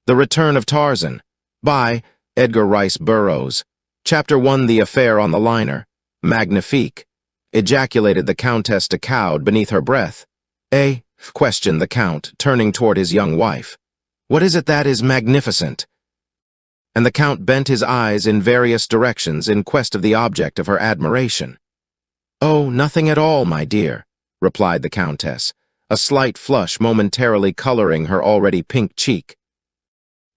The Return of Tarzan, by Edgar Rice Burroughs. Chapter 1. The Affair on the Liner. Magnifique, ejaculated the Countess de Caude beneath her breath. Questioned the Count, turning toward his young wife. What is it that is magnificent? And the Count bent his eyes in various directions in quest of the object of her admiration. Oh, nothing at all, my dear, replied the Countess, a slight flush momentarily coloring her already pink cheek.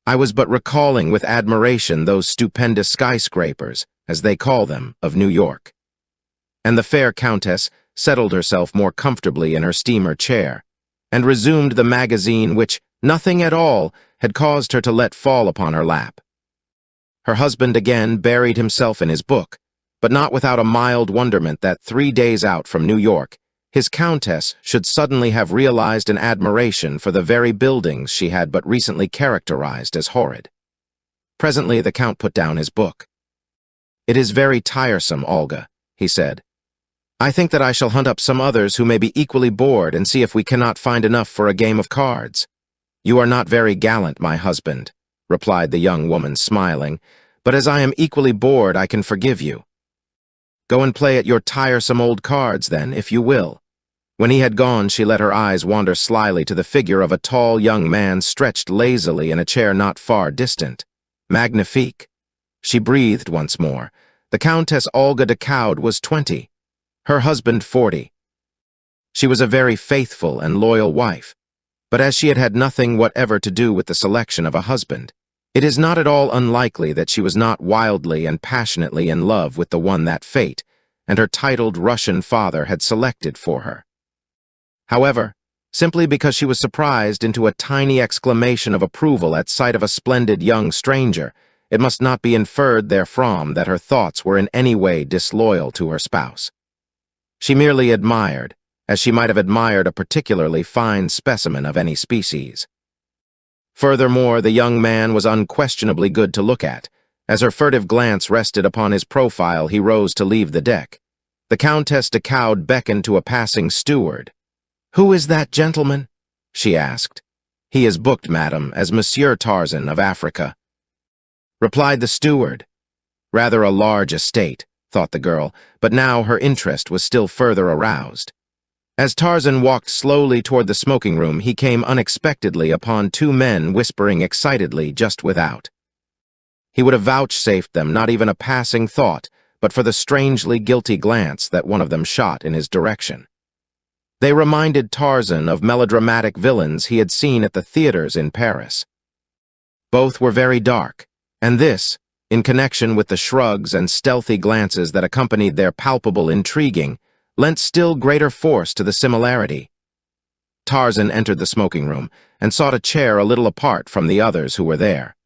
I was but recalling with admiration those stupendous skyscrapers, as they call them, of New York. And the fair Countess settled herself more comfortably in her steamer chair, and resumed the magazine which, nothing at all, had caused her to let fall upon her lap. Her husband again buried himself in his book, but not without a mild wonderment that 3 days out from New York, his Countess should suddenly have realized an admiration for the very buildings she had but recently characterized as horrid. Presently the Count put down his book. It is very tiresome, Olga, he said. I think that I shall hunt up some others who may be equally bored and see if we cannot find enough for a game of cards. You are not very gallant, my husband, replied the young woman, smiling, but as I am equally bored, I can forgive you. Go and play at your tiresome old cards, then, if you will. When he had gone, she let her eyes wander slyly to the figure of a tall young man stretched lazily in a chair not far distant. Magnifique. She breathed once more. The Countess Olga de Caude was 20, her husband 40. She was a very faithful and loyal wife, but as she had had nothing whatever to do with the selection of a husband, it is not at all unlikely that she was not wildly and passionately in love with the one that fate and her titled Russian father had selected for her. However, simply because she was surprised into a tiny exclamation of approval at sight of a splendid young stranger, it must not be inferred therefrom that her thoughts were in any way disloyal to her spouse. She merely admired, as she might have admired a particularly fine specimen of any species. Furthermore, the young man was unquestionably good to look at. As her furtive glance rested upon his profile, he rose to leave the deck. The Countess de Caude beckoned to a passing steward. Who is that gentleman? She asked. He is booked, madam, as Monsieur Tarzan of Africa, replied the steward. Rather a large estate, thought the girl, but now her interest was still further aroused. As Tarzan walked slowly toward the smoking room, he came unexpectedly upon 2 men whispering excitedly just without. He would have vouchsafed them not even a passing thought, but for the strangely guilty glance that one of them shot in his direction. They reminded Tarzan of melodramatic villains he had seen at the theaters in Paris. Both were very dark, and this, in connection with the shrugs and stealthy glances that accompanied their palpable intriguing, lent still greater force to the similarity. Tarzan entered the smoking room and sought a chair a little apart from the others who were there.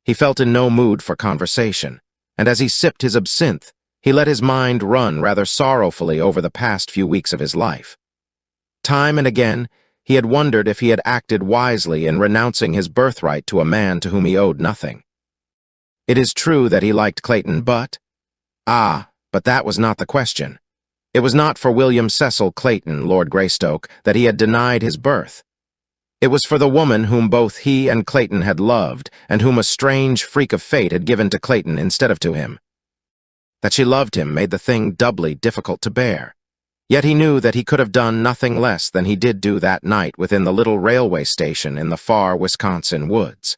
He felt in no mood for conversation, and as he sipped his absinthe, he let his mind run rather sorrowfully over the past few weeks of his life. Time and again, he had wondered if he had acted wisely in renouncing his birthright to a man to whom he owed nothing. It is true that he liked Clayton, but that was not the question. It was not for William Cecil Clayton, Lord Greystoke, that he had denied his birth. It was for the woman whom both he and Clayton had loved, and whom a strange freak of fate had given to Clayton instead of to him. That she loved him made the thing doubly difficult to bear. Yet he knew that he could have done nothing less than he did do that night within the little railway station in the far Wisconsin woods.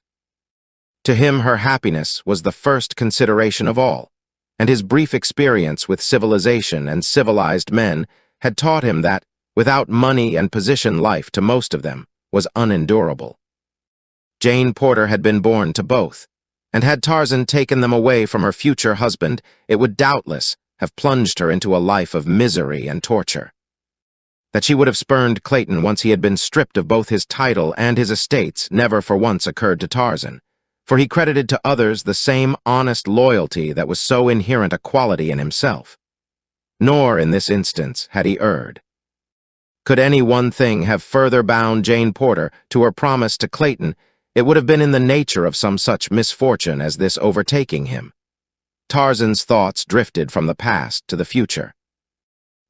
To him her happiness was the first consideration of all, and his brief experience with civilization and civilized men had taught him that, without money and position, life to most of them was unendurable. Jane Porter had been born to both, and had Tarzan taken them away from her future husband, it would doubtless have plunged her into a life of misery and torture. That she would have spurned Clayton once he had been stripped of both his title and his estates never for once occurred to Tarzan, for he credited to others the same honest loyalty that was so inherent a quality in himself. Nor, in this instance, had he erred. Could any one thing have further bound Jane Porter to her promise to Clayton, it would have been in the nature of some such misfortune as this overtaking him. Tarzan's thoughts drifted from the past to the future.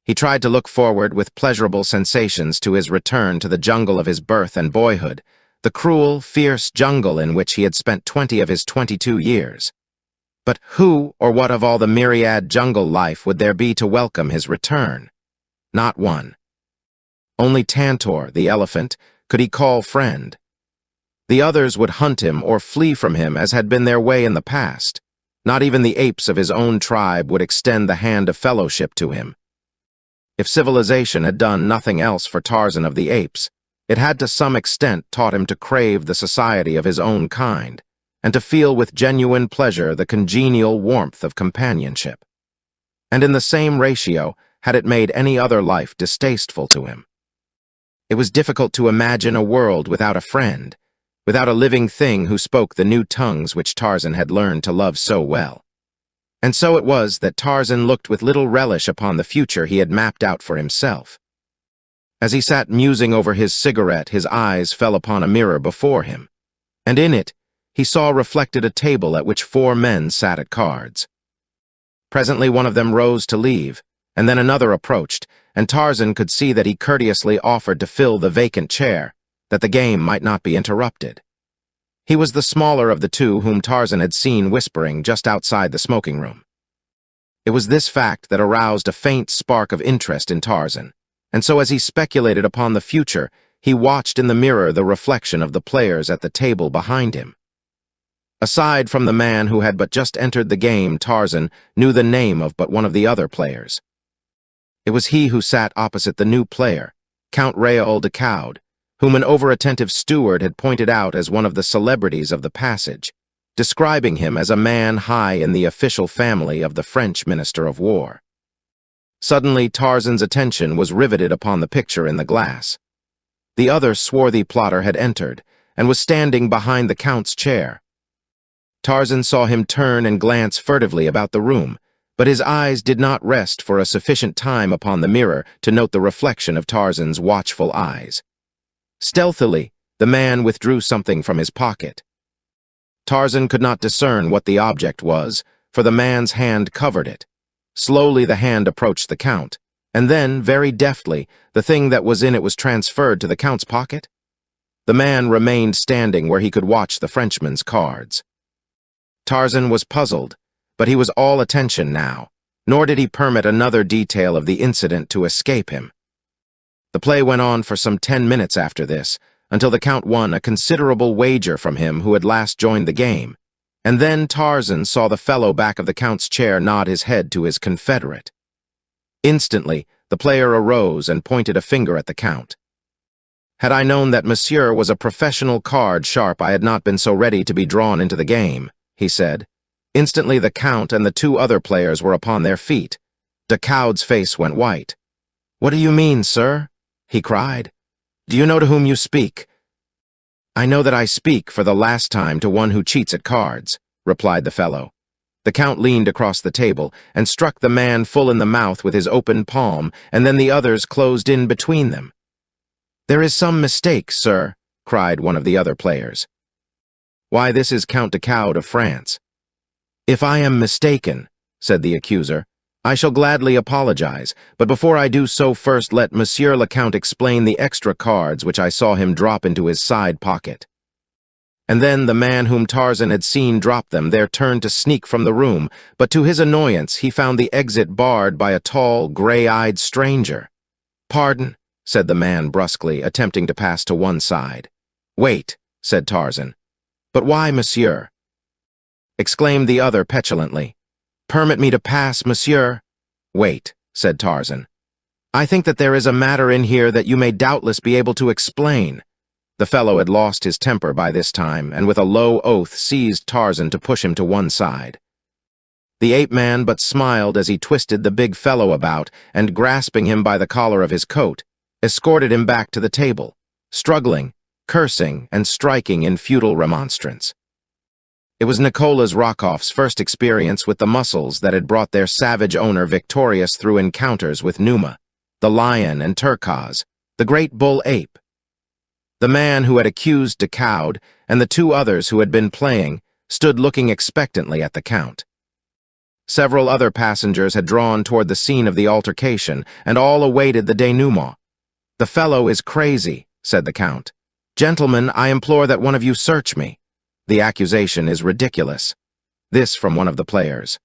He tried to look forward with pleasurable sensations to his return to the jungle of his birth and boyhood, the cruel, fierce jungle in which he had spent 20 of his 22 years. But who or what of all the myriad jungle life would there be to welcome his return? Not one. Only Tantor, the elephant, could he call friend. The others would hunt him or flee from him as had been their way in the past. Not even the apes of his own tribe would extend the hand of fellowship to him. If civilization had done nothing else for Tarzan of the Apes, it had to some extent taught him to crave the society of his own kind, and to feel with genuine pleasure the congenial warmth of companionship. And in the same ratio had it made any other life distasteful to him. It was difficult to imagine a world without a friend, without a living thing who spoke the new tongues which Tarzan had learned to love so well. And so it was that Tarzan looked with little relish upon the future he had mapped out for himself. As he sat musing over his cigarette, his eyes fell upon a mirror before him, and in it he saw reflected a table at which 4 men sat at cards. Presently one of them rose to leave, and then another approached, and Tarzan could see that he courteously offered to fill the vacant chair, that the game might not be interrupted. He was the smaller of the two whom Tarzan had seen whispering just outside the smoking room. It was this fact that aroused a faint spark of interest in Tarzan, and so as he speculated upon the future, he watched in the mirror the reflection of the players at the table behind him. Aside from the man who had but just entered the game, Tarzan knew the name of but one of the other players. It was he who sat opposite the new player, Count Raoul de Caud, whom an over-attentive steward had pointed out as one of the celebrities of the passage, describing him as a man high in the official family of the French Minister of War. Suddenly, Tarzan's attention was riveted upon the picture in the glass. The other swarthy plotter had entered, and was standing behind the Count's chair. Tarzan saw him turn and glance furtively about the room, but his eyes did not rest for a sufficient time upon the mirror to note the reflection of Tarzan's watchful eyes. Stealthily, the man withdrew something from his pocket. Tarzan could not discern what the object was, for the man's hand covered it. Slowly the hand approached the Count, and then, very deftly, the thing that was in it was transferred to the Count's pocket. The man remained standing where he could watch the Frenchman's cards. Tarzan was puzzled, but he was all attention now, nor did he permit another detail of the incident to escape him. The play went on for some 10 minutes after this, until the Count won a considerable wager from him who had last joined the game, and then Tarzan saw the fellow back of the Count's chair nod his head to his confederate. Instantly, the player arose and pointed a finger at the Count. Had I known that Monsieur was a professional card sharp, I had not been so ready to be drawn into the game, he said. Instantly the Count and the 2 other players were upon their feet. De Caud's face went white. "What do you mean, sir?" he cried. "Do you know to whom you speak?" "I know that I speak for the last time to one who cheats at cards," replied the fellow. The Count leaned across the table and struck the man full in the mouth with his open palm, and then the others closed in between them. "There is some mistake, sir," cried one of the other players. "Why, this is Count de Caud of France." "If I am mistaken," said the accuser, "I shall gladly apologize, but before I do so, first let Monsieur le Count explain the extra cards which I saw him drop into his side pocket." And then the man whom Tarzan had seen drop them there turned to sneak from the room, but to his annoyance he found the exit barred by a tall, gray-eyed stranger. "Pardon," said the man brusquely, attempting to pass to one side. "Wait," said Tarzan. "But why, monsieur?" exclaimed the other petulantly. "Permit me to pass, monsieur." "Wait," said Tarzan. "I think that there is a matter in here that you may doubtless be able to explain." The fellow had lost his temper by this time, and with a low oath seized Tarzan to push him to one side. The ape-man but smiled as he twisted the big fellow about, and grasping him by the collar of his coat, escorted him back to the table, struggling, cursing, and striking in futile remonstrance. It was Nicholas Rokoff's first experience with the muscles that had brought their savage owner victorious through encounters with Numa, the lion, and Turkaz, the great bull ape. The man who had accused de Caud, and the 2 others who had been playing, stood looking expectantly at the Count. Several other passengers had drawn toward the scene of the altercation, and all awaited the denouement. "The fellow is crazy," said the Count. Gentlemen, I implore that one of you search me. The accusation is ridiculous. This from one of the players.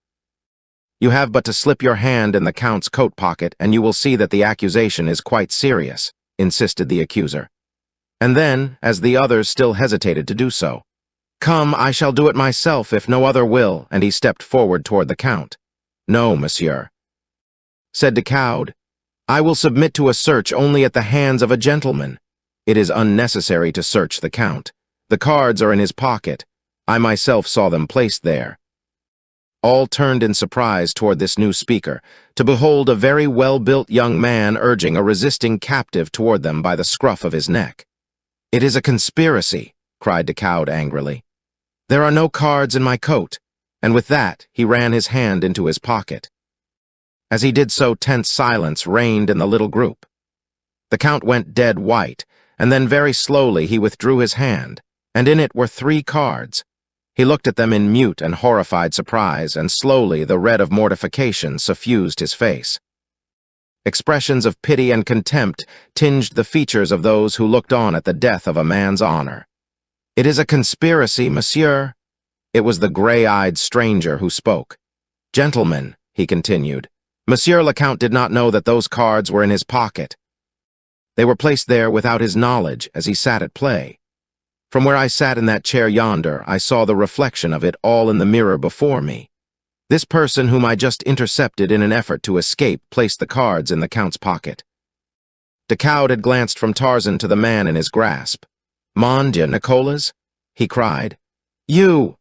You have but to slip your hand in the Count's coat pocket and you will see that the accusation is quite serious, insisted the accuser. And then, as the others still hesitated to do so, Come, I shall do it myself if no other will, and he stepped forward toward the Count. No, monsieur, said de Coude. I will submit to a search only at the hands of a gentleman. It is unnecessary to search the Count. The cards are in his pocket. I myself saw them placed there. All turned in surprise toward this new speaker, to behold a very well-built young man urging a resisting captive toward them by the scruff of his neck. It is a conspiracy, cried de Coude angrily. There are no cards in my coat, and with that he ran his hand into his pocket. As he did so, tense silence reigned in the little group. The Count went dead white, and then very slowly he withdrew his hand, and in it were 3 cards. He looked at them in mute and horrified surprise, and slowly the red of mortification suffused his face. Expressions of pity and contempt tinged the features of those who looked on at the death of a man's honor. It is a conspiracy, monsieur. It was the gray-eyed stranger who spoke. Gentlemen, he continued, Monsieur le Count did not know that those cards were in his pocket. They were placed there without his knowledge as he sat at play. From where I sat in that chair yonder, I saw the reflection of it all in the mirror before me. This person whom I just intercepted in an effort to escape placed the cards in the Count's pocket. De Coude had glanced from Tarzan to the man in his grasp. Mon Dieu, Nicolas, he cried. You!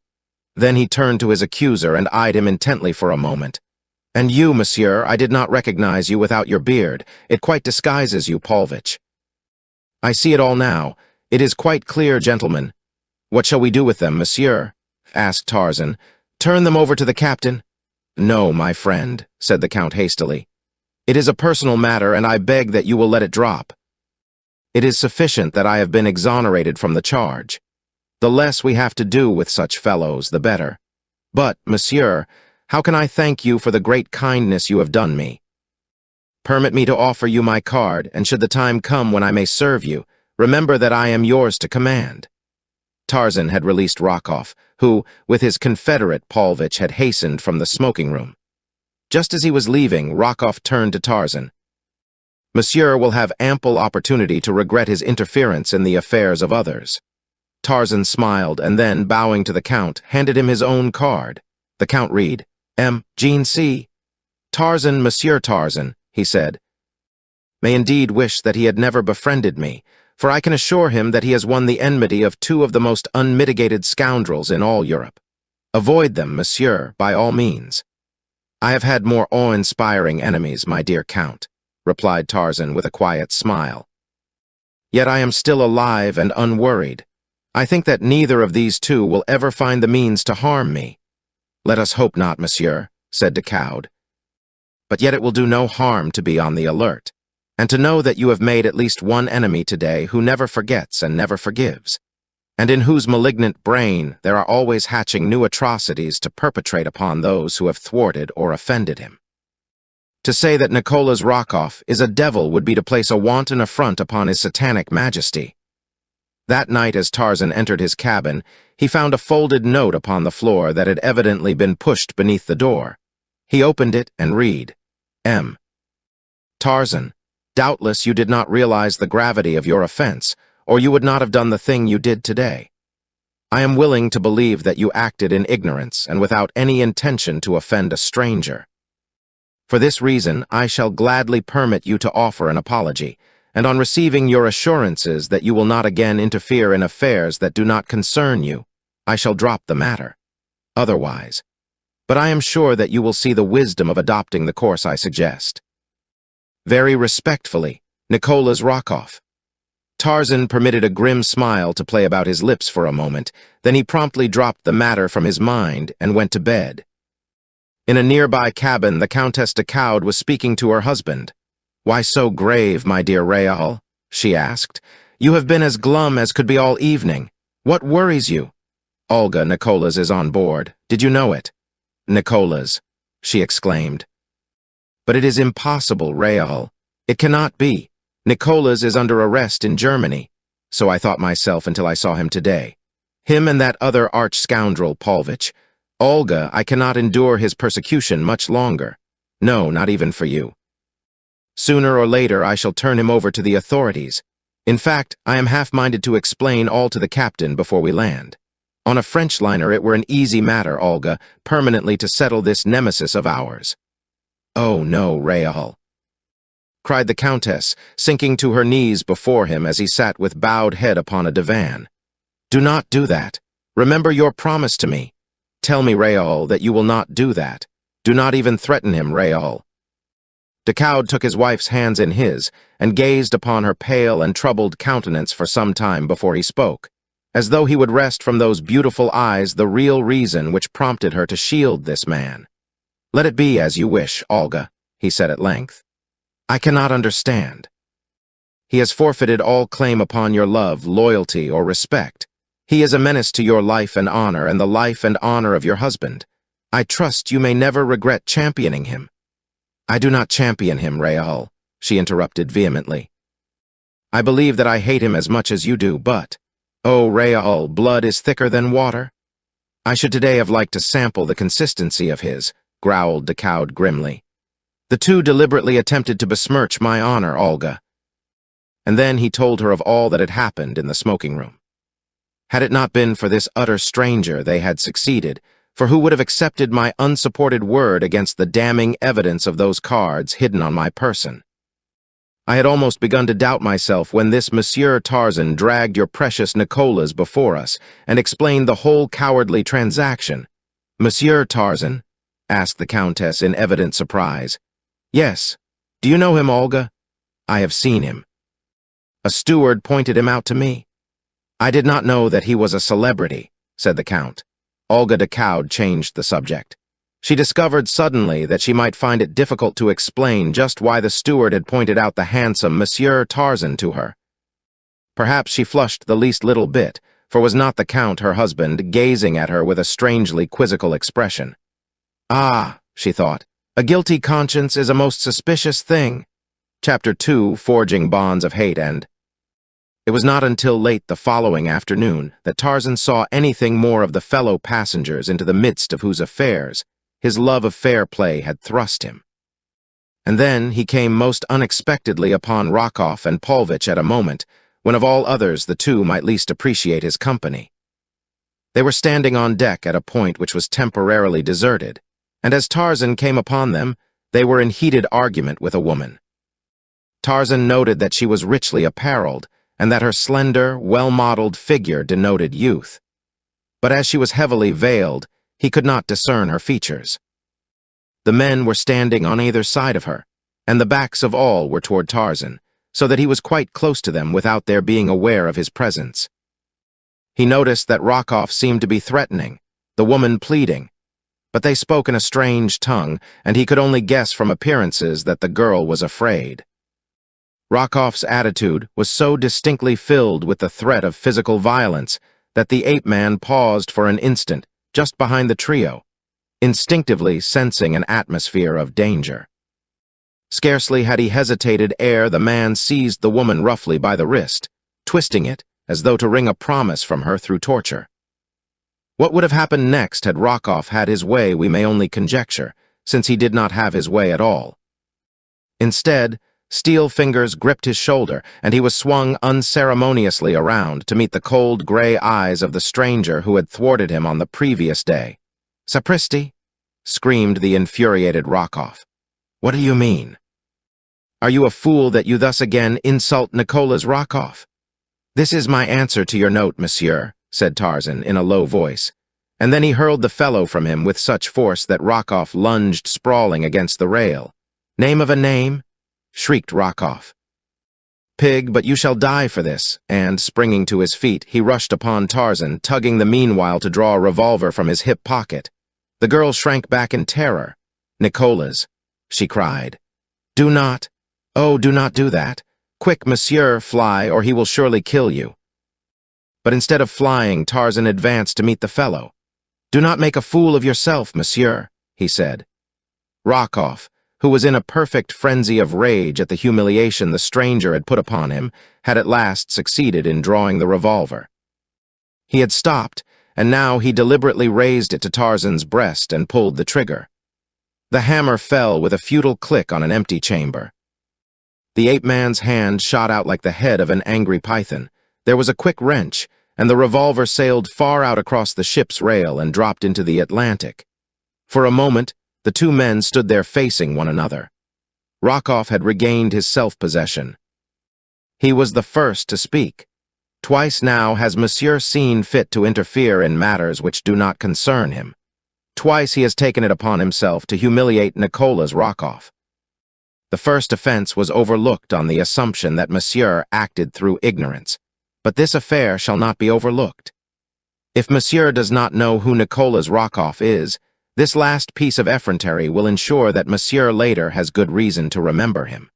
Then he turned to his accuser and eyed him intently for a moment. And you, monsieur, I did not recognize you without your beard. It quite disguises you, Paulvitch. I see it all now. It is quite clear, gentlemen. What shall we do with them, monsieur? Asked Tarzan. Turn them over to the captain? No, my friend, said the Count hastily. It is a personal matter, and I beg that you will let it drop. It is sufficient that I have been exonerated from the charge. The less we have to do with such fellows, the better. But, monsieur, how can I thank you for the great kindness you have done me? Permit me to offer you my card, and should the time come when I may serve you, remember that I am yours to command. Tarzan had released Rokoff, who, with his confederate Paulvitch, had hastened from the smoking room. Just as he was leaving, Rokoff turned to Tarzan. Monsieur will have ample opportunity to regret his interference in the affairs of others. Tarzan smiled, and then, bowing to the Count, handed him his own card. The Count read, Jean C. Tarzan, Monsieur Tarzan, he said, may indeed wish that he had never befriended me, for I can assure him that he has won the enmity of 2 of the most unmitigated scoundrels in all Europe. Avoid them, monsieur, by all means. I have had more awe-inspiring enemies, my dear Count, replied Tarzan with a quiet smile. Yet I am still alive and unworried. I think that neither of these 2 will ever find the means to harm me. Let us hope not, monsieur, said de Coude. But yet it will do no harm to be on the alert, and to know that you have made at least one enemy today who never forgets and never forgives, and in whose malignant brain there are always hatching new atrocities to perpetrate upon those who have thwarted or offended him. To say that Nicolas Rokoff is a devil would be to place a wanton affront upon his satanic majesty. That night, as Tarzan entered his cabin, he found a folded note upon the floor that had evidently been pushed beneath the door. He opened it and read, Tarzan, doubtless you did not realize the gravity of your offense, or you would not have done the thing you did today. I am willing to believe that you acted in ignorance and without any intention to offend a stranger. For this reason, I shall gladly permit you to offer an apology, and on receiving your assurances that you will not again interfere in affairs that do not concern you, I shall drop the matter. Otherwise, but I am sure that you will see the wisdom of adopting the course I suggest. Very respectfully, Nicolas Rokoff. Tarzan permitted a grim smile to play about his lips for a moment, then he promptly dropped the matter from his mind and went to bed. In a nearby cabin, the Countess de Coude was speaking to her husband. "Why so grave, my dear Raoul?" she asked. "You have been as glum as could be all evening. What worries you?" "Olga, Nicolas is on board. Did you know it?" "Nicolas," she exclaimed. "But it is impossible, Raoul. It cannot be. Nicolas is under arrest in Germany. So I thought myself until I saw him today. Him and that other arch-scoundrel, Paulvitch. Olga, I cannot endure his persecution much longer. No, not even for you. Sooner or later I shall turn him over to the authorities. In fact, I am half-minded to explain all to the captain before we land. On a French liner it were an easy matter, Olga, permanently to settle this nemesis of ours. Oh no, Raoul, cried the Countess, sinking to her knees before him as he sat with bowed head upon a divan. Do not do that. Remember your promise to me. Tell me, Raoul, that you will not do that. Do not even threaten him, Raoul. Decaud took his wife's hands in his and gazed upon her pale and troubled countenance for some time before he spoke, as though he would wrest from those beautiful eyes the real reason which prompted her to shield this man. Let it be as you wish, Olga, he said at length. I cannot understand. He has forfeited all claim upon your love, loyalty, or respect. He is a menace to your life and honor and the life and honor of your husband. I trust you may never regret championing him. I do not champion him, Raoul, she interrupted vehemently. I believe that I hate him as much as you do, but, oh, Raoul, blood is thicker than water. I should today have liked to sample the consistency of his, growled Decaud grimly. The two deliberately attempted to besmirch my honor, Olga. And then he told her of all that had happened in the smoking room. Had it not been for this utter stranger, they had succeeded, for who would have accepted my unsupported word against the damning evidence of those cards hidden on my person? I had almost begun to doubt myself when this Monsieur Tarzan dragged your precious Nicolas before us and explained the whole cowardly transaction. Monsieur Tarzan? Asked the Countess in evident surprise. Yes. Do you know him, Olga? I have seen him. A steward pointed him out to me. I did not know that he was a celebrity, said the Count. Olga Decaud changed the subject. She discovered suddenly that she might find it difficult to explain just why the steward had pointed out the handsome Monsieur Tarzan to her. Perhaps she flushed the least little bit, for was not the Count, her husband, gazing at her with a strangely quizzical expression. Ah, she thought, a guilty conscience is a most suspicious thing. Chapter 2, Forging Bonds of Hate and... It was not until late the following afternoon that Tarzan saw anything more of the fellow passengers into the midst of whose affairs his love of fair play had thrust him. And then he came most unexpectedly upon Rakoff and Paulvitch at a moment when of all others the two might least appreciate his company. They were standing on deck at a point which was temporarily deserted, and as Tarzan came upon them, they were in heated argument with a woman. Tarzan noted that she was richly apparelled, and that her slender, well-modeled figure denoted youth. But as she was heavily veiled, he could not discern her features. The men were standing on either side of her, and the backs of all were toward Tarzan, so that he was quite close to them without their being aware of his presence. He noticed that Rakoff seemed to be threatening, the woman pleading, but they spoke in a strange tongue, and he could only guess from appearances that the girl was afraid. Rakoff's attitude was so distinctly filled with the threat of physical violence that the ape-man paused for an instant just behind the trio, instinctively sensing an atmosphere of danger. Scarcely had he hesitated ere the man seized the woman roughly by the wrist, twisting it as though to wring a promise from her through torture. What would have happened next had Rakoff had his way we may only conjecture, since he did not have his way at all. Instead, steel fingers gripped his shoulder, and he was swung unceremoniously around to meet the cold gray eyes of the stranger who had thwarted him on the previous day. "Sapristi!" screamed the infuriated Rakoff. "What do you mean? Are you a fool that you thus again insult Nicolas Rakoff?" "This is my answer to your note, monsieur," said Tarzan in a low voice, and then he hurled the fellow from him with such force that Rakoff lunged sprawling against the rail. "Name of a name?" shrieked Rakoff. "Pig, but you shall die for this," and, springing to his feet, he rushed upon Tarzan, tugging the meanwhile to draw a revolver from his hip pocket. The girl shrank back in terror. "Nicolas," she cried. "Do not, oh, do not do that. Quick, monsieur, fly, or he will surely kill you." But instead of flying, Tarzan advanced to meet the fellow. "Do not make a fool of yourself, monsieur," he said. "Rakoff, who was in a perfect frenzy of rage at the humiliation the stranger had put upon him, had at last succeeded in drawing the revolver. He had stopped, and now he deliberately raised it to Tarzan's breast and pulled the trigger. The hammer fell with a futile click on an empty chamber. The ape-man's hand shot out like the head of an angry python. There was a quick wrench, and the revolver sailed far out across the ship's rail and dropped into the Atlantic. For a moment, the two men stood there facing one another. Rockoff had regained his self-possession. He was the first to speak. Twice now has Monsieur seen fit to interfere in matters which do not concern him. Twice he has taken it upon himself to humiliate Nicola's Rockoff. The first offense was overlooked on the assumption that Monsieur acted through ignorance, but this affair shall not be overlooked. If Monsieur does not know who Nicola's Rockoff is, this last piece of effrontery will ensure that Monsieur later has good reason to remember him.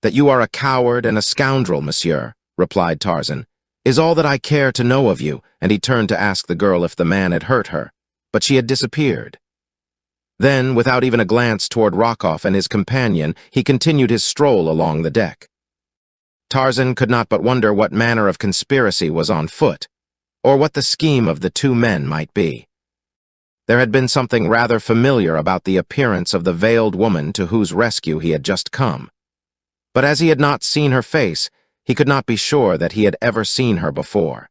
"That you are a coward and a scoundrel, Monsieur," replied Tarzan, "is all that I care to know of you," and he turned to ask the girl if the man had hurt her, but she had disappeared. Then, without even a glance toward Rockoff and his companion, he continued his stroll along the deck. Tarzan could not but wonder what manner of conspiracy was on foot, or what the scheme of the two men might be. There had been something rather familiar about the appearance of the veiled woman to whose rescue he had just come. But as he had not seen her face, he could not be sure that he had ever seen her before.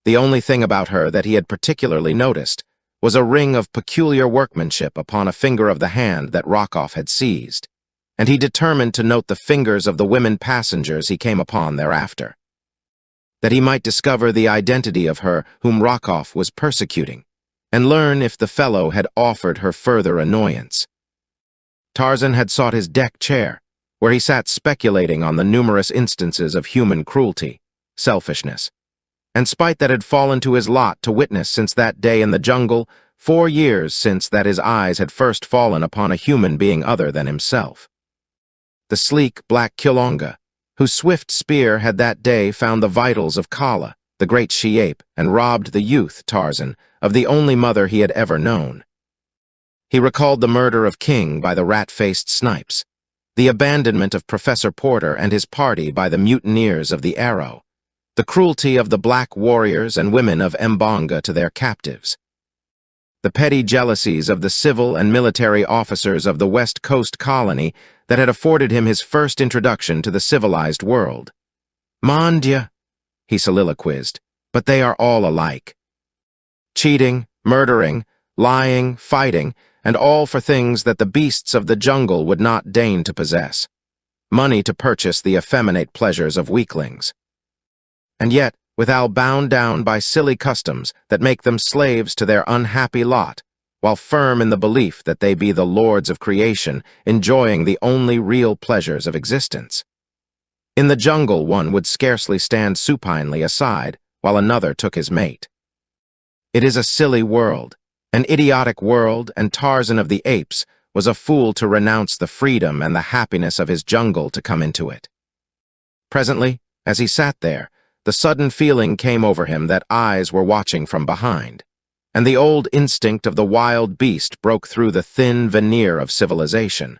The only thing about her that he had particularly noticed was a ring of peculiar workmanship upon a finger of the hand that Rockoff had seized, and he determined to note the fingers of the women passengers he came upon thereafter, that he might discover the identity of her whom Rockoff was persecuting, and learn if the fellow had offered her further annoyance. Tarzan had sought his deck chair, where he sat speculating on the numerous instances of human cruelty, selfishness, and spite that had fallen to his lot to witness since that day in the jungle, 4 years since that his eyes had first fallen upon a human being other than himself. The sleek black Kilonga, whose swift spear had that day found the vitals of Kala, the great she-ape, and robbed the youth, Tarzan, of the only mother he had ever known. He recalled the murder of King by the rat-faced Snipes, the abandonment of Professor Porter and his party by the mutineers of the Arrow, the cruelty of the black warriors and women of Mbonga to their captives, the petty jealousies of the civil and military officers of the West Coast colony that had afforded him his first introduction to the civilized world. "Mon Dieu," he soliloquized, "but they are all alike. Cheating, murdering, lying, fighting, and all for things that the beasts of the jungle would not deign to possess. Money to purchase the effeminate pleasures of weaklings. And yet, withal bound down by silly customs that make them slaves to their unhappy lot, while firm in the belief that they be the lords of creation, enjoying the only real pleasures of existence. In the jungle one would scarcely stand supinely aside while another took his mate. It is a silly world, an idiotic world, and Tarzan of the Apes was a fool to renounce the freedom and the happiness of his jungle to come into it. Presently, as he sat there, the sudden feeling came over him that eyes were watching from behind, and the old instinct of the wild beast broke through the thin veneer of civilization,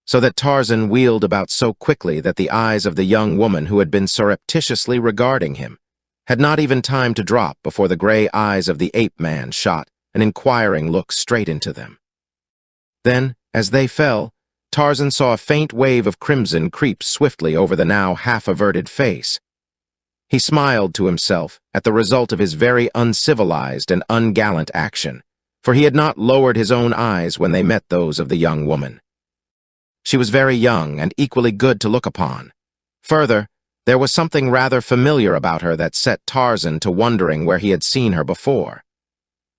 so that Tarzan wheeled about so quickly that the eyes of the young woman who had been surreptitiously regarding him had not even time to drop before the gray eyes of the ape-man shot an inquiring look straight into them. Then, as they fell, Tarzan saw a faint wave of crimson creep swiftly over the now half-averted face. He smiled to himself at the result of his very uncivilized and ungallant action, for he had not lowered his own eyes when they met those of the young woman. She was very young and equally good to look upon. Further, there was something rather familiar about her that set Tarzan to wondering where he had seen her before.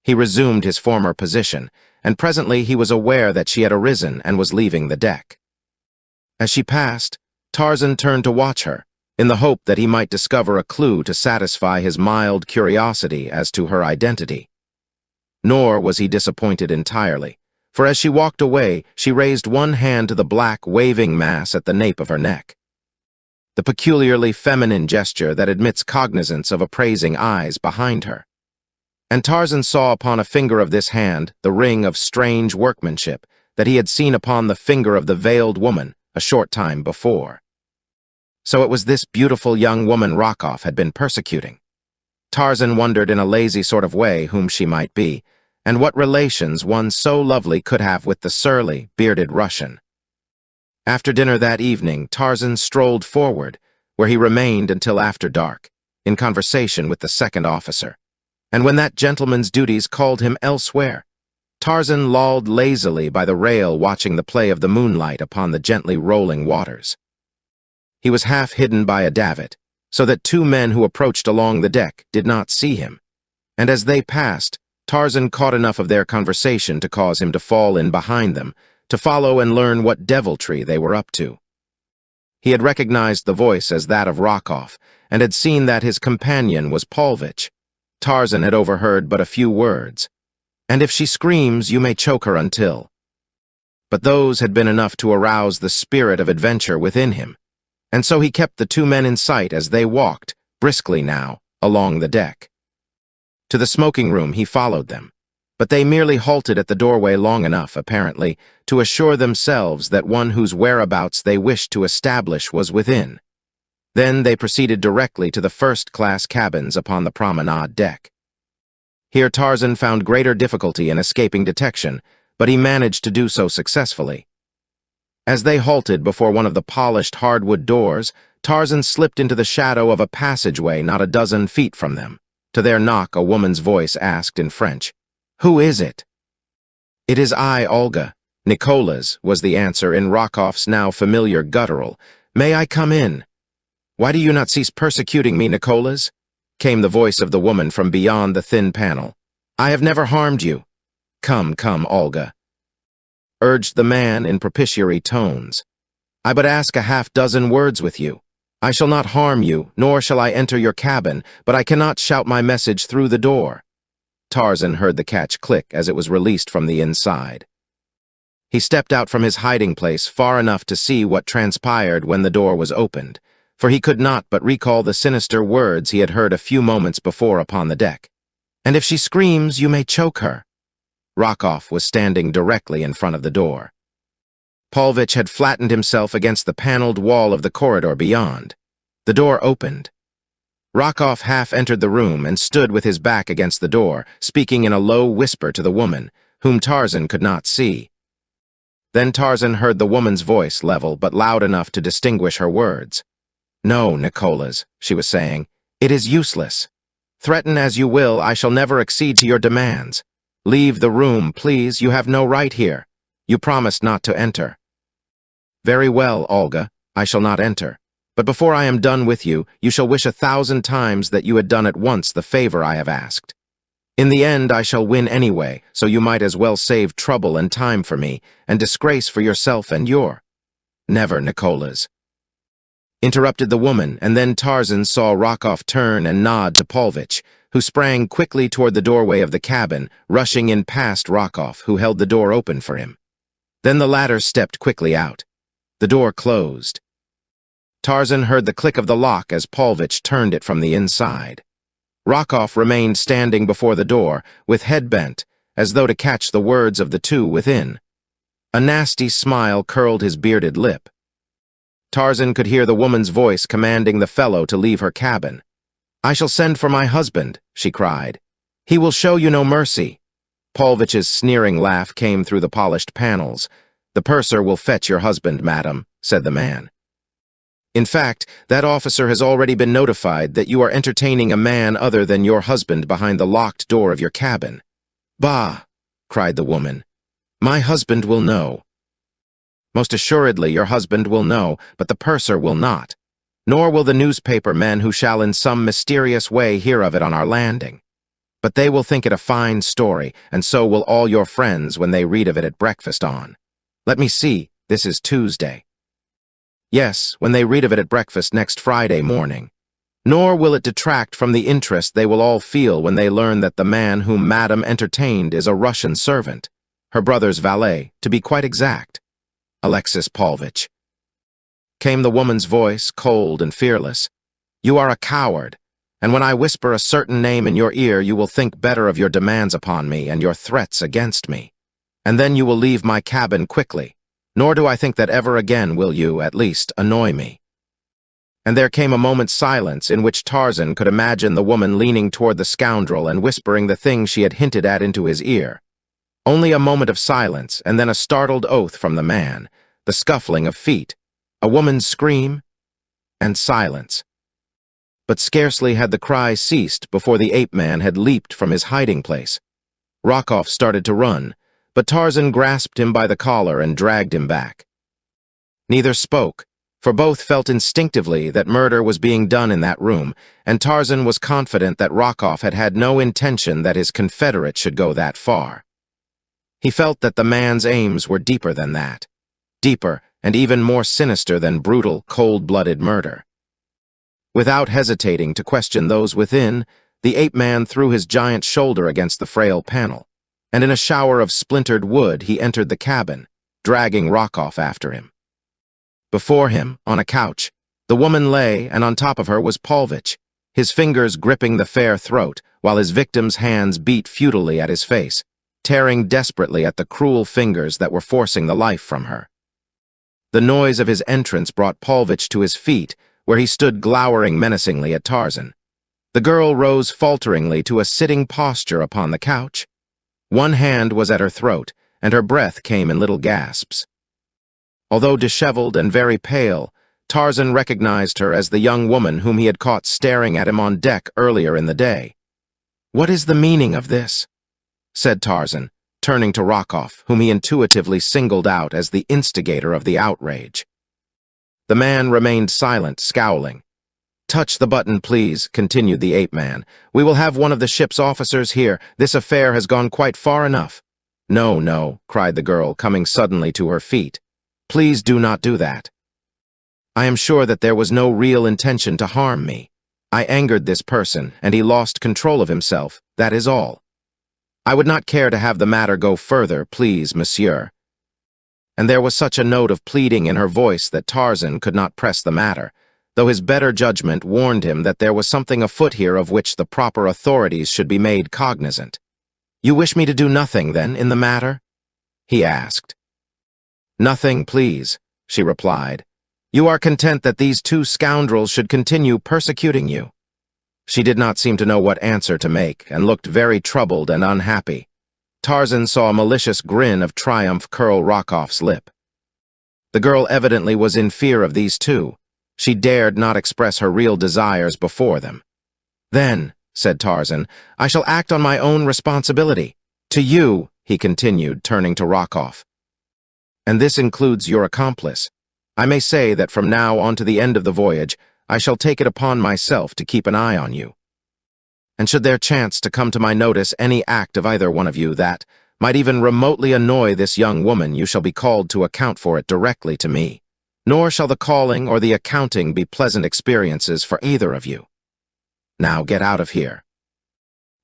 He resumed his former position, and presently he was aware that she had arisen and was leaving the deck. As she passed, Tarzan turned to watch her, in the hope that he might discover a clue to satisfy his mild curiosity as to her identity. Nor was he disappointed entirely, for as she walked away, she raised one hand to the black, waving mass at the nape of her neck. The peculiarly feminine gesture that admits cognizance of appraising eyes behind her. And Tarzan saw upon a finger of this hand the ring of strange workmanship that he had seen upon the finger of the veiled woman a short time before. So it was this beautiful young woman Rokov had been persecuting. Tarzan wondered in a lazy sort of way whom she might be, and what relations one so lovely could have with the surly, bearded Russian. After dinner that evening, Tarzan strolled forward, where he remained until after dark, in conversation with the second officer. And when that gentleman's duties called him elsewhere, Tarzan lolled lazily by the rail watching the play of the moonlight upon the gently rolling waters. He was half hidden by a davit, so that two men who approached along the deck did not see him, and as they passed, Tarzan caught enough of their conversation to cause him to fall in behind them, to follow and learn what deviltry they were up to. He had recognized the voice as that of Rokov, and had seen that his companion was Paulvitch. Tarzan had overheard but a few words. "And if she screams, you may choke her until." But those had been enough to arouse the spirit of adventure within him, and so he kept the two men in sight as they walked, briskly now, along the deck. To the smoking room he followed them, but they merely halted at the doorway long enough, apparently, to assure themselves that one whose whereabouts they wished to establish was within. Then they proceeded directly to the first-class cabins upon the promenade deck. Here Tarzan found greater difficulty in escaping detection, but he managed to do so successfully. As they halted before one of the polished hardwood doors, Tarzan slipped into the shadow of a passageway not a dozen feet from them. To their knock, a woman's voice asked in French, "Who is it?" "It is I, Olga." "Nicola's," was the answer in Rokov's now familiar guttural. "May I come in?" "Why do you not cease persecuting me, Nicola's?" came the voice of the woman from beyond the thin panel. "I have never harmed you." "Come, come, Olga," urged the man in propitiatory tones. "I but ask a half-dozen words with you. I shall not harm you, nor shall I enter your cabin, but I cannot shout my message through the door." Tarzan heard the catch click as it was released from the inside. He stepped out from his hiding place far enough to see what transpired when the door was opened, for he could not but recall the sinister words he had heard a few moments before upon the deck. "And if she screams, you may choke her." Rokov was standing directly in front of the door. Paulvitch had flattened himself against the paneled wall of the corridor beyond. The door opened. Rokov half entered the room and stood with his back against the door, speaking in a low whisper to the woman, whom Tarzan could not see. Then Tarzan heard the woman's voice, level but loud enough to distinguish her words. "No, Nicola's," she was saying. "It is useless. Threaten as you will, I shall never accede to your demands. Leave the room, please. You have no right here. You promised not to enter." "Very well, Olga. I shall not enter. But before I am done with you, you shall wish 1,000 times that you had done at once the favor I have asked. In the end, I shall win anyway, so you might as well save trouble and time for me, and disgrace for yourself and your—" "Never, Nicola's," interrupted the woman, and then Tarzan saw Rokov turn and nod to Paulvitch, who sprang quickly toward the doorway of the cabin, rushing in past Rokov, who held the door open for him. Then the latter stepped quickly out. The door closed. Tarzan heard the click of the lock as Paulvitch turned it from the inside. Rokov remained standing before the door, with head bent, as though to catch the words of the two within. A nasty smile curled his bearded lip. Tarzan could hear the woman's voice commanding the fellow to leave her cabin. "I shall send for my husband," she cried. "He will show you no mercy." Paulvitch's sneering laugh came through the polished panels. "The purser will fetch your husband, madam," said the man. "In fact, that officer has already been notified that you are entertaining a man other than your husband behind the locked door of your cabin." "Bah!" cried the woman. "My husband will know." "Most assuredly your husband will know, but the purser will not. Nor will the newspaper men who shall in some mysterious way hear of it on our landing. But they will think it a fine story, and so will all your friends when they read of it at breakfast on. Let me see, this is Tuesday. Yes, when they read of it at breakfast next Friday morning. Nor will it detract from the interest they will all feel when they learn that the man whom Madame entertained is a Russian servant, her brother's valet, to be quite exact. Alexis Paulvitch." Came the woman's voice, cold and fearless. "You are a coward, and when I whisper a certain name in your ear, you will think better of your demands upon me and your threats against me. and then you will leave my cabin quickly. Nor do I think that ever again will you, at least, annoy me." And there came a moment's silence in which Tarzan could imagine the woman leaning toward the scoundrel and whispering the thing she had hinted at into his ear. Only a moment of silence, and then a startled oath from the man, the scuffling of feet, a woman's scream, and silence. But scarcely had the cry ceased before the ape-man had leaped from his hiding place. Rockoff started to run, but Tarzan grasped him by the collar and dragged him back. Neither spoke, for both felt instinctively that murder was being done in that room, and Tarzan was confident that Rockoff had had no intention that his confederate should go that far. He felt that the man's aims were deeper than that, deeper and even more sinister than brutal, cold-blooded murder. Without hesitating to question those within, the ape-man threw his giant shoulder against the frail panel, and in a shower of splintered wood he entered the cabin, dragging Rockoff after him. Before him, on a couch, the woman lay, and on top of her was Paulvitch, his fingers gripping the fair throat, while his victim's hands beat futilely at his face, tearing desperately at the cruel fingers that were forcing the life from her. The noise of his entrance brought Paulvitch to his feet, where he stood glowering menacingly at Tarzan. The girl rose falteringly to a sitting posture upon the couch. One hand was at her throat, and her breath came in little gasps. Although disheveled and very pale, Tarzan recognized her as the young woman whom he had caught staring at him on deck earlier in the day. "What is the meaning of this?" said Tarzan, turning to Rockoff, whom he intuitively singled out as the instigator of the outrage. The man remained silent, scowling. "Touch the button, please," continued the ape-man. "We will have one of the ship's officers here. This affair has gone quite far enough." "No, no," cried the girl, coming suddenly to her feet. "Please do not do that. I am sure that there was no real intention to harm me. I angered this person, and he lost control of himself, that is all. I would not care to have the matter go further, please, monsieur." And there was such a note of pleading in her voice that Tarzan could not press the matter, though his better judgment warned him that there was something afoot here of which the proper authorities should be made cognizant. "You wish me to do nothing, then, in the matter?" he asked. "Nothing, please," she replied. "You are content that these two scoundrels should continue persecuting you." She did not seem to know what answer to make, and looked very troubled and unhappy. Tarzan saw a malicious grin of triumph curl Rockoff's lip. The girl evidently was in fear of these two. She dared not express her real desires before them. "Then," said Tarzan, "I shall act on my own responsibility. To you," he continued, turning to Rockoff. "And this includes your accomplice. I may say that from now on to the end of the voyage, I shall take it upon myself to keep an eye on you. And should there chance to come to my notice any act of either one of you that might even remotely annoy this young woman, you shall be called to account for it directly to me. Nor shall the calling or the accounting be pleasant experiences for either of you. Now get out of here."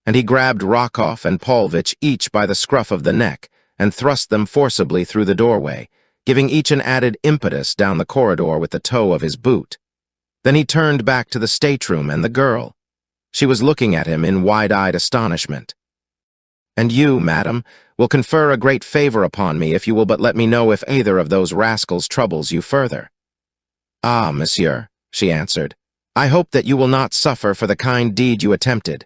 And he grabbed Rockoff and Paulvitch each by the scruff of the neck and thrust them forcibly through the doorway, giving each an added impetus down the corridor with the toe of his boot. Then he turned back to the stateroom and the girl. She was looking at him in wide-eyed astonishment. "And you, madam, will confer a great favor upon me if you will but let me know if either of those rascals troubles you further." "Ah, monsieur," she answered, "I hope that you will not suffer for the kind deed you attempted.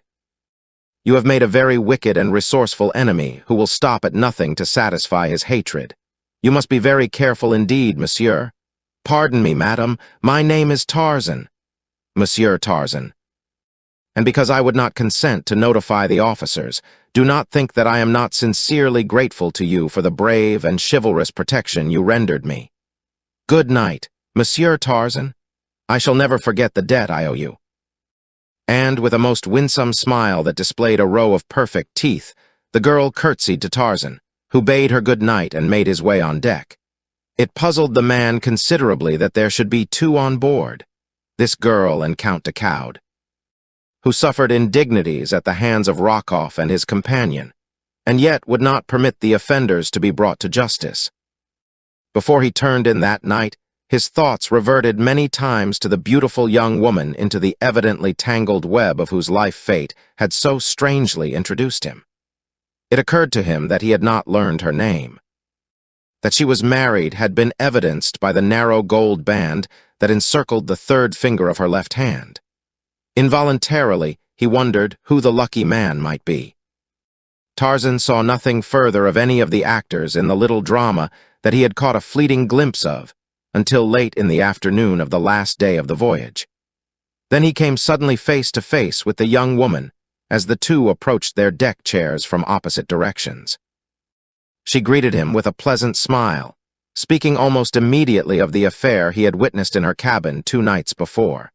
You have made a very wicked and resourceful enemy who will stop at nothing to satisfy his hatred. You must be very careful indeed, monsieur. Pardon me, madam, my name is Tarzan. Monsieur Tarzan. And because I would not consent to notify the officers, do not think that I am not sincerely grateful to you for the brave and chivalrous protection you rendered me. Good night, Monsieur Tarzan. I shall never forget the debt I owe you." And with a most winsome smile that displayed a row of perfect teeth, the girl curtsied to Tarzan, who bade her good night and made his way on deck. It puzzled the man considerably that there should be two on board, this girl and Count de Caude, who suffered indignities at the hands of Rockoff and his companion, and yet would not permit the offenders to be brought to justice. Before he turned in that night, his thoughts reverted many times to the beautiful young woman into the evidently tangled web of whose life fate had so strangely introduced him. It occurred to him that he had not learned her name. That she was married had been evidenced by the narrow gold band that encircled the third finger of her left hand. Involuntarily, he wondered who the lucky man might be. Tarzan saw nothing further of any of the actors in the little drama that he had caught a fleeting glimpse of until late in the afternoon of the last day of the voyage. Then he came suddenly face to face with the young woman as the two approached their deck chairs from opposite directions. She greeted him with a pleasant smile, speaking almost immediately of the affair he had witnessed in her cabin 2 nights before.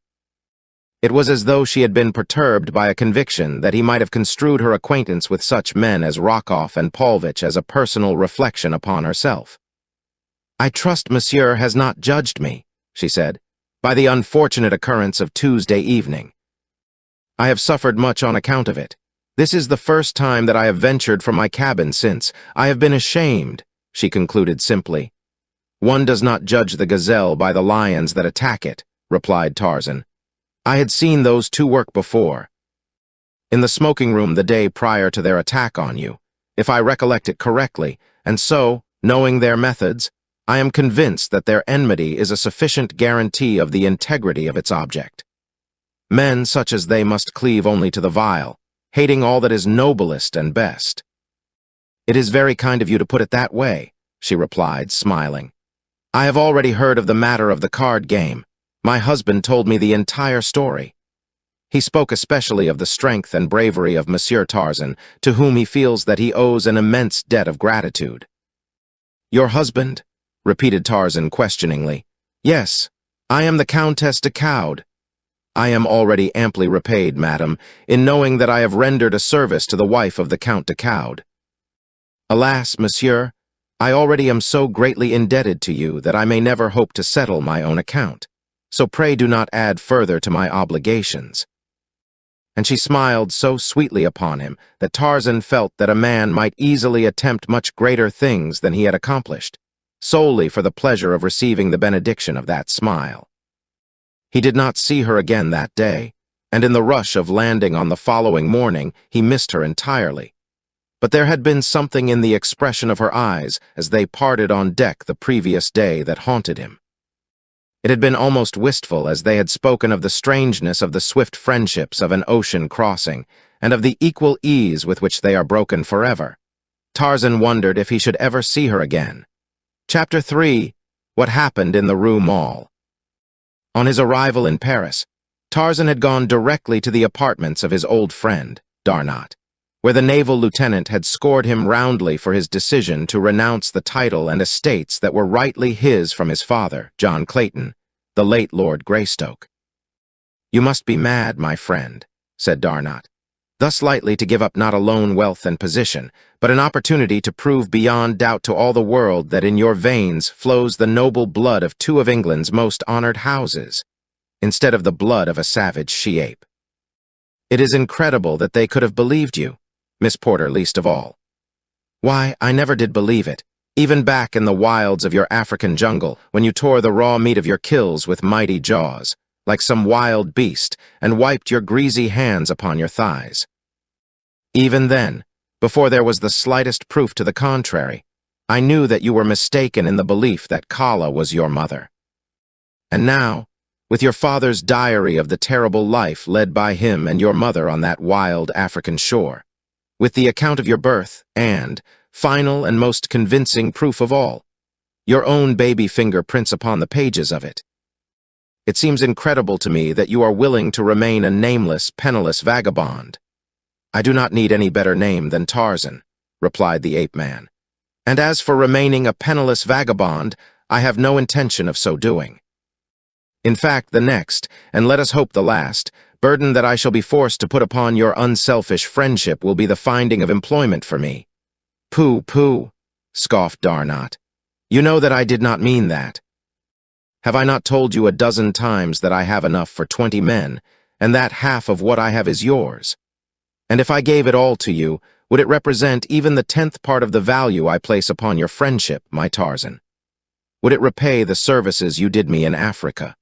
It was as though she had been perturbed by a conviction that he might have construed her acquaintance with such men as Rockoff and Paulvitch as a personal reflection upon herself. "I trust Monsieur has not judged me," she said, "by the unfortunate occurrence of Tuesday evening. I have suffered much on account of it. This is the first time that I have ventured from my cabin since. I have been ashamed," she concluded simply. "One does not judge the gazelle by the lions that attack it," replied Tarzan. "I had seen those two work before. In the smoking room the day prior to their attack on you, if I recollect it correctly, and so, knowing their methods, I am convinced that their enmity is a sufficient guarantee of the integrity of its object. Men such as they must cleave only to the vile, hating all that is noblest and best." "It is very kind of you to put it that way," she replied, smiling. "I have already heard of the matter of the card game. My husband told me the entire story. He spoke especially of the strength and bravery of Monsieur Tarzan, to whom he feels that he owes an immense debt of gratitude." "Your husband?" repeated Tarzan questioningly. "Yes, I am the Countess de Caude." "I am already amply repaid, madam, in knowing that I have rendered a service to the wife of the Count de Caude." "Alas, monsieur, I already am so greatly indebted to you that I may never hope to settle my own account. So pray do not add further to my obligations." And she smiled so sweetly upon him that Tarzan felt that a man might easily attempt much greater things than he had accomplished, solely for the pleasure of receiving the benediction of that smile. He did not see her again that day, and in the rush of landing on the following morning, he missed her entirely. But there had been something in the expression of her eyes as they parted on deck the previous day that haunted him. It had been almost wistful as they had spoken of the strangeness of the swift friendships of an ocean crossing, and of the equal ease with which they are broken forever. Tarzan wondered if he should ever see her again. Chapter 3. What Happened in the Rue Mall. On his arrival in Paris, Tarzan had gone directly to the apartments of his old friend, Darnat, where the naval lieutenant had scored him roundly for his decision to renounce the title and estates that were rightly his from his father, John Clayton, the late Lord Greystoke. "You must be mad, my friend," said Darnat, "thus lightly to give up not alone wealth and position, but an opportunity to prove beyond doubt to all the world that in your veins flows the noble blood of 2 of England's most honored houses, instead of the blood of a savage she-ape. It is incredible that they could have believed you, Miss Porter least of all. Why, I never did believe it, even back in the wilds of your African jungle, when you tore the raw meat of your kills with mighty jaws, like some wild beast, and wiped your greasy hands upon your thighs. Even then, before there was the slightest proof to the contrary, I knew that you were mistaken in the belief that Kala was your mother. And now, with your father's diary of the terrible life led by him and your mother on that wild African shore, with the account of your birth, and, final and most convincing proof of all, your own baby fingerprints upon the pages of it, it seems incredible to me that you are willing to remain a nameless, penniless vagabond." "I do not need any better name than Tarzan," replied the ape-man. "And as for remaining a penniless vagabond, I have no intention of so doing. In fact, the next, and let us hope the last, burden that I shall be forced to put upon your unselfish friendship will be the finding of employment for me." "Pooh, pooh," scoffed Darnat. "You know that I did not mean that. Have I not told you a dozen times that I have enough for 20 men, and that half of what I have is yours? And if I gave it all to you, would it represent even the 10th part of the value I place upon your friendship, my Tarzan? Would it repay the services you did me in Africa?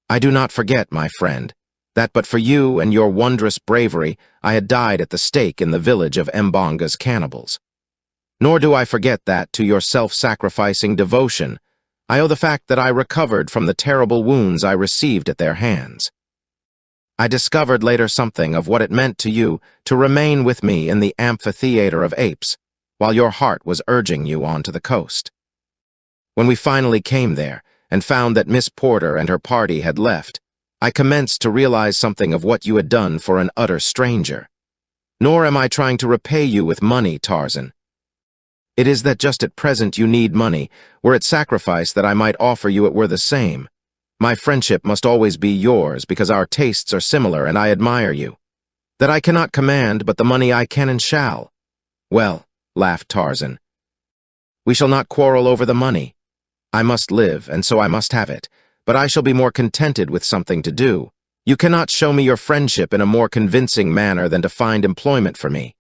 I do not forget, my friend, that but for you and your wondrous bravery, I had died at the stake in the village of Mbonga's cannibals. Nor do I forget that, to your self-sacrificing devotion, I owe the fact that I recovered from the terrible wounds I received at their hands. I discovered later something of what it meant to you to remain with me in the amphitheater of apes, while your heart was urging you on to the coast. When we finally came there, and found that Miss Porter and her party had left, I commenced to realize something of what you had done for an utter stranger. Nor am I trying to repay you with money, Tarzan. It is that just at present you need money. Were it sacrifice that I might offer you, it were the same. My friendship must always be yours, because our tastes are similar and I admire you. That I cannot command, but the money I can and shall. Well, laughed Tarzan, we shall not quarrel over the money. I must live, and so I must have it, but I shall be more contented with something to do. You cannot show me your friendship in a more convincing manner than to find employment for me.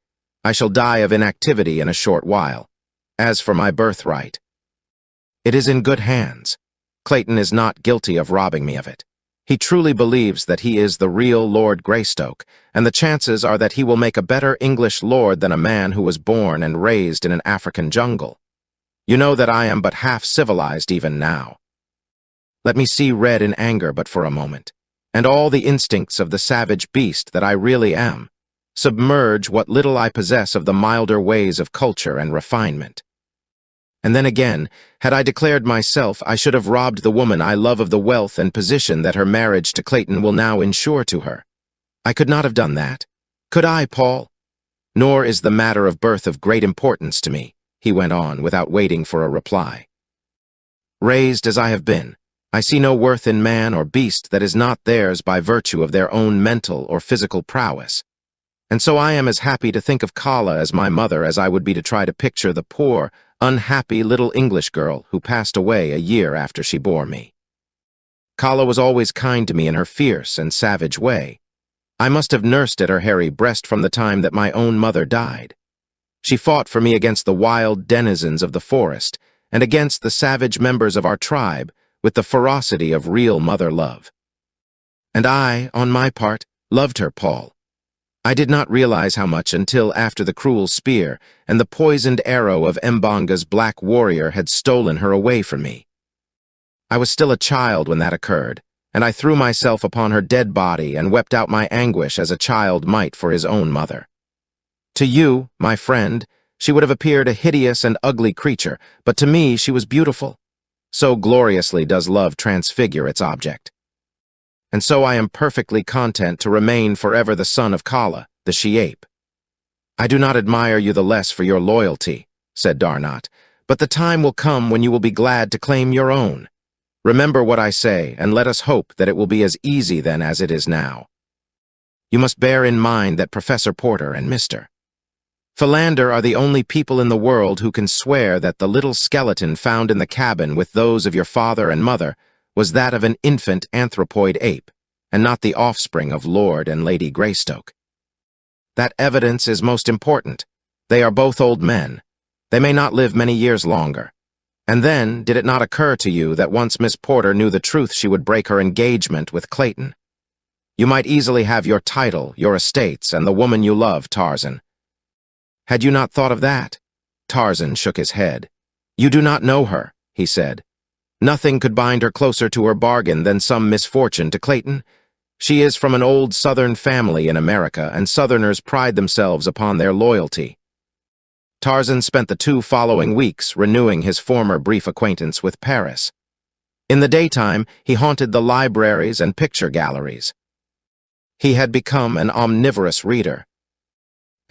I shall die of inactivity in a short while. As for my birthright, it is in good hands. Clayton is not guilty of robbing me of it. He truly believes that he is the real Lord Greystoke, and the chances are that he will make a better English lord than a man who was born and raised in an African jungle. You know that I am but half civilized even now. Let me see red in anger but for a moment, and all the instincts of the savage beast that I really am. Submerge what little I possess of the milder ways of culture and refinement. And then again, had I declared myself, I should have robbed the woman I love of the wealth and position that her marriage to Clayton will now ensure to her. I could not have done that. Could I, Paul? Nor is the matter of birth of great importance to me, he went on without waiting for a reply. Raised as I have been, I see no worth in man or beast that is not theirs by virtue of their own mental or physical prowess. And so I am as happy to think of Kala as my mother as I would be to try to picture the poor, unhappy little English girl who passed away a year after she bore me. Kala was always kind to me in her fierce and savage way. I must have nursed at her hairy breast from the time that my own mother died. She fought for me against the wild denizens of the forest and against the savage members of our tribe with the ferocity of real mother love. And I, on my part, loved her, Paul. I did not realize how much until after the cruel spear and the poisoned arrow of Mbonga's black warrior had stolen her away from me. I was still a child when that occurred, and I threw myself upon her dead body and wept out my anguish as a child might for his own mother. To you, my friend, she would have appeared a hideous and ugly creature, but to me she was beautiful. So gloriously does love transfigure its object. And so I am perfectly content to remain forever the son of Kala, the she-ape. I do not admire you the less for your loyalty, said Darnot, but the time will come when you will be glad to claim your own. Remember what I say, and let us hope that it will be as easy then as it is now. You must bear in mind that Professor Porter and Mr. Philander are the only people in the world who can swear that the little skeleton found in the cabin with those of your father and mother was that of an infant anthropoid ape, and not the offspring of Lord and Lady Greystoke. That evidence is most important. They are both old men. They may not live many years longer. And then, did it not occur to you that once Miss Porter knew the truth, she would break her engagement with Clayton? You might easily have your title, your estates, and the woman you love, Tarzan. Had you not thought of that? Tarzan shook his head. You do not know her, he said. Nothing could bind her closer to her bargain than some misfortune to Clayton. She is from an old Southern family in America, and Southerners pride themselves upon their loyalty. Tarzan spent the 2 following weeks renewing his former brief acquaintance with Paris. In the daytime, he haunted the libraries and picture galleries. He had become an omnivorous reader,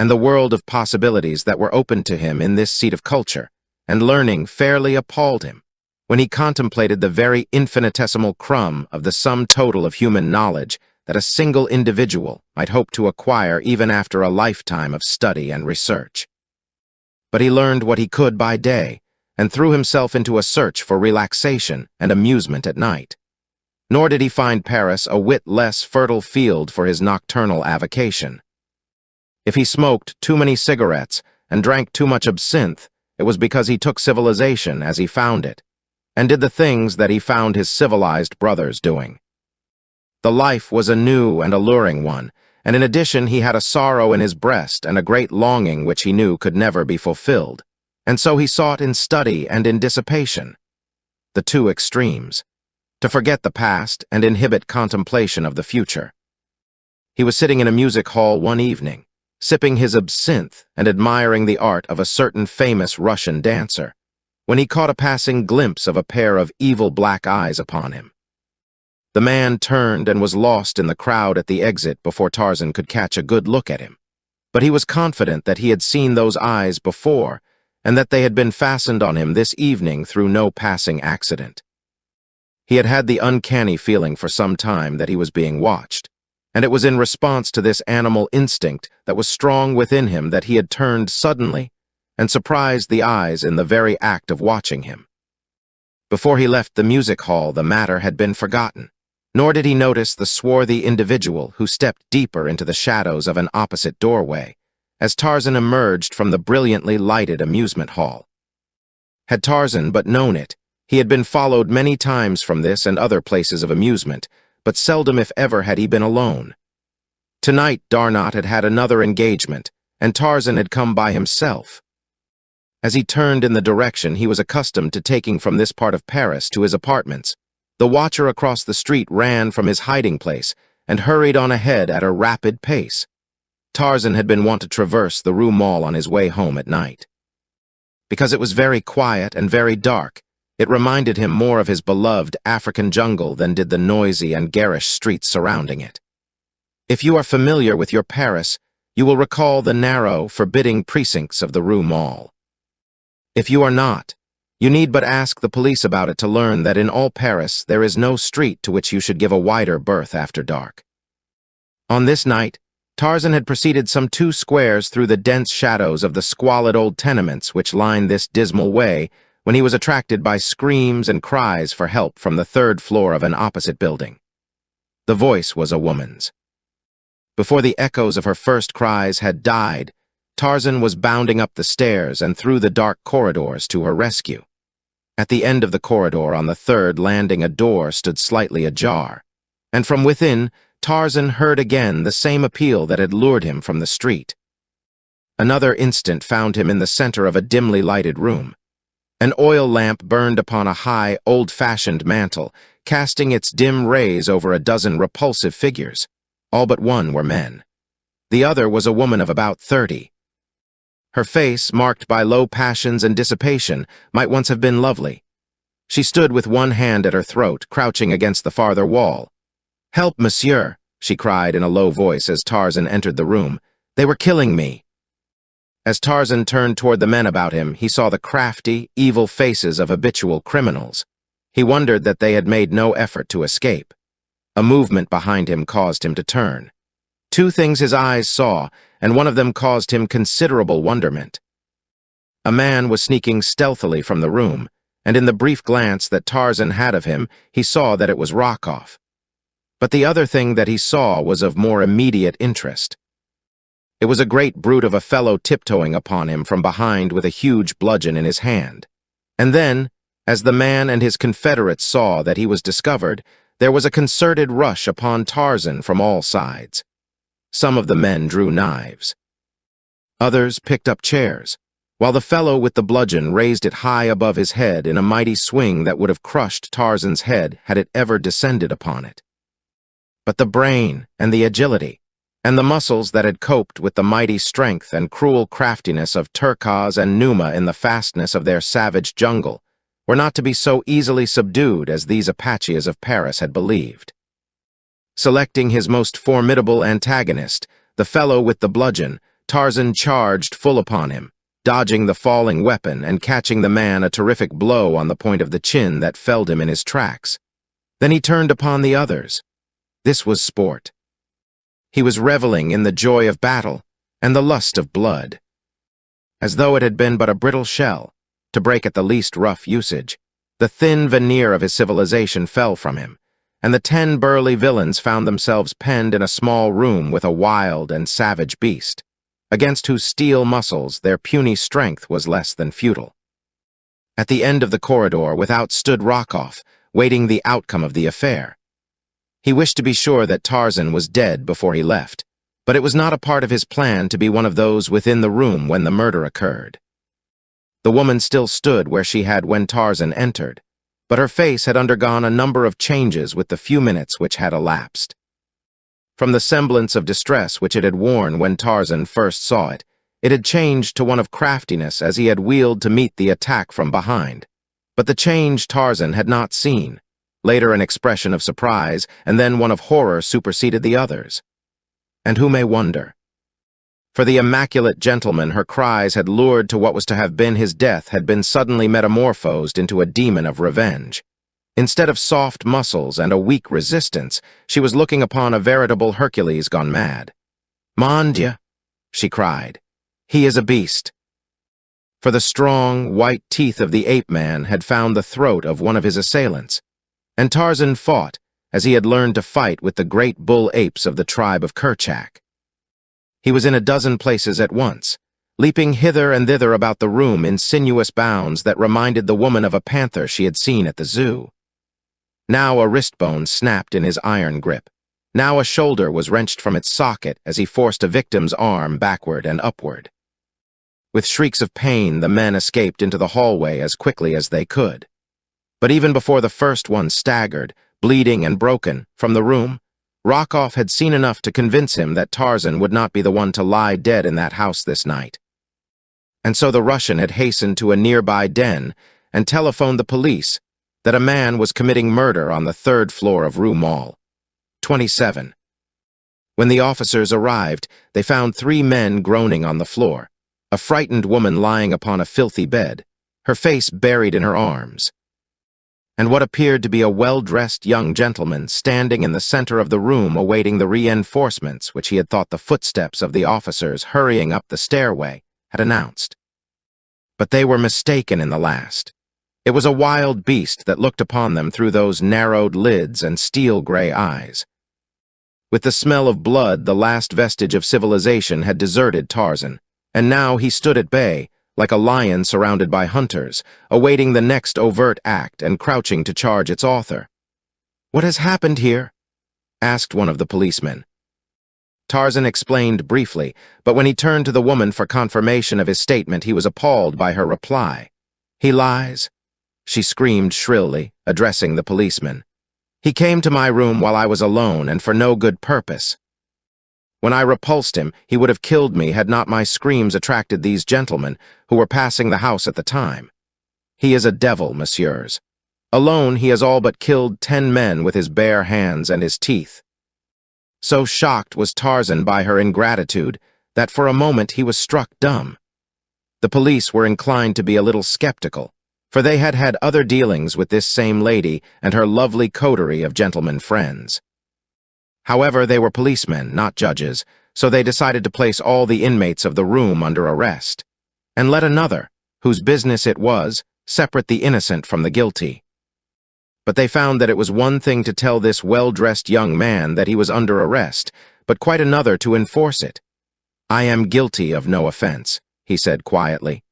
and the world of possibilities that were open to him in this seat of culture and learning fairly appalled him when he contemplated the very infinitesimal crumb of the sum total of human knowledge that a single individual might hope to acquire even after a lifetime of study and research. But he learned what he could by day and threw himself into a search for relaxation and amusement at night. Nor did he find Paris a whit less fertile field for his nocturnal avocation. If he smoked too many cigarettes and drank too much absinthe, it was because he took civilization as he found it, and did the things that he found his civilized brothers doing. The life was a new and alluring one, and in addition he had a sorrow in his breast and a great longing which he knew could never be fulfilled, and so he sought in study and in dissipation, the two extremes, to forget the past and inhibit contemplation of the future. He was sitting in a music hall one evening, sipping his absinthe and admiring the art of a certain famous Russian dancer, when he caught a passing glimpse of a pair of evil black eyes upon him. The man turned and was lost in the crowd at the exit before Tarzan could catch a good look at him. But he was confident that he had seen those eyes before, and that they had been fastened on him this evening through no passing accident. He had had the uncanny feeling for some time that he was being watched, and it was in response to this animal instinct that was strong within him that he had turned suddenly and surprised the eyes in the very act of watching him. Before he left the music hall, the matter had been forgotten, nor did he notice the swarthy individual who stepped deeper into the shadows of an opposite doorway as Tarzan emerged from the brilliantly lighted amusement hall. Had Tarzan but known it, he had been followed many times from this and other places of amusement, but seldom if ever had he been alone. Tonight Darnot had had another engagement, and Tarzan had come by himself. As he turned in the direction he was accustomed to taking from this part of Paris to his apartments, the watcher across the street ran from his hiding place and hurried on ahead at a rapid pace. Tarzan had been wont to traverse the Rue Mall on his way home at night. Because it was very quiet and very dark, it reminded him more of his beloved African jungle than did the noisy and garish streets surrounding it. If you are familiar with your Paris, you will recall the narrow, forbidding precincts of the Rue Mall. If you are not, you need but ask the police about it to learn that in all Paris there is no street to which you should give a wider berth after dark. On this night, Tarzan had proceeded some 2 squares through the dense shadows of the squalid old tenements which lined this dismal way when he was attracted by screams and cries for help from the 3rd floor of an opposite building. The voice was a woman's. Before the echoes of her first cries had died, Tarzan was bounding up the stairs and through the dark corridors to her rescue. At the end of the corridor on the 3rd landing a door stood slightly ajar, and from within Tarzan heard again the same appeal that had lured him from the street. Another instant found him in the center of a dimly lighted room. An oil lamp burned upon a high, old-fashioned mantel, casting its dim rays over a dozen repulsive figures. All but one were men. The other was a woman of about 30. Her face, marked by low passions and dissipation, might once have been lovely. She stood with one hand at her throat, crouching against the farther wall. "Help, monsieur," she cried in a low voice as Tarzan entered the room. "They were killing me." As Tarzan turned toward the men about him, he saw the crafty, evil faces of habitual criminals. He wondered that they had made no effort to escape. A movement behind him caused him to turn. 2 things his eyes saw, and one of them caused him considerable wonderment. A man was sneaking stealthily from the room, and in the brief glance that Tarzan had of him, he saw that it was Rockoff. But the other thing that he saw was of more immediate interest. It was a great brute of a fellow tiptoeing upon him from behind with a huge bludgeon in his hand. And then, as the man and his confederates saw that he was discovered, there was a concerted rush upon Tarzan from all sides. Some of the men drew knives. Others picked up chairs, while the fellow with the bludgeon raised it high above his head in a mighty swing that would have crushed Tarzan's head had it ever descended upon it. But the brain and the agility, and the muscles that had coped with the mighty strength and cruel craftiness of Turkaz and Numa in the fastness of their savage jungle, were not to be so easily subdued as these Apaches of Paris had believed. Selecting his most formidable antagonist, the fellow with the bludgeon, Tarzan charged full upon him, dodging the falling weapon and catching the man a terrific blow on the point of the chin that felled him in his tracks. Then he turned upon the others. This was sport. He was reveling in the joy of battle and the lust of blood. As though it had been but a brittle shell, to break at the least rough usage, the thin veneer of his civilization fell from him, and the 10 burly villains found themselves penned in a small room with a wild and savage beast, against whose steel muscles their puny strength was less than futile. At the end of the corridor without stood Rockoff, waiting the outcome of the affair. He wished to be sure that Tarzan was dead before he left, but it was not a part of his plan to be one of those within the room when the murder occurred. The woman still stood where she had when Tarzan entered, but her face had undergone a number of changes with the few minutes which had elapsed. From the semblance of distress which it had worn when Tarzan first saw it, it had changed to one of craftiness as he had wheeled to meet the attack from behind. But the change Tarzan had not seen. Later an expression of surprise, and then one of horror superseded the others. And who may wonder? For the immaculate gentleman her cries had lured to what was to have been his death had been suddenly metamorphosed into a demon of revenge. Instead of soft muscles and a weak resistance, she was looking upon a veritable Hercules gone mad. "Mon Dieu," she cried, "he is a beast." For the strong, white teeth of the ape-man had found the throat of one of his assailants, and Tarzan fought as he had learned to fight with the great bull apes of the tribe of Kerchak. He was in a dozen places at once, leaping hither and thither about the room in sinuous bounds that reminded the woman of a panther she had seen at the zoo. Now a wrist bone snapped in his iron grip. Now a shoulder was wrenched from its socket as he forced a victim's arm backward and upward. With shrieks of pain, the men escaped into the hallway as quickly as they could. But even before the first one staggered, bleeding and broken, from the room, Rockoff had seen enough to convince him that Tarzan would not be the one to lie dead in that house this night. And so the Russian had hastened to a nearby den and telephoned the police that a man was committing murder on the 3rd floor of Rue Mall, 27. When the officers arrived, they found 3 men groaning on the floor, a frightened woman lying upon a filthy bed, her face buried in her arms, and what appeared to be a well-dressed young gentleman standing in the center of the room awaiting the reinforcements which he had thought the footsteps of the officers hurrying up the stairway had announced. But they were mistaken in the last. It was a wild beast that looked upon them through those narrowed lids and steel-gray eyes. With the smell of blood, the last vestige of civilization had deserted Tarzan, and now he stood at bay, like a lion surrounded by hunters, awaiting the next overt act and crouching to charge its author. "What has happened here?" asked one of the policemen. Tarzan explained briefly, but when he turned to the woman for confirmation of his statement, he was appalled by her reply. "He lies," she screamed shrilly, addressing the policeman. "He came to my room while I was alone and for no good purpose. When I repulsed him, he would have killed me had not my screams attracted these gentlemen who were passing the house at the time. He is a devil, messieurs. Alone he has all but killed 10 men with his bare hands and his teeth." So shocked was Tarzan by her ingratitude that for a moment he was struck dumb. The police were inclined to be a little skeptical, for they had had other dealings with this same lady and her lovely coterie of gentlemen friends. However, they were policemen, not judges, so they decided to place all the inmates of the room under arrest, and let another, whose business it was, separate the innocent from the guilty. But they found that it was one thing to tell this well-dressed young man that he was under arrest, but quite another to enforce it. "I am guilty of no offense," he said quietly.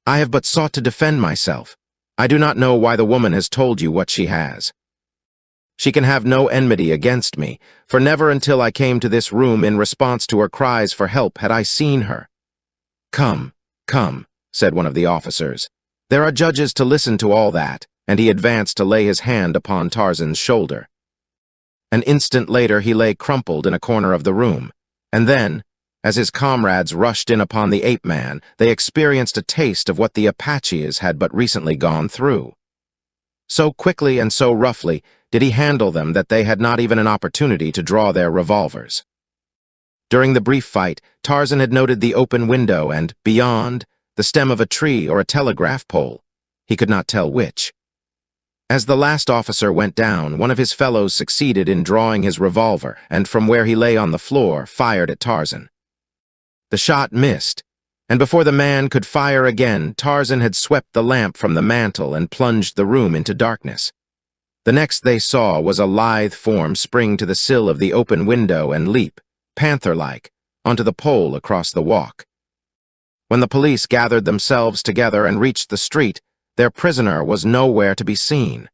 "I have but sought to defend myself. I do not know why the woman has told you what she has. She can have no enmity against me, for never until I came to this room in response to her cries for help had I seen her." "Come, come," said one of the officers. "There are judges to listen to all that," and he advanced to lay his hand upon Tarzan's shoulder. An instant later he lay crumpled in a corner of the room, and then, as his comrades rushed in upon the ape-man, they experienced a taste of what the Apaches had but recently gone through. So quickly and so roughly did he handle them that they had not even an opportunity to draw their revolvers. During the brief fight, Tarzan had noted the open window and, beyond, the stem of a tree or a telegraph pole. He could not tell which. As the last officer went down, one of his fellows succeeded in drawing his revolver and, from where he lay on the floor, fired at Tarzan. The shot missed, and before the man could fire again, Tarzan had swept the lamp from the mantel and plunged the room into darkness. The next they saw was a lithe form spring to the sill of the open window and leap, panther-like, onto the pole across the walk. When the police gathered themselves together and reached the street, their prisoner was nowhere to be seen.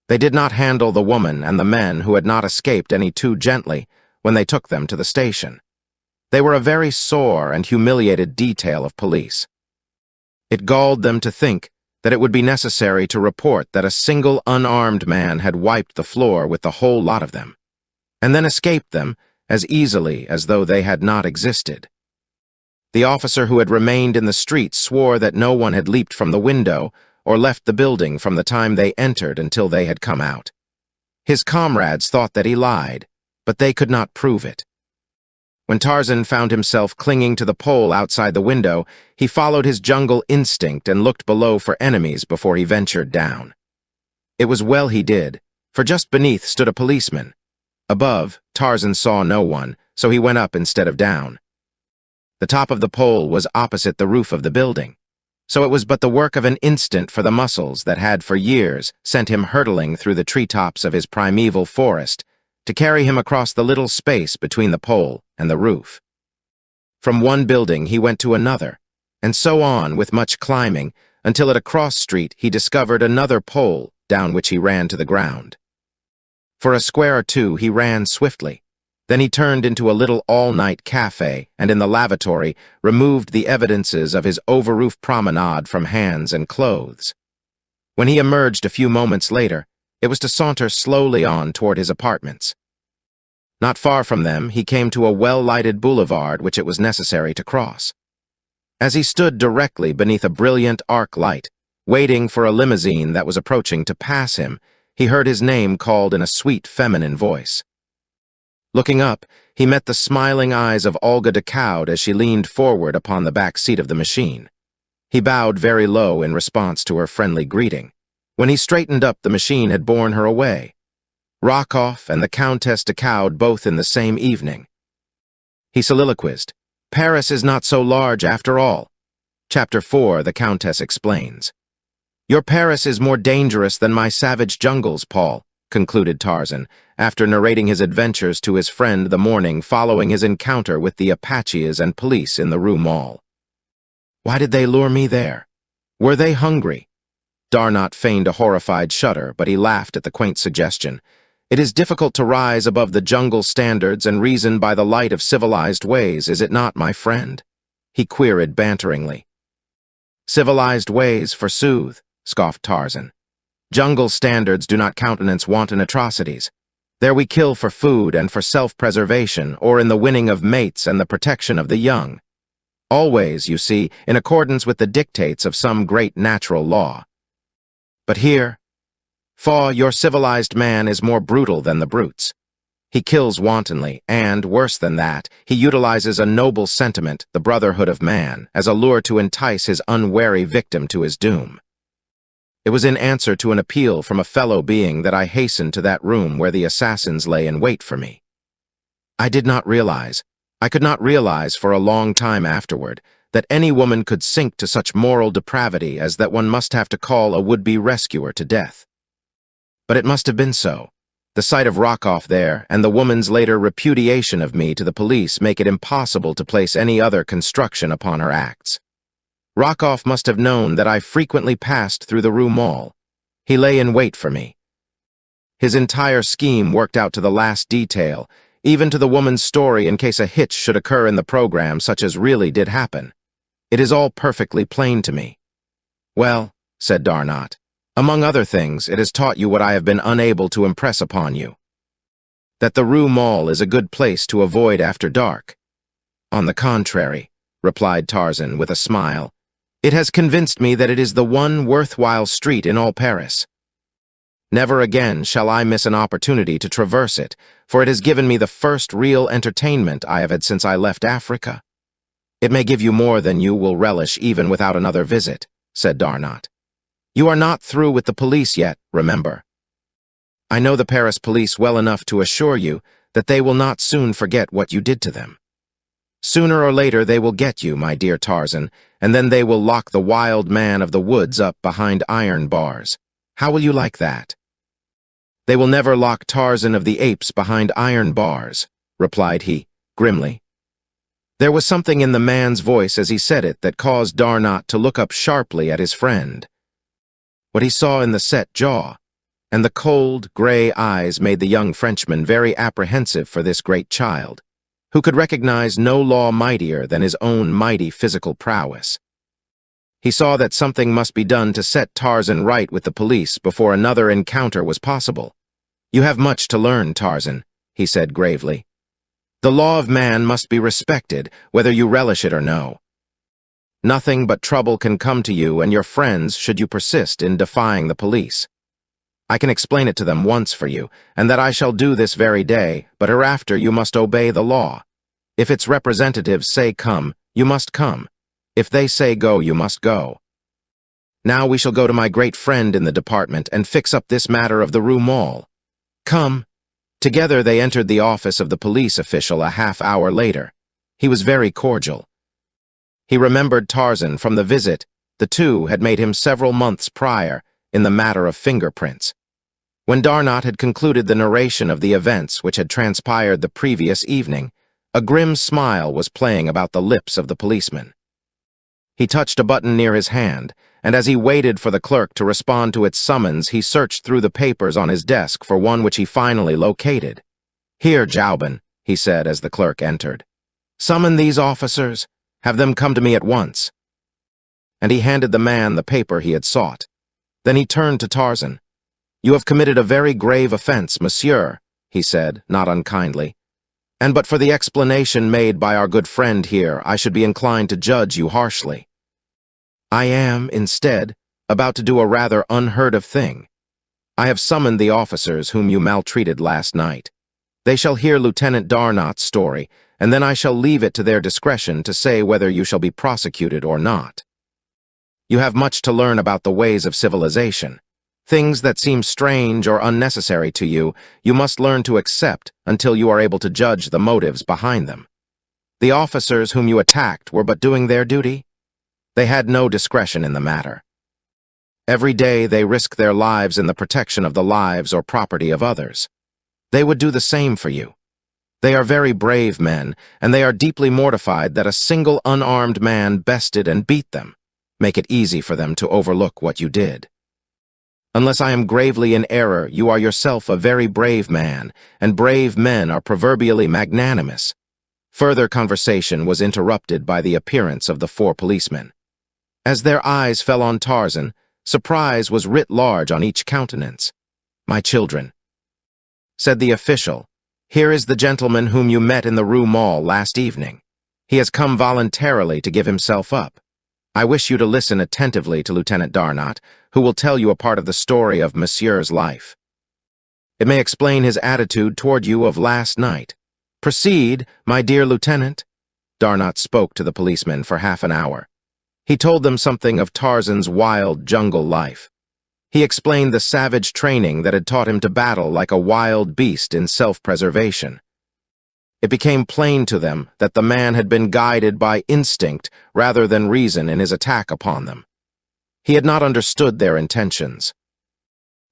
They did not handle the woman and the men who had not escaped any too gently when they took them to the station. They were a very sore and humiliated detail of police. It galled them to think that it would be necessary to report that a single unarmed man had wiped the floor with the whole lot of them, and then escaped them as easily as though they had not existed. The officer who had remained in the street swore that no one had leaped from the window or left the building from the time they entered until they had come out. His comrades thought that he lied, but they could not prove it. When Tarzan found himself clinging to the pole outside the window, he followed his jungle instinct and looked below for enemies before he ventured down. It was well he did, for just beneath stood a policeman. Above, Tarzan saw no one, so he went up instead of down. The top of the pole was opposite the roof of the building, so it was but the work of an instant for the muscles that had for years sent him hurtling through the treetops of his primeval forest to carry him across the little space between the pole and the roof. From one building he went to another, and so on with much climbing, until at a cross street he discovered another pole down which he ran to the ground. For a square or two he ran swiftly. Then he turned into a little all-night cafe and in the lavatory removed the evidences of his over-roof promenade from hands and clothes. When he emerged a few moments later, it was to saunter slowly on toward his apartments. Not far from them, he came to a well-lighted boulevard which it was necessary to cross. As he stood directly beneath a brilliant arc light, waiting for a limousine that was approaching to pass him, he heard his name called in a sweet feminine voice. Looking up, he met the smiling eyes of Olga de Coude as she leaned forward upon the back seat of the machine. He bowed very low in response to her friendly greeting. When he straightened up, the machine had borne her away. Rakoff and the Countess de Coude both in the same evening. He soliloquized, "Paris is not so large after all." Chapter 4, the Countess explains. "Your Paris is more dangerous than my savage jungles, Paul," concluded Tarzan, after narrating his adventures to his friend the morning following his encounter with the Apaches and police in the Rue Mall. "Why did they lure me there? Were they hungry?" Darnot feigned a horrified shudder, but he laughed at the quaint suggestion. "It is difficult to rise above the jungle standards and reason by the light of civilized ways, is it not, my friend?" he queried banteringly. "Civilized ways, forsooth," scoffed Tarzan. "Jungle standards do not countenance wanton atrocities. There we kill for food and for self-preservation, or in the winning of mates and the protection of the young. Always, you see, in accordance with the dictates of some great natural law. But here, your civilized man is more brutal than the brutes. He kills wantonly, and, worse than that, he utilizes a noble sentiment, the brotherhood of man, as a lure to entice his unwary victim to his doom. It was in answer to an appeal from a fellow being that I hastened to that room where the assassins lay in wait for me. I could not realize for a long time afterward, that any woman could sink to such moral depravity as that one must have to call a would-be rescuer to death. But it must have been so. The sight of Rakoff there, and the woman's later repudiation of me to the police make it impossible to place any other construction upon her acts. Rakoff must have known that I frequently passed through the Rue Mall. He lay in wait for me. His entire scheme worked out to the last detail, even to the woman's story in case a hitch should occur in the program such as really did happen. It is all perfectly plain to me. "Well," said Darnot, "among other things, it has taught you what I have been unable to impress upon you. That the Rue Mall is a good place to avoid after dark." "On the contrary," replied Tarzan with a smile, "it has convinced me that it is the one worthwhile street in all Paris. Never again shall I miss an opportunity to traverse it, for it has given me the first real entertainment I have had since I left Africa." "It may give you more than you will relish even without another visit," said Darnot. "You are not through with the police yet, remember. I know the Paris police well enough to assure you that they will not soon forget what you did to them. Sooner or later they will get you, my dear Tarzan, and then they will lock the wild man of the woods up behind iron bars. How will you like that?" "They will never lock Tarzan of the Apes behind iron bars," replied he, grimly. There was something in the man's voice as he said it that caused Darnot to look up sharply at his friend. What he saw in the set jaw, and the cold, gray eyes made the young Frenchman very apprehensive for this great child, who could recognize no law mightier than his own mighty physical prowess. He saw that something must be done to set Tarzan right with the police before another encounter was possible. "You have much to learn, Tarzan," he said gravely. "The law of man must be respected, whether you relish it or no. Nothing but trouble can come to you and your friends should you persist in defying the police. I can explain it to them once for you, and that I shall do this very day, but hereafter you must obey the law. If its representatives say come, you must come. If they say go, you must go. Now we shall go to my great friend in the department and fix up this matter of the Rue Mall. Come." Together they entered the office of the police official a half-hour later. He was very cordial. He remembered Tarzan from the visit the two had made him several months prior in the matter of fingerprints. When Darnot had concluded the narration of the events which had transpired the previous evening, a grim smile was playing about the lips of the policeman. He touched a button near his hand, and as he waited for the clerk to respond to its summons, he searched through the papers on his desk for one which he finally located. "Here, Jaubin," he said as the clerk entered. "Summon these officers. Have them come to me at once." And he handed the man the paper he had sought. Then he turned to Tarzan. "You have committed a very grave offense, monsieur," he said, not unkindly. "And but for the explanation made by our good friend here, I should be inclined to judge you harshly. I am, instead, about to do a rather unheard-of thing. I have summoned the officers whom you maltreated last night. They shall hear Lieutenant Darnot's story, and then I shall leave it to their discretion to say whether you shall be prosecuted or not. You have much to learn about the ways of civilization. Things that seem strange or unnecessary to you, you must learn to accept until you are able to judge the motives behind them. The officers whom you attacked were but doing their duty. They had no discretion in the matter. Every day they risk their lives in the protection of the lives or property of others. They would do the same for you. They are very brave men, and they are deeply mortified that a single unarmed man bested and beat them. Make it easy for them to overlook what you did. Unless I am gravely in error, you are yourself a very brave man, and brave men are proverbially magnanimous." Further conversation was interrupted by the appearance of the four policemen. As their eyes fell on Tarzan, surprise was writ large on each countenance. "My children," said the official, "here is the gentleman whom you met in the Rue Mall last evening. He has come voluntarily to give himself up. I wish you to listen attentively to Lieutenant Darnot, who will tell you a part of the story of Monsieur's life. It may explain his attitude toward you of last night. Proceed, my dear Lieutenant." Darnot spoke to the policemen for half an hour. He told them something of Tarzan's wild jungle life. He explained the savage training that had taught him to battle like a wild beast in self-preservation. It became plain to them that the man had been guided by instinct rather than reason in his attack upon them. He had not understood their intentions.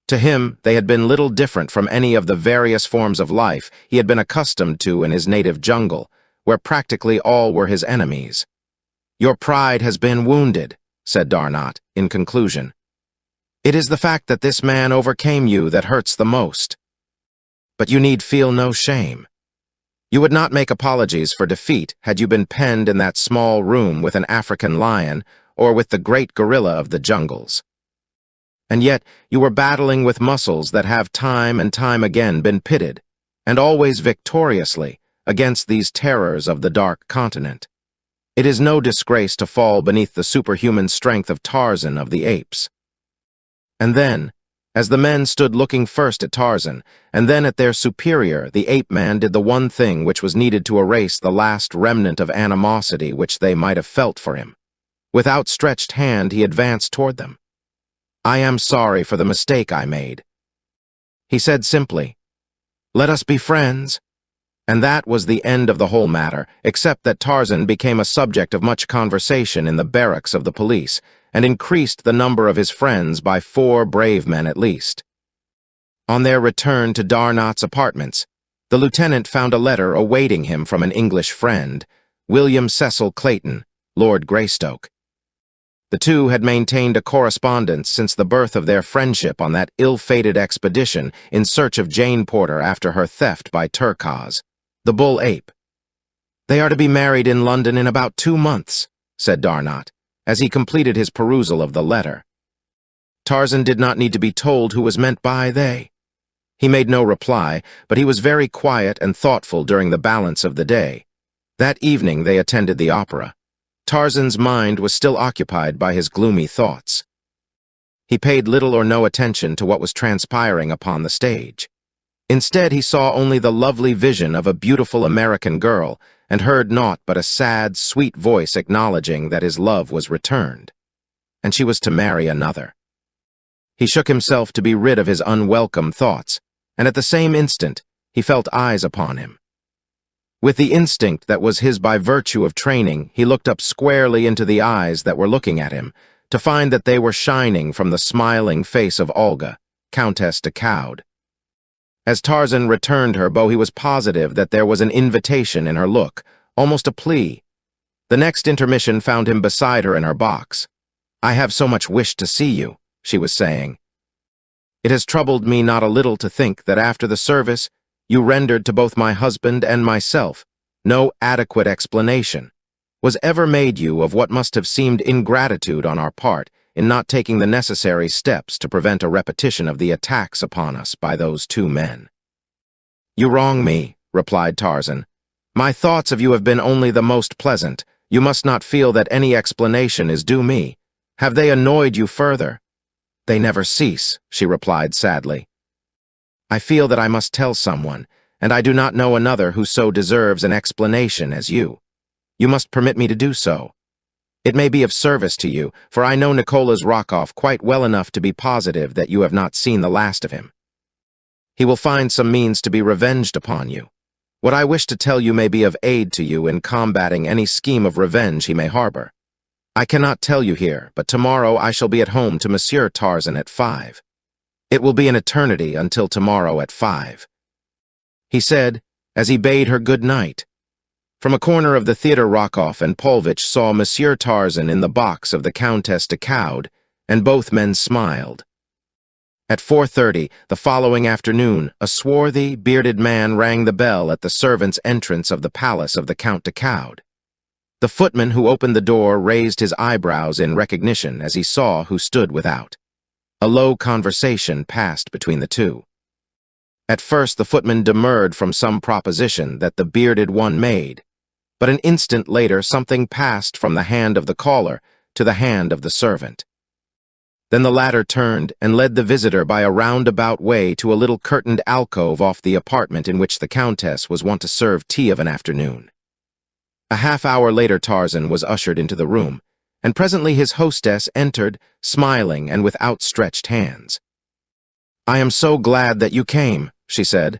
To him, they had been little different from any of the various forms of life he had been accustomed to in his native jungle, where practically all were his enemies. "Your pride has been wounded," said Darnot, in conclusion. "It is the fact that this man overcame you that hurts the most. But you need feel no shame. You would not make apologies for defeat had you been penned in that small room with an African lion or with the great gorilla of the jungles. And yet you were battling with muscles that have time and time again been pitted, and always victoriously, against these terrors of the dark continent. It is no disgrace to fall beneath the superhuman strength of Tarzan of the Apes." And then, as the men stood looking first at Tarzan, and then at their superior, the ape-man did the one thing which was needed to erase the last remnant of animosity which they might have felt for him. With outstretched hand, he advanced toward them. "I am sorry for the mistake I made," he said simply. "Let us be friends." And that was the end of the whole matter, except that Tarzan became a subject of much conversation in the barracks of the police, and increased the number of his friends by 4 brave men at least. On their return to Darnot's apartments, the lieutenant found a letter awaiting him from an English friend, William Cecil Clayton, Lord Greystoke. The two had maintained a correspondence since the birth of their friendship on that ill-fated expedition in search of Jane Porter after her theft by Turkaz, the bull ape. "They are to be married in London in about 2 months," said Darnot, as he completed his perusal of the letter. Tarzan did not need to be told who was meant by they. He made no reply, but he was very quiet and thoughtful during the balance of the day. That evening they attended the opera. Tarzan's mind was still occupied by his gloomy thoughts. He paid little or no attention to what was transpiring upon the stage. Instead, he saw only the lovely vision of a beautiful American girl and heard naught but a sad, sweet voice acknowledging that his love was returned, and she was to marry another. He shook himself to be rid of his unwelcome thoughts, and at the same instant, he felt eyes upon him. With the instinct that was his by virtue of training, he looked up squarely into the eyes that were looking at him, to find that they were shining from the smiling face of Olga, Countess de Caude. As Tarzan returned her bow, he was positive that there was an invitation in her look, almost a plea. The next intermission found him beside her in her box. "I have so much wished to see you," she was saying. "It has troubled me not a little to think that after the service you rendered to both my husband and myself, no adequate explanation was ever made you of what must have seemed ingratitude on our part in not taking the necessary steps to prevent a repetition of the attacks upon us by those 2 men. "You wrong me," replied Tarzan. "My thoughts of you have been only the most pleasant. You must not feel that any explanation is due me. Have they annoyed you further?" "They never cease," she replied sadly. "I feel that I must tell someone, and I do not know another who so deserves an explanation as you. You must permit me to do so. It may be of service to you, for I know Nicholas Rokov quite well enough to be positive that you have not seen the last of him. He will find some means to be revenged upon you. What I wish to tell you may be of aid to you in combating any scheme of revenge he may harbor. I cannot tell you here, but tomorrow I shall be at home to Monsieur Tarzan at 5. It will be an eternity until tomorrow at 5. He said, as he bade her good night. From a corner of the theater, Rokov and Polvich saw Monsieur Tarzan in the box of the Countess de Caude, and both men smiled. At 4:30 the following afternoon, a swarthy, bearded man rang the bell at the servants' entrance of the palace of the Count de Caude. The footman who opened the door raised his eyebrows in recognition as he saw who stood without. A low conversation passed between the two. At first the footman demurred from some proposition that the bearded one made, but an instant later something passed from the hand of the caller to the hand of the servant. Then the latter turned and led the visitor by a roundabout way to a little curtained alcove off the apartment in which the Countess was wont to serve tea of an afternoon. A half-hour later Tarzan was ushered into the room, and presently his hostess entered, smiling and with outstretched hands. "I am so glad that you came," she said.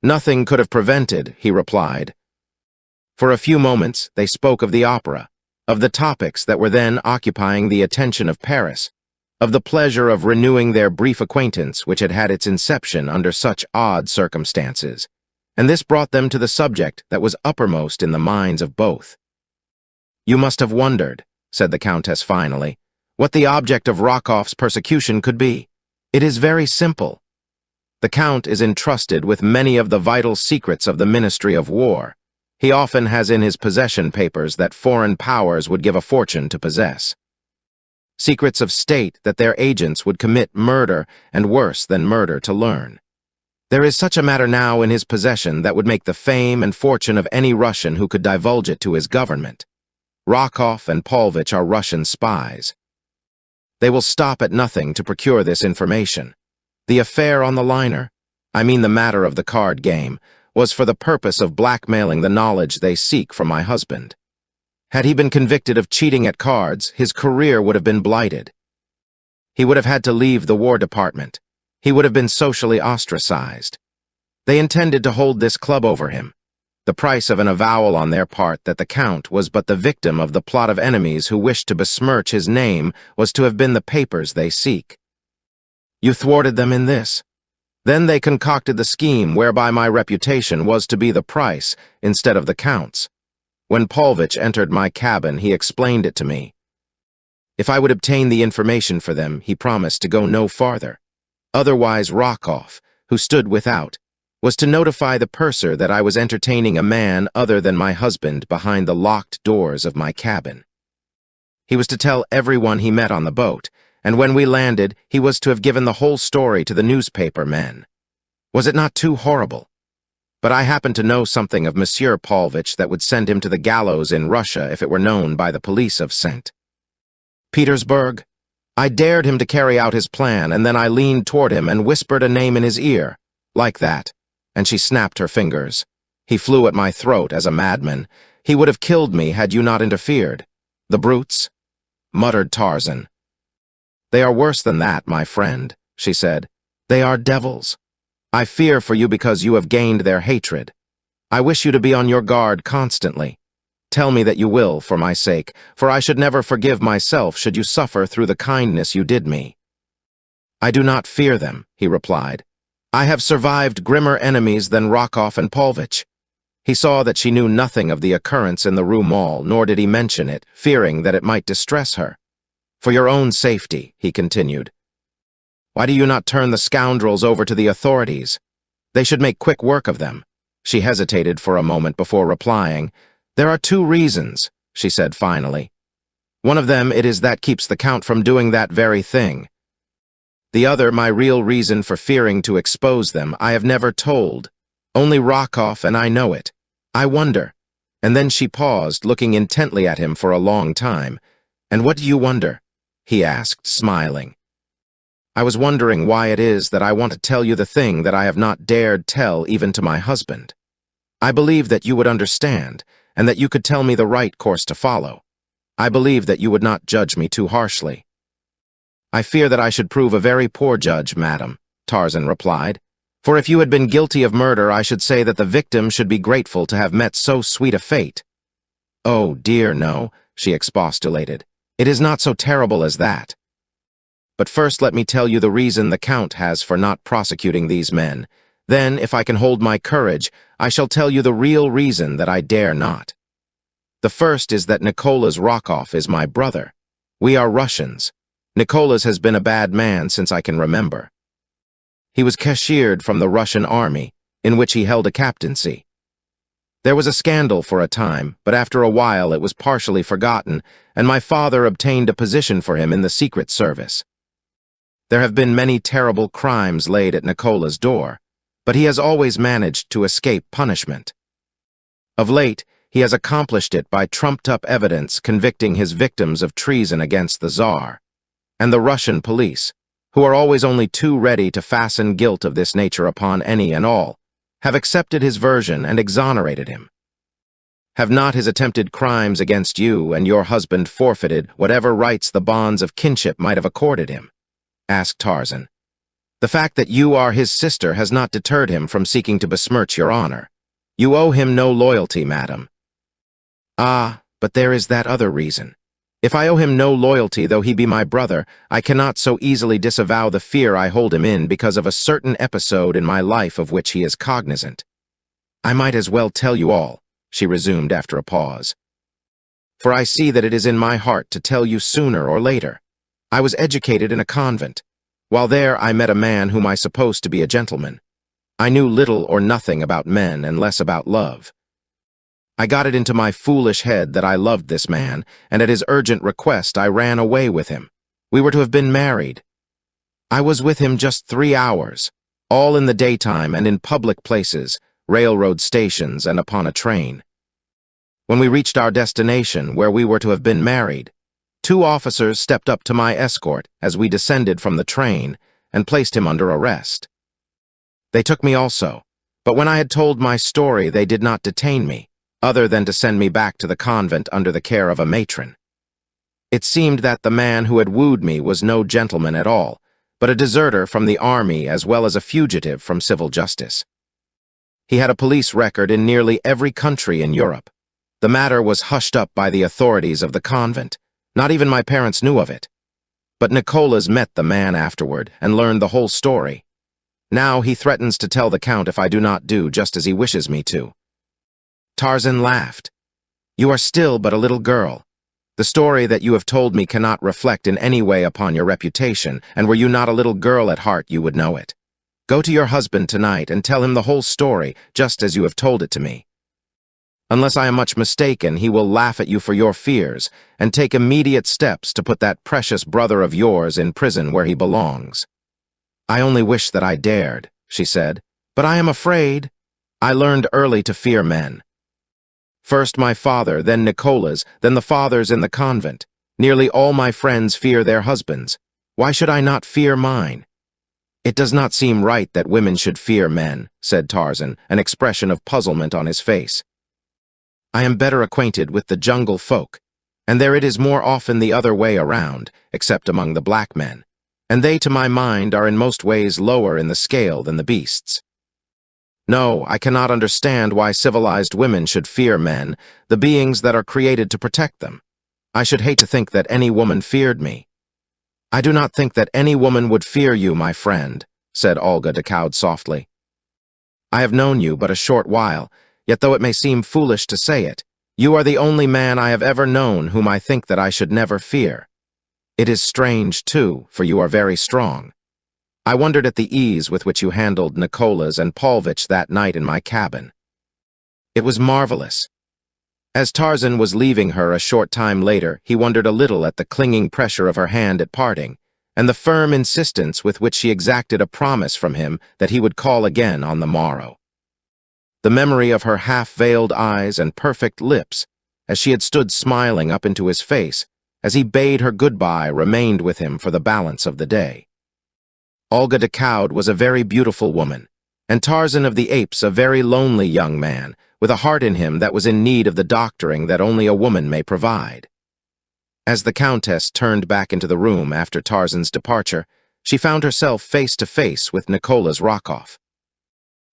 "Nothing could have prevented," he replied. For a few moments they spoke of the opera, of the topics that were then occupying the attention of Paris, of the pleasure of renewing their brief acquaintance which had had its inception under such odd circumstances, and this brought them to the subject that was uppermost in the minds of both. "You must have wondered," said the Countess finally, "what the object of Rokov's persecution could be. It is very simple. The Count is entrusted with many of the vital secrets of the Ministry of War. He often has in his possession papers that foreign powers would give a fortune to possess. Secrets of state that their agents would commit murder and worse than murder to learn. There is such a matter now in his possession that would make the fame and fortune of any Russian who could divulge it to his government. Rokov and Polvich are Russian spies. They will stop at nothing to procure this information. The affair on the liner, I mean the matter of the card game, was for the purpose of blackmailing the knowledge they seek from my husband. Had he been convicted of cheating at cards, his career would have been blighted. He would have had to leave the War Department. He would have been socially ostracized. They intended to hold this club over him. The price of an avowal on their part that the Count was but the victim of the plot of enemies who wished to besmirch his name was to have been the papers they seek. You thwarted them in this. Then they concocted the scheme whereby my reputation was to be the price instead of the Count's. When Polvich entered my cabin, he explained it to me. If I would obtain the information for them, he promised to go no farther. Otherwise, Rockoff, who stood without, was to notify the purser that I was entertaining a man other than my husband behind the locked doors of my cabin. He was to tell everyone he met on the boat, and when we landed, he was to have given the whole story to the newspaper men. Was it not too horrible? But I happened to know something of Monsieur Paulvitch that would send him to the gallows in Russia if it were known by the police of St. Petersburg. I dared him to carry out his plan, and then I leaned toward him and whispered a name in his ear, like that, and she snapped her fingers. He flew at my throat as a madman. He would have killed me had you not interfered. The brutes, muttered Tarzan. They are worse than that, my friend, she said. They are devils. I fear for you because you have gained their hatred. I wish you to be on your guard constantly. Tell me that you will, for my sake, for I should never forgive myself should you suffer through the kindness you did me. I do not fear them, he replied. I have survived grimmer enemies than Rockoff and Paulvitch. He saw that she knew nothing of the occurrence in the Rue Mall, nor did he mention it, fearing that it might distress her. For your own safety, he continued. Why do you not turn the scoundrels over to the authorities? They should make quick work of them. She hesitated for a moment before replying. There are 2 reasons, she said finally. One of them it is that keeps the Count from doing that very thing. The other, my real reason for fearing to expose them, I have never told. Only Rockoff and I know it. I wonder. And then she paused, looking intently at him for a long time. And what do you wonder? He asked, smiling. I was wondering why it is that I want to tell you the thing that I have not dared tell even to my husband. I believe that you would understand, and that you could tell me the right course to follow. I believe that you would not judge me too harshly. I fear that I should prove a very poor judge, madam, Tarzan replied. For if you had been guilty of murder, I should say that the victim should be grateful to have met so sweet a fate. Oh, dear, no, she expostulated. It is not so terrible as that. But first let me tell you the reason the Count has for not prosecuting these men. Then, if I can hold my courage, I shall tell you the real reason that I dare not. The first is that Nicholas Rockoff is my brother. We are Russians. Nicholas has been a bad man since I can remember. He was cashiered from the Russian army, in which he held a captaincy. There was a scandal for a time, but after a while it was partially forgotten, and my father obtained a position for him in the Secret Service. There have been many terrible crimes laid at Nicola's door, but he has always managed to escape punishment. Of late, he has accomplished it by trumped-up evidence convicting his victims of treason against the Tsar, and the Russian police, who are always only too ready to fasten guilt of this nature upon any and all, have accepted his version and exonerated him. Have not his attempted crimes against you and your husband forfeited whatever rights the bonds of kinship might have accorded him? Asked Tarzan. The fact that you are his sister has not deterred him from seeking to besmirch your honor. You owe him no loyalty, madam. Ah, but there is that other reason. If I owe him no loyalty, though he be my brother, I cannot so easily disavow the fear I hold him in because of a certain episode in my life of which he is cognizant. I might as well tell you all, she resumed after a pause. For I see that it is in my heart to tell you sooner or later. I was educated in a convent. While there, I met a man whom I supposed to be a gentleman. I knew little or nothing about men and less about love. I got it into my foolish head that I loved this man, and at his urgent request I ran away with him. We were to have been married. I was with him just 3 hours, all in the daytime and in public places, railroad stations and upon a train. When we reached our destination, where we were to have been married, 2 officers stepped up to my escort as we descended from the train and placed him under arrest. They took me also, but when I had told my story they did not detain me, other than to send me back to the convent under the care of a matron. It seemed that the man who had wooed me was no gentleman at all, but a deserter from the army as well as a fugitive from civil justice. He had a police record in nearly every country in Europe. The matter was hushed up by the authorities of the convent. Not even my parents knew of it. But Nicholas met the man afterward and learned the whole story. Now he threatens to tell the Count if I do not do just as he wishes me to. Tarzan laughed. You are still but a little girl. The story that you have told me cannot reflect in any way upon your reputation, and were you not a little girl at heart, you would know it. Go to your husband tonight and tell him the whole story, just as you have told it to me. Unless I am much mistaken, he will laugh at you for your fears and take immediate steps to put that precious brother of yours in prison where he belongs." "I only wish that I dared," she said, "but I am afraid. I learned early to fear men. First my father, then Nicola's, then the fathers in the convent. Nearly all my friends fear their husbands. Why should I not fear mine?" "It does not seem right that women should fear men," said Tarzan, an expression of puzzlement on his face. "I am better acquainted with the jungle folk, and there it is more often the other way around, except among the black men, and they, to my mind, are in most ways lower in the scale than the beasts. No, I cannot understand why civilized women should fear men, the beings that are created to protect them. I should hate to think that any woman feared me." "I do not think that any woman would fear you, my friend," said Olga de Coude softly. "I have known you but a short while, yet though it may seem foolish to say it, you are the only man I have ever known whom I think that I should never fear. It is strange, too, for you are very strong. I wondered at the ease with which you handled Nicola's and Paulvitch that night in my cabin. It was marvelous." As Tarzan was leaving her a short time later, he wondered a little at the clinging pressure of her hand at parting, and the firm insistence with which she exacted a promise from him that he would call again on the morrow. The memory of her half-veiled eyes and perfect lips, as she had stood smiling up into his face, as he bade her goodbye, remained with him for the balance of the day. Olga de Coude was a very beautiful woman, and Tarzan of the Apes a very lonely young man, with a heart in him that was in need of the doctoring that only a woman may provide. As the Countess turned back into the room after Tarzan's departure, she found herself face to face with Nicola's Rockoff.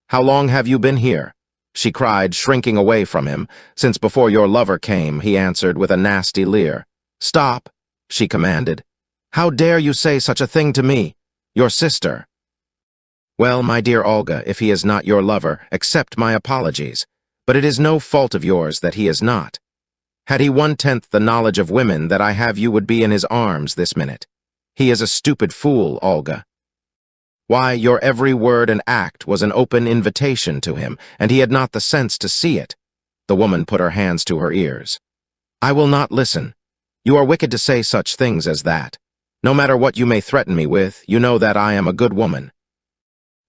"How long have you been here?" she cried, shrinking away from him. "Since before your lover came," he answered with a nasty leer. "Stop," she commanded. "How dare you say such a thing to me? Your sister." "Well, my dear Olga, if he is not your lover, accept my apologies. But it is no fault of yours that he is not. Had he 1/10 the knowledge of women that I have, you would be in his arms this minute. He is a stupid fool, Olga. Why, your every word and act was an open invitation to him, and he had not the sense to see it." The woman put her hands to her ears. "I will not listen. You are wicked to say such things as that. No matter what you may threaten me with, you know that I am a good woman.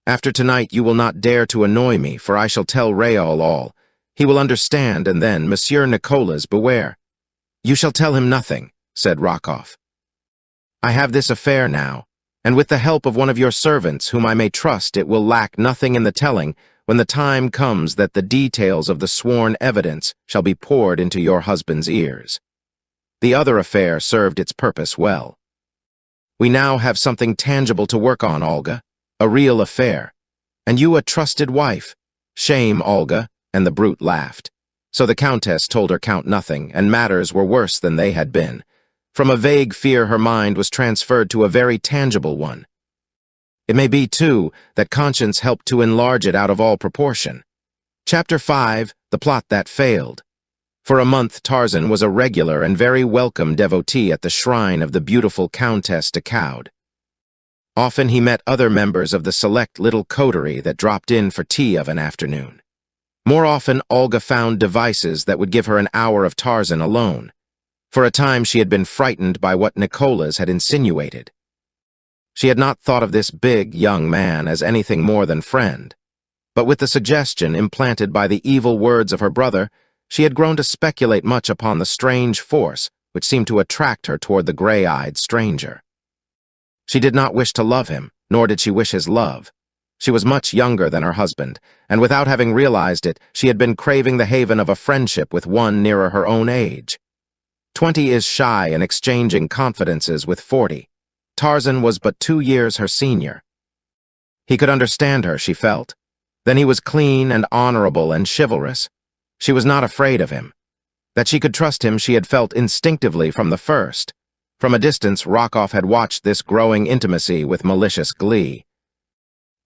After tonight you will not dare to annoy me, for I shall tell Raoul all. He will understand, and then, Monsieur Nicola's, beware." "You shall tell him nothing," said Rockoff. "I have this affair now, and with the help of one of your servants, whom I may trust, it will lack nothing in the telling when the time comes that the details of the sworn evidence shall be poured into your husband's ears. The other affair served its purpose well. We now have something tangible to work on, Olga, a real affair. And you a trusted wife. Shame, Olga," and the brute laughed. So the Countess told her Count nothing, and matters were worse than they had been. From a vague fear her mind was transferred to a very tangible one. It may be, too, that conscience helped to enlarge it out of all proportion. Chapter 5, The Plot That Failed. For a month Tarzan was a regular and very welcome devotee at the shrine of the beautiful Countess de Coude. Often he met other members of the select little coterie that dropped in for tea of an afternoon. More often Olga found devices that would give her an hour of Tarzan alone. For a time she had been frightened by what Nicola's had insinuated. She had not thought of this big, young man as anything more than friend. But with the suggestion implanted by the evil words of her brother, she had grown to speculate much upon the strange force which seemed to attract her toward the gray-eyed stranger. She did not wish to love him, nor did she wish his love. She was much younger than her husband, and without having realized it, she had been craving the haven of a friendship with one nearer her own age. 20 is shy in exchanging confidences with 40. Tarzan was but 2 years her senior. He could understand her, she felt. Then he was clean and honorable and chivalrous. She was not afraid of him. That she could trust him she had felt instinctively from the first. From a distance, Rockoff had watched this growing intimacy with malicious glee.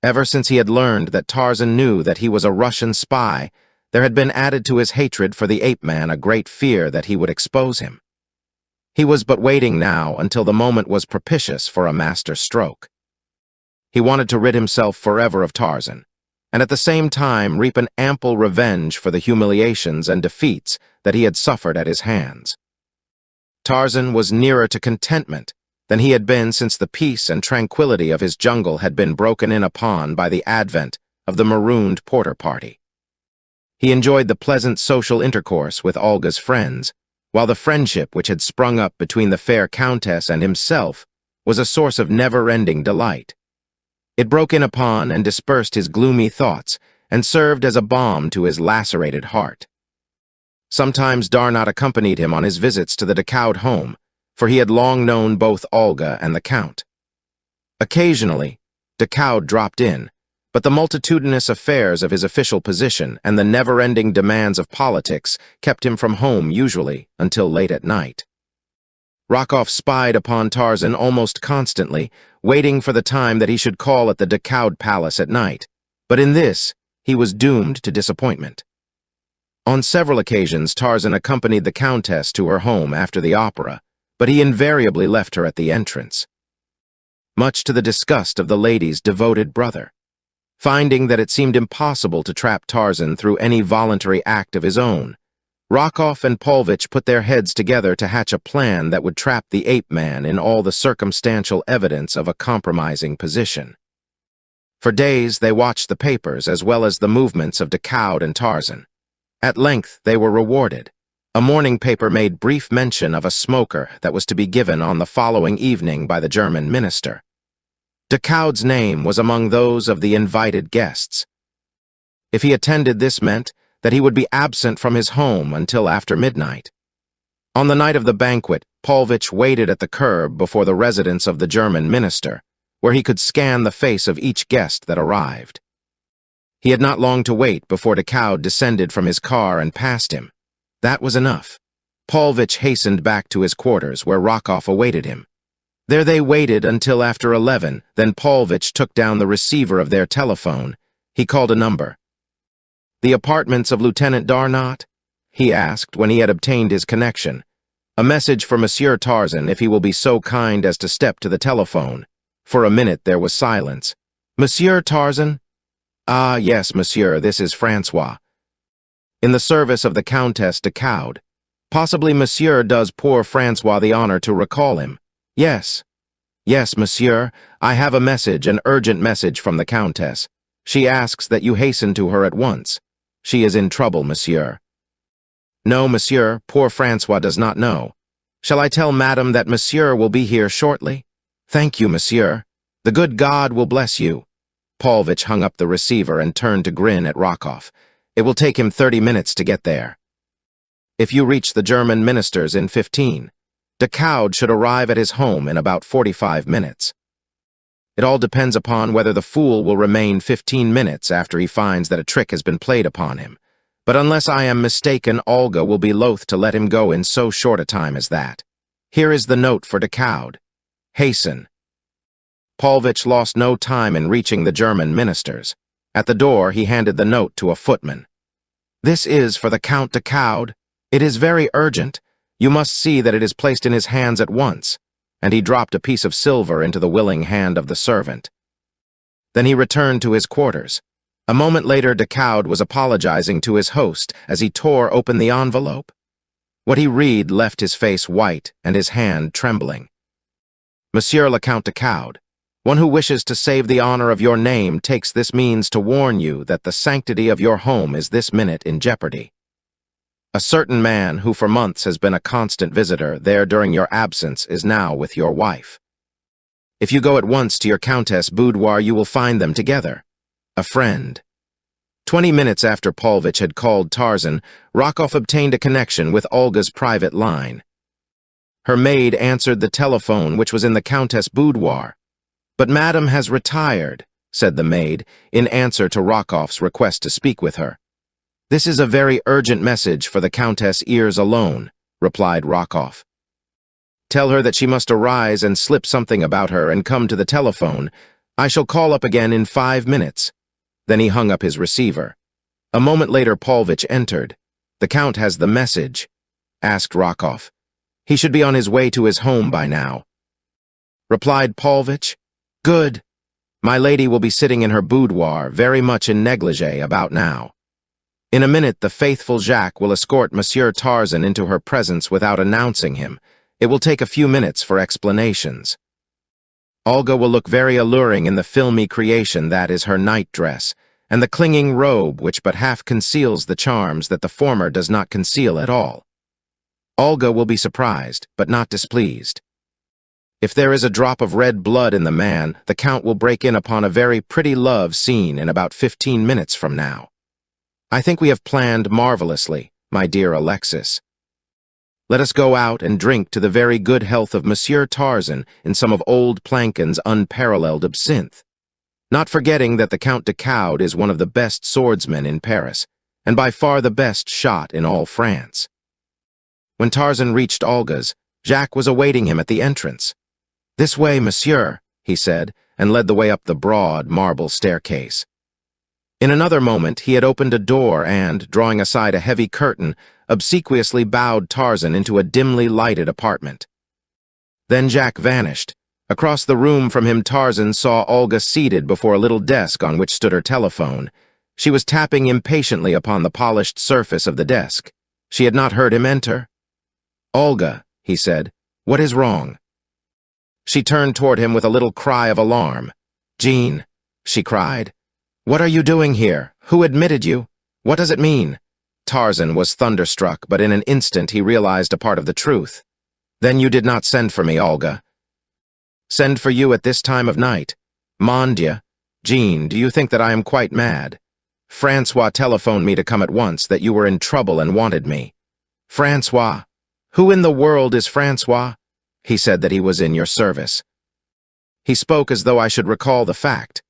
Ever since he had learned that Tarzan knew that he was a Russian spy, there had been added to his hatred for the ape-man a great fear that he would expose him. He was but waiting now until the moment was propitious for a master stroke. He wanted to rid himself forever of Tarzan, and at the same time reap an ample revenge for the humiliations and defeats that he had suffered at his hands. Tarzan was nearer to contentment than he had been since the peace and tranquility of his jungle had been broken in upon by the advent of the marooned porter party. He enjoyed the pleasant social intercourse with Olga's friends, while the friendship which had sprung up between the fair countess and himself was a source of never-ending delight. It broke in upon and dispersed his gloomy thoughts and served as a balm to his lacerated heart. Sometimes Darnot accompanied him on his visits to the Decaud home, for he had long known both Olga and the Count. Occasionally, Decaud dropped in, but the multitudinous affairs of his official position and the never-ending demands of politics kept him from home usually until late at night. Rockoff spied upon Tarzan almost constantly, waiting for the time that he should call at the Decaud palace at night, but in this he was doomed to disappointment. On several occasions Tarzan accompanied the Countess to her home after the opera, but he invariably left her at the entrance, much to the disgust of the lady's devoted brother. Finding that it seemed impossible to trap Tarzan through any voluntary act of his own, Rockoff and Paulvitch put their heads together to hatch a plan that would trap the ape-man in all the circumstantial evidence of a compromising position. For days they watched the papers as well as the movements of Decaud and Tarzan. At length they were rewarded. A morning paper made brief mention of a smoker that was to be given on the following evening by the German minister. Decaud's name was among those of the invited guests. If he attended, this meant that he would be absent from his home until after midnight. On the night of the banquet, Paulvitch waited at the curb before the residence of the German minister, where he could scan the face of each guest that arrived. He had not long to wait before Decaud descended from his car and passed him. That was enough. Paulvitch hastened back to his quarters, where Rockoff awaited him. There they waited until after 11, then Paulvitch took down the receiver of their telephone. He called a number. "The apartments of Lieutenant Darnot?" he asked when he had obtained his connection. "A message for Monsieur Tarzan, if he will be so kind as to step to the telephone." For a minute there was silence. "Monsieur Tarzan?" "Ah, yes, monsieur, this is Francois. In the service of the Countess Decaud. Possibly monsieur does poor Francois the honor to recall him." "Yes. Yes, monsieur, I have a message, an urgent message from the Countess. She asks that you hasten to her at once. She is in trouble, monsieur." "No, monsieur, poor Francois does not know. Shall I tell madame that monsieur will be here shortly?" "Thank you, monsieur. The good God will bless you." Paulvitch hung up the receiver and turned to grin at Rockoff. "It will take him 30 minutes to get there. If you reach the German minister's in 15, Decaud should arrive at his home in about 45 minutes. It all depends upon whether the fool will remain 15 minutes after he finds that a trick has been played upon him. But unless I am mistaken, Olga will be loath to let him go in so short a time as that. Here is the note for Decaud. Hasten." Paulvitch lost no time in reaching the German minister's. At the door, he handed the note to a footman. "This is for the Count Decaud. It is very urgent. You must see that it is placed in his hands at once." And he dropped a piece of silver into the willing hand of the servant. Then he returned to his quarters. A moment later, Decaud was apologizing to his host as he tore open the envelope. What he read left his face white and his hand trembling. "Monsieur le Count Decaud, one who wishes to save the honor of your name takes this means to warn you that the sanctity of your home is this minute in jeopardy. A certain man who for months has been a constant visitor there during your absence is now with your wife. If you go at once to your countess' boudoir, you will find them together. A friend." 20 minutes after Paulvitch had called Tarzan, Rockoff obtained a connection with Olga's private line. Her maid answered the telephone, which was in the countess' boudoir. "But madam has retired," said the maid, in answer to Rockoff's request to speak with her. "This is a very urgent message for the Countess' ears alone," replied Rockoff. "Tell her that she must arise and slip something about her and come to the telephone. I shall call up again in 5 minutes." Then he hung up his receiver. A moment later Paulvitch entered. "The Count has the message?" asked Rockoff. He should be on his way to his home by now," replied Paulvitch. "Good. My lady will be sitting in her boudoir, very much in negligee, about now. In a minute, the faithful Jacques will escort Monsieur Tarzan into her presence without announcing him. It will take a few minutes for explanations. Olga will look very alluring in the filmy creation that is her night-dress, and the clinging robe which but half conceals the charms that the former does not conceal at all. Olga will be surprised, but not displeased. If there is a drop of red blood in the man, the Count will break in upon a very pretty love scene in about 15 minutes from now. I think we have planned marvelously, my dear Alexis. Let us go out and drink to the very good health of Monsieur Tarzan in some of old Plankin's unparalleled absinthe, not forgetting that the Count de Caude is one of the best swordsmen in Paris, and by far the best shot in all France." When Tarzan reached Olga's, Jacques was awaiting him at the entrance. "This way, monsieur," he said, and led the way up the broad marble staircase. In another moment, he had opened a door and, drawing aside a heavy curtain, obsequiously bowed Tarzan into a dimly lighted apartment. Then Jacques vanished. Across the room from him, Tarzan saw Olga seated before a little desk on which stood her telephone. She was tapping impatiently upon the polished surface of the desk. She had not heard him enter. "Olga," he said, "what is wrong?" She turned toward him with a little cry of alarm. "Jean," she cried, "what are you doing here? Who admitted you? What does it mean?" Tarzan was thunderstruck, but in an instant he realized a part of the truth. "Then you did not send for me, Olga." "Send for you at this time of night? Mon Dieu! Jean, do you think that I am quite mad? Francois telephoned me to come at once, that you were in trouble and wanted me." "Francois? Who in the world is Francois?" "He said that he was in your service." He spoke as though I should recall the fact.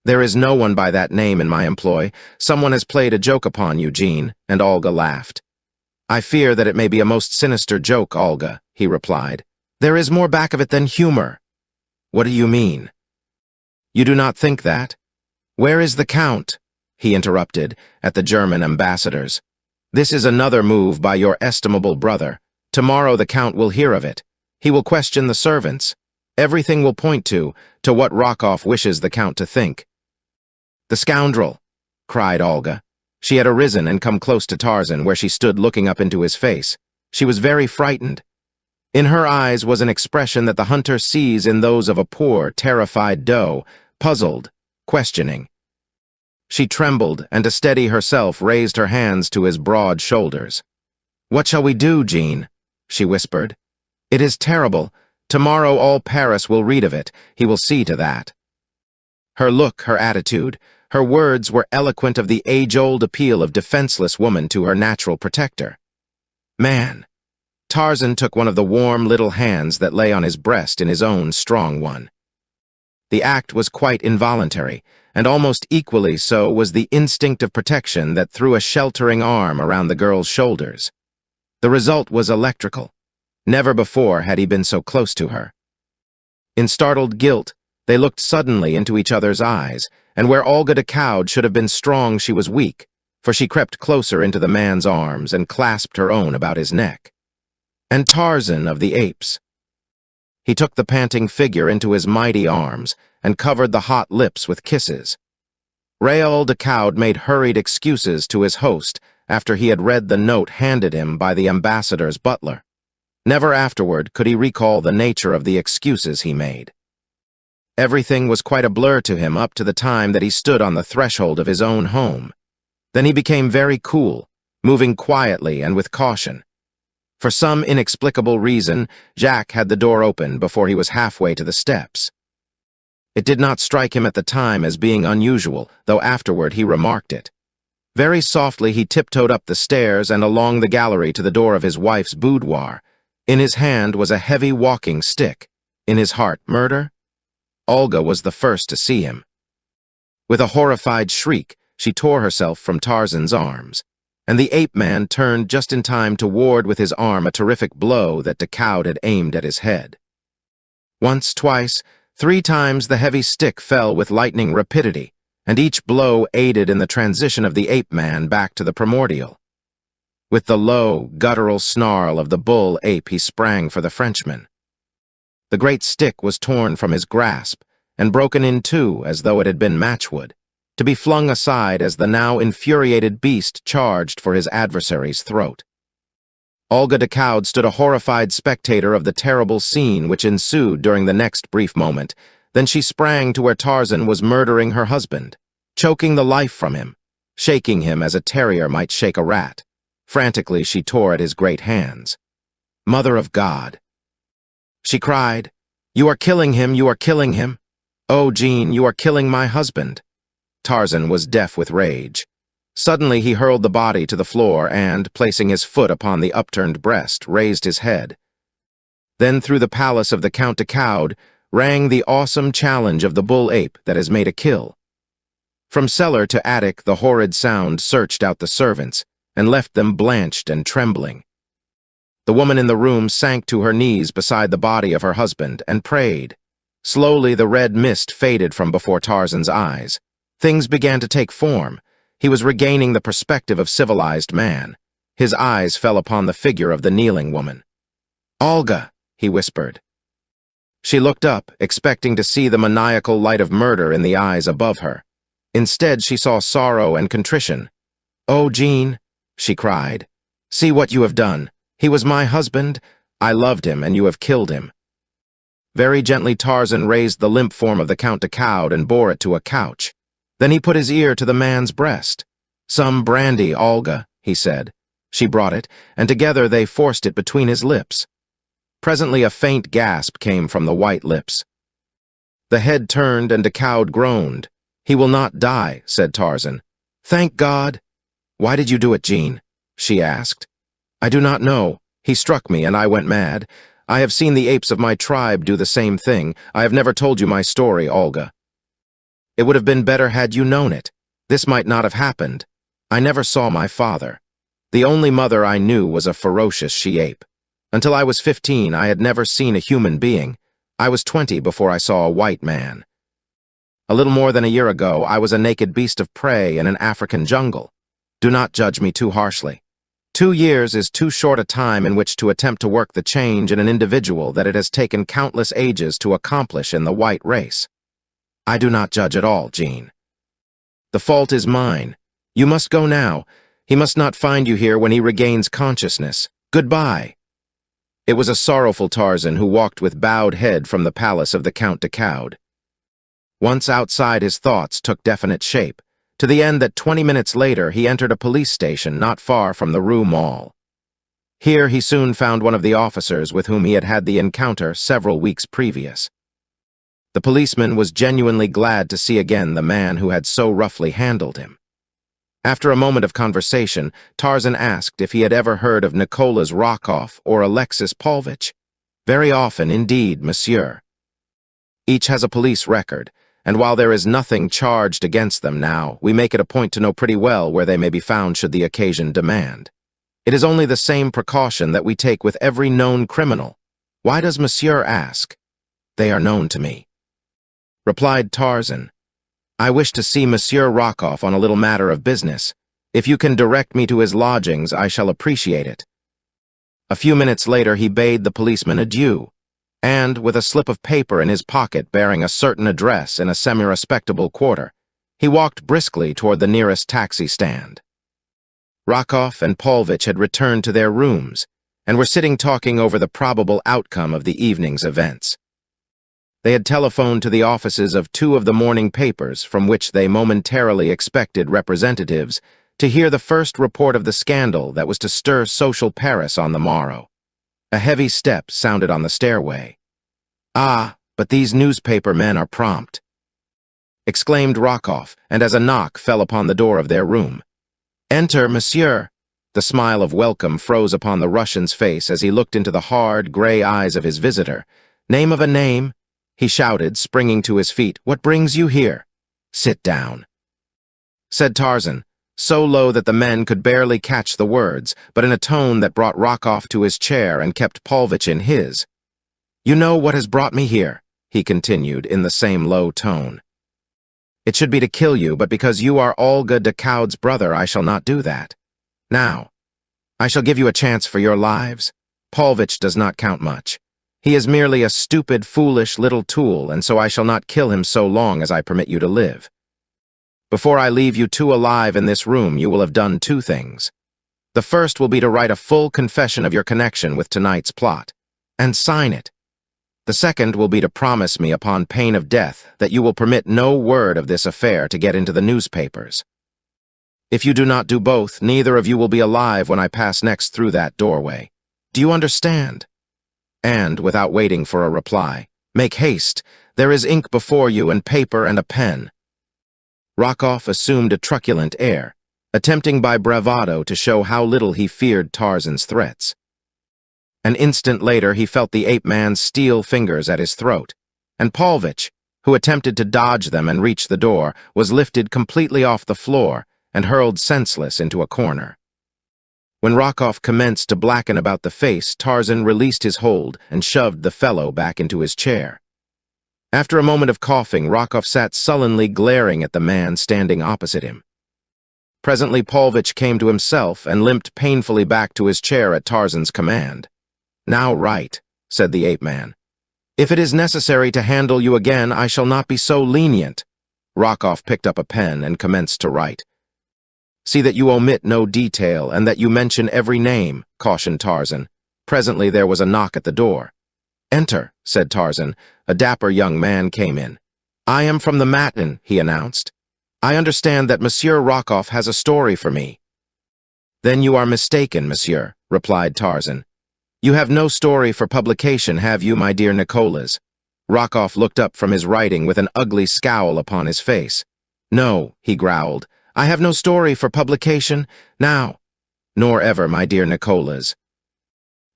"There is no one by that name in my employ. Someone has played a joke upon you, Jean," and Olga laughed. "I fear that it may be a most sinister joke, Olga," he replied. "There is more back of it than humor." "What do you mean?" "You do not think that?" "Where is the Count?" he interrupted, at the German ambassador's. "This is another move by your estimable brother. Tomorrow the Count will hear of it. He will question the servants. Everything will point to what Rockoff wishes the Count to think." "The scoundrel!" cried Olga. She had arisen and come close to Tarzan, where she stood looking up into his face. She was very frightened. In her eyes was an expression that the hunter sees in those of a poor, terrified doe, puzzled, questioning. She trembled, and to steady herself raised her hands to his broad shoulders. "What shall we do, Jean?" she whispered. "It is terrible. Tomorrow all Paris will read of it. He will see to that." Her look, her attitude, her words were eloquent of the age-old appeal of defenseless woman to her natural protector. "Man!" Tarzan took one of the warm little hands that lay on his breast in his own strong one. The act was quite involuntary, and almost equally so was the instinct of protection that threw a sheltering arm around the girl's shoulders. The result was electrical. Never before had he been so close to her. In startled guilt, they looked suddenly into each other's eyes, and where Olga de Caude should have been strong, she was weak, for she crept closer into the man's arms and clasped her own about his neck. "And Tarzan of the Apes." He took the panting figure into his mighty arms and covered the hot lips with kisses. Raoul de Caude made hurried excuses to his host after he had read the note handed him by the ambassador's butler. Never afterward could he recall the nature of the excuses he made. Everything was quite a blur to him up to the time that he stood on the threshold of his own home. Then he became very cool, moving quietly and with caution. For some inexplicable reason, Jacques had the door open before he was halfway to the steps. It did not strike him at the time as being unusual, though afterward he remarked it. Very softly he tiptoed up the stairs and along the gallery to the door of his wife's boudoir. In his hand was a heavy walking stick. In his heart, murder? Olga was the first to see him. With a horrified shriek, she tore herself from Tarzan's arms, and the ape-man turned just in time to ward with his arm a terrific blow that de Caude had aimed at his head. Once, twice, 3 times the heavy stick fell with lightning rapidity, and each blow aided in the transition of the ape-man back to the primordial. With the low, guttural snarl of the bull ape, he sprang for the Frenchman. The great stick was torn from his grasp and broken in two as though it had been matchwood, to be flung aside as the now infuriated beast charged for his adversary's throat. Olga de Coude stood a horrified spectator of the terrible scene which ensued during the next brief moment. Then she sprang to where Tarzan was murdering her husband, choking the life from him, shaking him as a terrier might shake a rat. Frantically, she tore at his great hands. "Mother of God!" she cried. "You are killing him, you are killing him! Oh, Jean, you are killing my husband!" Tarzan was deaf with rage. Suddenly he hurled the body to the floor and, placing his foot upon the upturned breast, raised his head. Then through the palace of the Count de Coude rang the awesome challenge of the bull ape that has made a kill. From cellar to attic the horrid sound searched out the servants and left them blanched and trembling. The woman in the room sank to her knees beside the body of her husband and prayed. Slowly the red mist faded from before Tarzan's eyes. Things began to take form. He was regaining the perspective of civilized man. His eyes fell upon the figure of the kneeling woman. "Olga," he whispered. She looked up, expecting to see the maniacal light of murder in the eyes above her. Instead, she saw sorrow and contrition. "Oh, Jean," she cried, "see what you have done. He was my husband. I loved him, and you have killed him." Very gently Tarzan raised the limp form of the Count de Coude and bore it to a couch. Then he put his ear to the man's breast. "Some brandy, Olga," he said. She brought it, and together they forced it between his lips. Presently a faint gasp came from the white lips. The head turned and de Coude groaned. "He will not die," said Tarzan. "Thank God." "Why did you do it, Jean?" she asked. "I do not know. He struck me and I went mad. I have seen the apes of my tribe do the same thing. I have never told you my story, Olga. It would have been better had you known it. This might not have happened. I never saw my father. The only mother I knew was a ferocious she-ape. Until I was 15, I had never seen a human being. I was 20 before I saw a white man. A little more than a year ago, I was a naked beast of prey in an African jungle. Do not judge me too harshly. 2 years is too short a time in which to attempt to work the change in an individual that it has taken countless ages to accomplish in the white race. I do not judge at all, Jean. The fault is mine. You must go now. He must not find you here when he regains consciousness. Goodbye." It was a sorrowful Tarzan who walked with bowed head from the palace of the Count de Coude. Once outside, his thoughts took definite shape, to the end that 20 minutes later he entered a police station not far from the Rue Mall. Here he soon found one of the officers with whom he had had the encounter several weeks previous. The policeman was genuinely glad to see again the man who had so roughly handled him. After a moment of conversation, Tarzan asked if he had ever heard of Nicholas Rockoff or Alexis Paulvitch. "Very often, indeed, monsieur. Each has a police record, and while there is nothing charged against them now, we make it a point to know pretty well where they may be found should the occasion demand. It is only the same precaution that we take with every known criminal. Why does monsieur ask?" "They are known to me," replied Tarzan. "I wish to see Monsieur Rockoff on a little matter of business. If you can direct me to his lodgings, I shall appreciate it." A few minutes later he bade the policeman adieu, and, with a slip of paper in his pocket bearing a certain address in a semi-respectable quarter, he walked briskly toward the nearest taxi stand. Rockoff and Paulvitch had returned to their rooms, and were sitting talking over the probable outcome of the evening's events. They had telephoned to the offices of 2 of the morning papers from which they momentarily expected representatives to hear the first report of the scandal that was to stir social Paris on the morrow. A heavy step sounded on the stairway. "Ah, but these newspaper men are prompt," exclaimed Rockoff, and as a knock fell upon the door of their room. "Enter, monsieur." The smile of welcome froze upon the Russian's face as he looked into the hard, gray eyes of his visitor. "Name of a name?" he shouted, springing to his feet. "What brings you here?" "Sit down," said Tarzan, so low that the men could barely catch the words, but in a tone that brought Rockoff to his chair and kept Paulvitch in his. "You know what has brought me here," he continued in the same low tone. "It should be to kill you, but because you are Olga de Coude's brother, I shall not do that. Now, I shall give you a chance for your lives. Paulvitch does not count much. He is merely a stupid, foolish little tool, and so I shall not kill him so long as I permit you to live. Before I leave you two alive in this room, you will have done two things. The first will be to write a full confession of your connection with tonight's plot, and sign it. The second will be to promise me upon pain of death that you will permit no word of this affair to get into the newspapers. If you do not do both, neither of you will be alive when I pass next through that doorway. Do you understand? And, without waiting for a reply, make haste. There is ink before you and paper and a pen. Rockoff assumed a truculent air, attempting by bravado to show how little he feared Tarzan's threats. An instant later, he felt the ape-man's steel fingers at his throat, and Paulvitch, who attempted to dodge them and reach the door, was lifted completely off the floor and hurled senseless into a corner. When Rockoff commenced to blacken about the face, Tarzan released his hold and shoved the fellow back into his chair. After a moment of coughing, Rockoff sat sullenly glaring at the man standing opposite him. Presently, Paulvitch came to himself and limped painfully back to his chair at Tarzan's command. "Now write," said the ape-man. "If it is necessary to handle you again, I shall not be so lenient." Rockoff picked up a pen and commenced to write. "See that you omit no detail and that you mention every name," cautioned Tarzan. Presently there was a knock at the door. "Enter," said Tarzan. A dapper young man came in. "I am from the Matin," he announced. "I understand that Monsieur Rockoff has a story for me." "Then you are mistaken, monsieur," replied Tarzan. "You have no story for publication, have you, my dear Nicolas?" Rockoff looked up from his writing with an ugly scowl upon his face. "No," he growled. "I have no story for publication now, nor ever, my dear Nicolas."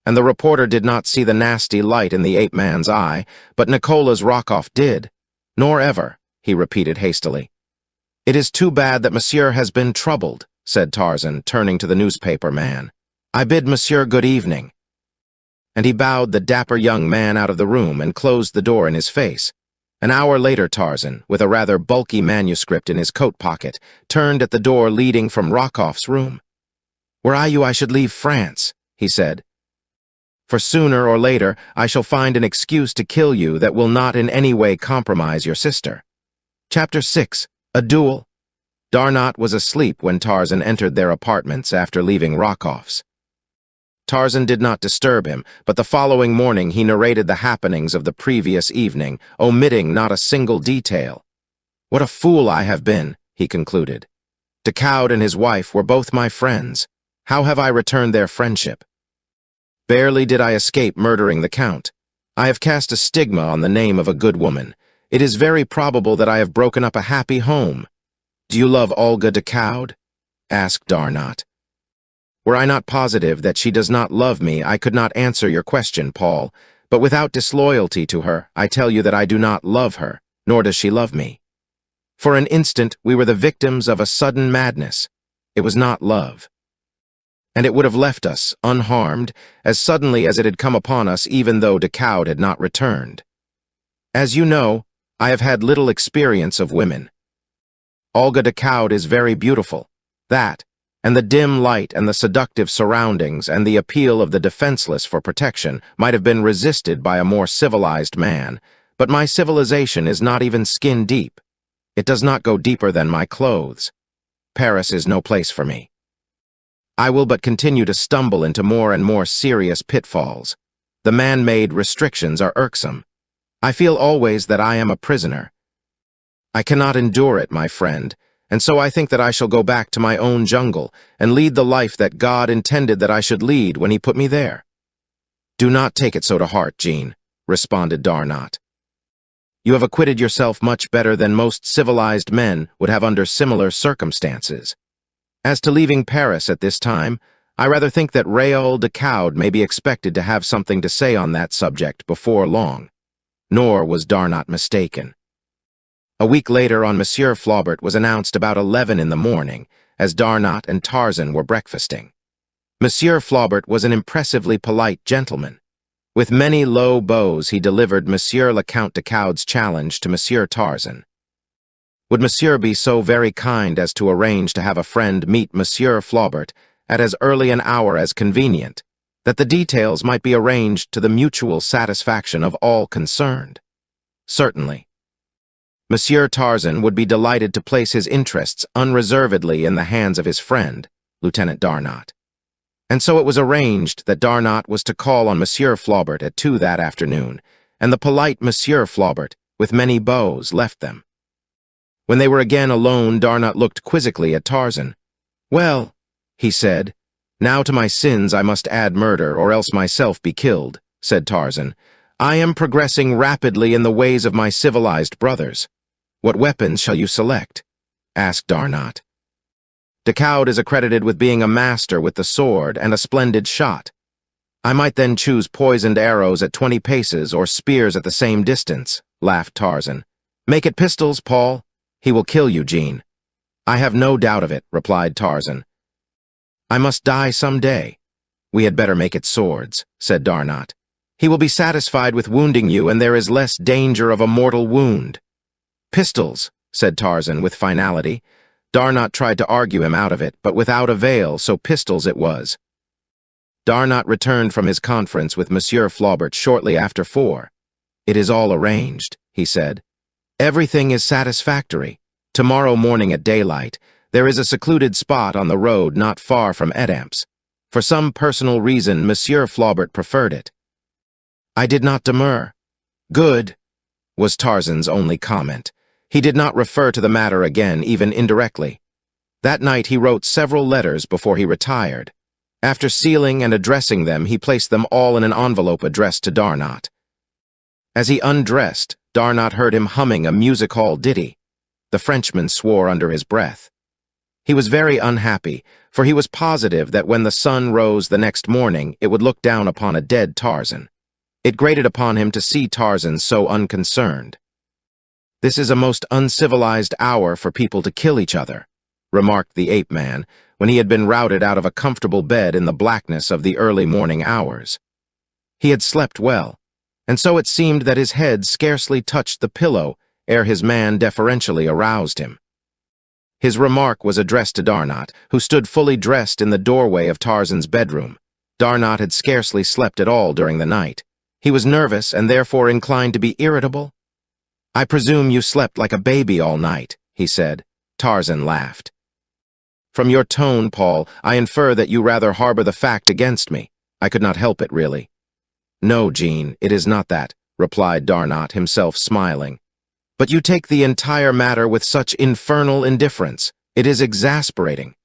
And the reporter did not see the nasty light in the ape-man's eye, but Nicolas Rockoff did. "Nor ever," he repeated hastily. "It is too bad that monsieur has been troubled," said Tarzan, turning to the newspaper man. "I bid monsieur good evening." And he bowed the dapper young man out of the room and closed the door in his face. An hour later, Tarzan, with a rather bulky manuscript in his coat pocket, turned at the door leading from Rockoff's room. "Were I you, I should leave France," he said. "For sooner or later I shall find an excuse to kill you that will not in any way compromise your sister." Chapter 6. A Duel. Darnot was asleep when Tarzan entered their apartments after leaving Rockoff's. Tarzan did not disturb him, but the following morning he narrated the happenings of the previous evening, omitting not a single detail. "What a fool I have been," he concluded. "Decaud and his wife were both my friends. How have I returned their friendship? Barely did I escape murdering the Count. I have cast a stigma on the name of a good woman. It is very probable that I have broken up a happy home. Do you love Olga Decaud?" asked Darnot. "Were I not positive that she does not love me, I could not answer your question, Paul, but without disloyalty to her, I tell you that I do not love her, nor does she love me. For an instant, we were the victims of a sudden madness. It was not love. And it would have left us, unharmed, as suddenly as it had come upon us, even though Decaud had not returned. As you know, I have had little experience of women. Olga Decaud is very beautiful. That, and the dim light and the seductive surroundings and the appeal of the defenseless for protection might have been resisted by a more civilized man, but my civilization is not even skin deep. It does not go deeper than my clothes. Paris is no place for me. I will but continue to stumble into more and more serious pitfalls. The man-made restrictions are irksome. I feel always that I am a prisoner. I cannot endure it, my friend, and so I think that I shall go back to my own jungle and lead the life that God intended that I should lead when he put me there." "Do not take it so to heart, Jean," responded Darnot. "You have acquitted yourself much better than most civilized men would have under similar circumstances. As to leaving Paris at this time, I rather think that Raoul Decaud may be expected to have something to say on that subject before long." Nor was Darnot mistaken. A week later, on Monsieur Flaubert was announced about 11 in the morning, as Darnot and Tarzan were breakfasting. Monsieur Flaubert was an impressively polite gentleman. With many low bows, he delivered Monsieur le Count Decaud's challenge to Monsieur Tarzan. Would Monsieur be so very kind as to arrange to have a friend meet Monsieur Flaubert at as early an hour as convenient, that the details might be arranged to the mutual satisfaction of all concerned. Certainly. Monsieur Tarzan would be delighted to place his interests unreservedly in the hands of his friend, Lieutenant Darnot. And so it was arranged that Darnot was to call on Monsieur Flaubert at 2 that afternoon, and the polite Monsieur Flaubert, with many bows, left them. When they were again alone, Darnot looked quizzically at Tarzan. "Well," he said, "now to my sins I must add murder, or else myself be killed," said Tarzan. "I am progressing rapidly in the ways of my civilized brothers. What weapons shall you select?" asked Darnot. "Decaud is accredited with being a master with the sword and a splendid shot. I might then choose poisoned arrows at 20 paces or spears at the same distance," laughed Tarzan. "Make it pistols, Paul. He will kill you, Jean." "I have no doubt of it," replied Tarzan. "I must die some day." "We had better make it swords," said Darnot. "He will be satisfied with wounding you, and there is less danger of a mortal wound." "Pistols," said Tarzan with finality. Darnot tried to argue him out of it, but without avail, so pistols it was. Darnot returned from his conference with Monsieur Flaubert shortly after 4. "It is all arranged," he said. "Everything is satisfactory. Tomorrow morning at daylight, there is a secluded spot on the road not far from Edamps. For some personal reason, Monsieur Flaubert preferred it." I did not demur. "Good," was Tarzan's only comment. He did not refer to the matter again, even indirectly. That night he wrote several letters before he retired. After sealing and addressing them, he placed them all in an envelope addressed to Darnot. As he undressed, Darnot heard him humming a music-hall ditty. The Frenchman swore under his breath. He was very unhappy, for he was positive that when the sun rose the next morning, it would look down upon a dead Tarzan. It grated upon him to see Tarzan so unconcerned. "This is a most uncivilized hour for people to kill each other," remarked the ape-man, when he had been routed out of a comfortable bed in the blackness of the early morning hours. He had slept well, and so it seemed that his head scarcely touched the pillow ere his man deferentially aroused him. His remark was addressed to Darnot, who stood fully dressed in the doorway of Tarzan's bedroom. Darnot had scarcely slept at all during the night. He was nervous and therefore inclined to be irritable. "I presume you slept like a baby all night," he said. Tarzan laughed. "From your tone, Paul, I infer that you rather harbor the fact against me. I could not help it, really." "No, Jean, it is not that," replied Darnot, himself smiling. "But you take the entire matter with such infernal indifference. It is exasperating.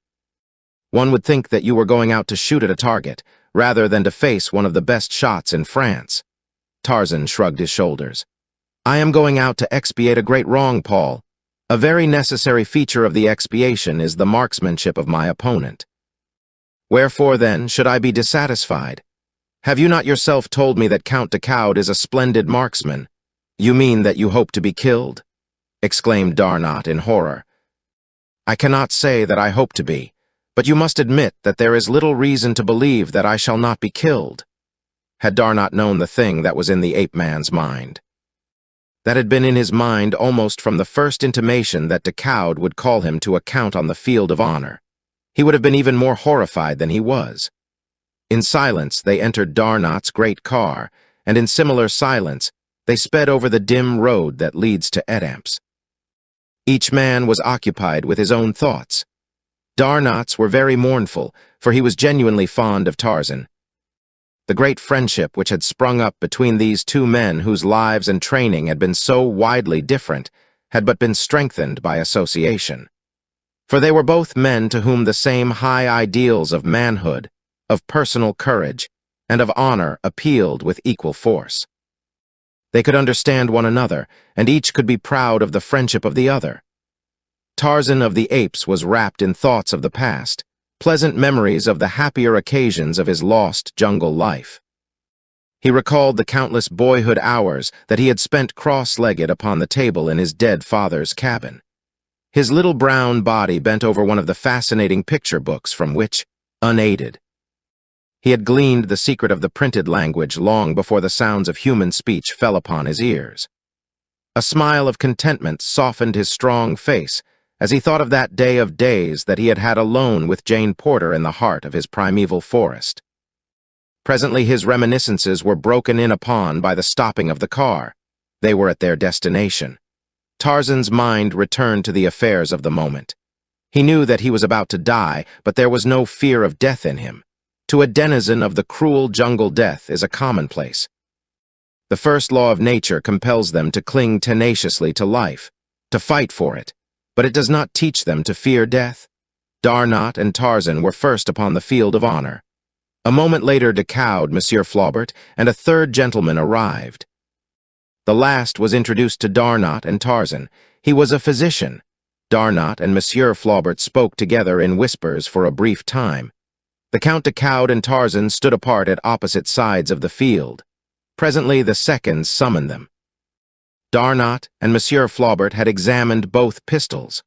One would think that you were going out to shoot at a target, rather than to face one of the best shots in France." Tarzan shrugged his shoulders. "I am going out to expiate a great wrong, Paul. A very necessary feature of the expiation is the marksmanship of my opponent. Wherefore, then, should I be dissatisfied? Have you not yourself told me that Count Decaud is a splendid marksman?" "You mean that you hope to be killed?" exclaimed Darnot in horror. "I cannot say that I hope to be, but you must admit that there is little reason to believe that I shall not be killed." Had Darnot known the thing that was in the ape-man's mind? That had been in his mind almost from the first intimation that Decaud would call him to account on the field of honor. He would have been even more horrified than he was. In silence, they entered Darnot's great car, and in similar silence, they sped over the dim road that leads to Edamps. Each man was occupied with his own thoughts. Darnot's were very mournful, for he was genuinely fond of Tarzan. The great friendship which had sprung up between these two men whose lives and training had been so widely different had but been strengthened by association. For they were both men to whom the same high ideals of manhood, of personal courage, and of honor appealed with equal force. They could understand one another, and each could be proud of the friendship of the other. Tarzan of the Apes was wrapped in thoughts of the past, pleasant memories of the happier occasions of his lost jungle life. He recalled the countless boyhood hours that he had spent cross-legged upon the table in his dead father's cabin. His little brown body bent over one of the fascinating picture books from which, unaided, he had gleaned the secret of the printed language long before the sounds of human speech fell upon his ears. A smile of contentment softened his strong face as he thought of that day of days that he had had alone with Jane Porter in the heart of his primeval forest. Presently his reminiscences were broken in upon by the stopping of the car. They were at their destination. Tarzan's mind returned to the affairs of the moment. He knew that he was about to die, but there was no fear of death in him. To a denizen of the cruel jungle, death is a commonplace. The first law of nature compels them to cling tenaciously to life, to fight for it, but it does not teach them to fear death. Darnot and Tarzan were first upon the field of honor. A moment later, Decaud, Monsieur Flaubert, and a third gentleman arrived. The last was introduced to Darnot and Tarzan. He was a physician. Darnot and Monsieur Flaubert spoke together in whispers for a brief time. The Count Decaud and Tarzan stood apart at opposite sides of the field. Presently the seconds summoned them. Darnot and Monsieur Flaubert had examined both pistols.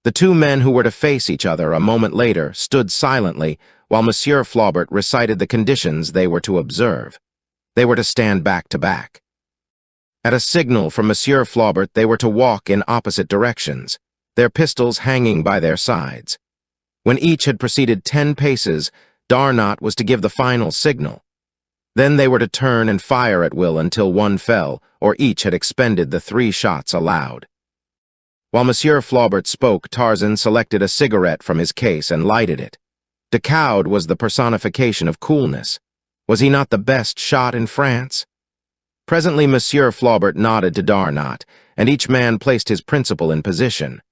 The two men who were to face each other a moment later stood silently while Monsieur Flaubert recited the conditions they were to observe. They were to stand back to back. At a signal from Monsieur Flaubert, they were to walk in opposite directions, their pistols hanging by their sides. When each had proceeded 10 paces, Darnot was to give the final signal. Then they were to turn and fire at will until one fell, or each had expended the 3 shots allowed. While Monsieur Flaubert spoke, Tarzan selected a cigarette from his case and lighted it. Decaud was the personification of coolness. Was he not the best shot in France? Presently Monsieur Flaubert nodded to Darnot, and each man placed his principal in position.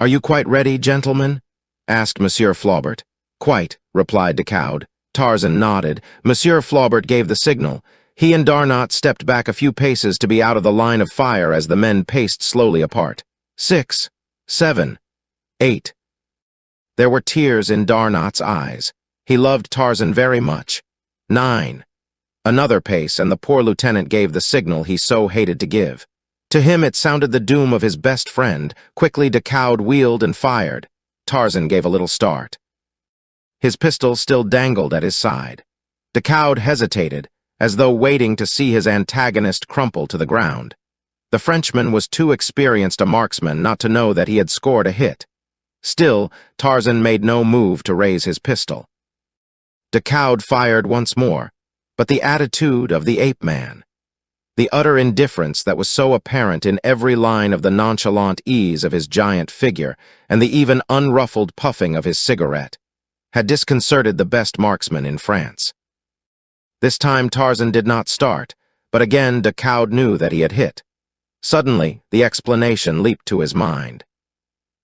"Are you quite ready, gentlemen?" asked Monsieur Flaubert. "Quite," replied Decaud. Tarzan nodded. Monsieur Flaubert gave the signal. He and Darnot stepped back a few paces to be out of the line of fire as the men paced slowly apart. 6, 7, 8. There were tears in Darnot's eyes. He loved Tarzan very much. 9. Another pace, and the poor lieutenant gave the signal he so hated to give. To him it sounded the doom of his best friend. Quickly Decaud wheeled and fired. Tarzan gave a little start. His pistol still dangled at his side. Decaud hesitated, as though waiting to see his antagonist crumple to the ground. The Frenchman was too experienced a marksman not to know that he had scored a hit. Still, Tarzan made no move to raise his pistol. Decaud fired once more, but the attitude of the ape-man, the utter indifference that was so apparent in every line of the nonchalant ease of his giant figure and the even unruffled puffing of his cigarette, had disconcerted the best marksman in France. This time Tarzan did not start, but again Decaud knew that he had hit. Suddenly, the explanation leaped to his mind.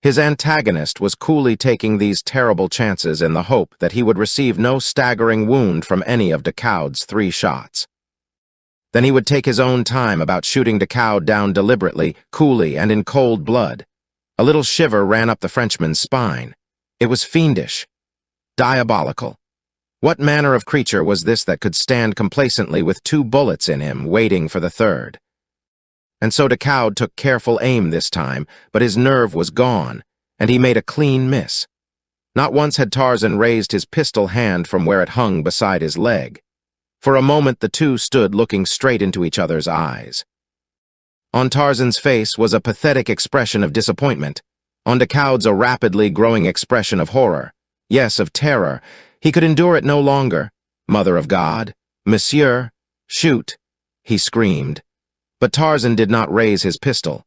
His antagonist was coolly taking these terrible chances in the hope that he would receive no staggering wound from any of Decaud's 3 shots. Then he would take his own time about shooting Decaud down deliberately, coolly, and in cold blood. A little shiver ran up the Frenchman's spine. It was fiendish, diabolical. What manner of creature was this that could stand complacently with 2 bullets in him, waiting for the third? And so Decaud took careful aim this time, but his nerve was gone, and he made a clean miss. Not once had Tarzan raised his pistol hand from where it hung beside his leg. For a moment the two stood looking straight into each other's eyes. On Tarzan's face was a pathetic expression of disappointment. On Decaud's a rapidly growing expression of horror. Yes, of terror. He could endure it no longer. "Mother of God! Monsieur! Shoot!" he screamed. But Tarzan did not raise his pistol.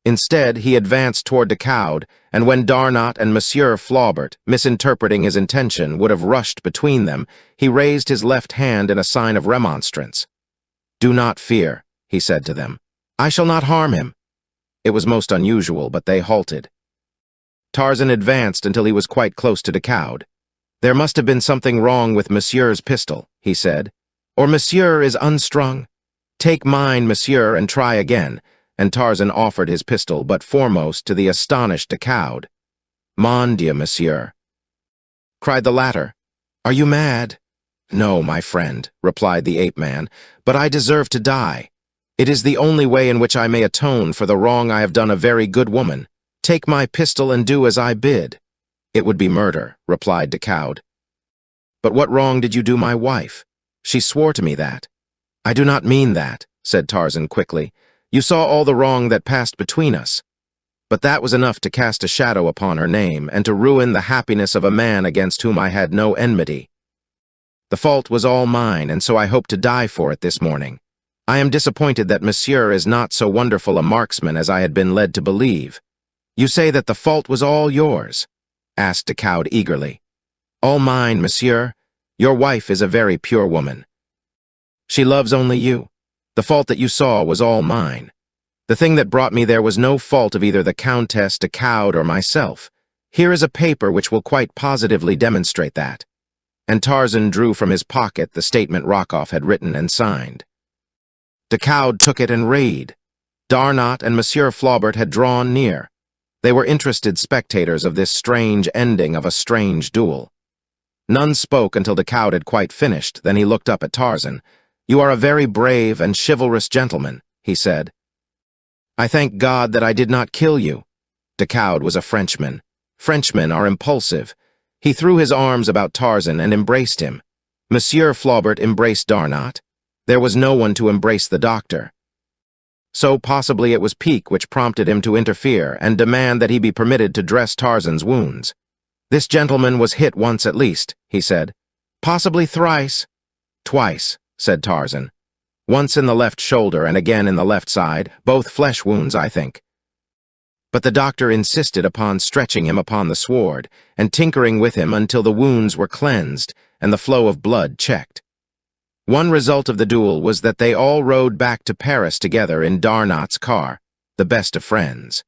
Instead, he advanced toward Decaud, and when Darnot and Monsieur Flaubert, misinterpreting his intention, would have rushed between them, he raised his left hand in a sign of remonstrance. "Do not fear," he said to them. "I shall not harm him." It was most unusual, but they halted. Tarzan advanced until he was quite close to Decaud. "There must have been something wrong with Monsieur's pistol," he said. "Or Monsieur is unstrung. Take mine, Monsieur, and try again," and Tarzan offered his pistol, but foremost to the astonished Decaud. "Mon Dieu, Monsieur," cried the latter. "Are you mad?" "No, my friend," replied the ape-man, "but I deserve to die. It is the only way in which I may atone for the wrong I have done a very good woman. Take my pistol and do as I bid." "It would be murder," replied Decaud. "But what wrong did you do my wife? She swore to me that." "I do not mean that," said Tarzan quickly. "You saw all the wrong that passed between us." But that was enough to cast a shadow upon her name and to ruin the happiness of a man against whom I had no enmity. The fault was all mine, and so I hope to die for it this morning. I am disappointed that Monsieur is not so wonderful a marksman as I had been led to believe. You say that the fault was all yours? Asked de Coude eagerly. All mine, Monsieur. Your wife is a very pure woman. She loves only you. The fault that you saw was all mine. The thing that brought me there was no fault of either the Countess de Coude or myself. Here is a paper which will quite positively demonstrate that. And Tarzan drew from his pocket the statement Rockoff had written and signed. De Coude took it and read. Darnot and Monsieur Flaubert had drawn near. They were interested spectators of this strange ending of a strange duel. None spoke until de Coude had quite finished. Then he looked up at Tarzan. You are a very brave and chivalrous gentleman, he said. I thank God that I did not kill you. De Coude was a Frenchman. Frenchmen are impulsive. He threw his arms about Tarzan and embraced him. Monsieur Flaubert embraced Darnot. There was no one to embrace the doctor. So possibly it was pique which prompted him to interfere and demand that he be permitted to dress Tarzan's wounds. This gentleman was hit once at least, he said. Possibly thrice. Twice, said Tarzan. Once in the left shoulder and again in the left side, both flesh wounds, I think. But the doctor insisted upon stretching him upon the sward and tinkering with him until the wounds were cleansed and the flow of blood checked. One result of the duel was that they all rode back to Paris together in Darnot's car, the best of friends.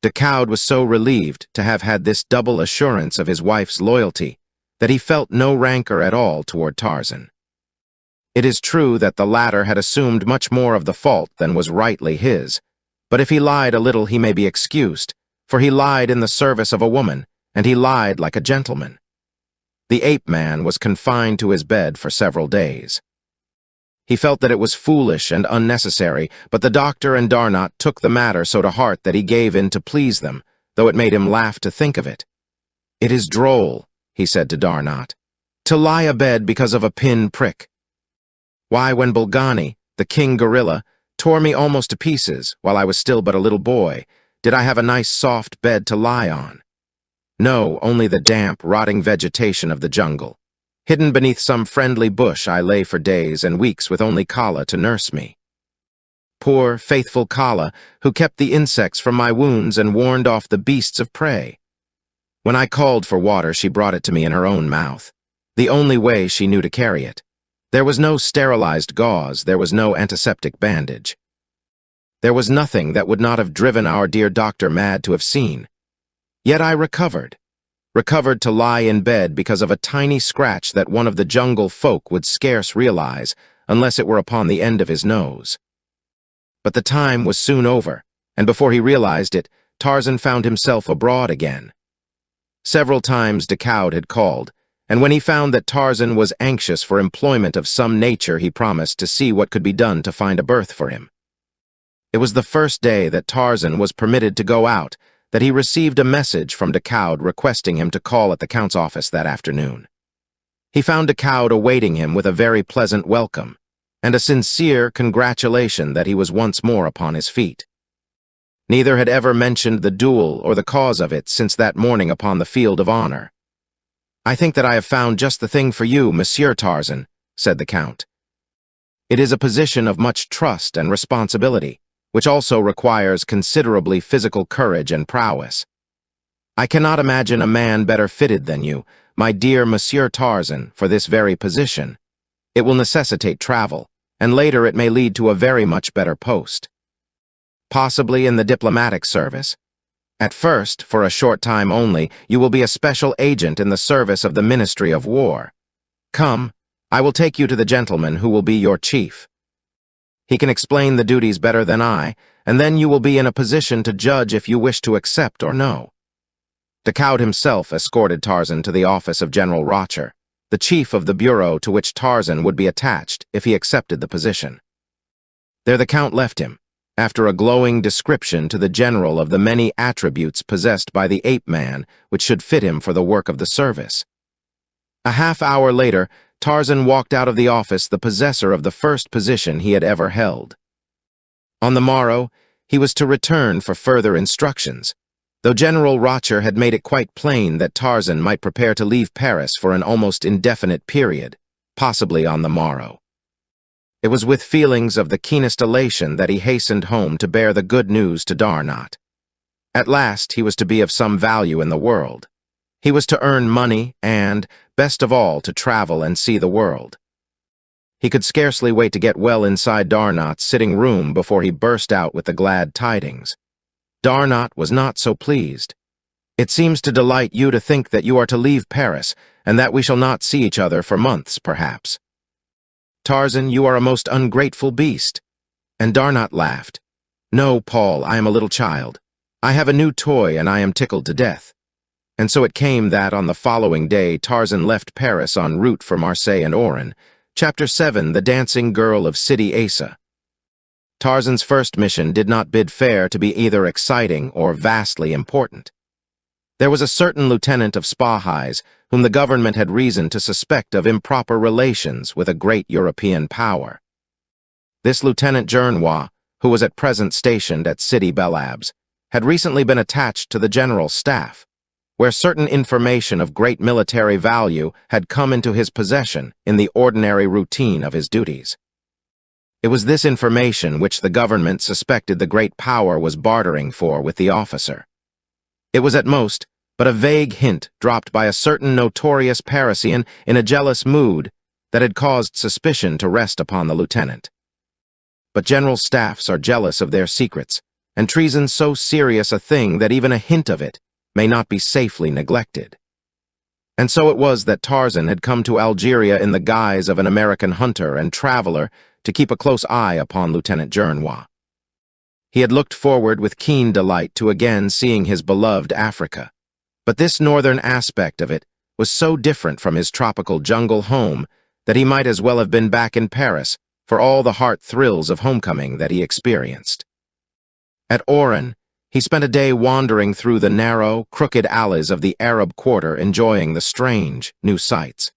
De Coude was so relieved to have had this double assurance of his wife's loyalty that he felt no rancor at all toward Tarzan. It is true that the latter had assumed much more of the fault than was rightly his, but if he lied a little he may be excused, for he lied in the service of a woman, and he lied like a gentleman. The ape-man was confined to his bed for several days. He felt that it was foolish and unnecessary, but the doctor and Darnot took the matter so to heart that he gave in to please them, though it made him laugh to think of it. It is droll, he said to Darnot, to lie abed because of a pin prick. Why, when Bulgani, the king gorilla, tore me almost to pieces while I was still but a little boy, did I have a nice soft bed to lie on? No, only the damp, rotting vegetation of the jungle. Hidden beneath some friendly bush I lay for days and weeks with only Kala to nurse me. Poor, faithful Kala, who kept the insects from my wounds and warned off the beasts of prey. When I called for water, she brought it to me in her own mouth, the only way she knew to carry it. There was no sterilized gauze, there was no antiseptic bandage. There was nothing that would not have driven our dear doctor mad to have seen. Yet I recovered to lie in bed because of a tiny scratch that one of the jungle folk would scarce realize unless it were upon the end of his nose. But the time was soon over, and before he realized it, Tarzan found himself abroad again. Several times de Coude had called, and when he found that Tarzan was anxious for employment of some nature, he promised to see what could be done to find a berth for him. It was the first day that Tarzan was permitted to go out that he received a message from de Coude requesting him to call at the Count's office that afternoon. He found de Coude awaiting him with a very pleasant welcome, and a sincere congratulation that he was once more upon his feet. Neither had ever mentioned the duel or the cause of it since that morning upon the field of honor. I think that I have found just the thing for you, Monsieur Tarzan, said the Count. It is a position of much trust and responsibility, which also requires considerably physical courage and prowess. I cannot imagine a man better fitted than you, my dear Monsieur Tarzan, for this very position. It will necessitate travel, and later it may lead to a very much better post. Possibly in the diplomatic service. At first, for a short time only, you will be a special agent in the service of the Ministry of War. Come, I will take you to the gentleman who will be your chief. He can explain the duties better than I, and then you will be in a position to judge if you wish to accept or no. De Coude himself escorted Tarzan to the office of General Rocher, the chief of the bureau to which Tarzan would be attached if he accepted the position. There the Count left him, after a glowing description to the general of the many attributes possessed by the ape-man which should fit him for the work of the service. A half-hour later, Tarzan walked out of the office the possessor of the first position he had ever held. On the morrow, he was to return for further instructions, though General Rocher had made it quite plain that Tarzan might prepare to leave Paris for an almost indefinite period, possibly on the morrow. It was with feelings of the keenest elation that he hastened home to bear the good news to Darnot. At last he was to be of some value in the world. He was to earn money and, best of all, to travel and see the world. He could scarcely wait to get well inside Darnot's sitting room before he burst out with the glad tidings. Darnot was not so pleased. "It seems to delight you to think that you are to leave Paris, and that we shall not see each other for months, perhaps. Tarzan, you are a most ungrateful beast." And Darnot laughed. "No, Paul, I am a little child. I have a new toy, and I am tickled to death." And so it came that on the following day Tarzan left Paris en route for Marseille and Oran. Chapter 7, The Dancing Girl of Sidi Asa. Tarzan's first mission did not bid fair to be either exciting or vastly important. There was a certain lieutenant of Spahis whom the government had reason to suspect of improper relations with a great European power. This Lieutenant Journois, who was at present stationed at Sidi Bel Abs, had recently been attached to the general staff, where certain information of great military value had come into his possession in the ordinary routine of his duties. It was this information which the government suspected the great power was bartering for with the officer. It was at most but a vague hint dropped by a certain notorious Parisian in a jealous mood that had caused suspicion to rest upon the lieutenant. But general staffs are jealous of their secrets, and treason so serious a thing that even a hint of it may not be safely neglected. And so it was that Tarzan had come to Algeria in the guise of an American hunter and traveler to keep a close eye upon Lieutenant Journois. He had looked forward with keen delight to again seeing his beloved Africa, but this northern aspect of it was so different from his tropical jungle home that he might as well have been back in Paris for all the heart thrills of homecoming that he experienced. At Oran, he spent a day wandering through the narrow, crooked alleys of the Arab quarter enjoying the strange, new sights.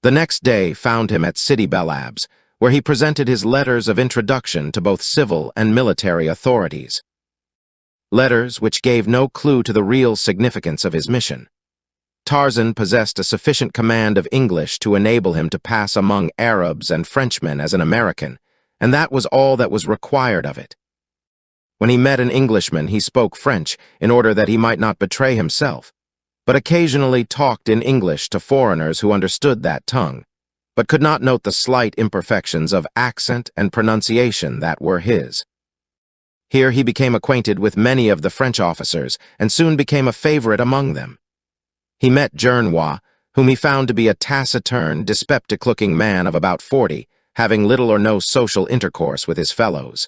The next day found him at Sidi Bel Abs, where he presented his letters of introduction to both civil and military authorities. Letters which gave no clue to the real significance of his mission. Tarzan possessed a sufficient command of English to enable him to pass among Arabs and Frenchmen as an American, and that was all that was required of it. When he met an Englishman, he spoke French in order that he might not betray himself, but occasionally talked in English to foreigners who understood that tongue, but could not note the slight imperfections of accent and pronunciation that were his. Here he became acquainted with many of the French officers and soon became a favorite among them. He met Journois, whom he found to be a taciturn, dyspeptic-looking man of about 40, having little or no social intercourse with his fellows.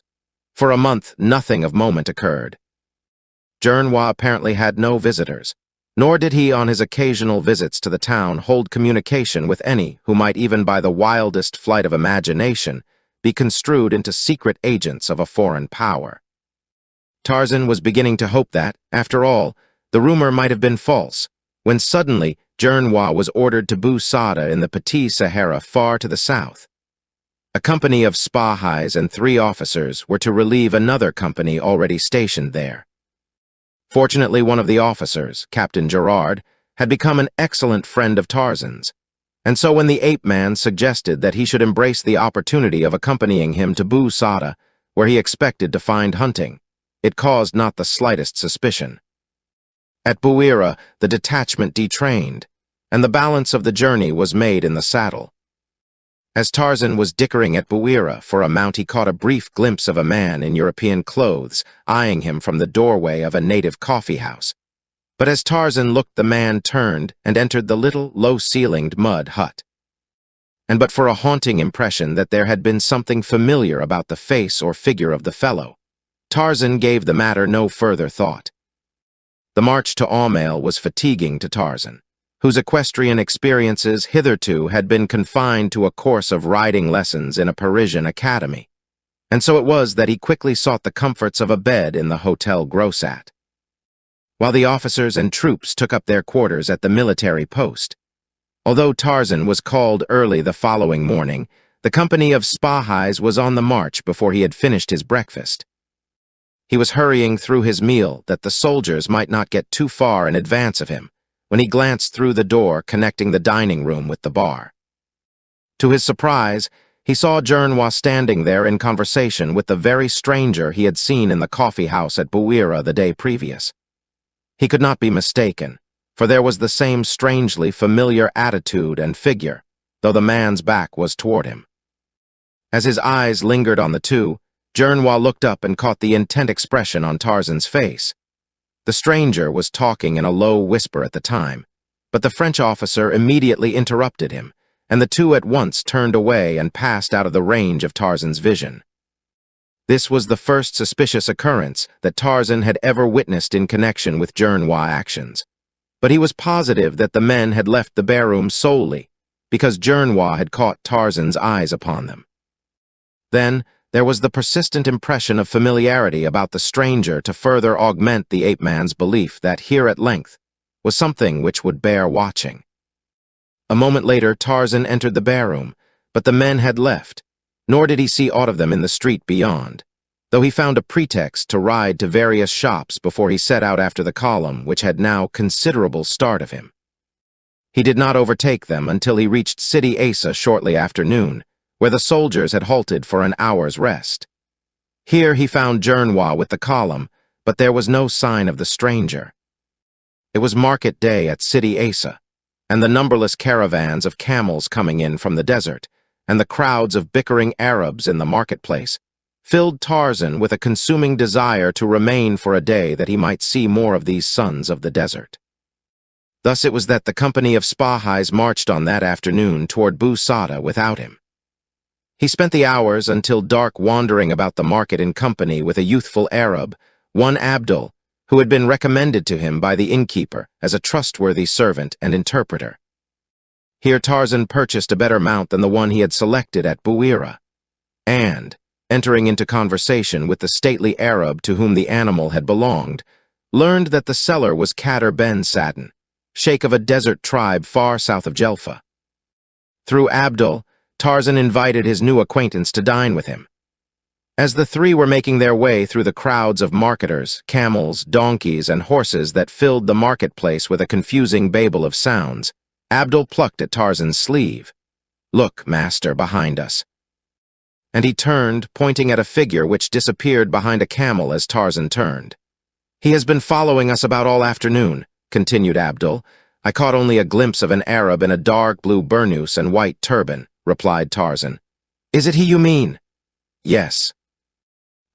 For a month, nothing of moment occurred. Journois apparently had no visitors, nor did he on his occasional visits to the town hold communication with any who might even by the wildest flight of imagination be construed into secret agents of a foreign power. Tarzan was beginning to hope that, after all, the rumor might have been false, when suddenly Journois was ordered to Bou Saada in the Petit Sahara far to the south. A company of Spahis and 3 officers were to relieve another company already stationed there. Fortunately, one of the officers, Captain Gerard, had become an excellent friend of Tarzan's, and so when the ape-man suggested that he should embrace the opportunity of accompanying him to Bou Saada, where he expected to find hunting, it caused not the slightest suspicion. At Bouira, the detachment detrained, and the balance of the journey was made in the saddle. As Tarzan was dickering at Bouira for a mount, he caught a brief glimpse of a man in European clothes eyeing him from the doorway of a native coffee house. But as Tarzan looked, the man turned and entered the little, low-ceilinged mud hut. And but for a haunting impression that there had been something familiar about the face or figure of the fellow, Tarzan gave the matter no further thought. The march to Aumale was fatiguing to Tarzan, whose equestrian experiences hitherto had been confined to a course of riding lessons in a Parisian academy, and so it was that he quickly sought the comforts of a bed in the Hotel Grosat. While the officers and troops took up their quarters at the military post. Although Tarzan was called early the following morning, the company of Spahis was on the march before he had finished his breakfast. He was hurrying through his meal that the soldiers might not get too far in advance of him when he glanced through the door connecting the dining room with the bar. To his surprise, he saw Jernwa standing there in conversation with the very stranger he had seen in the coffee house at Buira the day previous. He could not be mistaken, for there was the same strangely familiar attitude and figure, though the man's back was toward him. As his eyes lingered on the two, Jernwa looked up and caught the intent expression on Tarzan's face. The stranger was talking in a low whisper at the time, but the French officer immediately interrupted him, and the two at once turned away and passed out of the range of Tarzan's vision. This was the first suspicious occurrence that Tarzan had ever witnessed in connection with Jernwa actions, but he was positive that the men had left the bear room solely because Jernwa had caught Tarzan's eyes upon them. Then, there was the persistent impression of familiarity about the stranger to further augment the ape-man's belief that here at length was something which would bear watching. A moment later, Tarzan entered the bear room, but the men had left, nor did he see aught of them in the street beyond, though he found a pretext to ride to various shops before he set out after the column, which had now considerable start of him. He did not overtake them until he reached City Asa shortly after noon, where the soldiers had halted for an hour's rest. Here he found Jernwa with the column, but there was no sign of the stranger. It was market day at City Asa, and the numberless caravans of camels coming in from the desert, and the crowds of bickering Arabs in the marketplace, filled Tarzan with a consuming desire to remain for a day that he might see more of these sons of the desert. Thus it was that the company of Spahis marched on that afternoon toward Bou Saada without him. He spent the hours until dark wandering about the market in company with a youthful Arab, one Abdul, who had been recommended to him by the innkeeper as a trustworthy servant and interpreter. Here Tarzan purchased a better mount than the one he had selected at Buira, and, entering into conversation with the stately Arab to whom the animal had belonged, learned that the seller was Kader Ben Saden, sheikh of a desert tribe far south of Jelfa. Through Abdul, Tarzan invited his new acquaintance to dine with him. As the three were making their way through the crowds of marketers, camels, donkeys, and horses that filled the marketplace with a confusing babel of sounds, Abdul plucked at Tarzan's sleeve. "Look, master, behind us." And he turned, pointing at a figure which disappeared behind a camel as Tarzan turned. "He has been following us about all afternoon," continued Abdul. "I caught only a glimpse of an Arab in a dark blue burnous and white turban," replied Tarzan. "Is it he you mean?" "Yes."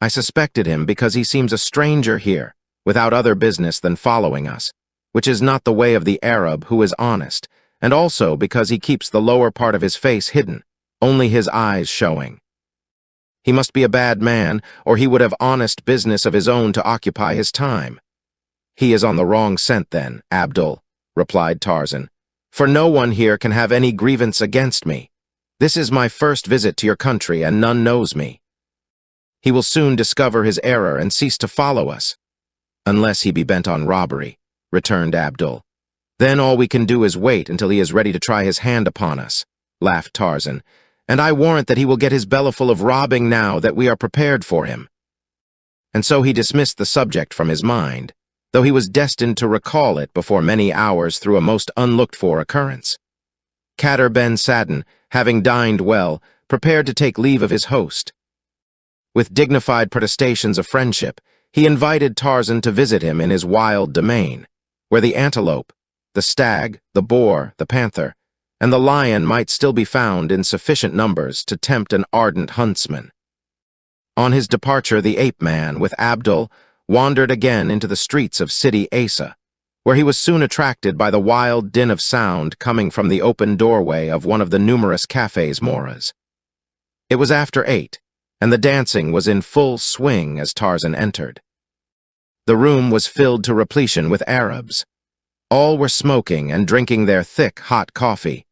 "I suspected him because he seems a stranger here, without other business than following us, which is not the way of the Arab who is honest, and also because he keeps the lower part of his face hidden, only his eyes showing. He must be a bad man, or he would have honest business of his own to occupy his time." "He is on the wrong scent then, Abdul," replied Tarzan, "for no one here can have any grievance against me. This is my first visit to your country, and none knows me. He will soon discover his error and cease to follow us." "Unless he be bent on robbery," returned Abdul. "Then all we can do is wait until he is ready to try his hand upon us," laughed Tarzan, "and I warrant that he will get his bellyful of robbing now that we are prepared for him." And so he dismissed the subject from his mind, though he was destined to recall it before many hours through a most unlooked-for occurrence. Kader Ben Saden, having dined well, prepared to take leave of his host. With dignified protestations of friendship, he invited Tarzan to visit him in his wild domain, where the antelope, the stag, the boar, the panther, and the lion might still be found in sufficient numbers to tempt an ardent huntsman. On his departure, the ape-man, with Abdul, wandered again into the streets of City Asa, where he was soon attracted by the wild din of sound coming from the open doorway of one of the numerous cafes moras. It was after 8, and the dancing was in full swing as Tarzan entered. The room was filled to repletion with Arabs. All were smoking and drinking their thick, hot coffee.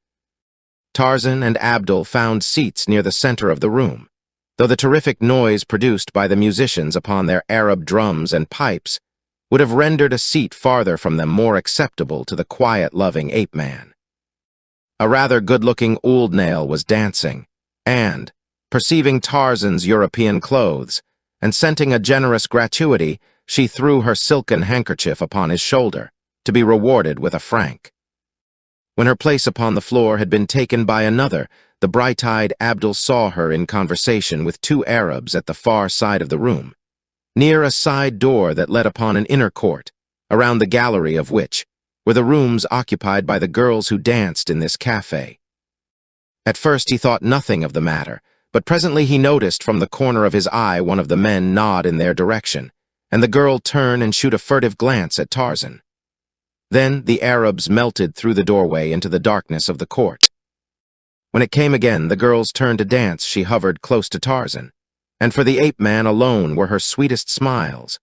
Tarzan and Abdul found seats near the center of the room, though the terrific noise produced by the musicians upon their Arab drums and pipes would have rendered a seat farther from them more acceptable to the quiet-loving ape-man. A rather good-looking old nail was dancing, and, perceiving Tarzan's European clothes, and scenting a generous gratuity, she threw her silken handkerchief upon his shoulder, to be rewarded with a franc. When her place upon the floor had been taken by another, the bright-eyed Abdul saw her in conversation with two Arabs at the far side of the room, near a side door that led upon an inner court, around the gallery of which were the rooms occupied by the girls who danced in this cafe. At first he thought nothing of the matter, but presently he noticed from the corner of his eye one of the men nod in their direction, and the girl turn and shoot a furtive glance at Tarzan. Then the Arabs melted through the doorway into the darkness of the court. When it came again the girl's turn to dance, she hovered close to Tarzan, and for the ape-man alone were her sweetest smiles.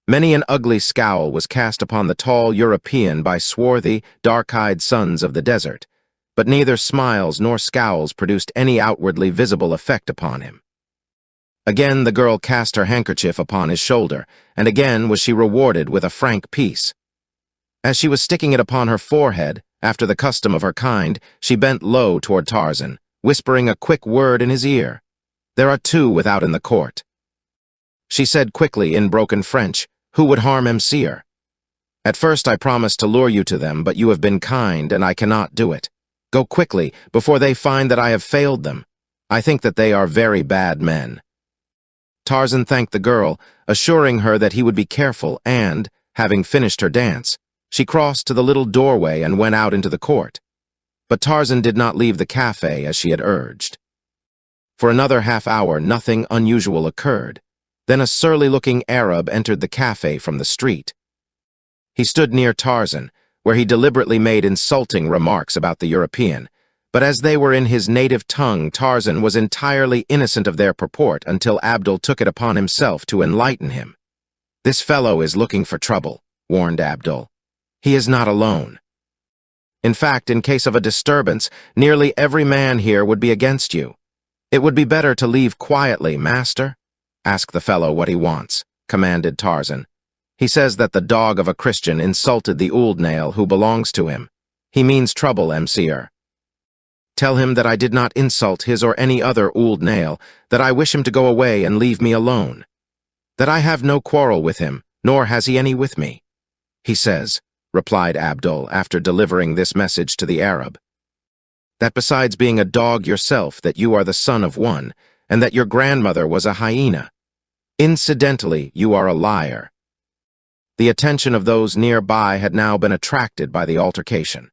Many an ugly scowl was cast upon the tall European by swarthy, dark-eyed sons of the desert, but neither smiles nor scowls produced any outwardly visible effect upon him. Again the girl cast her handkerchief upon his shoulder, and again was she rewarded with a franc piece. As she was sticking it upon her forehead, after the custom of her kind, she bent low toward Tarzan, whispering a quick word in his ear. "There are two without in the court." She said quickly in broken French, "Who would harm Msir? At first I promised to lure you to them, but you have been kind, and I cannot do it. Go quickly, before they find that I have failed them. I think that they are very bad men." Tarzan thanked the girl, assuring her that he would be careful, and, having finished her dance, she crossed to the little doorway and went out into the court. But Tarzan did not leave the cafe as she had urged. For another half-hour nothing unusual occurred. Then a surly-looking Arab entered the cafe from the street. He stood near Tarzan, where he deliberately made insulting remarks about the European, but as they were in his native tongue, Tarzan was entirely innocent of their purport until Abdul took it upon himself to enlighten him. "This fellow is looking for trouble," warned Abdul. "He is not alone. In fact, in case of a disturbance, nearly every man here would be against you. It would be better to leave quietly, master." "Ask the fellow what he wants," commanded Tarzan. "He says that the dog of a Christian insulted the ould nail who belongs to him. He means trouble, Msir. Tell him that I did not insult his or any other ould nail, that I wish him to go away and leave me alone. That I have no quarrel with him, nor has he any with me. He says," replied Abdul after delivering this message to the Arab, "that besides being a dog yourself, that you are the son of one, and that your grandmother was a hyena. Incidentally, you are a liar." The attention of those nearby had now been attracted by the altercation,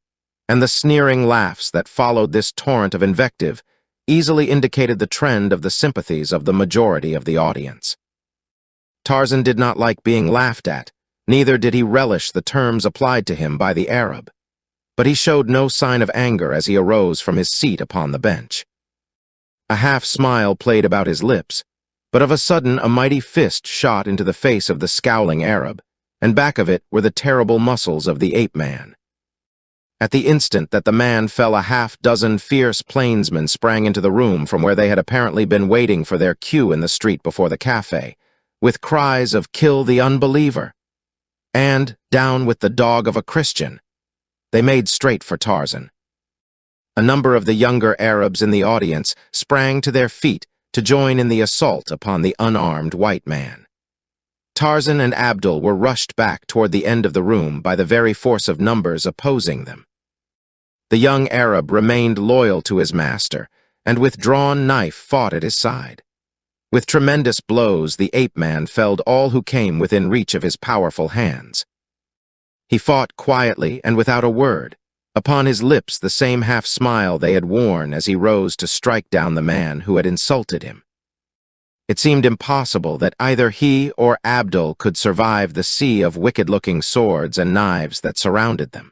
and the sneering laughs that followed this torrent of invective easily indicated the trend of the sympathies of the majority of the audience. Tarzan did not like being laughed at, neither did he relish the terms applied to him by the Arab, but he showed no sign of anger as he arose from his seat upon the bench. A half-smile played about his lips, but of a sudden a mighty fist shot into the face of the scowling Arab, and back of it were the terrible muscles of the ape-man. At the instant that the man fell, a half-dozen fierce plainsmen sprang into the room from where they had apparently been waiting for their cue in the street before the cafe, with cries of "Kill the unbeliever!" and "Down with the dog of a Christian!" They made straight for Tarzan. A number of the younger Arabs in the audience sprang to their feet to join in the assault upon the unarmed white man. Tarzan and Abdul were rushed back toward the end of the room by the very force of numbers opposing them. The young Arab remained loyal to his master, and with drawn knife fought at his side. With tremendous blows, the ape-man felled all who came within reach of his powerful hands. He fought quietly and without a word, upon his lips the same half-smile they had worn as he rose to strike down the man who had insulted him. It seemed impossible that either he or Abdul could survive the sea of wicked-looking swords and knives that surrounded them,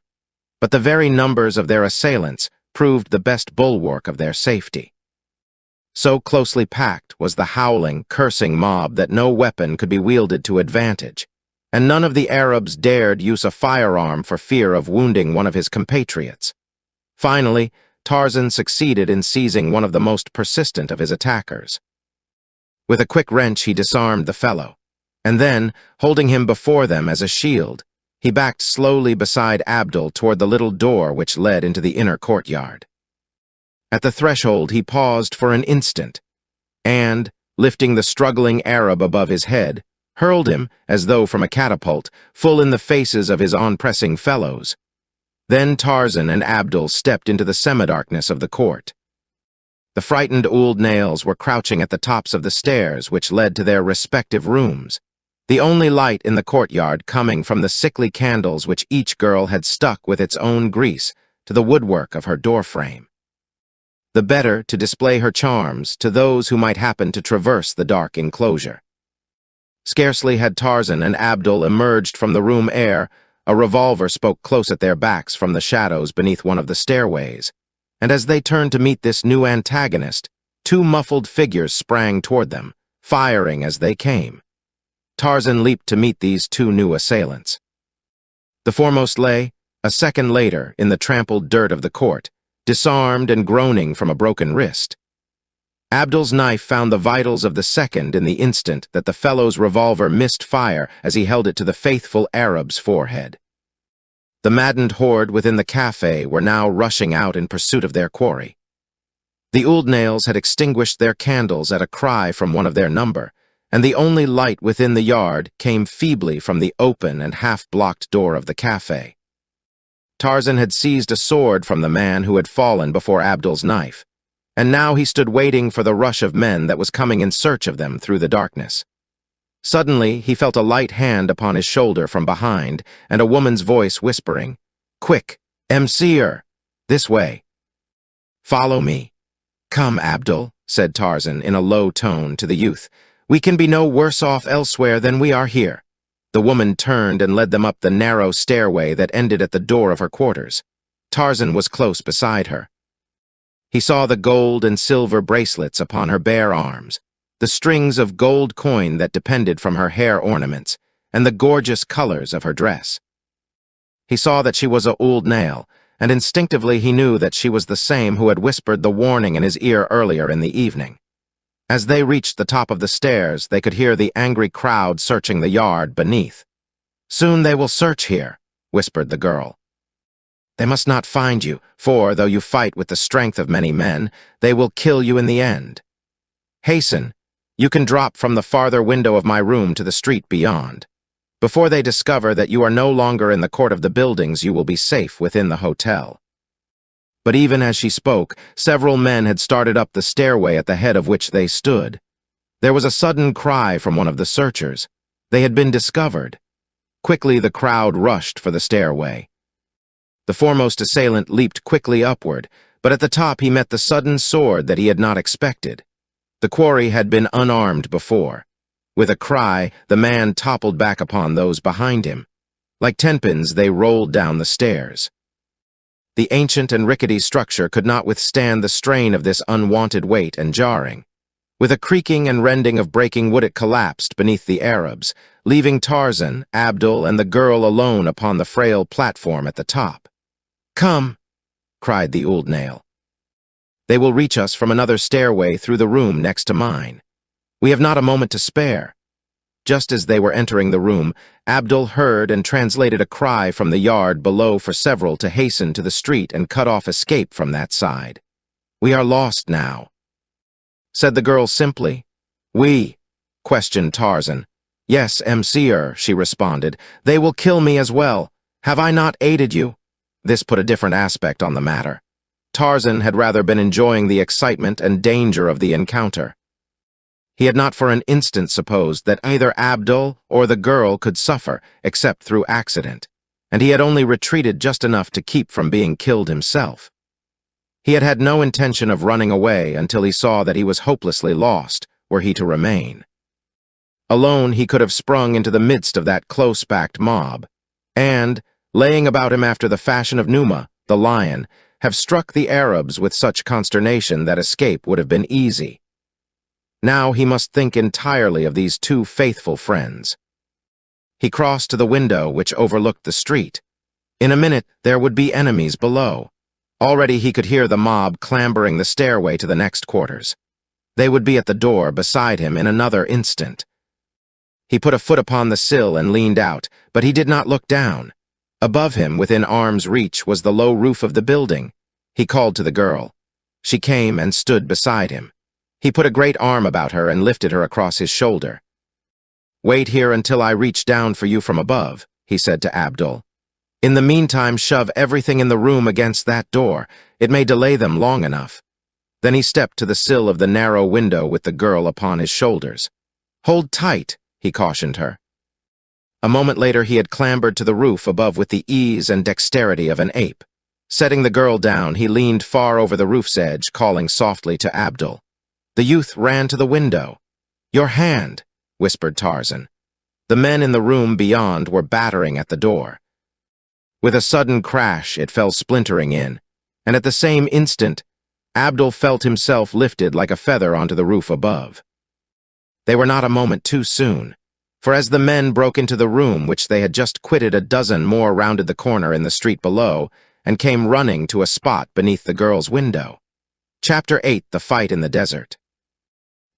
but the very numbers of their assailants proved the best bulwark of their safety. So closely packed was the howling, cursing mob that no weapon could be wielded to advantage, and none of the Arabs dared use a firearm for fear of wounding one of his compatriots. Finally, Tarzan succeeded in seizing one of the most persistent of his attackers. With a quick wrench he disarmed the fellow, and then, holding him before them as a shield, he backed slowly beside Abdul toward the little door which led into the inner courtyard. At the threshold he paused for an instant, and, lifting the struggling Arab above his head, hurled him, as though from a catapult, full in the faces of his on-pressing fellows. Then Tarzan and Abdul stepped into the semi-darkness of the court. The frightened old nails were crouching at the tops of the stairs which led to their respective rooms, the only light in the courtyard coming from the sickly candles which each girl had stuck with its own grease to the woodwork of her doorframe, the better to display her charms to those who might happen to traverse the dark enclosure. Scarcely had Tarzan and Abdul emerged from the room ere a revolver spoke close at their backs from the shadows beneath one of the stairways, and as they turned to meet this new antagonist, two muffled figures sprang toward them, firing as they came. Tarzan leaped to meet these two new assailants. The foremost lay, a second later, in the trampled dirt of the court, disarmed and groaning from a broken wrist. Abdul's knife found the vitals of the second in the instant that the fellow's revolver missed fire as he held it to the faithful Arab's forehead. The maddened horde within the cafe were now rushing out in pursuit of their quarry. The old nails had extinguished their candles at a cry from one of their number, and the only light within the yard came feebly from the open and half-blocked door of the cafe. Tarzan had seized a sword from the man who had fallen before Abdul's knife, and now he stood waiting for the rush of men that was coming in search of them through the darkness. Suddenly, he felt a light hand upon his shoulder from behind, and a woman's voice whispering, "Quick, Mseer, this way." "Follow me." "Come, Abdul," said Tarzan in a low tone to the youth. "We can be no worse off elsewhere than we are here." The woman turned and led them up the narrow stairway that ended at the door of her quarters. Tarzan was close beside her. He saw the gold and silver bracelets upon her bare arms, the strings of gold coin that depended from her hair ornaments, and the gorgeous colors of her dress. He saw that she was a old nail, and instinctively he knew that she was the same who had whispered the warning in his ear earlier in the evening. As they reached the top of the stairs, they could hear the angry crowd searching the yard beneath. "Soon they will search here," whispered the girl. "They must not find you, for, though you fight with the strength of many men, they will kill you in the end. Hasten. You can drop from the farther window of my room to the street beyond. Before they discover that you are no longer in the court of the buildings, you will be safe within the hotel." But even as she spoke, several men had started up the stairway at the head of which they stood. There was a sudden cry from one of the searchers. They had been discovered. Quickly the crowd rushed for the stairway. The foremost assailant leaped quickly upward, but at the top he met the sudden sword that he had not expected. The quarry had been unarmed before. With a cry, the man toppled back upon those behind him. Like tenpins, they rolled down the stairs. The ancient and rickety structure could not withstand the strain of this unwanted weight and jarring. With a creaking and rending of breaking wood, it collapsed beneath the Arabs, leaving Tarzan, Abdul, and the girl alone upon the frail platform at the top. "Come," cried the old nail. "They will reach us from another stairway through the room next to mine. We have not a moment to spare." Just as they were entering the room, Abdul heard and translated a cry from the yard below for several to hasten to the street and cut off escape from that side. "We are lost now," said the girl simply. "We?" questioned Tarzan. "Yes, Mseer," she responded. "They will kill me as well. Have I not aided you?" This put a different aspect on the matter. Tarzan had rather been enjoying the excitement and danger of the encounter. He had not for an instant supposed that either Abdul or the girl could suffer except through accident, and he had only retreated just enough to keep from being killed himself. He had had no intention of running away until he saw that he was hopelessly lost were he to remain. Alone, he could have sprung into the midst of that close-packed mob, and, laying about him after the fashion of Numa, the lion, have struck the Arabs with such consternation that escape would have been easy. Now he must think entirely of these two faithful friends. He crossed to the window which overlooked the street. In a minute, there would be enemies below. Already he could hear the mob clambering the stairway to the next quarters. They would be at the door beside him in another instant. He put a foot upon the sill and leaned out, but he did not look down. Above him, within arm's reach, was the low roof of the building. He called to the girl. She came and stood beside him. He put a great arm about her and lifted her across his shoulder. "Wait here until I reach down for you from above," he said to Abdul. "In the meantime, shove everything in the room against that door. It may delay them long enough." Then he stepped to the sill of the narrow window with the girl upon his shoulders. "Hold tight," he cautioned her. A moment later, he had clambered to the roof above with the ease and dexterity of an ape. Setting the girl down, he leaned far over the roof's edge, calling softly to Abdul. The youth ran to the window. "Your hand," whispered Tarzan. The men in the room beyond were battering at the door. With a sudden crash, it fell splintering in, and at the same instant, Abdul felt himself lifted like a feather onto the roof above. They were not a moment too soon, for as the men broke into the room which they had just quitted, a dozen more rounded the corner in the street below and came running to a spot beneath the girl's window. Chapter 8: The Fight in the Desert.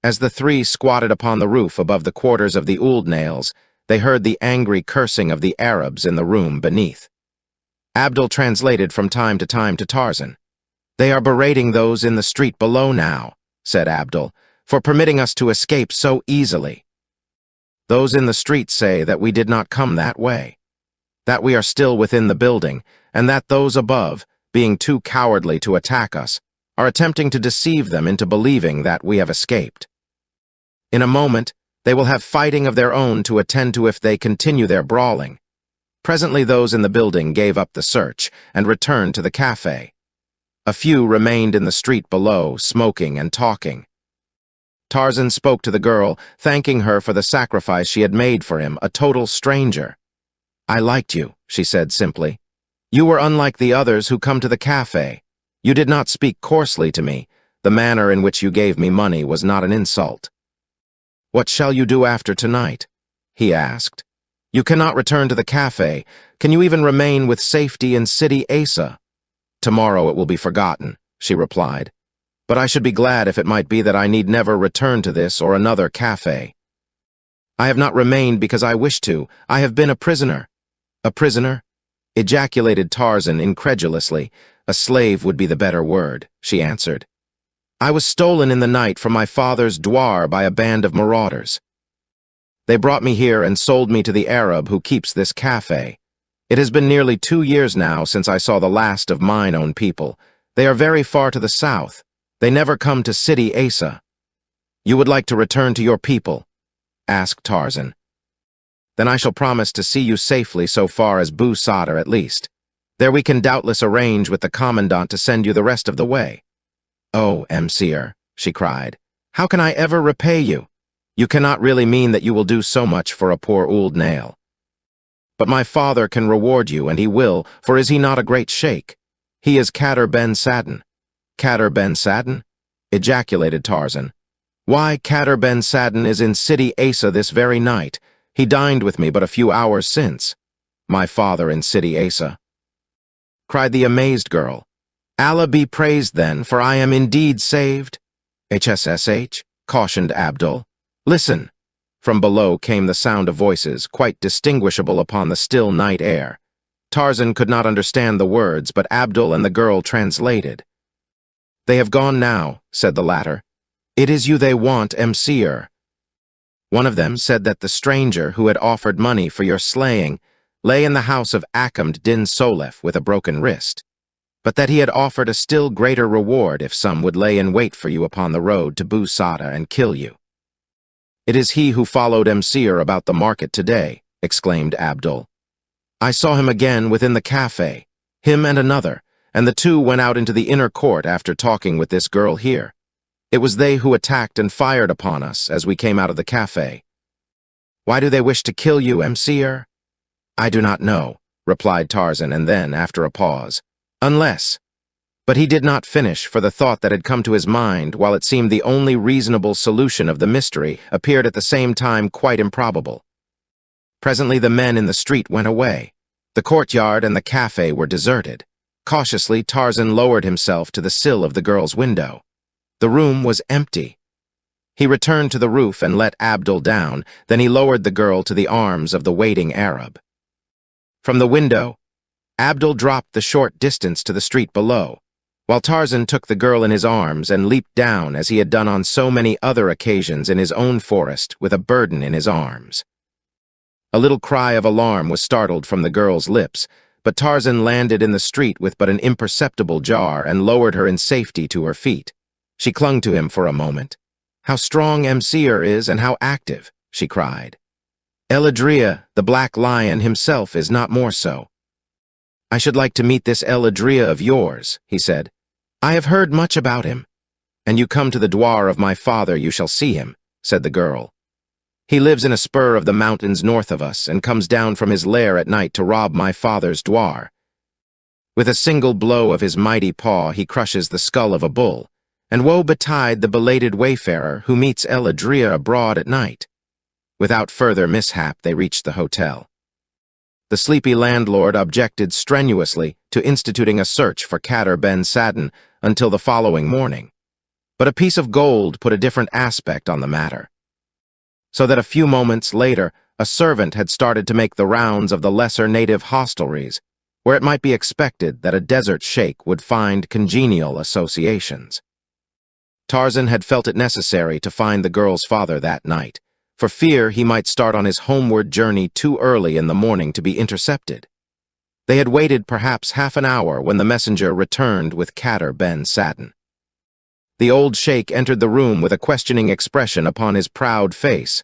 As the three squatted upon the roof above the quarters of the Ould Nails, they heard the angry cursing of the Arabs in the room beneath. Abdul translated from time to time to Tarzan. "They are berating those in the street below now," said Abdul, "for permitting us to escape so easily. Those in the street say that we did not come that way, that we are still within the building, and that those above, being too cowardly to attack us, are attempting to deceive them into believing that we have escaped. In a moment, they will have fighting of their own to attend to if they continue their brawling." Presently those in the building gave up the search and returned to the cafe. A few remained in the street below, smoking and talking. Tarzan spoke to the girl, thanking her for the sacrifice she had made for him, a total stranger. "I liked you," she said simply. "You were unlike the others who come to the cafe. You did not speak coarsely to me. The manner in which you gave me money was not an insult." "What shall you do after tonight?" he asked. "You cannot return to the cafe. Can you even remain with safety in City Asa?" "Tomorrow it will be forgotten," she replied. "But I should be glad if it might be that I need never return to this or another cafe. I have not remained because I wish to. I have been a prisoner." "A prisoner?" ejaculated Tarzan incredulously. "A slave would be the better word," she answered. "I was stolen in the night from my father's douar by a band of marauders. They brought me here and sold me to the Arab who keeps this cafe. It has been nearly 2 years now since I saw the last of mine own people. They are very far to the south. They never come to City Asa." "You would like to return to your people?" asked Tarzan. "Then I shall promise to see you safely so far as Bou Sadr at least. There we can doubtless arrange with the commandant to send you the rest of the way." "Oh, Msir," she cried, "how can I ever repay you? You cannot really mean that you will do so much for a poor Ould Nail." "But my father can reward you, and he will, for is he not a great sheikh? He is Khadr ben Sadin." "Khadr ben Sadin?" ejaculated Tarzan. "Why, Khadr ben Sadin is in City Asa this very night. He dined with me but a few hours since." "My father in City Asa?" cried the amazed girl. "Allah be praised then, for I am indeed saved." "HSSH," cautioned Abdul. "Listen." From below came the sound of voices, quite distinguishable upon the still night air. Tarzan could not understand the words, but Abdul and the girl translated. "They have gone now," said the latter. "It is you they want, Msir." One of them said that the stranger who had offered money for your slaying lay in the house of Akhamd din Solef with a broken wrist, but that he had offered a still greater reward if some would lay in wait for you upon the road to Bou Sadr and kill you. "It is he who followed Msir about the market today," exclaimed Abdul. "I saw him again within the cafe, him and another, and the two went out into the inner court after talking with this girl here. It was they who attacked and fired upon us as we came out of the cafe." "Why do they wish to kill you, Msir?" "I do not know," replied Tarzan, and then, after a pause, "Unless—" But he did not finish, for the thought that had come to his mind, while it seemed the only reasonable solution of the mystery, appeared at the same time quite improbable. Presently the men in the street went away. The courtyard and the cafe were deserted. Cautiously, Tarzan lowered himself to the sill of the girl's window. The room was empty. He returned to the roof and let Abdul down, then he lowered the girl to the arms of the waiting Arab. From the window, Abdul dropped the short distance to the street below. while Tarzan took the girl in his arms and leaped down as he had done on so many other occasions in his own forest with a burden in his arms. A little cry of alarm was startled from the girl's lips, but Tarzan landed in the street with but an imperceptible jar and lowered her in safety to her feet. She clung to him for a moment. "How strong Mseer is and how active," she cried. "Eladria, the Black Lion himself, is not more so." "I should like to meet this Eladria of yours," he said. "I have heard much about him." "And you come to the douar of my father, you shall see him," said the girl. "He lives in a spur of the mountains north of us and comes down from his lair at night to rob my father's douar. With a single blow of his mighty paw he crushes the skull of a bull, and woe betide the belated wayfarer who meets Eladria abroad at night." Without further mishap, they reached the hotel. The sleepy landlord objected strenuously to instituting a search for Kader Ben Saden until the following morning, but a piece of gold put a different aspect on the matter, so that a few moments later a servant had started to make the rounds of the lesser native hostelries, where it might be expected that a desert sheikh would find congenial associations. Tarzan had felt it necessary to find the girl's father that night, for fear he might start on his homeward journey too early in the morning to be intercepted. They had waited perhaps half an hour when the messenger returned with Kader Ben Saden. The old sheikh entered the room with a questioning expression upon his proud face.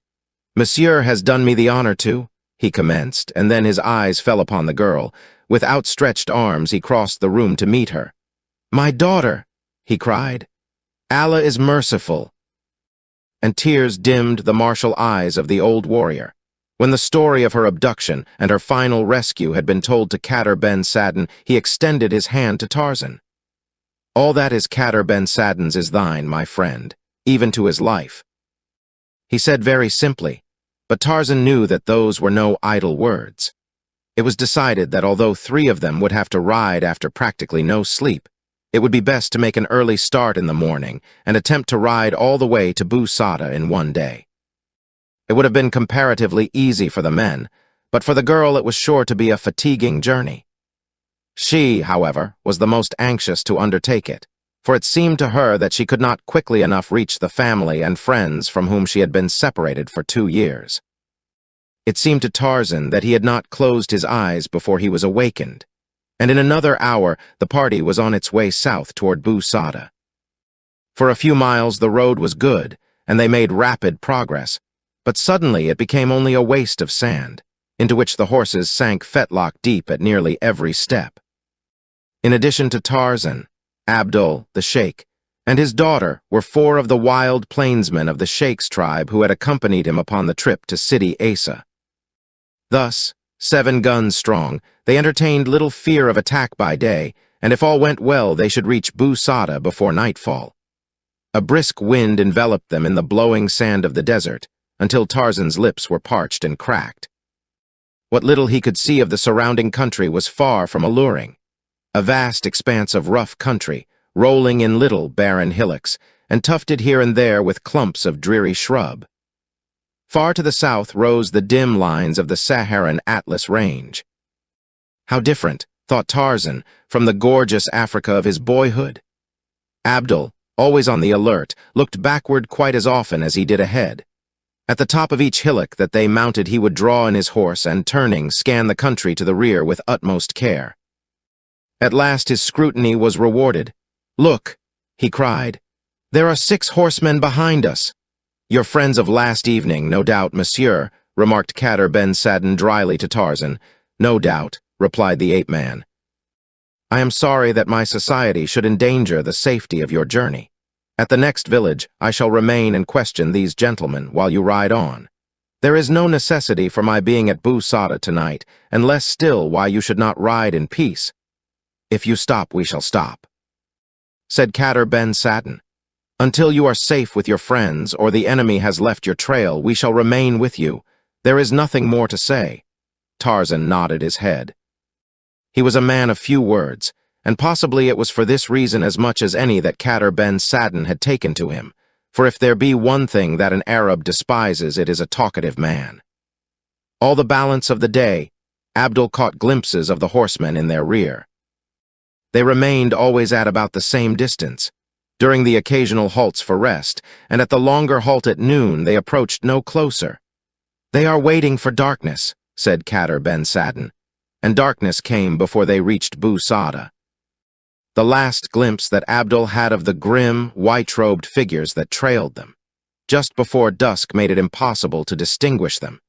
"Monsieur has done me the honor to," he commenced, and then his eyes fell upon the girl. With outstretched arms he crossed the room to meet her. "My daughter!" he cried. "Allah is merciful." And tears dimmed the martial eyes of the old warrior. When the story of her abduction and her final rescue had been told to Kader Ben Saden, he extended his hand to Tarzan. "All that is Kader Ben Saden's is thine, my friend, even to his life," he said very simply, but Tarzan knew that those were no idle words. It was decided that although 3 of them would have to ride after practically no sleep, it would be best to make an early start in the morning and attempt to ride all the way to Bou Saada in one day. It would have been comparatively easy for the men, but for the girl it was sure to be a fatiguing journey. She, however, was the most anxious to undertake it, for it seemed to her that she could not quickly enough reach the family and friends from whom she had been separated for 2 years. It seemed to Tarzan that he had not closed his eyes before he was awakened, and in another hour the party was on its way south toward Bou Saada. For a few miles the road was good, and they made rapid progress, but suddenly it became only a waste of sand, into which the horses sank fetlock deep at nearly every step. In addition to Tarzan, Abdul, the sheikh, and his daughter were 4 of the wild plainsmen of the sheikh's tribe who had accompanied him upon the trip to Sidi Asa. Thus, 7 guns strong, they entertained little fear of attack by day, and if all went well they should reach Bou Saada before nightfall. A brisk wind enveloped them in the blowing sand of the desert, until Tarzan's lips were parched and cracked. What little he could see of the surrounding country was far from alluring. A vast expanse of rough country, rolling in little barren hillocks, and tufted here and there with clumps of dreary shrub. Far to the south rose the dim lines of the Saharan Atlas Range. How different, thought Tarzan, from the gorgeous Africa of his boyhood. Abdul, always on the alert, looked backward quite as often as he did ahead. At the top of each hillock that they mounted he would draw in his horse and, turning, scan the country to the rear with utmost care. At last his scrutiny was rewarded. "Look," he cried, "there are 6 horsemen behind us." "Your friends of last evening, no doubt, monsieur," remarked Kader Ben Saden dryly to Tarzan. "No doubt," replied the ape-man. "I am sorry that my society should endanger the safety of your journey. At the next village I shall remain and question these gentlemen while you ride on. There is no necessity for my being at Bou Saada tonight, and less still why you should not ride in peace. If you stop, we shall stop," said Kader Ben Saden. "Until you are safe with your friends or the enemy has left your trail, we shall remain with you. There is nothing more to say." Tarzan nodded his head. He was a man of few words, and possibly it was for this reason as much as any that Kader Ben Saden had taken to him, for if there be one thing that an Arab despises, it is a talkative man. All the balance of the day, Abdul caught glimpses of the horsemen in their rear. They remained always at about the same distance. During the occasional halts for rest, and at the longer halt at noon, they approached no closer. "They are waiting for darkness," said Kader Ben Saden, and darkness came before they reached Bou Saada. The last glimpse that Abdul had of the grim, white-robed figures that trailed them, just before dusk made it impossible to distinguish them,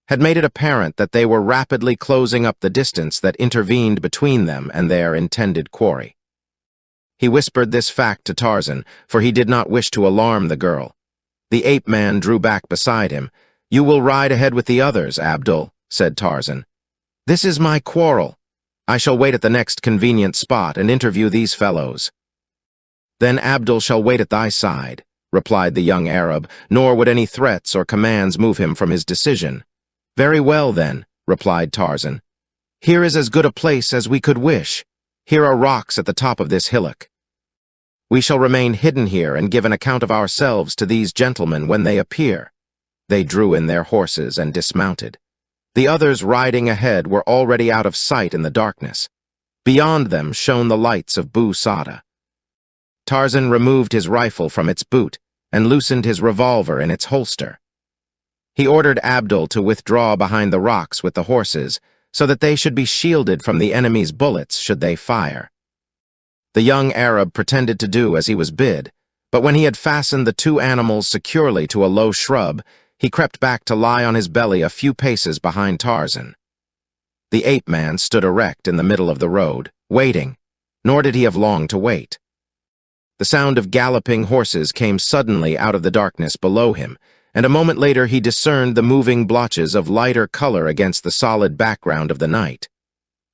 had made it apparent that they were rapidly closing up the distance that intervened between them and their intended quarry. He whispered this fact to Tarzan, for he did not wish to alarm the girl. The ape-man drew back beside him. "You will ride ahead with the others, Abdul," said Tarzan. "This is my quarrel. I shall wait at the next convenient spot and interview these fellows." "Then Abdul shall wait at thy side," replied the young Arab, nor would any threats or commands move him from his decision. "Very well, then," replied Tarzan. "Here is as good a place as we could wish. Here are rocks at the top of this hillock. We shall remain hidden here and give an account of ourselves to these gentlemen when they appear." They drew in their horses and dismounted. The others riding ahead were already out of sight in the darkness. Beyond them shone the lights of Bou Saada. Tarzan removed his rifle from its boot and loosened his revolver in its holster. He ordered Abdul to withdraw behind the rocks with the horses so that they should be shielded from the enemy's bullets should they fire. The young Arab pretended to do as he was bid, but when he had fastened the two animals securely to a low shrub, he crept back to lie on his belly a few paces behind Tarzan. The ape-man stood erect in the middle of the road, waiting, nor did he have long to wait. The sound of galloping horses came suddenly out of the darkness below him, and a moment later he discerned the moving blotches of lighter color against the solid background of the night.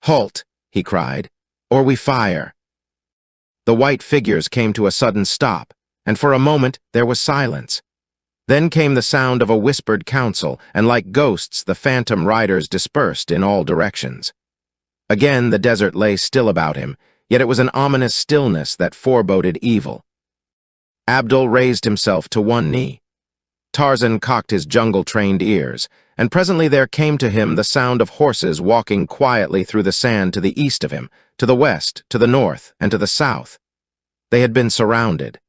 "Halt!" he cried, "or we fire." The white figures came to a sudden stop, and for a moment there was silence. Then came the sound of a whispered counsel, and like ghosts the phantom riders dispersed in all directions. Again the desert lay still about him, yet it was an ominous stillness that foreboded evil. Abdul raised himself to one knee. Tarzan cocked his jungle-trained ears, and presently there came to him the sound of horses walking quietly through the sand to the east of him, to the west, to the north, and to the south. They had been surrounded.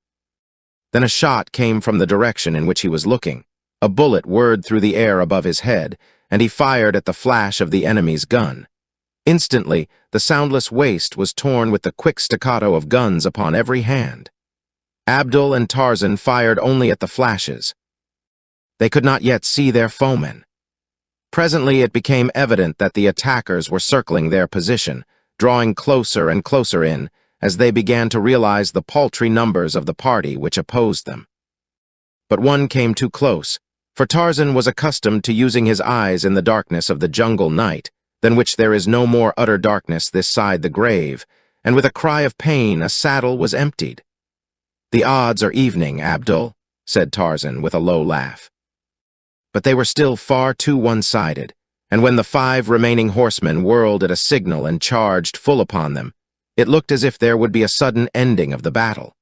Then a shot came from the direction in which he was looking. A bullet whirred through the air above his head, and he fired at the flash of the enemy's gun. Instantly, the soundless waste was torn with the quick staccato of guns upon every hand. Abdul and Tarzan fired only at the flashes. They could not yet see their foemen. Presently it became evident that the attackers were circling their position, drawing closer and closer in, as they began to realize the paltry numbers of the party which opposed them. But one came too close, for Tarzan was accustomed to using his eyes in the darkness of the jungle night, than which there is no more utter darkness this side the grave, and with a cry of pain a saddle was emptied. "The odds are evening, Abdul," said Tarzan with a low laugh. But they were still far too one-sided, and when the 5 remaining horsemen whirled at a signal and charged full upon them, it looked as if there would be a sudden ending of the battle.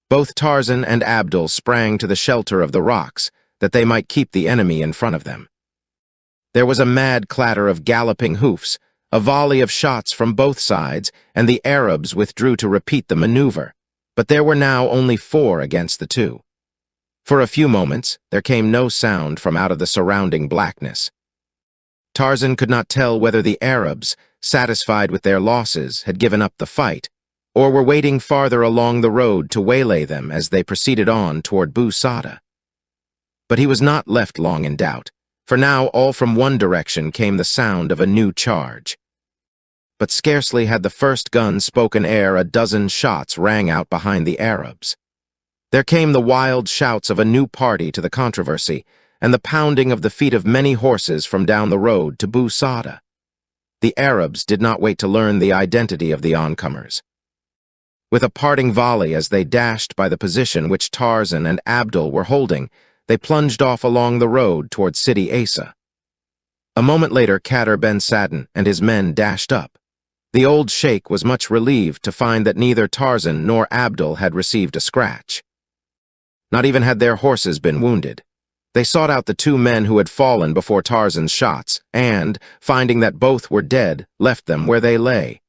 Both Tarzan and Abdul sprang to the shelter of the rocks, that they might keep the enemy in front of them. There was a mad clatter of galloping hoofs, a volley of shots from both sides, and the Arabs withdrew to repeat the maneuver, but there were now only 4 against the 2. For a few moments, there came no sound from out of the surrounding blackness. Tarzan could not tell whether the Arabs, satisfied with their losses, had given up the fight, or were waiting farther along the road to waylay them as they proceeded on toward Bou Saada. But he was not left long in doubt, for now all from one direction came the sound of a new charge. But scarcely had the first gun spoken ere a dozen shots rang out behind the Arabs. There came the wild shouts of a new party to the controversy, and the pounding of the feet of many horses from down the road to Bou Saada. The Arabs did not wait to learn the identity of the oncomers. With a parting volley as they dashed by the position which Tarzan and Abdul were holding, they plunged off along the road toward Sidi Asa. A moment later, Kader Ben Saden and his men dashed up. The old sheikh was much relieved to find that neither Tarzan nor Abdul had received a scratch. Not even had their horses been wounded. They sought out the 2 men who had fallen before Tarzan's shots, and, finding that both were dead, left them where they lay.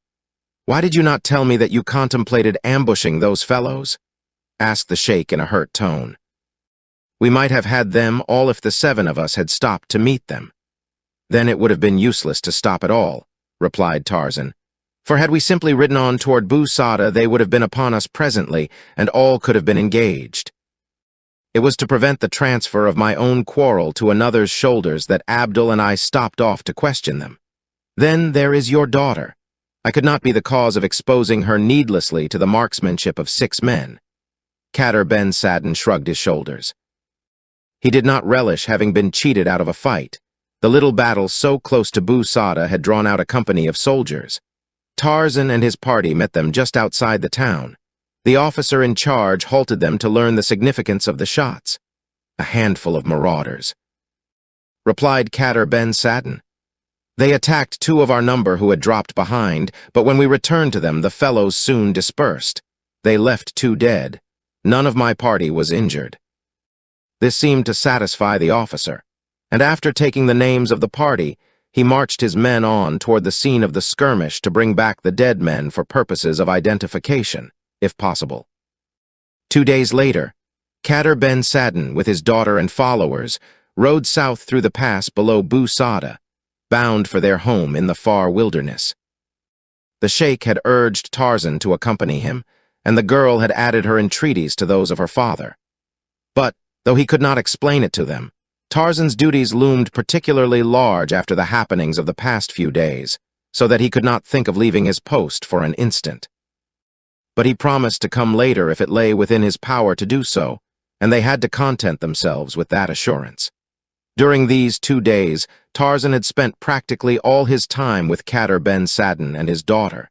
"Why did you not tell me that you contemplated ambushing those fellows?" asked the sheikh in a hurt tone. "We might have had them all if the 7 of us had stopped to meet them." "Then it would have been useless to stop at all," replied Tarzan. "For had we simply ridden on toward Bou Saada, they would have been upon us presently, and all could have been engaged. It was to prevent the transfer of my own quarrel to another's shoulders that Abdul and I stopped off to question them. Then there is your daughter. I could not be the cause of exposing her needlessly to the marksmanship of 6 men. Kader Ben Saden shrugged his shoulders. He did not relish having been cheated out of a fight. The little battle so close to Bou Saada had drawn out a company of soldiers. Tarzan and his party met them just outside the town. The officer in charge halted them to learn the significance of the shots. "A handful of marauders," replied Kader Ben Saden. "They attacked 2 of our number who had dropped behind, but when we returned to them, the fellows soon dispersed. They left 2 dead. None of my party was injured." This seemed to satisfy the officer, and after taking the names of the party, he marched his men on toward the scene of the skirmish to bring back the dead men for purposes of identification, if possible. 2 days later, Kader Ben Saden, with his daughter and followers, rode south through the pass below Bou Saada, bound for their home in the far wilderness. The sheikh had urged Tarzan to accompany him, and the girl had added her entreaties to those of her father. But, though he could not explain it to them, Tarzan's duties loomed particularly large after the happenings of the past few days, so that he could not think of leaving his post for an instant. But he promised to come later if it lay within his power to do so, and they had to content themselves with that assurance. During these 2 days, Tarzan had spent practically all his time with Kader Ben Saden and his daughter.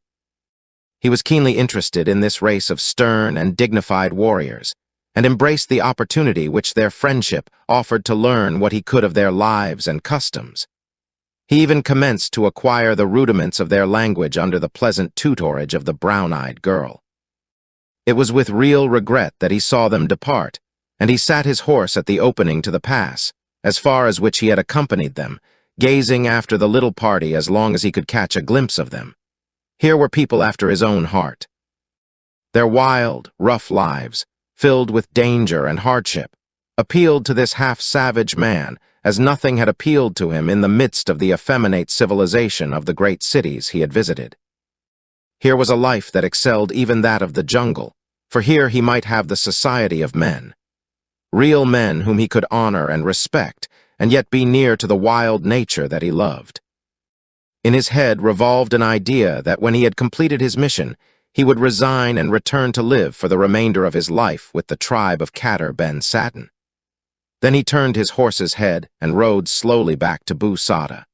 He was keenly interested in this race of stern and dignified warriors, and embraced the opportunity which their friendship offered to learn what he could of their lives and customs. He even commenced to acquire the rudiments of their language under the pleasant tutorage of the brown-eyed girl. It was with real regret that he saw them depart, and he sat his horse at the opening to the pass, as far as which he had accompanied them, gazing after the little party as long as he could catch a glimpse of them. Here were people after his own heart. Their wild, rough lives, filled with danger and hardship, appealed to this half-savage man as nothing had appealed to him in the midst of the effeminate civilization of the great cities he had visited. Here was a life that excelled even that of the jungle, for here he might have the society of men. Real men whom he could honor and respect, and yet be near to the wild nature that he loved. In his head revolved an idea that when he had completed his mission, he would resign and return to live for the remainder of his life with the tribe of Kader Ben Saden. Then he turned his horse's head and rode slowly back to Bou Saada.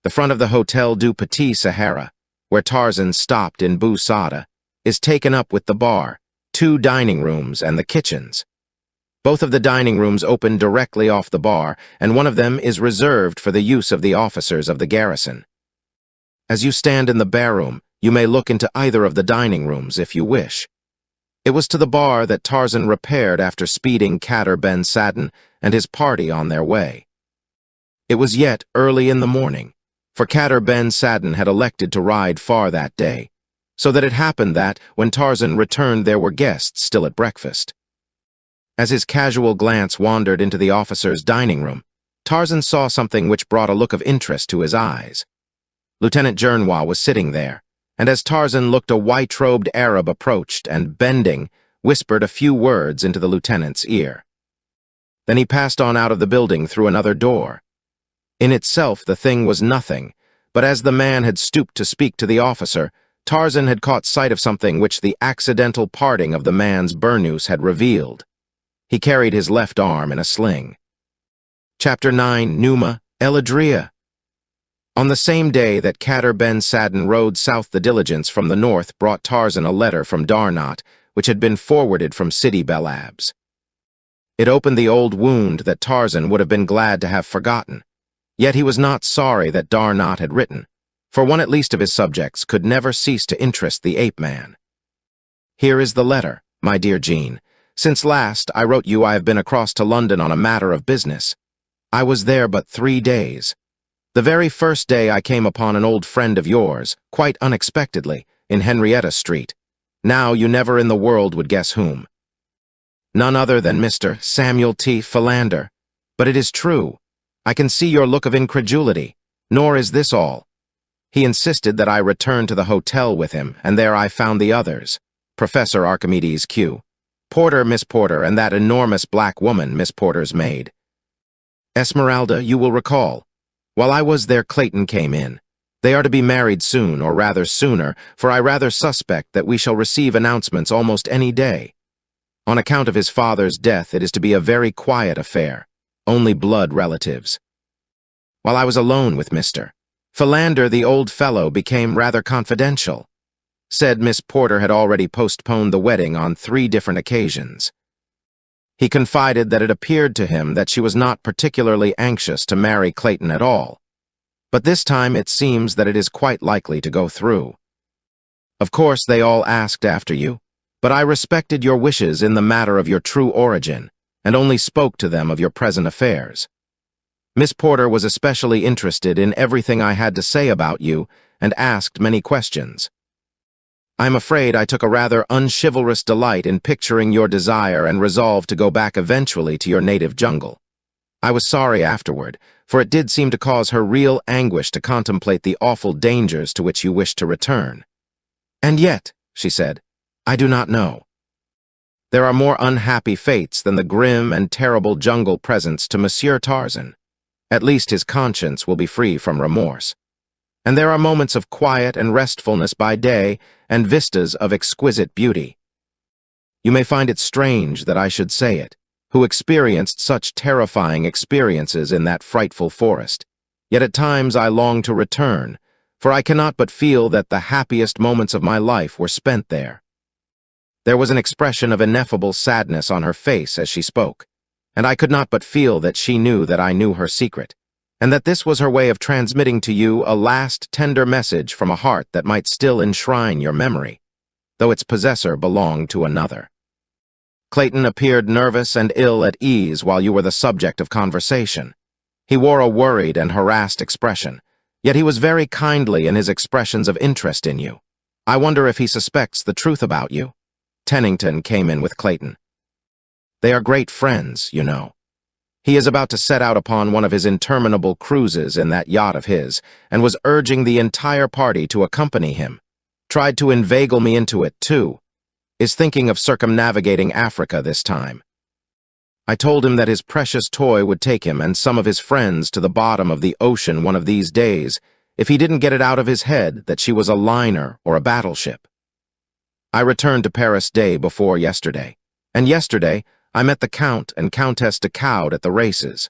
The front of the Hotel du Petit Sahara, where Tarzan stopped in Bou Saada, is taken up with the bar, 2 dining rooms, and the kitchens. Both of the dining rooms open directly off the bar, and one of them is reserved for the use of the officers of the garrison. As you stand in the bar room, you may look into either of the dining rooms if you wish. It was to the bar that Tarzan repaired after speeding Kader Ben Saden and his party on their way. It was yet early in the morning, for Kader Ben Saden had elected to ride far that day, so that it happened that, when Tarzan returned, there were guests still at breakfast. As his casual glance wandered into the officer's dining room, Tarzan saw something which brought a look of interest to his eyes. Lieutenant Jernois was sitting there, and as Tarzan looked, a white-robed Arab approached and, bending, whispered a few words into the lieutenant's ear. Then he passed on out of the building through another door. In itself, the thing was nothing, but as the man had stooped to speak to the officer, Tarzan had caught sight of something which the accidental parting of the man's burnous had revealed. He carried his left arm in a sling. Chapter 9, Numa, Eladria. On the same day that Kader Ben Saden rode south, the diligence from the north brought Tarzan a letter from Darnot, which had been forwarded from Sidi Bel Abs. It opened the old wound that Tarzan would have been glad to have forgotten. Yet he was not sorry that Darnot had written, for one at least of his subjects could never cease to interest the ape-man. Here is the letter, my dear Jean. Since last I wrote you, I have been across to London on a matter of business. I was there but 3 days. The very first day I came upon an old friend of yours, quite unexpectedly, in Henrietta Street. Now you never in the world would guess whom. None other than Mr. Samuel T. Philander. But it is true. I can see your look of incredulity. Nor is this all. He insisted that I return to the hotel with him, and there I found the others. Professor Archimedes Q. Porter, Miss Porter, and that enormous black woman, Miss Porter's maid. Esmeralda, you will recall. While I was there, Clayton came in. They are to be married soon, or rather sooner, for I rather suspect that we shall receive announcements almost any day. On account of his father's death, it is to be a very quiet affair. Only blood relatives. While I was alone with Mr. Philander, the old fellow became rather confidential. Said Miss Porter had already postponed the wedding on 3 different occasions. He confided that it appeared to him that she was not particularly anxious to marry Clayton at all. But this time it seems that it is quite likely to go through. Of course, they all asked after you, but I respected your wishes in the matter of your true origin, and only spoke to them of your present affairs. Miss Porter was especially interested in everything I had to say about you, and asked many questions. I'm afraid I took a rather unchivalrous delight in picturing your desire and resolve to go back eventually to your native jungle. I was sorry afterward, for it did seem to cause her real anguish to contemplate the awful dangers to which you wished to return. And yet, she said, I do not know. There are more unhappy fates than the grim and terrible jungle presents to Monsieur Tarzan. At least his conscience will be free from remorse. And there are moments of quiet and restfulness by day and vistas of exquisite beauty. You may find it strange that I should say it, who experienced such terrifying experiences in that frightful forest. Yet at times I long to return, for I cannot but feel that the happiest moments of my life were spent there. There was an expression of ineffable sadness on her face as she spoke, and I could not but feel that she knew that I knew her secret, and that this was her way of transmitting to you a last tender message from a heart that might still enshrine your memory, though its possessor belonged to another. Clayton appeared nervous and ill at ease while you were the subject of conversation. He wore a worried and harassed expression, yet he was very kindly in his expressions of interest in you. I wonder if he suspects the truth about you. Tennington came in with Clayton. They are great friends, you know. He is about to set out upon one of his interminable cruises in that yacht of his, and was urging the entire party to accompany him. Tried to inveigle me into it, too. Is thinking of circumnavigating Africa this time. I told him that his precious toy would take him and some of his friends to the bottom of the ocean one of these days, if he didn't get it out of his head that she was a liner or a battleship. I returned to Paris day before yesterday, and yesterday I met the Count and Countess de Caude at the races.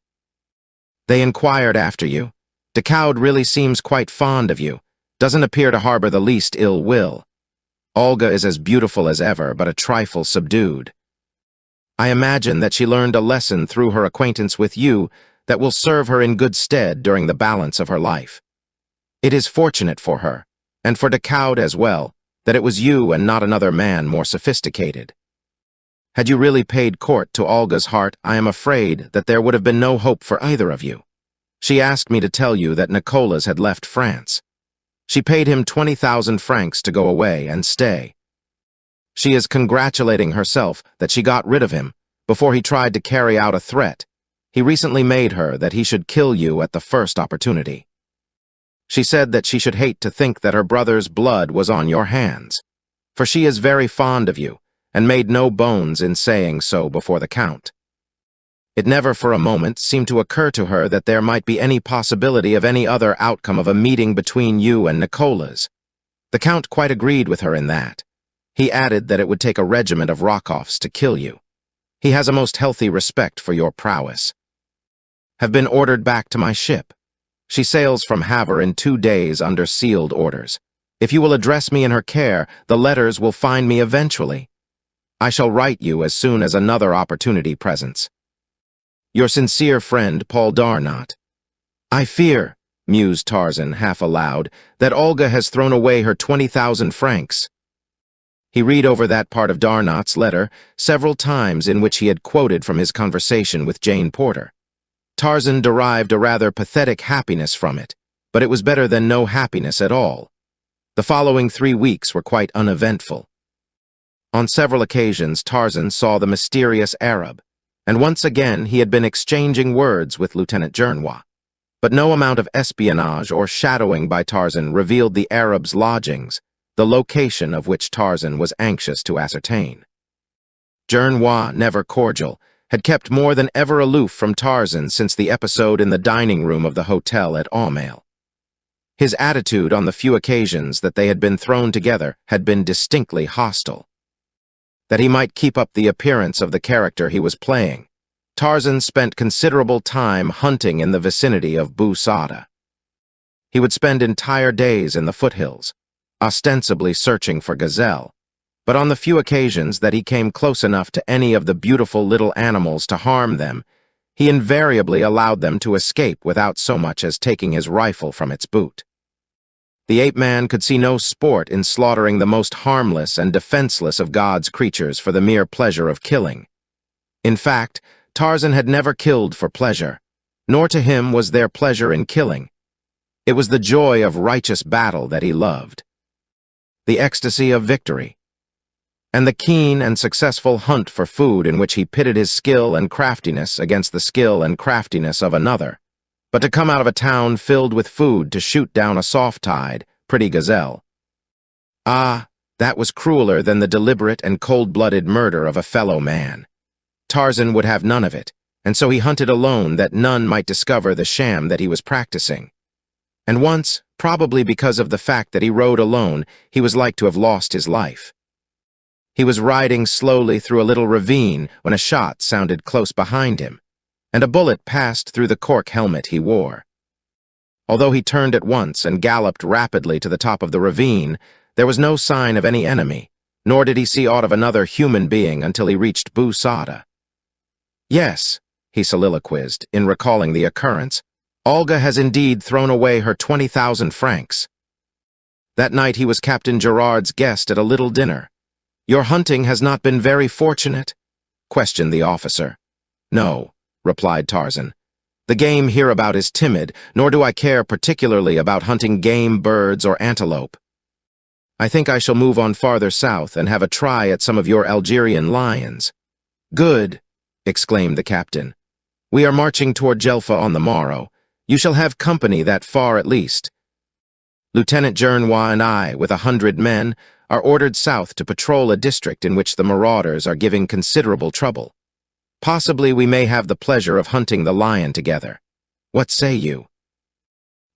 They inquired after you. De Caude really seems quite fond of you, doesn't appear to harbor the least ill will. Olga is as beautiful as ever, but a trifle subdued. I imagine that she learned a lesson through her acquaintance with you that will serve her in good stead during the balance of her life. It is fortunate for her, and for de Caude as well, that it was you and not another man more sophisticated. Had you really paid court to Olga's heart, I am afraid that there would have been no hope for either of you. She asked me to tell you that Nicolas had left France. She paid him 20,000 francs to go away and stay. She is congratulating herself that she got rid of him before he tried to carry out a threat. He recently made her that he should kill you at the first opportunity. She said that she should hate to think that her brother's blood was on your hands, for she is very fond of you, and made no bones in saying so before the Count. It never for a moment seemed to occur to her that there might be any possibility of any other outcome of a meeting between you and Nicolas. The Count quite agreed with her in that. He added that it would take a regiment of Rockoffs to kill you. He has a most healthy respect for your prowess. Have been ordered back to my ship. She sails from Havre in 2 days under sealed orders. If you will address me in her care, the letters will find me eventually. I shall write you as soon as another opportunity presents. Your sincere friend, Paul Darnot. I fear, mused Tarzan half aloud, that Olga has thrown away her 20,000 francs. He read over that part of Darnot's letter several times in which he had quoted from his conversation with Jane Porter. Tarzan derived a rather pathetic happiness from it, but it was better than no happiness at all. The following 3 weeks were quite uneventful. On several occasions, Tarzan saw the mysterious Arab, and once again he had been exchanging words with Lieutenant Jernwa. But no amount of espionage or shadowing by Tarzan revealed the Arab's lodgings, the location of which Tarzan was anxious to ascertain. Jernwa, never cordial, had kept more than ever aloof from Tarzan since the episode in the dining room of the hotel at Aumail. His attitude on the few occasions that they had been thrown together had been distinctly hostile. That he might keep up the appearance of the character he was playing, Tarzan spent considerable time hunting in the vicinity of Bou Saada. He would spend entire days in the foothills, ostensibly searching for gazelle, but on the few occasions that he came close enough to any of the beautiful little animals to harm them, he invariably allowed them to escape without so much as taking his rifle from its boot. The ape-man could see no sport in slaughtering the most harmless and defenseless of God's creatures for the mere pleasure of killing. In fact, Tarzan had never killed for pleasure, nor to him was there pleasure in killing. It was the joy of righteous battle that he loved, the ecstasy of victory, and the keen and successful hunt for food in which he pitted his skill and craftiness against the skill and craftiness of another. But to come out of a town filled with food to shoot down a soft-eyed, pretty gazelle. Ah, that was crueler than the deliberate and cold-blooded murder of a fellow man. Tarzan would have none of it, and so he hunted alone that none might discover the sham that he was practicing. And once, probably because of the fact that he rode alone, he was like to have lost his life. He was riding slowly through a little ravine when a shot sounded close behind him, and a bullet passed through the cork helmet he wore. Although he turned at once and galloped rapidly to the top of the ravine, there was no sign of any enemy, nor did he see aught of another human being until he reached Bou Saada. Yes, he soliloquized, in recalling the occurrence, Olga has indeed thrown away her 20,000 francs. That night he was Captain Gerard's guest at a little dinner. Your hunting has not been very fortunate? Questioned the officer. No, replied Tarzan. The game hereabout is timid, nor do I care particularly about hunting game, birds, or antelope. I think I shall move on farther south and have a try at some of your Algerian lions. Good, exclaimed the captain. We are marching toward Jelfa on the morrow. You shall have company that far at least. Lieutenant Jernwa and I, with 100 men, are ordered south to patrol a district in which the marauders are giving considerable trouble. Possibly we may have the pleasure of hunting the lion together. What say you?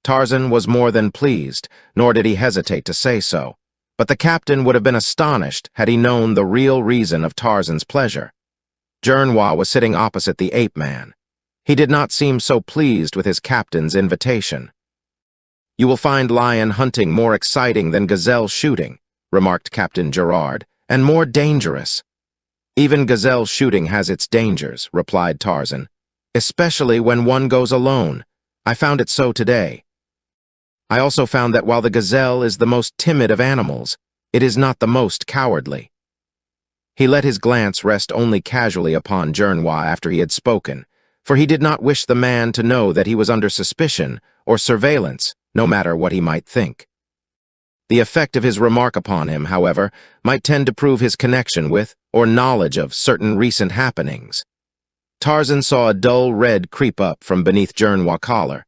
Tarzan was more than pleased, nor did he hesitate to say so, but the captain would have been astonished had he known the real reason of Tarzan's pleasure. Jernwa was sitting opposite the ape-man. He did not seem so pleased with his captain's invitation. You will find lion hunting more exciting than gazelle shooting, remarked Captain Gerard, and more dangerous. Even gazelle shooting has its dangers, replied Tarzan, especially when one goes alone. I found it so today. I also found that while the gazelle is the most timid of animals, it is not the most cowardly. He let his glance rest only casually upon Jernwa after he had spoken, for he did not wish the man to know that he was under suspicion or surveillance, no matter what he might think. The effect of his remark upon him, however, might tend to prove his connection with or knowledge of certain recent happenings. Tarzan saw a dull red creep up from beneath Jernwa's collar.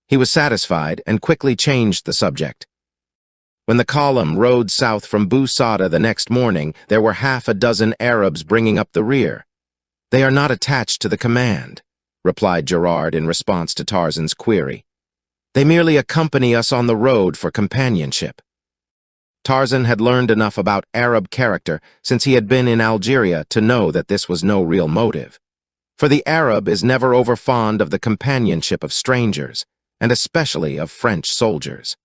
He was satisfied and quickly changed the subject. When the column rode south from Bou Saada the next morning, there were half a dozen Arabs bringing up the rear. They are not attached to the command, replied Gerard in response to Tarzan's query. They merely accompany us on the road for companionship. Tarzan had learned enough about Arab character since he had been in Algeria to know that this was no real motive. For the Arab is never overfond of the companionship of strangers, and especially of French soldiers.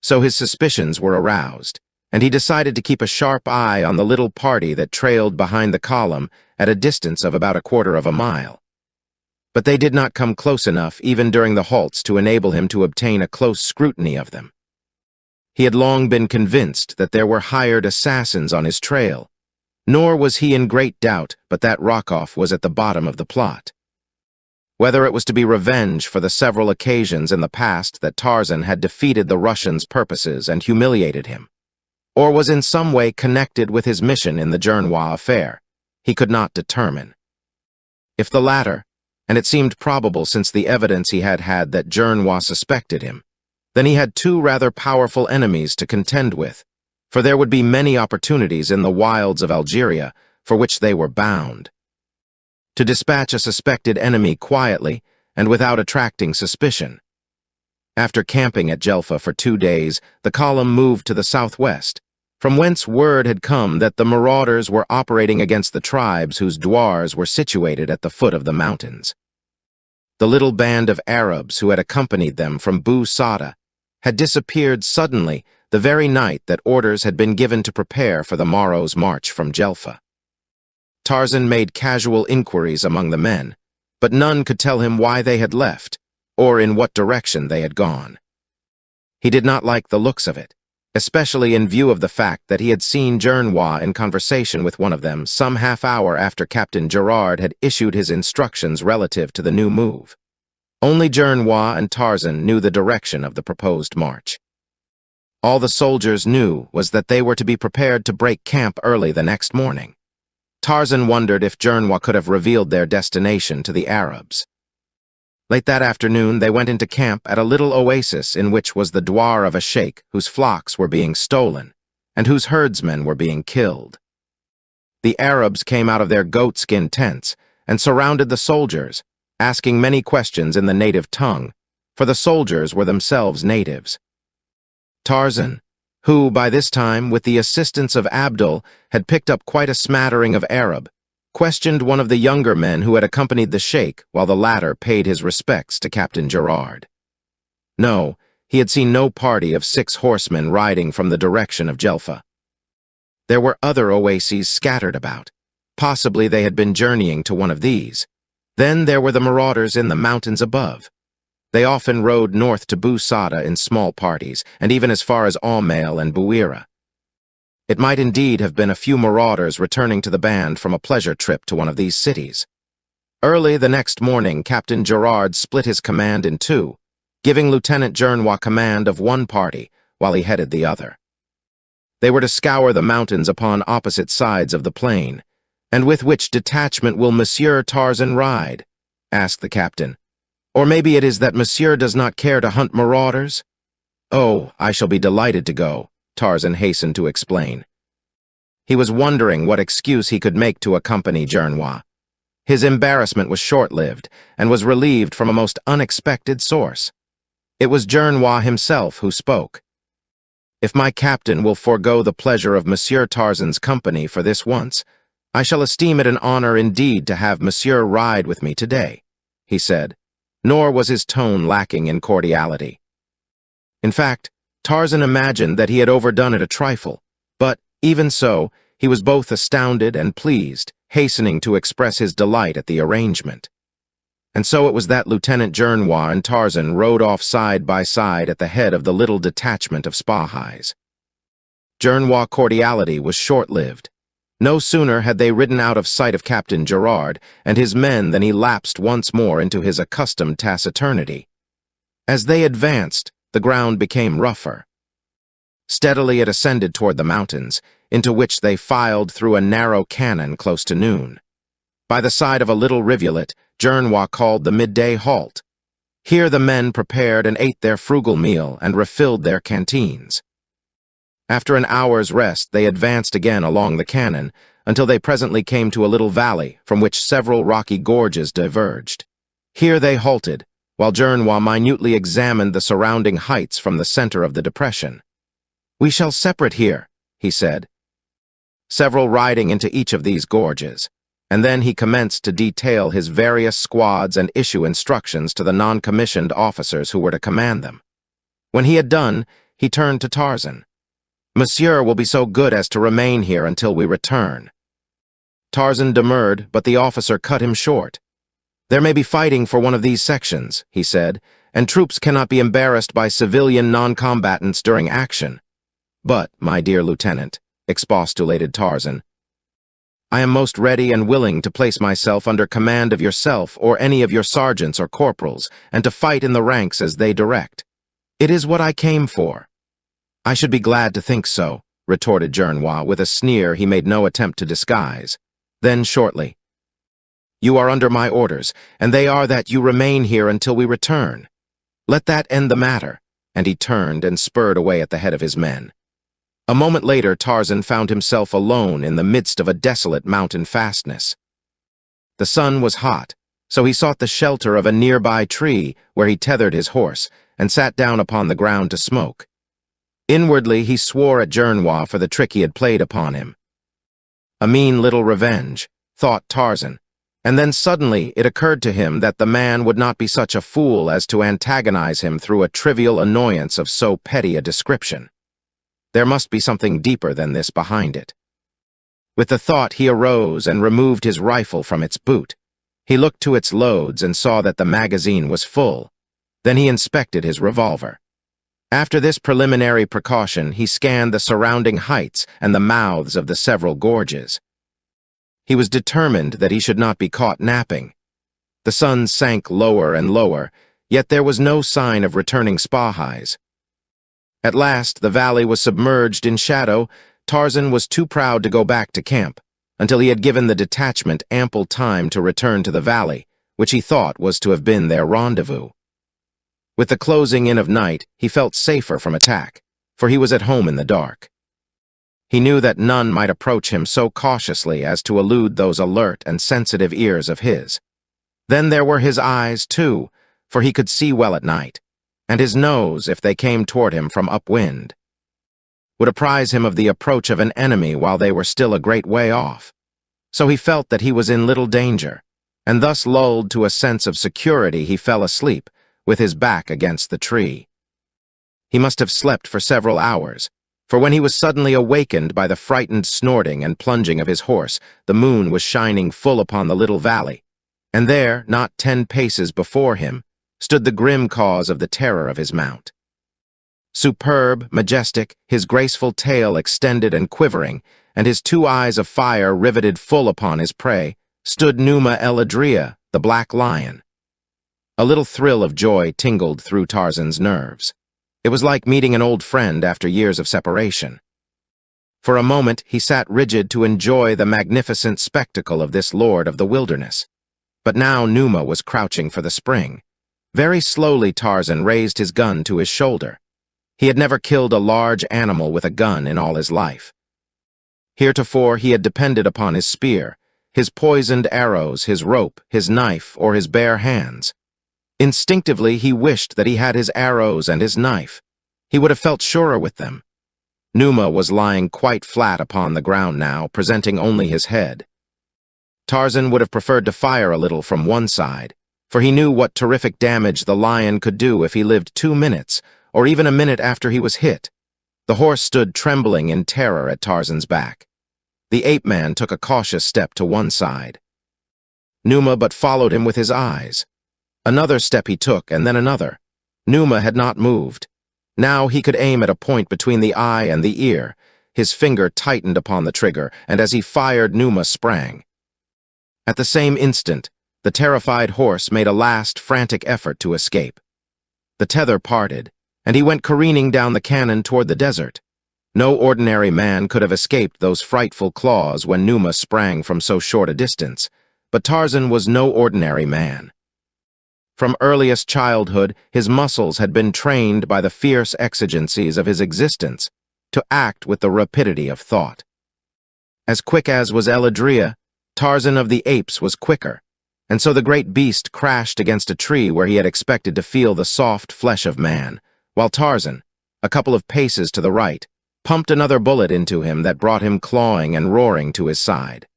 So his suspicions were aroused, and he decided to keep a sharp eye on the little party that trailed behind the column at a distance of about 1/4 of a mile. But they did not come close enough even during the halts to enable him to obtain a close scrutiny of them. He had long been convinced that there were hired assassins on his trail, nor was he in great doubt but that Rockoff was at the bottom of the plot. whether it was to be revenge for the several occasions in the past that Tarzan had defeated the Russian's purposes and humiliated him, or was in some way connected with his mission in the Jernwa affair. He could not determine. If the latter, and it seemed probable since the evidence he had that Jernwa suspected him, then he had two rather powerful enemies to contend with, for there would be many opportunities in the wilds of Algeria for which they were bound. To dispatch a suspected enemy quietly and without attracting suspicion. After camping at Jelfa for 2 days, the column moved to the southwest, from whence word had come that the marauders were operating against the tribes whose douars were situated at the foot of the mountains. The little band of Arabs who had accompanied them from Bou Saada had disappeared suddenly the very night that orders had been given to prepare for the morrow's march from Jelfa. Tarzan made casual inquiries among the men, but none could tell him why they had left, or in what direction they had gone. He did not like the looks of it, especially in view of the fact that he had seen Jernwa in conversation with one of them some half-hour after Captain Gerard had issued his instructions relative to the new move. Only Jernwa and Tarzan knew the direction of the proposed march. All the soldiers knew was that they were to be prepared to break camp early the next morning. Tarzan wondered if Jernwa could have revealed their destination to the Arabs. Late that afternoon, they went into camp at a little oasis in which was the douar of a sheikh whose flocks were being stolen and whose herdsmen were being killed. The Arabs came out of their goatskin tents and surrounded the soldiers, asking many questions in the native tongue, for the soldiers were themselves natives. Tarzan, who, by this time, with the assistance of Abdul, had picked up quite a smattering of Arab, questioned one of the younger men who had accompanied the sheikh while the latter paid his respects to Captain Gerard. No, he had seen no party of 6 horsemen riding from the direction of Jelfa. There were other oases scattered about. Possibly they had been journeying to one of these. Then there were the marauders in the mountains above. They often rode north to Bou Saada in small parties, and even as far as Aumail and Bouira. It might indeed have been a few marauders returning to the band from a pleasure trip to one of these cities. Early the next morning, Captain Gerard split his command in 2, giving Lieutenant Jernwa command of one party while he headed the other. They were to scour the mountains upon opposite sides of the plain. "And with which detachment will Monsieur Tarzan ride?" asked the captain. "Or maybe it is that Monsieur does not care to hunt marauders?" "Oh, I shall be delighted to go," Tarzan hastened to explain. He was wondering what excuse he could make to accompany Jernwa. His embarrassment was short-lived and was relieved from a most unexpected source. It was Jernwa himself who spoke. "If my captain will forego the pleasure of Monsieur Tarzan's company for this once, I shall esteem it an honor indeed to have Monsieur ride with me today," he said, nor was his tone lacking in cordiality. In fact, Tarzan imagined that he had overdone it a trifle, but, even so, he was both astounded and pleased, hastening to express his delight at the arrangement. And so it was that Lieutenant Jernwa and Tarzan rode off side by side at the head of the little detachment of Spahis. Jernwa cordiality was short-lived. No sooner had they ridden out of sight of Captain Gerard and his men than he lapsed once more into his accustomed taciturnity. As they advanced, the ground became rougher. Steadily it ascended toward the mountains, into which they filed through a narrow canon close to noon. By the side of a little rivulet, Jernwa called the midday halt. Here the men prepared and ate their frugal meal and refilled their canteens. After an hour's rest, they advanced again along the canon until they presently came to a little valley from which several rocky gorges diverged. Here they halted, while Jernwa minutely examined the surrounding heights from the center of the depression. "We shall separate here," he said, several riding into each of these gorges, and then he commenced to detail his various squads and issue instructions to the non-commissioned officers who were to command them. When he had done, he turned to Tarzan. "Monsieur will be so good as to remain here until we return." Tarzan demurred, but the officer cut him short. "There may be fighting for one of these sections," he said, "and troops cannot be embarrassed by civilian non-combatants during action." "But, my dear lieutenant," expostulated Tarzan, I am most ready and willing to place myself under command of yourself or any of your sergeants or corporals, and to fight in the ranks as they direct. It is what I came for." "I should be glad to think so," retorted Jernwa with a sneer he made no attempt to disguise. Then shortly, "You are under my orders, and they are that you remain here until we return. Let that end the matter," and he turned and spurred away at the head of his men. A moment later, Tarzan found himself alone in the midst of a desolate mountain fastness. The sun was hot, so he sought the shelter of a nearby tree where he tethered his horse and sat down upon the ground to smoke. Inwardly, he swore at Jernwa for the trick he had played upon him. A mean little revenge, thought Tarzan, and then suddenly it occurred to him that the man would not be such a fool as to antagonize him through a trivial annoyance of so petty a description. There must be something deeper than this behind it. With the thought, he arose and removed his rifle from its boot. He looked to its loads and saw that the magazine was full. Then he inspected his revolver. After this preliminary precaution, he scanned the surrounding heights and the mouths of the several gorges. He was determined that he should not be caught napping. The sun sank lower and lower, yet there was no sign of returning Spahis. At last, the valley was submerged in shadow. Tarzan was too proud to go back to camp, until he had given the detachment ample time to return to the valley, which he thought was to have been their rendezvous. With the closing in of night, he felt safer from attack, for he was at home in the dark. He knew that none might approach him so cautiously as to elude those alert and sensitive ears of his. Then there were his eyes, too, for he could see well at night, and his nose if they came toward him from upwind would apprise him of the approach of an enemy while they were still a great way off. So he felt that he was in little danger, and thus lulled to a sense of security he fell asleep, with his back against the tree. He must have slept for several hours, for when he was suddenly awakened by the frightened snorting and plunging of his horse, the moon was shining full upon the little valley, and there, not 10 paces before him, stood the grim cause of the terror of his mount. Superb, majestic, his graceful tail extended and quivering, and his 2 eyes of fire riveted full upon his prey, stood Numa el-Adria, the black lion. A little thrill of joy tingled through Tarzan's nerves. It was like meeting an old friend after years of separation. For a moment, he sat rigid to enjoy the magnificent spectacle of this lord of the wilderness. But now Numa was crouching for the spring. Very slowly Tarzan raised his gun to his shoulder. He had never killed a large animal with a gun in all his life. Heretofore he had depended upon his spear, his poisoned arrows, his rope, his knife, or his bare hands. Instinctively he wished that he had his arrows and his knife. He would have felt surer with them. Numa was lying quite flat upon the ground now, presenting only his head. Tarzan would have preferred to fire a little from one side, for he knew what terrific damage the lion could do if he lived 2 minutes, or even a minute after he was hit. The horse stood trembling in terror at Tarzan's back. The ape-man took a cautious step to one side. Numa but followed him with his eyes. Another step he took, and then another. Numa had not moved. Now he could aim at a point between the eye and the ear. His finger tightened upon the trigger, and as he fired, Numa sprang. At the same instant, the terrified horse made a last frantic effort to escape. The tether parted, and he went careening down the cannon toward the desert. No ordinary man could have escaped those frightful claws when Numa sprang from so short a distance, but Tarzan was no ordinary man. From earliest childhood, his muscles had been trained by the fierce exigencies of his existence to act with the rapidity of thought. As quick as was el-Adria, Tarzan of the Apes was quicker, and so the great beast crashed against a tree where he had expected to feel the soft flesh of man, while Tarzan, a couple of paces to the right, pumped another bullet into him that brought him clawing and roaring to his side.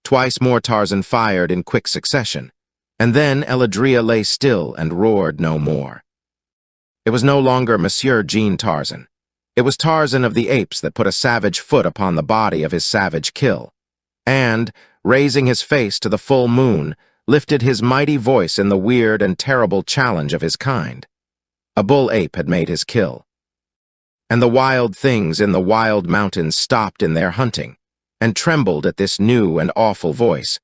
Twice more Tarzan fired in quick succession, and then el-Adria lay still and roared no more. It was no longer Monsieur Jean Tarzan. It was Tarzan of the Apes that put a savage foot upon the body of his savage kill, and, raising his face to the full moon, lifted his mighty voice in the weird and terrible challenge of his kind. A bull ape had made his kill. And the wild things in the wild mountains stopped in their hunting, and trembled at this new and awful voice.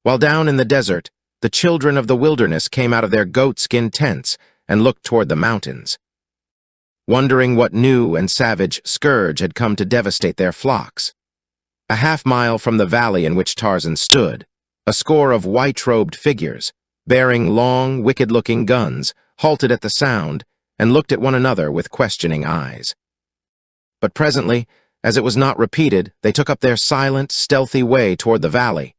While down in the desert, the children of the wilderness came out of their goatskin tents and looked toward the mountains, wondering what new and savage scourge had come to devastate their flocks. A half-mile from the valley in which Tarzan stood, a score of white-robed figures, bearing long, wicked-looking guns, halted at the sound and looked at one another with questioning eyes. But presently, as it was not repeated, they took up their silent, stealthy way toward the valley.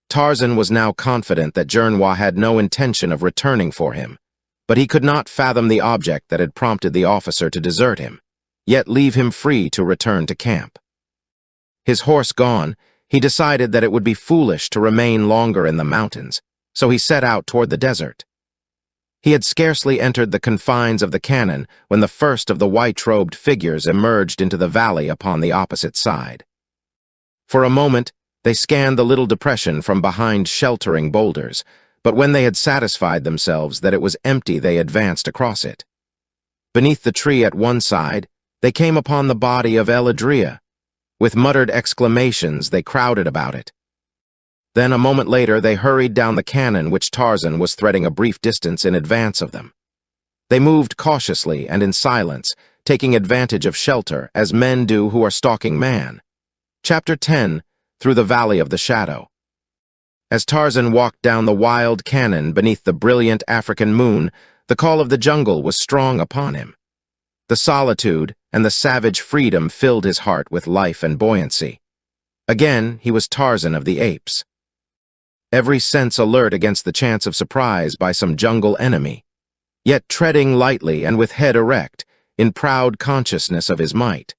Tarzan was now confident that Jernwa had no intention of returning for him, but he could not fathom the object that had prompted the officer to desert him, yet leave him free to return to camp. His horse gone, he decided that it would be foolish to remain longer in the mountains, so he set out toward the desert. He had scarcely entered the confines of the canon when the first of the white-robed figures emerged into the valley upon the opposite side. For a moment, they scanned the little depression from behind sheltering boulders, but when they had satisfied themselves that it was empty, they advanced across it. Beneath the tree at one side, they came upon the body of Eladria. With muttered exclamations, they crowded about it. Then, a moment later, they hurried down the canon which Tarzan was threading a brief distance in advance of them. They moved cautiously and in silence, taking advantage of shelter, as men do who are stalking man. Chapter 10, Through the Valley of the Shadow. As Tarzan walked down the wild canon beneath the brilliant African moon, the call of the jungle was strong upon him. The solitude and the savage freedom filled his heart with life and buoyancy. Again, he was Tarzan of the Apes. Every sense alert against the chance of surprise by some jungle enemy, yet treading lightly and with head erect, in proud consciousness of his might.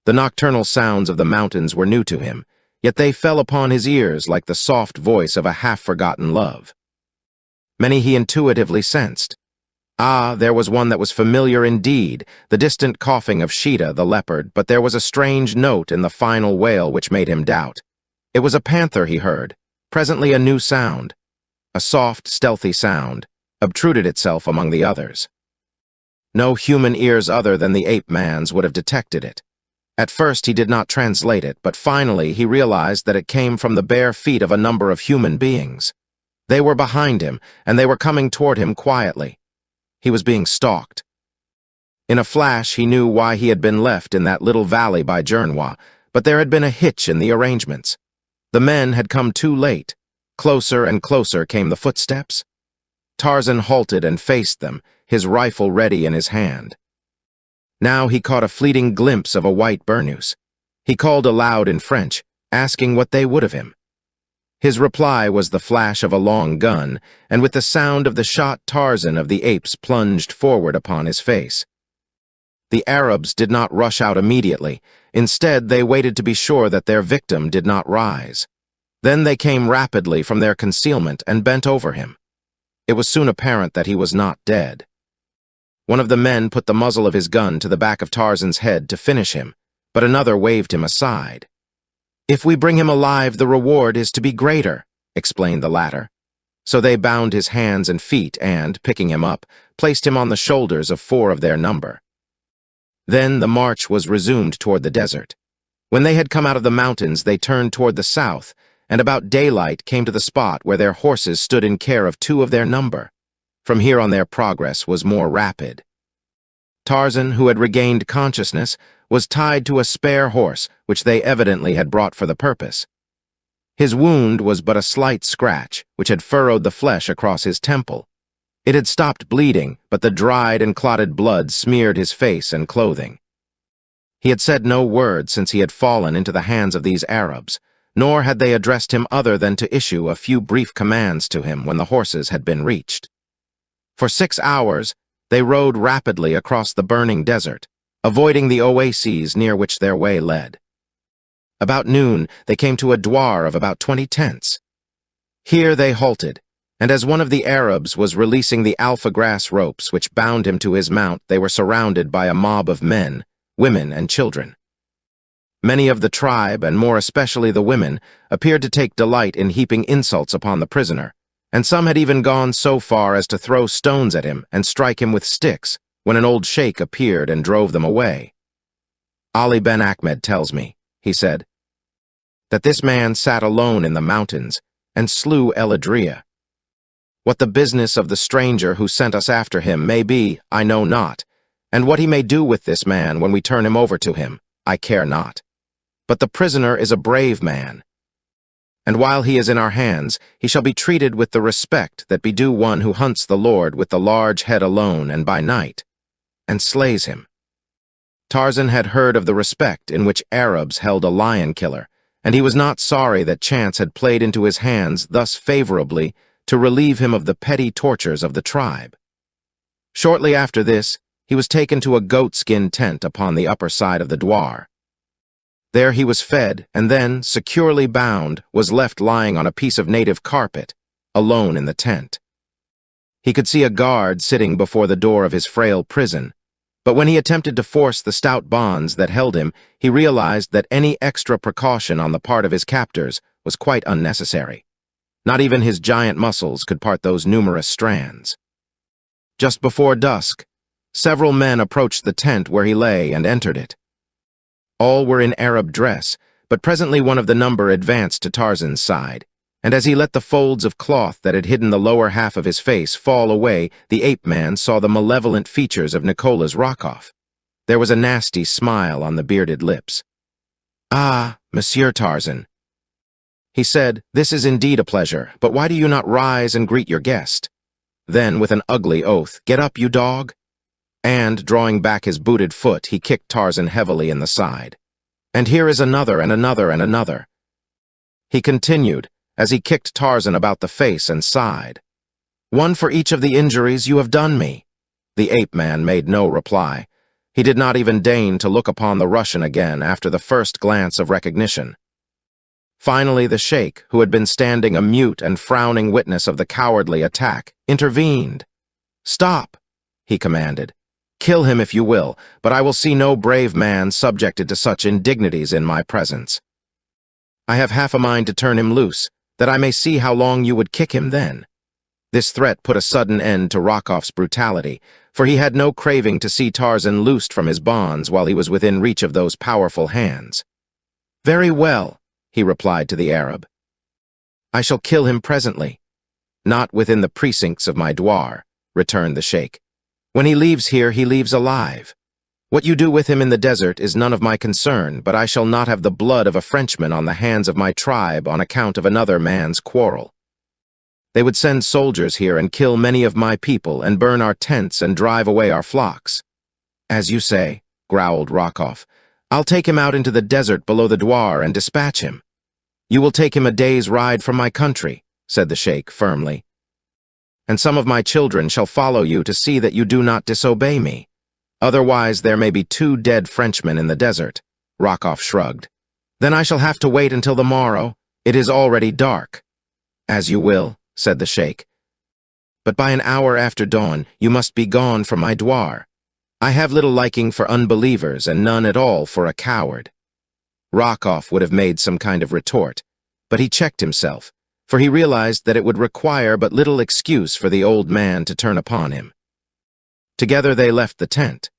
The nocturnal sounds of the mountains were new to him, yet they fell upon his ears like the soft voice of a half-forgotten love. Many he intuitively sensed. Ah, there was one that was familiar indeed, the distant coughing of Sheeta the leopard, but there was a strange note in the final wail which made him doubt. It was a panther he heard. Presently a new sound, a soft, stealthy sound, obtruded itself among the others. No human ears other than the ape-man's would have detected it. At first he did not translate it, but finally he realized that it came from the bare feet of a number of human beings. They were behind him, and they were coming toward him quietly. He was being stalked. In a flash he knew why he had been left in that little valley by Jernwa, but there had been a hitch in the arrangements. The men had come too late. Closer and closer came the footsteps. Tarzan halted and faced them, his rifle ready in his hand. Now he caught a fleeting glimpse of a white burnous. He called aloud in French, asking what they would of him. His reply was the flash of a long gun, and with the sound of the shot Tarzan of the Apes plunged forward upon his face. The Arabs did not rush out immediately. Instead, they waited to be sure that their victim did not rise. Then they came rapidly from their concealment and bent over him. It was soon apparent that he was not dead. One of the men put the muzzle of his gun to the back of Tarzan's head to finish him, but another waved him aside. "If we bring him alive, the reward is to be greater," explained the latter. So they bound his hands and feet and, picking him up, placed him on the shoulders of 4 of their number. Then the march was resumed toward the desert. When they had come out of the mountains, they turned toward the south, and about daylight came to the spot where their horses stood in care of 2 of their number. From here on their progress was more rapid. Tarzan, who had regained consciousness, was tied to a spare horse, which they evidently had brought for the purpose. His wound was but a slight scratch, which had furrowed the flesh across his temple. It had stopped bleeding, but the dried and clotted blood smeared his face and clothing. He had said no word since he had fallen into the hands of these Arabs, nor had they addressed him other than to issue a few brief commands to him when the horses had been reached. For 6 hours, they rode rapidly across the burning desert, avoiding the oases near which their way led. About noon, they came to a douar of about 20 tents. Here they halted, and as one of the Arabs was releasing the alpha grass ropes which bound him to his mount, they were surrounded by a mob of men, women, and children. Many of the tribe, and more especially the women, appeared to take delight in heaping insults upon the prisoner, and some had even gone so far as to throw stones at him and strike him with sticks, when an old sheikh appeared and drove them away. "Ali Ben Ahmed tells me," he said. that this man sat alone in the mountains and slew Eladria. What the business of the stranger who sent us after him may be, I know not, and what he may do with this man when we turn him over to him, I care not. But the prisoner is a brave man, and while he is in our hands, he shall be treated with the respect that bedue one who hunts the Lord with the large head alone and by night, and slays him. Tarzan had heard of the respect in which Arabs held a lion killer, and he was not sorry that chance had played into his hands thus favorably to relieve him of the petty tortures of the tribe. Shortly after this, he was taken to a goatskin tent upon the upper side of the douar. There he was fed, and then, securely bound, was left lying on a piece of native carpet, alone in the tent. He could see a guard sitting before the door of his frail prison, but when he attempted to force the stout bonds that held him, he realized that any extra precaution on the part of his captors was quite unnecessary. Not even his giant muscles could part those numerous strands. Just before dusk, several men approached the tent where he lay and entered it. All were in Arab dress, but presently one of the number advanced to Tarzan's side, and as he let the folds of cloth that had hidden the lower half of his face fall away, the ape-man saw the malevolent features of Nicholas Rokoff. There was a nasty smile on the bearded lips. "Ah, Monsieur Tarzan," he said, "this is indeed a pleasure, but why do you not rise and greet your guest?" Then, with an ugly oath, "Get up, you dog!" And, drawing back his booted foot, he kicked Tarzan heavily in the side. "And here is another and another and another," he continued, as he kicked Tarzan about the face and side. "One for each of the injuries you have done me." The ape-man made no reply. He did not even deign to look upon the Russian again after the first glance of recognition. Finally, the sheikh, who had been standing a mute and frowning witness of the cowardly attack, intervened. "Stop," he commanded. "Kill him if you will, but I will see no brave man subjected to such indignities in my presence. I have half a mind to turn him loose, that I may see how long you would kick him then." This threat put a sudden end to Rokoff's brutality, for he had no craving to see Tarzan loosed from his bonds while he was within reach of those powerful hands. "Very well," he replied to the Arab. "I shall kill him presently." "Not within the precincts of my douar," returned the sheikh. "When he leaves here, he leaves alive. What you do with him in the desert is none of my concern, but I shall not have the blood of a Frenchman on the hands of my tribe on account of another man's quarrel. They would send soldiers here and kill many of my people and burn our tents and drive away our flocks." "As you say," growled Rokoff. "I'll take him out into the desert below the douar and dispatch him." "You will take him a day's ride from my country," said the sheikh firmly. "And some of my children shall follow you to see that you do not disobey me. Otherwise there may be 2 dead Frenchmen in the desert." Rokoff shrugged. "Then I shall have to wait until the morrow. It is already dark." "As you will," said the sheikh. "But by an hour after dawn you must be gone from my douar. I have little liking for unbelievers and none at all for a coward." Rokoff would have made some kind of retort, but he checked himself, for he realized that it would require but little excuse for the old man to turn upon him. Together they left the tent.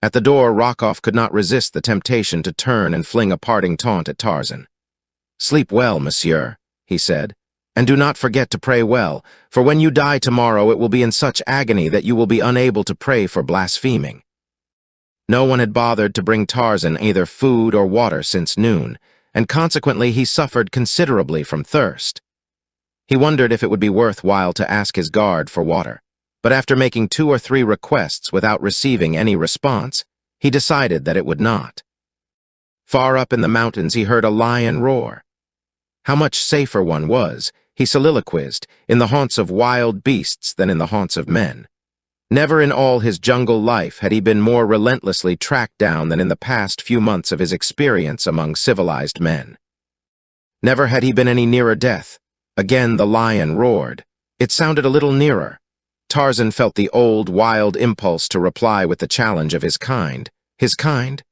At the door, Rokoff could not resist the temptation to turn and fling a parting taunt at Tarzan. "Sleep well, monsieur," he said, "and do not forget to pray well, for when you die tomorrow it will be in such agony that you will be unable to pray for blaspheming." No one had bothered to bring Tarzan either food or water since noon, and consequently he suffered considerably from thirst. He wondered if it would be worthwhile to ask his guard for water, but after making 2 or 3 requests without receiving any response, he decided that it would not. Far up in the mountains he heard a lion roar. How much safer one was, he soliloquized, in the haunts of wild beasts than in the haunts of men. Never in all his jungle life had he been more relentlessly tracked down than in the past few months of his experience among civilized men. Never had he been any nearer death. Again the lion roared. It sounded a little nearer. Tarzan felt the old, wild impulse to reply with the challenge of his kind. His kind?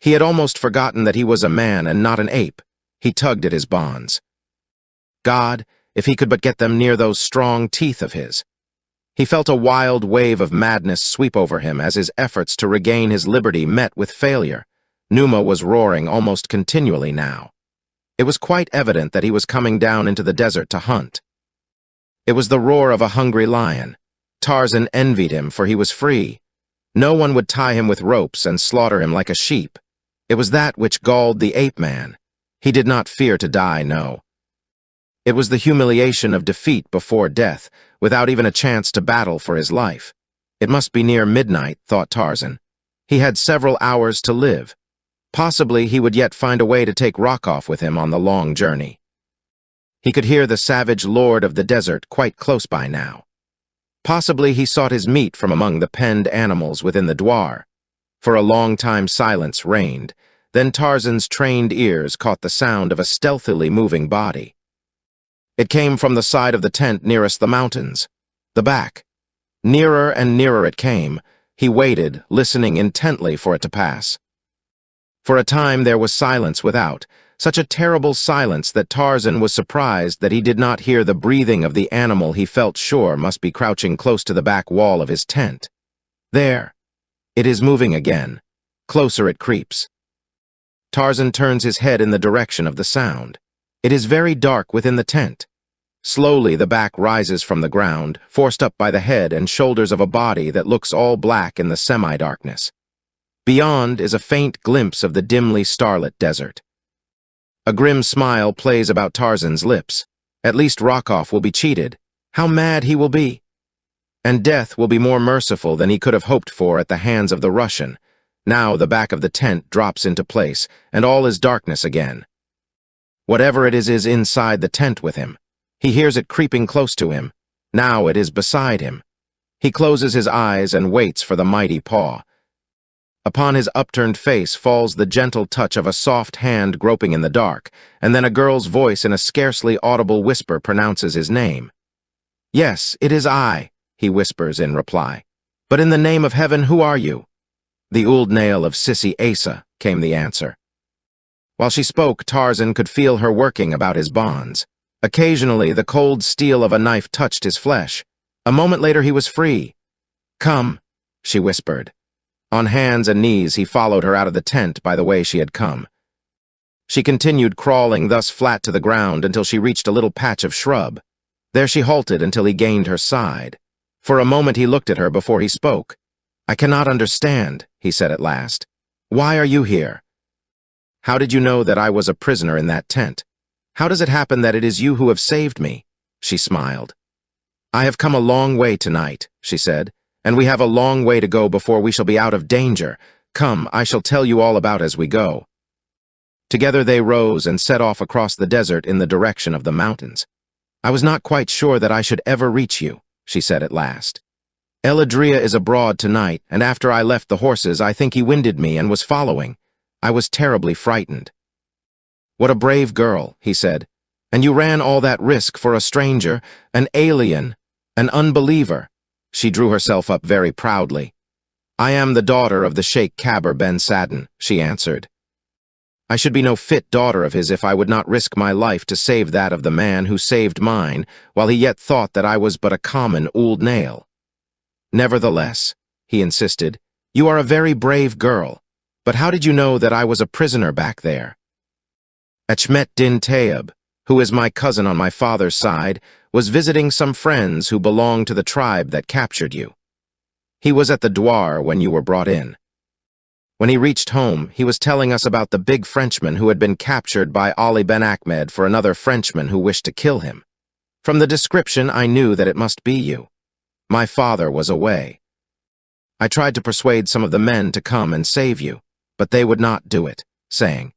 He had almost forgotten that he was a man and not an ape. He tugged at his bonds. God, if he could but get them near those strong teeth of his. He felt a wild wave of madness sweep over him as his efforts to regain his liberty met with failure. Numa was roaring almost continually now. It was quite evident that he was coming down into the desert to hunt. It was the roar of a hungry lion. Tarzan envied him, for he was free. No one would tie him with ropes and slaughter him like a sheep. It was that which galled the ape man. He did not fear to die, no. It was the humiliation of defeat before death, without even a chance to battle for his life. It must be near midnight, thought Tarzan. He had several hours to live. Possibly he would yet find a way to take Rokoff with him on the long journey. He could hear the savage lord of the desert quite close by now. Possibly he sought his meat from among the penned animals within the douar. For a long time silence reigned. Then Tarzan's trained ears caught the sound of a stealthily moving body. It came from the side of the tent nearest the mountains, the back. Nearer and nearer it came. He waited, listening intently for it to pass. For a time there was silence without, such a terrible silence that Tarzan was surprised that he did not hear the breathing of the animal he felt sure must be crouching close to the back wall of his tent. There. It is moving again. Closer it creeps. Tarzan turns his head in the direction of the sound. It is very dark within the tent. Slowly the back rises from the ground, forced up by the head and shoulders of a body that looks all black in the semi-darkness. Beyond is a faint glimpse of the dimly starlit desert. A grim smile plays about Tarzan's lips. At least Rokoff will be cheated. How mad he will be! And death will be more merciful than he could have hoped for at the hands of the Russian. Now the back of the tent drops into place, and all is darkness again. Whatever it is inside the tent with him. He hears it creeping close to him. Now it is beside him. He closes his eyes and waits for the mighty paw. Upon his upturned face falls the gentle touch of a soft hand groping in the dark, and then a girl's voice in a scarcely audible whisper pronounces his name. "Yes, it is I," he whispers in reply. "But in the name of heaven, who are you?" "The old nail of Sissy Asa," came the answer. While she spoke, Tarzan could feel her working about his bonds. Occasionally, the cold steel of a knife touched his flesh. A moment later, he was free. "Come," she whispered. On hands and knees, he followed her out of the tent by the way she had come. She continued crawling thus flat to the ground until she reached a little patch of shrub. There she halted until he gained her side. For a moment he looked at her before he spoke. "I cannot understand," he said at last. "Why are you here? How did you know that I was a prisoner in that tent? How does it happen that it is you who have saved me?" She smiled. "I have come a long way tonight," she said, "and we have a long way to go before we shall be out of danger. Come, I shall tell you all about as we go." Together they rose and set off across the desert in the direction of the mountains. "I was not quite sure that I should ever reach you," she said at last. "Eladria is abroad tonight, and after I left the horses, I think he winded me and was following. I was terribly frightened." "What a brave girl," he said. "And you ran all that risk for a stranger, an alien, an unbeliever." She drew herself up very proudly. "I am the daughter of the Sheikh Kabir Ben Saden," she answered. "I should be no fit daughter of his if I would not risk my life to save that of the man who saved mine, while he yet thought that I was but a common old nail." "Nevertheless," he insisted, "you are a very brave girl. But how did you know that I was a prisoner back there?" "Achmet Din Tayyib, who is my cousin on my father's side, was visiting some friends who belong to the tribe that captured you. He was at the douar when you were brought in. When he reached home, he was telling us about the big Frenchman who had been captured by Ali Ben Ahmed for another Frenchman who wished to kill him. From the description, I knew that it must be you. My father was away. I tried to persuade some of the men to come and save you, but they would not do it, saying,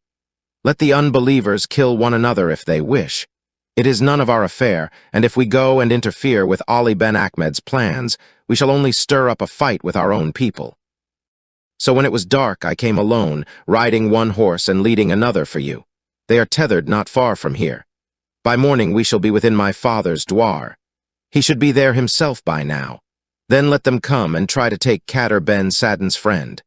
'Let the unbelievers kill one another if they wish. It is none of our affair, and if we go and interfere with Ali Ben Ahmed's plans, we shall only stir up a fight with our own people.' So when it was dark, I came alone, riding one horse and leading another for you. They are tethered not far from here. By morning we shall be within my father's douar. He should be there himself by now. Then let them come and try to take Kabir Ben Saden's friend."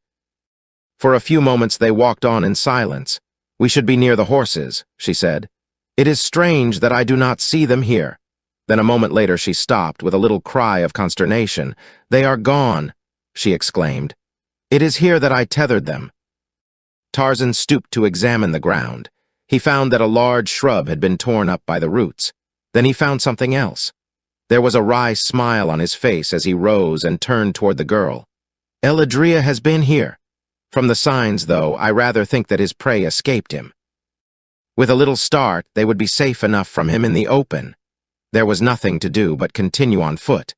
For a few moments they walked on in silence. "We should be near the horses," she said. "It is strange that I do not see them here." Then a moment later she stopped with a little cry of consternation. "They are gone," she exclaimed. "It is here that I tethered them." Tarzan stooped to examine the ground. He found that a large shrub had been torn up by the roots. Then he found something else. There was a wry smile on his face as he rose and turned toward the girl. "Eladria has been here. From the signs, though, I rather think that his prey escaped him. With a little start, they would be safe enough from him in the open." There was nothing to do but continue on foot.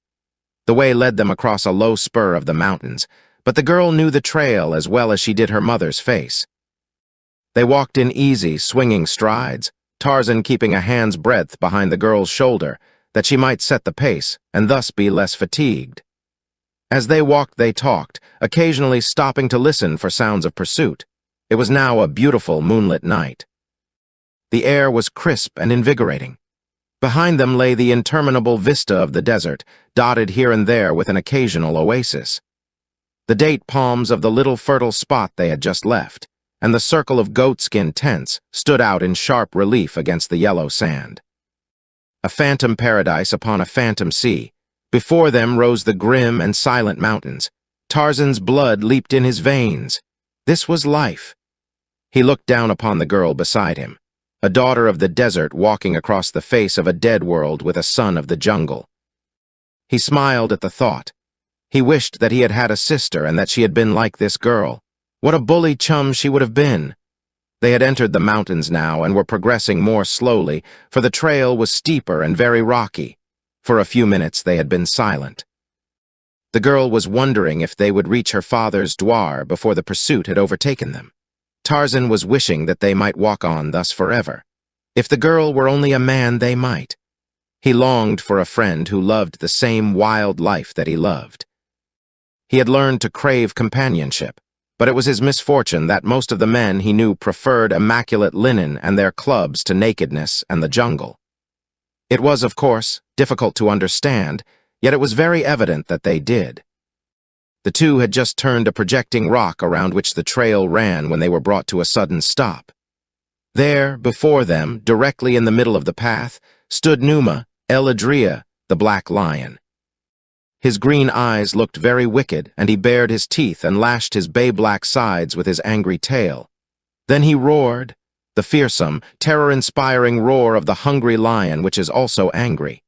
The way led them across a low spur of the mountains, but the girl knew the trail as well as she did her mother's face. They walked in easy, swinging strides, Tarzan keeping a hand's breadth behind the girl's shoulder, that she might set the pace and thus be less fatigued. As they walked, they talked, occasionally stopping to listen for sounds of pursuit. It was now a beautiful moonlit night. The air was crisp and invigorating. Behind them lay the interminable vista of the desert, dotted here and there with an occasional oasis. The date palms of the little fertile spot they had just left, and the circle of goatskin tents stood out in sharp relief against the yellow sand. A phantom paradise upon a phantom sea. Before them rose the grim and silent mountains. Tarzan's blood leaped in his veins. This was life. He looked down upon the girl beside him, a daughter of the desert walking across the face of a dead world with a son of the jungle. He smiled at the thought. He wished that he had had a sister and that she had been like this girl. What a bully chum she would have been. They had entered the mountains now and were progressing more slowly, for the trail was steeper and very rocky. For a few minutes they had been silent. The girl was wondering if they would reach her father's douar before the pursuit had overtaken them. Tarzan was wishing that they might walk on thus forever. If the girl were only a man, they might. He longed for a friend who loved the same wild life that he loved. He had learned to crave companionship, but it was his misfortune that most of the men he knew preferred immaculate linen and their clubs to nakedness and the jungle. It was, of course, difficult to understand, yet it was very evident that they did. The two had just turned a projecting rock around which the trail ran when they were brought to a sudden stop. There, before them, directly in the middle of the path, stood Numa, Eladria, the black lion. His green eyes looked very wicked, and he bared his teeth and lashed his bay-black sides with his angry tail. Then he roared, the fearsome, terror-inspiring roar of the hungry lion which is also angry.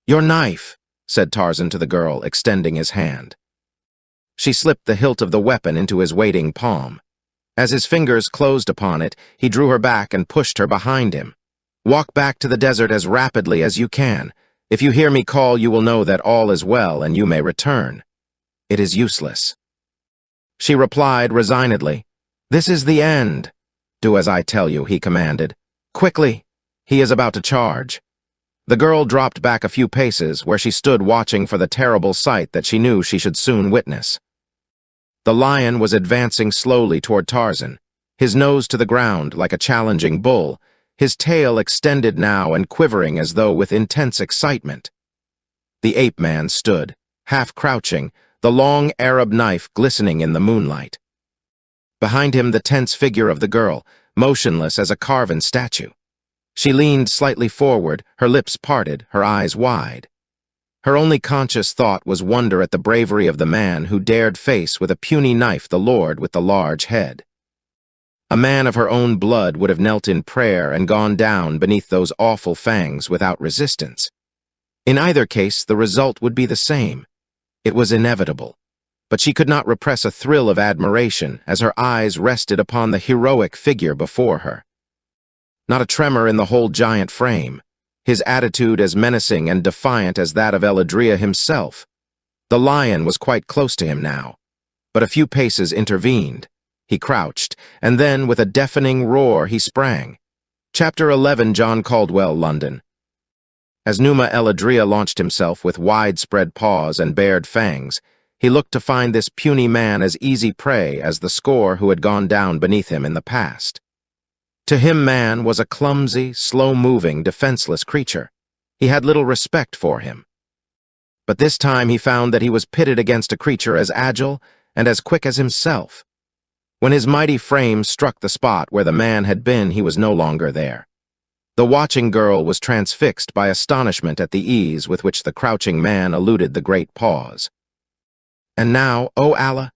"Your knife," said Tarzan to the girl, extending his hand. She slipped the hilt of the weapon into his waiting palm. As his fingers closed upon it, he drew her back and pushed her behind him. "Walk back to the desert as rapidly as you can. If you hear me call, you will know that all is well and you may return. It is useless." She replied resignedly, "This is the end." "Do as I tell you," he commanded. "Quickly! He is about to charge." The girl dropped back a few paces, where she stood watching for the terrible sight that she knew she should soon witness. The lion was advancing slowly toward Tarzan, his nose to the ground like a challenging bull, his tail extended now and quivering as though with intense excitement. The ape-man stood, half crouching, the long Arab knife glistening in the moonlight. Behind him the tense figure of the girl, motionless as a carven statue. She leaned slightly forward, her lips parted, her eyes wide. Her only conscious thought was wonder at the bravery of the man who dared face with a puny knife the lord with the large head. A man of her own blood would have knelt in prayer and gone down beneath those awful fangs without resistance. In either case, the result would be the same. It was inevitable. But she could not repress a thrill of admiration as her eyes rested upon the heroic figure before her. Not a tremor in the whole giant frame, his attitude as menacing and defiant as that of Eladria himself. The lion was quite close to him now, but a few paces intervened. He crouched, and then, with a deafening roar, he sprang. Chapter 11, John Caldwell, London. As Numa Eladria launched himself with widespread paws and bared fangs, he looked to find this puny man as easy prey as the score who had gone down beneath him in the past. To him, man was a clumsy, slow-moving, defenseless creature. He had little respect for him. But this time he found that he was pitted against a creature as agile and as quick as himself. When his mighty frame struck the spot where the man had been, he was no longer there. The watching girl was transfixed by astonishment at the ease with which the crouching man eluded the great paws. "And now, O Allah,"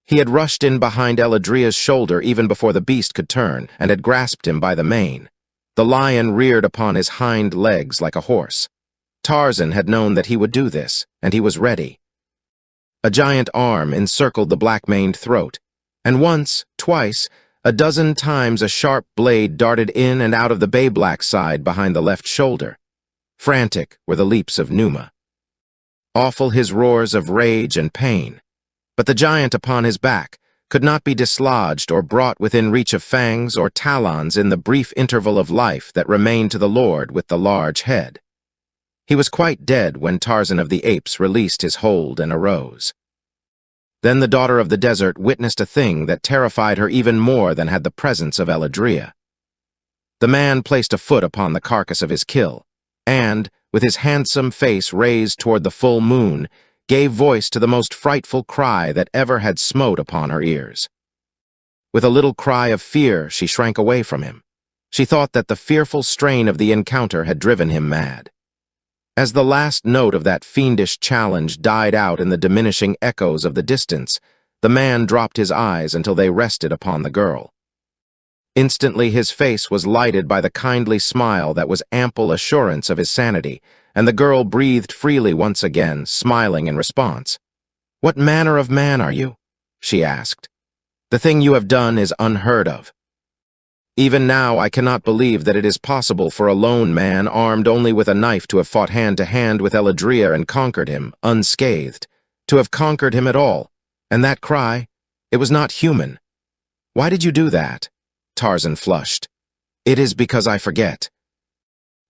He had rushed in behind Eladria's shoulder even before the beast could turn, and had grasped him by the mane. The lion reared upon his hind legs like a horse. Tarzan had known that he would do this, and he was ready. A giant arm encircled the black-maned throat, and once, twice, a dozen times a sharp blade darted in and out of the bay-black side behind the left shoulder. Frantic were the leaps of Numa. Awful his roars of rage and pain. But the giant upon his back could not be dislodged or brought within reach of fangs or talons in the brief interval of life that remained to the lord with the large head. He was quite dead when Tarzan of the Apes released his hold and arose. Then the daughter of the desert witnessed a thing that terrified her even more than had the presence of Eladria. The man placed a foot upon the carcass of his kill, and, with his handsome face raised toward the full moon, gave voice to the most frightful cry that ever had smote upon her ears. With a little cry of fear, she shrank away from him. She thought that the fearful strain of the encounter had driven him mad. As the last note of that fiendish challenge died out in the diminishing echoes of the distance, the man dropped his eyes until they rested upon the girl. Instantly his face was lighted by the kindly smile that was ample assurance of his sanity, and the girl breathed freely once again, smiling in response. "What manner of man are you?" she asked. "The thing you have done is unheard of. Even now I cannot believe that it is possible for a lone man armed only with a knife to have fought hand-to-hand with Eladria and conquered him, unscathed, to have conquered him at all. And that cry, it was not human. Why did you do that?" Tarzan flushed. "It is because I forget."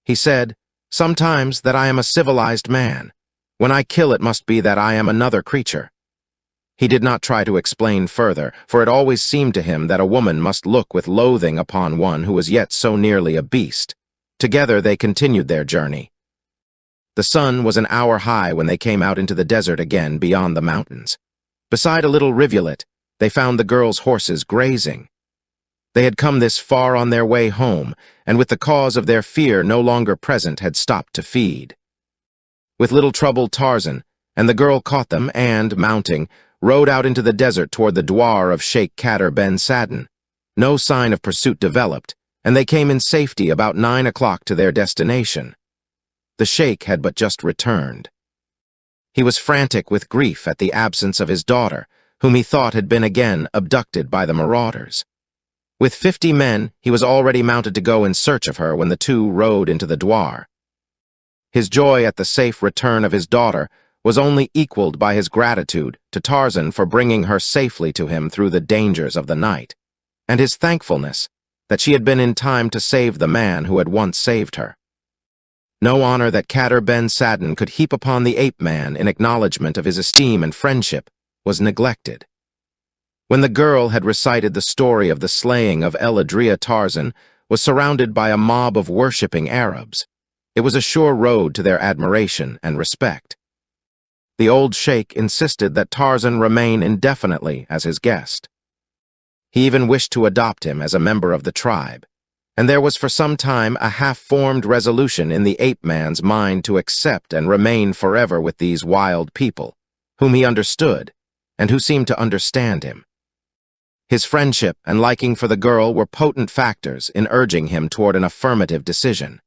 He said, "Sometimes that I am a civilized man. When I kill, it must be that I am another creature." He did not try to explain further, for it always seemed to him that a woman must look with loathing upon one who was yet so nearly a beast. Together they continued their journey. The sun was an hour high when they came out into the desert again beyond the mountains. Beside a little rivulet, they found the girls' horses grazing. They had come this far on their way home, and with the cause of their fear no longer present had stopped to feed. With little trouble Tarzan and the girl caught them and, mounting, rode out into the desert toward the douar of Sheikh Kader Ben Saden. No sign of pursuit developed, and they came in safety about 9 o'clock to their destination. The sheikh had but just returned. He was frantic with grief at the absence of his daughter, whom he thought had been again abducted by the marauders. With 50 men, he was already mounted to go in search of her when the two rode into the douar. His joy at the safe return of his daughter was only equaled by his gratitude to Tarzan for bringing her safely to him through the dangers of the night, and his thankfulness that she had been in time to save the man who had once saved her. No honor that Kader Ben Saden could heap upon the ape-man in acknowledgment of his esteem and friendship was neglected. When the girl had recited the story of the slaying of Eladria, Tarzan was surrounded by a mob of worshipping Arabs. It was a sure road to their admiration and respect. The old sheikh insisted that Tarzan remain indefinitely as his guest. He even wished to adopt him as a member of the tribe, and there was for some time a half-formed resolution in the ape-man's mind to accept and remain forever with these wild people, whom he understood, and who seemed to understand him. His friendship and liking for the girl were potent factors in urging him toward an affirmative decision.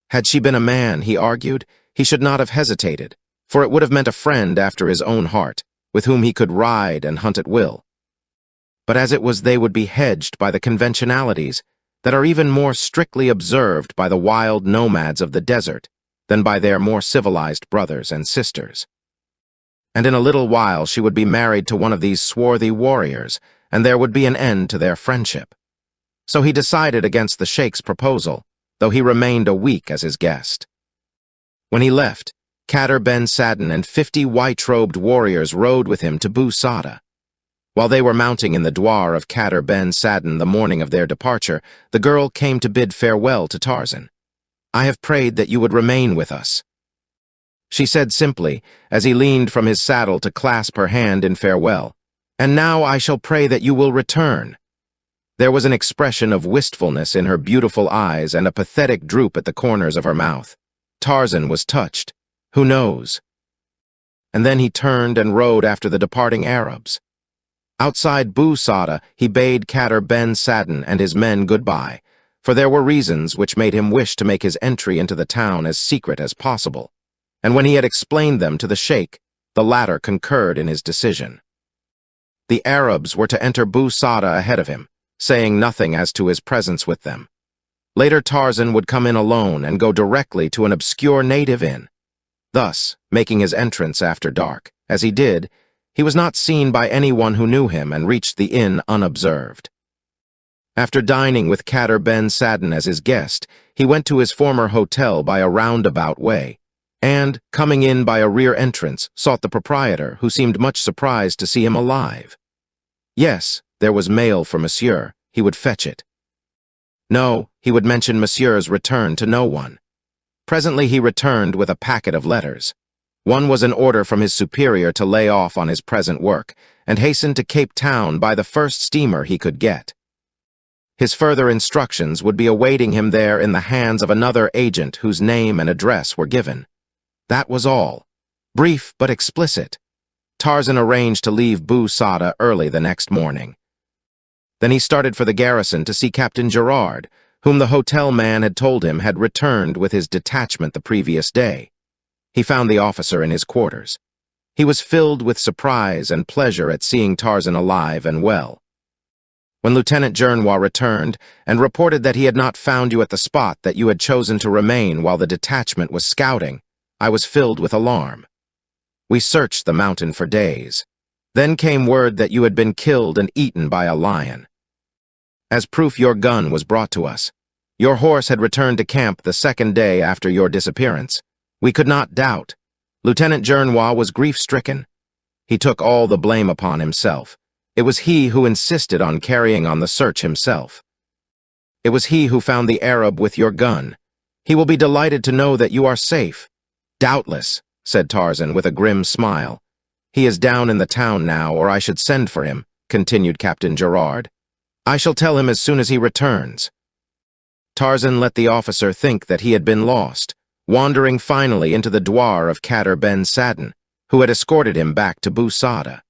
Had she been a man, he argued, he should not have hesitated, for it would have meant a friend after his own heart, with whom he could ride and hunt at will. But as it was, they would be hedged by the conventionalities that are even more strictly observed by the wild nomads of the desert than by their more civilized brothers and sisters. And in a little while she would be married to one of these swarthy warriors, and there would be an end to their friendship. So he decided against the sheikh's proposal, though he remained a week as his guest. When he left, Kader Ben Saden and 50 white-robed warriors rode with him to Bou Sada. While they were mounting in the douar of Kader Ben Saden the morning of their departure, the girl came to bid farewell to Tarzan. "I have prayed that you would remain with us," she said simply, as he leaned from his saddle to clasp her hand in farewell. "And now I shall pray that you will return." There was an expression of wistfulness in her beautiful eyes and a pathetic droop at the corners of her mouth. Tarzan was touched. Who knows? And then he turned and rode after the departing Arabs. Outside Boo Sada, he bade Kader Ben Saden and his men goodbye, for there were reasons which made him wish to make his entry into the town as secret as possible. And when he had explained them to the sheikh, the latter concurred in his decision. The Arabs were to enter Boo Sada ahead of him, saying nothing as to his presence with them. Later Tarzan would come in alone and go directly to an obscure native inn. Thus, making his entrance after dark. As he did, he was not seen by anyone who knew him and reached the inn unobserved. After dining with Kader Ben Saden as his guest, he went to his former hotel by a roundabout way, and, coming in by a rear entrance, sought the proprietor, who seemed much surprised to see him alive. Yes, there was mail for Monsieur. He would fetch it. No, he would mention Monsieur's return to no one. Presently he returned with a packet of letters. One was an order from his superior to lay off on his present work, and hasten to Cape Town by the first steamer he could get. His further instructions would be awaiting him there in the hands of another agent whose name and address were given. That was all. Brief but explicit. Tarzan arranged to leave Boo Sada early the next morning. Then he started for the garrison to see Captain Gerard, whom the hotel man had told him had returned with his detachment the previous day. He found the officer in his quarters. He was filled with surprise and pleasure at seeing Tarzan alive and well. When Lieutenant Jernois returned and reported that he had not found you at the spot that you had chosen to remain while the detachment was scouting, I was filled with alarm. We searched the mountain for days. Then came word that you had been killed and eaten by a lion. As proof, your gun was brought to us. Your horse had returned to camp the second day after your disappearance. We could not doubt. Lieutenant Jernois was grief-stricken. He took all the blame upon himself. It was he who insisted on carrying on the search himself. It was he who found the Arab with your gun. He will be delighted to know that you are safe. Doubtless, said Tarzan with a grim smile. He is down in the town now, or I should send for him, continued Captain Gerard. I shall tell him as soon as he returns. Tarzan let the officer think that he had been lost, wandering finally into the douar of Kader Ben Saden, who had escorted him back to Boo Sada.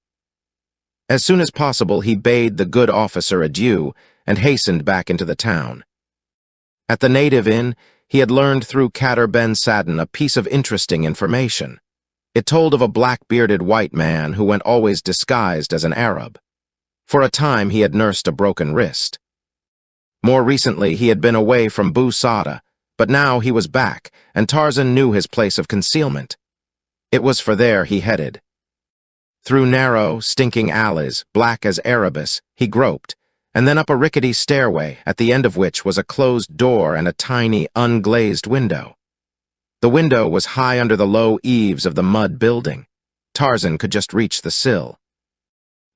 As soon as possible, he bade the good officer adieu and hastened back into the town. At the native inn, he had learned through Kader Ben Saden a piece of interesting information. It told of a black-bearded white man who went always disguised as an Arab. For a time, he had nursed a broken wrist. More recently, he had been away from Boo Sada, but now he was back, and Tarzan knew his place of concealment. It was for there he headed. Through narrow, stinking alleys, black as Erebus, he groped, and then up a rickety stairway, at the end of which was a closed door and a tiny, unglazed window. The window was high under the low eaves of the mud building. Tarzan could just reach the sill.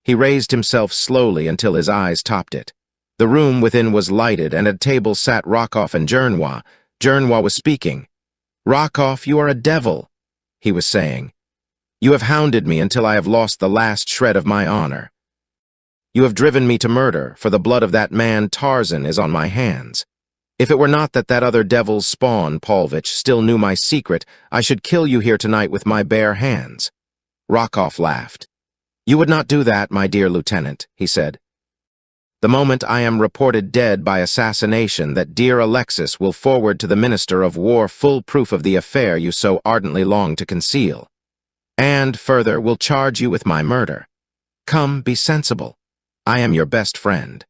He raised himself slowly until his eyes topped it. The room within was lighted, and at table sat Rakoff and Jernois. Jernois was speaking. "Rakoff, you are a devil," he was saying. "You have hounded me until I have lost the last shred of my honor. You have driven me to murder, for the blood of that man Tarzan is on my hands. If it were not that that other devil's spawn, Paulvitch, still knew my secret, I should kill you here tonight with my bare hands." Rakoff laughed. "You would not do that, my dear lieutenant," he said. "The moment I am reported dead by assassination, that dear Alexis will forward to the Minister of War full proof of the affair you so ardently long to conceal. And, further, will charge you with my murder. Come, be sensible. I am your best friend.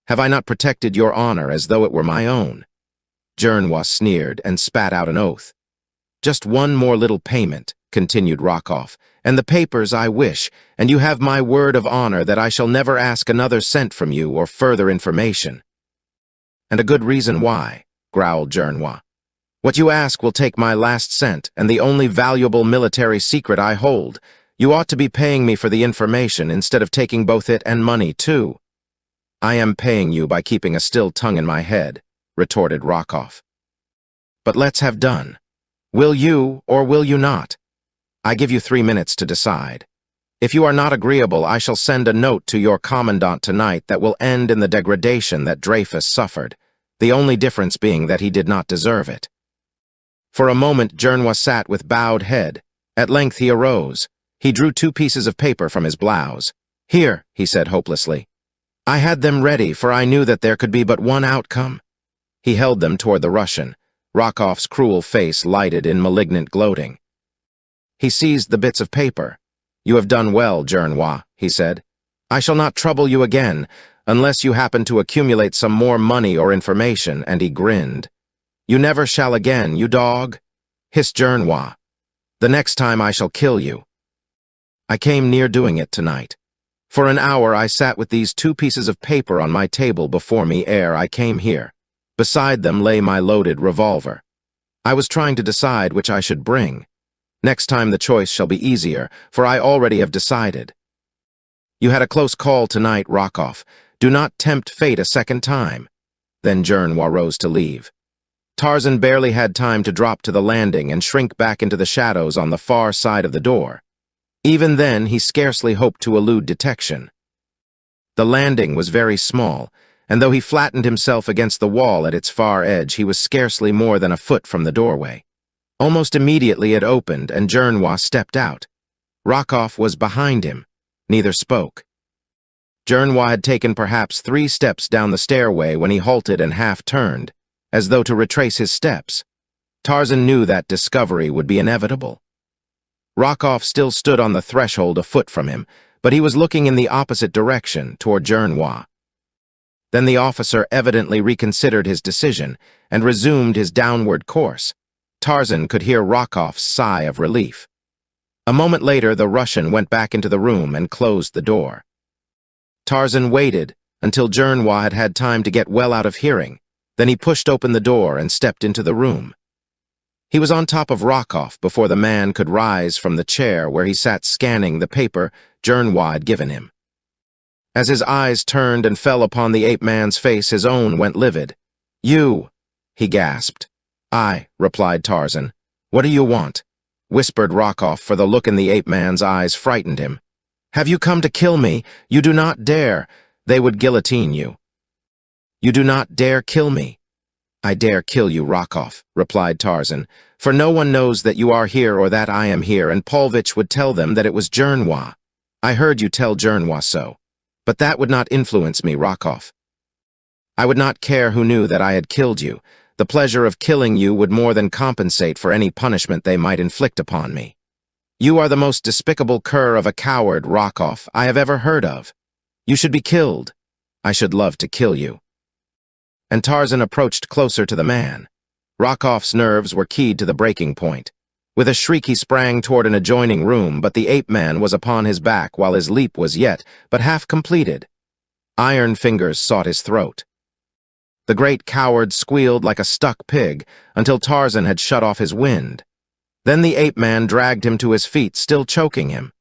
Have I not protected your honor as though it were my own?" Jernois sneered and spat out an oath. "Just one more little payment," continued Rakoff, "and the papers I wish, and you have my word of honor that I shall never ask another cent from you or further information." "And a good reason why," growled Jernois. "What you ask will take my last cent and the only valuable military secret I hold. You ought to be paying me for the information instead of taking both it and money, too." "I am paying you by keeping a still tongue in my head," retorted Rakoff. "But let's have done. Will you or will you not? I give you 3 minutes to decide. If you are not agreeable, I shall send a note to your commandant tonight that will end in the degradation that Dreyfus suffered, the only difference being that he did not deserve it." For a moment, Jernois sat with bowed head. At length he arose. He drew 2 pieces of paper from his blouse. "Here," he said hopelessly. "I had them ready, for I knew that there could be but one outcome." He held them toward the Russian. Rakov's cruel face lighted in malignant gloating. He seized the bits of paper. "You have done well, Jernwa," he said. "I shall not trouble you again, unless you happen to accumulate some more money or information," and he grinned. "You never shall again, you dog," hissed Jernwa. "The next time I shall kill you." I came near doing it tonight. For an hour I sat with these two pieces of paper on my table before me ere I came here. Beside them lay my loaded revolver. I was trying to decide which I should bring. Next time the choice shall be easier, for I already have decided. "You had a close call tonight, Rakov. Do not tempt fate a second time." Then Jernwa rose to leave. Tarzan barely had time to drop to the landing and shrink back into the shadows on the far side of the door. Even then, he scarcely hoped to elude detection. The landing was very small, and though he flattened himself against the wall at its far edge, he was scarcely more than a foot from the doorway. Almost immediately it opened, and Jernwa stepped out. Rakov was behind him. Neither spoke. Jernwa had taken perhaps 3 steps down the stairway when he halted and half-turned, as though to retrace his steps. Tarzan knew that discovery would be inevitable. Rakov still stood on the threshold a foot from him, but he was looking in the opposite direction, toward Jernwa. Then the officer evidently reconsidered his decision and resumed his downward course. Tarzan could hear Rakov's sigh of relief. A moment later, the Russian went back into the room and closed the door. Tarzan waited until Jernwa had had time to get well out of hearing. Then he pushed open the door and stepped into the room. He was on top of Rakov before the man could rise from the chair where he sat scanning the paper Jernwa had given him. As his eyes turned and fell upon the ape-man's face, his own went livid. "You," he gasped. "I," replied Tarzan. "What do you want?" whispered Rakov, for the look in the ape-man's eyes frightened him. "Have you come to kill me? You do not dare. They would guillotine you." "You do not dare kill me." "I dare kill you, Rakov," replied Tarzan, "for no one knows that you are here or that I am here, and Paulvitch would tell them that it was Jernwa. I heard you tell Jernwa so. But that would not influence me, Rakov. I would not care who knew that I had killed you. The pleasure of killing you would more than compensate for any punishment they might inflict upon me. You are the most despicable cur of a coward, Rakov, I have ever heard of. You should be killed. I should love to kill you." And Tarzan approached closer to the man. Rakov's nerves were keyed to the breaking point. With a shriek he sprang toward an adjoining room, but the ape-man was upon his back while his leap was yet but half completed. Iron fingers sought his throat. The great coward squealed like a stuck pig until Tarzan had shut off his wind. Then the ape-man dragged him to his feet, still choking him.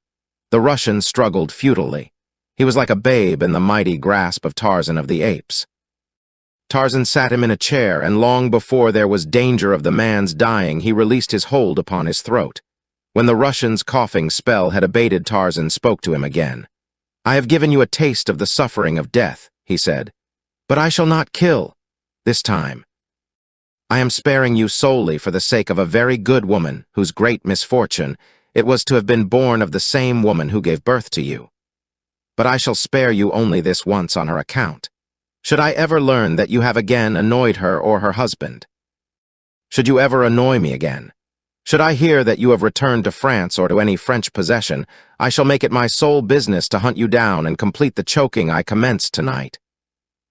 The Russian struggled futilely. He was like a babe in the mighty grasp of Tarzan of the Apes. Tarzan sat him in a chair, and long before there was danger of the man's dying, he released his hold upon his throat. When the Russian's coughing spell had abated, Tarzan spoke to him again. "I have given you a taste of the suffering of death," he said. "But I shall not kill, this time. I am sparing you solely for the sake of a very good woman whose great misfortune it was to have been born of the same woman who gave birth to you. But I shall spare you only this once on her account. Should I ever learn that you have again annoyed her or her husband? Should you ever annoy me again? Should I hear that you have returned to France or to any French possession, I shall make it my sole business to hunt you down and complete the choking I commenced tonight."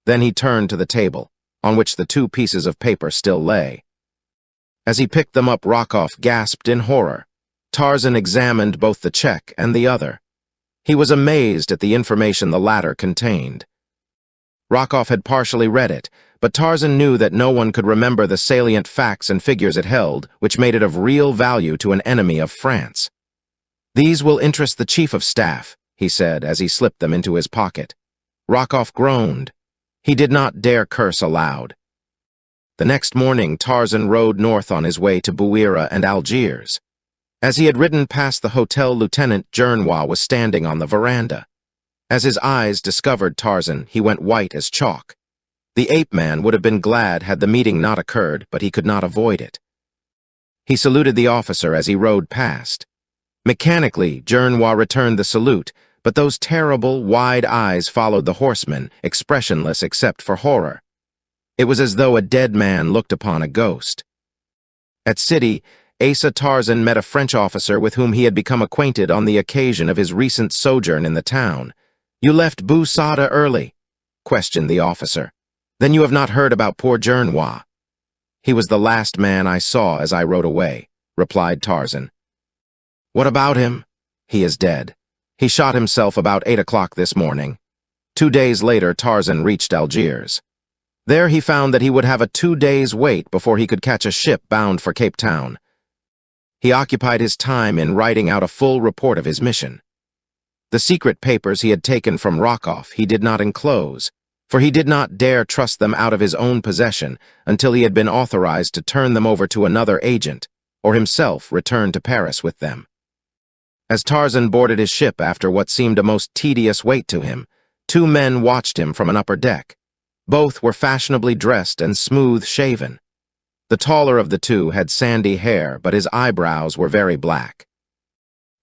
Then he turned to the table, on which the 2 pieces of paper still lay. As he picked them up, Rakov gasped in horror. Tarzan examined both the check and the other. He was amazed at the information the latter contained. Rakov had partially read it, but Tarzan knew that no one could remember the salient facts and figures it held, which made it of real value to an enemy of France. "These will interest the chief of staff," he said as he slipped them into his pocket. Rakov groaned. He did not dare curse aloud. The next morning, Tarzan rode north on his way to Bouira and Algiers. As he had ridden past the hotel, Lieutenant Jernwa was standing on the veranda. As his eyes discovered Tarzan, he went white as chalk. The ape-man would have been glad had the meeting not occurred, but he could not avoid it. He saluted the officer as he rode past. Mechanically, Jernwa returned the salute, but those terrible, wide eyes followed the horseman, expressionless except for horror. It was as though a dead man looked upon a ghost. At City, Asa Tarzan met a French officer with whom he had become acquainted on the occasion of his recent sojourn in the town. "You left Bou Sada early?" questioned the officer. "Then you have not heard about poor Jernwa." "He was the last man I saw as I rode away," replied Tarzan. "What about him?" "He is dead. He shot himself about 8 o'clock this morning." 2 days later, Tarzan reached Algiers. There he found that he would have a 2 days' wait before he could catch a ship bound for Cape Town. He occupied his time in writing out a full report of his mission. The secret papers he had taken from Rockoff he did not enclose, for he did not dare trust them out of his own possession until he had been authorized to turn them over to another agent, or himself return to Paris with them. As Tarzan boarded his ship after what seemed a most tedious wait to him, 2 men watched him from an upper deck. Both were fashionably dressed and smooth-shaven. The taller of the 2 had sandy hair, but his eyebrows were very black.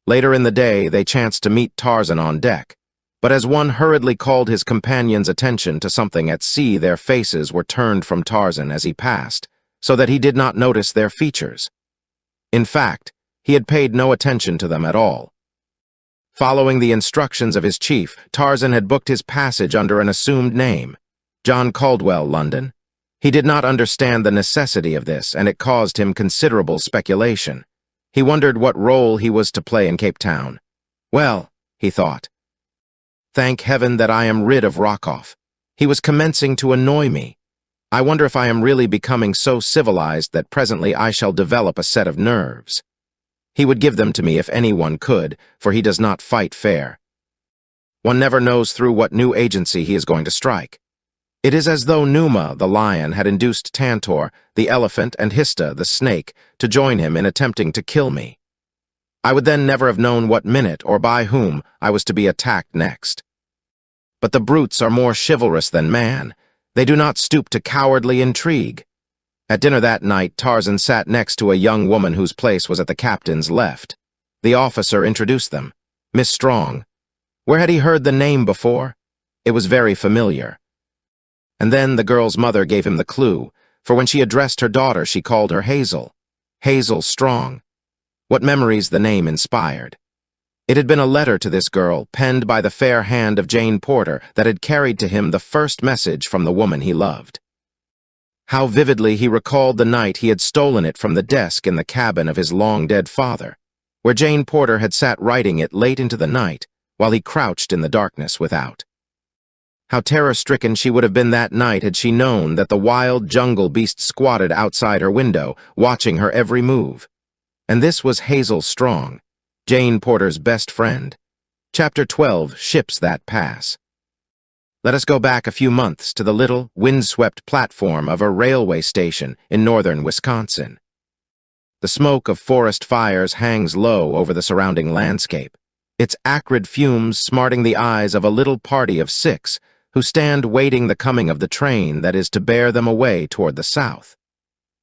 Later in the day, they chanced to meet Tarzan on deck, but as one hurriedly called his companion's attention to something at sea, their faces were turned from Tarzan as he passed, so that he did not notice their features. In fact, he had paid no attention to them at all. Following the instructions of his chief, Tarzan had booked his passage under an assumed name, John Caldwell, London. He did not understand the necessity of this, and it caused him considerable speculation. He wondered what role he was to play in Cape Town. "Well," he thought, "thank heaven that I am rid of Rockoff. He was commencing to annoy me. I wonder if I am really becoming so civilized that presently I shall develop a set of nerves. He would give them to me if anyone could, for he does not fight fair. One never knows through what new agency he is going to strike. It is as though Numa, the lion, had induced Tantor, the elephant, and Hista, the snake, to join him in attempting to kill me. I would then never have known what minute or by whom I was to be attacked next. But the brutes are more chivalrous than man. They do not stoop to cowardly intrigue." At dinner that night, Tarzan sat next to a young woman whose place was at the captain's left. The officer introduced them. Miss Strong. Where had he heard the name before? It was very familiar. And then the girl's mother gave him the clue, for when she addressed her daughter, she called her Hazel. Hazel Strong. What memories the name inspired. It had been a letter to this girl, penned by the fair hand of Jane Porter, that had carried to him the first message from the woman he loved. How vividly he recalled the night he had stolen it from the desk in the cabin of his long-dead father, where Jane Porter had sat writing it late into the night, while he crouched in the darkness without. How terror-stricken she would have been that night had she known that the wild jungle beast squatted outside her window, watching her every move. And this was Hazel Strong, Jane Porter's best friend. Chapter 12, Ships That Pass. Let us go back a few months to the little, windswept platform of a railway station in northern Wisconsin. The smoke of forest fires hangs low over the surrounding landscape, its acrid fumes smarting the eyes of a little party of 6 who stand waiting the coming of the train that is to bear them away toward the south.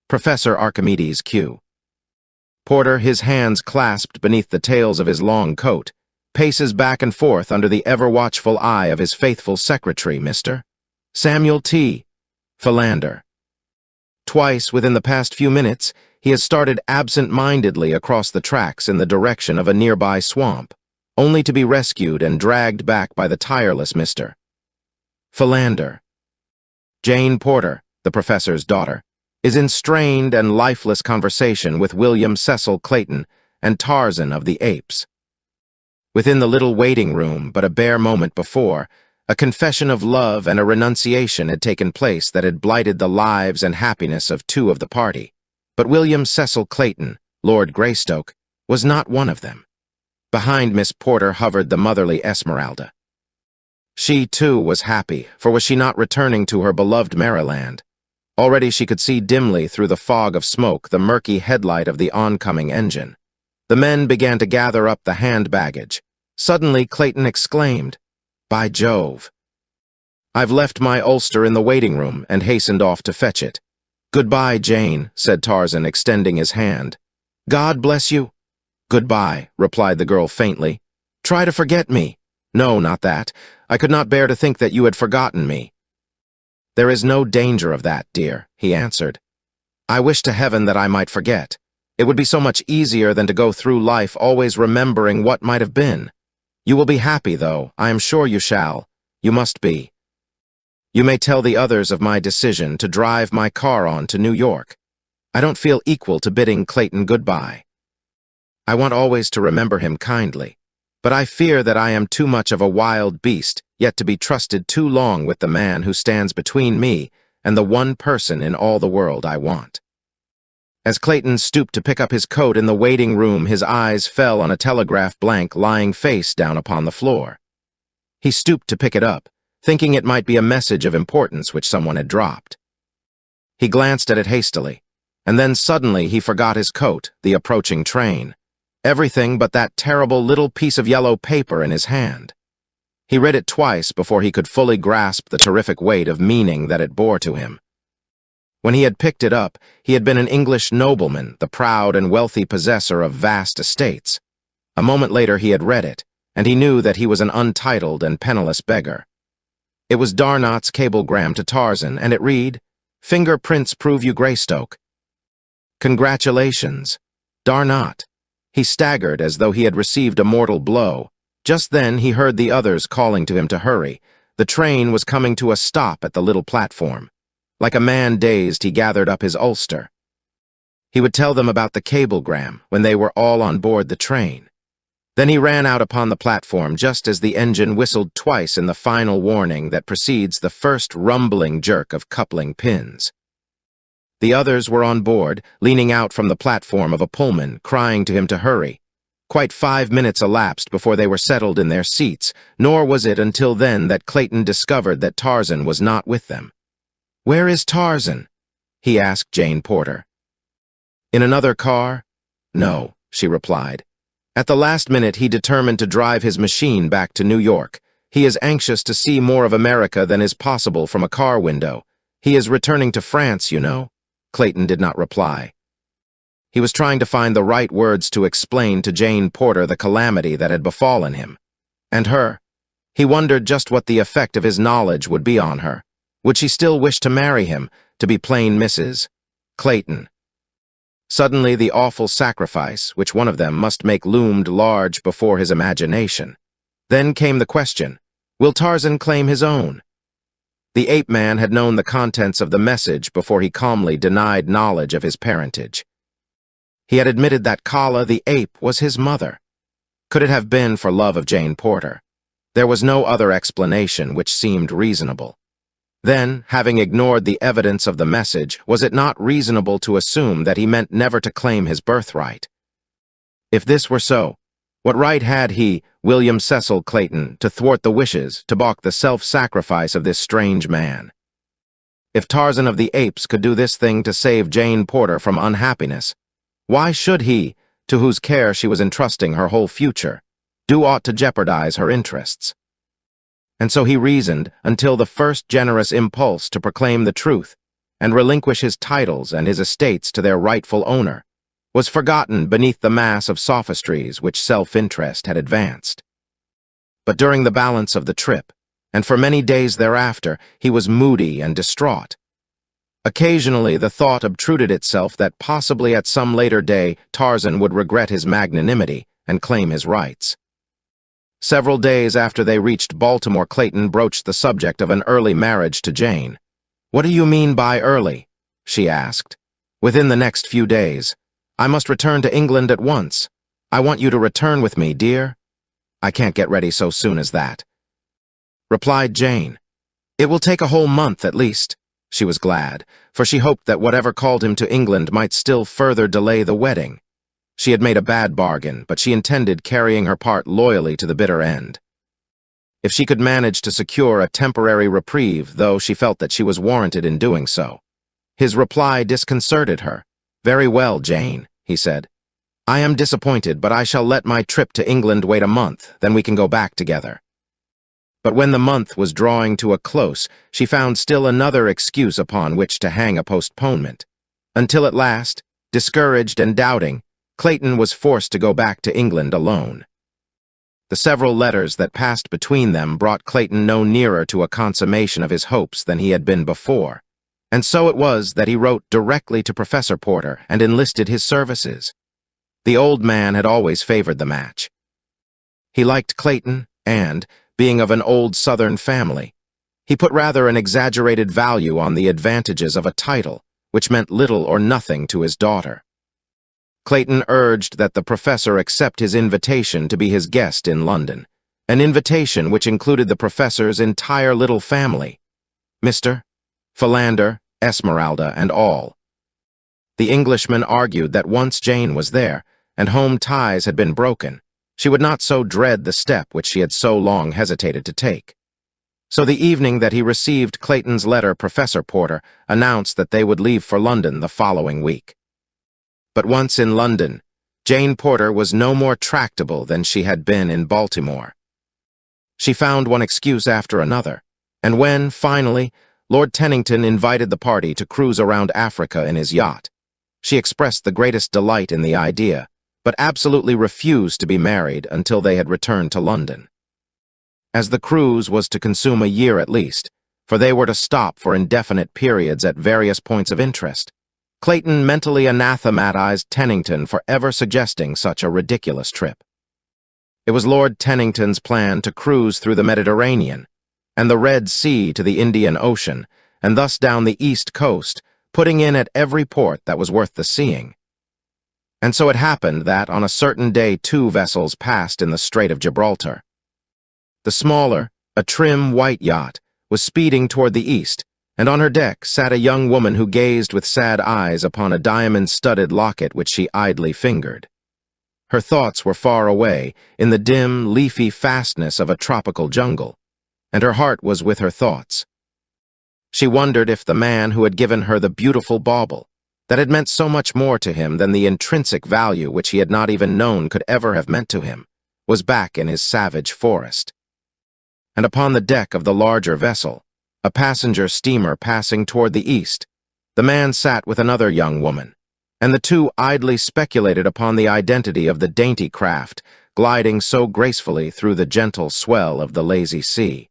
Professor Archimedes Q. Porter, his hands clasped beneath the tails of his long coat, paces back and forth under the ever-watchful eye of his faithful secretary, Mr. Samuel T. Philander. Twice within the past few minutes, he has started absent-mindedly across the tracks in the direction of a nearby swamp, only to be rescued and dragged back by the tireless Mr. Philander. Jane Porter, the professor's daughter, is in strained and lifeless conversation with William Cecil Clayton and Tarzan of the Apes. Within the little waiting room, but a bare moment before, a confession of love and a renunciation had taken place that had blighted the lives and happiness of 2 of the party. But William Cecil Clayton, Lord Greystoke, was not one of them. Behind Miss Porter hovered the motherly Esmeralda. She, too, was happy, for was she not returning to her beloved Maryland? Already she could see dimly through the fog of smoke the murky headlight of the oncoming engine. The men began to gather up the hand baggage. Suddenly Clayton exclaimed, "By Jove! I've left my ulster in the waiting room," and hastened off to fetch it. "Goodbye, Jane," said Tarzan, extending his hand. "God bless you." "Goodbye," replied the girl faintly. "Try to forget me." No, not that. I could not bear to think that you had forgotten me. There is no danger of that, dear, he answered. I wish to heaven that I might forget. It would be so much easier than to go through life always remembering what might have been. You will be happy, though. I am sure you shall. You must be. You may tell the others of my decision to drive my car on to New York. I don't feel equal to bidding Clayton goodbye. I want always to remember him kindly, but I fear that I am too much of a wild beast yet to be trusted too long with the man who stands between me and the one person in all the world I want. As Clayton stooped to pick up his coat in the waiting room, his eyes fell on a telegraph blank lying face down upon the floor. He stooped to pick it up, thinking it might be a message of importance which someone had dropped. He glanced at it hastily, and then suddenly he forgot his coat, the approaching train, everything but that terrible little piece of yellow paper in his hand. He read it twice before he could fully grasp the terrific weight of meaning that it bore to him. When he had picked it up, he had been an English nobleman, the proud and wealthy possessor of vast estates. A moment later he had read it, and he knew that he was an untitled and penniless beggar. It was Darnot's cablegram to Tarzan, and it read, "Fingerprints prove you Greystoke." Congratulations, Darnot. He staggered as though he had received a mortal blow. Just then he heard the others calling to him to hurry. The train was coming to a stop at the little platform. Like a man dazed, he gathered up his ulster. He would tell them about the cablegram when they were all on board the train. Then he ran out upon the platform just as the engine whistled twice in the final warning that precedes the first rumbling jerk of coupling pins. The others were on board, leaning out from the platform of a Pullman, crying to him to hurry. Quite 5 minutes elapsed before they were settled in their seats, nor was it until then that Clayton discovered that Tarzan was not with them. "Where is Tarzan?" he asked Jane Porter. "In another car?" "No," she replied. "At the last minute he determined to drive his machine back to New York. He is anxious to see more of America than is possible from a car window. He is returning to France, you know." Clayton did not reply. He was trying to find the right words to explain to Jane Porter the calamity that had befallen him. And her. He wondered just what the effect of his knowledge would be on her. Would she still wish to marry him, to be plain Mrs. Clayton? Suddenly the awful sacrifice, which one of them must make, loomed large before his imagination. Then came the question, will Tarzan claim his own? The ape man had known the contents of the message before he calmly denied knowledge of his parentage. He had admitted that Kala, the ape, was his mother. Could it have been for love of Jane Porter? There was no other explanation which seemed reasonable. Then, having ignored the evidence of the message, was it not reasonable to assume that he meant never to claim his birthright? If this were so, what right had he, William Cecil Clayton, to thwart the wishes, to balk the self-sacrifice of this strange man? If Tarzan of the Apes could do this thing to save Jane Porter from unhappiness, why should he, to whose care she was entrusting her whole future, do aught to jeopardize her interests? And so he reasoned until the first generous impulse to proclaim the truth and relinquish his titles and his estates to their rightful owner was forgotten beneath the mass of sophistries which self-interest had advanced. But during the balance of the trip, and for many days thereafter, he was moody and distraught. Occasionally the thought obtruded itself that possibly at some later day Tarzan would regret his magnanimity and claim his rights. Several days after they reached Baltimore, Clayton broached the subject of an early marriage to Jane. "What do you mean by early?" she asked. "Within the next few days. I must return to England at once. I want you to return with me, dear." "I can't get ready so soon as that," replied Jane. "It will take a whole month at least." She was glad, for she hoped that whatever called him to England might still further delay the wedding. She had made a bad bargain, but she intended carrying her part loyally to the bitter end. If she could manage to secure a temporary reprieve, though she felt that she was warranted in doing so. His reply disconcerted her. "Very well, Jane," he said. "I am disappointed, but I shall let my trip to England wait a month, then we can go back together." But when the month was drawing to a close, she found still another excuse upon which to hang a postponement, until at last, discouraged and doubting, Clayton was forced to go back to England alone. The several letters that passed between them brought Clayton no nearer to a consummation of his hopes than he had been before, and so it was that he wrote directly to Professor Porter and enlisted his services. The old man had always favored the match. He liked Clayton and, being of an old Southern family, he put rather an exaggerated value on the advantages of a title, which meant little or nothing to his daughter. Clayton urged that the professor accept his invitation to be his guest in London, an invitation which included the professor's entire little family, Mr. Philander, Esmeralda, and all. The Englishman argued that once Jane was there, and home ties had been broken, she would not so dread the step which she had so long hesitated to take. So the evening that he received Clayton's letter, Professor Porter announced that they would leave for London the following week. But once in London, Jane Porter was no more tractable than she had been in Baltimore. She found one excuse after another, and when, finally, Lord Tennington invited the party to cruise around Africa in his yacht, she expressed the greatest delight in the idea, but absolutely refused to be married until they had returned to London. As the cruise was to consume a year at least, for they were to stop for indefinite periods at various points of interest, Clayton mentally anathematized Tennington for ever suggesting such a ridiculous trip. It was Lord Tennington's plan to cruise through the Mediterranean and the Red Sea to the Indian Ocean, and thus down the east coast, putting in at every port that was worth the seeing. And so it happened that on a certain day 2 vessels passed in the Strait of Gibraltar. The smaller, a trim white yacht, was speeding toward the east, and on her deck sat a young woman who gazed with sad eyes upon a diamond-studded locket which she idly fingered. Her thoughts were far away, in the dim, leafy fastness of a tropical jungle, and her heart was with her thoughts. She wondered if the man who had given her the beautiful bauble, that had meant so much more to him than the intrinsic value which he had not even known could ever have meant to him, was back in his savage forest. And upon the deck of the larger vessel, a passenger steamer passing toward the east, the man sat with another young woman, and the two idly speculated upon the identity of the dainty craft gliding so gracefully through the gentle swell of the lazy sea.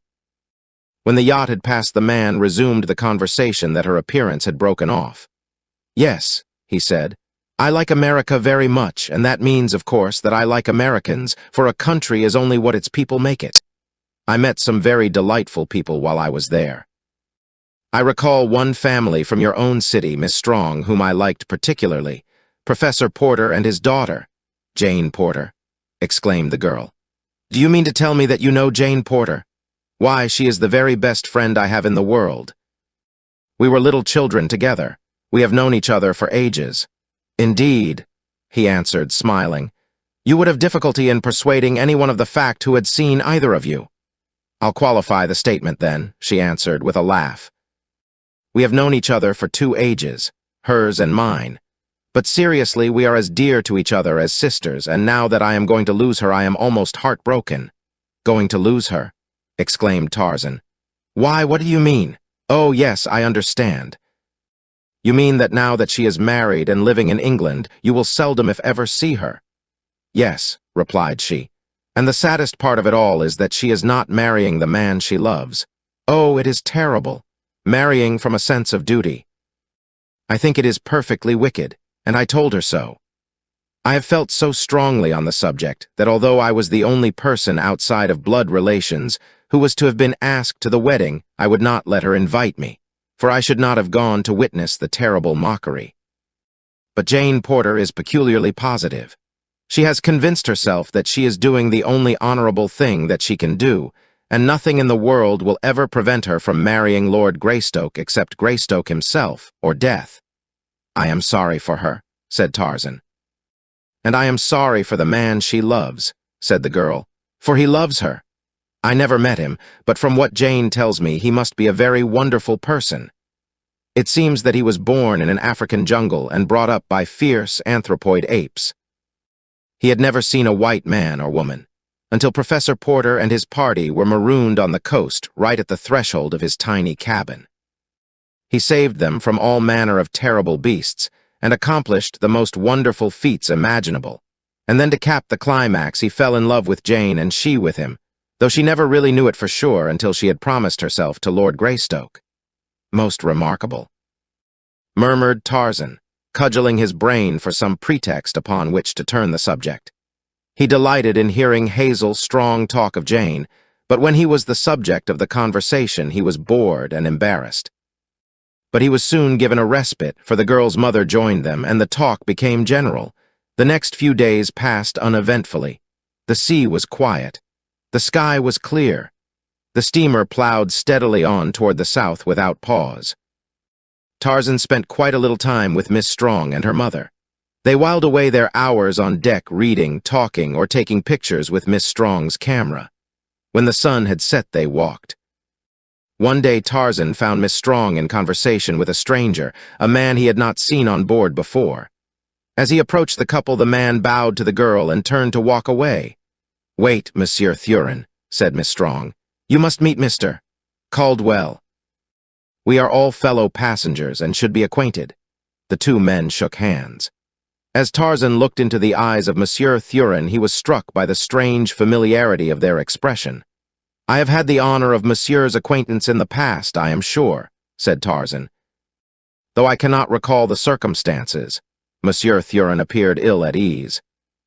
When the yacht had passed, the man resumed the conversation that her appearance had broken off. "Yes," he said, "I like America very much, and that means, of course, that I like Americans, for a country is only what its people make it. I met some very delightful people while I was there. I recall one family from your own city, Miss Strong, whom I liked particularly, Professor Porter and his daughter." "Jane Porter," exclaimed the girl. "Do you mean to tell me that you know Jane Porter? Why, she is the very best friend I have in the world. We were little children together. We have known each other for ages." "Indeed," he answered, smiling. "You would have difficulty in persuading anyone of the fact who had seen either of you." "I'll qualify the statement then," she answered with a laugh. "We have known each other for 2 ages, hers and mine. But seriously, we are as dear to each other as sisters, and now that I am going to lose her, I am almost heartbroken." "Going to lose her?" exclaimed Tarzan. "Why, what do you mean?" "Oh, yes, I understand. You mean that now that she is married and living in England, you will seldom if ever see her?" "Yes," replied she. "And the saddest part of it all is that she is not marrying the man she loves. Oh, it is terrible. Marrying from a sense of duty. I think it is perfectly wicked, and I told her so. I have felt so strongly on the subject that although I was the only person outside of blood relations who was to have been asked to the wedding, I would not let her invite me, for I should not have gone to witness the terrible mockery. But Jane Porter is peculiarly positive. She has convinced herself that she is doing the only honorable thing that she can do, and nothing in the world will ever prevent her from marrying Lord Greystoke except Greystoke himself or death." "I am sorry for her," said Tarzan. "And I am sorry for the man she loves," said the girl, "for he loves her. I never met him, but from what Jane tells me, he must be a very wonderful person. It seems that he was born in an African jungle and brought up by fierce anthropoid apes. He had never seen a white man or woman, until Professor Porter and his party were marooned on the coast right at the threshold of his tiny cabin. He saved them from all manner of terrible beasts and accomplished the most wonderful feats imaginable, And then to cap the climax, he fell in love with Jane and she with him, though she never really knew it for sure until she had promised herself to Lord Greystoke. Most remarkable, murmured Tarzan, cudgeling his brain for some pretext upon which to turn the subject. He delighted in hearing Hazel's strong talk of Jane, but when he was the subject of the conversation, he was bored and embarrassed. But he was soon given a respite, for the girl's mother joined them, and the talk became general. The next few days passed uneventfully. The sea was quiet. The sky was clear. The steamer plowed steadily on toward the south without pause. Tarzan spent quite a little time with Miss Strong and her mother. They whiled away their hours on deck reading, talking, or taking pictures with Miss Strong's camera. When the sun had set, they walked. One day Tarzan found Miss Strong in conversation with a stranger, a man he had not seen on board before. As he approached the couple, the man bowed to the girl and turned to walk away. "Wait, Monsieur Thurin," said Miss Strong. "You must meet Mr. Caldwell. We are all fellow passengers and should be acquainted." The two men shook hands. As Tarzan looked into the eyes of Monsieur Thurin, he was struck by the strange familiarity of their expression. "I have had the honor of Monsieur's acquaintance in the past, I am sure," said Tarzan, "though I cannot recall the circumstances." Monsieur Thurin appeared ill at ease.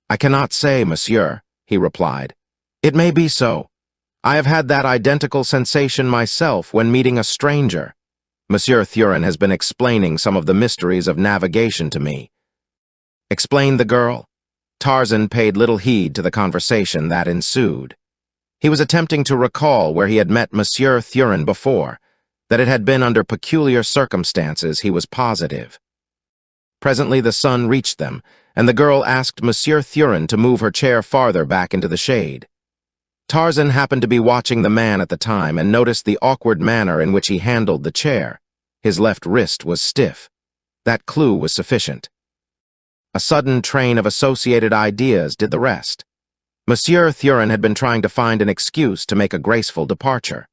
"I cannot say, Monsieur," he replied. "It may be so. I have had that identical sensation myself when meeting a stranger. Monsieur Thurin has been explaining some of the mysteries of navigation to me." Explained the girl. Tarzan paid little heed to the conversation that ensued. He was attempting to recall where he had met Monsieur Thurin before. That it had been under peculiar circumstances, he was positive. Presently the sun reached them, and the girl asked Monsieur Thurin to move her chair farther back into the shade. Tarzan happened to be watching the man at the time and noticed the awkward manner in which he handled the chair. His left wrist was stiff. That clue was sufficient. A sudden train of associated ideas did the rest. Monsieur Thurin had been trying to find an excuse to make a graceful departure.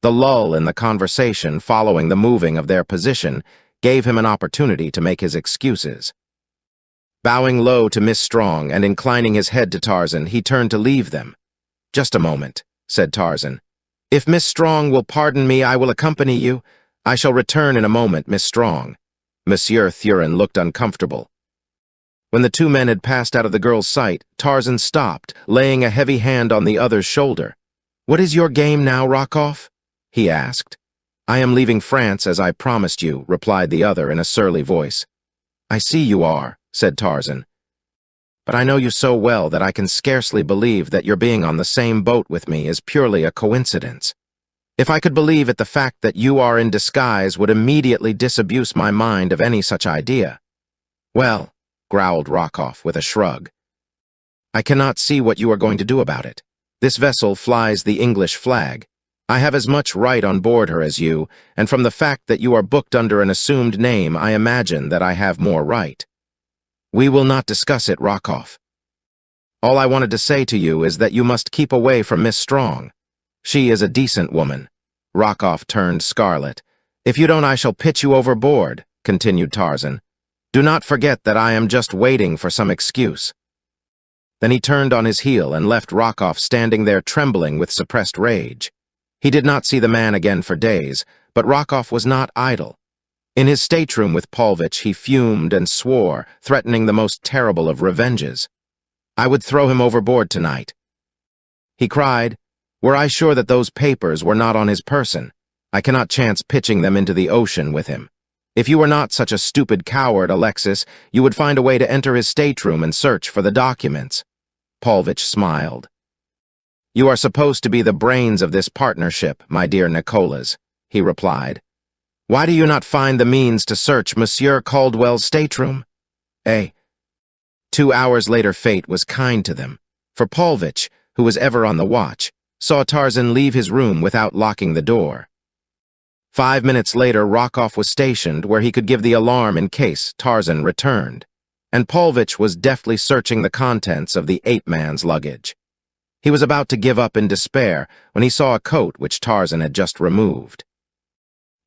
The lull in the conversation following the moving of their position gave him an opportunity to make his excuses. Bowing low to Miss Strong and inclining his head to Tarzan, he turned to leave them. "Just a moment," said Tarzan. "If Miss Strong will pardon me, I will accompany you. I shall return in a moment, Miss Strong." Monsieur Thurin looked uncomfortable. When the two men had passed out of the girl's sight, Tarzan stopped, laying a heavy hand on the other's shoulder. "What is your game now, Rockoff?" he asked. "I am leaving France as I promised you," replied the other in a surly voice. "I see you are," said Tarzan. "But I know you so well that I can scarcely believe that your being on the same boat with me is purely a coincidence. If I could believe it, the fact that you are in disguise would immediately disabuse my mind of any such idea." "Well," growled Rockoff with a shrug, "I cannot see what you are going to do about it. This vessel flies the English flag. I have as much right on board her as you, and from the fact that you are booked under an assumed name, I imagine that I have more right. We will not discuss it, Rockoff. All I wanted to say to you is that you must keep away from Miss Strong. She is a decent woman." Rockoff turned scarlet. "If you don't, I shall pitch you overboard," continued Tarzan. "Do not forget that I am just waiting for some excuse." Then he turned on his heel and left Rockoff standing there trembling with suppressed rage. He did not see the man again for days, but Rockoff was not idle. In his stateroom with Paulvitch, he fumed and swore, threatening the most terrible of revenges. "I would throw him overboard tonight," he cried. "Were I sure that those papers were not on his person, I cannot chance pitching them into the ocean with him. If you were not such a stupid coward, Alexis, you would find a way to enter his stateroom and search for the documents." Paulvitch smiled. "You are supposed to be the brains of this partnership, my dear Nicholas," he replied. "Why do you not find the means to search Monsieur Caldwell's stateroom?" 2 hours later, fate was kind to them, for Paulvitch, who was ever on the watch, saw Tarzan leave his room without locking the door. 5 minutes later, Rockoff was stationed where he could give the alarm in case Tarzan returned, and Paulvitch was deftly searching the contents of the ape-man's luggage. He was about to give up in despair when he saw a coat which Tarzan had just removed.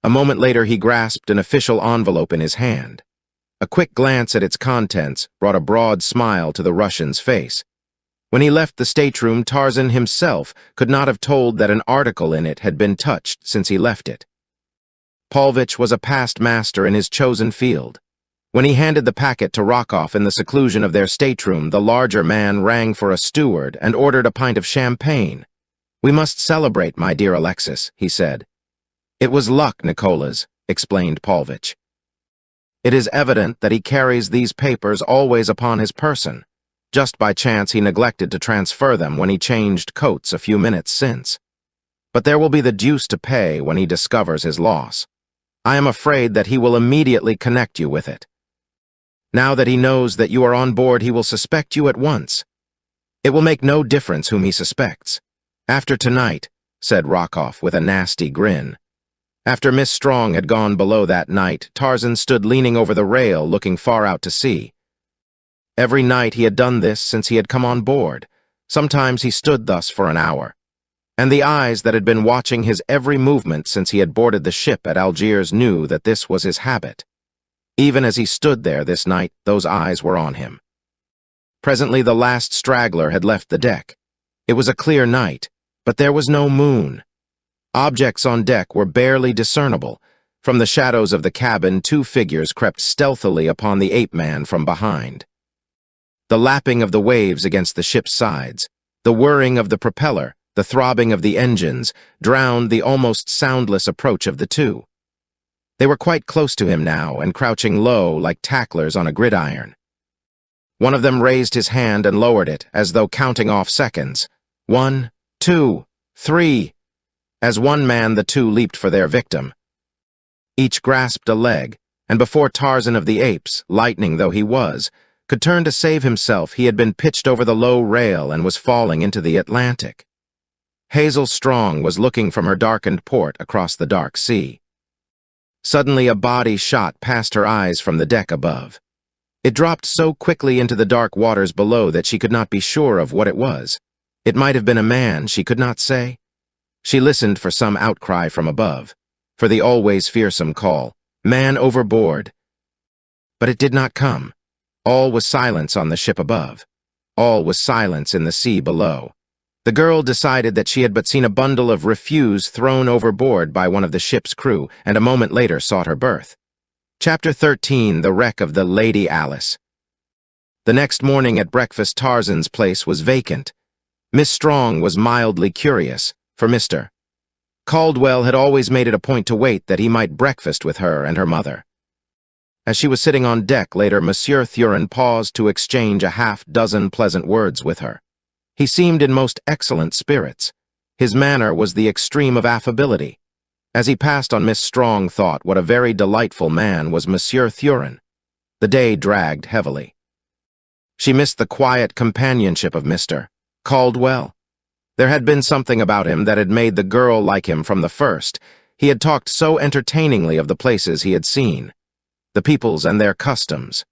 A moment later, he grasped an official envelope in his hand. A quick glance at its contents brought a broad smile to the Russian's face. When he left the stateroom, Tarzan himself could not have told that an article in it had been touched since he left it. Paulvitch was a past master in his chosen field. When he handed the packet to Rockoff in the seclusion of their stateroom, the larger man rang for a steward and ordered a pint of champagne. "We must celebrate, my dear Alexis," he said. "It was luck, Nicola's," explained Paulvitch. "It is evident that he carries these papers always upon his person. Just by chance he neglected to transfer them when he changed coats a few minutes since. But there will be the deuce to pay when he discovers his loss. I am afraid that he will immediately connect you with it. Now that he knows that you are on board, he will suspect you at once. It will make no difference whom he suspects. After tonight," said Rockoff with a nasty grin. After Miss Strong had gone below that night, Tarzan stood leaning over the rail, looking far out to sea. Every night he had done this since he had come on board. Sometimes he stood thus for an hour. And the eyes that had been watching his every movement since he had boarded the ship at Algiers knew that this was his habit. Even as he stood there this night, those eyes were on him. Presently the last straggler had left the deck. It was a clear night, but there was no moon. Objects on deck were barely discernible. From the shadows of the cabin, two figures crept stealthily upon the ape-man from behind. The lapping of the waves against the ship's sides, the whirring of the propeller, the throbbing of the engines, drowned the almost soundless approach of the two. They were quite close to him now and crouching low like tacklers on a gridiron. One of them raised his hand and lowered it, as though counting off seconds. 1, 2, 3. As one man, the two leaped for their victim. Each grasped a leg, and before Tarzan of the Apes, lightning though he was, could turn to save himself, he had been pitched over the low rail and was falling into the Atlantic. Hazel Strong was looking from her darkened port across the dark sea. Suddenly a body shot past her eyes from the deck above. It dropped so quickly into the dark waters below that she could not be sure of what it was. It might have been a man, she could not say. She listened for some outcry from above, for the always fearsome call, "Man overboard!" But it did not come. All was silence on the ship above. All was silence in the sea below. The girl decided that she had but seen a bundle of refuse thrown overboard by one of the ship's crew, and a moment later sought her berth. Chapter 13, The Wreck of the Lady Alice. The next morning at breakfast, Tarzan's place was vacant. Miss Strong was mildly curious, for Mr. Caldwell had always made it a point to wait that he might breakfast with her and her mother. As she was sitting on deck later, Monsieur Thurin paused to exchange a half-dozen pleasant words with her. He seemed in most excellent spirits. His manner was the extreme of affability. As he passed on, Miss Strong thought what a very delightful man was Monsieur Thurin. The day dragged heavily. She missed the quiet companionship of Mr. Caldwell. There had been something about him that had made the girl like him from the first. He had talked so entertainingly of the places he had seen, the peoples and their customs,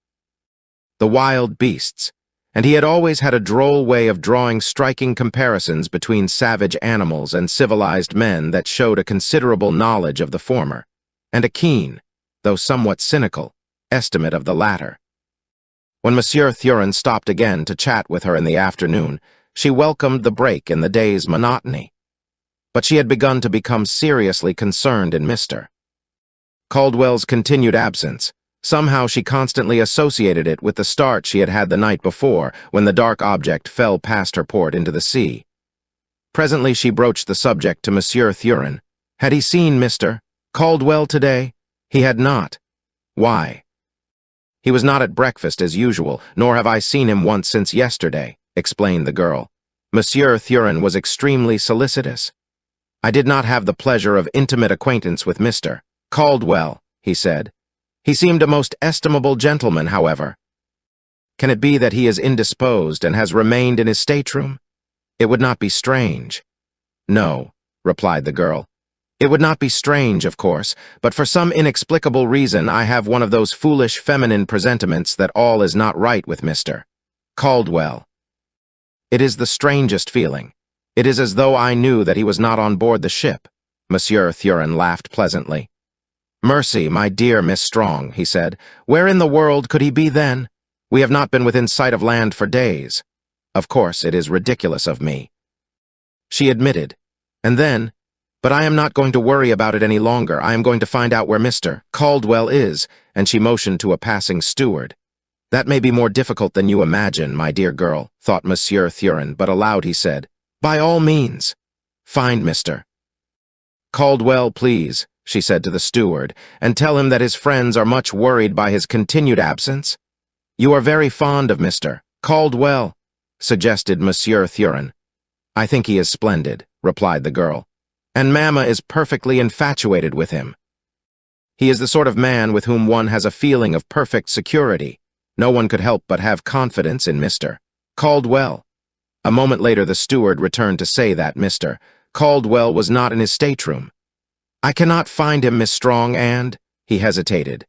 the wild beasts, and he had always had a droll way of drawing striking comparisons between savage animals and civilized men that showed a considerable knowledge of the former, and a keen, though somewhat cynical, estimate of the latter. When Monsieur Thurin stopped again to chat with her in the afternoon, she welcomed the break in the day's monotony. But she had begun to become seriously concerned in Mr. Caldwell's continued absence. Somehow she constantly associated it with the start she had had the night before, when the dark object fell past her port into the sea. Presently she broached the subject to Monsieur Thurin. Had he seen Mr. Caldwell today? He had not. Why? He was not at breakfast as usual, nor have I seen him once since yesterday, explained the girl. Monsieur Thurin was extremely solicitous. I did not have the pleasure of intimate acquaintance with Mr. Caldwell, he said. He seemed a most estimable gentleman, however. Can it be that he is indisposed and has remained in his stateroom? It would not be strange. No, replied the girl. It would not be strange, of course, but for some inexplicable reason I have one of those foolish feminine presentiments that all is not right with Mr. Caldwell. It is the strangest feeling. It is as though I knew that he was not on board the ship. Monsieur Thurin laughed pleasantly. "Mercy, my dear Miss Strong," he said. "Where in the world could he be then? We have not been within sight of land for days. Of course, it is ridiculous of me," she admitted. And then, "But I am not going to worry about it any longer. I am going to find out where Mr. Caldwell is," and she motioned to a passing steward. "That may be more difficult than you imagine, my dear girl," thought Monsieur Thurin, but aloud he said, "By all means, find Mr. Caldwell, please," she said to the steward, "and tell him that his friends are much worried by his continued absence." "You are very fond of Mr. Caldwell," suggested Monsieur Thurin. "I think he is splendid," replied the girl, "and Mamma is perfectly infatuated with him. He is the sort of man with whom one has a feeling of perfect security. No one could help but have confidence in Mr. Caldwell." A moment later the steward returned to say that Mr. Caldwell was not in his stateroom. "I cannot find him, Miss Strong, and—" he hesitated.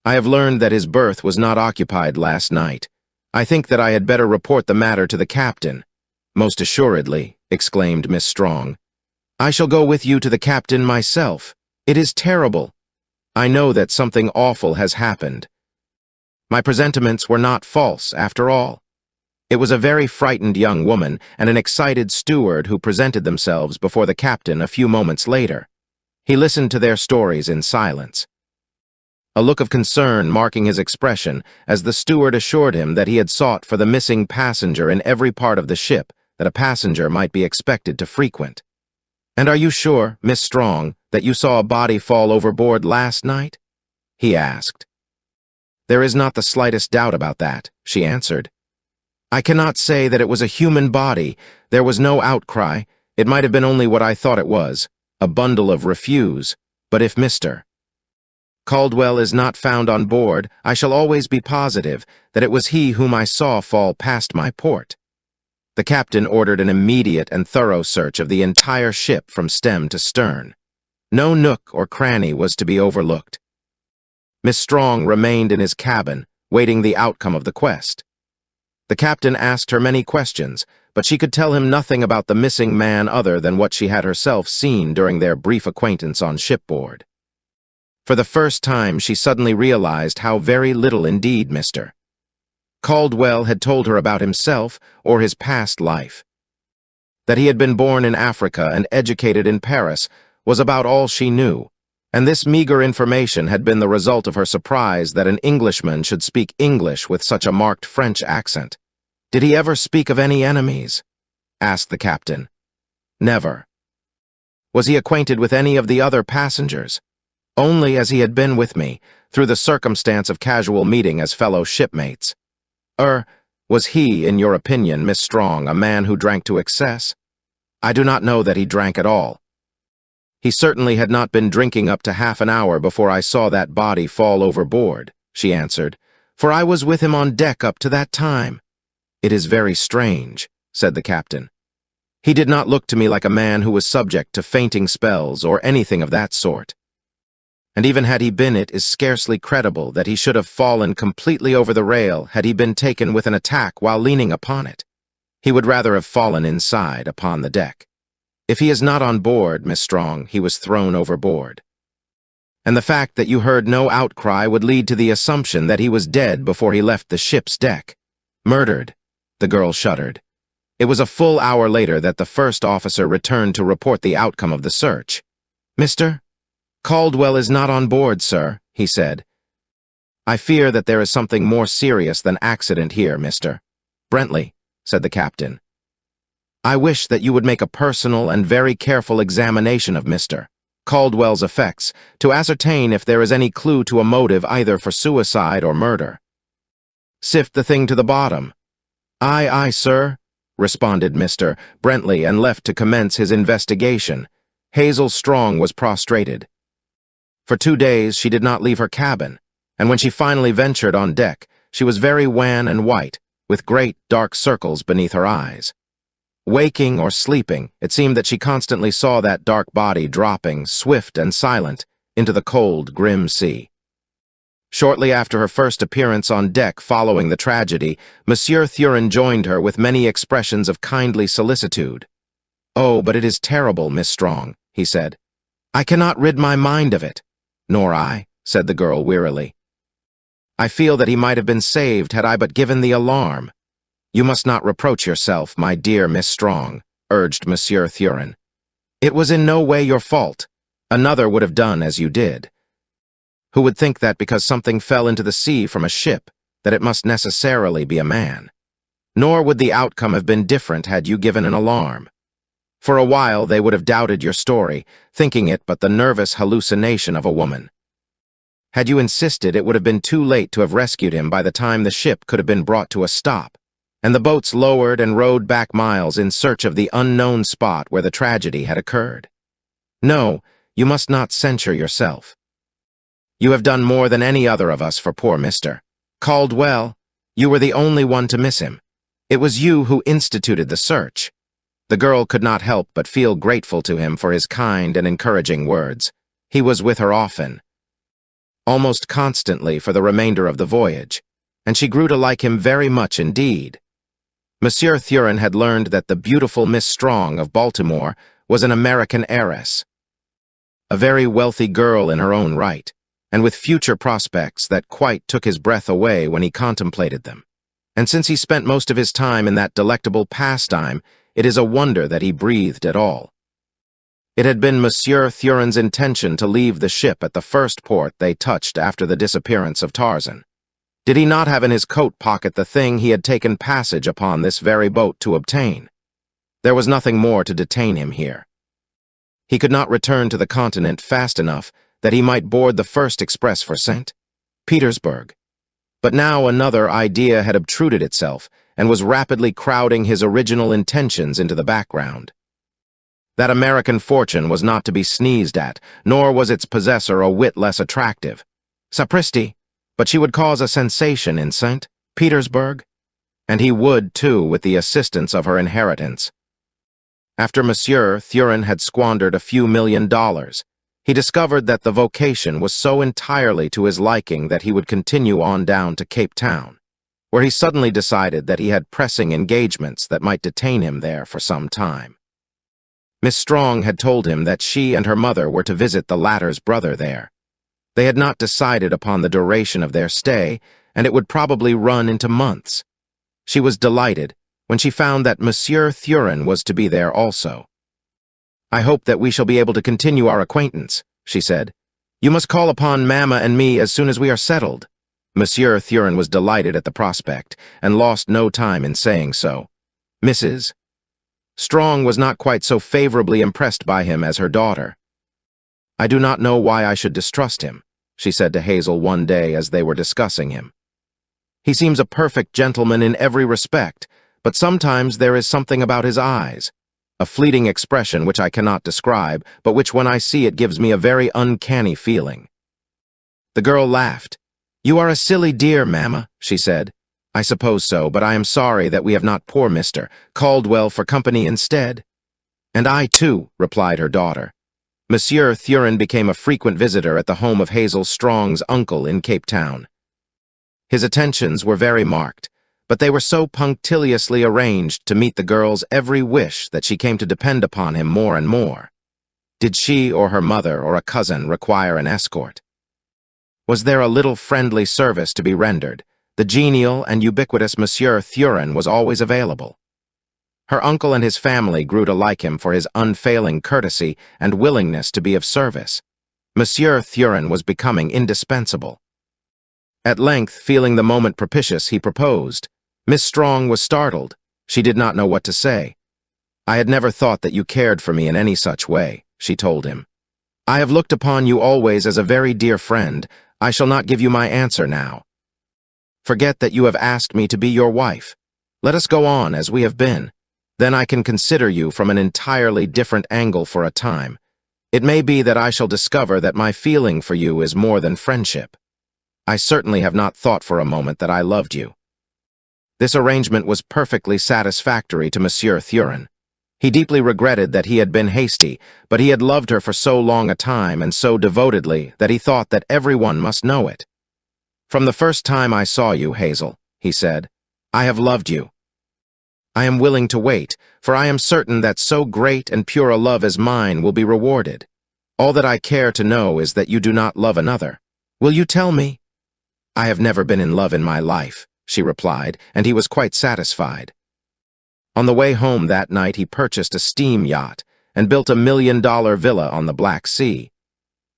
"I have learned that his berth was not occupied last night. I think that I had better report the matter to the captain." "Most assuredly," exclaimed Miss Strong. "I shall go with you to the captain myself. It is terrible. I know that something awful has happened. My presentiments were not false, after all." It was a very frightened young woman and an excited steward who presented themselves before the captain a few moments later. He listened to their stories in silence, a look of concern marking his expression as the steward assured him that he had sought for the missing passenger in every part of the ship that a passenger might be expected to frequent. "And are you sure, Miss Strong, that you saw a body fall overboard last night?" he asked. "There is not the slightest doubt about that," she answered. "I cannot say that it was a human body. There was no outcry. It might have been only what I thought it was, a bundle of refuse. But if Mr. Caldwell is not found on board, I shall always be positive that it was he whom I saw fall past my port." The captain ordered an immediate and thorough search of the entire ship from stem to stern. No nook or cranny was to be overlooked. Miss Strong remained in his cabin, waiting the outcome of the quest. The captain asked her many questions, but she could tell him nothing about the missing man other than what she had herself seen during their brief acquaintance on shipboard. For the first time, she suddenly realized how very little indeed Mr. Caldwell had told her about himself or his past life. That he had been born in Africa and educated in Paris was about all she knew, and this meager information had been the result of her surprise that an Englishman should speak English with such a marked French accent. "Did he ever speak of any enemies?" asked the captain. "Never." "Was he acquainted with any of the other passengers?" "Only as he had been with me, through the circumstance of casual meeting as fellow shipmates." Was he, in your opinion, Miss Strong, a man who drank to excess?" "I do not know that he drank at all." "He certainly had not been drinking up to half an hour before I saw that body fall overboard," she answered, "for I was with him on deck up to that time." "It is very strange," said the captain. "He did not look to me like a man who was subject to fainting spells or anything of that sort. And even had he been, it is scarcely credible that he should have fallen completely over the rail had he been taken with an attack while leaning upon it. He would rather have fallen inside, upon the deck. If he is not on board, Miss Strong, he was thrown overboard. And the fact that you heard no outcry would lead to the assumption that he was dead before he left the ship's deck. Murdered." The girl shuddered. It was a full hour later that the first officer returned to report the outcome of the search. "Mr. Caldwell is not on board, sir," he said. "I fear that there is something more serious than accident here, Mr. Brentley," said the captain. "I wish that you would make a personal and very careful examination of Mr. Caldwell's effects to ascertain if there is any clue to a motive either for suicide or murder. Sift the thing to the bottom." "Aye, aye, sir," responded Mr. Brentley and left to commence his investigation. Hazel Strong was prostrated. For 2 days she did not leave her cabin, and when she finally ventured on deck, she was very wan and white, with great dark circles beneath her eyes. Waking or sleeping, it seemed that she constantly saw that dark body dropping, swift and silent, into the cold, grim sea. Shortly after her first appearance on deck following the tragedy, Monsieur Thurin joined her with many expressions of kindly solicitude. "Oh, but it is terrible, Miss Strong," he said. "I cannot rid my mind of it. "Nor I," said the girl wearily. "I feel that he might have been saved had I but given the alarm." "You must not reproach yourself, my dear Miss Strong," urged Monsieur Thurin. "It was in no way your fault. Another would have done as you did. Who would think that because something fell into the sea from a ship, that it must necessarily be a man? Nor would the outcome have been different had you given an alarm. For a while they would have doubted your story, thinking it but the nervous hallucination of a woman. Had you insisted, it would have been too late to have rescued him by the time the ship could have been brought to a stop, and the boats lowered and rowed back miles in search of the unknown spot where the tragedy had occurred. No, you must not censure yourself. You have done more than any other of us for poor Mr. Caldwell. You were the only one to miss him. It was you who instituted the search." The girl could not help but feel grateful to him for his kind and encouraging words. He was with her often, almost constantly for the remainder of the voyage, and she grew to like him very much indeed. Monsieur Thurin had learned that the beautiful Miss Strong of Baltimore was an American heiress, a very wealthy girl in her own right, and with future prospects that quite took his breath away when he contemplated them. And since he spent most of his time in that delectable pastime, it is a wonder that he breathed at all. It had been Monsieur Thurin's intention to leave the ship at the first port they touched after the disappearance of Tarzan. Did he not have in his coat pocket the thing he had taken passage upon this very boat to obtain? There was nothing more to detain him here. He could not return to the continent fast enough that he might board the first express for St. Petersburg. But now another idea had obtruded itself and was rapidly crowding his original intentions into the background. That American fortune was not to be sneezed at, nor was its possessor a whit less attractive. Sapristi, but she would cause a sensation in St. Petersburg, and he would, too, with the assistance of her inheritance. After Monsieur Thurin had squandered a few $1,000,000, he discovered that the vocation was so entirely to his liking that he would continue on down to Cape Town, where he suddenly decided that he had pressing engagements that might detain him there for some time. Miss Strong had told him that she and her mother were to visit the latter's brother there. They had not decided upon the duration of their stay, and it would probably run into months. She was delighted when she found that Monsieur Thurin was to be there also. "I hope that we shall be able to continue our acquaintance," she said. "You must call upon Mamma and me as soon as we are settled." Monsieur Thurin was delighted at the prospect, and lost no time in saying so. Mrs. Strong was not quite so favorably impressed by him as her daughter. "I do not know why I should distrust him," she said to Hazel one day as they were discussing him. "He seems a perfect gentleman in every respect, but sometimes there is something about his eyes, a fleeting expression which I cannot describe, but which when I see it gives me a very uncanny feeling." The girl laughed. "You are a silly dear, Mamma," she said. "I suppose so, but I am sorry that we have not poor Mr. Caldwell for company instead." "And I, too," replied her daughter. Monsieur Thurin became a frequent visitor at the home of Hazel Strong's uncle in Cape Town. His attentions were very marked, but they were so punctiliously arranged to meet the girl's every wish that she came to depend upon him more and more. Did she or her mother or a cousin require an escort? Was there a little friendly service to be rendered? The genial and ubiquitous Monsieur Thurin was always available. Her uncle and his family grew to like him for his unfailing courtesy and willingness to be of service. Monsieur Thurin was becoming indispensable. At length, feeling the moment propitious, he proposed. Miss Strong was startled. She did not know what to say. "I had never thought that you cared for me in any such way," she told him. "I have looked upon you always as a very dear friend. I shall not give you my answer now. Forget that you have asked me to be your wife. Let us go on as we have been. Then I can consider you from an entirely different angle for a time. It may be that I shall discover that my feeling for you is more than friendship. I certainly have not thought for a moment that I loved you." This arrangement was perfectly satisfactory to Monsieur Thurin. He deeply regretted that he had been hasty, but he had loved her for so long a time and so devotedly that he thought that everyone must know it. "From the first time I saw you, Hazel," he said, "I have loved you. I am willing to wait, for I am certain that so great and pure a love as mine will be rewarded. All that I care to know is that you do not love another. Will you tell me?" "I have never been in love in my life," she replied, and he was quite satisfied. On the way home that night, he purchased a steam yacht and built a $1 million villa on the Black Sea.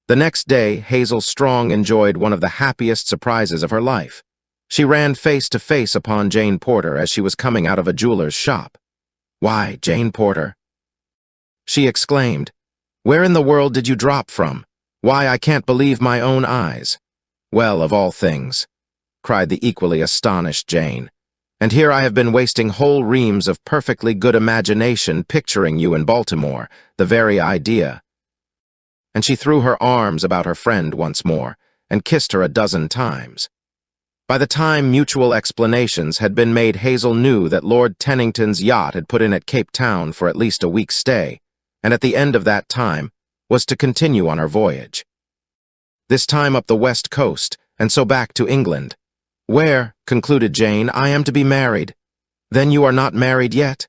The next day, Hazel Strong enjoyed one of the happiest surprises of her life. She ran face to face upon Jane Porter as she was coming out of a jeweler's shop. "Why, Jane Porter," she exclaimed, "where in the world did you drop from? Why, I can't believe my own eyes." "Well, of all things," cried the equally astonished Jane. "And here I have been wasting whole reams of perfectly good imagination picturing you in Baltimore, the very idea." And she threw her arms about her friend once more and kissed her a dozen times. By the time mutual explanations had been made, Hazel knew that Lord Tennington's yacht had put in at Cape Town for at least a week's stay, and at the end of that time was to continue on her voyage. This time up the west coast, and so back to England, where, concluded Jane, I am to be married. "Then you are not married yet?"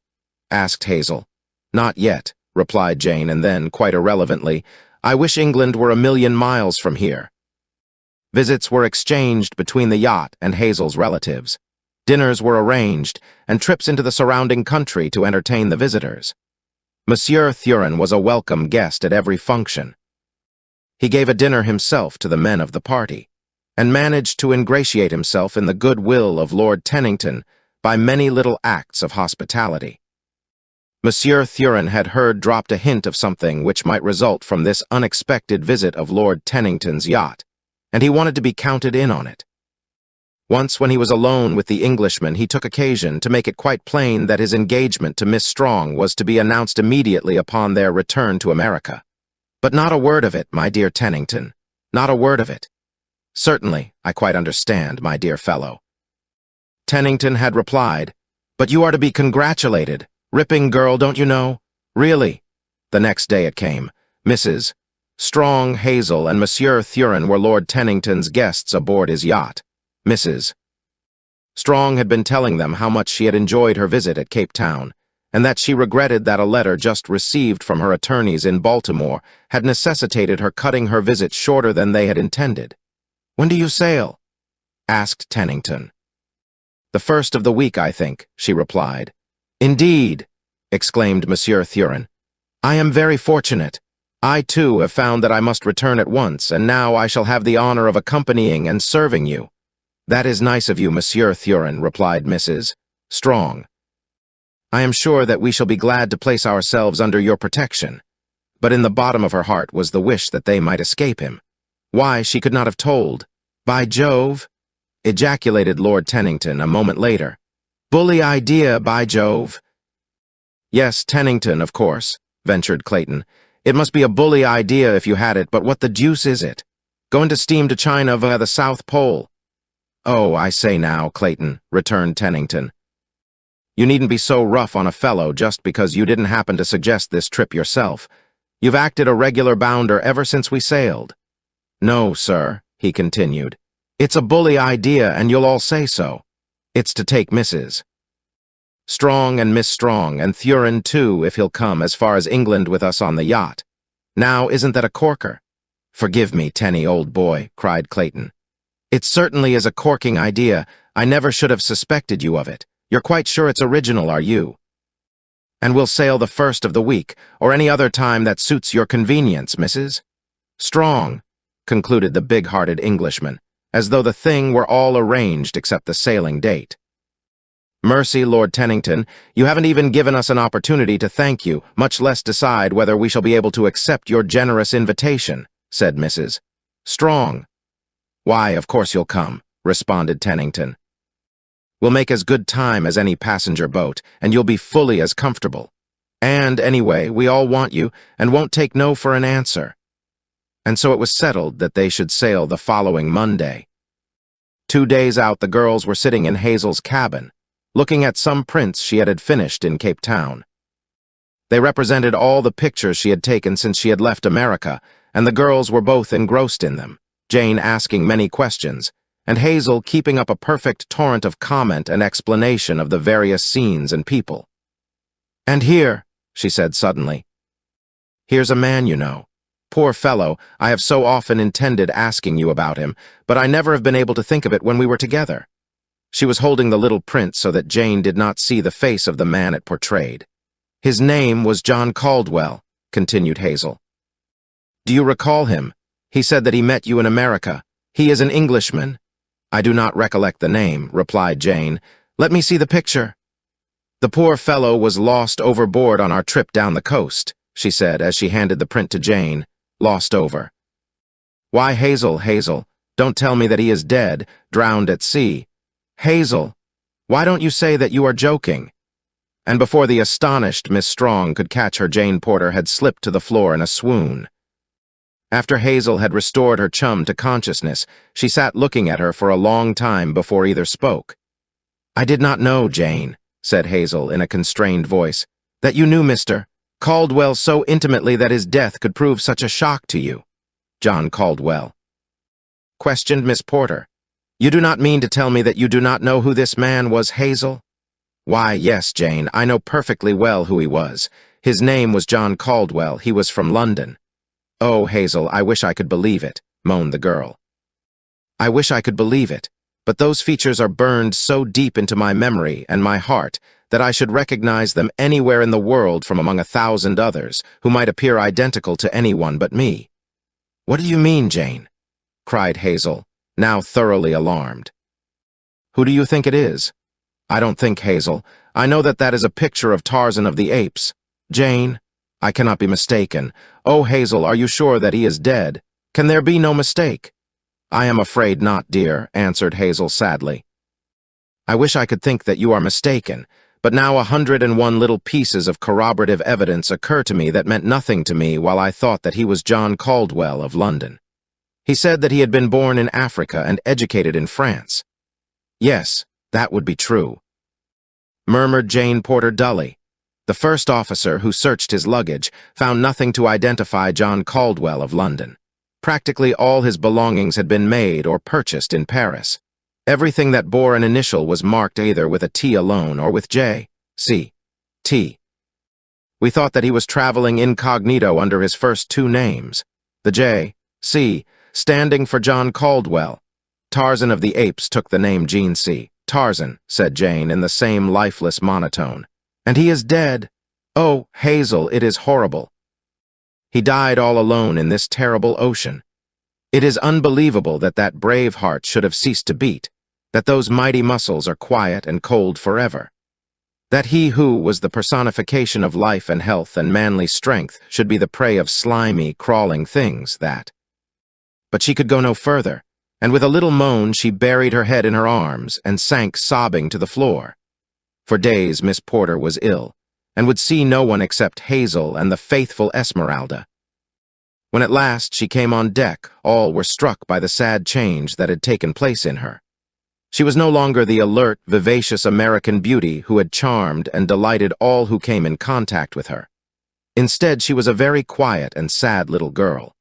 asked Hazel. "Not yet," replied Jane, and then, quite irrelevantly, "I wish England were 1,000,000 miles from here." Visits were exchanged between the yacht and Hazel's relatives. Dinners were arranged, and trips into the surrounding country to entertain the visitors. Monsieur Thurin was a welcome guest at every function. He gave a dinner himself to the men of the party, and managed to ingratiate himself in the goodwill of Lord Tennington by many little acts of hospitality. Monsieur Thurin had heard dropped a hint of something which might result from this unexpected visit of Lord Tennington's yacht, and he wanted to be counted in on it. Once, when he was alone with the Englishman, he took occasion to make it quite plain that his engagement to Miss Strong was to be announced immediately upon their return to America. "But not a word of it, my dear Tennington, not a word of it." "Certainly, I quite understand, my dear fellow." Tennington had replied, "But you are to be congratulated. Ripping girl, don't you know? Really." The next day it came. Mrs. Strong, Hazel, and Monsieur Thurin were Lord Tennington's guests aboard his yacht. Mrs. Strong had been telling them how much she had enjoyed her visit at Cape Town, and that she regretted that a letter just received from her attorneys in Baltimore had necessitated her cutting her visit shorter than they had intended. "When do you sail?" asked Tennington. "The first of the week, I think," she replied. "Indeed," exclaimed Monsieur Thurin. "I am very fortunate. I, too, have found that I must return at once, and now I shall have the honor of accompanying and serving you." "That is nice of you, Monsieur Thurin," replied Mrs. Strong. "I am sure that we shall be glad to place ourselves under your protection." But in the bottom of her heart was the wish that they might escape him. Why, she could not have told. "By Jove!" ejaculated Lord Tennington a moment later. "Bully idea, by Jove!" "Yes, Tennington, of course," ventured Clayton. "It must be a bully idea if you had it, but what the deuce is it? Going to steam to China via the South Pole?" "Oh, I say now, Clayton," returned Tennington. "You needn't be so rough on a fellow just because you didn't happen to suggest this trip yourself. You've acted a regular bounder ever since we sailed." "No, sir," he continued. "It's a bully idea, and you'll all say so. It's to take Mrs. Strong and Miss Strong, and Thurin too, if he'll come as far as England with us on the yacht. Now, isn't that a corker?" "Forgive me, Tenny, old boy," cried Clayton. "It certainly is a corking idea. I never should have suspected you of it. You're quite sure it's original, are you? And we'll sail the first of the week, or any other time that suits your convenience, Mrs. Strong," concluded the big-hearted Englishman, as though the thing were all arranged except the sailing date. "Mercy, Lord Tennington, you haven't even given us an opportunity to thank you, much less decide whether we shall be able to accept your generous invitation," said Mrs. Strong. "Why, of course you'll come," responded Tennington. "We'll make as good time as any passenger boat, and you'll be fully as comfortable. And, anyway, we all want you, and won't take no for an answer." And so it was settled that they should sail the following Monday. 2 days out, the girls were sitting in Hazel's cabin, looking at some prints she had finished in Cape Town. They represented all the pictures she had taken since she had left America, and the girls were both engrossed in them, Jane asking many questions, and Hazel keeping up a perfect torrent of comment and explanation of the various scenes and people. "And here," she said suddenly, "here's a man you know." Poor fellow, I have so often intended asking you about him, but I never have been able to think of it when we were together." She was holding the little print so that Jane did not see the face of the man it portrayed. "His name was John Caldwell," continued Hazel. "Do you recall him? He said that he met you in America. He is an Englishman." "I do not recollect the name," replied Jane. "Let me see the picture." "The poor fellow was lost overboard on our trip down the coast," she said as she handed the print to Jane. "Lost over." "Why, Hazel, don't tell me that he is dead, drowned at sea. Hazel, why don't you say that you are joking?" And before the astonished Miss Strong could catch her, Jane Porter had slipped to the floor in a swoon. After Hazel had restored her chum to consciousness, she sat looking at her for a long time before either spoke. "I did not know, Jane," said Hazel in a constrained voice, "that you knew Mr. Caldwell so intimately that his death could prove such a shock to you." "John Caldwell?" questioned Miss Porter. "You do not mean to tell me that you do not know who this man was, Hazel?" "Why, yes, Jane, I know perfectly well who he was. His name was John Caldwell. He was from London." "Oh, Hazel, I wish I could believe it," moaned the girl. "I wish I could believe it, but those features are burned so deep into my memory and my heart that I should recognize them anywhere in the world from among 1,000 others who might appear identical to anyone but me." "What do you mean, Jane?" cried Hazel, now thoroughly alarmed. "Who do you think it is?" "I don't think, Hazel. I know that that is a picture of Tarzan of the Apes. Jane, I cannot be mistaken. Oh, Hazel, are you sure that he is dead? Can there be no mistake?" "I am afraid not, dear," answered Hazel sadly. "I wish I could think that you are mistaken, but now 101 little pieces of corroborative evidence occur to me that meant nothing to me while I thought that he was John Caldwell of London. He said that he had been born in Africa and educated in France." "Yes, that would be true," murmured Jane Porter dully. "The first officer who searched his luggage found nothing to identify John Caldwell of London. Practically all his belongings had been made or purchased in Paris. Everything that bore an initial was marked either with a T alone or with J, C, T. We thought that he was traveling incognito under his first two names, the J, C, standing for John Caldwell. Tarzan of the Apes took the name Gene C. "Tarzan," said Jane in the same lifeless monotone. "And he is dead. Oh, Hazel, it is horrible. He died all alone in this terrible ocean. It is unbelievable that that brave heart should have ceased to beat, that those mighty muscles are quiet and cold forever. That he who was the personification of life and health and manly strength should be the prey of slimy, crawling things, that—" But she could go no further, and with a little moan she buried her head in her arms and sank sobbing to the floor. For days Miss Porter was ill, and would see no one except Hazel and the faithful Esmeralda. When at last she came on deck, all were struck by the sad change that had taken place in her. She was no longer the alert, vivacious American beauty who had charmed and delighted all who came in contact with her. Instead, she was a very quiet and sad little girl,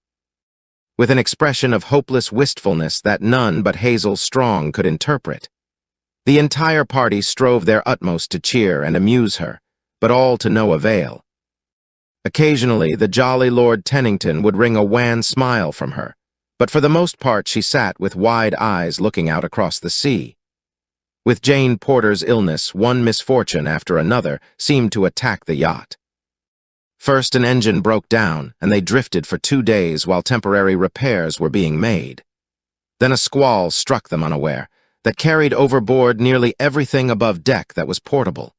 with an expression of hopeless wistfulness that none but Hazel Strong could interpret. The entire party strove their utmost to cheer and amuse her, but all to no avail. Occasionally, the jolly Lord Tennington would wring a wan smile from her, but for the most part she sat with wide eyes looking out across the sea. With Jane Porter's illness, one misfortune after another seemed to attack the yacht. First, an engine broke down, and they drifted for 2 days while temporary repairs were being made. Then a squall struck them unaware, that carried overboard nearly everything above deck that was portable.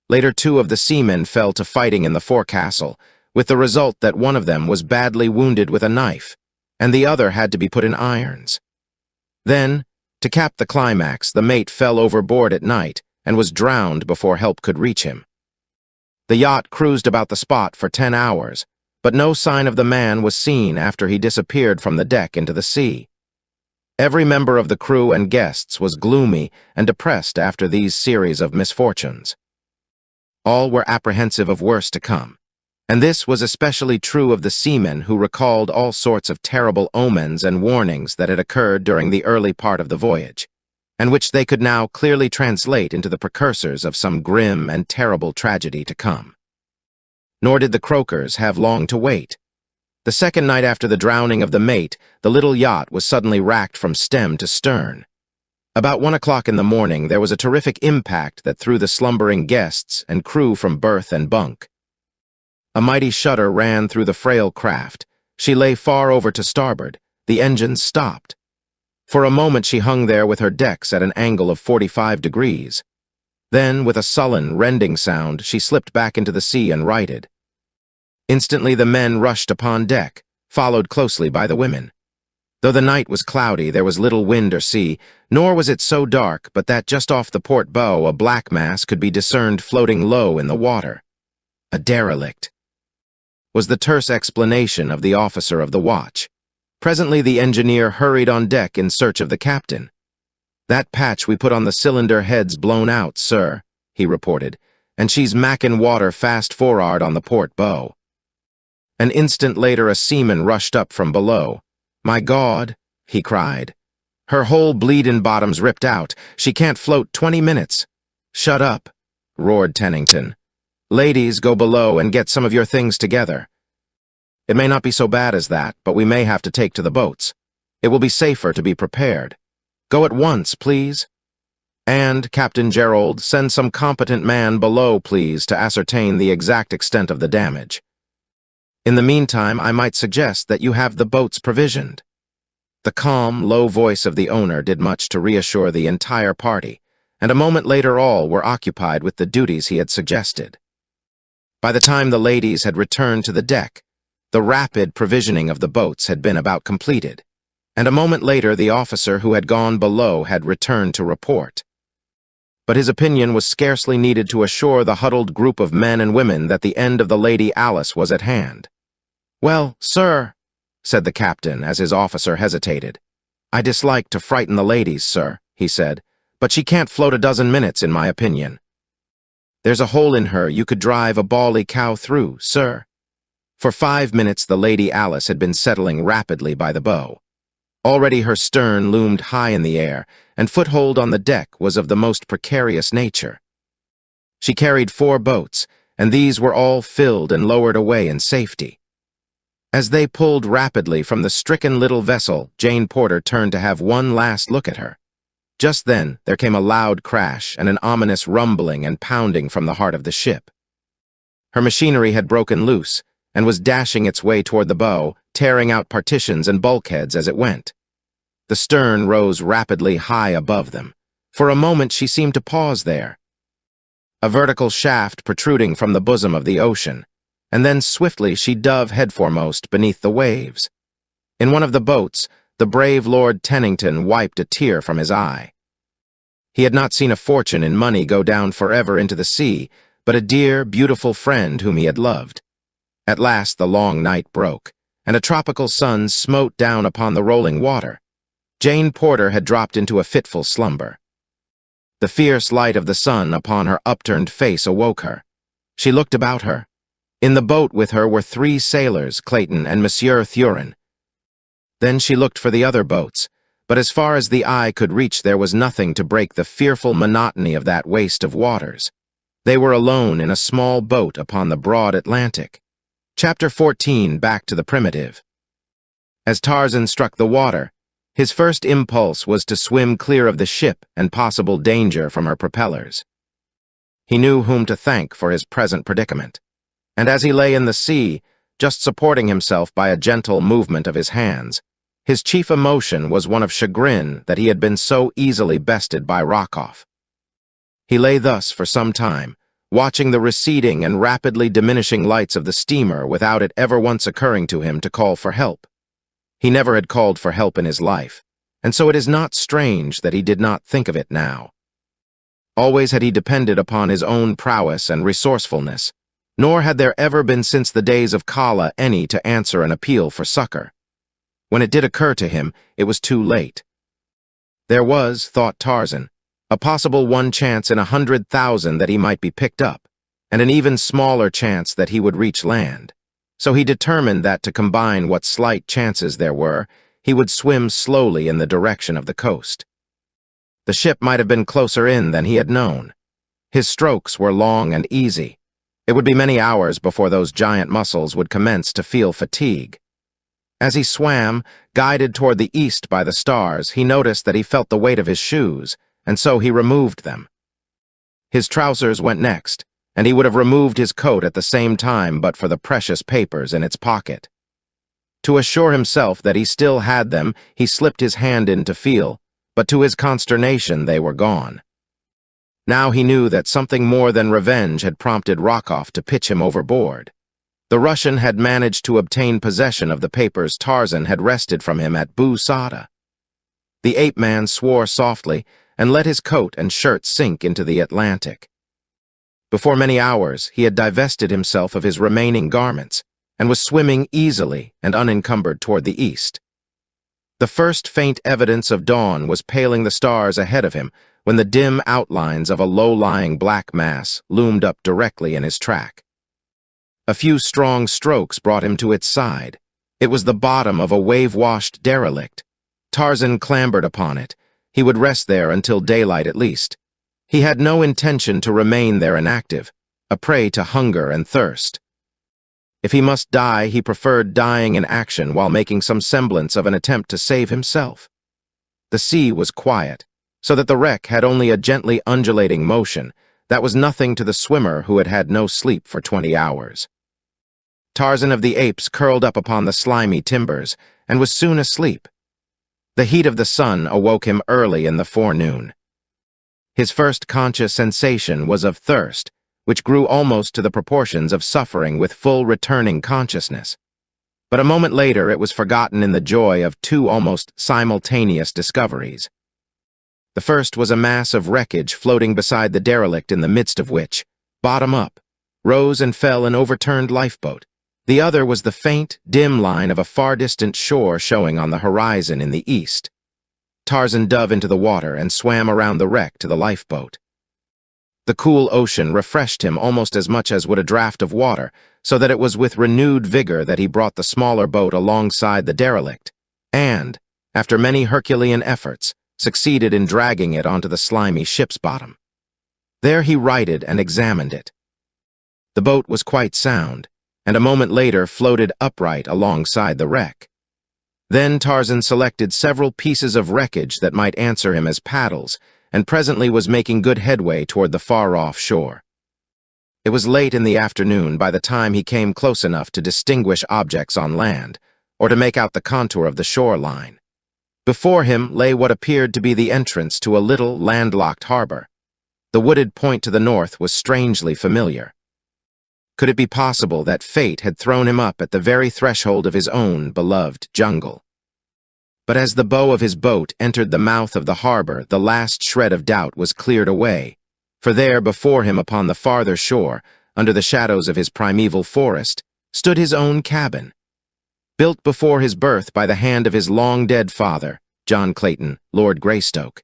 Later, 2 of the seamen fell to fighting in the forecastle, with the result that one of them was badly wounded with a knife, and the other had to be put in irons. Then, to cap the climax, the mate fell overboard at night and was drowned before help could reach him. The yacht cruised about the spot for 10 hours, but no sign of the man was seen after he disappeared from the deck into the sea. Every member of the crew and guests was gloomy and depressed after these series of misfortunes. All were apprehensive of worse to come, and this was especially true of the seamen who recalled all sorts of terrible omens and warnings that had occurred during the early part of the voyage, and which they could now clearly translate into the precursors of some grim and terrible tragedy to come. Nor did the croakers have long to wait. The second night after the drowning of the mate, the little yacht was suddenly racked from stem to stern. About 1 o'clock in the morning, there was a terrific impact that threw the slumbering guests and crew from berth and bunk. A mighty shudder ran through the frail craft. She lay far over to starboard. The engines stopped. For a moment she hung there with her decks at an angle of 45 degrees. Then, with a sullen, rending sound, she slipped back into the sea and righted. Instantly the men rushed upon deck, followed closely by the women. Though the night was cloudy, there was little wind or sea, nor was it so dark but that just off the port bow a black mass could be discerned floating low in the water. A derelict, was the terse explanation of the officer of the watch. Presently the engineer hurried on deck in search of the captain. "That patch we put on the cylinder head's blown out, sir," he reported, "and she's mackin' water fast for'ard on the port bow." An instant later a seaman rushed up from below. "My God," he cried. "Her whole bleedin' bottom's ripped out. She can't float 20 minutes. "Shut up," roared Tennington. "Ladies, go below and get some of your things together. It may not be so bad as that, but we may have to take to the boats. It will be safer to be prepared. Go at once, please. And, Captain Gerald, send some competent man below, please, to ascertain the exact extent of the damage. In the meantime, I might suggest that you have the boats provisioned." The calm, low voice of the owner did much to reassure the entire party, and a moment later all were occupied with the duties he had suggested. By the time the ladies had returned to the deck, the rapid provisioning of the boats had been about completed, and a moment later the officer who had gone below had returned to report. But his opinion was scarcely needed to assure the huddled group of men and women that the end of the Lady Alice was at hand. "Well, sir," said the captain as his officer hesitated. "I dislike to frighten the ladies, sir," he said, "but she can't float a dozen minutes, in my opinion. There's a hole in her you could drive a bally cow through, sir." For 5 minutes the Lady Alice had been settling rapidly by the bow. Already her stern loomed high in the air, and foothold on the deck was of the most precarious nature. She carried 4 boats, and these were all filled and lowered away in safety. As they pulled rapidly from the stricken little vessel, Jane Porter turned to have one last look at her. Just then, there came a loud crash and an ominous rumbling and pounding from the heart of the ship. Her machinery had broken loose and was dashing its way toward the bow, tearing out partitions and bulkheads as it went. The stern rose rapidly high above them. For a moment she seemed to pause there, a vertical shaft protruding from the bosom of the ocean, and then swiftly she dove headforemost beneath the waves. In one of the boats, the brave Lord Tennington wiped a tear from his eye. He had not seen a fortune in money go down forever into the sea, but a dear, beautiful friend whom he had loved. At last the long night broke, and a tropical sun smote down upon the rolling water. Jane Porter had dropped into a fitful slumber. The fierce light of the sun upon her upturned face awoke her. She looked about her. In the boat with her were 3 sailors, Clayton and Monsieur Thurin. Then she looked for the other boats, but as far as the eye could reach there was nothing to break the fearful monotony of that waste of waters. They were alone in a small boat upon the broad Atlantic. Chapter 14, Back to the Primitive. As Tarzan struck the water, his first impulse was to swim clear of the ship and possible danger from her propellers. He knew whom to thank for his present predicament, and as he lay in the sea, just supporting himself by a gentle movement of his hands, his chief emotion was one of chagrin that he had been so easily bested by Rockoff. He lay thus for some time, watching the receding and rapidly diminishing lights of the steamer without it ever once occurring to him to call for help. He never had called for help in his life, and so it is not strange that he did not think of it now. Always had he depended upon his own prowess and resourcefulness, nor had there ever been since the days of Kala any to answer an appeal for succor. When it did occur to him, it was too late. There was, thought Tarzan, a possible 1 chance in 100,000 that he might be picked up, and an even smaller chance that he would reach land. So he determined that to combine what slight chances there were, he would swim slowly in the direction of the coast. The ship might have been closer in than he had known. His strokes were long and easy. It would be many hours before those giant muscles would commence to feel fatigue. As he swam, guided toward the east by the stars, he noticed that he felt the weight of his shoes, and so he removed them. His trousers went next, and he would have removed his coat at the same time but for the precious papers in its pocket. To assure himself that he still had them, he slipped his hand in to feel, but to his consternation they were gone. Now he knew that something more than revenge had prompted Rokov to pitch him overboard. The Russian had managed to obtain possession of the papers Tarzan had wrested from him at Boo Sada. The ape-man swore softly and let his coat and shirt sink into the Atlantic. Before many hours, he had divested himself of his remaining garments and was swimming easily and unencumbered toward the east. The first faint evidence of dawn was paling the stars ahead of him when the dim outlines of a low-lying black mass loomed up directly in his track. A few strong strokes brought him to its side. It was the bottom of a wave-washed derelict. Tarzan clambered upon it. He would rest there until daylight at least. He had no intention to remain there inactive, a prey to hunger and thirst. If he must die, he preferred dying in action while making some semblance of an attempt to save himself. The sea was quiet, so that the wreck had only a gently undulating motion that was nothing to the swimmer who had had no sleep for 20 hours. Tarzan of the Apes curled up upon the slimy timbers and was soon asleep. The heat of the sun awoke him early in the forenoon. His first conscious sensation was of thirst, which grew almost to the proportions of suffering with full returning consciousness. But a moment later it was forgotten in the joy of two almost simultaneous discoveries. The first was a mass of wreckage floating beside the derelict in the midst of which, bottom up, rose and fell an overturned lifeboat. The other was the faint, dim line of a far-distant shore showing on the horizon in the east. Tarzan dove into the water and swam around the wreck to the lifeboat. The cool ocean refreshed him almost as much as would a draught of water, so that it was with renewed vigor that he brought the smaller boat alongside the derelict, and, after many Herculean efforts, succeeded in dragging it onto the slimy ship's bottom. There he righted and examined it. The boat was quite sound, and a moment later floated upright alongside the wreck. Then Tarzan selected several pieces of wreckage that might answer him as paddles, and presently was making good headway toward the far-off shore. It was late in the afternoon by the time he came close enough to distinguish objects on land, or to make out the contour of the shoreline. Before him lay what appeared to be the entrance to a little landlocked harbor. The wooded point to the north was strangely familiar. Could it be possible that fate had thrown him up at the very threshold of his own beloved jungle? But as the bow of his boat entered the mouth of the harbor, the last shred of doubt was cleared away, for there before him upon the farther shore, under the shadows of his primeval forest, stood his own cabin, built before his birth by the hand of his long-dead father, John Clayton, Lord Greystoke.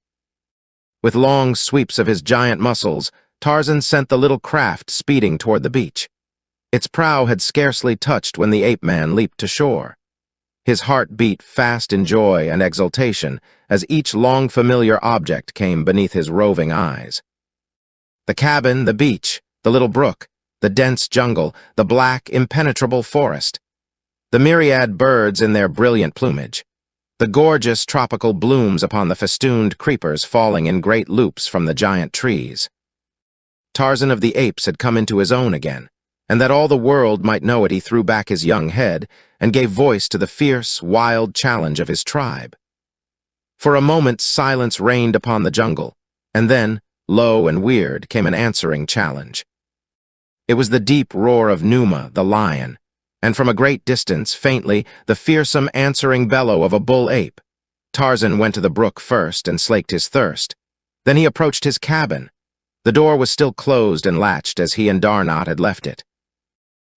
With long sweeps of his giant muscles, Tarzan sent the little craft speeding toward the beach. Its prow had scarcely touched when the ape-man leaped to shore. His heart beat fast in joy and exultation as each long-familiar object came beneath his roving eyes. The cabin, the beach, the little brook, the dense jungle, the black, impenetrable forest, the myriad birds in their brilliant plumage, the gorgeous tropical blooms upon the festooned creepers falling in great loops from the giant trees. Tarzan of the Apes had come into his own again, and that all the world might know it, he threw back his young head and gave voice to the fierce, wild challenge of his tribe. For a moment silence reigned upon the jungle, and then, low and weird, came an answering challenge. It was the deep roar of Numa, the lion, and from a great distance, faintly, the fearsome answering bellow of a bull ape. Tarzan went to the brook first and slaked his thirst. Then he approached his cabin. The door was still closed and latched as he and Darnot had left it.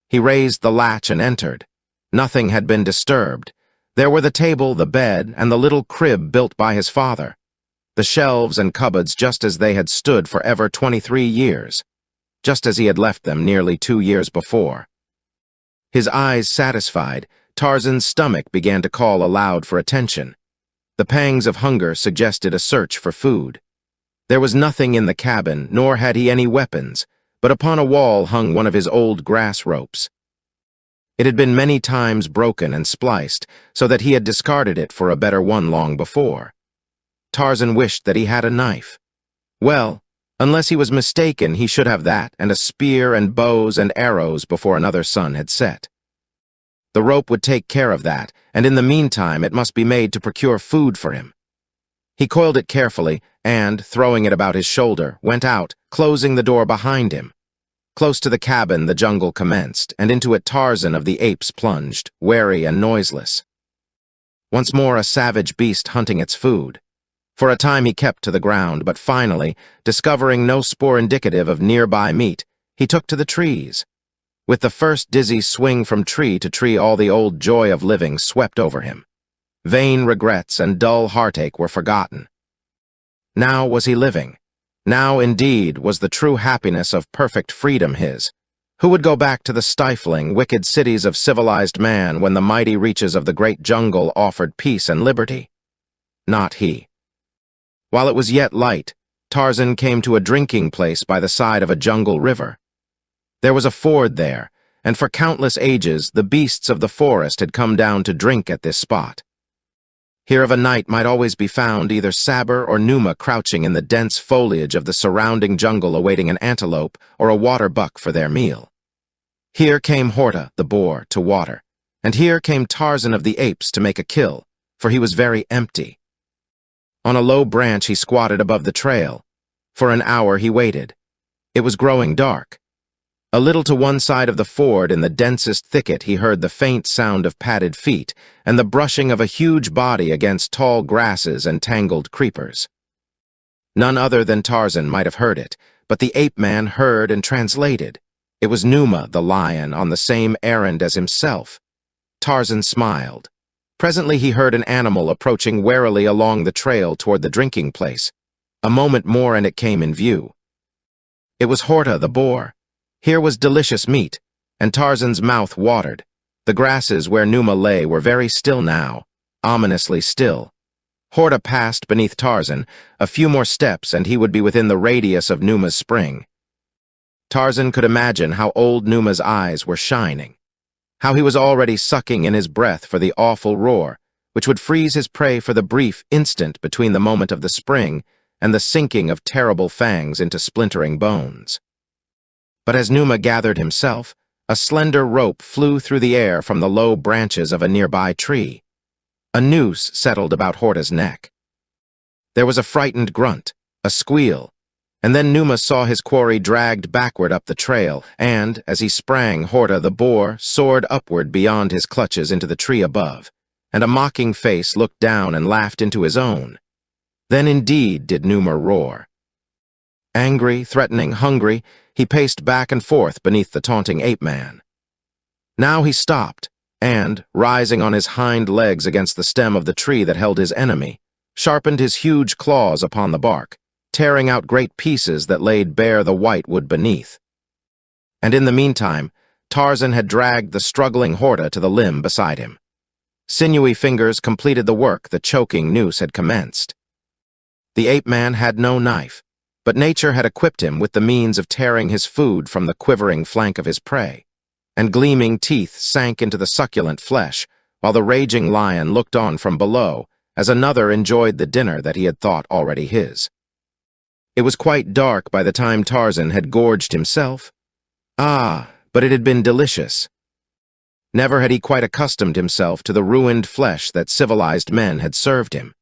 He raised the latch and entered. Nothing had been disturbed. There were the table, the bed, and the little crib built by his father. The shelves and cupboards just as they had stood for ever 23 years, just as he had left them nearly 2 years before. His eyes satisfied, Tarzan's stomach began to call aloud for attention. The pangs of hunger suggested a search for food. There was nothing in the cabin, nor had he any weapons, but upon a wall hung one of his old grass ropes. It had been many times broken and spliced, so that he had discarded it for a better one long before. Tarzan wished that he had a knife. Well, unless he was mistaken, he should have that, and a spear and bows and arrows before another sun had set. The rope would take care of that, and in the meantime it must be made to procure food for him. He coiled it carefully, and, throwing it about his shoulder, went out, closing the door behind him. Close to the cabin the jungle commenced, and into it Tarzan of the Apes plunged, wary and noiseless. Once more a savage beast hunting its food. For a time he kept to the ground, but finally, discovering no spoor indicative of nearby meat, he took to the trees. With the first dizzy swing from tree to tree, all the old joy of living swept over him. Vain regrets and dull heartache were forgotten. Now was he living. Now, indeed, was the true happiness of perfect freedom his. Who would go back to the stifling, wicked cities of civilized man when the mighty reaches of the great jungle offered peace and liberty? Not he. While it was yet light, Tarzan came to a drinking place by the side of a jungle river. There was a ford there, and for countless ages the beasts of the forest had come down to drink at this spot. Here of a night might always be found either Saber or Numa crouching in the dense foliage of the surrounding jungle awaiting an antelope or a water buck for their meal. Here came Horta, the boar, to water, and here came Tarzan of the Apes to make a kill, for he was very empty. On a low branch he squatted above the trail. For an hour he waited. It was growing dark. A little to one side of the ford, in the densest thicket, he heard the faint sound of padded feet and the brushing of a huge body against tall grasses and tangled creepers. None other than Tarzan might have heard it, but the ape-man heard and translated. It was Numa, the lion, on the same errand as himself. Tarzan smiled. Presently he heard an animal approaching warily along the trail toward the drinking place. A moment more and it came in view. It was Horta, the boar. Here was delicious meat, and Tarzan's mouth watered. The grasses where Numa lay were very still now, ominously still. Horta passed beneath Tarzan. A few more steps and he would be within the radius of Numa's spring. Tarzan could imagine how old Numa's eyes were shining, how he was already sucking in his breath for the awful roar, which would freeze his prey for the brief instant between the moment of the spring and the sinking of terrible fangs into splintering bones. But as Numa gathered himself, a slender rope flew through the air from the low branches of a nearby tree. A noose settled about Horta's neck. There was a frightened grunt, a squeal, and then Numa saw his quarry dragged backward up the trail, and, as he sprang, Horta, the boar, soared upward beyond his clutches into the tree above, and a mocking face looked down and laughed into his own. Then indeed did Numa roar. Angry, threatening, hungry, he paced back and forth beneath the taunting ape-man. Now he stopped, and, rising on his hind legs against the stem of the tree that held his enemy, sharpened his huge claws upon the bark, tearing out great pieces that laid bare the white wood beneath. And in the meantime, Tarzan had dragged the struggling Horta to the limb beside him. Sinewy fingers completed the work the choking noose had commenced. The ape-man had no knife, but nature had equipped him with the means of tearing his food from the quivering flank of his prey, and gleaming teeth sank into the succulent flesh, while the raging lion looked on from below as another enjoyed the dinner that he had thought already his. It was quite dark by the time Tarzan had gorged himself. Ah, but it had been delicious. Never had he quite accustomed himself to the ruined flesh that civilized men had served him,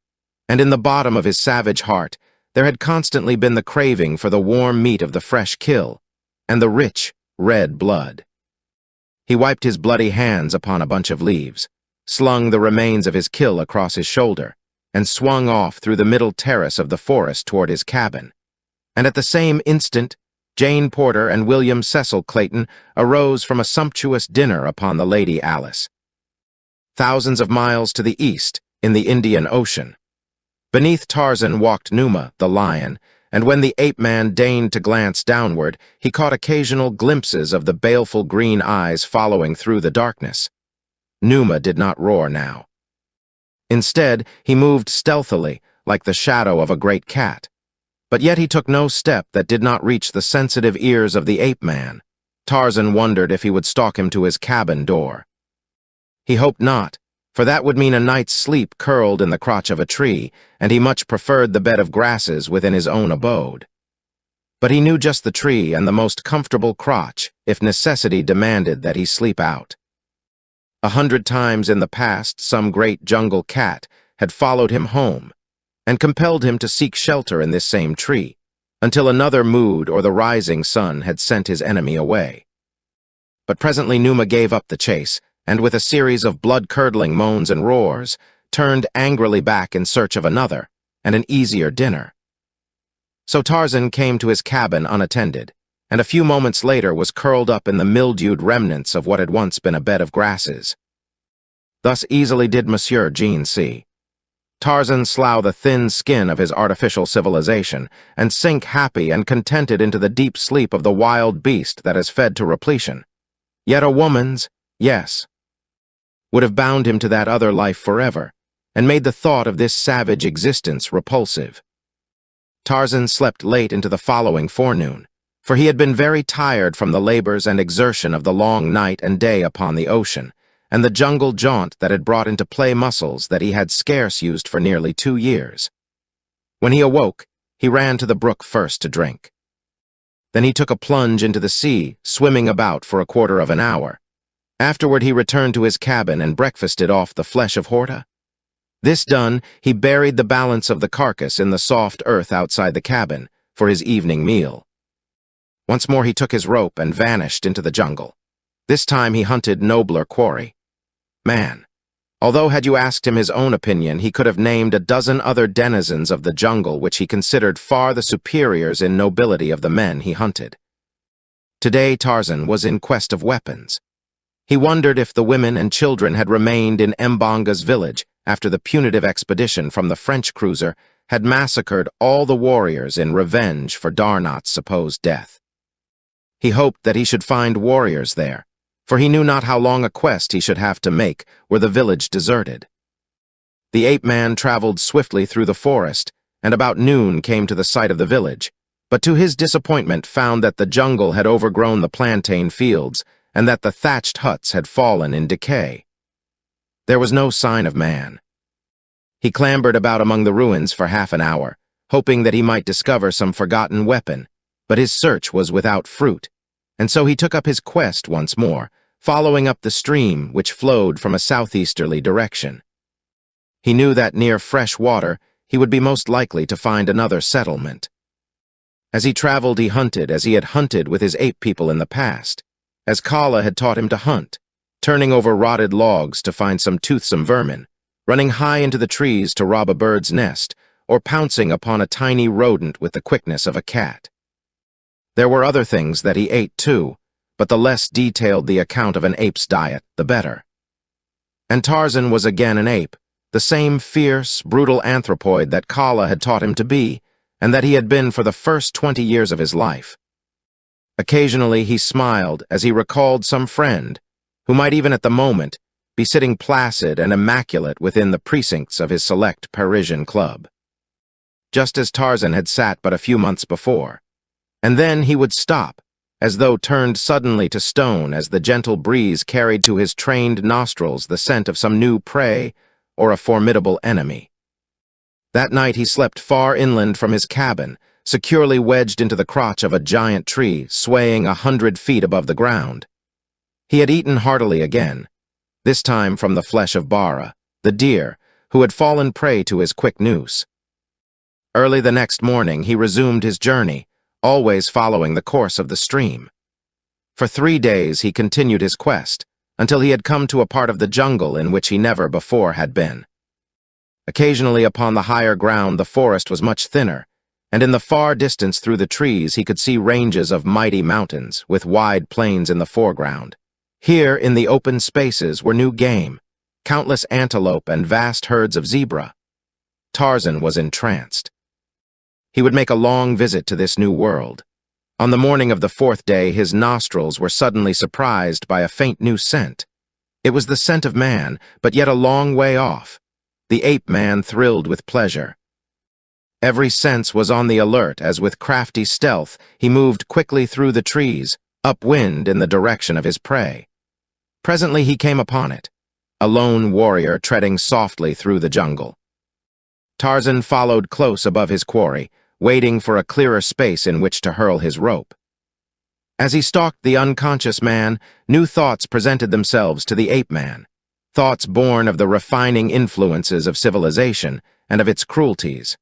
and in the bottom of his savage heart there had constantly been the craving for the warm meat of the fresh kill, and the rich, red blood. He wiped his bloody hands upon a bunch of leaves, slung the remains of his kill across his shoulder, and swung off through the middle terrace of the forest toward his cabin. And at the same instant, Jane Porter and William Cecil Clayton arose from a sumptuous dinner upon the Lady Alice. Thousands of miles to the east, in the Indian Ocean. Beneath Tarzan walked Numa, the lion, and when the ape-man deigned to glance downward, he caught occasional glimpses of the baleful green eyes following through the darkness. Numa did not roar now. Instead, he moved stealthily, like the shadow of a great cat. But yet he took no step that did not reach the sensitive ears of the ape-man. Tarzan wondered if he would stalk him to his cabin door. He hoped not, for that would mean a night's sleep curled in the crotch of a tree, and he much preferred the bed of grasses within his own abode. But he knew just the tree and the most comfortable crotch, if necessity demanded that he sleep out. 100 times in the past, some great jungle cat had followed him home and compelled him to seek shelter in this same tree, until another mood or the rising sun had sent his enemy away. But presently Numa gave up the chase, and with a series of blood-curdling moans and roars, turned angrily back in search of another, and an easier dinner. So Tarzan came to his cabin unattended, and a few moments later was curled up in the mildewed remnants of what had once been a bed of grasses. Thus easily did Monsieur Jean see Tarzan slough the thin skin of his artificial civilization, and sink happy and contented into the deep sleep of the wild beast that is fed to repletion. Yet a woman's, yes, would have bound him to that other life forever, and made the thought of this savage existence repulsive. Tarzan slept late into the following forenoon, for he had been very tired from the labors and exertion of the long night and day upon the ocean, and the jungle jaunt that had brought into play muscles that he had scarce used for nearly 2 years. When he awoke, he ran to the brook first to drink. Then he took a plunge into the sea, swimming about for a quarter of an hour. Afterward he returned to his cabin and breakfasted off the flesh of Horta. This done, he buried the balance of the carcass in the soft earth outside the cabin for his evening meal. Once more he took his rope and vanished into the jungle. This time he hunted nobler quarry. Man. Although had you asked him his own opinion, he could have named a dozen other denizens of the jungle which he considered far the superiors in nobility of the men he hunted. Today Tarzan was in quest of weapons. He wondered if the women and children had remained in Mbonga's village after the punitive expedition from the French cruiser had massacred all the warriors in revenge for Darnot's supposed death. He hoped that he should find warriors there, for he knew not how long a quest he should have to make were the village deserted. The ape-man traveled swiftly through the forest, and about noon came to the site of the village, but to his disappointment found that the jungle had overgrown the plantain fields, and that the thatched huts had fallen in decay. There was no sign of man. He clambered about among the ruins for half an hour, hoping that he might discover some forgotten weapon, but his search was without fruit, and so he took up his quest once more, following up the stream which flowed from a southeasterly direction. He knew that near fresh water he would be most likely to find another settlement. As he traveled, he hunted as he had hunted with his ape people in the past, as Kala had taught him to hunt, turning over rotted logs to find some toothsome vermin, running high into the trees to rob a bird's nest, or pouncing upon a tiny rodent with the quickness of a cat. There were other things that he ate too, but the less detailed the account of an ape's diet, the better. And Tarzan was again an ape, the same fierce, brutal anthropoid that Kala had taught him to be, and that he had been for the first 20 years of his life. Occasionally he smiled as he recalled some friend, who might even at the moment be sitting placid and immaculate within the precincts of his select Parisian club. Just as Tarzan had sat but a few months before. And then he would stop, as though turned suddenly to stone as the gentle breeze carried to his trained nostrils the scent of some new prey or a formidable enemy. That night he slept far inland from his cabin, securely wedged into the crotch of a giant tree swaying 100 feet above the ground. He had eaten heartily again, this time from the flesh of Bara, the deer, who had fallen prey to his quick noose. Early the next morning he resumed his journey, always following the course of the stream. For 3 days he continued his quest, until he had come to a part of the jungle in which he never before had been. Occasionally upon the higher ground the forest was much thinner, and in the far distance through the trees he could see ranges of mighty mountains, with wide plains in the foreground. Here, in the open spaces, were new game, countless antelope and vast herds of zebra. Tarzan was entranced. He would make a long visit to this new world. On the morning of the 4th day, his nostrils were suddenly surprised by a faint new scent. It was the scent of man, but yet a long way off. The ape-man thrilled with pleasure. Every sense was on the alert as with crafty stealth he moved quickly through the trees, upwind in the direction of his prey. Presently he came upon it, a lone warrior treading softly through the jungle. Tarzan followed close above his quarry, waiting for a clearer space in which to hurl his rope. As he stalked the unconscious man, new thoughts presented themselves to the ape-man, thoughts born of the refining influences of civilization and of its cruelties.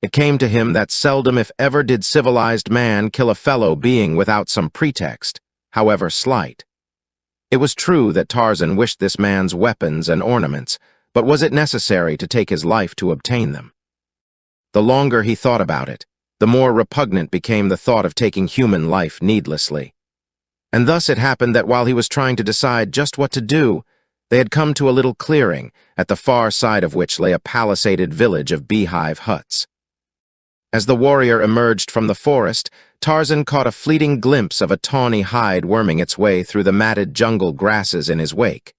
It came to him that seldom if ever did civilized man kill a fellow being without some pretext, however slight. It was true that Tarzan wished this man's weapons and ornaments, but was it necessary to take his life to obtain them? The longer he thought about it, the more repugnant became the thought of taking human life needlessly. And thus it happened that while he was trying to decide just what to do, they had come to a little clearing, at the far side of which lay a palisaded village of beehive huts. As the warrior emerged from the forest, Tarzan caught a fleeting glimpse of a tawny hide worming its way through the matted jungle grasses in his wake.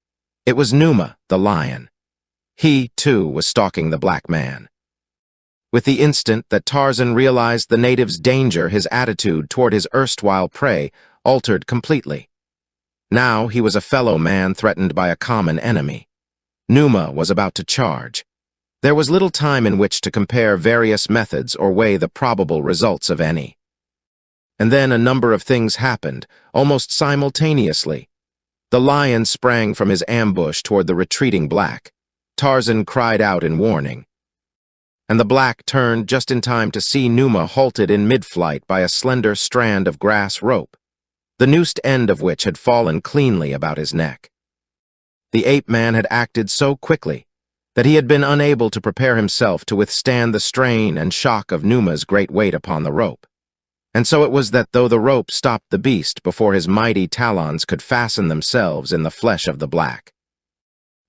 It was Numa, the lion. He, too, was stalking the black man. With the instant that Tarzan realized the native's danger, his attitude toward his erstwhile prey altered completely. Now he was a fellow man threatened by a common enemy. Numa was about to charge. There was little time in which to compare various methods or weigh the probable results of any. And then a number of things happened, almost simultaneously. The lion sprang from his ambush toward the retreating black. Tarzan cried out in warning. And the black turned just in time to see Numa halted in mid-flight by a slender strand of grass rope, the noosed end of which had fallen cleanly about his neck. The ape-man had acted so quickly that he had been unable to prepare himself to withstand the strain and shock of Numa's great weight upon the rope. And so it was that though the rope stopped the beast before his mighty talons could fasten themselves in the flesh of the black.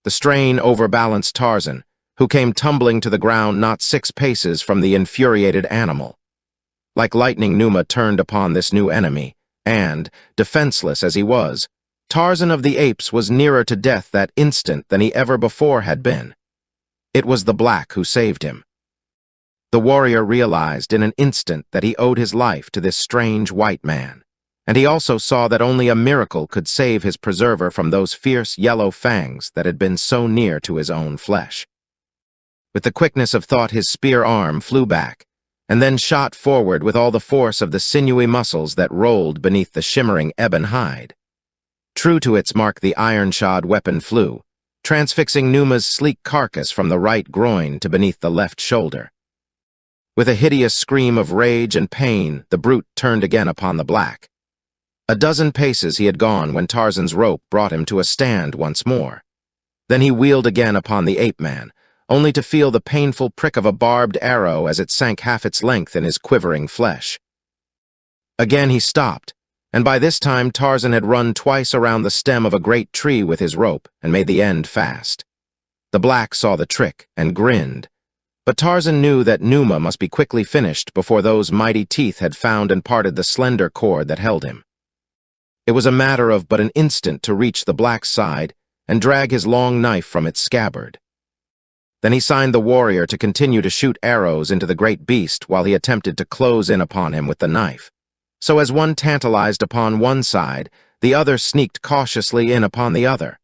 The strain overbalanced Tarzan, who came tumbling to the ground not 6 paces from the infuriated animal. Like lightning, Numa turned upon this new enemy, and, defenseless as he was, Tarzan of the Apes was nearer to death that instant than he ever before had been. It was the black who saved him. The warrior realized in an instant that he owed his life to this strange white man, and he also saw that only a miracle could save his preserver from those fierce yellow fangs that had been so near to his own flesh. With the quickness of thought, his spear arm flew back, and then shot forward with all the force of the sinewy muscles that rolled beneath the shimmering ebon hide. True to its mark, the iron-shod weapon flew, transfixing Numa's sleek carcass from the right groin to beneath the left shoulder. With a hideous scream of rage and pain, the brute turned again upon the black. A dozen paces he had gone when Tarzan's rope brought him to a stand once more. Then he wheeled again upon the ape-man, only to feel the painful prick of a barbed arrow as it sank half its length in his quivering flesh. Again he stopped, and by this time Tarzan had run twice around the stem of a great tree with his rope and made the end fast. The black saw the trick and grinned, but Tarzan knew that Numa must be quickly finished before those mighty teeth had found and parted the slender cord that held him. It was a matter of but an instant to reach the black's side and drag his long knife from its scabbard. Then he signed the warrior to continue to shoot arrows into the great beast while he attempted to close in upon him with the knife. So as one tantalized upon one side, the other sneaked cautiously in upon the other.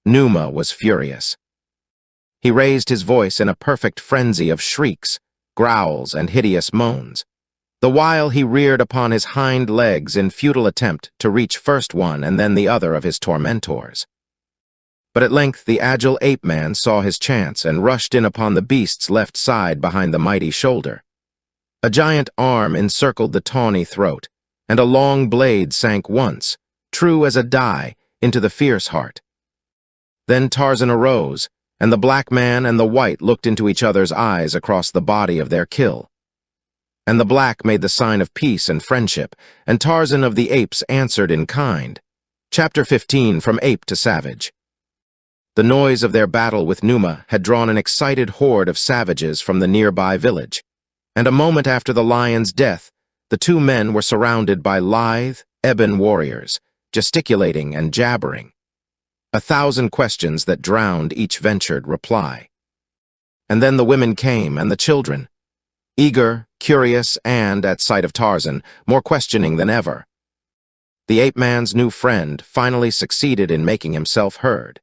Numa was furious. He raised his voice in a perfect frenzy of shrieks, growls, and hideous moans, the while he reared upon his hind legs in futile attempt to reach first one and then the other of his tormentors. But at length the agile ape-man saw his chance and rushed in upon the beast's left side behind the mighty shoulder. A giant arm encircled the tawny throat, and a long blade sank once, true as a die, into the fierce heart. Then Tarzan arose, and the black man and the white looked into each other's eyes across the body of their kill. And the black made the sign of peace and friendship, and Tarzan of the Apes answered in kind. Chapter 15, From Ape to Savage. The noise of their battle with Numa had drawn an excited horde of savages from the nearby village, and a moment after the lion's death, the two men were surrounded by lithe, ebon warriors, gesticulating and jabbering. 1,000 questions that drowned each ventured reply. And then the women came, and the children, eager, curious, and, at sight of Tarzan, more questioning than ever. the ape-man's new friend finally succeeded in making himself heard.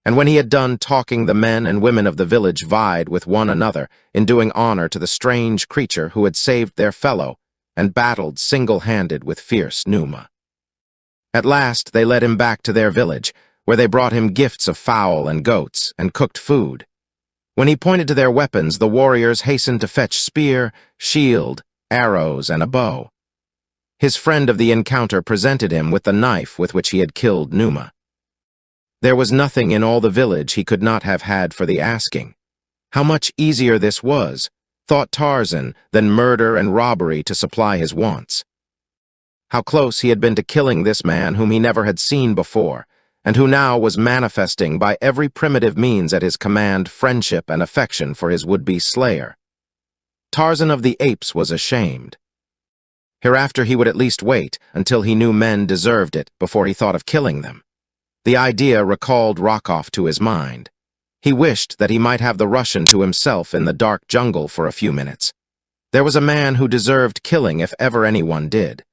And when he had done talking, the men and women of the village vied with one another in doing honor to the strange creature who had saved their fellow and battled single-handed with fierce Numa. At last they led him back to their village, where they brought him gifts of fowl and goats and cooked food. When he pointed to their weapons, the warriors hastened to fetch spear, shield, arrows, and a bow. His friend of the encounter presented him with the knife with which he had killed Numa. There was nothing in all the village he could not have had for the asking. How much easier this was, thought Tarzan, than murder and robbery to supply his wants. How close he had been to killing this man whom he never had seen before, and who now was manifesting by every primitive means at his command friendship and affection for his would-be slayer. Tarzan of the Apes was ashamed. Hereafter he would at least wait until he knew men deserved it before he thought of killing them. The idea recalled Rokov to his mind. He wished that he might have the Russian to himself in the dark jungle for a few minutes. There was a man who deserved killing if ever anyone did.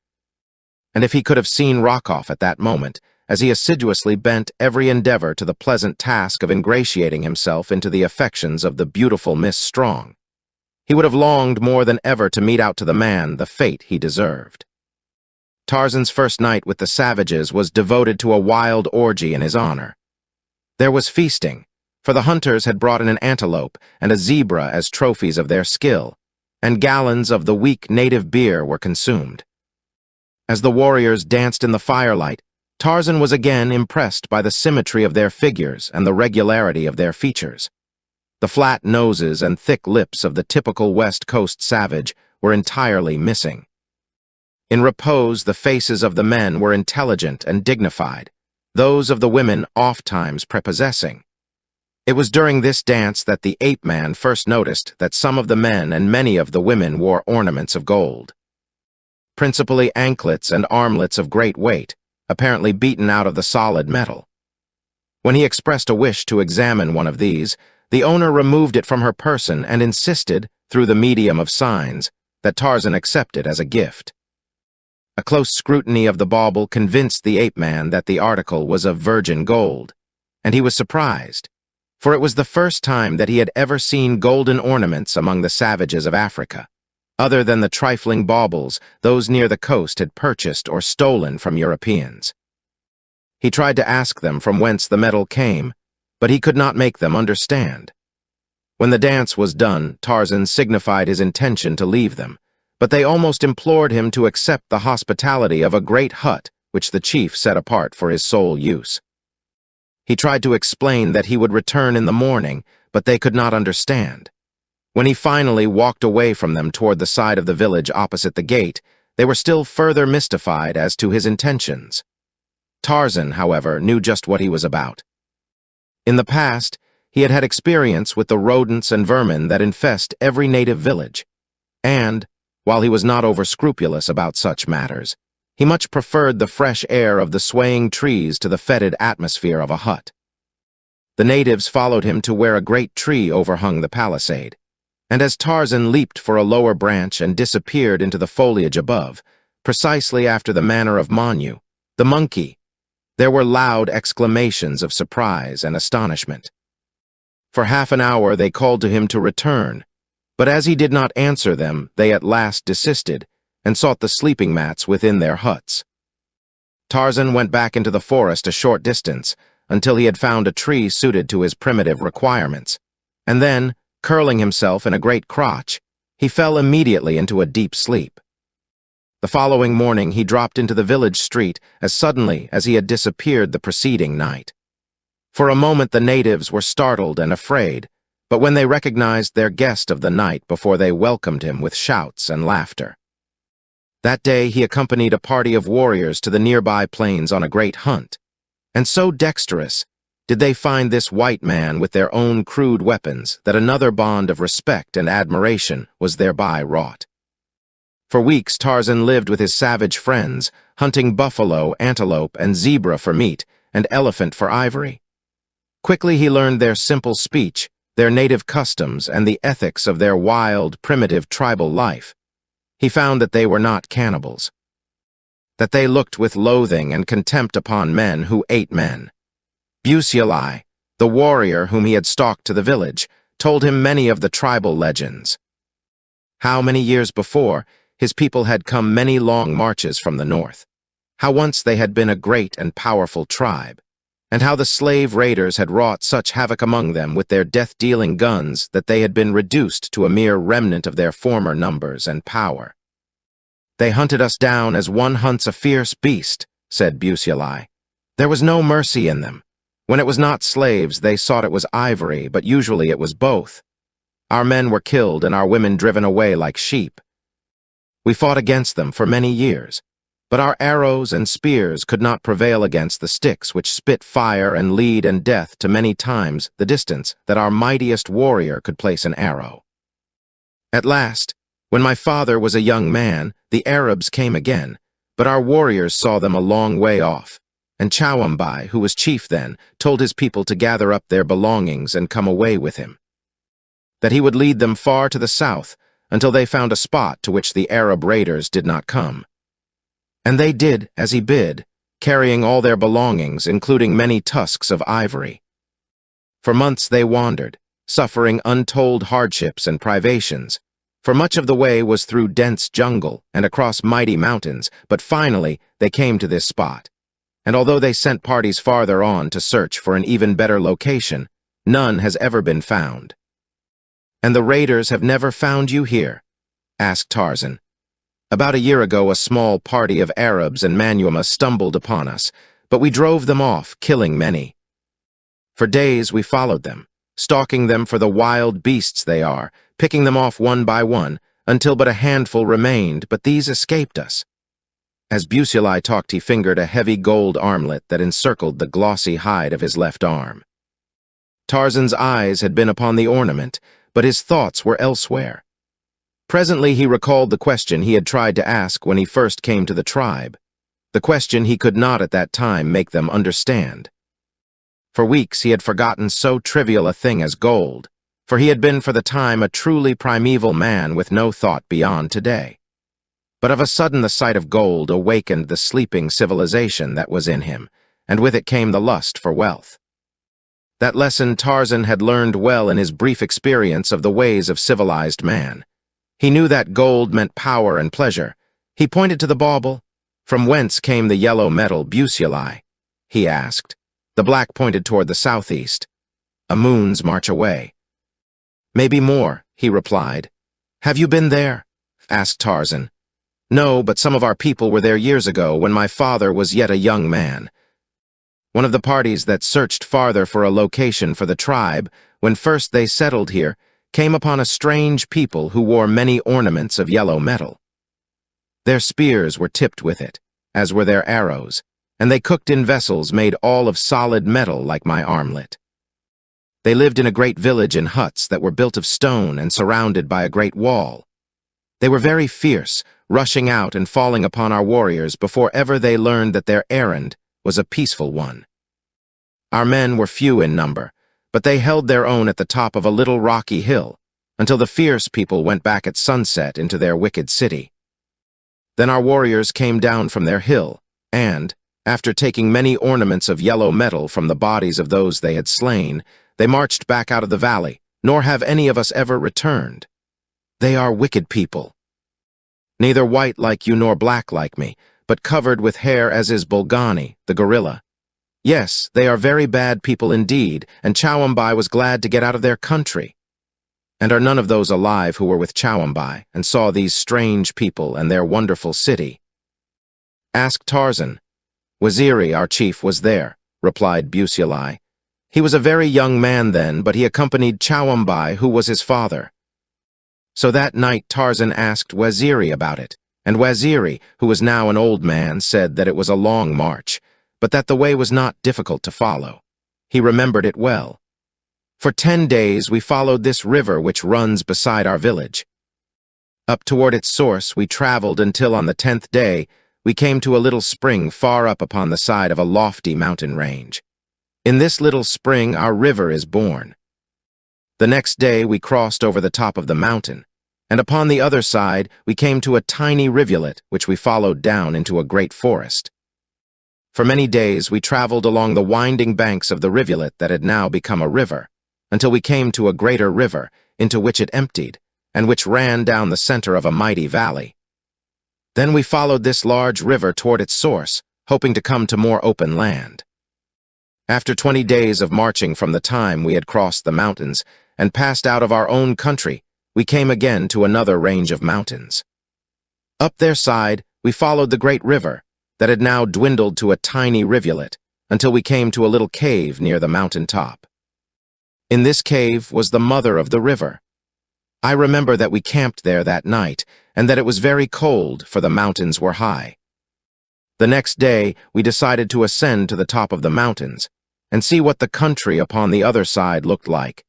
And if he could have seen Rokov at that moment, as he assiduously bent every endeavor to the pleasant task of ingratiating himself into the affections of the beautiful Miss Strong, he would have longed more than ever to mete out to the man the fate he deserved. Tarzan's first night with the savages was devoted to a wild orgy in his honor. There was feasting, for the hunters had brought in an antelope and a zebra as trophies of their skill, and gallons of the weak native beer were consumed. As the warriors danced in the firelight, Tarzan was again impressed by the symmetry of their figures and the regularity of their features. The flat noses and thick lips of the typical West Coast savage were entirely missing. In repose, the faces of the men were intelligent and dignified, those of the women ofttimes prepossessing. It was during this dance that the ape-man first noticed that some of the men and many of the women wore ornaments of gold. Principally anklets and armlets of great weight, apparently beaten out of the solid metal. When he expressed a wish to examine one of these, the owner removed it from her person and insisted, through the medium of signs, that Tarzan accept it as a gift. A close scrutiny of the bauble convinced the ape-man that the article was of virgin gold, and he was surprised, for it was the first time that he had ever seen golden ornaments among the savages of Africa, other than the trifling baubles those near the coast had purchased or stolen from Europeans. He tried to ask them from whence the metal came, but he could not make them understand. When the dance was done, Tarzan signified his intention to leave them, but they almost implored him to accept the hospitality of a great hut which the chief set apart for his sole use. He tried to explain that he would return in the morning, but they could not understand. When he finally walked away from them toward the side of the village opposite the gate, they were still further mystified as to his intentions. Tarzan, however, knew just what he was about. In the past, he had had experience with the rodents and vermin that infest every native village, and, while he was not over-scrupulous about such matters, he much preferred the fresh air of the swaying trees to the fetid atmosphere of a hut. The natives followed him to where a great tree overhung the palisade, and as Tarzan leaped for a lower branch and disappeared into the foliage above, precisely after the manner of Manu, the monkey, there were loud exclamations of surprise and astonishment. For half an hour they called to him to return, but as he did not answer them, they at last desisted and sought the sleeping mats within their huts. Tarzan went back into the forest a short distance until he had found a tree suited to his primitive requirements, and then, curling himself in a great crotch, he fell immediately into a deep sleep. The following morning he dropped into the village street as suddenly as he had disappeared the preceding night. For a moment the natives were startled and afraid, but when they recognized their guest of the night before they welcomed him with shouts and laughter. That day he accompanied a party of warriors to the nearby plains on a great hunt, and so dexterous did they find this white man with their own crude weapons that another bond of respect and admiration was thereby wrought. For weeks Tarzan lived with his savage friends, hunting buffalo, antelope, and zebra for meat, and elephant for ivory. Quickly he learned their simple speech, their native customs, and the ethics of their wild, primitive tribal life. He found that they were not cannibals. that they looked with loathing and contempt upon men who ate men. Busiali, the warrior whom he had stalked to the village, told him many of the tribal legends. How many years before, his people had come many long marches from the north. How once they had been a great and powerful tribe, and how the slave raiders had wrought such havoc among them with their death-dealing guns that they had been reduced to a mere remnant of their former numbers and power. "They hunted us down as one hunts a fierce beast," said Busiali. "There was no mercy in them. When it was not slaves, they sought it was ivory, but usually it was both. Our men were killed and our women driven away like sheep. We fought against them for many years, but our arrows and spears could not prevail against the sticks which spit fire and lead and death to many times the distance that our mightiest warrior could place an arrow. At last, when my father was a young man, the Arabs came again, but our warriors saw them a long way off, and Chowambai, who was chief then, told his people to gather up their belongings and come away with him. That he would lead them far to the south until they found a spot to which the Arab raiders did not come. And they did as he bid, carrying all their belongings, including many tusks of ivory. For months they wandered, suffering untold hardships and privations, for much of the way was through dense jungle and across mighty mountains, but finally they came to this spot. And although they sent parties farther on to search for an even better location, none has ever been found." "And the raiders have never found you here?" asked Tarzan. "About a year ago, a small party of Arabs and Manuma stumbled upon us, but we drove them off, killing many. For days we followed them, stalking them for the wild beasts they are, picking them off one by one, until but a handful remained, but these escaped us." As Busiali talked, he fingered a heavy gold armlet that encircled the glossy hide of his left arm. Tarzan's eyes had been upon the ornament, but his thoughts were elsewhere. Presently he recalled the question he had tried to ask when he first came to the tribe, the question he could not at that time make them understand. For weeks he had forgotten so trivial a thing as gold, for he had been for the time a truly primeval man with no thought beyond today. But of a sudden the sight of gold awakened the sleeping civilization that was in him, and with it came the lust for wealth. That lesson Tarzan had learned well in his brief experience of the ways of civilized man. He knew that gold meant power and pleasure. He pointed to the bauble. "From whence came the yellow metal, Busiali?" he asked. The black pointed toward the southeast. "A moon's march away." "Maybe more," he replied. "Have you been there?" asked Tarzan. "No, but some of our people were there years ago when my father was yet a young man. One of the parties that searched farther for a location for the tribe, when first they settled here, came upon a strange people who wore many ornaments of yellow metal. Their spears were tipped with it, as were their arrows, and they cooked in vessels made all of solid metal like my armlet. They lived in a great village in huts that were built of stone and surrounded by a great wall. They were very fierce, rushing out and falling upon our warriors before ever they learned that their errand was a peaceful one. Our men were few in number, but they held their own at the top of a little rocky hill until the fierce people went back at sunset into their wicked city. Then our warriors came down from their hill, and, after taking many ornaments of yellow metal from the bodies of those they had slain, they marched back out of the valley, nor have any of us ever returned. They are wicked people. Neither white like you nor black like me, but covered with hair as is Bolgani, the gorilla. Yes, they are very bad people indeed, and Chowambai was glad to get out of their country. And are none of those alive who were with Chowambai and saw these strange people and their wonderful city?" Asked Tarzan. "Waziri, our chief, was there," replied Busiali. "He was a very young man then, but he accompanied Chowambai, who was his father." So that night Tarzan asked Waziri about it, and Waziri, who was now an old man, said that it was a long march, but that the way was not difficult to follow. He remembered it well. "For 10 days we followed this river which runs beside our village. Up toward its source we traveled until on the 10th day we came to a little spring far up upon the side of a lofty mountain range. In this little spring our river is born. The next day we crossed over the top of the mountain, and upon the other side we came to a tiny rivulet which we followed down into a great forest. For many days we traveled along the winding banks of the rivulet that had now become a river, until we came to a greater river, into which it emptied, and which ran down the center of a mighty valley. Then we followed this large river toward its source, hoping to come to more open land. After 20 days of marching from the time we had crossed the mountains and passed out of our own country, we came again to another range of mountains. Up their side, we followed the great river, that had now dwindled to a tiny rivulet, until we came to a little cave near the mountain top. In this cave was the mother of the river. I remember that we camped there that night, and that it was very cold, for the mountains were high. The next day, we decided to ascend to the top of the mountains, and see what the country upon the other side looked like.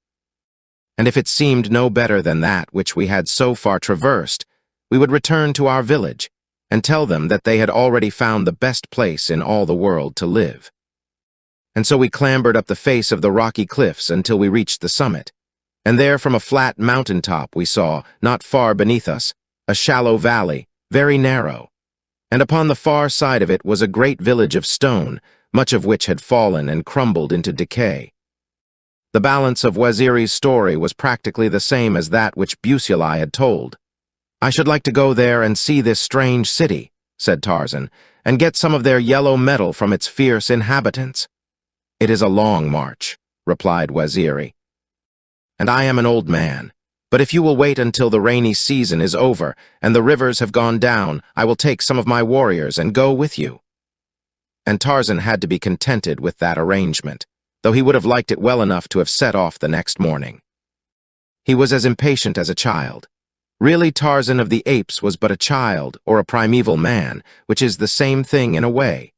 And if it seemed no better than that which we had so far traversed, we would return to our village, and tell them that they had already found the best place in all the world to live. And so we clambered up the face of the rocky cliffs until we reached the summit, and there from a flat mountain top we saw, not far beneath us, a shallow valley, very narrow, and upon the far side of it was a great village of stone, much of which had fallen and crumbled into decay. The balance of Waziri's story was practically the same as that which Busuli had told. "I should like to go there and see this strange city," said Tarzan, "and get some of their yellow metal from its fierce inhabitants." "It is a long march," replied Waziri, "and I am an old man. But if you will wait until the rainy season is over and the rivers have gone down, I will take some of my warriors and go with you." And Tarzan had to be contented with that arrangement, though he would have liked it well enough to have set off the next morning. He was as impatient as a child. Really, Tarzan of the Apes was but a child, or a primeval man, which is the same thing in a way.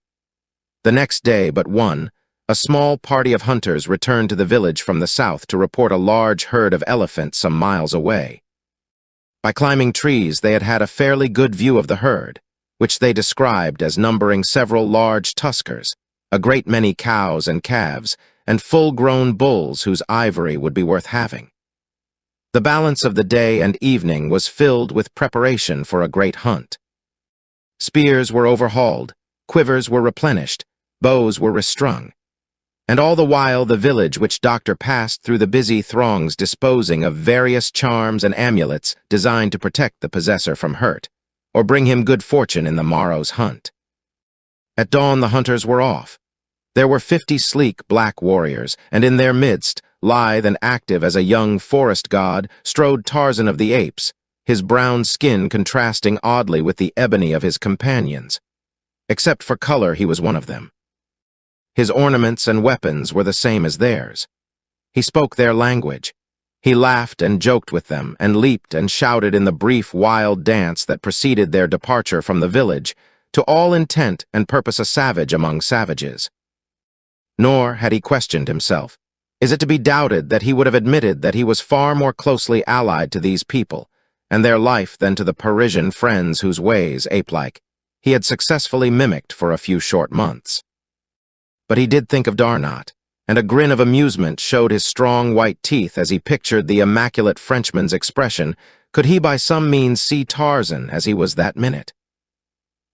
The next day but one, a small party of hunters returned to the village from the south to report a large herd of elephants some miles away. By climbing trees, they had had a fairly good view of the herd, which they described as numbering several large tuskers, a great many cows and calves, and full-grown bulls whose ivory would be worth having. The balance of the day and evening was filled with preparation for a great hunt. Spears were overhauled, quivers were replenished, bows were restrung, and all the while the village which Doctor passed through the busy throngs disposing of various charms and amulets designed to protect the possessor from hurt, or bring him good fortune in the morrow's hunt. At dawn the hunters were off. There were 50 sleek black warriors, and in their midst, lithe and active as a young forest god, strode Tarzan of the Apes, his brown skin contrasting oddly with the ebony of his companions. Except for color, he was one of them. His ornaments and weapons were the same as theirs. He spoke their language. He laughed and joked with them, and leaped and shouted in the brief, wild dance that preceded their departure from the village, to all intent and purpose a savage among savages. Nor had he questioned himself. Is it to be doubted that he would have admitted that he was far more closely allied to these people and their life than to the Parisian friends whose ways, ape-like, he had successfully mimicked for a few short months? But he did think of Darnot, and a grin of amusement showed his strong white teeth as he pictured the immaculate Frenchman's expression, could he by some means see Tarzan as he was that minute.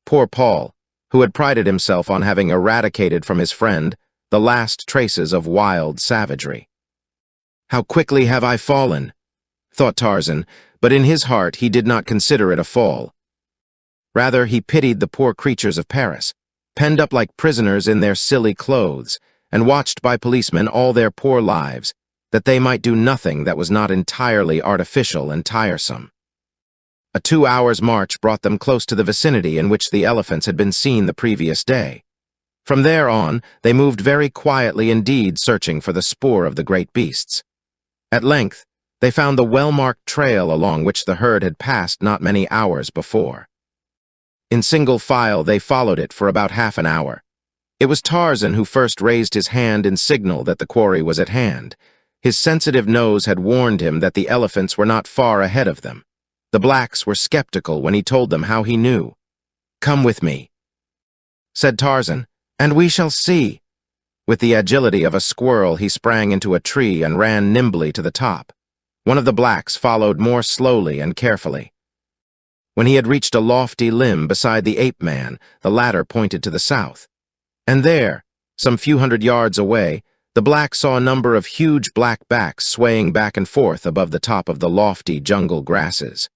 Poor Paul, who had prided himself on having eradicated from his friend the last traces of wild savagery. "How quickly have I fallen," thought Tarzan, but in his heart he did not consider it a fall. Rather, he pitied the poor creatures of Paris, penned up like prisoners in their silly clothes, and watched by policemen all their poor lives, that they might do nothing that was not entirely artificial and tiresome. A 2 hours' march brought them close to the vicinity in which the elephants had been seen the previous day. From there on, they moved very quietly indeed, searching for the spoor of the great beasts. At length, they found the well-marked trail along which the herd had passed not many hours before. In single file, they followed it for about half an hour. It was Tarzan who first raised his hand in signal that the quarry was at hand. His sensitive nose had warned him that the elephants were not far ahead of them. The blacks were skeptical when he told them how he knew. "Come with me," said Tarzan, "and we shall see." With the agility of a squirrel, he sprang into a tree and ran nimbly to the top. One of the blacks followed more slowly and carefully. When he had reached a lofty limb beside the ape-man, the latter pointed to the south. And there, some few hundred yards away, the black saw a number of huge black backs swaying back and forth above the top of the lofty jungle grasses.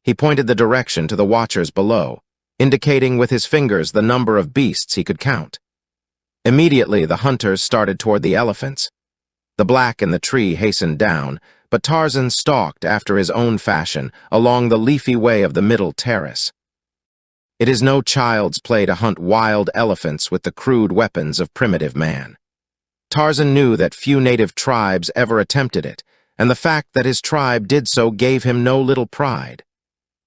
He pointed the direction to the watchers below, indicating with his fingers the number of beasts he could count. Immediately, the hunters started toward the elephants. The black in the tree hastened down, but Tarzan stalked after his own fashion along the leafy way of the middle terrace. It is no child's play to hunt wild elephants with the crude weapons of primitive man. Tarzan knew that few native tribes ever attempted it, and the fact that his tribe did so gave him no little pride.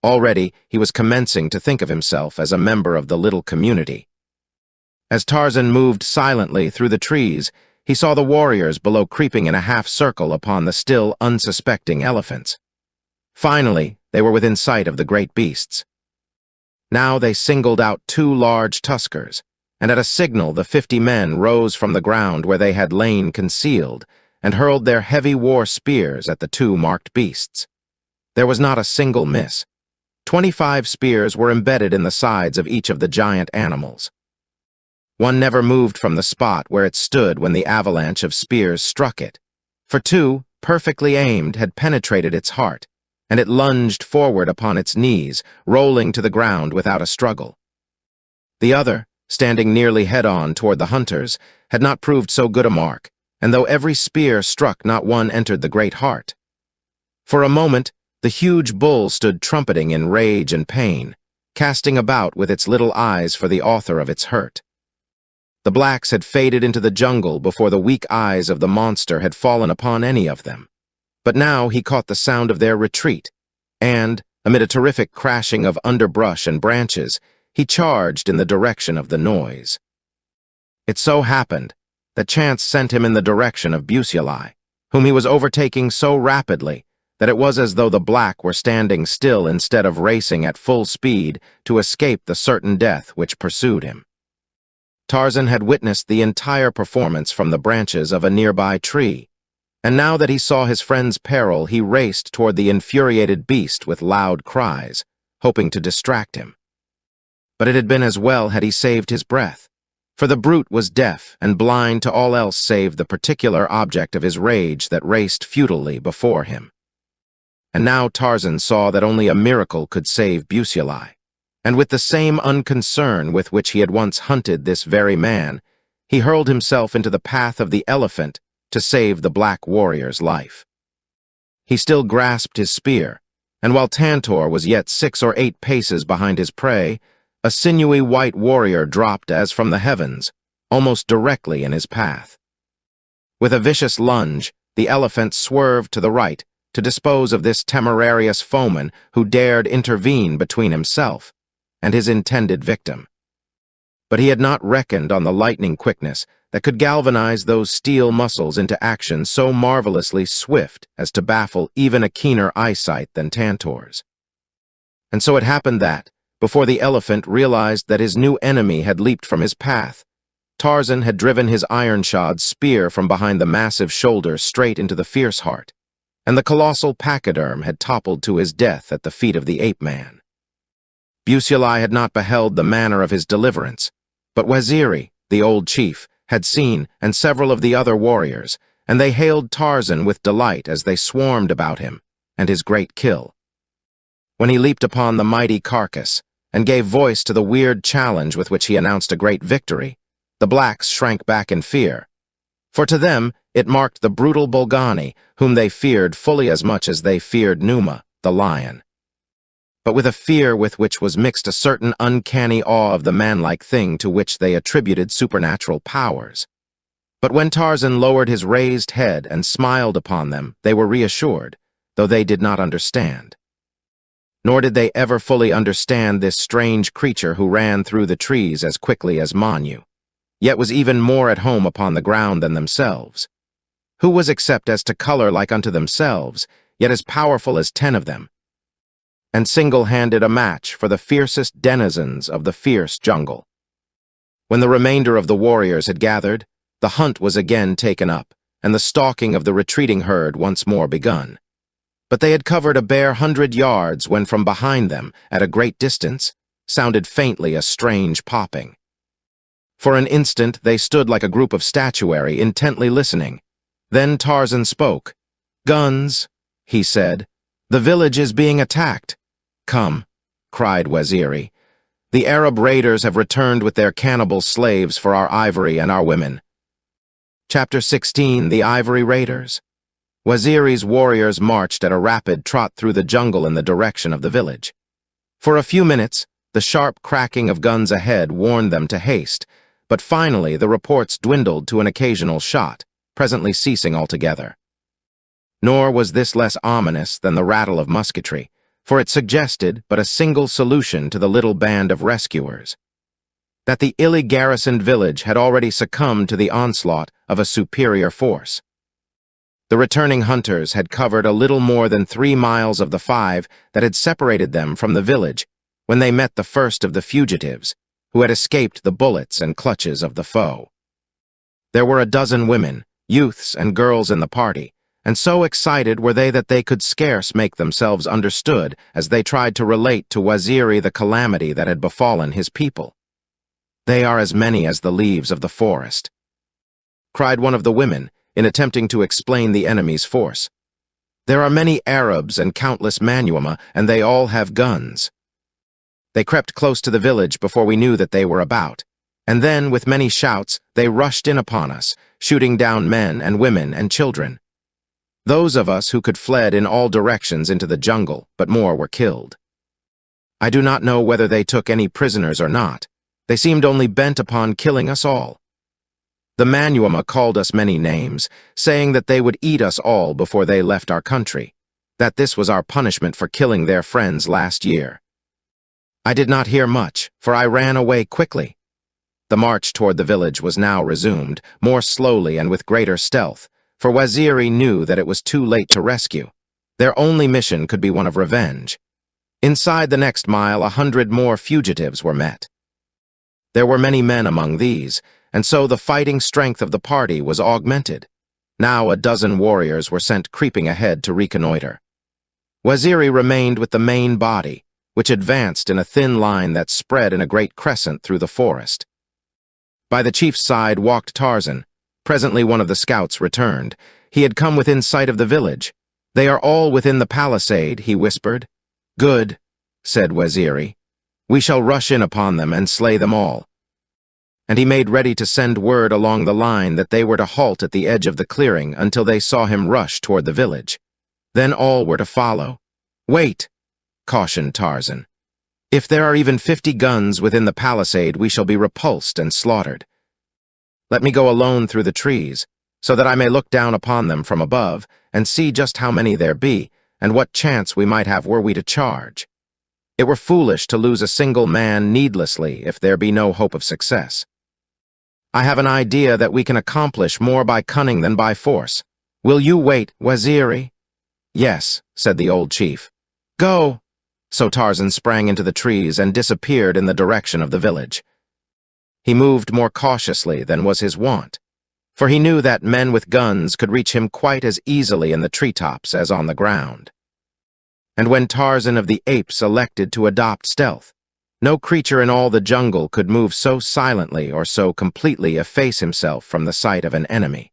Already, he was commencing to think of himself as a member of the little community. As Tarzan moved silently through the trees, he saw the warriors below creeping in a half-circle upon the still unsuspecting elephants. Finally, they were within sight of the great beasts. Now they singled out 2 large tuskers, and at a signal the 50 men rose from the ground where they had lain concealed and hurled their heavy war spears at the 2 marked beasts. There was not a single miss. 25 spears were embedded in the sides of each of the giant animals. One never moved from the spot where it stood when the avalanche of spears struck it, for 2, perfectly aimed, had penetrated its heart, and it lunged forward upon its knees, rolling to the ground without a struggle. The other, standing nearly head-on toward the hunters, had not proved so good a mark, and though every spear struck, not one entered the great heart. For a moment, the huge bull stood trumpeting in rage and pain, casting about with its little eyes for the author of its hurt. The blacks had faded into the jungle before the weak eyes of the monster had fallen upon any of them. But now he caught the sound of their retreat, and, amid a terrific crashing of underbrush and branches, he charged in the direction of the noise. It so happened that chance sent him in the direction of Busuli, whom he was overtaking so rapidly that it was as though the black were standing still instead of racing at full speed to escape the certain death which pursued him. Tarzan had witnessed the entire performance from the branches of a nearby tree, and now that he saw his friend's peril, he raced toward the infuriated beast with loud cries, hoping to distract him. But it had been as well had he saved his breath, for the brute was deaf and blind to all else save the particular object of his rage that raced futilely before him. And now Tarzan saw that only a miracle could save Busuli, and with the same unconcern with which he had once hunted this very man, he hurled himself into the path of the elephant to save the black warrior's life. He still grasped his spear, and while Tantor was yet 6 or 8 paces behind his prey, a sinewy white warrior dropped as from the heavens, almost directly in his path. With a vicious lunge, the elephant swerved to the right to dispose of this temerarious foeman who dared intervene between himself and his intended victim. But he had not reckoned on the lightning quickness that could galvanize those steel muscles into action so marvelously swift as to baffle even a keener eyesight than Tantor's. And so it happened that, before the elephant realized that his new enemy had leaped from his path, Tarzan had driven his iron-shod spear from behind the massive shoulder straight into the fierce heart, and the colossal pachyderm had toppled to his death at the feet of the ape-man. Busuli had not beheld the manner of his deliverance, but Waziri, the old chief, had seen, and several of the other warriors, and they hailed Tarzan with delight as they swarmed about him, and his great kill. When he leaped upon the mighty carcass, and gave voice to the weird challenge with which he announced a great victory, the blacks shrank back in fear, for to them it marked the brutal Bolgani, whom they feared fully as much as they feared Numa, the lion. But with a fear with which was mixed a certain uncanny awe of the manlike thing to which they attributed supernatural powers. But when Tarzan lowered his raised head and smiled upon them, they were reassured, though they did not understand. Nor did they ever fully understand this strange creature who ran through the trees as quickly as Manu, yet was even more at home upon the ground than themselves. Who was except as to color like unto themselves, yet as powerful as 10 of them, and single-handed a match for the fiercest denizens of the fierce jungle. When the remainder of the warriors had gathered, the hunt was again taken up, and the stalking of the retreating herd once more begun. But they had covered a bare 100 yards when from behind them, at a great distance, sounded faintly a strange popping. For an instant they stood like a group of statuary, intently listening. Then Tarzan spoke. "Guns," he said. "The village is being attacked." "Come," cried Waziri. "The Arab raiders have returned with their cannibal slaves for our ivory and our women." Chapter 16, The Ivory Raiders. Waziri's warriors marched at a rapid trot through the jungle in the direction of the village. For a few minutes, the sharp cracking of guns ahead warned them to haste, but finally the reports dwindled to an occasional shot, presently ceasing altogether. Nor was this less ominous than the rattle of musketry, for it suggested but a single solution to the little band of rescuers: that the illy garrisoned village had already succumbed to the onslaught of a superior force. The returning hunters had covered a little more than 3 miles of the 5 that had separated them from the village when they met the first of the fugitives, who had escaped the bullets and clutches of the foe. There were a dozen women, youths, and girls in the party, and so excited were they that they could scarce make themselves understood as they tried to relate to Waziri the calamity that had befallen his people. "They are as many as the leaves of the forest," cried one of the women, in attempting to explain the enemy's force. "There are many Arabs and countless Manyuema, and they all have guns. They crept close to the village before we knew that they were about, and then, with many shouts, they rushed in upon us, shooting down men and women and children. Those of us who could fled in all directions into the jungle, but more were killed. I do not know whether they took any prisoners or not. They seemed only bent upon killing us all. The Manyuema called us many names, saying that they would eat us all before they left our country, that this was our punishment for killing their friends last year. I did not hear much, for I ran away quickly." The march toward the village was now resumed, more slowly and with greater stealth, for Waziri knew that it was too late to rescue. Their only mission could be one of revenge. Inside the next mile, 100 more fugitives were met. There were many men among these, and so the fighting strength of the party was augmented. Now a dozen warriors were sent creeping ahead to reconnoiter. Waziri remained with the main body, which advanced in a thin line that spread in a great crescent through the forest. By the chief's side walked Tarzan. Presently one of the scouts returned. He had come within sight of the village. "They are all within the palisade," he whispered. "Good," said Waziri. "We shall rush in upon them and slay them all." And he made ready to send word along the line that they were to halt at the edge of the clearing until they saw him rush toward the village. Then all were to follow. "Wait," cautioned Tarzan. "If there are even 50 guns within the palisade, we shall be repulsed and slaughtered. Let me go alone through the trees, so that I may look down upon them from above and see just how many there be, and what chance we might have were we to charge. It were foolish to lose a single man needlessly if there be no hope of success. I have an idea that we can accomplish more by cunning than by force. Will you wait, Waziri?" "Yes," said the old chief. "Go!" So Tarzan sprang into the trees and disappeared in the direction of the village. He moved more cautiously than was his wont, for he knew that men with guns could reach him quite as easily in the treetops as on the ground. And when Tarzan of the Apes elected to adopt stealth, no creature in all the jungle could move so silently or so completely efface himself from the sight of an enemy.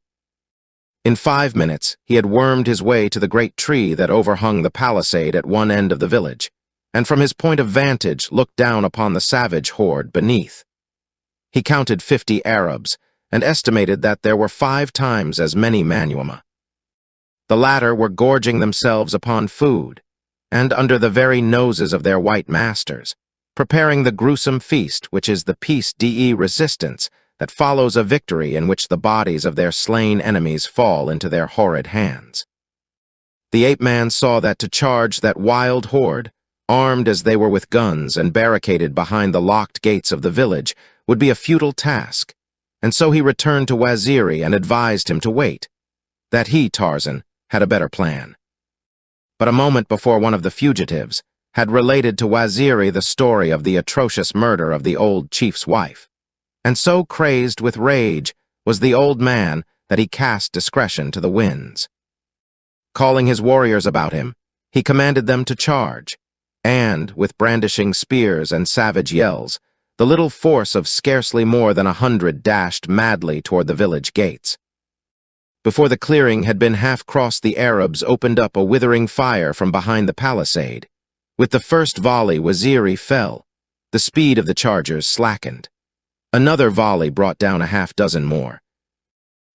In 5 minutes, he had wormed his way to the great tree that overhung the palisade at one end of the village, and from his point of vantage looked down upon the savage horde beneath. He counted 50 Arabs, and estimated that there were 5 times as many Manyuema. The latter were gorging themselves upon food, and under the very noses of their white masters, preparing the gruesome feast which is the peace de resistance that follows a victory in which the bodies of their slain enemies fall into their horrid hands. The ape-man saw that to charge that wild horde, armed as they were with guns and barricaded behind the locked gates of the village, would be a futile task, and so he returned to Waziri and advised him to wait, that he, Tarzan, had a better plan. But a moment before one of the fugitives had related to Waziri the story of the atrocious murder of the old chief's wife, and so crazed with rage was the old man that he cast discretion to the winds. Calling his warriors about him, he commanded them to charge, and, with brandishing spears and savage yells, the little force of scarcely more than 100 dashed madly toward the village gates. Before the clearing had been half-crossed, the Arabs opened up a withering fire from behind the palisade. With the first volley, Waziri fell. The speed of the chargers slackened. Another volley brought down a half-dozen more.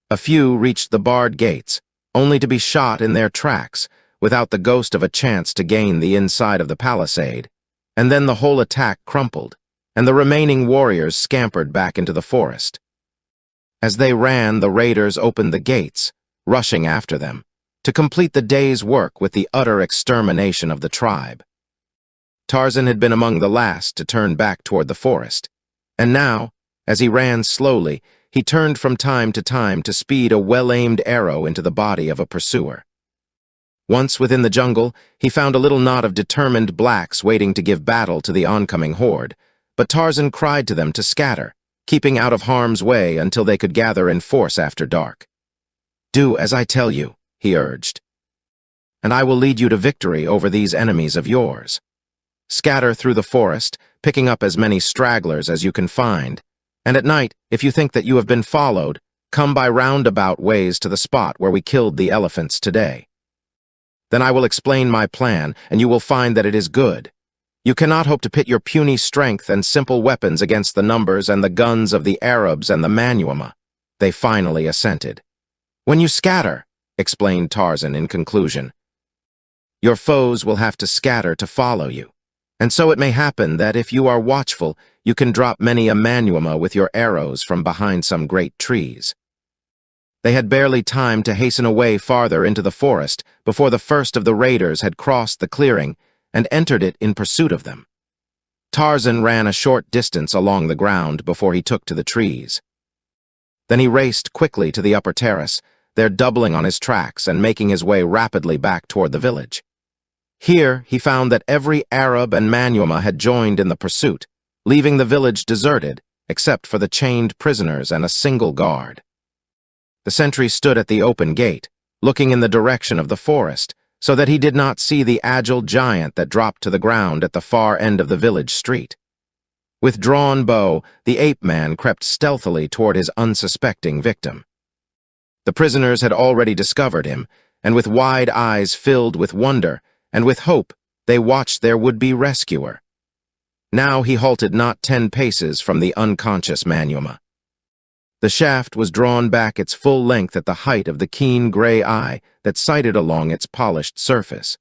A few reached the barred gates, only to be shot in their tracks, without the ghost of a chance to gain the inside of the palisade, and then the whole attack crumpled, and the remaining warriors scampered back into the forest. As they ran, the raiders opened the gates, rushing after them, to complete the day's work with the utter extermination of the tribe. Tarzan had been among the last to turn back toward the forest, and now, as he ran slowly, he turned from time to speed a well-aimed arrow into the body of a pursuer. Once within the jungle, he found a little knot of determined blacks waiting to give battle to the oncoming horde, but Tarzan cried to them to scatter, keeping out of harm's way until they could gather in force after dark. "Do as I tell you," he urged, "and I will lead you to victory over these enemies of yours. Scatter through the forest, picking up as many stragglers as you can find, and at night, if you think that you have been followed, come by roundabout ways to the spot where we killed the elephants today. Then I will explain my plan, and you will find that it is good. You cannot hope to pit your puny strength and simple weapons against the numbers and the guns of the Arabs and the Manyuema." They finally assented. "When you scatter," explained Tarzan in conclusion, "your foes will have to scatter to follow you, and so it may happen that if you are watchful, you can drop many a Manyuema with your arrows from behind some great trees." They had barely time to hasten away farther into the forest before the first of the raiders had crossed the clearing and entered it in pursuit of them. Tarzan ran a short distance along the ground before he took to the trees. Then he raced quickly to the upper terrace, there doubling on his tracks and making his way rapidly back toward the village. Here he found that every Arab and Manyuema had joined in the pursuit, leaving the village deserted, except for the chained prisoners and a single guard. The sentry stood at the open gate, looking in the direction of the forest, so that he did not see the agile giant that dropped to the ground at the far end of the village street. With drawn bow, the ape-man crept stealthily toward his unsuspecting victim. The prisoners had already discovered him, and with wide eyes filled with wonder and with hope, they watched their would-be rescuer. Now he halted not 10 paces from the unconscious Manyuema. The shaft was drawn back its full length at the height of the keen gray eye that sighted along its polished surface.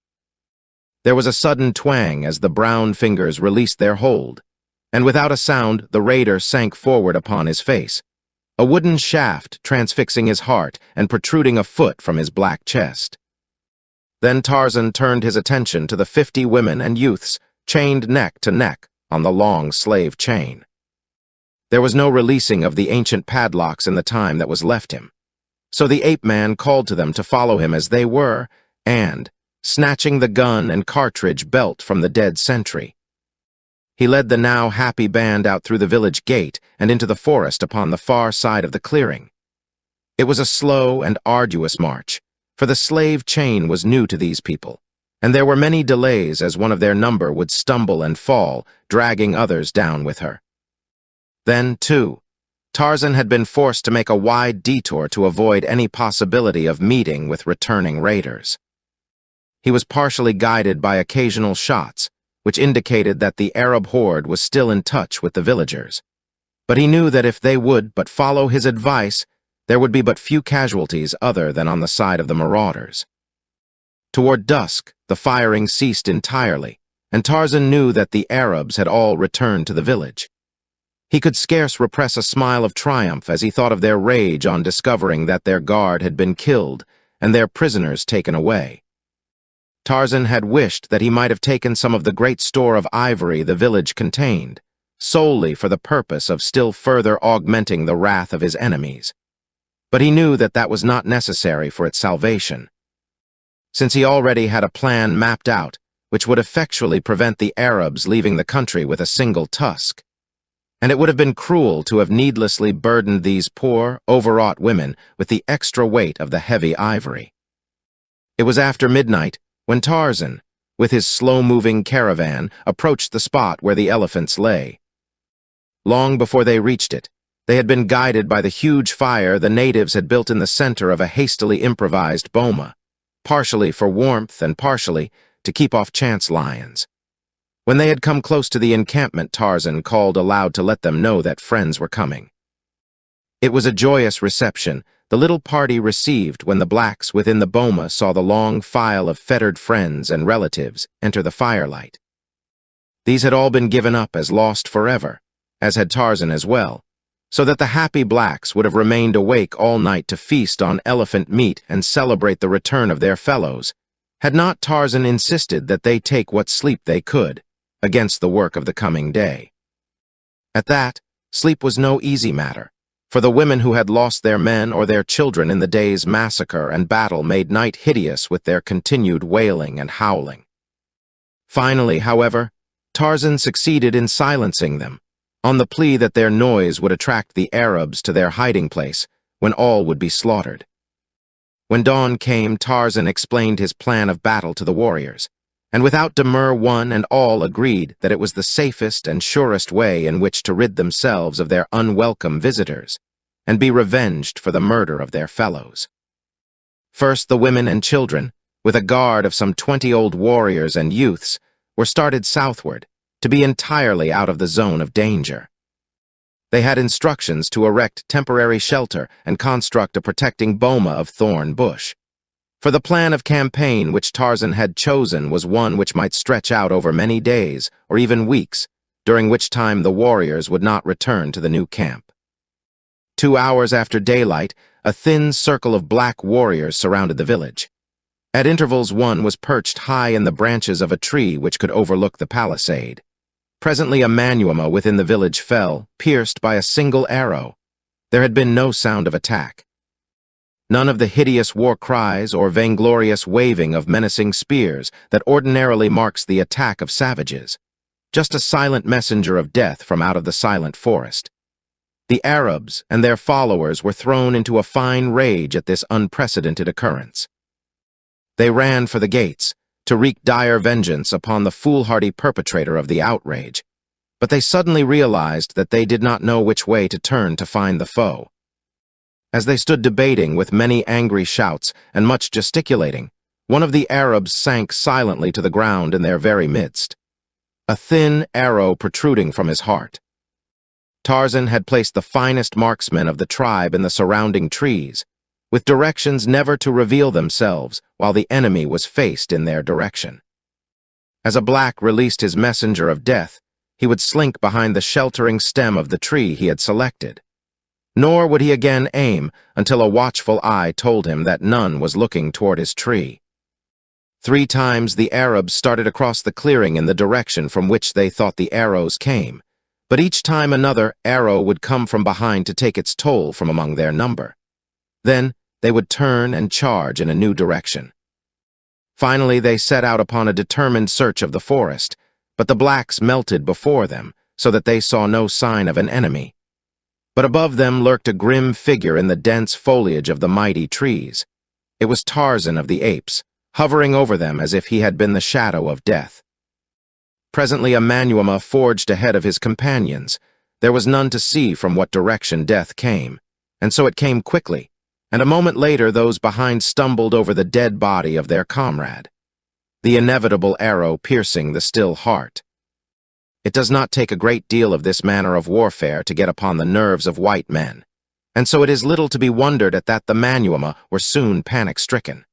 There was a sudden twang as the brown fingers released their hold, and without a sound the raider sank forward upon his face, a wooden shaft transfixing his heart and protruding a foot from his black chest. Then Tarzan turned his attention to the 50 women and youths chained neck to neck on the long slave chain. There was no releasing of the ancient padlocks in the time that was left him, so the ape-man called to them to follow him as they were, and, snatching the gun and cartridge belt from the dead sentry, he led the now happy band out through the village gate and into the forest upon the far side of the clearing. It was a slow and arduous march, for the slave chain was new to these people, and there were many delays as one of their number would stumble and fall, dragging others down with her. Then, too, Tarzan had been forced to make a wide detour to avoid any possibility of meeting with returning raiders. He was partially guided by occasional shots, which indicated that the Arab horde was still in touch with the villagers. But he knew that if they would but follow his advice, there would be but few casualties other than on the side of the marauders. Toward dusk, the firing ceased entirely, and Tarzan knew that the Arabs had all returned to the village. He could scarce repress a smile of triumph as he thought of their rage on discovering that their guard had been killed and their prisoners taken away. Tarzan had wished that he might have taken some of the great store of ivory the village contained, solely for the purpose of still further augmenting the wrath of his enemies. But he knew that that was not necessary for its salvation, since he already had a plan mapped out which would effectually prevent the Arabs leaving the country with a single tusk. and it would have been cruel to have needlessly burdened these poor, overwrought women with the extra weight of the heavy ivory. It was after midnight when Tarzan, with his slow-moving caravan, approached the spot where the elephants lay. Long before they reached it, they had been guided by the huge fire the natives had built in the center of a hastily improvised boma, partially for warmth and partially to keep off chance lions. When they had come close to the encampment, Tarzan called aloud to let them know that friends were coming. It was a joyous reception the little party received when the blacks within the boma saw the long file of fettered friends and relatives enter the firelight. These had all been given up as lost forever, as had Tarzan as well, so that the happy blacks would have remained awake all night to feast on elephant meat and celebrate the return of their fellows, had not Tarzan insisted that they take what sleep they could, against the work of the coming day. At that, sleep was no easy matter, for the women who had lost their men or their children in the day's massacre and battle made night hideous with their continued wailing and howling. Finally, however, Tarzan succeeded in silencing them, on the plea that their noise would attract the Arabs to their hiding place, when all would be slaughtered. When dawn came, Tarzan explained his plan of battle to the warriors, and without demur one and all agreed that it was the safest and surest way in which to rid themselves of their unwelcome visitors, and be revenged for the murder of their fellows. First, the women and children, with a guard of some 20 old warriors and youths, were started southward, to be entirely out of the zone of danger. They had instructions to erect temporary shelter and construct a protecting boma of thorn bush. For the plan of campaign which Tarzan had chosen was one which might stretch out over many days, or even weeks, during which time the warriors would not return to the new camp. 2 hours after daylight, a thin circle of black warriors surrounded the village. At intervals, one was perched high in the branches of a tree which could overlook the palisade. Presently a manuama within the village fell, pierced by a single arrow. There had been no sound of attack. None of the hideous war cries or vainglorious waving of menacing spears that ordinarily marks the attack of savages. Just a silent messenger of death from out of the silent forest. The Arabs and their followers were thrown into a fine rage at this unprecedented occurrence. They ran for the gates, to wreak dire vengeance upon the foolhardy perpetrator of the outrage, but they suddenly realized that they did not know which way to turn to find the foe. As they stood debating with many angry shouts and much gesticulating, one of the Arabs sank silently to the ground in their very midst, a thin arrow protruding from his heart. Tarzan had placed the finest marksmen of the tribe in the surrounding trees, with directions never to reveal themselves while the enemy was faced in their direction. As a black released his messenger of death, he would slink behind the sheltering stem of the tree he had selected. Nor would he again aim until a watchful eye told him that none was looking toward his tree. 3 times the Arabs started across the clearing in the direction from which they thought the arrows came, but each time another arrow would come from behind to take its toll from among their number. Then they would turn and charge in a new direction. Finally, they set out upon a determined search of the forest, but the blacks melted before them, so that they saw no sign of an enemy. But above them lurked a grim figure in the dense foliage of the mighty trees. It was Tarzan of the Apes, hovering over them as if he had been the shadow of death. Presently a manuama forged ahead of his companions. There was none to see from what direction death came, and so it came quickly, and a moment later those behind stumbled over the dead body of their comrade, the inevitable arrow piercing the still heart. It does not take a great deal of this manner of warfare to get upon the nerves of white men, and so it is little to be wondered at that the manuama were soon panic-stricken.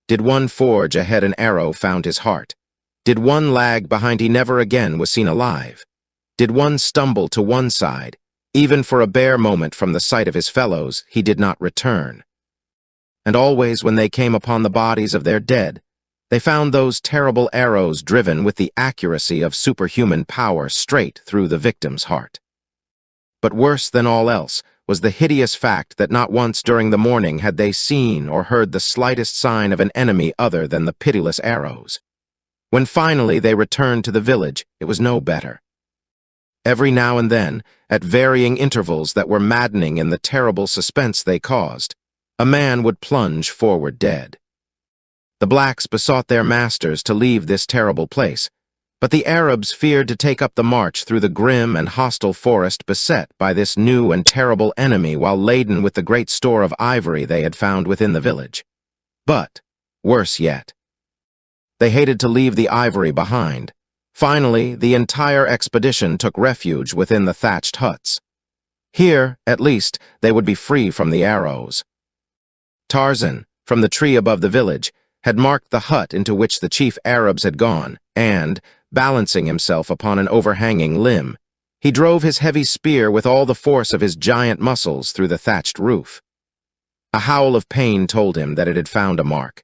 Did one forge ahead an arrow found his heart? Did one lag behind he never again was seen alive? Did one stumble to one side, even for a bare moment from the sight of his fellows, he did not return? And always when they came upon the bodies of their dead, they found those terrible arrows driven with the accuracy of superhuman power straight through the victim's heart. But worse than all else was the hideous fact that not once during the morning had they seen or heard the slightest sign of an enemy other than the pitiless arrows. When finally they returned to the village, it was no better. Every now and then, at varying intervals that were maddening in the terrible suspense they caused, a man would plunge forward dead. The blacks besought their masters to leave this terrible place, but the Arabs feared to take up the march through the grim and hostile forest beset by this new and terrible enemy while laden with the great store of ivory they had found within the village. But, worse yet, they hated to leave the ivory behind. Finally, the entire expedition took refuge within the thatched huts. Here, at least, they would be free from the arrows. Tarzan, from the tree above the village, had marked the hut into which the chief Arabs had gone, and, balancing himself upon an overhanging limb, he drove his heavy spear with all the force of his giant muscles through the thatched roof. A howl of pain told him that it had found a mark.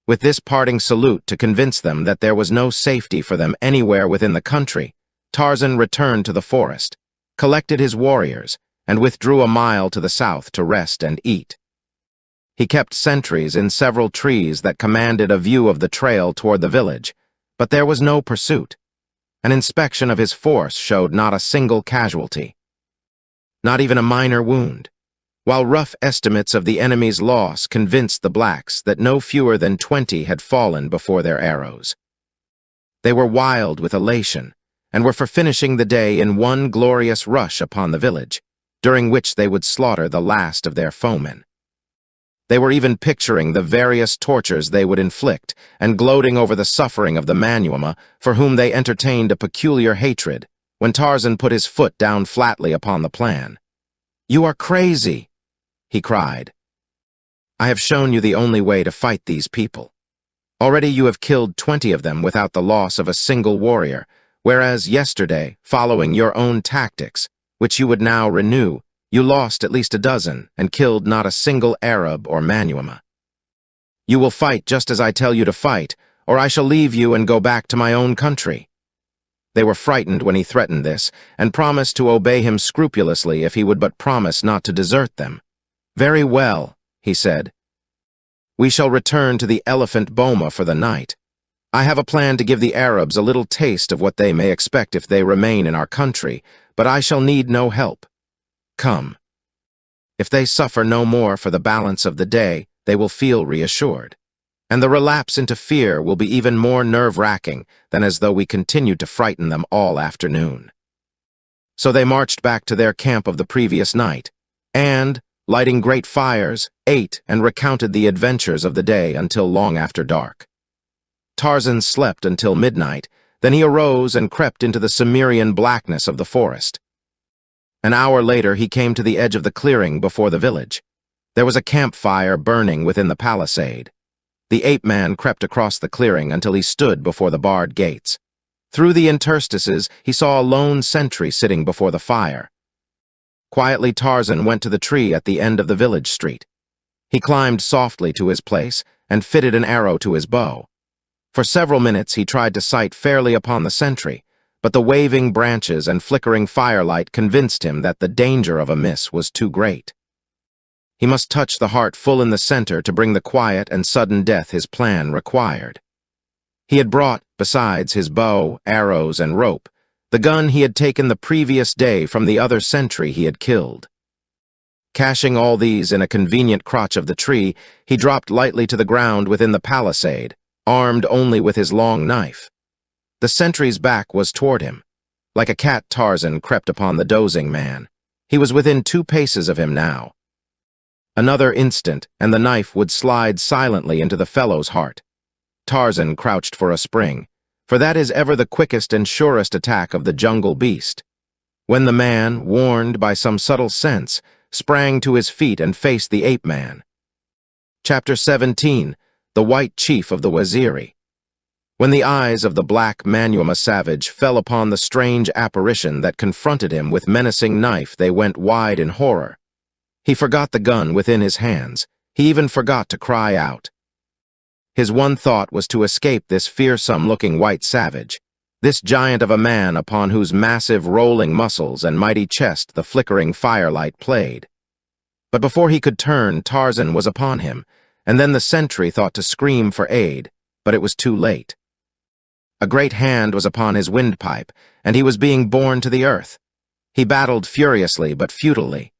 With this parting salute to convince them that there was no safety for them anywhere within the country, Tarzan returned to the forest, collected his warriors, and withdrew a mile to the south to rest and eat. He kept sentries in several trees that commanded a view of the trail toward the village, but there was no pursuit. An inspection of his force showed not a single casualty, not even a minor wound, while rough estimates of the enemy's loss convinced the blacks that no fewer than 20 had fallen before their arrows. They were wild with elation, and were for finishing the day in one glorious rush upon the village, during which they would slaughter the last of their foemen. They were even picturing the various tortures they would inflict, and gloating over the suffering of the Manyuema, for whom they entertained a peculiar hatred, when Tarzan put his foot down flatly upon the plan. "You are crazy," he cried. "I have shown you the only way to fight these people. Already you have killed 20 of them without the loss of a single warrior, whereas yesterday, following your own tactics, which you would now renew, you lost at least a dozen and killed not a single Arab or Manyuema. You will fight just as I tell you to fight, or I shall leave you and go back to my own country." They were frightened when he threatened this, and promised to obey him scrupulously if he would but promise not to desert them. "Very well," he said. "We shall return to the elephant boma for the night. I have a plan to give the Arabs a little taste of what they may expect if they remain in our country, but I shall need no help. Come. If they suffer no more for the balance of the day, they will feel reassured, and the relapse into fear will be even more nerve-wracking than as though we continued to frighten them all afternoon." So they marched back to their camp of the previous night, and, lighting great fires, ate and recounted the adventures of the day until long after dark. Tarzan slept until midnight, then he arose and crept into the Cimmerian blackness of the forest. An hour later he came to the edge of the clearing before the village. There was a campfire burning within the palisade. The ape-man crept across the clearing until he stood before the barred gates. Through the interstices he saw a lone sentry sitting before the fire. Quietly Tarzan went to the tree at the end of the village street. He climbed softly to his place and fitted an arrow to his bow. For several minutes he tried to sight fairly upon the sentry, but the waving branches and flickering firelight convinced him that the danger of a miss was too great. He must touch the heart full in the center to bring the quiet and sudden death his plan required. He had brought, besides his bow, arrows, and rope, the gun he had taken the previous day from the other sentry he had killed. Caching all these in a convenient crotch of the tree, he dropped lightly to the ground within the palisade, armed only with his long knife. The sentry's back was toward him. Like a cat, Tarzan crept upon the dozing man. He was within 2 paces of him now. Another instant, and the knife would slide silently into the fellow's heart. Tarzan crouched for a spring, for that is ever the quickest and surest attack of the jungle beast. When the man, warned by some subtle sense, sprang to his feet and faced the ape-man. Chapter 17. The White Chief of the Waziri. When the eyes of the black Manyuema savage fell upon the strange apparition that confronted him with menacing knife, they went wide in horror. He forgot the gun within his hands. He even forgot to cry out. His one thought was to escape this fearsome-looking white savage, this giant of a man upon whose massive rolling muscles and mighty chest the flickering firelight played. But before he could turn, Tarzan was upon him, and then the sentry thought to scream for aid, but it was too late. A great hand was upon his windpipe, and he was being borne to the earth. He battled furiously but futilely.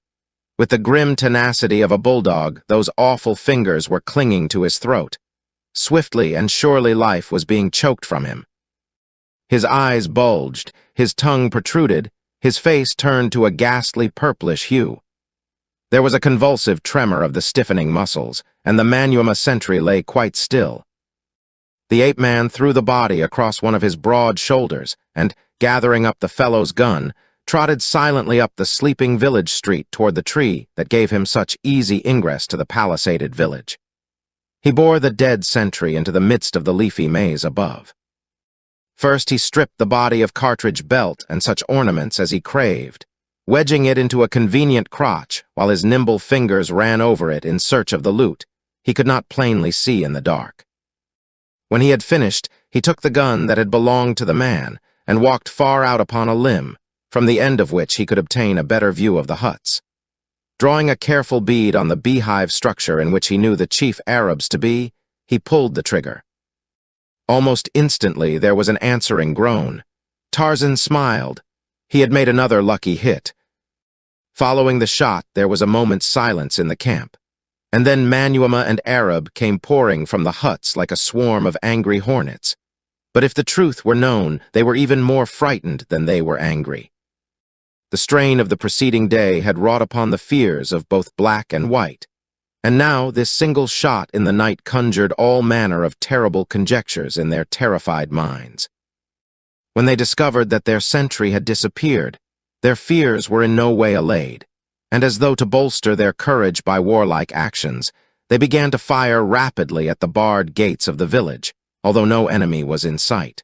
With the grim tenacity of a bulldog, those awful fingers were clinging to his throat. Swiftly and surely life was being choked from him. His eyes bulged, his tongue protruded, his face turned to a ghastly purplish hue. There was a convulsive tremor of the stiffening muscles, and the Manuma sentry lay quite still. The ape-man threw the body across one of his broad shoulders and, gathering up the fellow's gun, trotted silently up the sleeping village street toward the tree that gave him such easy ingress to the palisaded village. He bore the dead sentry into the midst of the leafy maze above. First he stripped the body of cartridge belt and such ornaments as he craved, wedging it into a convenient crotch while his nimble fingers ran over it in search of the loot he could not plainly see in the dark. When he had finished, he took the gun that had belonged to the man and walked far out upon a limb, from the end of which he could obtain a better view of the huts. Drawing a careful bead on the beehive structure in which he knew the chief Arabs to be, he pulled the trigger. Almost instantly there was an answering groan. Tarzan smiled. He had made another lucky hit. Following the shot, there was a moment's silence in the camp, and then Manuma and Arab came pouring from the huts like a swarm of angry hornets. But if the truth were known, they were even more frightened than they were angry. The strain of the preceding day had wrought upon the fears of both black and white, and now this single shot in the night conjured all manner of terrible conjectures in their terrified minds. When they discovered that their sentry had disappeared, their fears were in no way allayed, and as though to bolster their courage by warlike actions, they began to fire rapidly at the barred gates of the village, although no enemy was in sight.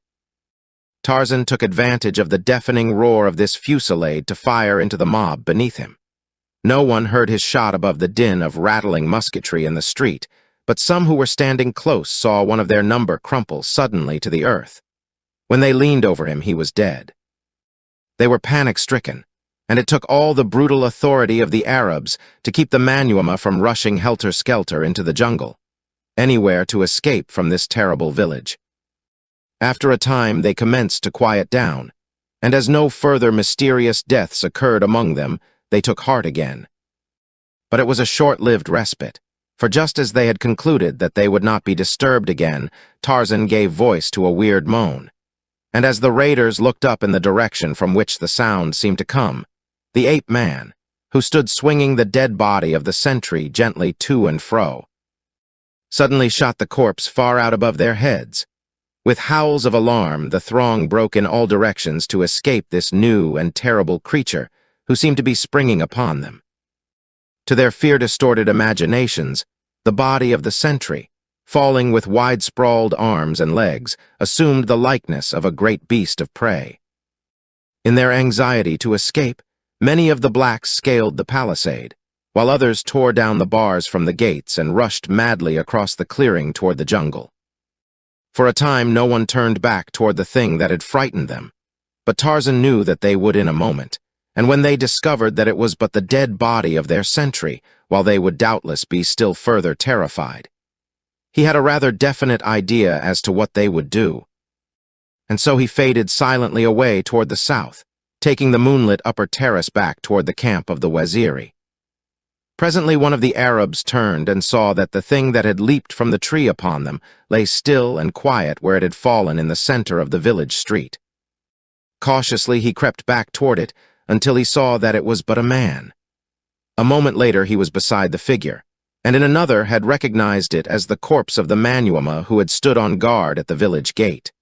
Tarzan took advantage of the deafening roar of this fusillade to fire into the mob beneath him. No one heard his shot above the din of rattling musketry in the street, but some who were standing close saw one of their number crumple suddenly to the earth. When they leaned over him, he was dead. They were panic-stricken, and it took all the brutal authority of the Arabs to keep the Manuma from rushing helter-skelter into the jungle, anywhere to escape from this terrible village. After a time, they commenced to quiet down, and as no further mysterious deaths occurred among them, they took heart again. But it was a short-lived respite, for just as they had concluded that they would not be disturbed again, Tarzan gave voice to a weird moan. And as the raiders looked up in the direction from which the sound seemed to come, the ape-man, who stood swinging the dead body of the sentry gently to and fro, suddenly shot the corpse far out above their heads. With howls of alarm, the throng broke in all directions to escape this new and terrible creature who seemed to be springing upon them. To their fear-distorted imaginations, the body of the sentry, falling with wide-sprawled arms and legs, assumed the likeness of a great beast of prey. In their anxiety to escape, many of the blacks scaled the palisade, while others tore down the bars from the gates and rushed madly across the clearing toward the jungle. For a time, no one turned back toward the thing that had frightened them, but Tarzan knew that they would in a moment, and when they discovered that it was but the dead body of their sentry, while they would doubtless be still further terrified. He had a rather definite idea as to what they would do, and so he faded silently away toward the south, taking the moonlit upper terrace back toward the camp of the Waziri. Presently one of the Arabs turned and saw that the thing that had leaped from the tree upon them lay still and quiet where it had fallen in the center of the village street. Cautiously he crept back toward it until he saw that it was but a man. A moment later he was beside the figure, and in another had recognized it as the corpse of the Manuma who had stood on guard at the village gate.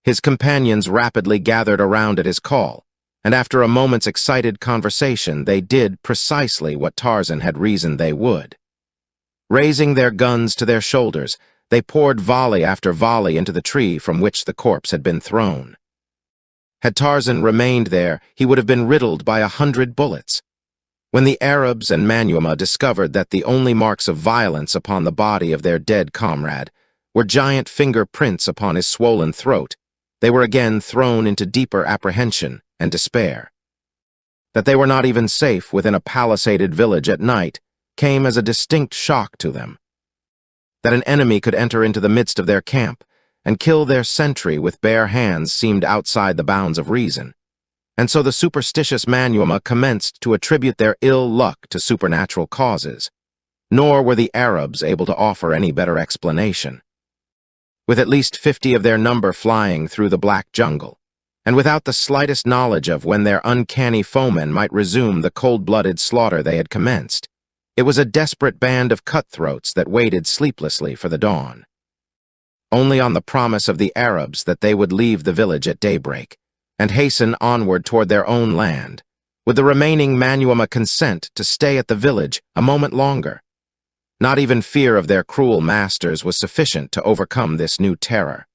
His companions rapidly gathered around at his call, and after a moment's excited conversation, they did precisely what Tarzan had reasoned they would. Raising their guns to their shoulders, they poured volley after volley into the tree from which the corpse had been thrown. Had Tarzan remained there, he would have been riddled by 100 bullets. When the Arabs and Manuma discovered that the only marks of violence upon the body of their dead comrade were giant fingerprints upon his swollen throat, they were again thrown into deeper apprehension and despair. That they were not even safe within a palisaded village at night came as a distinct shock to them. That an enemy could enter into the midst of their camp and kill their sentry with bare hands seemed outside the bounds of reason. And so the superstitious Manyuema commenced to attribute their ill luck to supernatural causes. Nor were the Arabs able to offer any better explanation. With at least 50 of their number flying through the black jungle, and without the slightest knowledge of when their uncanny foemen might resume the cold-blooded slaughter they had commenced, it was a desperate band of cutthroats that waited sleeplessly for the dawn. Only on the promise of the Arabs that they would leave the village at daybreak, and hasten onward toward their own land, would the remaining Manyuema consent to stay at the village a moment longer. Not even fear of their cruel masters was sufficient to overcome this new terror.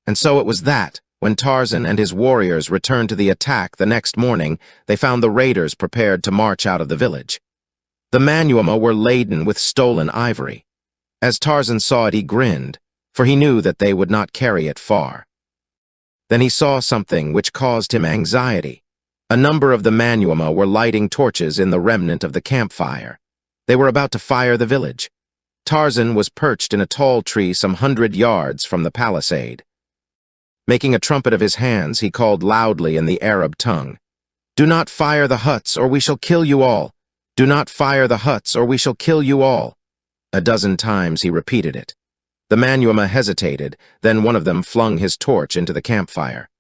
And so it was that, when Tarzan and his warriors returned to the attack the next morning, they found the raiders prepared to march out of the village. The Manyuema were laden with stolen ivory. As Tarzan saw it, he grinned, for he knew that they would not carry it far. Then he saw something which caused him anxiety. A number of the Manyuema were lighting torches in the remnant of the campfire. They were about to fire the village. Tarzan was perched in a tall tree some 100 yards from the palisade. Making a trumpet of his hands, he called loudly in the Arab tongue, "Do not fire the huts, or we shall kill you all! Do not fire the huts, or we shall kill you all!" A dozen times he repeated it. The Manyuema hesitated, then one of them flung his torch into the campfire.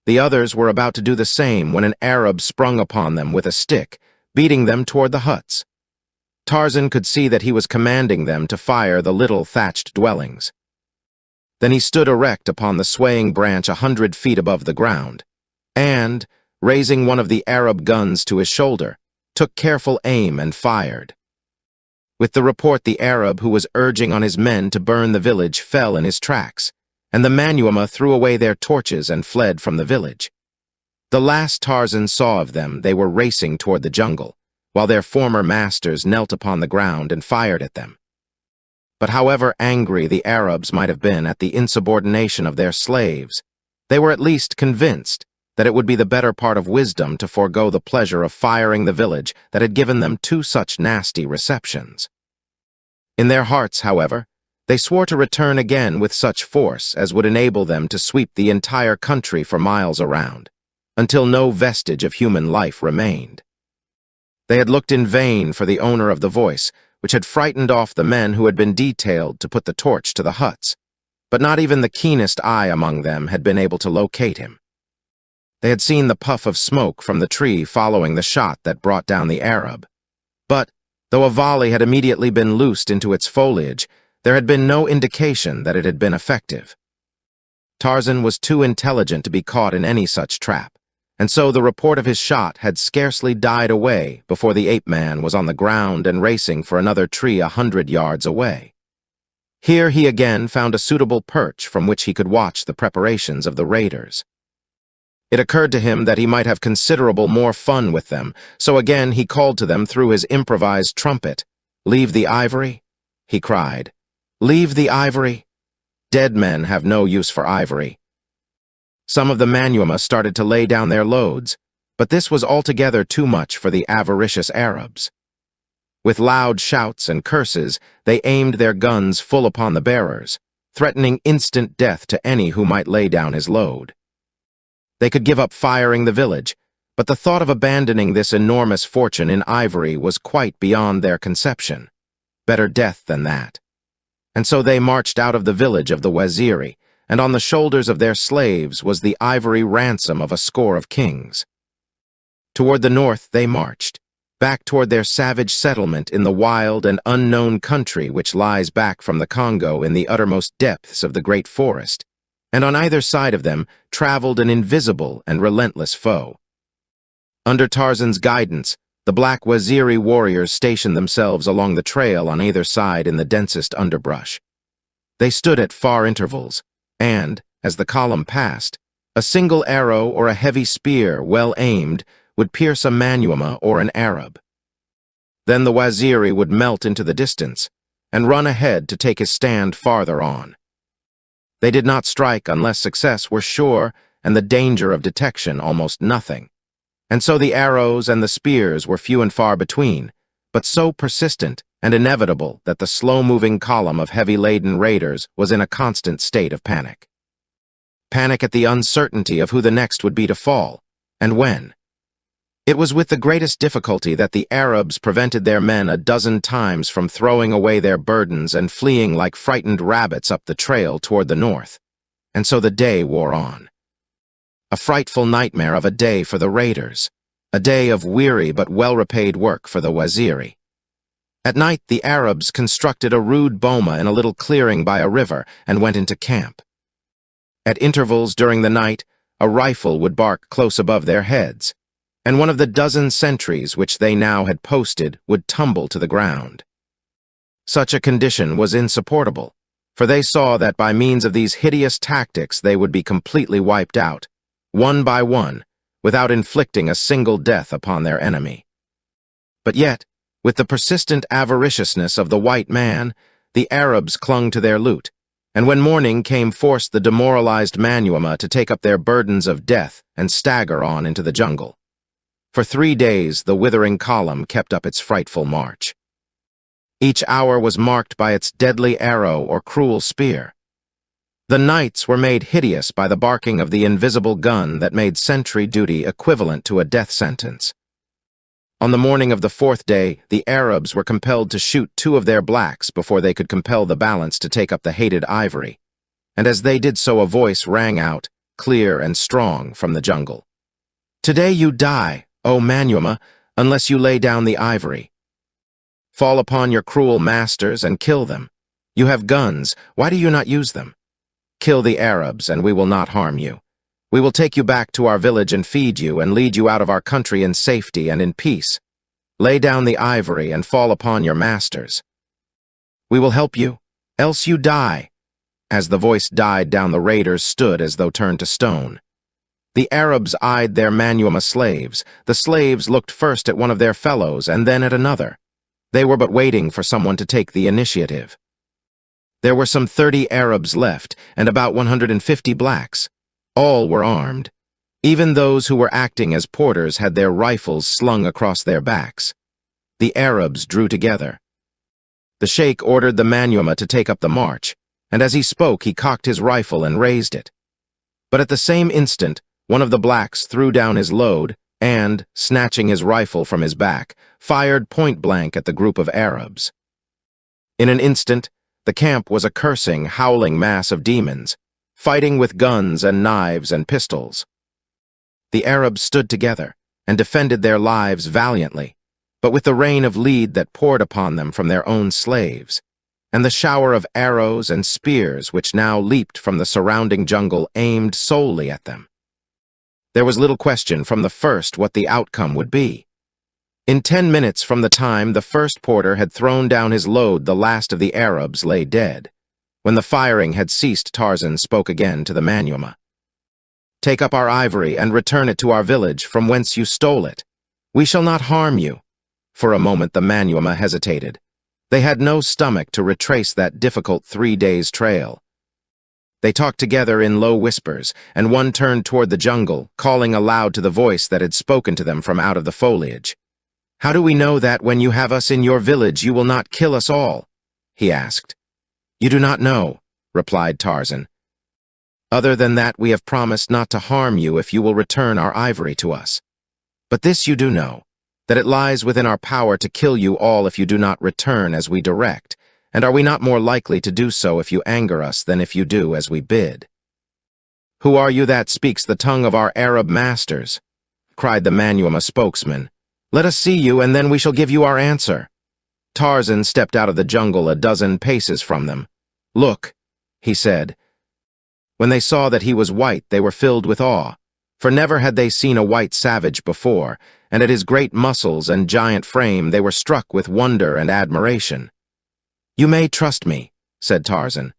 The others were about to do the same when an Arab sprung upon them with a stick, beating them toward the huts. Tarzan could see that he was commanding them to fire the little thatched dwellings. Then he stood erect upon the swaying branch 100 feet above the ground, and, raising one of the Arab guns to his shoulder, took careful aim and fired. With the report, the Arab who was urging on his men to burn the village fell in his tracks, and the Manyuema threw away their torches and fled from the village. The last Tarzan saw of them, they were racing toward the jungle, while their former masters knelt upon the ground and fired at them. But however angry the Arabs might have been at the insubordination of their slaves, they were at least convinced that it would be the better part of wisdom to forego the pleasure of firing the village that had given them 2 such nasty receptions. In their hearts, however, they swore to return again with such force as would enable them to sweep the entire country for miles around, until no vestige of human life remained. They had looked in vain for the owner of the voice, which had frightened off the men who had been detailed to put the torch to the huts, but not even the keenest eye among them had been able to locate him. They had seen the puff of smoke from the tree following the shot that brought down the Arab. But, though a volley had immediately been loosed into its foliage, there had been no indication that it had been effective. Tarzan was too intelligent to be caught in any such trap, and so the report of his shot had scarcely died away before the ape-man was on the ground and racing for another tree 100 yards away. Here he again found a suitable perch from which he could watch the preparations of the raiders. It occurred to him that he might have considerable more fun with them, so again he called to them through his improvised trumpet. "Leave the ivory?" he cried. "Leave the ivory? Dead men have no use for ivory." Some of the Manyuema started to lay down their loads, but this was altogether too much for the avaricious Arabs. With loud shouts and curses, they aimed their guns full upon the bearers, threatening instant death to any who might lay down his load. They could give up firing the village, but the thought of abandoning this enormous fortune in ivory was quite beyond their conception. Better death than that. And so they marched out of the village of the Waziri, and on the shoulders of their slaves was the ivory ransom of a score of kings. Toward the north they marched, back toward their savage settlement in the wild and unknown country which lies back from the Congo in the uttermost depths of the great forest, and on either side of them traveled an invisible and relentless foe. Under Tarzan's guidance, the black Waziri warriors stationed themselves along the trail on either side in the densest underbrush. They stood at far intervals, and, as the column passed, a single arrow or a heavy spear, well aimed, would pierce a Manyuema or an Arab. Then the Waziri would melt into the distance and run ahead to take his stand farther on. They did not strike unless success were sure and the danger of detection almost nothing. And so the arrows and the spears were few and far between, but so persistent and inevitable that the slow-moving column of heavy-laden raiders was in a constant state of panic. Panic at the uncertainty of who the next would be to fall, and when. It was with the greatest difficulty that the Arabs prevented their men a dozen times from throwing away their burdens and fleeing like frightened rabbits up the trail toward the north. And so the day wore on. A frightful nightmare of a day for the raiders, a day of weary but well-repaid work for the Waziri. At night, the Arabs constructed a rude boma in a little clearing by a river and went into camp. At intervals during the night, a rifle would bark close above their heads, and one of the dozen sentries which they now had posted would tumble to the ground. Such a condition was insupportable, for they saw that by means of these hideous tactics they would be completely wiped out, one by one, without inflicting a single death upon their enemy. But yet, with the persistent avariciousness of the white man, the Arabs clung to their loot, and when morning came forced the demoralized Manyuema to take up their burdens of death and stagger on into the jungle. For 3 days, the withering column kept up its frightful march. Each hour was marked by its deadly arrow or cruel spear. The nights were made hideous by the barking of the invisible gun that made sentry duty equivalent to a death sentence. On the morning of the 4th day, the Arabs were compelled to shoot 2 of their blacks before they could compel the balance to take up the hated ivory, and as they did so a voice rang out, clear and strong, from the jungle. "Today you die, O Manyuema, unless you lay down the ivory. Fall upon your cruel masters and kill them. You have guns, why do you not use them? Kill the Arabs, and we will not harm you. We will take you back to our village and feed you and lead you out of our country in safety and in peace. Lay down the ivory and fall upon your masters. We will help you, else you die." As the voice died down, the raiders stood as though turned to stone. The Arabs eyed their Manyuema slaves. The slaves looked first at one of their fellows and then at another. They were but waiting for someone to take the initiative. There were some 30 Arabs left and about 150 blacks. All were armed. Even those who were acting as porters had their rifles slung across their backs. The Arabs drew together. The sheikh ordered the Manyuema to take up the march, and as he spoke he cocked his rifle and raised it. But at the same instant, one of the blacks threw down his load and, snatching his rifle from his back, fired point-blank at the group of Arabs. In an instant, the camp was a cursing, howling mass of demons, fighting with guns and knives and pistols. The Arabs stood together and defended their lives valiantly, but with the rain of lead that poured upon them from their own slaves, and the shower of arrows and spears which now leaped from the surrounding jungle aimed solely at them. There was little question from the first what the outcome would be. In 10 minutes from the time the first porter had thrown down his load, the last of the Arabs lay dead. When the firing had ceased, Tarzan spoke again to the Manyuema. "Take up our ivory and return it to our village from whence you stole it. We shall not harm you." For a moment the Manyuema hesitated. They had no stomach to retrace that difficult 3 days' trail. They talked together in low whispers, and one turned toward the jungle, calling aloud to the voice that had spoken to them from out of the foliage. "How do we know that when you have us in your village you will not kill us all?" he asked. "You do not know," replied Tarzan. "Other than that we have promised not to harm you if you will return our ivory to us. But this you do know, that it lies within our power to kill you all if you do not return as we direct, and are we not more likely to do so if you anger us than if you do as we bid?" "Who are you that speaks the tongue of our Arab masters?" cried the Manyuema spokesman. "Let us see you, and then we shall give you our answer." Tarzan stepped out of the jungle a dozen paces from them. "Look," he said. When they saw that he was white, they were filled with awe, for never had they seen a white savage before, and at his great muscles and giant frame they were struck with wonder and admiration. "You may trust me," said Tarzan.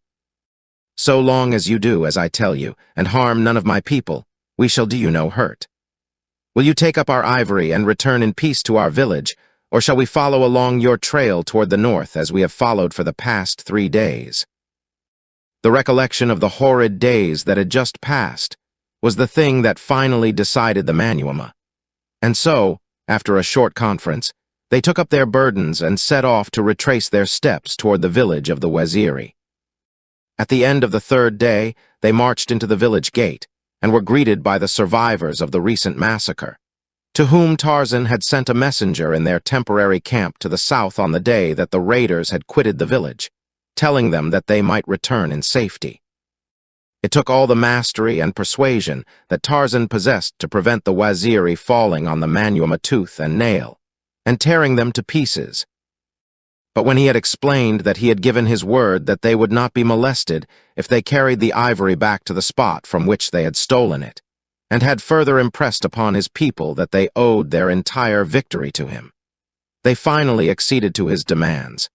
"So long as you do as I tell you, and harm none of my people, we shall do you no hurt. Will you take up our ivory and return in peace to our village, or shall we follow along your trail toward the north as we have followed for the past 3 days?" The recollection of the horrid days that had just passed was the thing that finally decided the Manyuema. And so, after a short conference, They took up their burdens and set off to retrace their steps toward the village of the Waziri. At the end of the third day, they marched into the village gate and were greeted by the survivors of the recent massacre, to whom Tarzan had sent a messenger in their temporary camp to the south on the day that the raiders had quitted the village, telling them that they might return in safety. It took all the mastery and persuasion that Tarzan possessed to prevent the Waziri falling on the Manuma tooth and nail, and tearing them to pieces. But when he had explained that he had given his word that they would not be molested if they carried the ivory back to the spot from which they had stolen it, and had further impressed upon his people that they owed their entire victory to him, they finally acceded to his demands,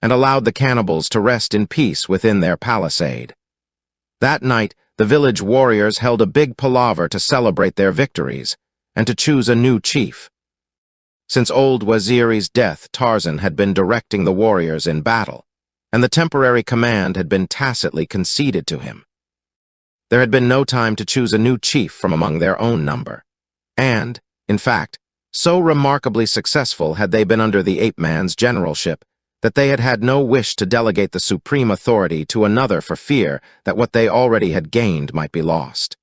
and allowed the cannibals to rest in peace within their palisade. That night, the village warriors held a big palaver to celebrate their victories and to choose a new chief. Since old Waziri's death, Tarzan had been directing the warriors in battle, and the temporary command had been tacitly conceded to him. There had been no time to choose a new chief from among their own number, and, in fact, so remarkably successful had they been under the ape-man's generalship that they had had no wish to delegate the supreme authority to another for fear that what they already had gained might be lost.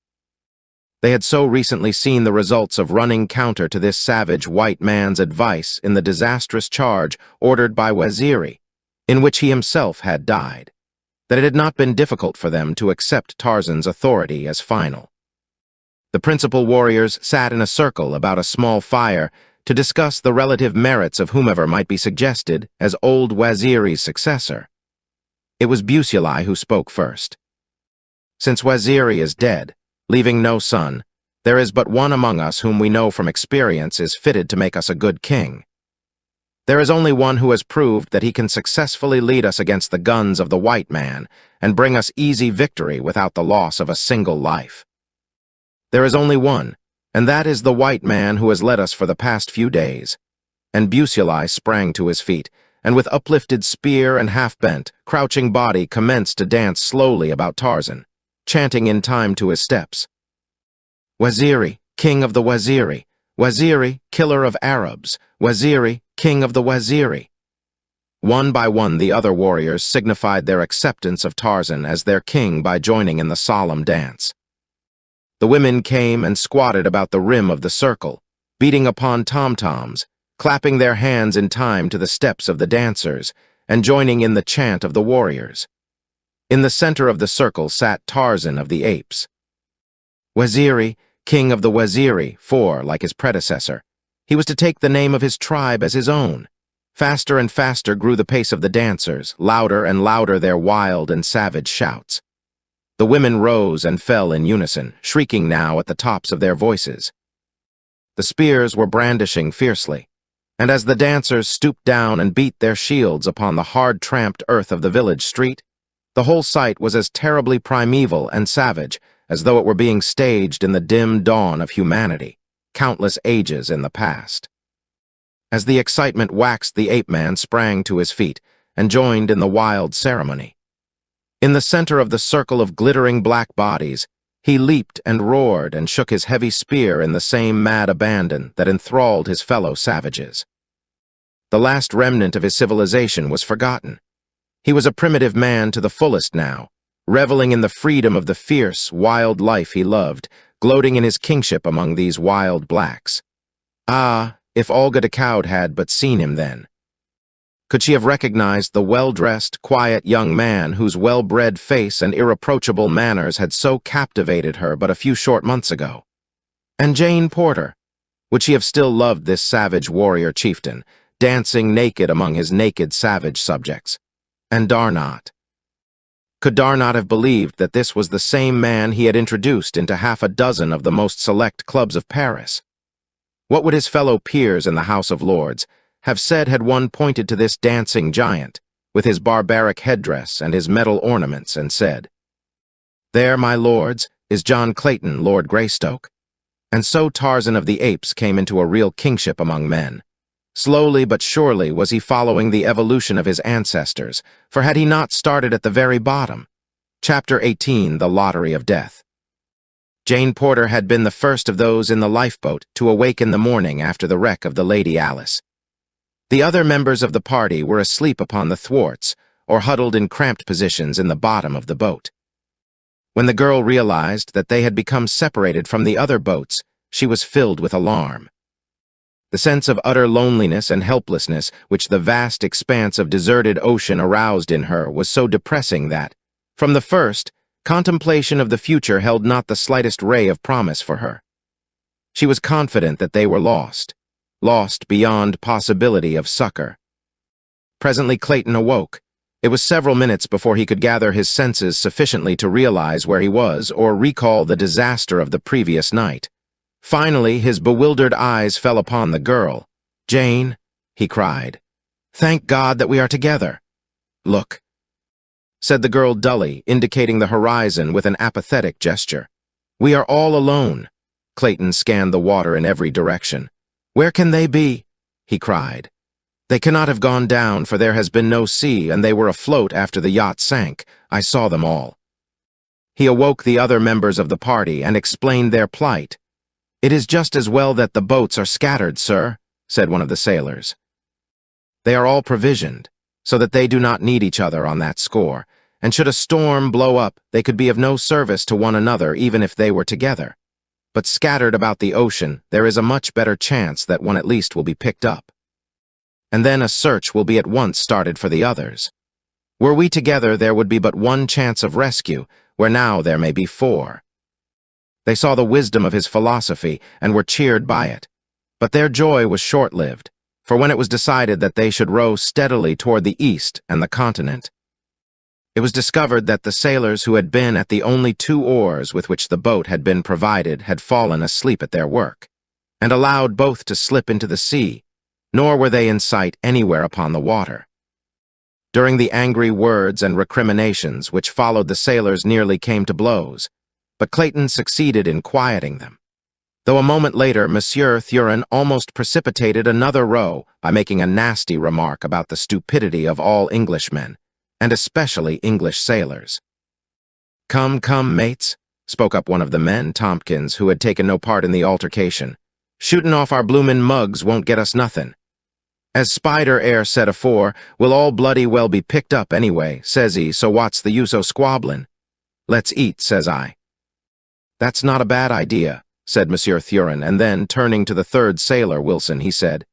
They had so recently seen the results of running counter to this savage white man's advice in the disastrous charge ordered by Waziri, in which he himself had died, that it had not been difficult for them to accept Tarzan's authority as final. The principal warriors sat in a circle about a small fire to discuss the relative merits of whomever might be suggested as old Waziri's successor. It was Busuli who spoke first. Since Waziri is dead, leaving no son, there is but one among us whom we know from experience is fitted to make us a good king. There is only one who has proved that he can successfully lead us against the guns of the white man and bring us easy victory without the loss of a single life. There is only one, and that is the white man who has led us for the past few days. And Busuli sprang to his feet, and with uplifted spear and half-bent, crouching body commenced to dance slowly about Tarzan, chanting in time to his steps. Waziri, king of the Waziri. Waziri, killer of Arabs. Waziri, king of the Waziri. One by one the other warriors signified their acceptance of Tarzan as their king by joining in the solemn dance. The women came and squatted about the rim of the circle, beating upon tom-toms, clapping their hands in time to the steps of the dancers, and joining in the chant of the warriors. In the center of the circle sat Tarzan of the Apes. Waziri, king of the Waziri, for, like his predecessor, he was to take the name of his tribe as his own. Faster and faster grew the pace of the dancers, louder and louder their wild and savage shouts. The women rose and fell in unison, shrieking now at the tops of their voices. The spears were brandishing fiercely, and as the dancers stooped down and beat their shields upon the hard-tramped earth of the village street, the whole sight was as terribly primeval and savage as though it were being staged in the dim dawn of humanity, countless ages in the past. As the excitement waxed, the ape-man sprang to his feet and joined in the wild ceremony. In the center of the circle of glittering black bodies, he leaped and roared and shook his heavy spear in the same mad abandon that enthralled his fellow savages. The last remnant of his civilization was forgotten. He was a primitive man to the fullest now, reveling in the freedom of the fierce, wild life he loved, gloating in his kingship among these wild blacks. Ah, if Olga de Coude had but seen him then! Could she have recognized the well-dressed, quiet young man whose well-bred face and irreproachable manners had so captivated her but a few short months ago? And Jane Porter? Would she have still loved this savage warrior chieftain, dancing naked among his naked savage subjects? And Darnot? Could Darnot have believed that this was the same man he had introduced into half a dozen of the most select clubs of Paris? What would his fellow peers in the House of Lords have said had one pointed to this dancing giant, with his barbaric headdress and his metal ornaments, and said, "There, my lords, is John Clayton, Lord Greystoke." And so Tarzan of the Apes came into a real kingship among men. Slowly but surely was he following the evolution of his ancestors, for had he not started at the very bottom? Chapter 18, The Lottery of Death. Jane Porter had been the first of those in the lifeboat to awake in the morning after the wreck of the Lady Alice. The other members of the party were asleep upon the thwarts or huddled in cramped positions in the bottom of the boat. When the girl realized that they had become separated from the other boats, she was filled with alarm. The sense of utter loneliness and helplessness which the vast expanse of deserted ocean aroused in her was so depressing that, from the first, contemplation of the future held not the slightest ray of promise for her. She was confident that they were lost beyond possibility of succor. Presently Clayton awoke. It was several minutes before he could gather his senses sufficiently to realize where he was or recall the disaster of the previous night. Finally, his bewildered eyes fell upon the girl. "Jane," he cried. "Thank God that we are together." "Look," said the girl dully, indicating the horizon with an apathetic gesture. "We are all alone." Clayton scanned the water in every direction. "Where can they be?" he cried. "They cannot have gone down, for there has been no sea, and they were afloat after the yacht sank. I saw them all." He awoke the other members of the party and explained their plight. "It is just as well that the boats are scattered, sir," said one of the sailors. "They are all provisioned, so that they do not need each other on that score, and should a storm blow up, they could be of no service to one another even if they were together. But scattered about the ocean, there is a much better chance that one at least will be picked up. And then a search will be at once started for the others. Were we together, there would be but one chance of rescue, where now there may be four." They saw the wisdom of his philosophy and were cheered by it. But their joy was short-lived, for when it was decided that they should row steadily toward the east and the continent, it was discovered that the sailors who had been at the only 2 oars with which the boat had been provided had fallen asleep at their work, and allowed both to slip into the sea, nor were they in sight anywhere upon the water. During the angry words and recriminations which followed, the sailors nearly came to blows, but Clayton succeeded in quieting them, though a moment later Monsieur Thurin almost precipitated another row by making a nasty remark about the stupidity of all Englishmen, and especially English sailors. "Come, come, mates," spoke up one of the men, Tompkins, who had taken no part in the altercation. "Shootin' off our bloomin' mugs won't get us nothin'. As Spider Air said afore, we'll all bloody well be picked up anyway, says he, so what's the use o' squabblin'? Let's eat, says I." "That's not a bad idea," said Monsieur Thurin, and then, turning to the third sailor, Wilson, he said,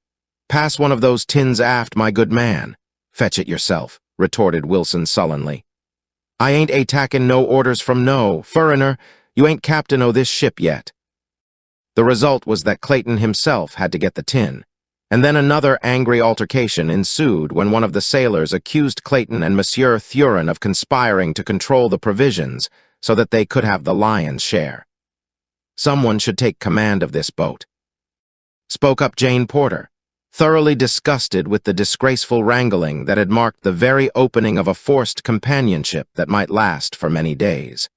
"Pass one of those tins aft, my good man." "Fetch it yourself," retorted Wilson sullenly. "I ain't a-tackin' no orders from no furriner. You ain't captain o' this ship yet." The result was that Clayton himself had to get the tin, and then another angry altercation ensued when one of the sailors accused Clayton and Monsieur Thurin of conspiring to control the provisions so that they could have the lion's share. "Someone should take command of this boat," spoke up Jane Porter, thoroughly disgusted with the disgraceful wrangling that had marked the very opening of a forced companionship that might last for many days.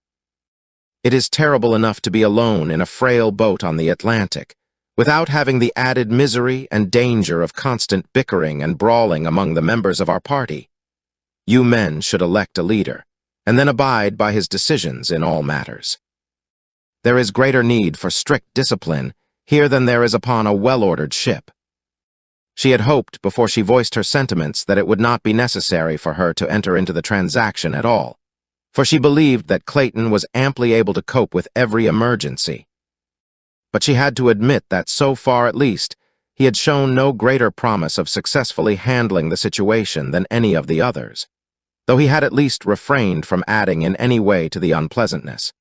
"It is terrible enough to be alone in a frail boat on the Atlantic, without having the added misery and danger of constant bickering and brawling among the members of our party. You men should elect a leader, and then abide by his decisions in all matters. There is greater need for strict discipline here than there is upon a well-ordered ship." She had hoped, before she voiced her sentiments, that it would not be necessary for her to enter into the transaction at all, for she believed that Clayton was amply able to cope with every emergency. But she had to admit that, so far at least, he had shown no greater promise of successfully handling the situation than any of the others, though he had at least refrained from adding in any way to the unpleasantness,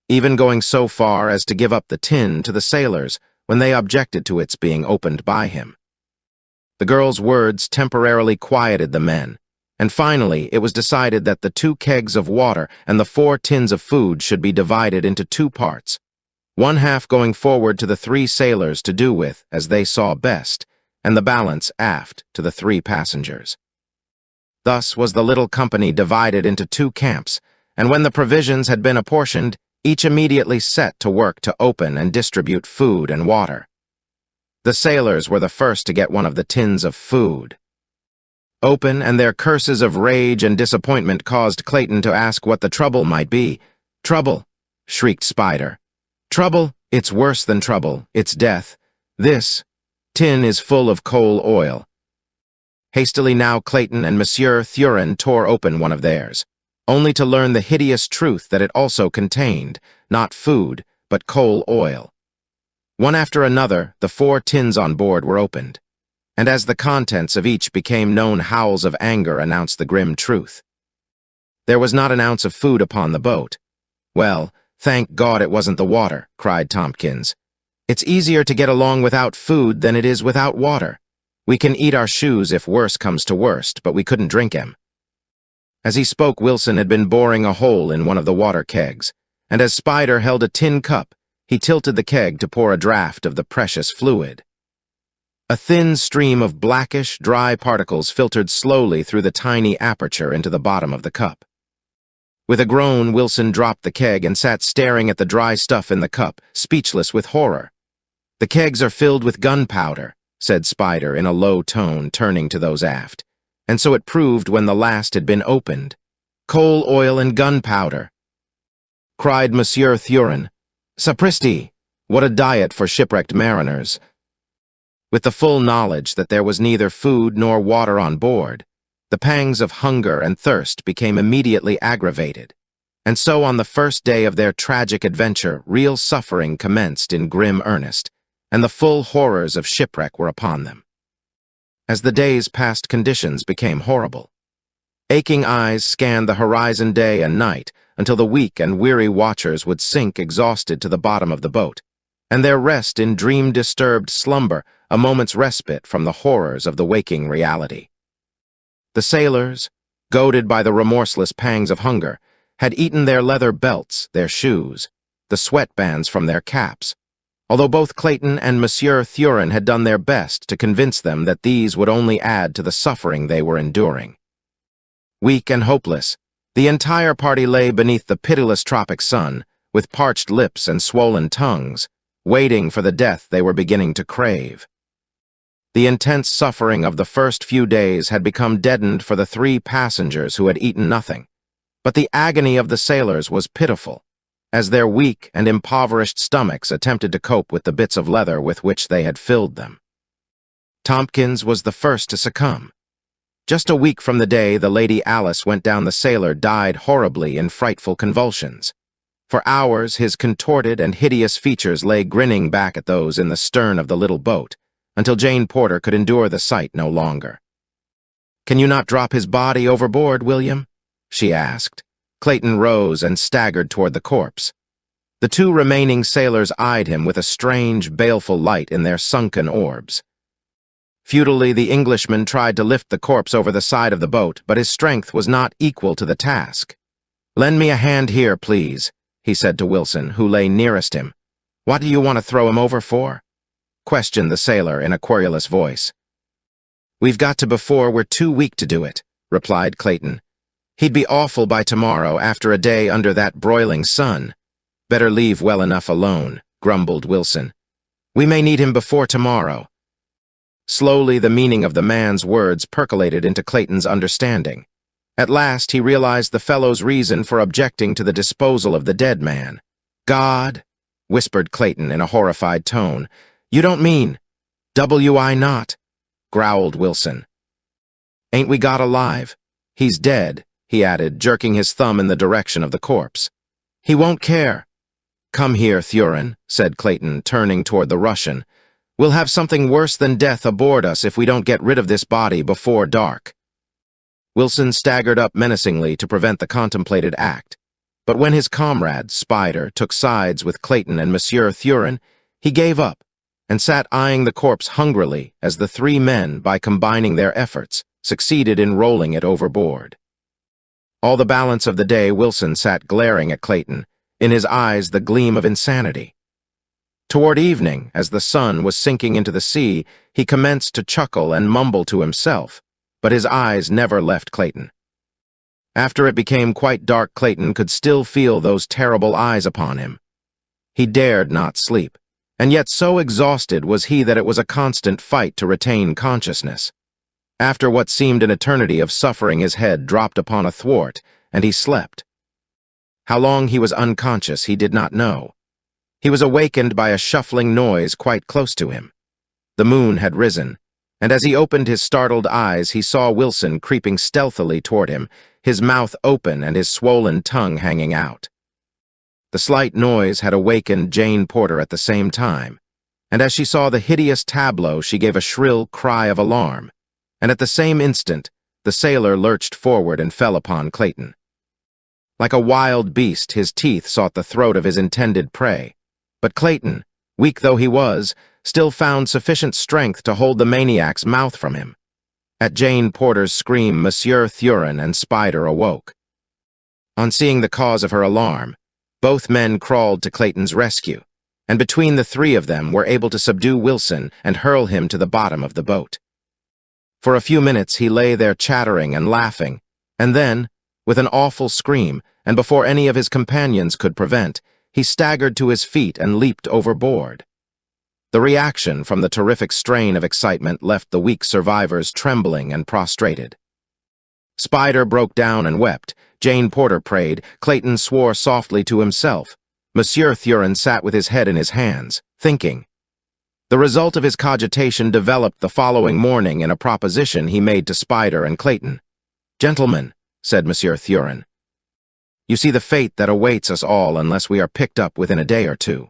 even going so far as to give up the tin to the sailors when they objected to its being opened by him. The girl's words temporarily quieted the men, and finally it was decided that the 2 kegs of water and the 4 tins of food should be divided into 2 parts, one half going forward to the 3 sailors to do with as they saw best, and the balance aft to the 3 passengers. Thus was the little company divided into 2 camps, and when the provisions had been apportioned, each immediately set to work to open and distribute food and water. The sailors were the first to get one of the tins of food open, and their curses of rage and disappointment caused Clayton to ask what the trouble might be. "Trouble," shrieked Spider. "Trouble? It's worse than trouble. It's death. This tin is full of coal oil. Hastily now Clayton and Monsieur Thurin tore open one of theirs, only to learn the hideous truth that it also contained, not food, but coal oil. One after another, the 4 tins on board were opened, and as the contents of each became known, howls of anger announced the grim truth. There was not an ounce of food upon the boat. "Well, thank God it wasn't the water," cried Tompkins. "It's easier to get along without food than it is without water. We can eat our shoes if worse comes to worst, but we couldn't drink 'em." As he spoke, Wilson had been boring a hole in one of the water kegs, and as Spider held a tin cup, he tilted the keg to pour a draught of the precious fluid. A thin stream of blackish, dry particles filtered slowly through the tiny aperture into the bottom of the cup. With a groan, Wilson dropped the keg and sat staring at the dry stuff in the cup, speechless with horror. "The kegs are filled with gunpowder," said Spider in a low tone, turning to those aft. And so it proved when the last had been opened. "Coal oil and gunpowder," cried Monsieur Thurin. "Sapristi! What a diet for shipwrecked mariners!" With the full knowledge that there was neither food nor water on board, the pangs of hunger and thirst became immediately aggravated. And so on the first day of their tragic adventure, real suffering commenced in grim earnest, and the full horrors of shipwreck were upon them. As the days passed, conditions became horrible. Aching eyes scanned the horizon day and night until the weak and weary watchers would sink exhausted to the bottom of the boat, and their rest in dream-disturbed slumber, a moment's respite from the horrors of the waking reality. The sailors, goaded by the remorseless pangs of hunger, had eaten their leather belts, their shoes, the sweatbands from their caps, although both Clayton and Monsieur Thurin had done their best to convince them that these would only add to the suffering they were enduring. Weak and hopeless, the entire party lay beneath the pitiless tropic sun, with parched lips and swollen tongues, waiting for the death they were beginning to crave. The intense suffering of the first few days had become deadened for the 3 passengers who had eaten nothing, but the agony of the sailors was pitiful, as their weak and impoverished stomachs attempted to cope with the bits of leather with which they had filled them. Tompkins was the first to succumb. Just a week from the day the Lady Alice went down, the sailor died horribly in frightful convulsions. For hours his contorted and hideous features lay grinning back at those in the stern of the little boat, until Jane Porter could endure the sight no longer. "Can you not drop his body overboard, William?" she asked. Clayton rose and staggered toward the corpse. The 2 remaining sailors eyed him with a strange, baleful light in their sunken orbs. Futilely, the Englishman tried to lift the corpse over the side of the boat, but his strength was not equal to the task. "Lend me a hand here, please," he said to Wilson, who lay nearest him. "What do you want to throw him over for?" questioned the sailor in a querulous voice. "We've got to before we're too weak to do it," replied Clayton. "He'd be awful by tomorrow after a day under that broiling sun." "Better leave well enough alone," grumbled Wilson. "We may need him before tomorrow." Slowly, the meaning of the man's words percolated into Clayton's understanding. At last, he realized the fellow's reason for objecting to the disposal of the dead man. "God," whispered Clayton in a horrified tone. "You don't mean—" "W.I. not," growled Wilson. "Ain't we got alive? He's dead," he added, jerking his thumb in the direction of the corpse. "He won't care." "Come here, Thurin," said Clayton, turning toward the Russian. "We'll have something worse than death aboard us if we don't get rid of this body before dark." Wilson staggered up menacingly to prevent the contemplated act, but when his comrade, Spider, took sides with Clayton and Monsieur Thurin, he gave up and sat eyeing the corpse hungrily as the 3 men, by combining their efforts, succeeded in rolling it overboard. All the balance of the day, Wilson sat glaring at Clayton, in his eyes the gleam of insanity. Toward evening, as the sun was sinking into the sea, he commenced to chuckle and mumble to himself, but his eyes never left Clayton. After it became quite dark, Clayton could still feel those terrible eyes upon him. He dared not sleep, and yet so exhausted was he that it was a constant fight to retain consciousness. After what seemed an eternity of suffering, his head dropped upon a thwart, and he slept. How long he was unconscious he did not know. He was awakened by a shuffling noise quite close to him. The moon had risen, and as he opened his startled eyes, he saw Wilson creeping stealthily toward him, his mouth open and his swollen tongue hanging out. The slight noise had awakened Jane Porter at the same time, and as she saw the hideous tableau, she gave a shrill cry of alarm, and at the same instant, the sailor lurched forward and fell upon Clayton. Like a wild beast, his teeth sought the throat of his intended prey, but Clayton, weak though he was, still found sufficient strength to hold the maniac's mouth from him. At Jane Porter's scream, Monsieur Thurin and Spider awoke. On seeing the cause of her alarm, both men crawled to Clayton's rescue, and between the three of them were able to subdue Wilson and hurl him to the bottom of the boat. For a few minutes he lay there chattering and laughing, and then, with an awful scream, and before any of his companions could prevent, he staggered to his feet and leaped overboard. The reaction from the terrific strain of excitement left the weak survivors trembling and prostrated. Spider broke down and wept. Jane Porter prayed. Clayton swore softly to himself. Monsieur Thurin sat with his head in his hands, thinking. The result of his cogitation developed the following morning in a proposition he made to Spider and Clayton. "Gentlemen," said Monsieur Thurin, "you see the fate that awaits us all unless we are picked up within a day or two.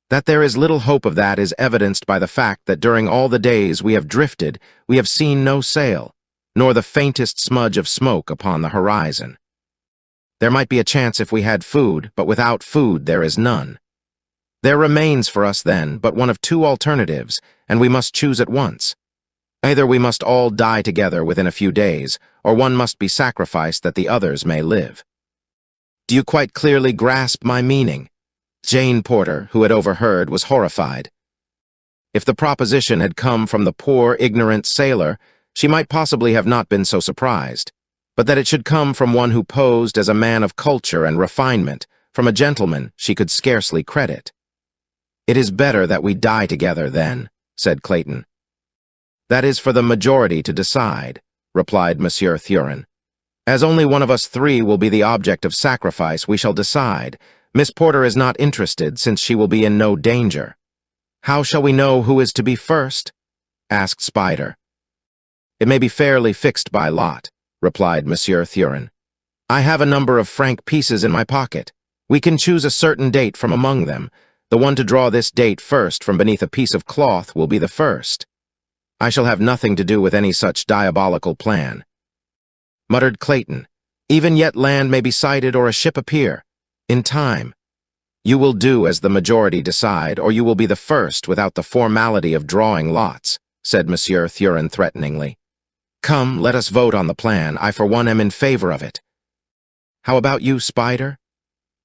That there is little hope of that is evidenced by the fact that during all the days we have drifted, we have seen no sail, nor the faintest smudge of smoke upon the horizon. There might be a chance if we had food, but without food there is none. There remains for us then but one of two alternatives, and we must choose at once. Either we must all die together within a few days, or one must be sacrificed that the others may live. Do you quite clearly grasp my meaning?" Jane Porter, who had overheard, was horrified. If the proposition had come from the poor, ignorant sailor, she might possibly have not been so surprised, but that it should come from one who posed as a man of culture and refinement, from a gentleman, she could scarcely credit. "It is better that we die together, then," said Clayton. "That is for the majority to decide," replied Monsieur Thurin. "As only one of us three will be the object of sacrifice, we shall decide. Miss Porter is not interested, since she will be in no danger." "How shall we know who is to be first?" asked Spider. "It may be fairly fixed by lot," replied Monsieur Thurin. "I have a number of franc pieces in my pocket. We can choose a certain date from among them. The one to draw this date first from beneath a piece of cloth will be the first. I shall have nothing to do with any such diabolical plan," muttered Clayton. "Even yet land may be sighted or a ship appear. In time. You will do as the majority decide, or you will be the first without the formality of drawing lots," said Monsieur Thurin threateningly. "Come, let us vote on the plan. I for one am in favor of it." "How about you, Spider?"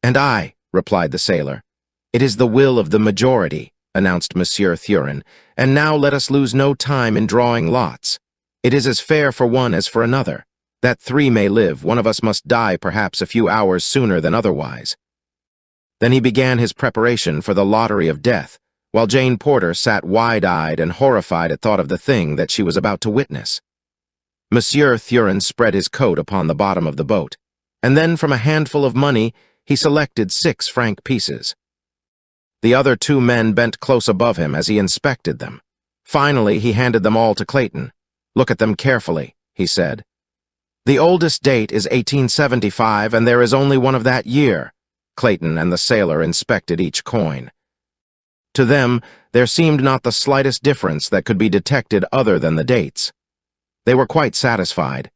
"And I," replied the sailor. "It is the will of the majority," announced Monsieur Thurin, "and now let us lose no time in drawing lots. It is as fair for one as for another. That three may live, one of us must die perhaps a few hours sooner than otherwise." Then he began his preparation for the lottery of death, while Jane Porter sat wide-eyed and horrified at thought of the thing that she was about to witness. Monsieur Thurin spread his coat upon the bottom of the boat, and then from a handful of money he selected 6 franc pieces. The other 2 men bent close above him as he inspected them. Finally, he handed them all to Clayton. "Look at them carefully," he said. "The oldest date is 1875, and there is only one of that year." Clayton and the sailor inspected each coin. To them, there seemed not the slightest difference that could be detected other than the dates. They were quite satisfied.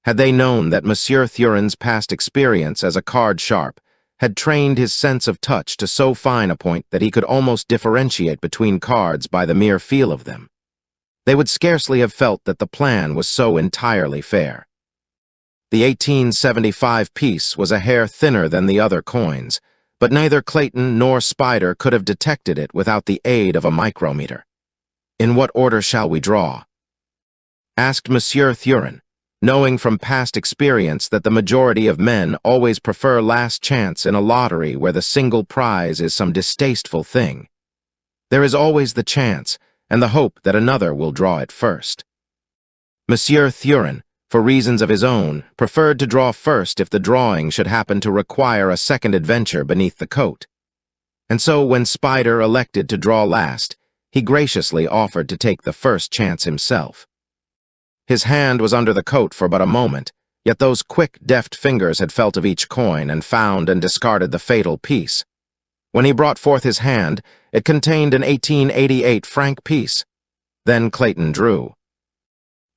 Had they known that Monsieur Thurin's past experience as a card sharp had trained his sense of touch to so fine a point that he could almost differentiate between cards by the mere feel of them, they would scarcely have felt that the plan was so entirely fair. The 1875 piece was a hair thinner than the other coins, but neither Clayton nor Spider could have detected it without the aid of a micrometer. "In what order shall we draw?" asked Monsieur Thurin, knowing from past experience that the majority of men always prefer last chance in a lottery where the single prize is some distasteful thing. There is always the chance and the hope that another will draw it first. Monsieur Thurin, for reasons of his own, preferred to draw first if the drawing should happen to require a second adventure beneath the coat. And so when Spider elected to draw last, he graciously offered to take the first chance himself. His hand was under the coat for but a moment, yet those quick, deft fingers had felt of each coin and found and discarded the fatal piece. When he brought forth his hand, it contained an 1888 franc piece. Then Clayton drew.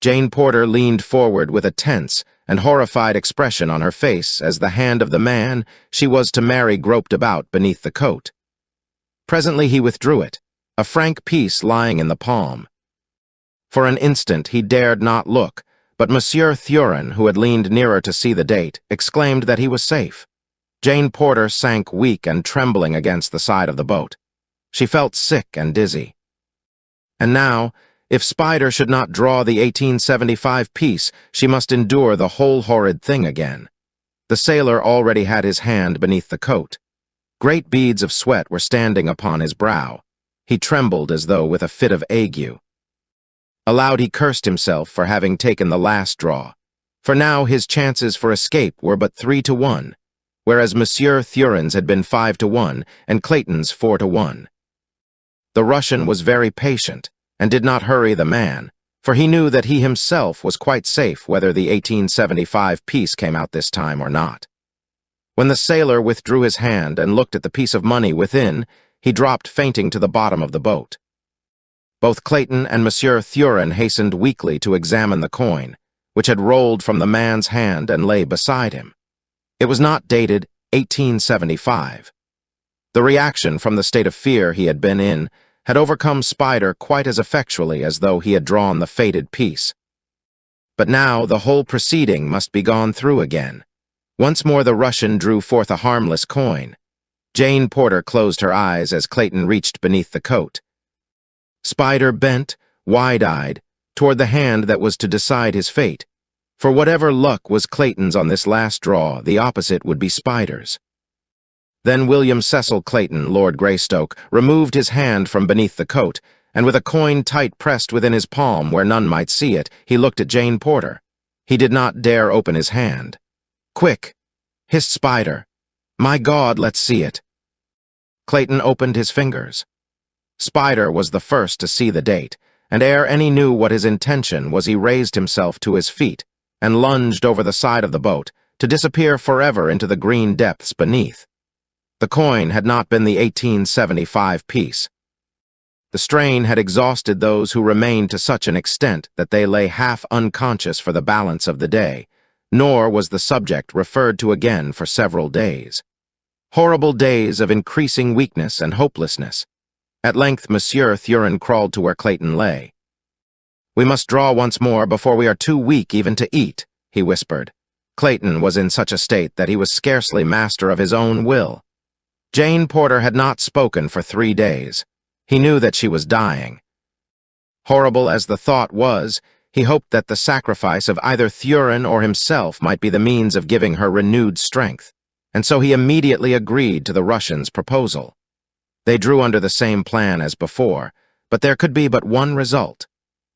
Jane Porter leaned forward with a tense and horrified expression on her face as the hand of the man she was to marry groped about beneath the coat. Presently he withdrew it, a franc piece lying in the palm. For an instant he dared not look, but Monsieur Thurin, who had leaned nearer to see the date, exclaimed that he was safe. Jane Porter sank weak and trembling against the side of the boat. She felt sick and dizzy. And now, if Spider should not draw the 1875 piece, she must endure the whole horrid thing again. The sailor already had his hand beneath the coat. Great beads of sweat were standing upon his brow. He trembled as though with a fit of ague. Aloud he cursed himself for having taken the last draw, for now his chances for escape were but 3-1, whereas Monsieur Thurin's had been 5-1 and Clayton's 4-1. The Russian was very patient and did not hurry the man, for he knew that he himself was quite safe whether the 1875 piece came out this time or not. When the sailor withdrew his hand and looked at the piece of money within, he dropped fainting to the bottom of the boat. Both Clayton and Monsieur Thurin hastened weakly to examine the coin, which had rolled from the man's hand and lay beside him. It was not dated 1875. The reaction from the state of fear he had been in had overcome Spider quite as effectually as though he had drawn the fated piece. But now the whole proceeding must be gone through again. Once more the Russian drew forth a harmless coin. Jane Porter closed her eyes as Clayton reached beneath the coat. Spider bent, wide-eyed, toward the hand that was to decide his fate. For whatever luck was Clayton's on this last draw, the opposite would be Spider's. Then William Cecil Clayton, Lord Greystoke, removed his hand from beneath the coat, and with a coin tight pressed within his palm where none might see it, he looked at Jane Porter. He did not dare open his hand. "Quick!" hissed Spider. "My God, let's see it." Clayton opened his fingers. Spider was the first to see the date, and ere any knew what his intention was, he raised himself to his feet and lunged over the side of the boat to disappear forever into the green depths beneath. The coin had not been the 1875 piece. The strain had exhausted those who remained to such an extent that they lay half unconscious for the balance of the day, nor was the subject referred to again for several days. Horrible days of increasing weakness and hopelessness. At length Monsieur Thurin crawled to where Clayton lay. "We must draw once more before we are too weak even to eat," he whispered. Clayton was in such a state that he was scarcely master of his own will. Jane Porter had not spoken for 3 days. He knew that she was dying. Horrible as the thought was, he hoped that the sacrifice of either Thurin or himself might be the means of giving her renewed strength, and so he immediately agreed to the Russian's proposal. They drew under the same plan as before, but there could be but one result.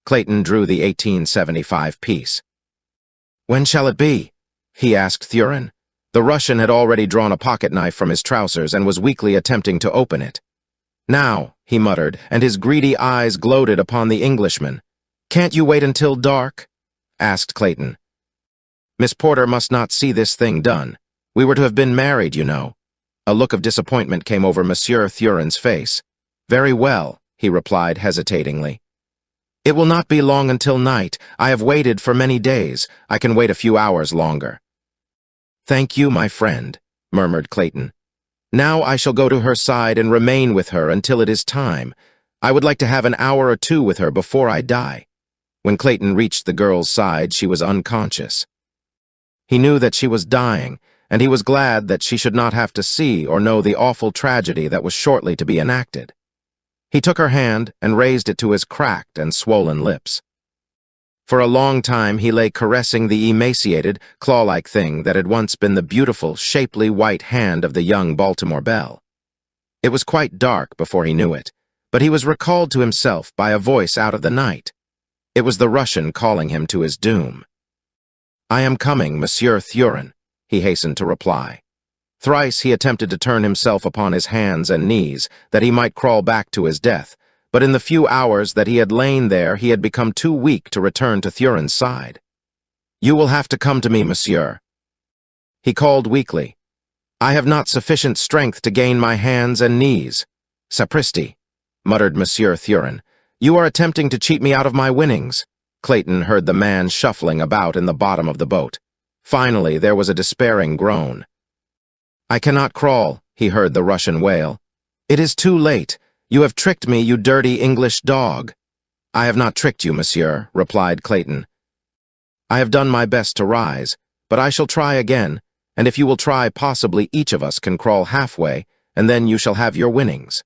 Clayton drew the 1875 piece. "When shall it be?" he asked Thurin. The Russian had already drawn a pocket-knife from his trousers and was weakly attempting to open it. "Now," he muttered, and his greedy eyes gloated upon the Englishman. "Can't you wait until dark?" asked Clayton. "Miss Porter must not see this thing done. We were to have been married, you know." A look of disappointment came over Monsieur Thurin's face. "Very well," he replied hesitatingly. "It will not be long until night. I have waited for many days. I can wait a few hours longer." "Thank you, my friend," murmured Clayton. "Now I shall go to her side and remain with her until it is time. I would like to have an hour or two with her before I die." When Clayton reached the girl's side, she was unconscious. He knew that she was dying, and he was glad that she should not have to see or know the awful tragedy that was shortly to be enacted. He took her hand and raised it to his cracked and swollen lips. For a long time he lay caressing the emaciated, claw-like thing that had once been the beautiful, shapely white hand of the young Baltimore belle. It was quite dark before he knew it, but he was recalled to himself by a voice out of the night. It was the Russian calling him to his doom. "I am coming, Monsieur Thurin," he hastened to reply. Thrice he attempted to turn himself upon his hands and knees, that he might crawl back to his death, but in the few hours that he had lain there, he had become too weak to return to Thurin's side. "You will have to come to me, monsieur," he called weakly. "I have not sufficient strength to gain my hands and knees." "Sapristi," muttered Monsieur Thurin. "You are attempting to cheat me out of my winnings." Clayton heard the man shuffling about in the bottom of the boat. Finally, there was a despairing groan. "I cannot crawl," he heard the Russian wail. "It is too late. You have tricked me, you dirty English dog." "I have not tricked you, monsieur," replied Clayton. "I have done my best to rise, but I shall try again, and if you will try, possibly each of us can crawl halfway, and then you shall have your winnings."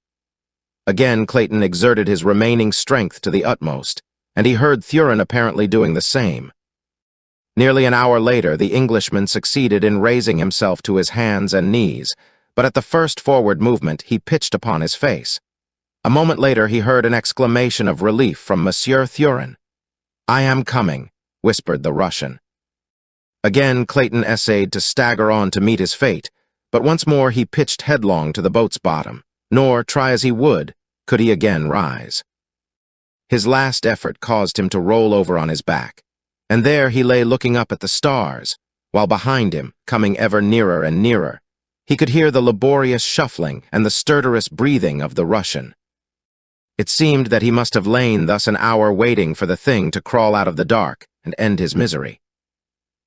Again Clayton exerted his remaining strength to the utmost, and he heard Thurin apparently doing the same. Nearly an hour later, the Englishman succeeded in raising himself to his hands and knees, but at the first forward movement he pitched upon his face. A moment later he heard an exclamation of relief from Monsieur Thurin. "I am coming," whispered the Russian. Again Clayton essayed to stagger on to meet his fate, but once more he pitched headlong to the boat's bottom, nor, try as he would, could he again rise. His last effort caused him to roll over on his back, and there he lay looking up at the stars, while behind him, coming ever nearer and nearer, he could hear the laborious shuffling and the stertorous breathing of the Russian. It seemed that he must have lain thus an hour waiting for the thing to crawl out of the dark and end his misery.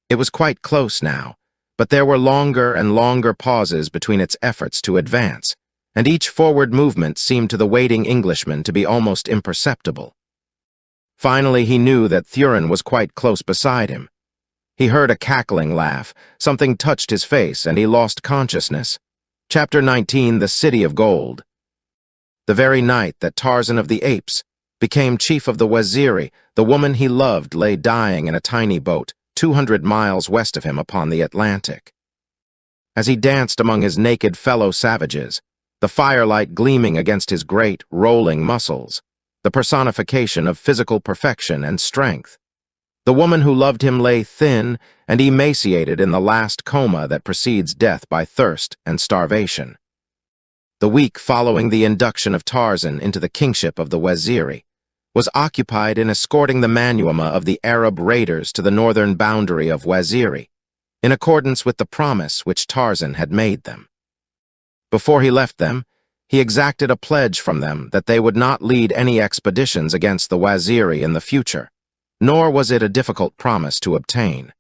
It was quite close now, but there were longer and longer pauses between its efforts to advance, and each forward movement seemed to the waiting Englishman to be almost imperceptible. Finally, he knew that Thurin was quite close beside him. He heard a cackling laugh, something touched his face, and he lost consciousness. Chapter 19, The City of Gold. The very night that Tarzan of the Apes became chief of the Waziri, the woman he loved lay dying in a tiny boat, 200 miles west of him upon the Atlantic. As he danced among his naked fellow savages, the firelight gleaming against his great, rolling muscles, the personification of physical perfection and strength, the woman who loved him lay thin and emaciated in the last coma that precedes death by thirst and starvation. The week following the induction of Tarzan into the kingship of the Waziri was occupied in escorting the Manuama of the Arab raiders to the northern boundary of Waziri, in accordance with the promise which Tarzan had made them. Before he left them, he exacted a pledge from them that they would not lead any expeditions against the Waziri in the future, nor was it a difficult promise to obtain.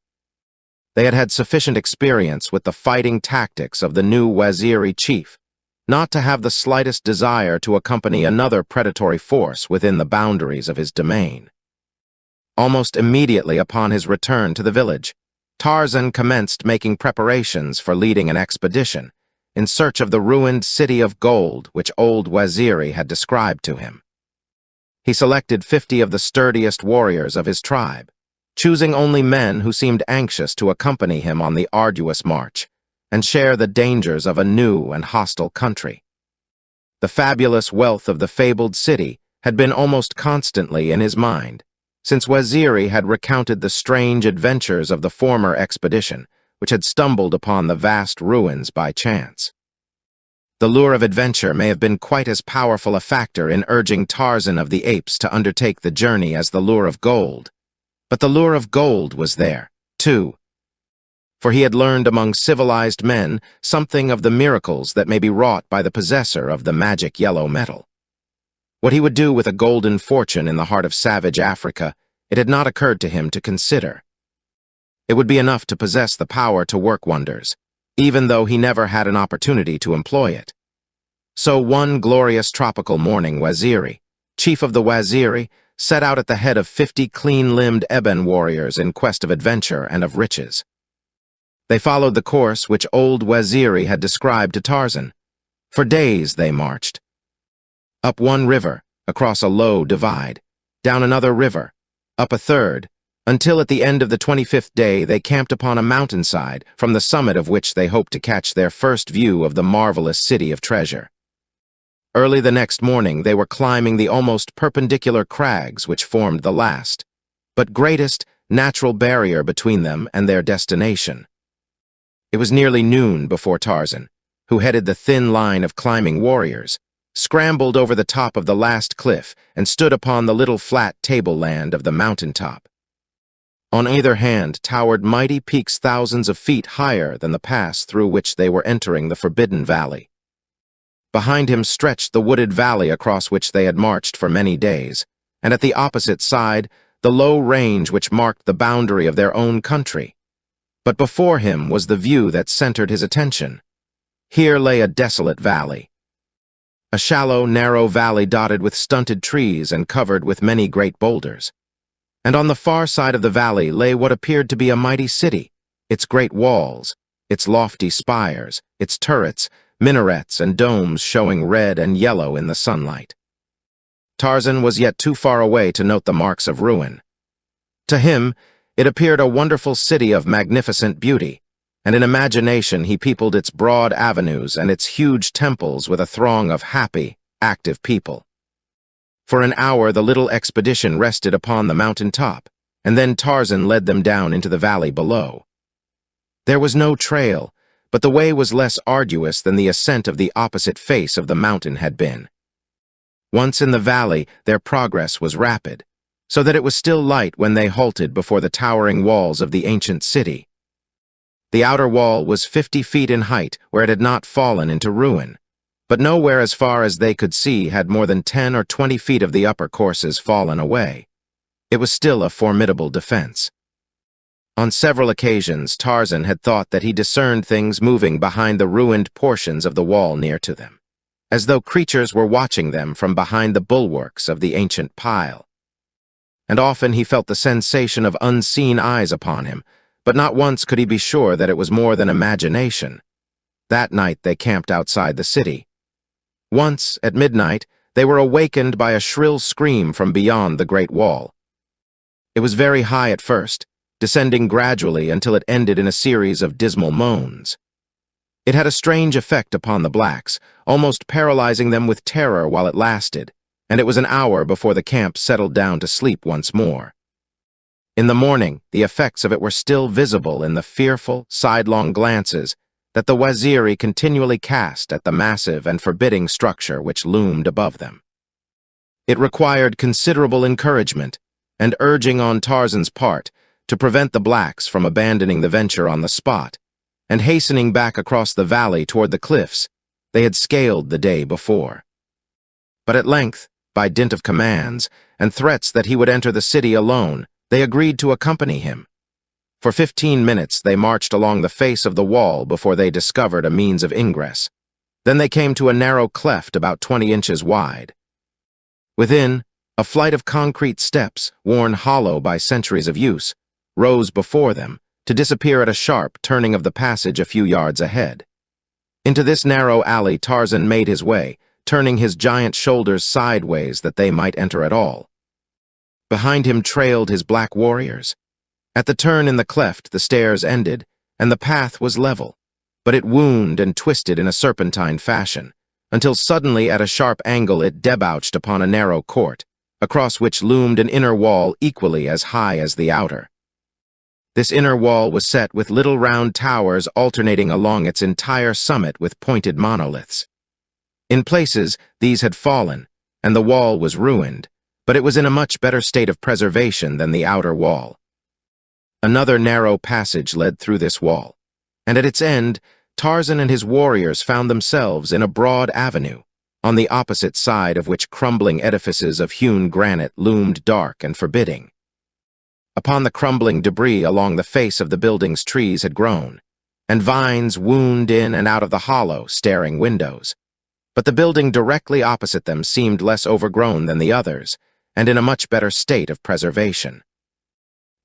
They had had sufficient experience with the fighting tactics of the new Waziri chief, not to have the slightest desire to accompany another predatory force within the boundaries of his domain. Almost immediately upon his return to the village, Tarzan commenced making preparations for leading an expedition in search of the ruined city of gold which old Waziri had described to him. He selected 50 of the sturdiest warriors of his tribe, choosing only men who seemed anxious to accompany him on the arduous march and share the dangers of a new and hostile country. The fabulous wealth of the fabled city had been almost constantly in his mind, since Waziri had recounted the strange adventures of the former expedition, which had stumbled upon the vast ruins by chance. The lure of adventure may have been quite as powerful a factor in urging Tarzan of the Apes to undertake the journey as the lure of gold. But the lure of gold was there, too, for he had learned among civilized men something of the miracles that may be wrought by the possessor of the magic yellow metal. What he would do with a golden fortune in the heart of savage Africa, it had not occurred to him to consider. It would be enough to possess the power to work wonders, even though he never had an opportunity to employ it. So one glorious tropical morning, Waziri, chief of the Waziri, set out at the head of 50 clean-limbed Eben warriors in quest of adventure and of riches. They followed the course which old Waziri had described to Tarzan. For days they marched. Up one river, across a low divide, down another river, up a third, until at the end of the 25th day they camped upon a mountainside, from the summit of which they hoped to catch their first view of the marvelous city of treasure. Early the next morning they were climbing the almost perpendicular crags which formed the last, but greatest, natural barrier between them and their destination. It was nearly noon before Tarzan, who headed the thin line of climbing warriors, scrambled over the top of the last cliff, and stood upon the little flat tableland of the mountaintop. On either hand towered mighty peaks thousands of feet higher than the pass through which they were entering the Forbidden Valley. Behind him stretched the wooded valley across which they had marched for many days, and at the opposite side the low range which marked the boundary of their own country. But before him was the view that centered his attention. Here lay a desolate valley. A shallow, narrow valley dotted with stunted trees and covered with many great boulders. And on the far side of the valley lay what appeared to be a mighty city, its great walls, its lofty spires, its turrets, minarets, and domes showing red and yellow in the sunlight. Tarzan was yet too far away to note the marks of ruin. To him, it appeared a wonderful city of magnificent beauty, and in imagination he peopled its broad avenues and its huge temples with a throng of happy, active people. For an hour the little expedition rested upon the mountain top, and then Tarzan led them down into the valley below. There was no trail, but the way was less arduous than the ascent of the opposite face of the mountain had been. Once in the valley, their progress was rapid, so that it was still light when they halted before the towering walls of the ancient city. The outer wall was 50 feet in height, where it had not fallen into ruin, but nowhere as far as they could see had more than 10 or 20 feet of the upper courses fallen away. It was still a formidable defense. On several occasions, Tarzan had thought that he discerned things moving behind the ruined portions of the wall near to them, as though creatures were watching them from behind the bulwarks of the ancient pile. And often he felt the sensation of unseen eyes upon him, but not once could he be sure that it was more than imagination. That night they camped outside the city. Once, at midnight, they were awakened by a shrill scream from beyond the great wall. It was very high at first, descending gradually until it ended in a series of dismal moans. It had a strange effect upon the blacks, almost paralyzing them with terror while it lasted, and it was an hour before the camp settled down to sleep once more. In the morning, the effects of it were still visible in the fearful, sidelong glances that the Waziri continually cast at the massive and forbidding structure which loomed above them. It required considerable encouragement and urging on Tarzan's part to prevent the blacks from abandoning the venture on the spot and hastening back across the valley toward the cliffs they had scaled the day before. But at length, by dint of commands and threats that he would enter the city alone, they agreed to accompany him. For 15 minutes they marched along the face of the wall before they discovered a means of ingress. Then they came to a narrow cleft about 20 inches wide. Within, a flight of concrete steps, worn hollow by centuries of use, rose before them, to disappear at a sharp turning of the passage a few yards ahead. Into this narrow alley Tarzan made his way, turning his giant shoulders sideways that they might enter at all. Behind him trailed his black warriors. At the turn in the cleft the stairs ended, and the path was level, but it wound and twisted in a serpentine fashion, until suddenly at a sharp angle it debouched upon a narrow court, across which loomed an inner wall equally as high as the outer. This inner wall was set with little round towers alternating along its entire summit with pointed monoliths. In places, these had fallen, and the wall was ruined, but it was in a much better state of preservation than the outer wall. Another narrow passage led through this wall, and at its end, Tarzan and his warriors found themselves in a broad avenue, on the opposite side of which crumbling edifices of hewn granite loomed dark and forbidding. Upon the crumbling debris along the face of the buildings trees had grown, and vines wound in and out of the hollow, staring windows. But the building directly opposite them seemed less overgrown than the others, and in a much better state of preservation.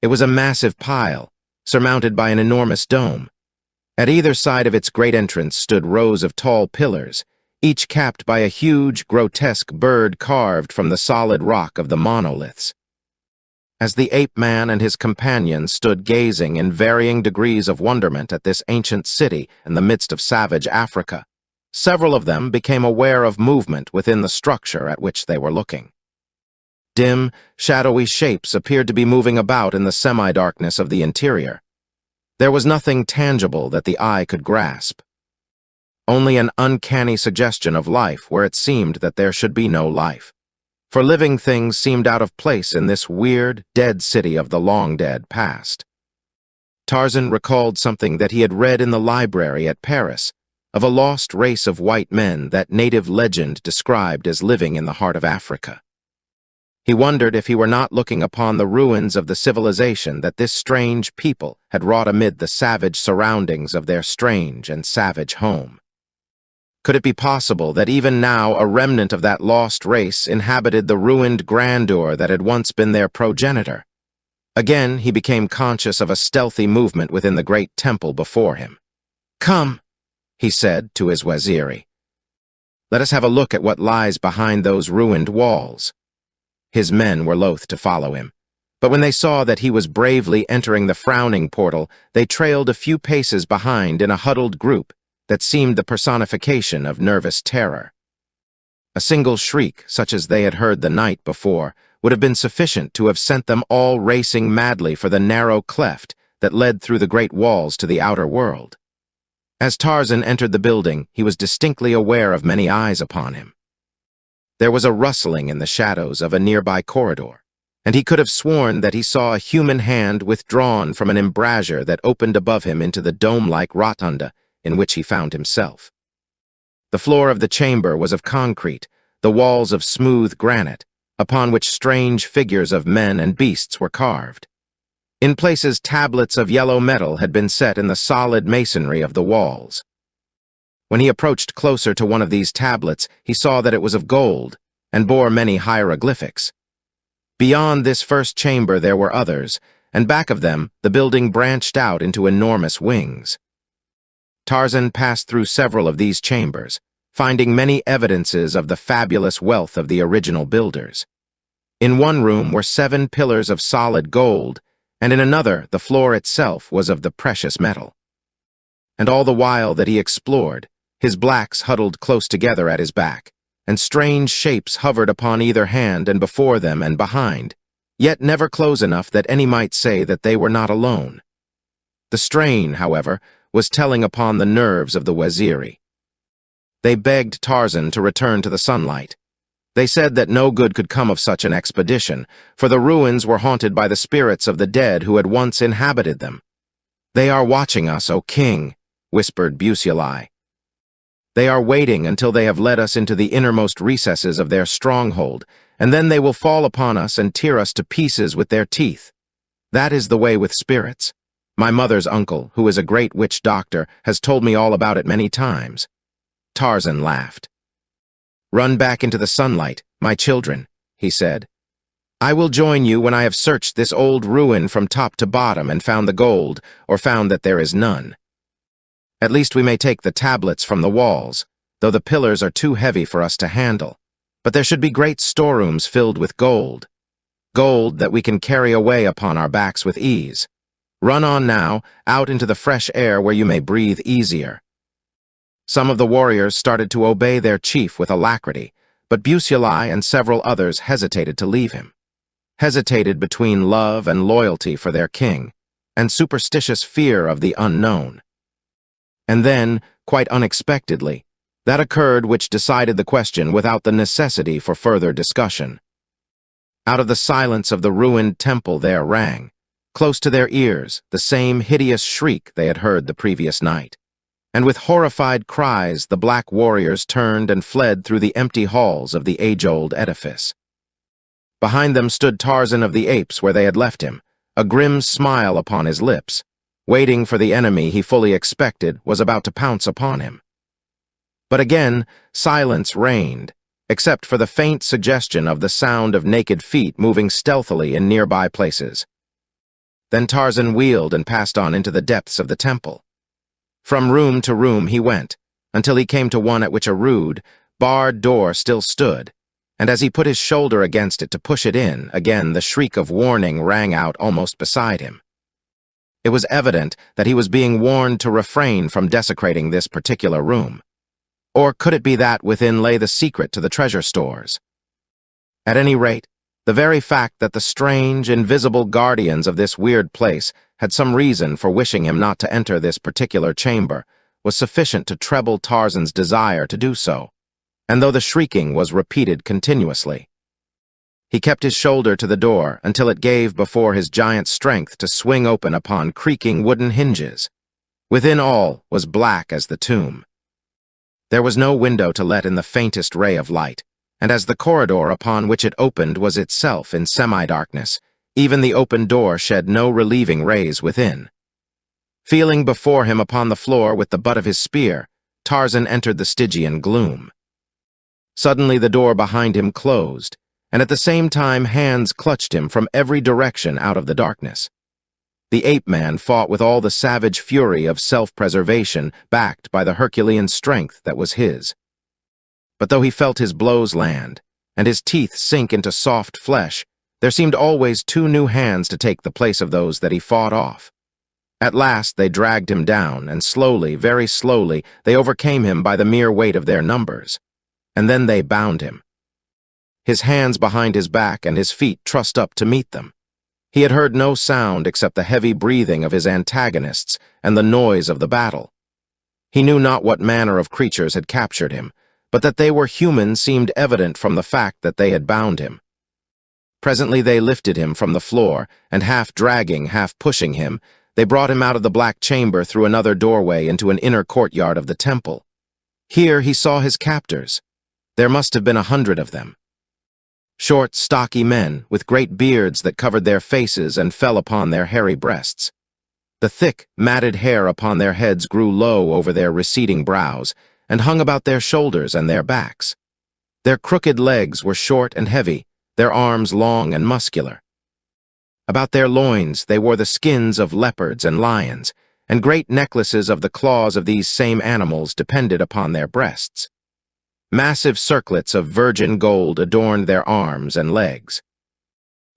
It was a massive pile, surmounted by an enormous dome. At either side of its great entrance stood rows of tall pillars, each capped by a huge, grotesque bird carved from the solid rock of the monoliths. As the ape-man and his companions stood gazing in varying degrees of wonderment at this ancient city in the midst of savage Africa, several of them became aware of movement within the structure at which they were looking. Dim, shadowy shapes appeared to be moving about in the semi-darkness of the interior. There was nothing tangible that the eye could grasp. only an uncanny suggestion of life where it seemed that there should be no life. For living things seemed out of place in this weird, dead city of the long-dead past. Tarzan recalled something that he had read in the library at Paris, of a lost race of white men that native legend described as living in the heart of Africa. He wondered if he were not looking upon the ruins of the civilization that this strange people had wrought amid the savage surroundings of their strange and savage home. Could it be possible that even now a remnant of that lost race inhabited the ruined grandeur that had once been their progenitor? Again, he became conscious of a stealthy movement within the great temple before him. "Come," he said to his waziri. "Let us have a look at what lies behind those ruined walls." His men were loath to follow him, but when they saw that he was bravely entering the frowning portal, they trailed a few paces behind in a huddled group that seemed the personification of nervous terror. A single shriek, such as they had heard the night before, would have been sufficient to have sent them all racing madly for the narrow cleft that led through the great walls to the outer world. As Tarzan entered the building, he was distinctly aware of many eyes upon him. There was a rustling in the shadows of a nearby corridor, and he could have sworn that he saw a human hand withdrawn from an embrasure that opened above him into the dome-like rotunda in which he found himself. The floor of the chamber was of concrete, the walls of smooth granite, upon which strange figures of men and beasts were carved. In places, tablets of yellow metal had been set in the solid masonry of the walls. When he approached closer to one of these tablets, he saw that it was of gold and bore many hieroglyphics. Beyond this first chamber there were others, and back of them the building branched out into enormous wings. Tarzan passed through several of these chambers, finding many evidences of the fabulous wealth of the original builders. In one room were 7 pillars of solid gold, and in another the floor itself was of the precious metal. And all the while that he explored, his blacks huddled close together at his back, and strange shapes hovered upon either hand and before them and behind, yet never close enough that any might say that they were not alone. The strain, however, was telling upon the nerves of the waziri. They begged Tarzan to return to the sunlight. They said that no good could come of such an expedition, for the ruins were haunted by the spirits of the dead who had once inhabited them. "They are watching us, O king," whispered Busuli. "They are waiting until they have led us into the innermost recesses of their stronghold, and then they will fall upon us and tear us to pieces with their teeth. That is the way with spirits. My mother's uncle, who is a great witch doctor, has told me all about it many times." Tarzan laughed. "Run back into the sunlight, my children," he said. "I will join you when I have searched this old ruin from top to bottom and found the gold, or found that there is none. At least we may take the tablets from the walls, though the pillars are too heavy for us to handle. But there should be great storerooms filled with gold. Gold that we can carry away upon our backs with ease. Run on now, out into the fresh air where you may breathe easier." Some of the warriors started to obey their chief with alacrity, but Busuli and several others hesitated to leave him. Hesitated between love and loyalty for their king, and superstitious fear of the unknown. And then, quite unexpectedly, that occurred which decided the question without the necessity for further discussion. Out of the silence of the ruined temple there rang, close to their ears, the same hideous shriek they had heard the previous night. And with horrified cries, the black warriors turned and fled through the empty halls of the age-old edifice. Behind them stood Tarzan of the Apes where they had left him, a grim smile upon his lips, waiting for the enemy he fully expected was about to pounce upon him. But again, silence reigned, except for the faint suggestion of the sound of naked feet moving stealthily in nearby places. Then Tarzan wheeled and passed on into the depths of the temple. From room to room he went, until he came to one at which a rude, barred door still stood, and as he put his shoulder against it to push it in, again the shriek of warning rang out almost beside him. It was evident that he was being warned to refrain from desecrating this particular room. Or could it be that within lay the secret to the treasure stores? At any rate, the very fact that the strange, invisible guardians of this weird place had some reason for wishing him not to enter this particular chamber was sufficient to treble Tarzan's desire to do so, and though the shrieking was repeated continuously. He kept his shoulder to the door until it gave before his giant strength to swing open upon creaking wooden hinges. Within all was black as the tomb. There was no window to let in the faintest ray of light, and as the corridor upon which it opened was itself in semi-darkness, even the open door shed no relieving rays within. Feeling before him upon the floor with the butt of his spear, Tarzan entered the Stygian gloom. Suddenly the door behind him closed, and at the same time hands clutched him from every direction out of the darkness. The ape-man fought with all the savage fury of self-preservation, backed by the Herculean strength that was his. But though he felt his blows land, and his teeth sink into soft flesh, there seemed always two new hands to take the place of those that he fought off. At last they dragged him down, and slowly, very slowly, they overcame him by the mere weight of their numbers. And then they bound him. His hands behind his back and his feet trussed up to meet them. He had heard no sound except the heavy breathing of his antagonists and the noise of the battle. He knew not what manner of creatures had captured him, but that they were human seemed evident from the fact that they had bound him. Presently they lifted him from the floor, and half dragging, half pushing him, they brought him out of the black chamber through another doorway into an inner courtyard of the temple. Here he saw his captors. There must have been 100 of them. Short, stocky men, with great beards that covered their faces and fell upon their hairy breasts. The thick, matted hair upon their heads grew low over their receding brows, and hung about their shoulders and their backs. Their crooked legs were short and heavy, their arms long and muscular. About their loins they wore the skins of leopards and lions, and great necklaces of the claws of these same animals depended upon their breasts. Massive circlets of virgin gold adorned their arms and legs.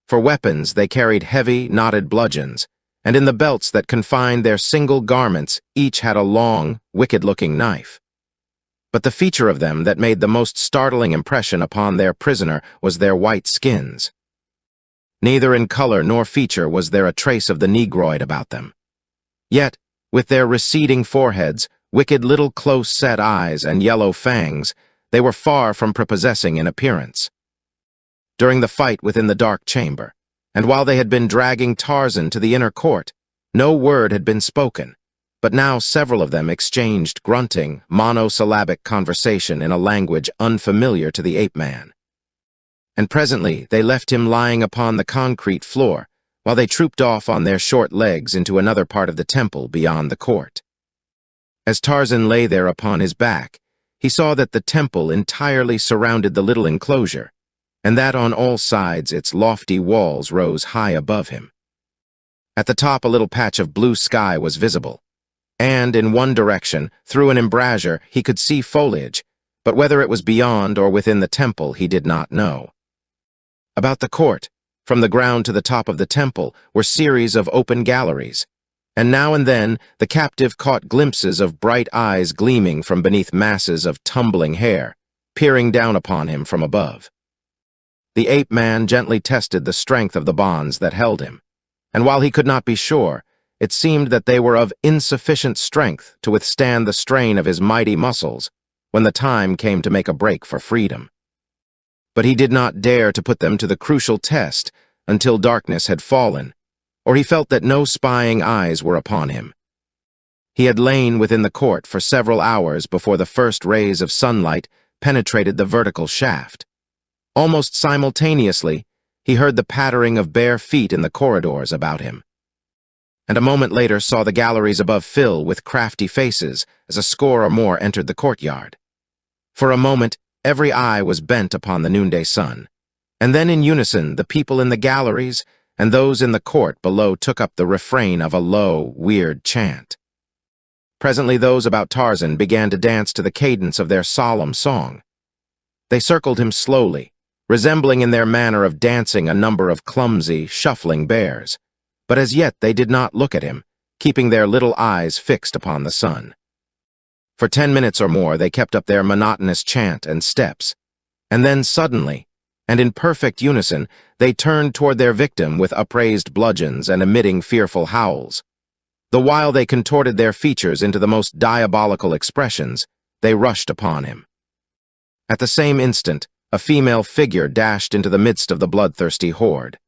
For weapons they carried heavy, knotted bludgeons, and in the belts that confined their single garments each had a long, wicked-looking knife. But the feature of them that made the most startling impression upon their prisoner was their white skins. Neither in color nor feature was there a trace of the negroid about them. Yet, with their receding foreheads, wicked little close-set eyes, and yellow fangs, they were far from prepossessing in appearance. During the fight within the dark chamber, and while they had been dragging Tarzan to the inner court, no word had been spoken, but now several of them exchanged grunting, monosyllabic conversation in a language unfamiliar to the ape-man. And presently they left him lying upon the concrete floor, while they trooped off on their short legs into another part of the temple beyond the court. As Tarzan lay there upon his back, he saw that the temple entirely surrounded the little enclosure, and that on all sides its lofty walls rose high above him. At the top a little patch of blue sky was visible, and in one direction, through an embrasure, he could see foliage, but whether it was beyond or within the temple he did not know. About the court, from the ground to the top of the temple, were series of open galleries, and now and then the captive caught glimpses of bright eyes gleaming from beneath masses of tumbling hair, peering down upon him from above. The ape-man gently tested the strength of the bonds that held him, and while he could not be sure, it seemed that they were of insufficient strength to withstand the strain of his mighty muscles when the time came to make a break for freedom. But he did not dare to put them to the crucial test until darkness had fallen, or he felt that no spying eyes were upon him. He had lain within the court for several hours before the first rays of sunlight penetrated the vertical shaft. Almost simultaneously, he heard the pattering of bare feet in the corridors about him, and a moment later saw the galleries above fill with crafty faces as a score or more entered the courtyard. For a moment, every eye was bent upon the noonday sun, and then in unison the people in the galleries and those in the court below took up the refrain of a low, weird chant. Presently those about Tarzan began to dance to the cadence of their solemn song. They circled him slowly, resembling in their manner of dancing a number of clumsy, shuffling bears, but as yet they did not look at him, keeping their little eyes fixed upon the sun. For 10 minutes or more they kept up their monotonous chant and steps, and then suddenly, and in perfect unison, they turned toward their victim with upraised bludgeons and emitting fearful howls. The while they contorted their features into the most diabolical expressions, they rushed upon him. At the same instant, a female figure dashed into the midst of the bloodthirsty horde,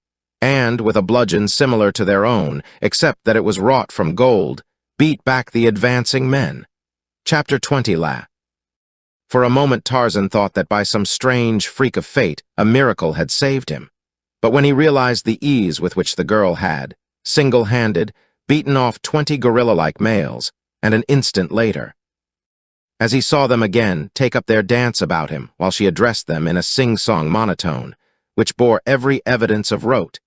and, with a bludgeon similar to their own, except that it was wrought from gold, beat back the advancing men. Chapter 20. For a moment Tarzan thought that by some strange freak of fate, a miracle had saved him. But when he realized the ease with which the girl had, single-handed, beaten off 20 gorilla-like males, and an instant later, as he saw them again take up their dance about him while she addressed them in a sing-song monotone, which bore every evidence of rote,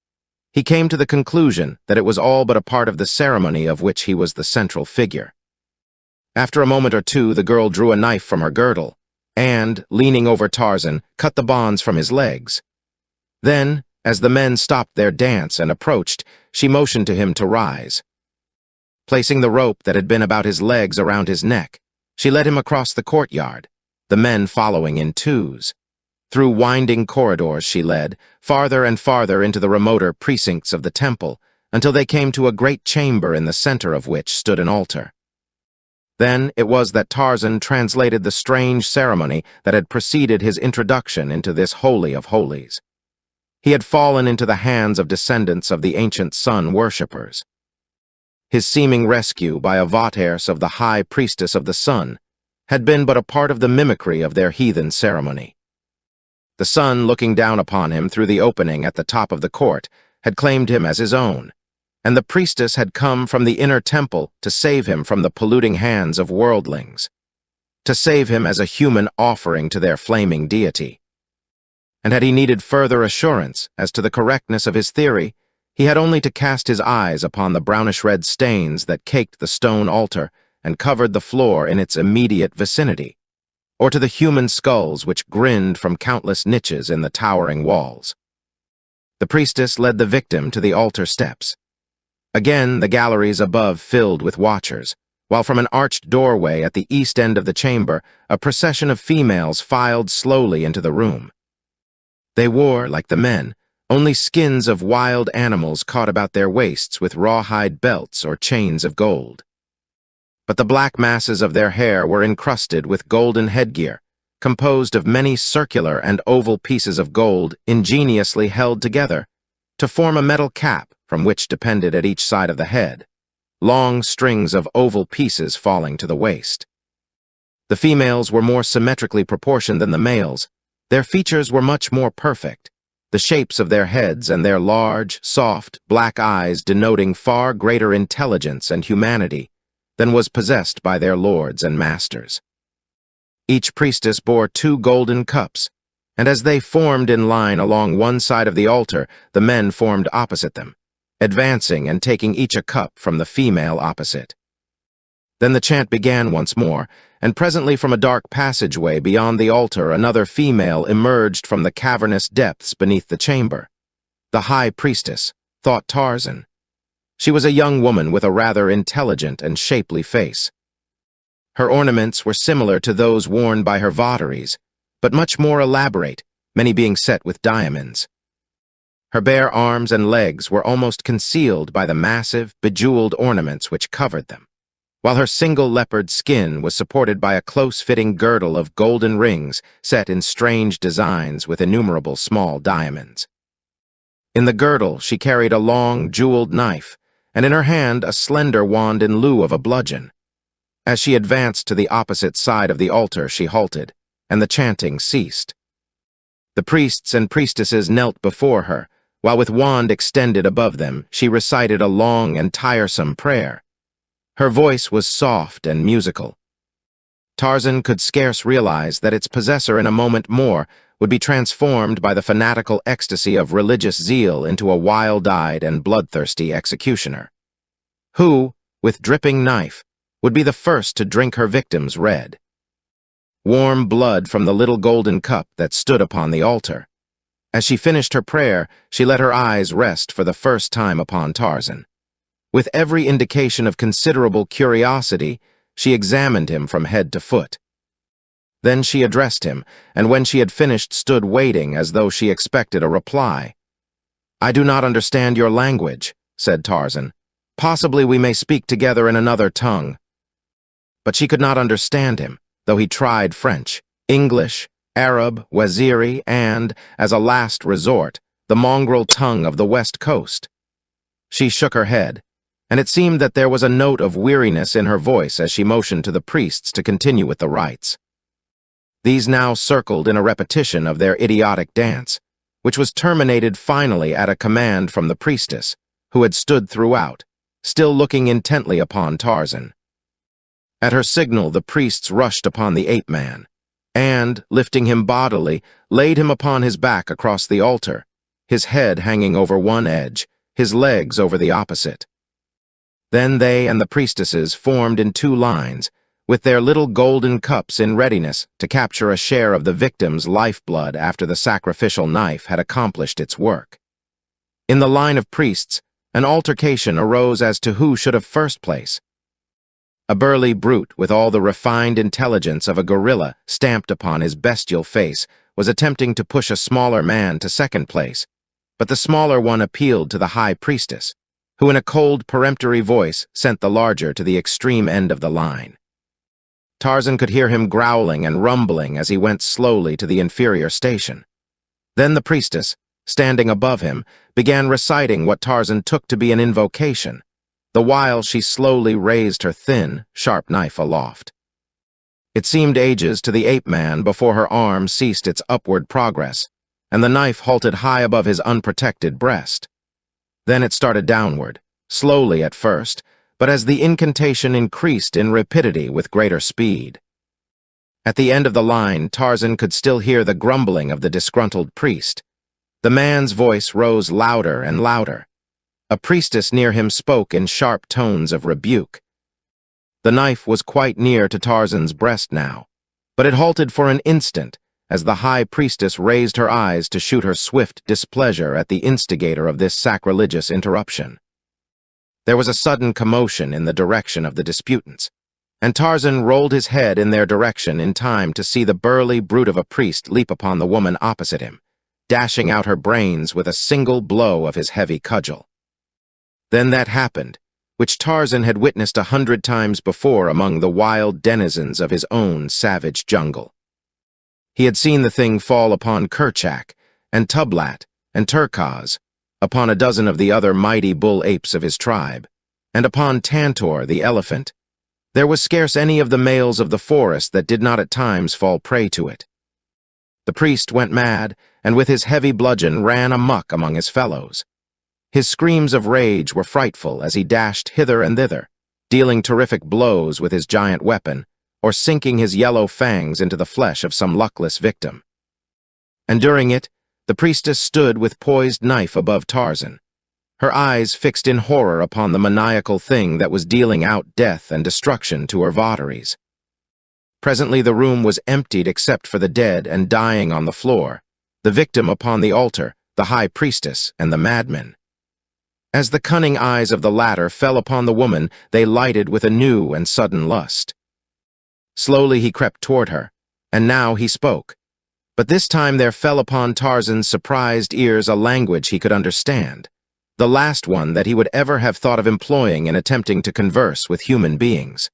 he came to the conclusion that it was all but a part of the ceremony of which he was the central figure. After a moment or two, the girl drew a knife from her girdle, and, leaning over Tarzan, cut the bonds from his legs. Then, as the men stopped their dance and approached, she motioned to him to rise. Placing the rope that had been about his legs around his neck, she led him across the courtyard, the men following in twos. Through winding corridors she led, farther and farther into the remoter precincts of the temple, until they came to a great chamber in the center of which stood an altar. Then it was that Tarzan translated the strange ceremony that had preceded his introduction into this holy of holies. He had fallen into the hands of descendants of the ancient sun worshippers. His seeming rescue by a vateres of the high priestess of the sun had been but a part of the mimicry of their heathen ceremony. The sun, looking down upon him through the opening at the top of the court, had claimed him as his own, and the priestess had come from the inner temple to save him from the polluting hands of worldlings, to save him as a human offering to their flaming deity. And had he needed further assurance as to the correctness of his theory, he had only to cast his eyes upon the brownish-red stains that caked the stone altar and covered the floor in its immediate vicinity, or to the human skulls which grinned from countless niches in the towering walls. The priestess led the victim to the altar steps. Again the galleries above filled with watchers, while from an arched doorway at the east end of the chamber, a procession of females filed slowly into the room. They wore, like the men, only skins of wild animals caught about their waists with rawhide belts or chains of gold. But the black masses of their hair were encrusted with golden headgear, composed of many circular and oval pieces of gold ingeniously held together, to form a metal cap from which depended at each side of the head, long strings of oval pieces falling to the waist. The females were more symmetrically proportioned than the males. Their features were much more perfect, the shapes of their heads and their large, soft, black eyes denoting far greater intelligence and humanity than was possessed by their lords and masters. Each priestess bore 2 golden cups, and as they formed in line along one side of the altar, the men formed opposite them, advancing and taking each a cup from the female opposite. Then the chant began once more, and presently from a dark passageway beyond the altar another female emerged from the cavernous depths beneath the chamber. The high priestess, thought Tarzan. She was a young woman with a rather intelligent and shapely face. Her ornaments were similar to those worn by her votaries, but much more elaborate, many being set with diamonds. Her bare arms and legs were almost concealed by the massive, bejeweled ornaments which covered them, while her single leopard skin was supported by a close-fitting girdle of golden rings set in strange designs with innumerable small diamonds. In the girdle she carried a long, jeweled knife, and in her hand a slender wand in lieu of a bludgeon. As she advanced to the opposite side of the altar, she halted, and the chanting ceased. The priests and priestesses knelt before her, while with wand extended above them, she recited a long and tiresome prayer. Her voice was soft and musical. Tarzan could scarce realize that its possessor in a moment more would be transformed by the fanatical ecstasy of religious zeal into a wild-eyed and bloodthirsty executioner, who, with dripping knife, would be the first to drink her victims red. Warm blood from the little golden cup that stood upon the altar. As she finished her prayer, she let her eyes rest for the first time upon Tarzan. With every indication of considerable curiosity, she examined him from head to foot. Then she addressed him, and when she had finished stood waiting as though she expected a reply. "I do not understand your language," said Tarzan. Possibly we may speak together in another tongue. But she could not understand him, though he tried French, English, Arab, Waziri, and, as a last resort, the mongrel tongue of the West Coast. She shook her head, and it seemed that there was a note of weariness in her voice as she motioned to the priests to continue with the rites. These now circled in a repetition of their idiotic dance, which was terminated finally at a command from the priestess, who had stood throughout, still looking intently upon Tarzan. At her signal, the priests rushed upon the ape-man, and, lifting him bodily, laid him upon his back across the altar, his head hanging over one edge, his legs over the opposite. Then they and the priestesses formed in two lines, with their little golden cups in readiness to capture a share of the victim's lifeblood after the sacrificial knife had accomplished its work. In the line of priests, an altercation arose as to who should have first place. A burly brute with all the refined intelligence of a gorilla stamped upon his bestial face was attempting to push a smaller man to second place, but the smaller one appealed to the high priestess, who in a cold, peremptory voice sent the larger to the extreme end of the line. Tarzan could hear him growling and rumbling as he went slowly to the inferior station. Then the priestess, standing above him, began reciting what Tarzan took to be an invocation, the while she slowly raised her thin, sharp knife aloft. It seemed ages to the ape-man before her arm ceased its upward progress, and the knife halted high above his unprotected breast. Then it started downward, slowly at first, but as the incantation increased in rapidity with greater speed. At the end of the line, Tarzan could still hear the grumbling of the disgruntled priest. The man's voice rose louder and louder. A priestess near him spoke in sharp tones of rebuke. The knife was quite near to Tarzan's breast now, but it halted for an instant as the high priestess raised her eyes to shoot her swift displeasure at the instigator of this sacrilegious interruption. There was a sudden commotion in the direction of the disputants, and Tarzan rolled his head in their direction in time to see the burly brute of a priest leap upon the woman opposite him, dashing out her brains with a single blow of his heavy cudgel. Then that happened, which Tarzan had witnessed 100 times before among the wild denizens of his own savage jungle. He had seen the thing fall upon Kerchak, and Tublat, and Turkaz, upon a dozen of the other mighty bull apes of his tribe, and upon Tantor, the elephant. There was scarce any of the males of the forest that did not at times fall prey to it. The priest went mad, and with his heavy bludgeon ran amuck among his fellows. His screams of rage were frightful as he dashed hither and thither, dealing terrific blows with his giant weapon, or sinking his yellow fangs into the flesh of some luckless victim. And during it, the priestess stood with poised knife above Tarzan, her eyes fixed in horror upon the maniacal thing that was dealing out death and destruction to her votaries. Presently the room was emptied except for the dead and dying on the floor, the victim upon the altar, the high priestess, and the madman. As the cunning eyes of the latter fell upon the woman, they lighted with a new and sudden lust. Slowly he crept toward her, and now he spoke. But this time there fell upon Tarzan's surprised ears a language he could understand, the last one that he would ever have thought of employing in attempting to converse with human beings,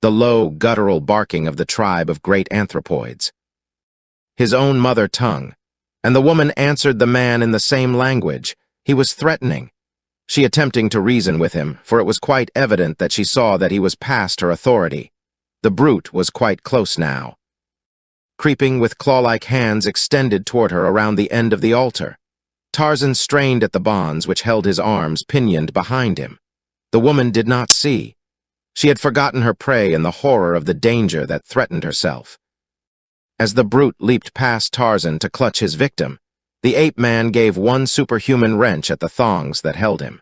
the low, guttural barking of the tribe of great anthropoids. His own mother tongue, and the woman answered the man in the same language. He was threatening, she attempting to reason with him, for it was quite evident that she saw that he was past her authority. The brute was quite close now, creeping with claw-like hands extended toward her around the end of the altar. Tarzan strained at the bonds which held his arms pinioned behind him. The woman did not see. She had forgotten her prey in the horror of the danger that threatened herself. As the brute leaped past Tarzan to clutch his victim, the ape-man gave one superhuman wrench at the thongs that held him.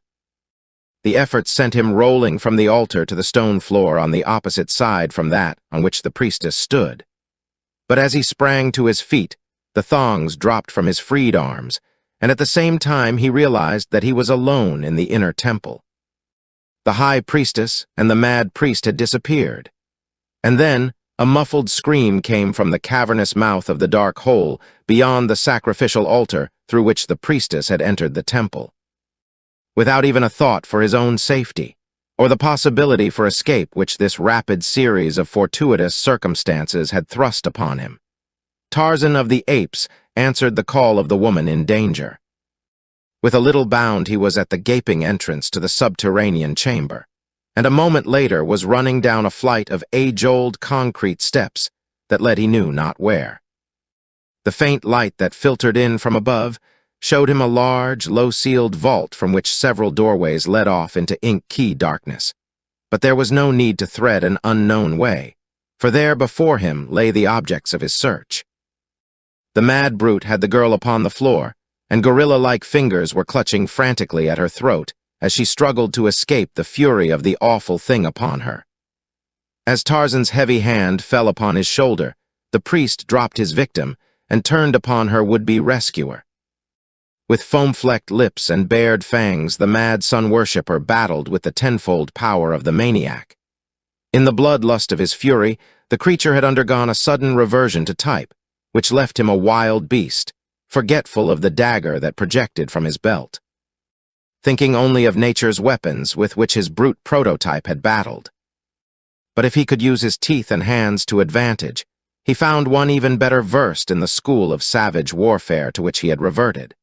The effort sent him rolling from the altar to the stone floor on the opposite side from that on which the priestess stood. But as he sprang to his feet, the thongs dropped from his freed arms, and at the same time he realized that he was alone in the inner temple. The high priestess and the mad priest had disappeared. And then a muffled scream came from the cavernous mouth of the dark hole beyond the sacrificial altar through which the priestess had entered the temple. without even a thought for his own safety, or the possibility for escape which this rapid series of fortuitous circumstances had thrust upon him. Tarzan of the Apes answered the call of the woman in danger. With a little bound he was at the gaping entrance to the subterranean chamber, and a moment later was running down a flight of age-old concrete steps that led he knew not where. The faint light that filtered in from above showed him a large, low-ceiled vault from which several doorways led off into ink-key darkness. But there was no need to thread an unknown way, for there before him lay the objects of his search. The mad brute had the girl upon the floor, and gorilla-like fingers were clutching frantically at her throat as she struggled to escape the fury of the awful thing upon her. As Tarzan's heavy hand fell upon his shoulder, the priest dropped his victim and turned upon her would-be rescuer. With foam-flecked lips and bared fangs, the mad sun-worshipper battled with the tenfold power of the maniac. In the bloodlust of his fury, the creature had undergone a sudden reversion to type, which left him a wild beast, forgetful of the dagger that projected from his belt, thinking only of nature's weapons with which his brute prototype had battled. But if he could use his teeth and hands to advantage, he found one even better versed in the school of savage warfare to which he had reverted.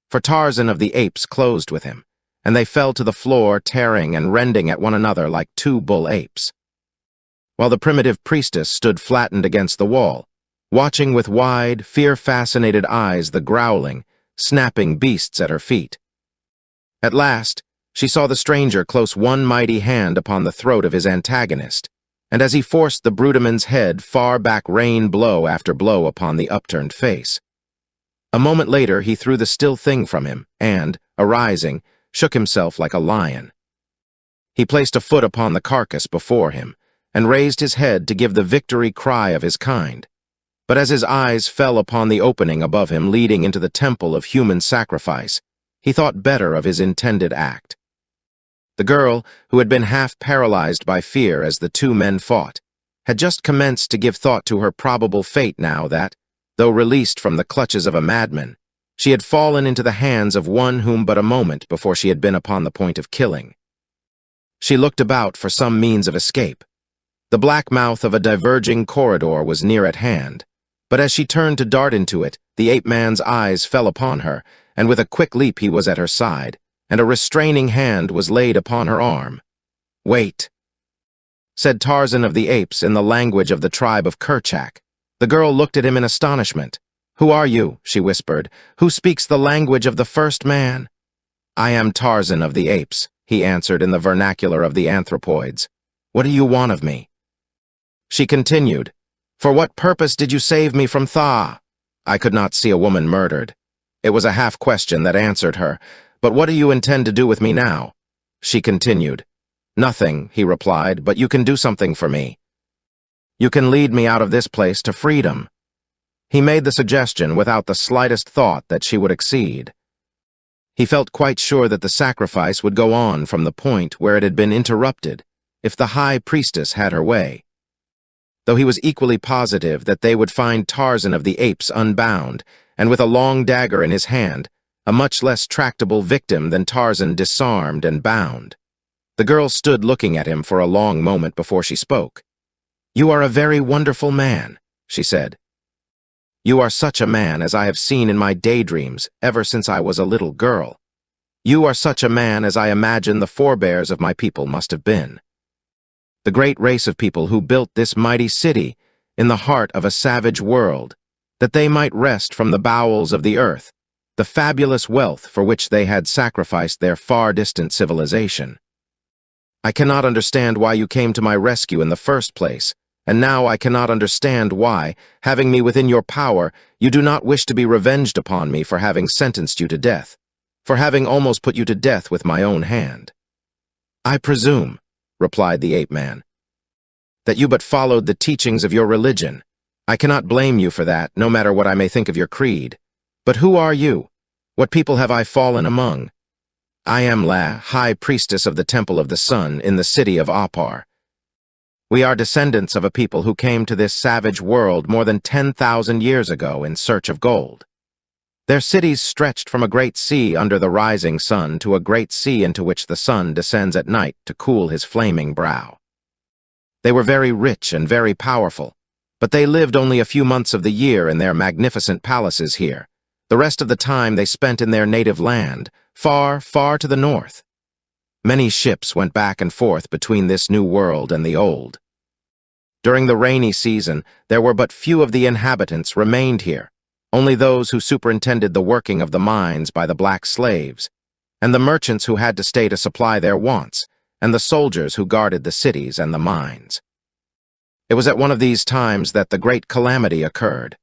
For Tarzan of the Apes closed with him, and they fell to the floor, tearing and rending at one another like two bull apes, while the primitive priestess stood flattened against the wall, watching with wide, fear-fascinated eyes the growling, snapping beasts at her feet. At last, she saw the stranger close one mighty hand upon the throat of his antagonist, and as he forced the brutamon's head far back rain blow after blow upon the upturned face. A moment later he threw the still thing from him and, arising, shook himself like a lion. He placed a foot upon the carcass before him, and raised his head to give the victory cry of his kind. But as his eyes fell upon the opening above him leading into the temple of human sacrifice, he thought better of his intended act. The girl, who had been half paralyzed by fear as the two men fought, had just commenced to give thought to her probable fate now that, though released from the clutches of a madman, she had fallen into the hands of one whom but a moment before she had been upon the point of killing. She looked about for some means of escape. The black mouth of a diverging corridor was near at hand, but as she turned to dart into it, the ape-man's eyes fell upon her, and with a quick leap he was at her side, and a restraining hand was laid upon her arm. "Wait," said Tarzan of the Apes in the language of the tribe of Kerchak. The girl looked at him in astonishment. "Who are you?" she whispered. "Who speaks the language of the first man?" "I am Tarzan of the Apes," he answered in the vernacular of the anthropoids. "What do you want of me?" She continued, "For what purpose did you save me from Tha?" I could not see a woman murdered. It was a half-question that answered her. "But what do you intend to do with me now?" She continued. "Nothing," he replied, "but you can do something for me. You can lead me out of this place to freedom." He made the suggestion without the slightest thought that she would accede. He felt quite sure that the sacrifice would go on from the point where it had been interrupted if the high priestess had her way, though he was equally positive that they would find Tarzan of the Apes unbound, and with a long dagger in his hand, a much less tractable victim than Tarzan disarmed and bound. The girl stood looking at him for a long moment before she spoke. "You are a very wonderful man," she said. "You are such a man as I have seen in my daydreams ever since I was a little girl. You are such a man as I imagine the forebears of my people must have been. The great race of people who built this mighty city in the heart of a savage world, that they might wrest from the bowels of the earth the fabulous wealth for which they had sacrificed their far-distant civilization. I cannot understand why you came to my rescue in the first place, and now I cannot understand why, having me within your power, you do not wish to be revenged upon me for having sentenced you to death, for having almost put you to death with my own hand." "I presume," replied the ape-man, "that you but followed the teachings of your religion. I cannot blame you for that, no matter what I may think of your creed. But who are you? What people have I fallen among?" "I am La, High Priestess of the Temple of the Sun in the city of Apar. We are descendants of a people who came to this savage world more than 10,000 years ago in search of gold. Their cities stretched from a great sea under the rising sun to a great sea into which the sun descends at night to cool his flaming brow. They were very rich and very powerful, but they lived only a few months of the year in their magnificent palaces here. The rest of the time they spent in their native land, far, far to the north. Many ships went back and forth between this new world and the old. During the rainy season, there were but few of the inhabitants remained here, only those who superintended the working of the mines by the black slaves, and the merchants who had to stay to supply their wants, and the soldiers who guarded the cities and the mines. It was at one of these times that the great calamity occurred.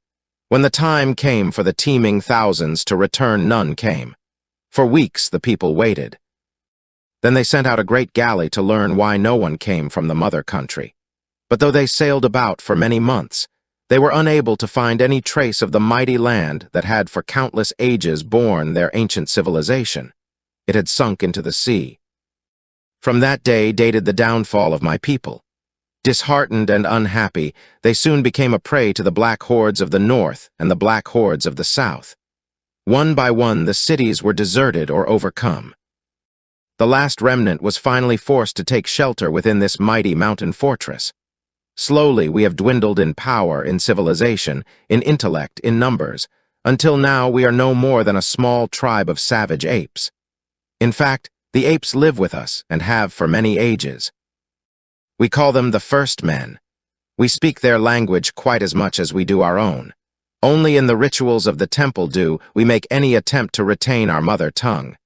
When the time came for the teeming thousands to return, none came. For weeks the people waited. Then they sent out a great galley to learn why no one came from the mother country. But though they sailed about for many months, they were unable to find any trace of the mighty land that had for countless ages borne their ancient civilization. It had sunk into the sea. From that day dated the downfall of my people. Disheartened and unhappy, they soon became a prey to the black hordes of the north and the black hordes of the south. One by one, the cities were deserted or overcome. The last remnant was finally forced to take shelter within this mighty mountain fortress. Slowly, we have dwindled in power, in civilization, in intellect, in numbers, until now we are no more than a small tribe of savage apes. In fact, the apes live with us and have for many ages. We call them the first men. We speak their language quite as much as we do our own. Only in the rituals of the temple do we make any attempt to retain our mother tongue.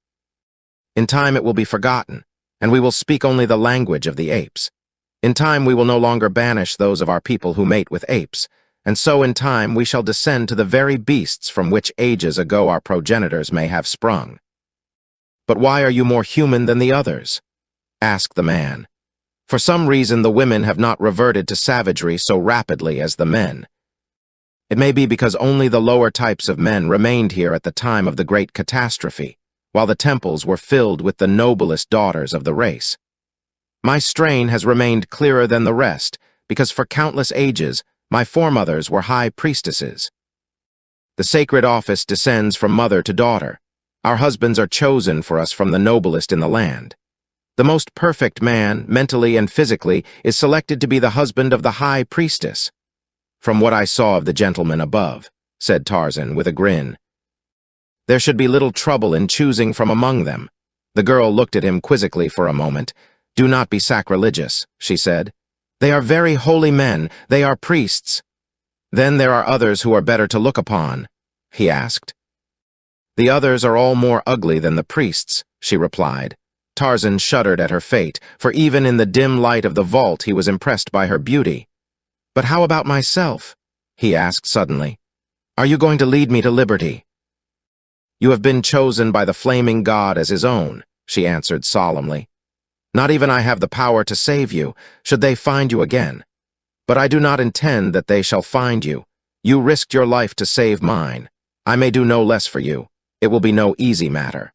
In time it will be forgotten, and we will speak only the language of the apes. In time we will no longer banish those of our people who mate with apes, and so in time we shall descend to the very beasts from which ages ago our progenitors may have sprung. But why are you more human than the others? Asked the man. For some reason the women have not reverted to savagery so rapidly as the men. It may be because only the lower types of men remained here at the time of the great catastrophe, while the temples were filled with the noblest daughters of the race. My strain has remained clearer than the rest, because for countless ages my foremothers were high priestesses. The sacred office descends from mother to daughter. Our husbands are chosen for us from the noblest in the land. The most perfect man, mentally and physically, is selected to be the husband of the high priestess. From what I saw of the gentleman above, said Tarzan with a grin. There should be little trouble in choosing from among them. The girl looked at him quizzically for a moment. Do not be sacrilegious, she said. They are very holy men. They are priests. Then there are others who are better to look upon, he asked. The others are all more ugly than the priests, she replied. Tarzan shuddered at her fate, for even in the dim light of the vault he was impressed by her beauty. But how about myself? He asked suddenly. Are you going to lead me to liberty? You have been chosen by the flaming god as his own, she answered solemnly. Not even I have the power to save you, should they find you again. But I do not intend that they shall find you. You risked your life to save mine. I may do no less for you. It will be no easy matter.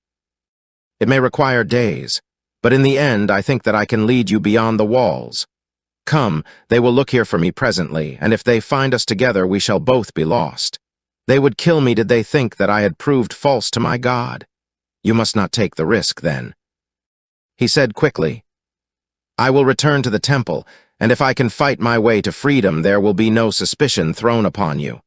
It may require days, but in the end I think that I can lead you beyond the walls. Come, they will look here for me presently, and if they find us together we shall both be lost. They would kill me did they think that I had proved false to my God. You must not take the risk, then. He said quickly, I will return to the temple, and if I can fight my way to freedom there will be no suspicion thrown upon you.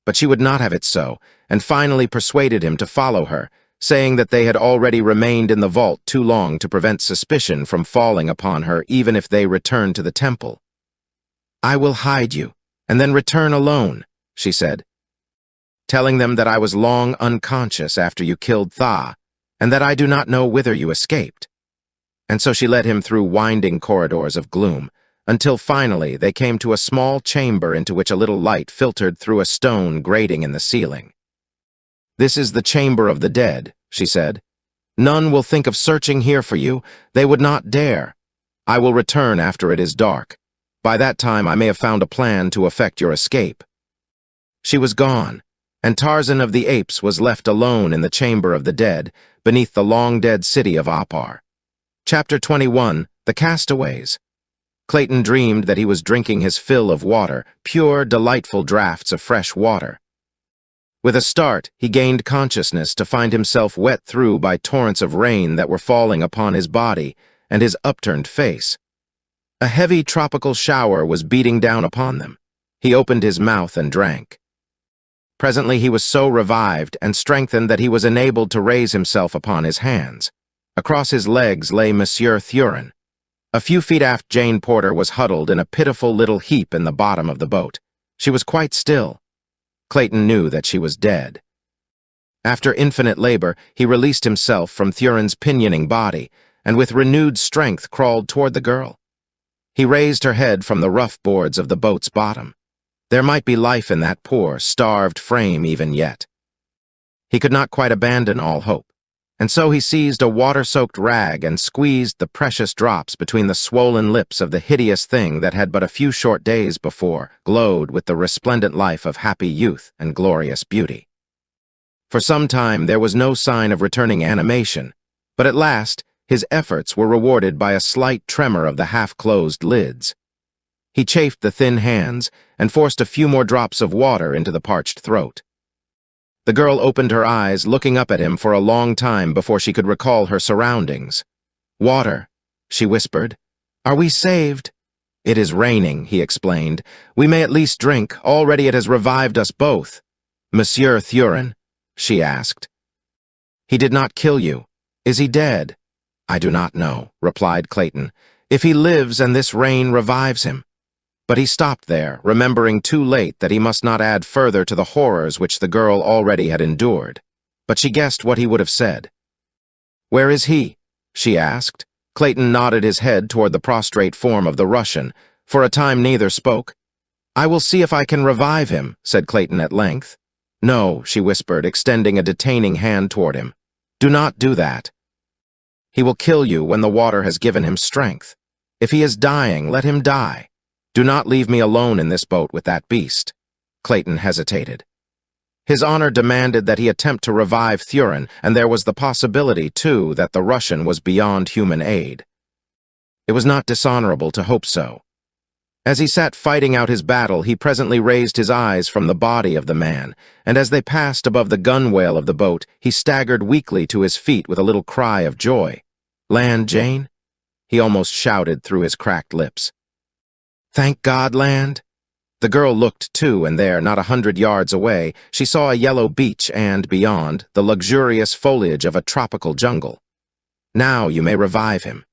But she would not have it so, and finally persuaded him to follow her, saying that they had already remained in the vault too long to prevent suspicion from falling upon her even if they returned to the temple. I will hide you, and then return alone, she said, telling them that I was long unconscious after you killed Tha, and that I do not know whither you escaped. And so she led him through winding corridors of gloom, until finally they came to a small chamber into which a little light filtered through a stone grating in the ceiling. This is the chamber of the dead, she said. None will think of searching here for you. They would not dare. I will return after it is dark. By that time I may have found a plan to effect your escape. She was gone, and Tarzan of the Apes was left alone in the chamber of the dead, beneath the long-dead city of Apar. Chapter 21, The Castaways. Clayton dreamed that he was drinking his fill of water, pure, delightful draughts of fresh water. With a start, he gained consciousness to find himself wet through by torrents of rain that were falling upon his body and his upturned face. A heavy tropical shower was beating down upon them. He opened his mouth and drank. Presently he was so revived and strengthened that he was enabled to raise himself upon his hands. Across his legs lay Monsieur Thurin. A few feet aft, Jane Porter was huddled in a pitiful little heap in the bottom of the boat. She was quite still. Clayton knew that she was dead. After infinite labor, he released himself from Thurin's pinioning body and with renewed strength crawled toward the girl. He raised her head from the rough boards of the boat's bottom. There might be life in that poor, starved frame even yet. He could not quite abandon all hope, and so he seized a water-soaked rag and squeezed the precious drops between the swollen lips of the hideous thing that had but a few short days before glowed with the resplendent life of happy youth and glorious beauty. For some time there was no sign of returning animation, but at last his efforts were rewarded by a slight tremor of the half-closed lids. He chafed the thin hands and forced a few more drops of water into the parched throat. The girl opened her eyes, looking up at him for a long time before she could recall her surroundings. "Water," she whispered. "Are we saved?" "It is raining," he explained. "We may at least drink. Already it has revived us both." "Monsieur Thurin?" she asked. "He did not kill you. Is he dead?" "I do not know," replied Clayton. "If he lives and this rain revives him." But he stopped there, remembering too late that he must not add further to the horrors which the girl already had endured. But she guessed what he would have said. "Where is he?" she asked. Clayton nodded his head toward the prostrate form of the Russian. For a time neither spoke. "I will see if I can revive him," said Clayton at length. "No," she whispered, extending a detaining hand toward him. "Do not do that. He will kill you when the water has given him strength. If he is dying, let him die. Do not leave me alone in this boat with that beast." Clayton hesitated. His honor demanded that he attempt to revive Thurin, and there was the possibility, too, that the Russian was beyond human aid. It was not dishonorable to hope so. As he sat fighting out his battle, he presently raised his eyes from the body of the man, and as they passed above the gunwale of the boat, he staggered weakly to his feet with a little cry of joy. "Land, Jane?" he almost shouted through his cracked lips. "Thank God, land?" The girl looked too, and there, not 100 yards away, she saw a yellow beach and, beyond, the luxurious foliage of a tropical jungle. "Now you may revive him,"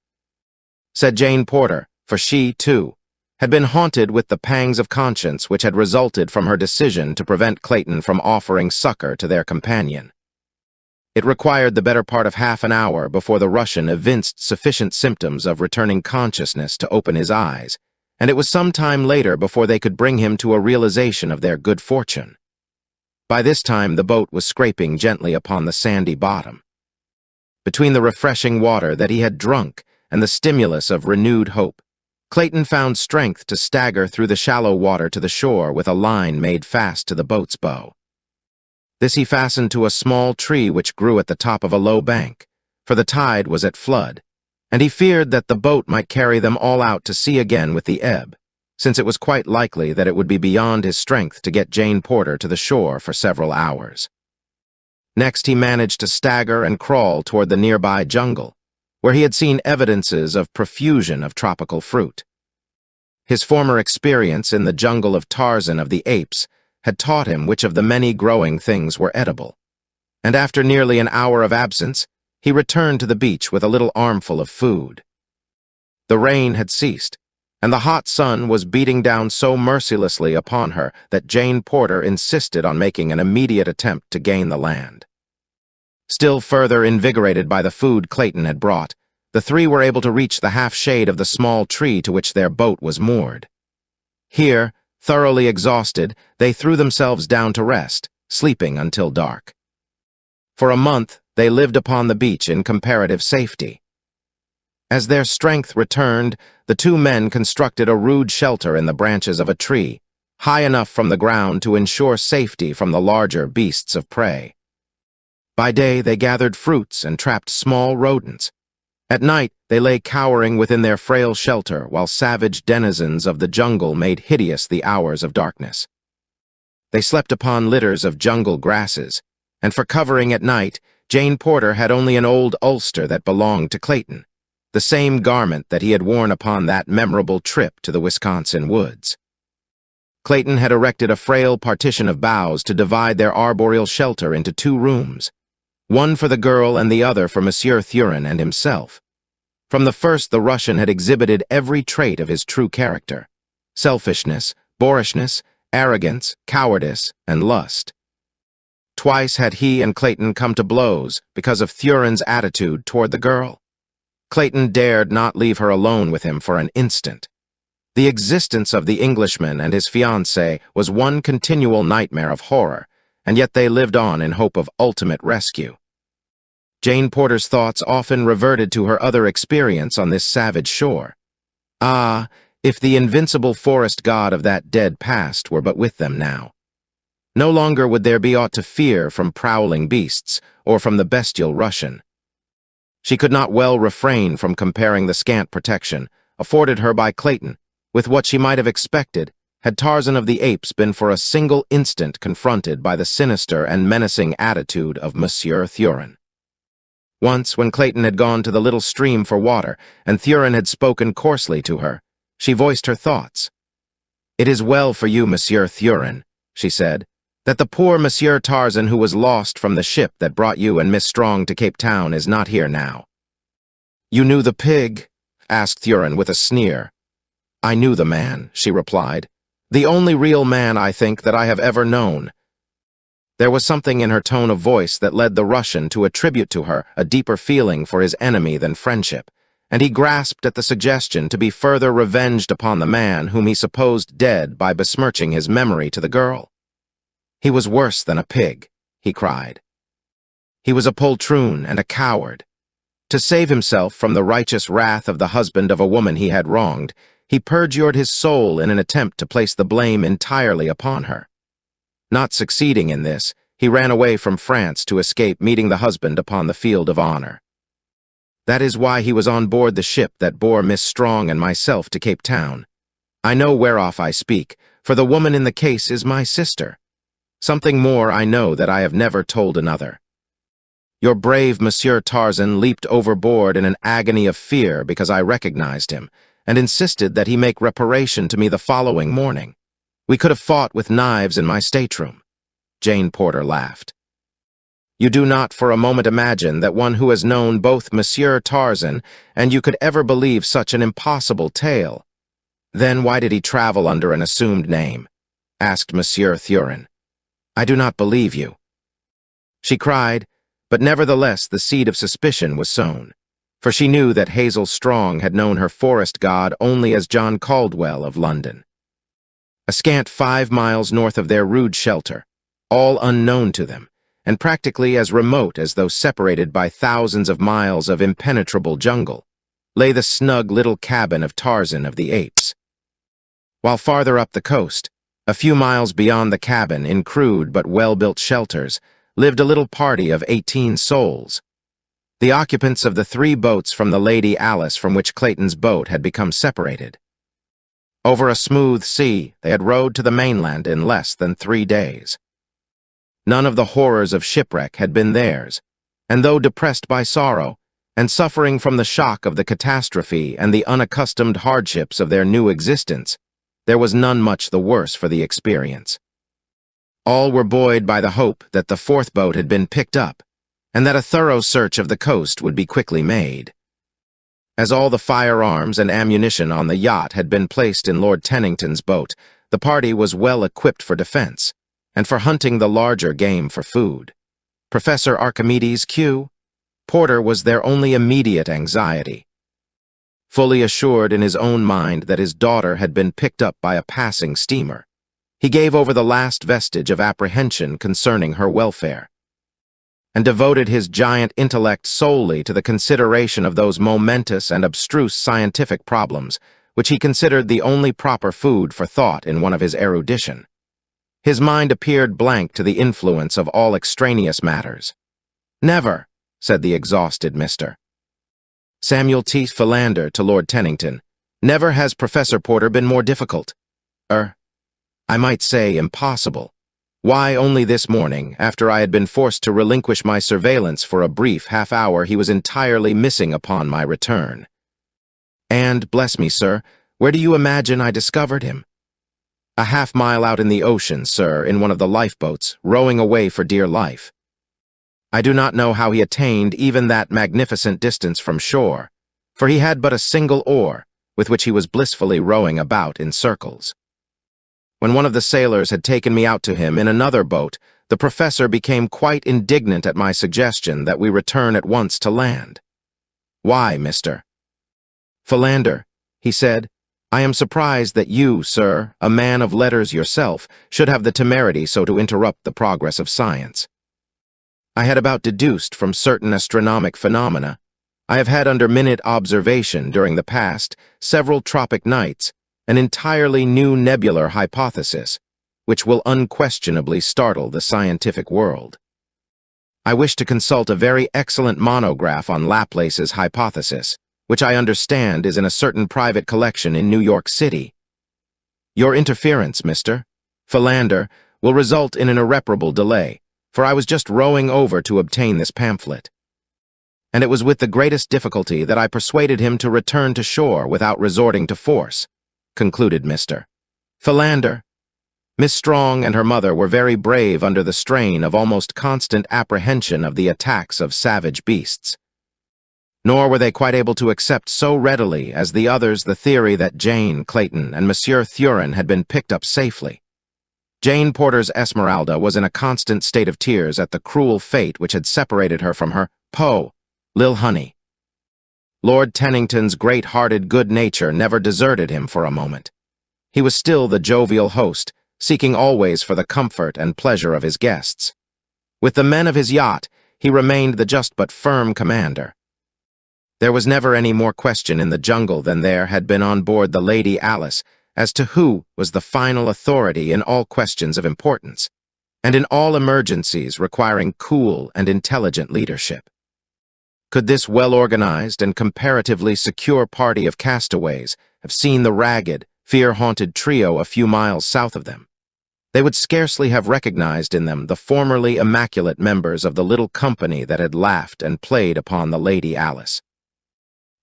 said Jane Porter, for she, too, had been haunted with the pangs of conscience which had resulted from her decision to prevent Clayton from offering succor to their companion. It required the better part of half an hour before the Russian evinced sufficient symptoms of returning consciousness to open his eyes, and it was some time later before they could bring him to a realization of their good fortune. By this time the boat was scraping gently upon the sandy bottom. Between the refreshing water that he had drunk and the stimulus of renewed hope, Clayton found strength to stagger through the shallow water to the shore with a line made fast to the boat's bow. This he fastened to a small tree which grew at the top of a low bank, for the tide was at flood, and he feared that the boat might carry them all out to sea again with the ebb, since it was quite likely that it would be beyond his strength to get Jane Porter to the shore for several hours. Next he managed to stagger and crawl toward the nearby jungle, where he had seen evidences of profusion of tropical fruit. His former experience in the jungle of Tarzan of the Apes had taught him which of the many growing things were edible, and after nearly an hour of absence, he returned to the beach with a little armful of food. The rain had ceased, and the hot sun was beating down so mercilessly upon her that Jane Porter insisted on making an immediate attempt to gain the land. Still further invigorated by the food Clayton had brought, the three were able to reach the half-shade of the small tree to which their boat was moored. Here, thoroughly exhausted, they threw themselves down to rest, sleeping until dark. For a month, they lived upon the beach in comparative safety. As their strength returned, the two men constructed a rude shelter in the branches of a tree, high enough from the ground to ensure safety from the larger beasts of prey. By day, they gathered fruits and trapped small rodents. At night, they lay cowering within their frail shelter while savage denizens of the jungle made hideous the hours of darkness. They slept upon litters of jungle grasses, and for covering at night, Jane Porter had only an old ulster that belonged to Clayton, the same garment that he had worn upon that memorable trip to the Wisconsin woods. Clayton had erected a frail partition of boughs to divide their arboreal shelter into 2 rooms, one for the girl and the other for Monsieur Thurin and himself. From the first, the Russian had exhibited every trait of his true character: selfishness, boorishness, arrogance, cowardice, and lust. Twice had he and Clayton come to blows because of Thurin's attitude toward the girl. Clayton dared not leave her alone with him for an instant. The existence of the Englishman and his fiancée was one continual nightmare of horror, and yet they lived on in hope of ultimate rescue. Jane Porter's thoughts often reverted to her other experience on this savage shore. Ah, if the invincible forest god of that dead past were but with them now. No longer would there be aught to fear from prowling beasts or from the bestial Russian. She could not well refrain from comparing the scant protection afforded her by Clayton with what she might have expected had Tarzan of the Apes been for a single instant confronted by the sinister and menacing attitude of Monsieur Thurin. Once, when Clayton had gone to the little stream for water and Thurin had spoken coarsely to her, she voiced her thoughts. "It is well for you, Monsieur Thurin," she said, "that the poor Monsieur Tarzan who was lost from the ship that brought you and Miss Strong to Cape Town is not here now." "You knew the pig?" asked Thurin with a sneer. "I knew the man," she replied. "The only real man, I think, that I have ever known." There was something in her tone of voice that led the Russian to attribute to her a deeper feeling for his enemy than friendship, and he grasped at the suggestion to be further revenged upon the man whom he supposed dead by besmirching his memory to the girl. "He was worse than a pig," he cried. "He was a poltroon and a coward. To save himself from the righteous wrath of the husband of a woman he had wronged, he perjured his soul in an attempt to place the blame entirely upon her. Not succeeding in this, he ran away from France to escape meeting the husband upon the field of honor. That is why he was on board the ship that bore Miss Strong and myself to Cape Town. I know whereof I speak, for the woman in the case is my sister. Something more I know that I have never told another. Your brave Monsieur Tarzan leaped overboard in an agony of fear because I recognized him, and insisted that he make reparation to me the following morning. We could have fought with knives in my stateroom." Jane Porter laughed. "You do not for a moment imagine that one who has known both Monsieur Tarzan and you could ever believe such an impossible tale. Then why did he travel under an assumed name?" asked Monsieur Thurin. "I do not believe you." She cried, but nevertheless the seed of suspicion was sown, for she knew that Hazel Strong had known her forest god only as John Caldwell of London. A scant 5 miles north of their rude shelter, all unknown to them, and practically as remote as though separated by thousands of miles of impenetrable jungle, lay the snug little cabin of Tarzan of the Apes. While farther up the coast, a few miles beyond the cabin, in crude but well-built shelters, lived a little party of 18 souls. The occupants of the 3 boats from the Lady Alice from which Clayton's boat had become separated. Over a smooth sea, they had rowed to the mainland in less than 3 days. None of the horrors of shipwreck had been theirs, and though depressed by sorrow, and suffering from the shock of the catastrophe and the unaccustomed hardships of their new existence, there was none much the worse for the experience. All were buoyed by the hope that the 4th boat had been picked up, and that a thorough search of the coast would be quickly made. As all the firearms and ammunition on the yacht had been placed in Lord Tennington's boat, the party was well equipped for defense, and for hunting the larger game for food. Professor Archimedes Q. Porter was their only immediate anxiety. Fully assured in his own mind that his daughter had been picked up by a passing steamer, he gave over the last vestige of apprehension concerning her welfare, and devoted his giant intellect solely to the consideration of those momentous and abstruse scientific problems which he considered the only proper food for thought in one of his erudition. His mind appeared blank to the influence of all extraneous matters. "Never," said the exhausted Mr. Samuel T. Philander to Lord Tennington, "never has Professor Porter been more difficult. I might say impossible. Why only this morning, after I had been forced to relinquish my surveillance for a brief half-hour, he was entirely missing upon my return. And, bless me, sir, where do you imagine I discovered him? A half-mile out in the ocean, sir, in one of the lifeboats, rowing away for dear life. I do not know how he attained even that magnificent distance from shore, for he had but a single oar, with which he was blissfully rowing about in circles. When one of the sailors had taken me out to him in another boat, the professor became quite indignant at my suggestion that we return at once to land. "Why, mister?" "Philander," he said, "I am surprised that you, sir, a man of letters yourself, should have the temerity so to interrupt the progress of science. I had about deduced from certain astronomic phenomena. I have had under minute observation during the past several tropic nights an entirely new nebular hypothesis, which will unquestionably startle the scientific world. I wish to consult a very excellent monograph on Laplace's hypothesis, which I understand is in a certain private collection in New York City. Your interference, Mr. Philander, will result in an irreparable delay, for I was just rowing over to obtain this pamphlet. And it was with the greatest difficulty that I persuaded him to return to shore without resorting to force," concluded Mr. Philander. Miss Strong and her mother were very brave under the strain of almost constant apprehension of the attacks of savage beasts. Nor were they quite able to accept so readily as the others the theory that Jane, Clayton, and Monsieur Thurin had been picked up safely. Jane Porter's Esmeralda was in a constant state of tears at the cruel fate which had separated her from her Poe, Lil Honey. Lord Tennington's great-hearted good nature never deserted him for a moment. He was still the jovial host, seeking always for the comfort and pleasure of his guests. With the men of his yacht, he remained the just but firm commander. There was never any more question in the jungle than there had been on board the Lady Alice as to who was the final authority in all questions of importance, and in all emergencies requiring cool and intelligent leadership. Could this well-organized and comparatively secure party of castaways have seen the ragged, fear-haunted trio a few miles south of them, they would scarcely have recognized in them the formerly immaculate members of the little company that had laughed and played upon the Lady Alice.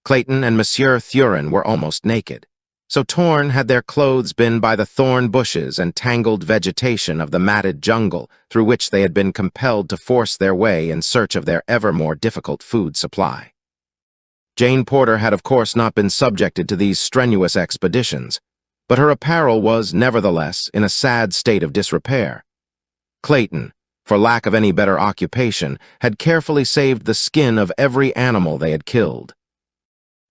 Clayton and Monsieur Thurin were almost naked. So torn had their clothes been by the thorn bushes and tangled vegetation of the matted jungle through which they had been compelled to force their way in search of their ever more difficult food supply. Jane Porter had of course not been subjected to these strenuous expeditions, but her apparel was, nevertheless, in a sad state of disrepair. Clayton, for lack of any better occupation, had carefully saved the skin of every animal they had killed.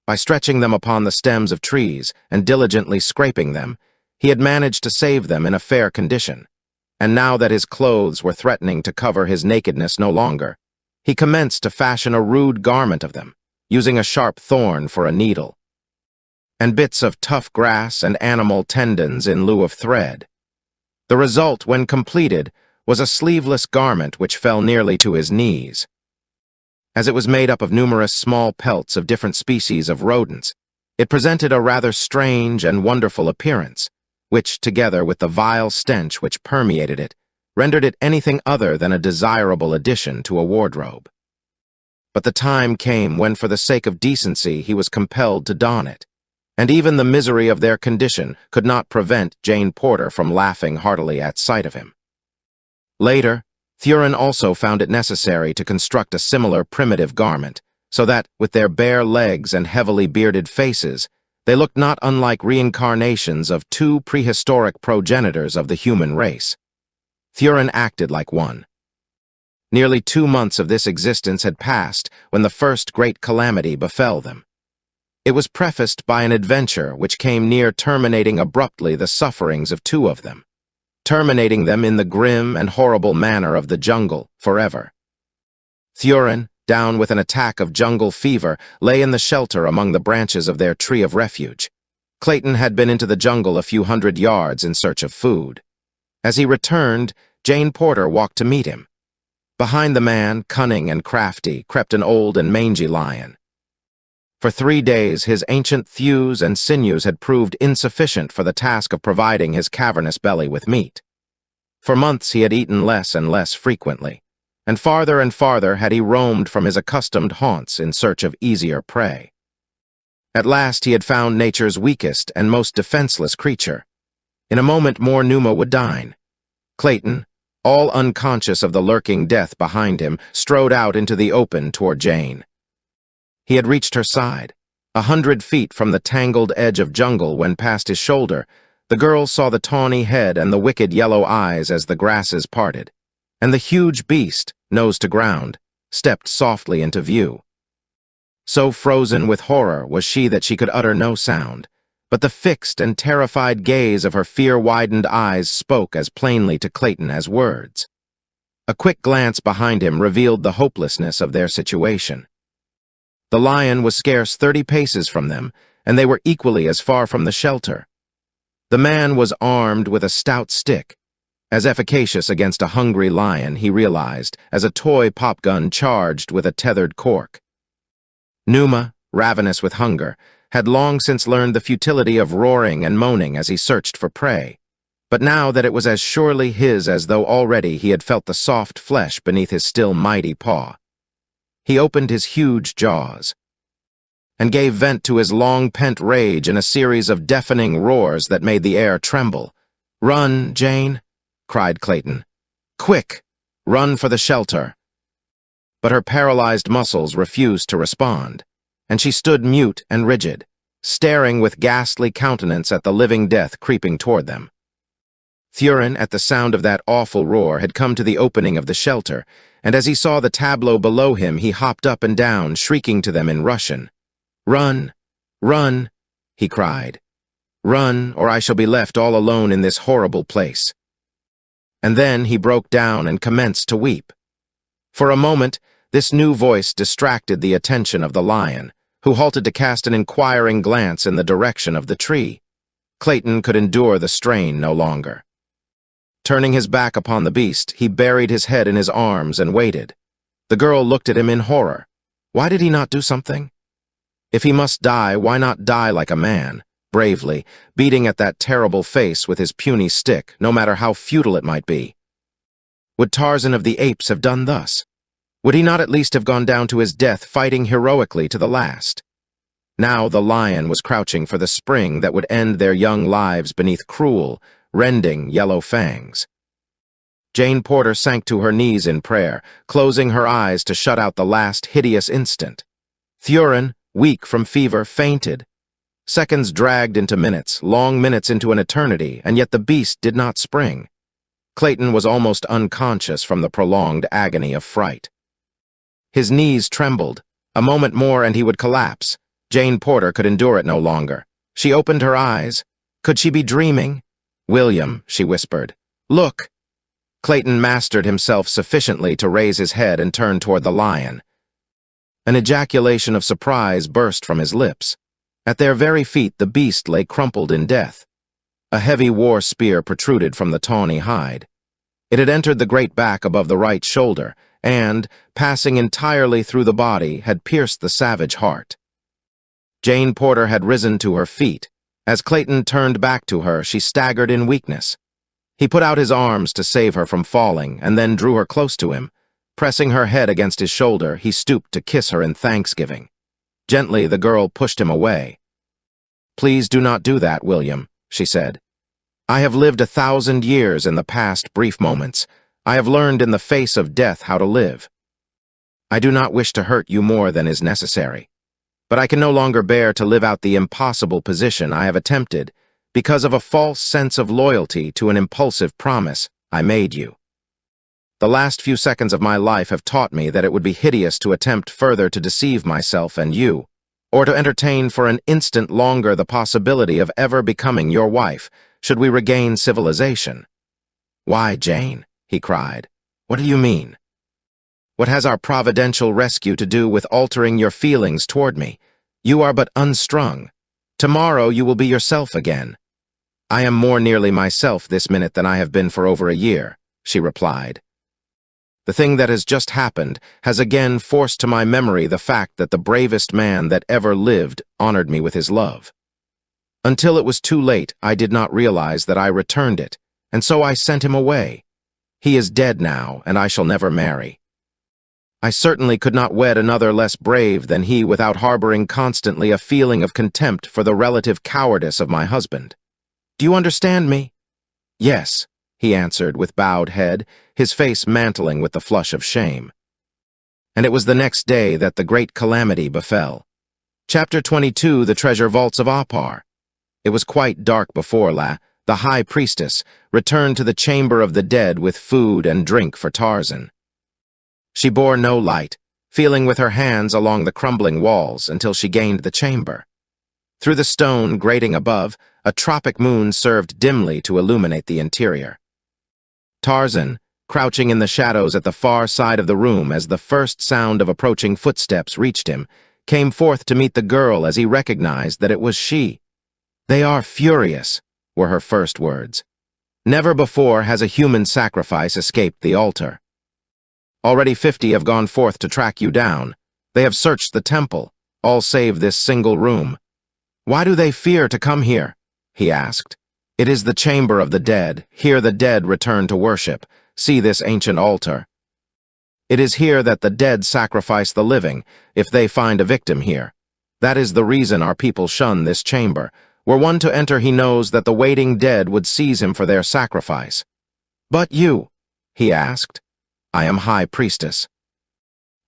By stretching them upon the stems of trees and diligently scraping them, he had managed to save them in a fair condition, and now that his clothes were threatening to cover his nakedness no longer, he commenced to fashion a rude garment of them, using a sharp thorn for a needle, and bits of tough grass and animal tendons in lieu of thread. The result, when completed, was a sleeveless garment which fell nearly to his knees. As it was made up of numerous small pelts of different species of rodents, it presented a rather strange and wonderful appearance, which, together with the vile stench which permeated it, rendered it anything other than a desirable addition to a wardrobe. But the time came when, for the sake of decency, he was compelled to don it, and even the misery of their condition could not prevent Jane Porter from laughing heartily at sight of him. Later, Thurin also found it necessary to construct a similar primitive garment, so that, with their bare legs and heavily bearded faces, they looked not unlike reincarnations of two prehistoric progenitors of the human race. Thurin acted like one. Nearly 2 months of this existence had passed when the first great calamity befell them. It was prefaced by an adventure which came near terminating abruptly the sufferings of 2 of them, terminating them in the grim and horrible manner of the jungle forever. Thurin, down with an attack of jungle fever, lay in the shelter among the branches of their tree of refuge. Clayton had been into the jungle a few hundred yards in search of food. As he returned, Jane Porter walked to meet him. Behind the man, cunning and crafty, crept an old and mangy lion. For 3 days, his ancient thews and sinews had proved insufficient for the task of providing his cavernous belly with meat. For months he had eaten less and less frequently, and farther had he roamed from his accustomed haunts in search of easier prey. At last he had found nature's weakest and most defenseless creature. In a moment more Numa would dine. Clayton, all unconscious of the lurking death behind him, strode out into the open toward Jane. He had reached her side. 100 feet from the tangled edge of jungle when past his shoulder, the girl saw the tawny head and the wicked yellow eyes as the grasses parted, and the huge beast, nose to ground, stepped softly into view. So frozen with horror was she that she could utter no sound, but the fixed and terrified gaze of her fear-widened eyes spoke as plainly to Clayton as words. A quick glance behind him revealed the hopelessness of their situation. The lion was scarce 30 paces from them, and they were equally as far from the shelter. The man was armed with a stout stick, as efficacious against a hungry lion, he realized, as a toy pop gun charged with a tethered cork. Numa, ravenous with hunger, had long since learned the futility of roaring and moaning as he searched for prey, but now that it was as surely his as though already he had felt the soft flesh beneath his still mighty paw. He opened his huge jaws and gave vent to his long-pent rage in a series of deafening roars that made the air tremble. "Run, Jane!" cried Clayton. "Quick! Run for the shelter!" But her paralyzed muscles refused to respond, and she stood mute and rigid, staring with ghastly countenance at the living death creeping toward them. Thurin, at the sound of that awful roar, had come to the opening of the shelter, and as he saw the tableau below him, he hopped up and down, shrieking to them in Russian. "Run! Run!" he cried. "Run, or I shall be left all alone in this horrible place." And then he broke down and commenced to weep. For a moment, this new voice distracted the attention of the lion, who halted to cast an inquiring glance in the direction of the tree. Clayton could endure the strain no longer. Turning his back upon the beast, he buried his head in his arms and waited. The girl looked at him in horror. Why did he not do something? If he must die, why not die like a man, bravely, beating at that terrible face with his puny stick, no matter how futile it might be? Would Tarzan of the Apes have done thus? Would he not at least have gone down to his death fighting heroically to the last? Now the lion was crouching for the spring that would end their young lives beneath cruel, rending yellow fangs. Jane Porter sank to her knees in prayer, closing her eyes to shut out the last hideous instant. Thurin, weak from fever, fainted. Seconds dragged into minutes, long minutes into an eternity, and yet the beast did not spring. Clayton was almost unconscious from the prolonged agony of fright. His knees trembled. A moment more and he would collapse. Jane Porter could endure it no longer. She opened her eyes. Could she be dreaming? "William," she whispered. "Look!" Clayton mastered himself sufficiently to raise his head and turn toward the lion. An ejaculation of surprise burst from his lips. At their very feet, the beast lay crumpled in death. A heavy war spear protruded from the tawny hide. It had entered the great back above the right shoulder, and, passing entirely through the body, had pierced the savage heart. Jane Porter had risen to her feet. As Clayton turned back to her, she staggered in weakness. He put out his arms to save her from falling, and then drew her close to him. Pressing her head against his shoulder, he stooped to kiss her in thanksgiving. Gently, the girl pushed him away. "Please do not do that, William," she said. "I have lived 1,000 years in the past brief moments. I have learned in the face of death how to live. I do not wish to hurt you more than is necessary, but I can no longer bear to live out the impossible position I have attempted because of a false sense of loyalty to an impulsive promise I made you. The last few seconds of my life have taught me that it would be hideous to attempt further to deceive myself and you, or to entertain for an instant longer the possibility of ever becoming your wife, should we regain civilization." "Why, Jane?" he cried. "What do you mean? What has our providential rescue to do with altering your feelings toward me? You are but unstrung. Tomorrow you will be yourself again." "I am more nearly myself this minute than I have been for over a year," she replied. "The thing that has just happened has again forced to my memory the fact that the bravest man that ever lived honored me with his love. Until it was too late, I did not realize that I returned it, and so I sent him away, He is dead now, and I shall never marry. I certainly could not wed another less brave than he without harboring constantly a feeling of contempt for the relative cowardice of my husband. Do you understand me? Yes, he answered with bowed head, his face mantling with the flush of shame. And it was the next day that the great calamity befell. Chapter 22, The Treasure Vaults of Apar. It was quite dark before the high priestess, returned to the chamber of the dead with food and drink for Tarzan. She bore no light, feeling with her hands along the crumbling walls until she gained the chamber. Through the stone grating above, a tropic moon served dimly to illuminate the interior. Tarzan, crouching in the shadows at the far side of the room as the first sound of approaching footsteps reached him, came forth to meet the girl as he recognized that it was she. "They are furious," were her first words. "Never before has a human sacrifice escaped the altar. Already 50 have gone forth to track you down. They have searched the temple, all save this single room. Why do they fear to come here?" he asked. "It is the chamber of the dead. Here the dead return to worship. See this ancient altar. It is here that the dead sacrifice the living, if they find a victim here. That is the reason our people shun this chamber. Were one to enter, he knows that the waiting dead would seize him for their sacrifice." "But you?" he asked. "I am High Priestess.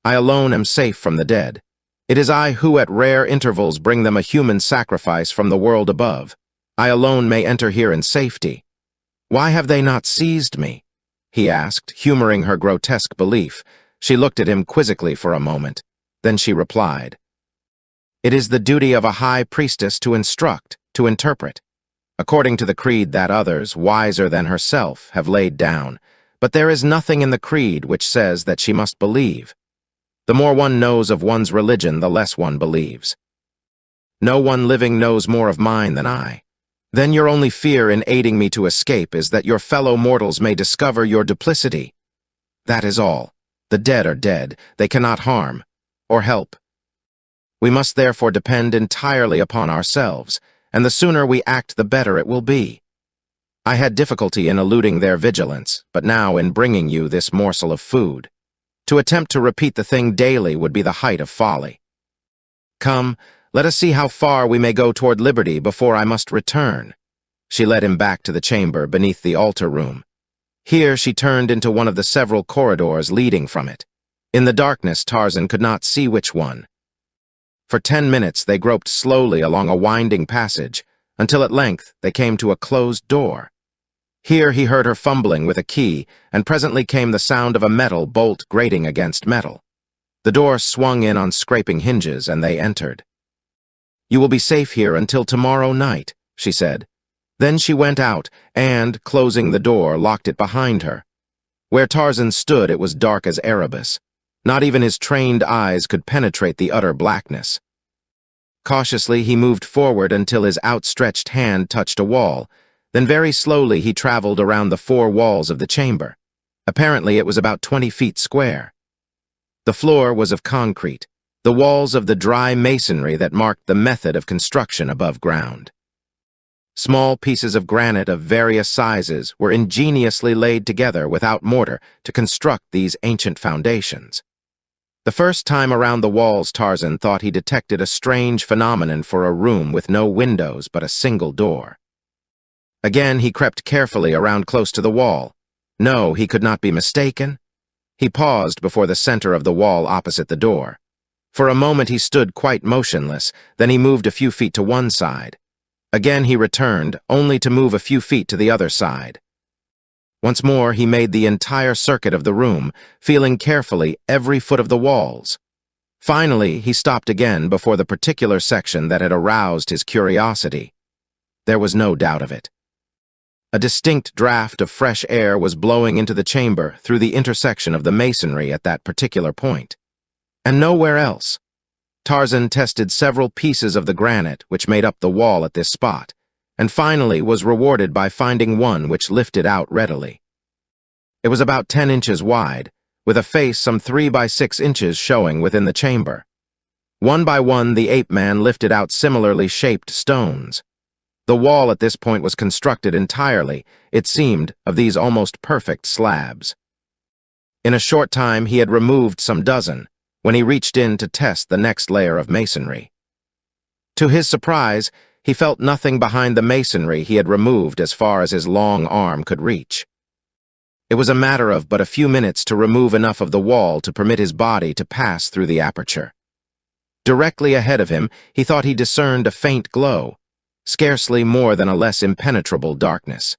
I alone am safe from the dead. It is I who at rare intervals bring them a human sacrifice from the world above. I alone may enter here in safety. Why have they not seized me?" he asked, humoring her grotesque belief. She looked at him quizzically for a moment. Then she replied, "It is the duty of a high priestess to instruct, to interpret, according to the creed that others, wiser than herself, have laid down. But there is nothing in the creed which says that she must believe. The more one knows of one's religion, the less one believes. No one living knows more of mine than I. Then your only fear in aiding me to escape is that your fellow mortals may discover your duplicity. That is all. The dead are dead. They cannot harm or help. We must therefore depend entirely upon ourselves, and the sooner we act, the better it will be. I had difficulty in eluding their vigilance, but now in bringing you this morsel of food. To attempt to repeat the thing daily would be the height of folly. Come, let us see how far we may go toward liberty before I must return." She led him back to the chamber beneath the altar room. Here she turned into one of the several corridors leading from it. In the darkness, Tarzan could not see which one. For 10 minutes they groped slowly along a winding passage, until at length they came to a closed door. Here he heard her fumbling with a key, and presently came the sound of a metal bolt grating against metal. The door swung in on scraping hinges, and they entered. "You will be safe here until tomorrow night," she said. Then she went out, and, closing the door, locked it behind her. Where Tarzan stood, it was dark as Erebus. Not even his trained eyes could penetrate the utter blackness. Cautiously, he moved forward until his outstretched hand touched a wall. Then very slowly he traveled around the 4 walls of the chamber. Apparently it was about 20 feet square. The floor was of concrete, the walls of the dry masonry that marked the method of construction above ground. Small pieces of granite of various sizes were ingeniously laid together without mortar to construct these ancient foundations. The first time around the walls, Tarzan thought he detected a strange phenomenon for a room with no windows but a single door. Again he crept carefully around close to the wall. No, he could not be mistaken. He paused before the center of the wall opposite the door. For a moment he stood quite motionless, then he moved a few feet to one side. Again he returned, only to move a few feet to the other side. Once more he made the entire circuit of the room, feeling carefully every foot of the walls. Finally, he stopped again before the particular section that had aroused his curiosity. There was no doubt of it. A distinct draft of fresh air was blowing into the chamber through the intersection of the masonry at that particular point. And nowhere else. Tarzan tested several pieces of the granite which made up the wall at this spot, and finally was rewarded by finding one which lifted out readily. It was about 10 inches wide, with a face some 3 by 6 inches showing within the chamber. One by one, the ape man lifted out similarly shaped stones. The wall at this point was constructed entirely, it seemed, of these almost perfect slabs. In a short time he had removed some dozen, when he reached in to test the next layer of masonry. To his surprise, he felt nothing behind the masonry he had removed as far as his long arm could reach. It was a matter of but a few minutes to remove enough of the wall to permit his body to pass through the aperture. Directly ahead of him, he thought he discerned a faint glow, scarcely more than a less impenetrable darkness.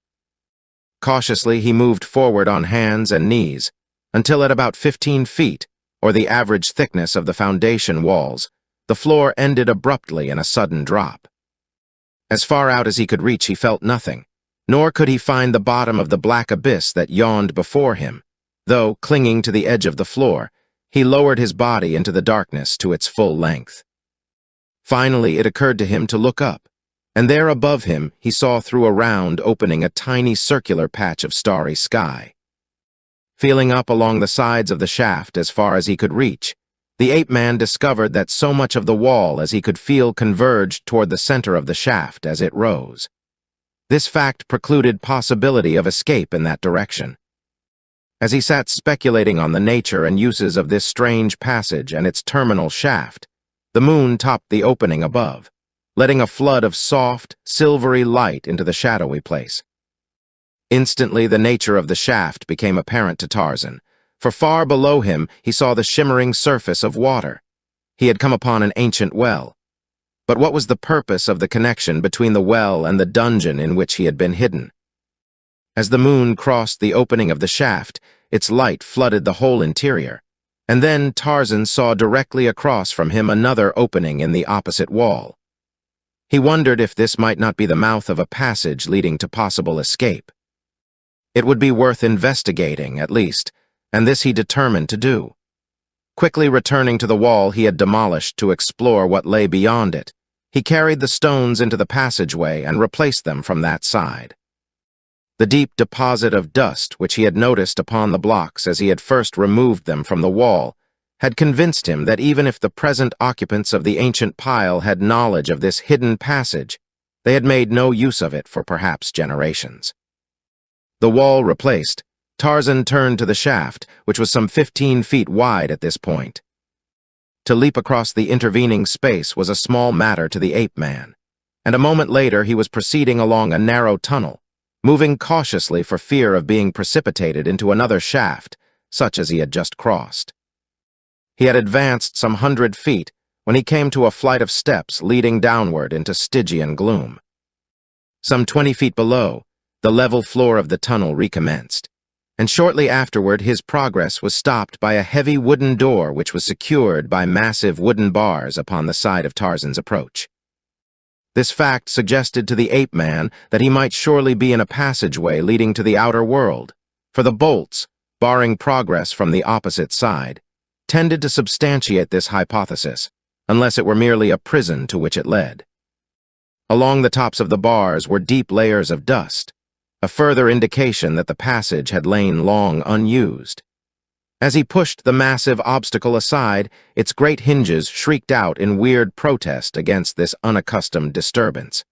Cautiously, he moved forward on hands and knees, until at about 15 feet, or the average thickness of the foundation walls, the floor ended abruptly in a sudden drop. As far out as he could reach, he felt nothing, nor could he find the bottom of the black abyss that yawned before him, though, clinging to the edge of the floor, he lowered his body into the darkness to its full length. Finally, it occurred to him to look up, and there above him he saw through a round opening a tiny circular patch of starry sky. Feeling up along the sides of the shaft as far as he could reach, the ape-man discovered that so much of the wall as he could feel converged toward the center of the shaft as it rose. This fact precluded possibility of escape in that direction. As he sat speculating on the nature and uses of this strange passage and its terminal shaft, the moon topped the opening above, letting a flood of soft, silvery light into the shadowy place. Instantly, the nature of the shaft became apparent to Tarzan, for far below him he saw the shimmering surface of water. He had come upon an ancient well. But what was the purpose of the connection between the well and the dungeon in which he had been hidden? As the moon crossed the opening of the shaft, its light flooded the whole interior, and then Tarzan saw directly across from him another opening in the opposite wall. He wondered if this might not be the mouth of a passage leading to possible escape. It would be worth investigating, at least, and this he determined to do. Quickly returning to the wall he had demolished to explore what lay beyond it, he carried the stones into the passageway and replaced them from that side. The deep deposit of dust which he had noticed upon the blocks as he had first removed them from the wall had convinced him that even if the present occupants of the ancient pile had knowledge of this hidden passage, they had made no use of it for perhaps generations. The wall replaced, Tarzan turned to the shaft, which was some 15 feet wide at this point. To leap across the intervening space was a small matter to the ape-man, and a moment later he was proceeding along a narrow tunnel, moving cautiously for fear of being precipitated into another shaft, such as he had just crossed. He had advanced some 100 feet when he came to a flight of steps leading downward into Stygian gloom. Some 20 feet below, the level floor of the tunnel recommenced, and shortly afterward his progress was stopped by a heavy wooden door which was secured by massive wooden bars upon the side of Tarzan's approach. This fact suggested to the ape-man that he might surely be in a passageway leading to the outer world, for the bolts, barring progress from the opposite side, tended to substantiate this hypothesis, unless it were merely a prison to which it led. Along the tops of the bars were deep layers of dust, a further indication that the passage had lain long unused. As he pushed the massive obstacle aside, its great hinges shrieked out in weird protest against this unaccustomed disturbance.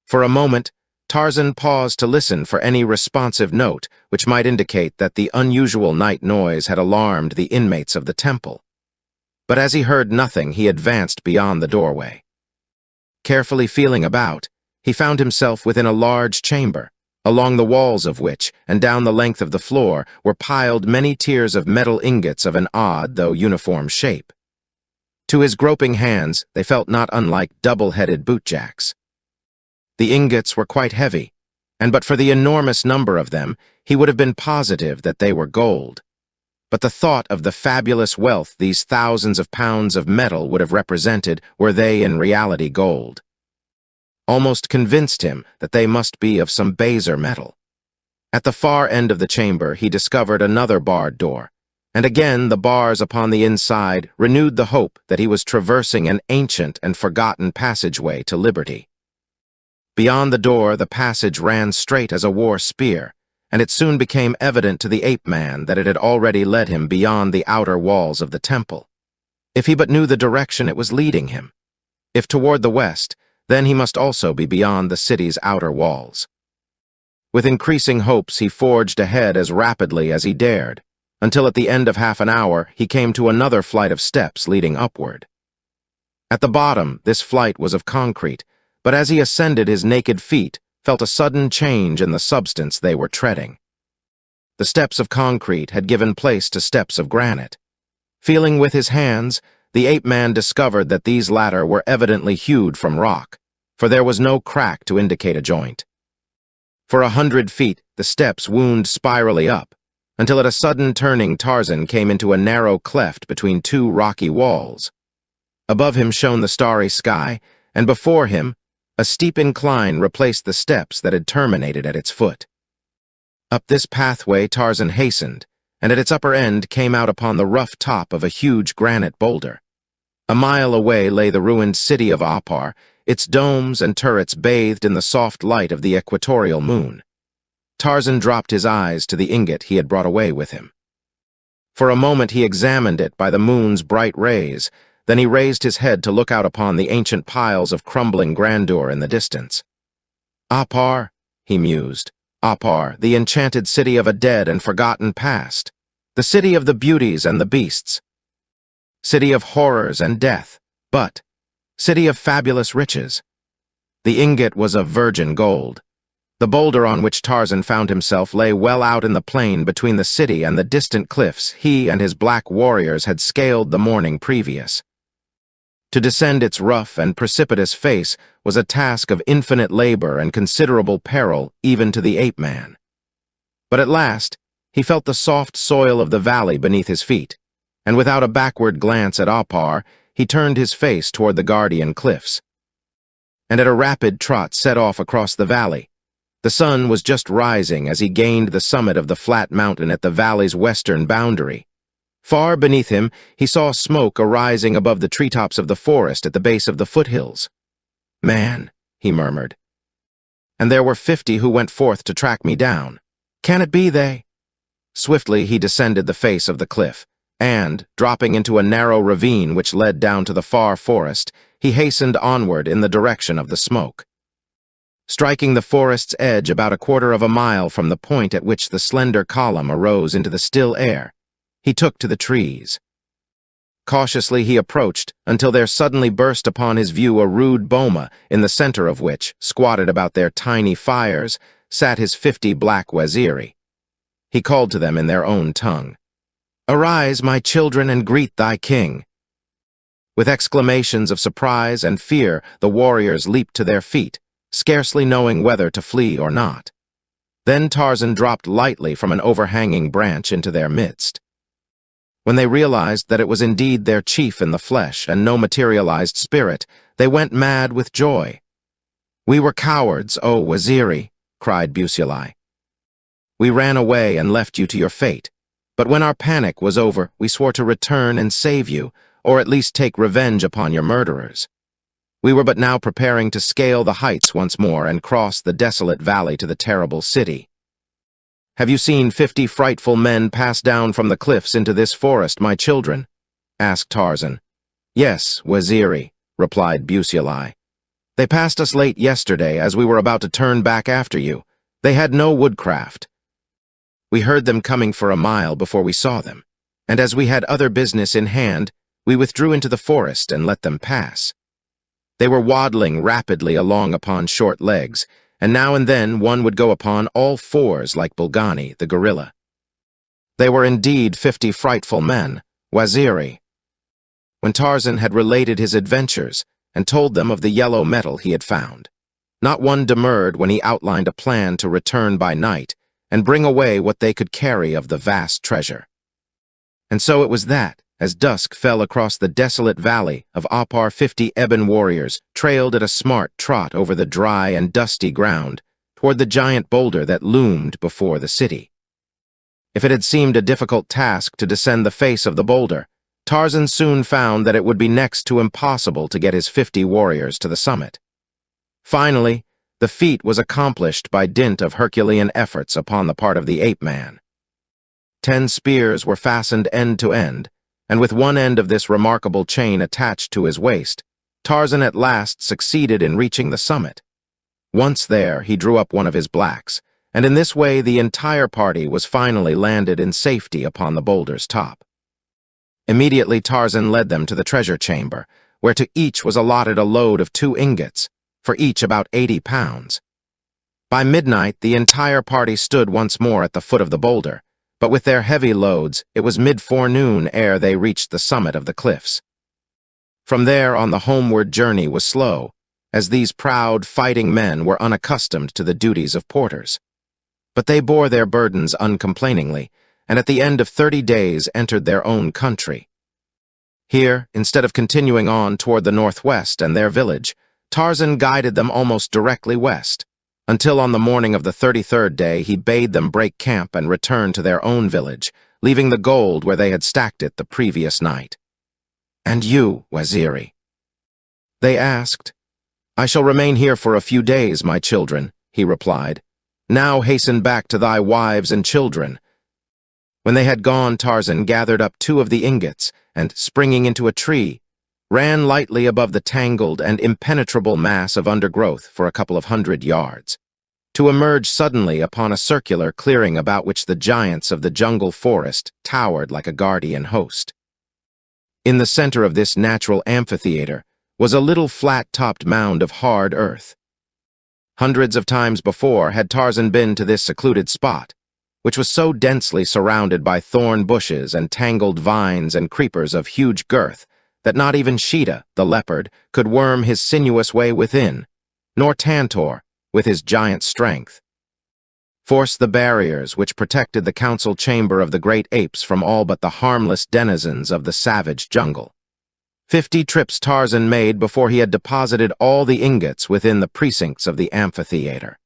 For a moment, Tarzan paused to listen for any responsive note which might indicate that the unusual night noise had alarmed the inmates of the temple. But as he heard nothing, he advanced beyond the doorway. Carefully feeling about, he found himself within a large chamber, along the walls of which, and down the length of the floor, were piled many tiers of metal ingots of an odd, though uniform shape. To his groping hands, they felt not unlike double-headed bootjacks. The ingots were quite heavy, and but for the enormous number of them, he would have been positive that they were gold. But the thought of the fabulous wealth these thousands of pounds of metal would have represented were they in reality gold, almost convinced him that they must be of some baser metal. At the far end of the chamber, he discovered another barred door, and again the bars upon the inside renewed the hope that he was traversing an ancient and forgotten passageway to liberty. Beyond the door, the passage ran straight as a war spear, and it soon became evident to the ape-man that it had already led him beyond the outer walls of the temple. If he but knew the direction it was leading him. If toward the west, then he must also be beyond the city's outer walls. With increasing hopes, he forged ahead as rapidly as he dared, until at the end of half an hour he came to another flight of steps leading upward. At the bottom, this flight was of concrete, but as he ascended, his naked feet felt a sudden change in the substance they were treading. The steps of concrete had given place to steps of granite. Feeling with his hands, the ape-man discovered that these latter were evidently hewed from rock, for there was no crack to indicate a joint. For 100 feet, the steps wound spirally up, until at a sudden turning Tarzan came into a narrow cleft between two rocky walls. Above him shone the starry sky, and before him, a steep incline replaced the steps that had terminated at its foot. Up this pathway Tarzan hastened, and at its upper end came out upon the rough top of a huge granite boulder. A mile away lay the ruined city of Apar, its domes and turrets bathed in the soft light of the equatorial moon. Tarzan dropped his eyes to the ingot he had brought away with him. For a moment he examined it by the moon's bright rays, then he raised his head to look out upon the ancient piles of crumbling grandeur in the distance. Apar, he mused, Apar, the enchanted city of a dead and forgotten past, the city of the beauties and the beasts, city of horrors and death, but city of fabulous riches. The ingot was of virgin gold. The boulder on which Tarzan found himself lay well out in the plain between the city and the distant cliffs he and his black warriors had scaled the morning previous. To descend its rough and precipitous face was a task of infinite labor and considerable peril even to the ape-man. But at last, he felt the soft soil of the valley beneath his feet, and without a backward glance at Apar, he turned his face toward the guardian cliffs. And at a rapid trot set off across the valley. The sun was just rising as he gained the summit of the flat mountain at the valley's western boundary. Far beneath him, he saw smoke arising above the treetops of the forest at the base of the foothills. "Man," he murmured. "And there were 50 who went forth to track me down. Can it be they?" Swiftly he descended the face of the cliff, and, dropping into a narrow ravine which led down to the far forest, he hastened onward in the direction of the smoke. Striking the forest's edge about a quarter of a mile from the point at which the slender column arose into the still air, he took to the trees. Cautiously he approached until there suddenly burst upon his view a rude boma, in the center of which, squatted about their tiny fires, sat his 50 black Waziri. He called to them in their own tongue. "Arise, my children, and greet thy king." With exclamations of surprise and fear, the warriors leaped to their feet, scarcely knowing whether to flee or not. Then Tarzan dropped lightly from an overhanging branch into their midst. When they realized that it was indeed their chief in the flesh and no materialized spirit, they went mad with joy. "We were cowards, O Waziri," cried Busuli. "We ran away and left you to your fate. But when our panic was over, we swore to return and save you, or at least take revenge upon your murderers. We were but now preparing to scale the heights once more and cross the desolate valley to the terrible city." "Have you seen 50 frightful men pass down from the cliffs into this forest, my children?" asked Tarzan. "Yes, Waziri," replied Busuli. "They passed us late yesterday as we were about to turn back after you. They had no woodcraft. We heard them coming for a mile before we saw them, and as we had other business in hand, we withdrew into the forest and let them pass. They were waddling rapidly along upon short legs, and now and then one would go upon all fours like Bulgani, the gorilla. They were indeed 50 frightful men, Waziri." When Tarzan had related his adventures and told them of the yellow metal he had found, not one demurred when he outlined a plan to return by night and bring away what they could carry of the vast treasure. And so it was that, as dusk fell across the desolate valley of Apar, 50 ebon warriors trailed at a smart trot over the dry and dusty ground toward the giant boulder that loomed before the city. If it had seemed a difficult task to descend the face of the boulder, Tarzan soon found that it would be next to impossible to get his 50 warriors to the summit. Finally, the feat was accomplished by dint of Herculean efforts upon the part of the ape-man. 10 spears were fastened end to end, and with one end of this remarkable chain attached to his waist, Tarzan at last succeeded in reaching the summit. Once there, he drew up one of his blacks, and in this way the entire party was finally landed in safety upon the boulder's top. Immediately Tarzan led them to the treasure chamber, where to each was allotted a load of 2 ingots, for each about 80 pounds. By midnight, the entire party stood once more at the foot of the boulder, but with their heavy loads, it was mid-forenoon ere they reached the summit of the cliffs. From there on, the homeward journey was slow, as these proud, fighting men were unaccustomed to the duties of porters. But they bore their burdens uncomplainingly, and at the end of 30 days entered their own country. Here, instead of continuing on toward the northwest and their village, Tarzan guided them almost directly west, until on the morning of the 33rd day he bade them break camp and return to their own village, leaving the gold where they had stacked it the previous night. "And you, Waziri?" they asked. "I shall remain here for a few days, my children," he replied. "Now hasten back to thy wives and children." When they had gone, Tarzan gathered up 2 of the ingots and, springing into a tree, ran lightly above the tangled and impenetrable mass of undergrowth for a couple of 100 yards, to emerge suddenly upon a circular clearing about which the giants of the jungle forest towered like a guardian host. In the center of this natural amphitheater was a little flat-topped mound of hard earth. Hundreds of times before had Tarzan been to this secluded spot, which was so densely surrounded by thorn bushes and tangled vines and creepers of huge girth that not even Sheeta, the leopard, could worm his sinuous way within, nor Tantor, with his giant strength, force the barriers which protected the council chamber of the great apes from all but the harmless denizens of the savage jungle. 50 trips Tarzan made before he had deposited all the ingots within the precincts of the amphitheater.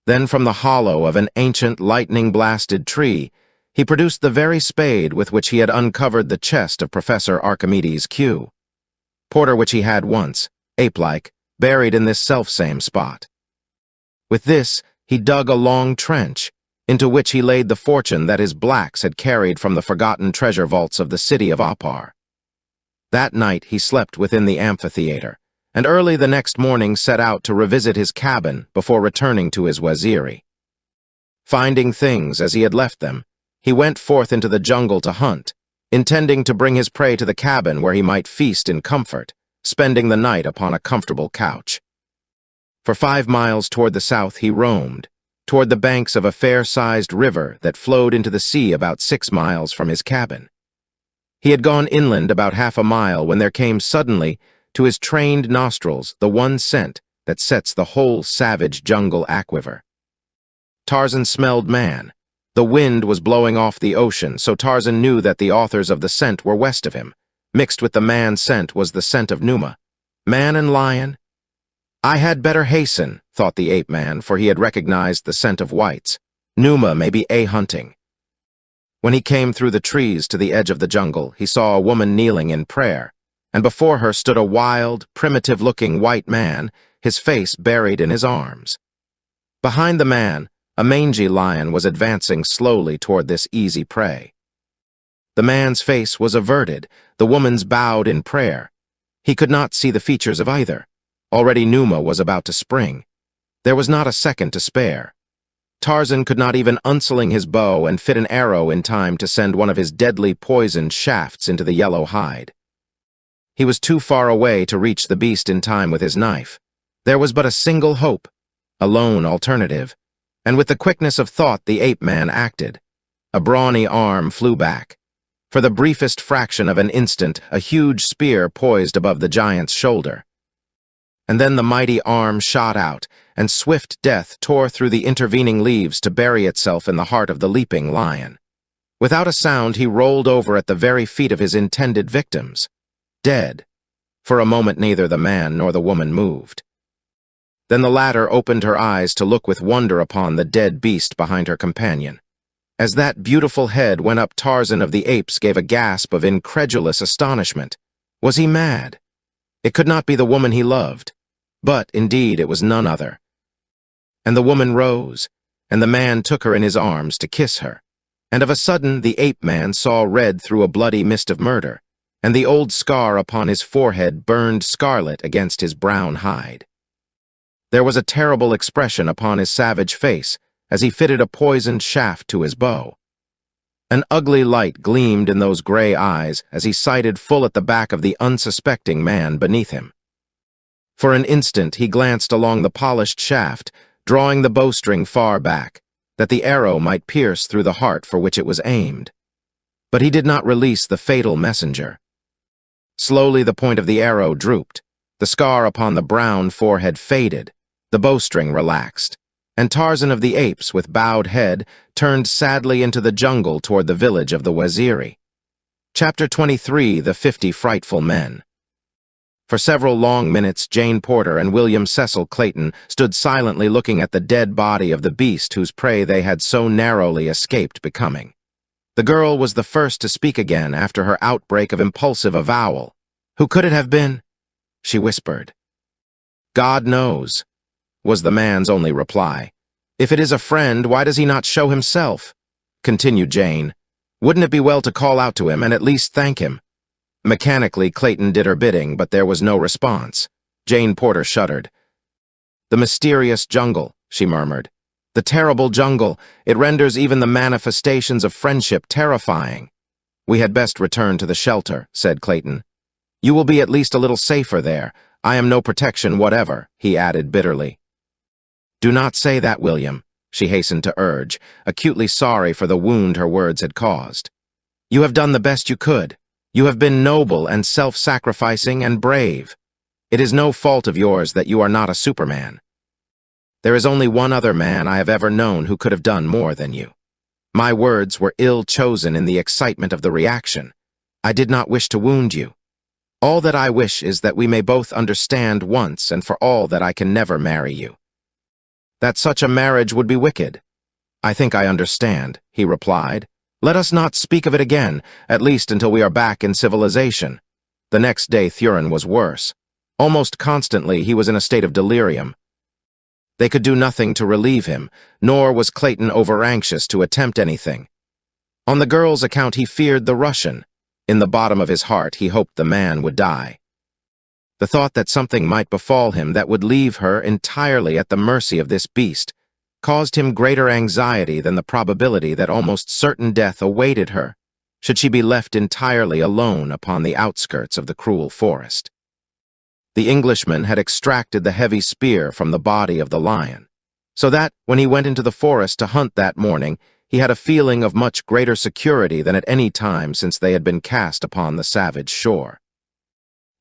Then from the hollow of an ancient lightning-blasted tree, he produced the very spade with which he had uncovered the chest of Professor Archimedes Q, porter which he had once, ape-like, buried in this selfsame spot. With this, he dug a long trench, into which he laid the fortune that his blacks had carried from the forgotten treasure vaults of the city of Apar. That night he slept within the amphitheater, and early the next morning set out to revisit his cabin before returning to his Waziri. Finding things as he had left them, he went forth into the jungle to hunt, intending to bring his prey to the cabin where he might feast in comfort, spending the night upon a comfortable couch. For 5 miles toward the south he roamed, toward the banks of a fair-sized river that flowed into the sea about 6 miles from his cabin. He had gone inland about half a mile when there came suddenly to his trained nostrils the one scent that sets the whole savage jungle aquiver. Tarzan smelled man. The wind was blowing off the ocean, so Tarzan knew that the authors of the scent were west of him. Mixed with the man scent was the scent of Numa. Man and lion? I had better hasten, thought the ape-man, for he had recognized the scent of whites. Numa may be hunting. When he came through the trees to the edge of the jungle, he saw a woman kneeling in prayer, and before her stood a wild, primitive-looking white man, his face buried in his arms. Behind the man, a mangy lion was advancing slowly toward this easy prey. The man's face was averted, the woman's bowed in prayer. He could not see the features of either. Already Numa was about to spring. There was not a second to spare. Tarzan could not even unsling his bow and fit an arrow in time to send one of his deadly poisoned shafts into the yellow hide. He was too far away to reach the beast in time with his knife. There was but a single hope, a lone alternative, and with the quickness of thought the ape-man acted. A brawny arm flew back. For the briefest fraction of an instant, a huge spear poised above the giant's shoulder. And then the mighty arm shot out, and swift death tore through the intervening leaves to bury itself in the heart of the leaping lion. Without a sound, he rolled over at the very feet of his intended victims, dead. For a moment neither the man nor the woman moved. Then the latter opened her eyes to look with wonder upon the dead beast behind her companion. As that beautiful head went up, Tarzan of the Apes gave a gasp of incredulous astonishment. Was he mad? It could not be the woman he loved. But, indeed, it was none other. And the woman rose, and the man took her in his arms to kiss her. And of a sudden the ape-man saw red through a bloody mist of murder. and the old scar upon his forehead burned scarlet against his brown hide. There was a terrible expression upon his savage face as he fitted a poisoned shaft to his bow. An ugly light gleamed in those gray eyes as he sighted full at the back of the unsuspecting man beneath him. For an instant he glanced along the polished shaft, drawing the bowstring far back, that the arrow might pierce through the heart for which it was aimed. But he did not release the fatal messenger. Slowly the point of the arrow drooped, the scar upon the brown forehead faded, the bowstring relaxed, and Tarzan of the Apes, with bowed head, turned sadly into the jungle toward the village of the Waziri. Chapter 23: The 50 Frightful Men. For several long minutes, Jane Porter and William Cecil Clayton stood silently looking at the dead body of the beast whose prey they had so narrowly escaped becoming. The girl was the first to speak again after her outbreak of impulsive avowal. "Who could it have been?" she whispered. "God knows," was the man's only reply. "If it is a friend, why does he not show himself?" continued Jane. "Wouldn't it be well to call out to him and at least thank him?" Mechanically, Clayton did her bidding, but there was no response. Jane Porter shuddered. "The mysterious jungle," she murmured. "The terrible jungle. It renders even the manifestations of friendship terrifying." "We had best return to the shelter," said Clayton. "You will be at least a little safer there. I am no protection whatever," he added bitterly. "Do not say that, William," she hastened to urge, acutely sorry for the wound her words had caused. "You have done the best you could. You have been noble and self-sacrificing and brave. It is no fault of yours that you are not a Superman. There is only one other man I have ever known who could have done more than you. My words were ill-chosen in the excitement of the reaction. I did not wish to wound you. All that I wish is that we may both understand once and for all that I can never marry you. That such a marriage would be wicked." "I think I understand," he replied. "Let us not speak of it again, at least until we are back in civilization." The next day Thurin was worse. Almost constantly he was in a state of delirium. They could do nothing to relieve him, nor was Clayton over-anxious to attempt anything. On the girl's account he feared the Russian. In the bottom of his heart he hoped the man would die. The thought that something might befall him that would leave her entirely at the mercy of this beast caused him greater anxiety than the probability that almost certain death awaited her, should she be left entirely alone upon the outskirts of the cruel forest. The Englishman had extracted the heavy spear from the body of the lion, so that, when he went into the forest to hunt that morning, he had a feeling of much greater security than at any time since they had been cast upon the savage shore.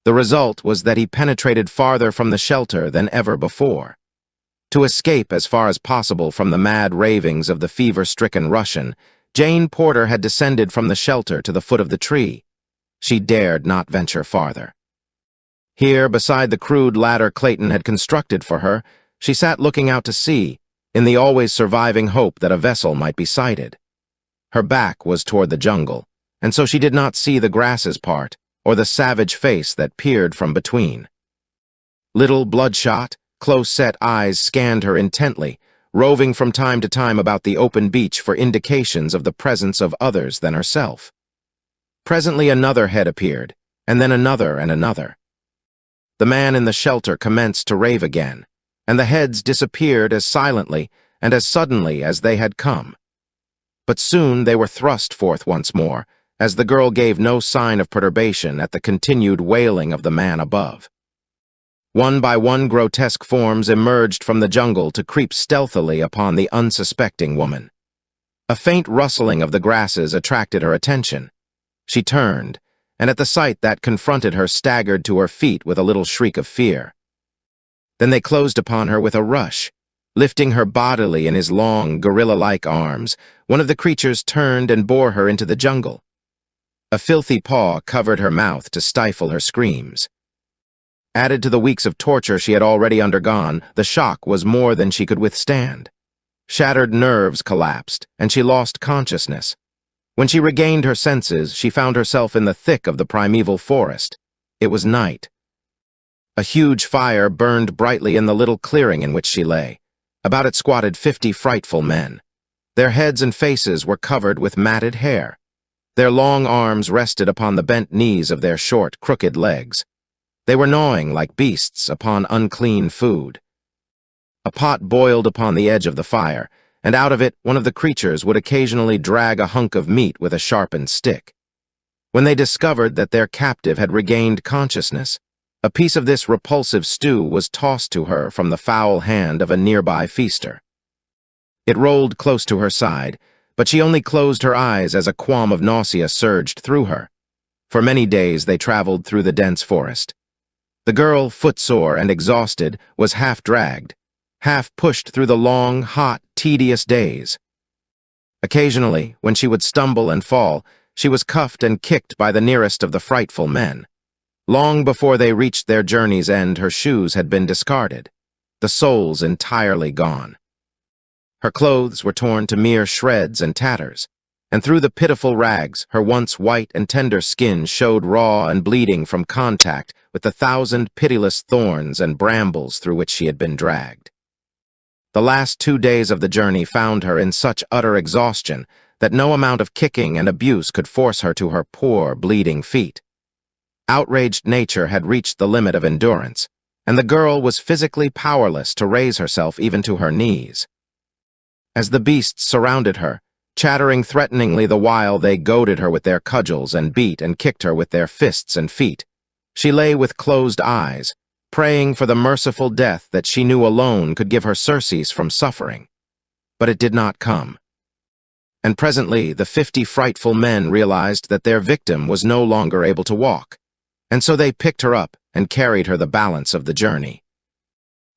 The result was that he penetrated farther from the shelter than ever before. To escape as far as possible from the mad ravings of the fever-stricken Russian, Jane Porter had descended from the shelter to the foot of the tree. She dared not venture farther. Here, beside the crude ladder Clayton had constructed for her, she sat looking out to sea, in the always surviving hope that a vessel might be sighted. Her back was toward the jungle, and so she did not see the grasses part, or the savage face that peered from between. Little bloodshot, close-set eyes scanned her intently, roving from time to time about the open beach for indications of the presence of others than herself. Presently another head appeared, and then another and another. The man in the shelter commenced to rave again, and the heads disappeared as silently and as suddenly as they had come. But soon they were thrust forth once more, as the girl gave no sign of perturbation at the continued wailing of the man above. One by one grotesque forms emerged from the jungle to creep stealthily upon the unsuspecting woman. A faint rustling of the grasses attracted her attention. She turned, and at the sight that confronted her staggered to her feet with a little shriek of fear. Then they closed upon her with a rush. Lifting her bodily in his long, gorilla-like arms, one of the creatures turned and bore her into the jungle. A filthy paw covered her mouth to stifle her screams. Added to the weeks of torture she had already undergone, the shock was more than she could withstand. Shattered nerves collapsed, and she lost consciousness. When she regained her senses, she found herself in the thick of the primeval forest. It was night. A huge fire burned brightly in the little clearing in which she lay. About it squatted 50 frightful men. Their heads and faces were covered with matted hair. Their long arms rested upon the bent knees of their short, crooked legs. They were gnawing like beasts upon unclean food. A pot boiled upon the edge of the fire, and out of it one of the creatures would occasionally drag a hunk of meat with a sharpened stick. When they discovered that their captive had regained consciousness, a piece of this repulsive stew was tossed to her from the foul hand of a nearby feaster. It rolled close to her side, but she only closed her eyes as a qualm of nausea surged through her. For many days they traveled through the dense forest. The girl, footsore and exhausted, was half dragged, half pushed through the long, hot, tedious days. Occasionally, when she would stumble and fall, she was cuffed and kicked by the nearest of the frightful men. Long before they reached their journey's end, her shoes had been discarded, the soles entirely gone. Her clothes were torn to mere shreds and tatters, and through the pitiful rags, her once white and tender skin showed raw and bleeding from contact with the 1,000 pitiless thorns and brambles through which she had been dragged. The last 2 days of the journey found her in such utter exhaustion that no amount of kicking and abuse could force her to her poor, bleeding feet. Outraged nature had reached the limit of endurance, and the girl was physically powerless to raise herself even to her knees. As the beasts surrounded her, chattering threateningly the while they goaded her with their cudgels and beat and kicked her with their fists and feet, she lay with closed eyes, praying for the merciful death that she knew alone could give her surcease from suffering. But it did not come. And presently the 50 frightful men realized that their victim was no longer able to walk, and so they picked her up and carried her the balance of the journey.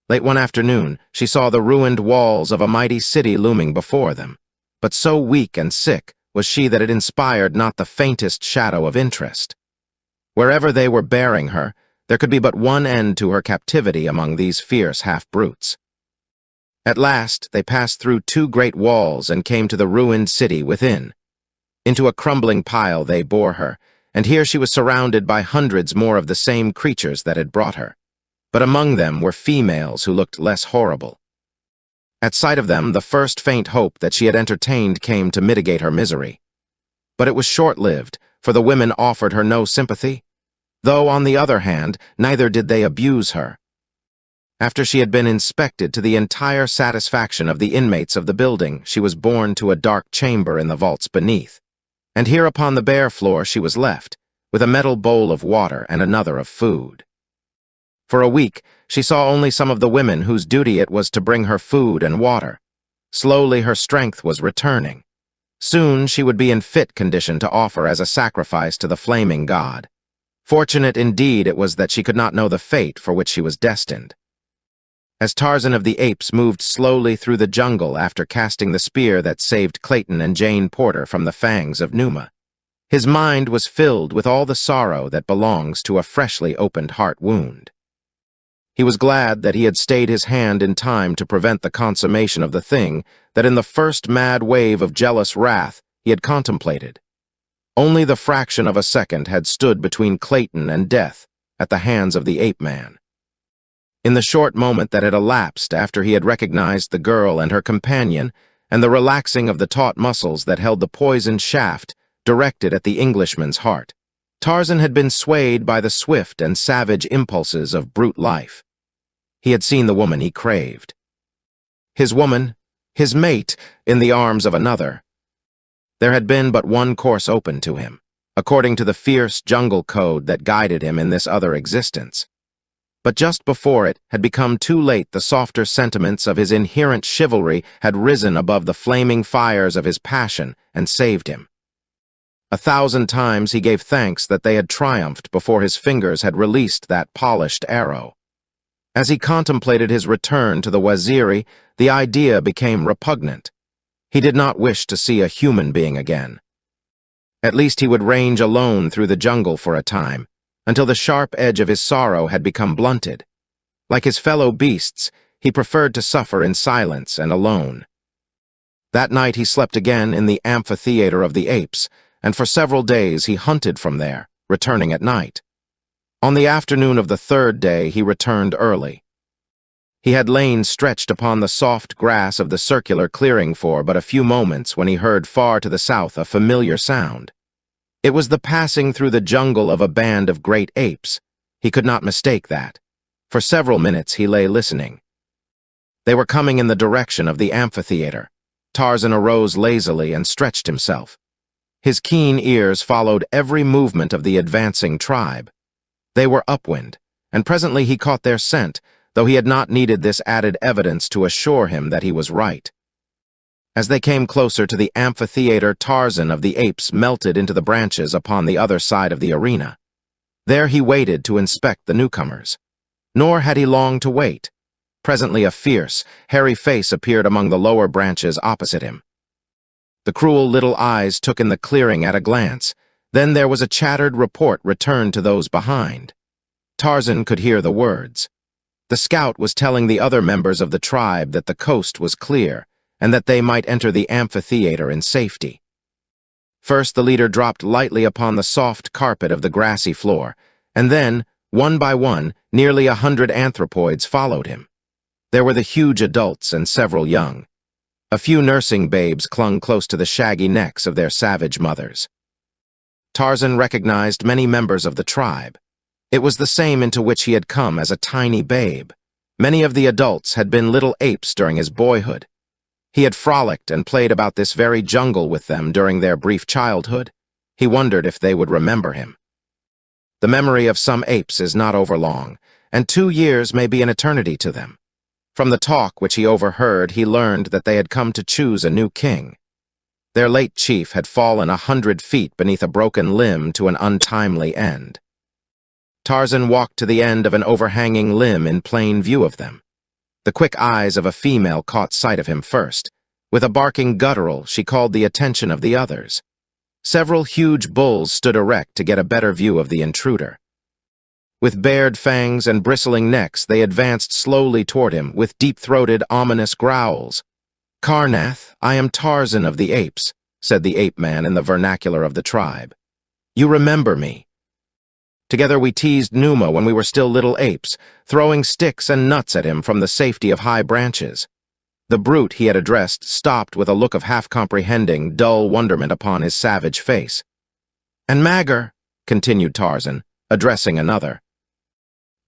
Late one afternoon, she saw the ruined walls of a mighty city looming before them, but so weak and sick was she that it inspired not the faintest shadow of interest. Wherever they were bearing her, there could be but one end to her captivity among these fierce half-brutes. At last, they passed through 2 great walls and came to the ruined city within. Into a crumbling pile they bore her, and here she was surrounded by hundreds more of the same creatures that had brought her. But among them were females who looked less horrible. At sight of them, the first faint hope that she had entertained came to mitigate her misery. But it was short-lived, for the women offered her no sympathy, though, on the other hand, neither did they abuse her. After she had been inspected to the entire satisfaction of the inmates of the building, she was borne to a dark chamber in the vaults beneath, and here upon the bare floor she was left, with a metal bowl of water and another of food. For a week, she saw only some of the women whose duty it was to bring her food and water. Slowly her strength was returning. Soon she would be in fit condition to offer as a sacrifice to the flaming god. Fortunate indeed it was that she could not know the fate for which she was destined. As Tarzan of the Apes moved slowly through the jungle after casting the spear that saved Clayton and Jane Porter from the fangs of Numa, his mind was filled with all the sorrow that belongs to a freshly opened heart wound. He was glad that he had stayed his hand in time to prevent the consummation of the thing that in the first mad wave of jealous wrath he had contemplated. Only the fraction of a second had stood between Clayton and death at the hands of the ape-man. In the short moment that had elapsed after he had recognized the girl and her companion, and the relaxing of the taut muscles that held the poisoned shaft directed at the Englishman's heart, Tarzan had been swayed by the swift and savage impulses of brute life. He had seen the woman he craved. His woman, his mate, in the arms of another. There had been but one course open to him, according to the fierce jungle code that guided him in this other existence. But just before it had become too late, the softer sentiments of his inherent chivalry had risen above the flaming fires of his passion and saved him. 1,000 times he gave thanks that they had triumphed before his fingers had released that polished arrow. As he contemplated his return to the Waziri, the idea became repugnant. He did not wish to see a human being again. At least he would range alone through the jungle for a time, until the sharp edge of his sorrow had become blunted. Like his fellow beasts, he preferred to suffer in silence and alone. That night he slept again in the amphitheater of the apes, and for several days he hunted from there, returning at night. On the afternoon of the 3rd day he returned early. He had lain stretched upon the soft grass of the circular clearing for but a few moments when he heard far to the south a familiar sound. It was the passing through the jungle of a band of great apes. He could not mistake that. For several minutes he lay listening. They were coming in the direction of the amphitheater. Tarzan arose lazily and stretched himself. His keen ears followed every movement of the advancing tribe. They were upwind, and presently he caught their scent, though he had not needed this added evidence to assure him that he was right. As they came closer to the amphitheater, Tarzan of the Apes melted into the branches upon the other side of the arena. There he waited to inspect the newcomers. Nor had he long to wait. Presently a fierce, hairy face appeared among the lower branches opposite him. The cruel little eyes took in the clearing at a glance. Then there was a chattered report returned to those behind. Tarzan could hear the words. The scout was telling the other members of the tribe that the coast was clear, and that they might enter the amphitheater in safety. First the leader dropped lightly upon the soft carpet of the grassy floor, and then, one by one, nearly 100 anthropoids followed him. There were the huge adults and several young. A few nursing babes clung close to the shaggy necks of their savage mothers. Tarzan recognized many members of the tribe. It was the same into which he had come as a tiny babe. Many of the adults had been little apes during his boyhood. He had frolicked and played about this very jungle with them during their brief childhood. He wondered if they would remember him. The memory of some apes is not overlong, and 2 years may be an eternity to them. From the talk which he overheard, he learned that they had come to choose a new king. Their late chief had fallen 100 feet beneath a broken limb to an untimely end. Tarzan walked to the end of an overhanging limb in plain view of them. The quick eyes of a female caught sight of him first. With a barking guttural, she called the attention of the others. Several huge bulls stood erect to get a better view of the intruder. With bared fangs and bristling necks, they advanced slowly toward him with deep-throated, ominous growls. "Karnath, I am Tarzan of the Apes," said the ape-man in the vernacular of the tribe. "You remember me. Together we teased Numa when we were still little apes, throwing sticks and nuts at him from the safety of high branches." The brute he had addressed stopped with a look of half-comprehending, dull wonderment upon his savage face. "And Magar," continued Tarzan, addressing another.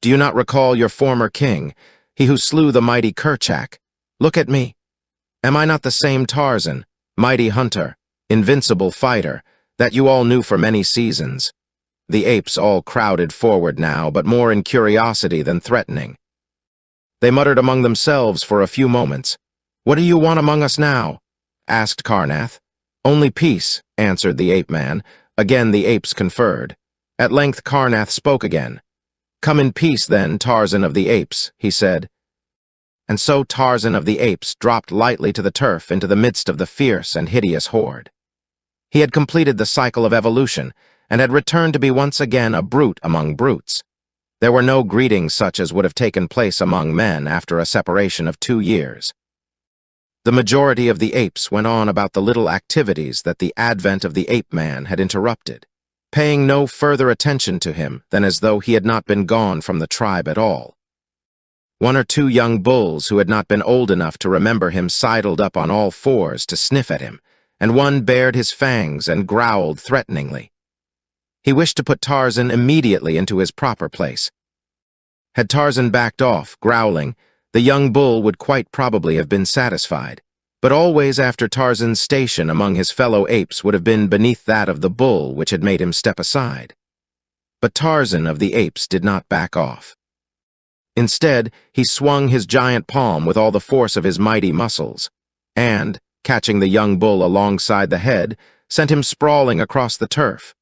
"Do you not recall your former king, he who slew the mighty Kerchak? Look at me. Am I not the same Tarzan, mighty hunter, invincible fighter, that you all knew for many seasons?" The apes all crowded forward now, but more in curiosity than threatening. They muttered among themselves for a few moments. "What do you want among us now?" asked Karnath. "Only peace," answered the ape-man. Again the apes conferred. At length Karnath spoke again. "Come in peace, then, Tarzan of the Apes," he said. And so Tarzan of the Apes dropped lightly to the turf into the midst of the fierce and hideous horde. He had completed the cycle of evolution, and had returned to be once again a brute among brutes. There were no greetings such as would have taken place among men after a separation of 2 years. The majority of the apes went on about the little activities that the advent of the ape-man had interrupted, paying no further attention to him than as though he had not been gone from the tribe at all. 1 or 2 young bulls who had not been old enough to remember him sidled up on all fours to sniff at him, and one bared his fangs and growled threateningly. He wished to put Tarzan immediately into his proper place. Had Tarzan backed off, growling, the young bull would quite probably have been satisfied, but always after Tarzan's station among his fellow apes would have been beneath that of the bull which had made him step aside. But Tarzan of the Apes did not back off. Instead, he swung his giant palm with all the force of his mighty muscles, and, catching the young bull alongside the head, sent him sprawling across the turf.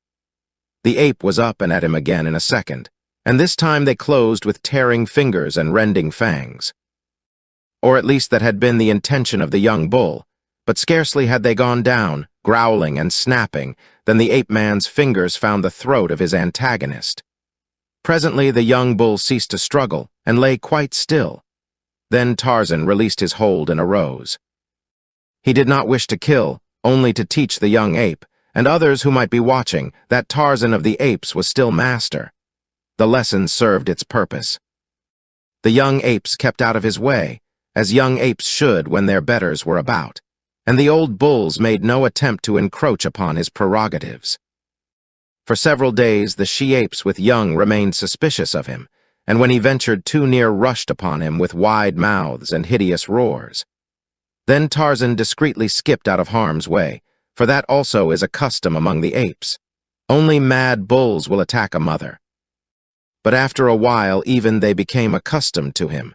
The ape was up and at him again in a second, and this time they closed with tearing fingers and rending fangs. Or at least that had been the intention of the young bull, but scarcely had they gone down, growling and snapping, than the ape-man's fingers found the throat of his antagonist. Presently the young bull ceased to struggle and lay quite still. Then Tarzan released his hold and arose. He did not wish to kill, only to teach the young ape, and others who might be watching, that Tarzan of the Apes was still master. The lesson served its purpose. The young apes kept out of his way, as young apes should when their betters were about, and the old bulls made no attempt to encroach upon his prerogatives. For several days, the she-apes with young remained suspicious of him, and when he ventured too near, rushed upon him with wide mouths and hideous roars. Then Tarzan discreetly skipped out of harm's way, for that also is a custom among the apes. Only mad bulls will attack a mother. But after a while, even they became accustomed to him.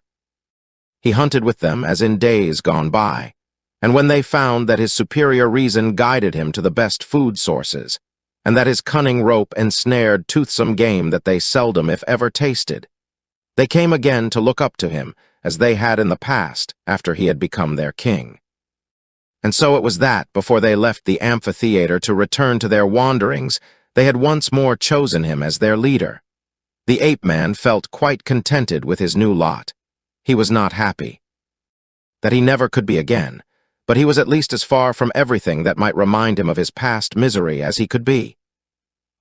He hunted with them as in days gone by, and when they found that his superior reason guided him to the best food sources, and that his cunning rope ensnared toothsome game that they seldom if ever tasted, they came again to look up to him, as they had in the past after he had become their king. And so it was that, before they left the amphitheater to return to their wanderings, they had once more chosen him as their leader. The ape-man felt quite contented with his new lot. He was not happy that he never could be again, but he was at least as far from everything that might remind him of his past misery as he could be.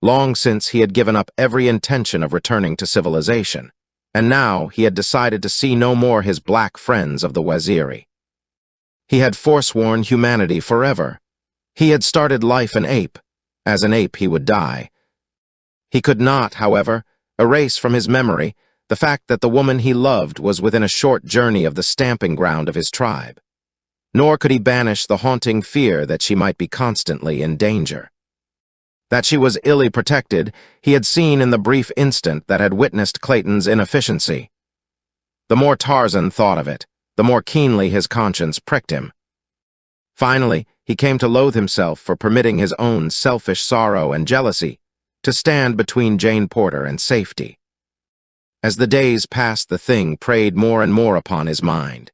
Long since he had given up every intention of returning to civilization, and now he had decided to see no more his black friends of the Waziri. He had forsworn humanity forever. He had started life an ape. As an ape he would die. He could not, however, erase from his memory the fact that the woman he loved was within a short journey of the stamping ground of his tribe. Nor could he banish the haunting fear that she might be constantly in danger. That she was illy protected, he had seen in the brief instant that had witnessed Clayton's inefficiency. The more Tarzan thought of it, the more keenly his conscience pricked him. Finally, he came to loathe himself for permitting his own selfish sorrow and jealousy to stand between Jane Porter and safety. As the days passed, the thing preyed more and more upon his mind,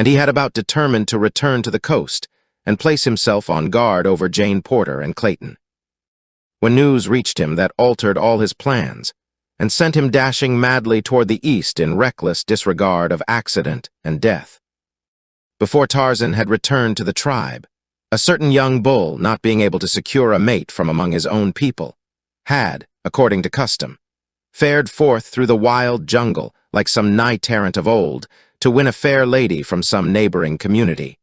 and he had about determined to return to the coast and place himself on guard over Jane Porter and Clayton, when news reached him that altered all his plans and sent him dashing madly toward the east in reckless disregard of accident and death. Before Tarzan had returned to the tribe, a certain young bull, not being able to secure a mate from among his own people, had, according to custom, fared forth through the wild jungle like some knight-errant of old to win a fair lady from some neighboring community.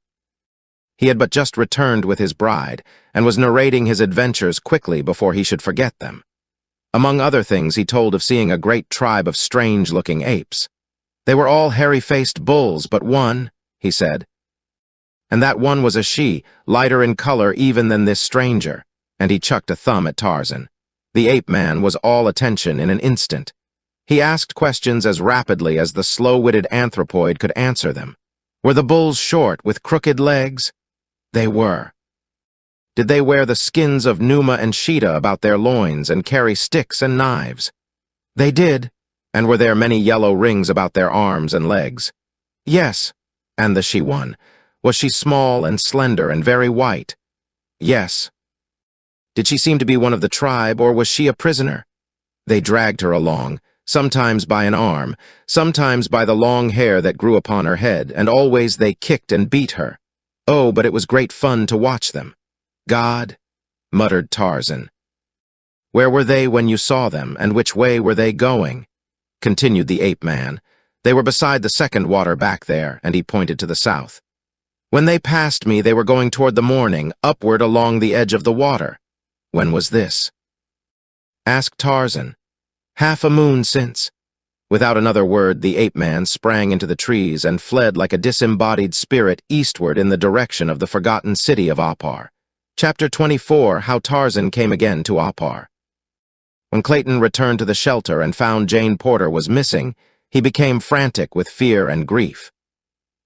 He had but just returned with his bride, and was narrating his adventures quickly before he should forget them. Among other things, he told of seeing a great tribe of strange-looking apes. They were all hairy-faced bulls, but one, he said. And that one was a she, lighter in color even than this stranger, and he chucked a thumb at Tarzan. The ape-man was all attention in an instant. He asked questions as rapidly as the slow-witted anthropoid could answer them. Were the bulls short, with crooked legs? They were. Did they wear the skins of Numa and Sheeta about their loins and carry sticks and knives? They did. And were there many yellow rings about their arms and legs? Yes. And the she-one, was she small and slender and very white? Yes. Did she seem to be one of the tribe, or was she a prisoner? They dragged her along, sometimes by an arm, sometimes by the long hair that grew upon her head, and always they kicked and beat her. Oh, but it was great fun to watch them. God, muttered Tarzan. Where were they when you saw them, and which way were they going? Continued the ape-man. They were beside the second water back there, and he pointed to the south. When they passed me, they were going toward the morning, upward along the edge of the water. When was this? Asked Tarzan. Half a moon since. Without another word, the ape-man sprang into the trees and fled like a disembodied spirit eastward in the direction of the forgotten city of Apar. Chapter 24, How Tarzan Came Again to Apar. When Clayton returned to the shelter and found Jane Porter was missing, he became frantic with fear and grief.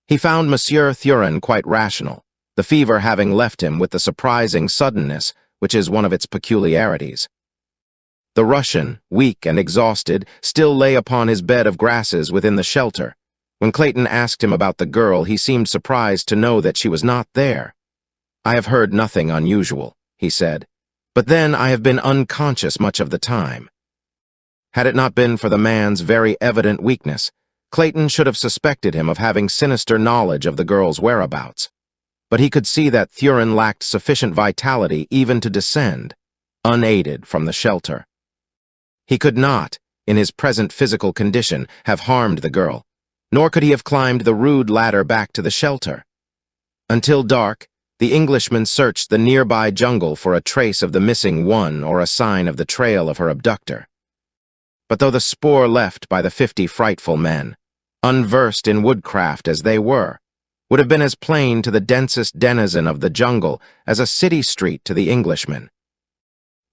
He found Monsieur Thurin quite rational, the fever having left him with the surprising suddenness which is one of its peculiarities. The Russian, weak and exhausted, still lay upon his bed of grasses within the shelter. When Clayton asked him about the girl, he seemed surprised to know that she was not there. I have heard nothing unusual, he said, but then I have been unconscious much of the time. Had it not been for the man's very evident weakness, Clayton should have suspected him of having sinister knowledge of the girl's whereabouts. But he could see that Thurin lacked sufficient vitality even to descend, unaided, from the shelter. He could not, in his present physical condition, have harmed the girl, nor could he have climbed the rude ladder back to the shelter. Until dark, the Englishman searched the nearby jungle for a trace of the missing one or a sign of the trail of her abductor. But though the spoor left by the 50 frightful men, unversed in woodcraft as they were, would have been as plain to the densest denizen of the jungle as a city street to the Englishman.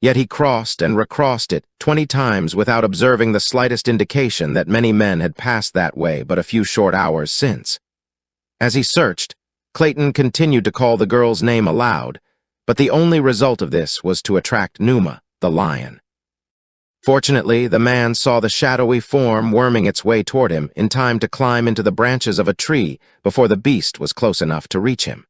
Yet he crossed and recrossed it 20 times without observing the slightest indication that many men had passed that way but a few short hours since. As he searched, Clayton continued to call the girl's name aloud, but the only result of this was to attract Numa, the lion. Fortunately, the man saw the shadowy form worming its way toward him in time to climb into the branches of a tree before the beast was close enough to reach him.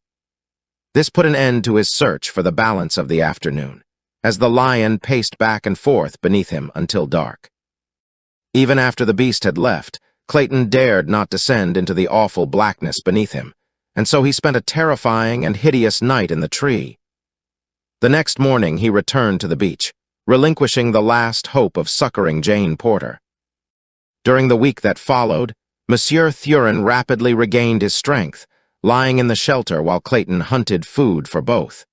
This put an end to his search for the balance of the afternoon, as the lion paced back and forth beneath him until dark. Even after the beast had left, Clayton dared not descend into the awful blackness beneath him, and so he spent a terrifying and hideous night in the tree. The next morning he returned to the beach, relinquishing the last hope of succoring Jane Porter. During the week that followed, Monsieur Thurin rapidly regained his strength, lying in the shelter while Clayton hunted food for both.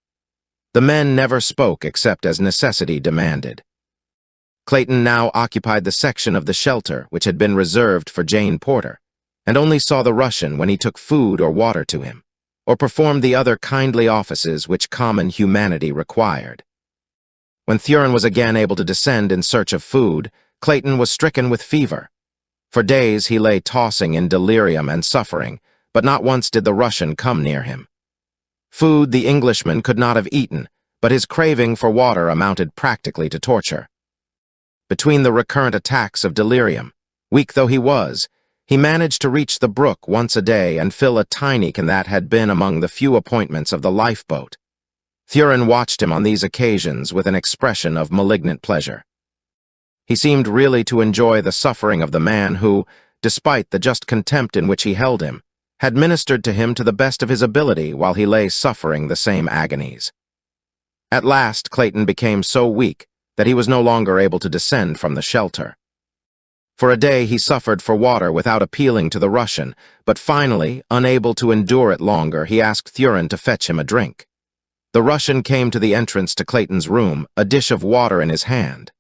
The men never spoke except as necessity demanded. Clayton now occupied the section of the shelter which had been reserved for Jane Porter, and only saw the Russian when he took food or water to him, or performed the other kindly offices which common humanity required. When Thurin was again able to descend in search of food, Clayton was stricken with fever. For days he lay tossing in delirium and suffering, but not once did the Russian come near him. Food the Englishman could not have eaten, but his craving for water amounted practically to torture. Between the recurrent attacks of delirium, weak though he was, he managed to reach the brook once a day and fill a tiny can that had been among the few appointments of the lifeboat. Thurin watched him on these occasions with an expression of malignant pleasure. He seemed really to enjoy the suffering of the man who, despite the just contempt in which he held him, had ministered to him to the best of his ability while he lay suffering the same agonies. At last, Clayton became so weak that he was no longer able to descend from the shelter. For a day he suffered for water without appealing to the Russian, but finally, unable to endure it longer, he asked Thurin to fetch him a drink. The Russian came to the entrance to Clayton's room, a dish of water in his hand.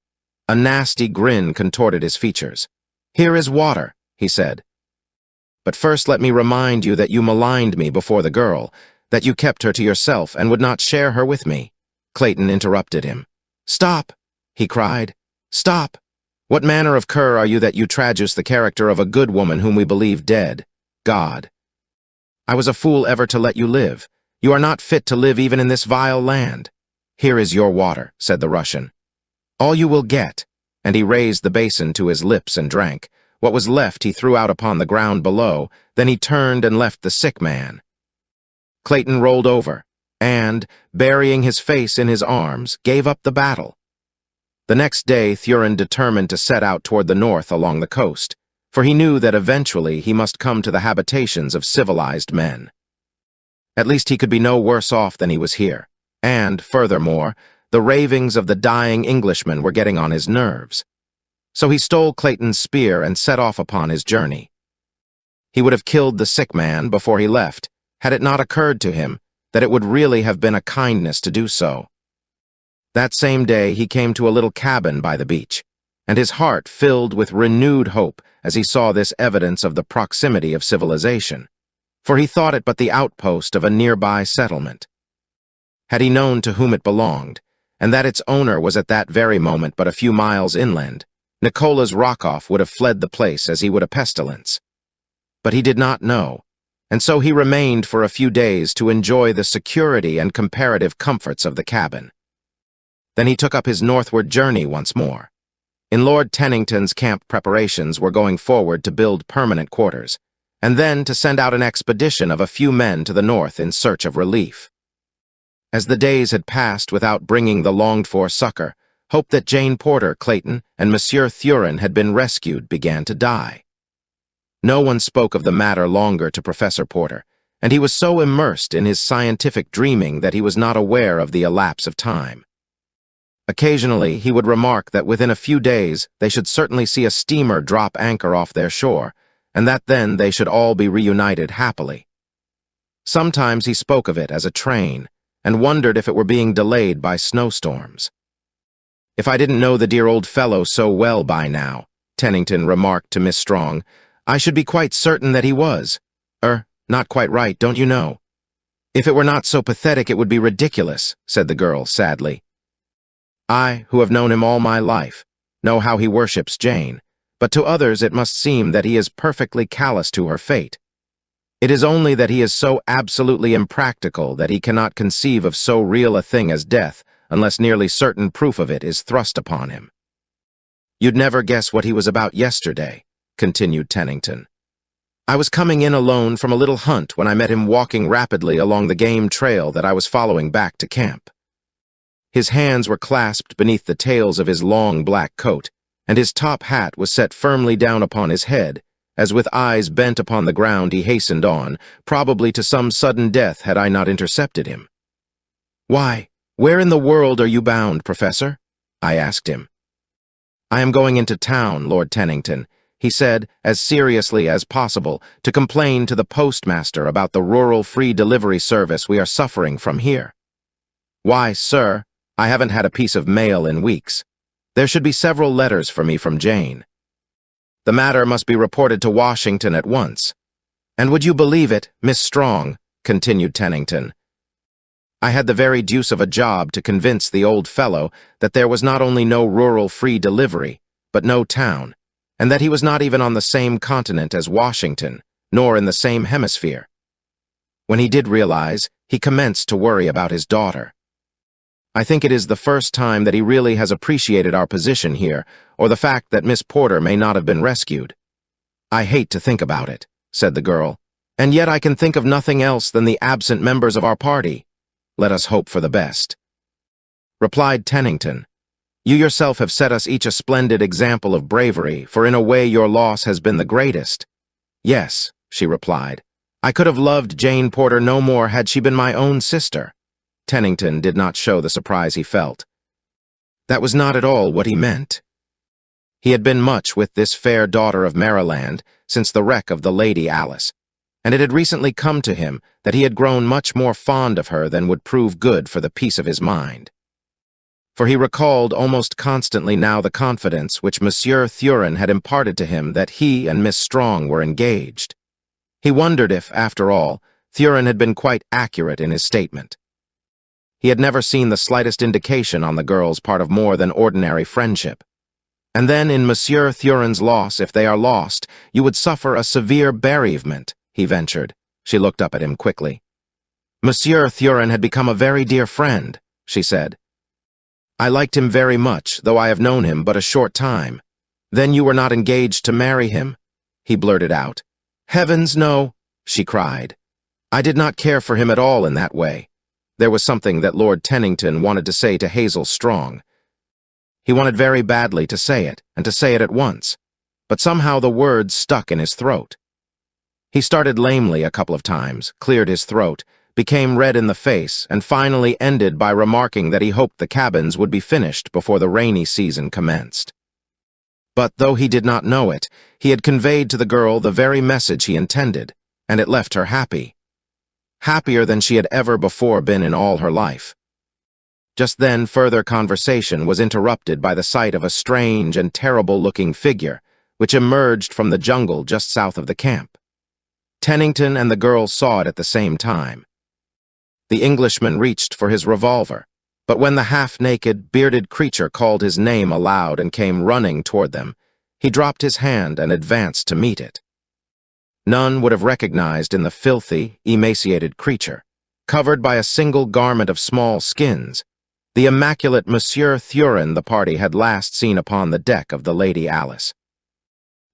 A nasty grin contorted his features. "Here is water," he said. "But first let me remind you that you maligned me before the girl, that you kept her to yourself and would not share her with me." Clayton interrupted him. "Stop!" he cried. "Stop! What manner of cur are you that you traduce the character of a good woman whom we believe dead? God! I was a fool ever to let you live. You are not fit to live even in this vile land. Here is your water," said the Russian. "All you will get," and he raised the basin to his lips and drank. What was left he threw out upon the ground below, then he turned and left the sick man. Clayton rolled over, and, burying his face in his arms, gave up the battle. The next day Thurin determined to set out toward the north along the coast, for he knew that eventually he must come to the habitations of civilized men. At least he could be no worse off than he was here, and, furthermore, the ravings of the dying Englishman were getting on his nerves. So he stole Clayton's spear and set off upon his journey. He would have killed the sick man before he left, had it not occurred to him that it would really have been a kindness to do so. That same day he came to a little cabin by the beach, and his heart filled with renewed hope as he saw this evidence of the proximity of civilization, for he thought it but the outpost of a nearby settlement. Had he known to whom it belonged, and that its owner was at that very moment but a few miles inland, Nicholas Rokhoff would have fled the place as he would a pestilence. But he did not know, and so he remained for a few days to enjoy the security and comparative comforts of the cabin. Then he took up his northward journey once more. In Lord Tennington's camp preparations were going forward to build permanent quarters, and then to send out an expedition of a few men to the north in search of relief. As the days had passed without bringing the longed-for succor, hope that Jane Porter, Clayton, and Monsieur Thurin had been rescued began to die. No one spoke of the matter longer to Professor Porter, and he was so immersed in his scientific dreaming that he was not aware of the elapse of time. Occasionally, he would remark that within a few days they should certainly see a steamer drop anchor off their shore, and that then they should all be reunited happily. Sometimes he spoke of it as a train, and wondered if it were being delayed by snowstorms. "If I didn't know the dear old fellow so well by now," Tennington remarked to Miss Strong, "I should be quite certain that he was. Not quite right, don't you know?" "If it were not so pathetic, it would be ridiculous," said the girl sadly. "I, who have known him all my life, know how he worships Jane, but to others it must seem that he is perfectly callous to her fate. It is only that he is so absolutely impractical that he cannot conceive of so real a thing as death unless nearly certain proof of it is thrust upon him." "You'd never guess what he was about yesterday," continued Tennington. "I was coming in alone from a little hunt when I met him walking rapidly along the game trail that I was following back to camp. His hands were clasped beneath the tails of his long black coat, and his top hat was set firmly down upon his head, as with eyes bent upon the ground he hastened on, probably to some sudden death had I not intercepted him. "Why, where in the world are you bound, Professor?" I asked him. "I am going into town, Lord Tennington," he said, as seriously as possible, "to complain to the postmaster about the rural free delivery service we are suffering from here. Why, sir, I haven't had a piece of mail in weeks. There should be several letters for me from Jane. The matter must be reported to Washington at once. And would you believe it, Miss Strong," continued Tennington, "I had the very deuce of a job to convince the old fellow that there was not only no rural free delivery, but no town, and that he was not even on the same continent as Washington, nor in the same hemisphere. When he did realize, he commenced to worry about his daughter. I think it is the first time that he really has appreciated our position here, or the fact that Miss Porter may not have been rescued." "I hate to think about it," said the girl, "and yet I can think of nothing else than the absent members of our party. Let us hope for the best." Replied Tennington, "You yourself have set us each a splendid example of bravery, for in a way your loss has been the greatest." "Yes," she replied, "I could have loved Jane Porter no more had she been my own sister." Tennington did not show the surprise he felt. That was not at all what he meant. He had been much with this fair daughter of Maryland since the wreck of the Lady Alice, and it had recently come to him that he had grown much more fond of her than would prove good for the peace of his mind. For he recalled almost constantly now the confidence which Monsieur Thurin had imparted to him that he and Miss Strong were engaged. He wondered if, after all, Thurin had been quite accurate in his statement. He had never seen the slightest indication on the girl's part of more than ordinary friendship. And then in Monsieur Thurin's loss, if they are lost, you would suffer a severe bereavement, he ventured. She looked up at him quickly. "Monsieur Thurin had become a very dear friend," she said. "I liked him very much, though I have known him but a short time." "Then you were not engaged to marry him?" he blurted out. "Heavens, no," she cried. "I did not care for him at all in that way." There was something that Lord Tennington wanted to say to Hazel Strong. He wanted very badly to say it, and to say it at once, but somehow the words stuck in his throat. He started lamely a couple of times, cleared his throat, became red in the face, and finally ended by remarking that he hoped the cabins would be finished before the rainy season commenced. But though he did not know it, he had conveyed to the girl the very message he intended, and it left her happy. Happier than she had ever before been in all her life. Just then further conversation was interrupted by the sight of a strange and terrible-looking figure, which emerged from the jungle just south of the camp. Tennington and the girl saw it at the same time. The Englishman reached for his revolver, but when the half-naked, bearded creature called his name aloud and came running toward them, he dropped his hand and advanced to meet it. None would have recognized in the filthy, emaciated creature, covered by a single garment of small skins, the immaculate Monsieur Thurin the party had last seen upon the deck of the Lady Alice.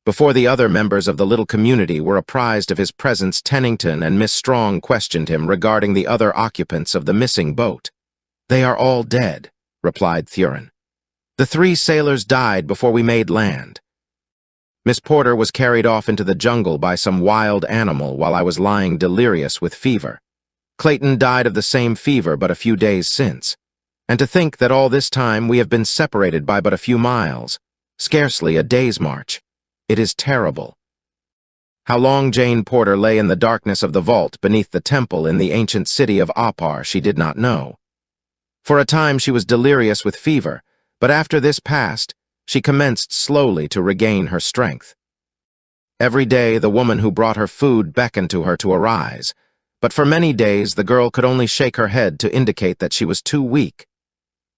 Before the other members of the little community were apprised of his presence, Tennington and Miss Strong questioned him regarding the other occupants of the missing boat. "They are all dead," replied Thurin. "The 3 sailors died before we made land. Miss Porter was carried off into the jungle by some wild animal while I was lying delirious with fever. Clayton died of the same fever but a few days since. And to think that all this time we have been separated by but a few miles, scarcely a day's march. It is terrible." How long Jane Porter lay in the darkness of the vault beneath the temple in the ancient city of Apar she did not know. For a time she was delirious with fever, but after this passed, she commenced slowly to regain her strength. Every day the woman who brought her food beckoned to her to arise, but for many days the girl could only shake her head to indicate that she was too weak.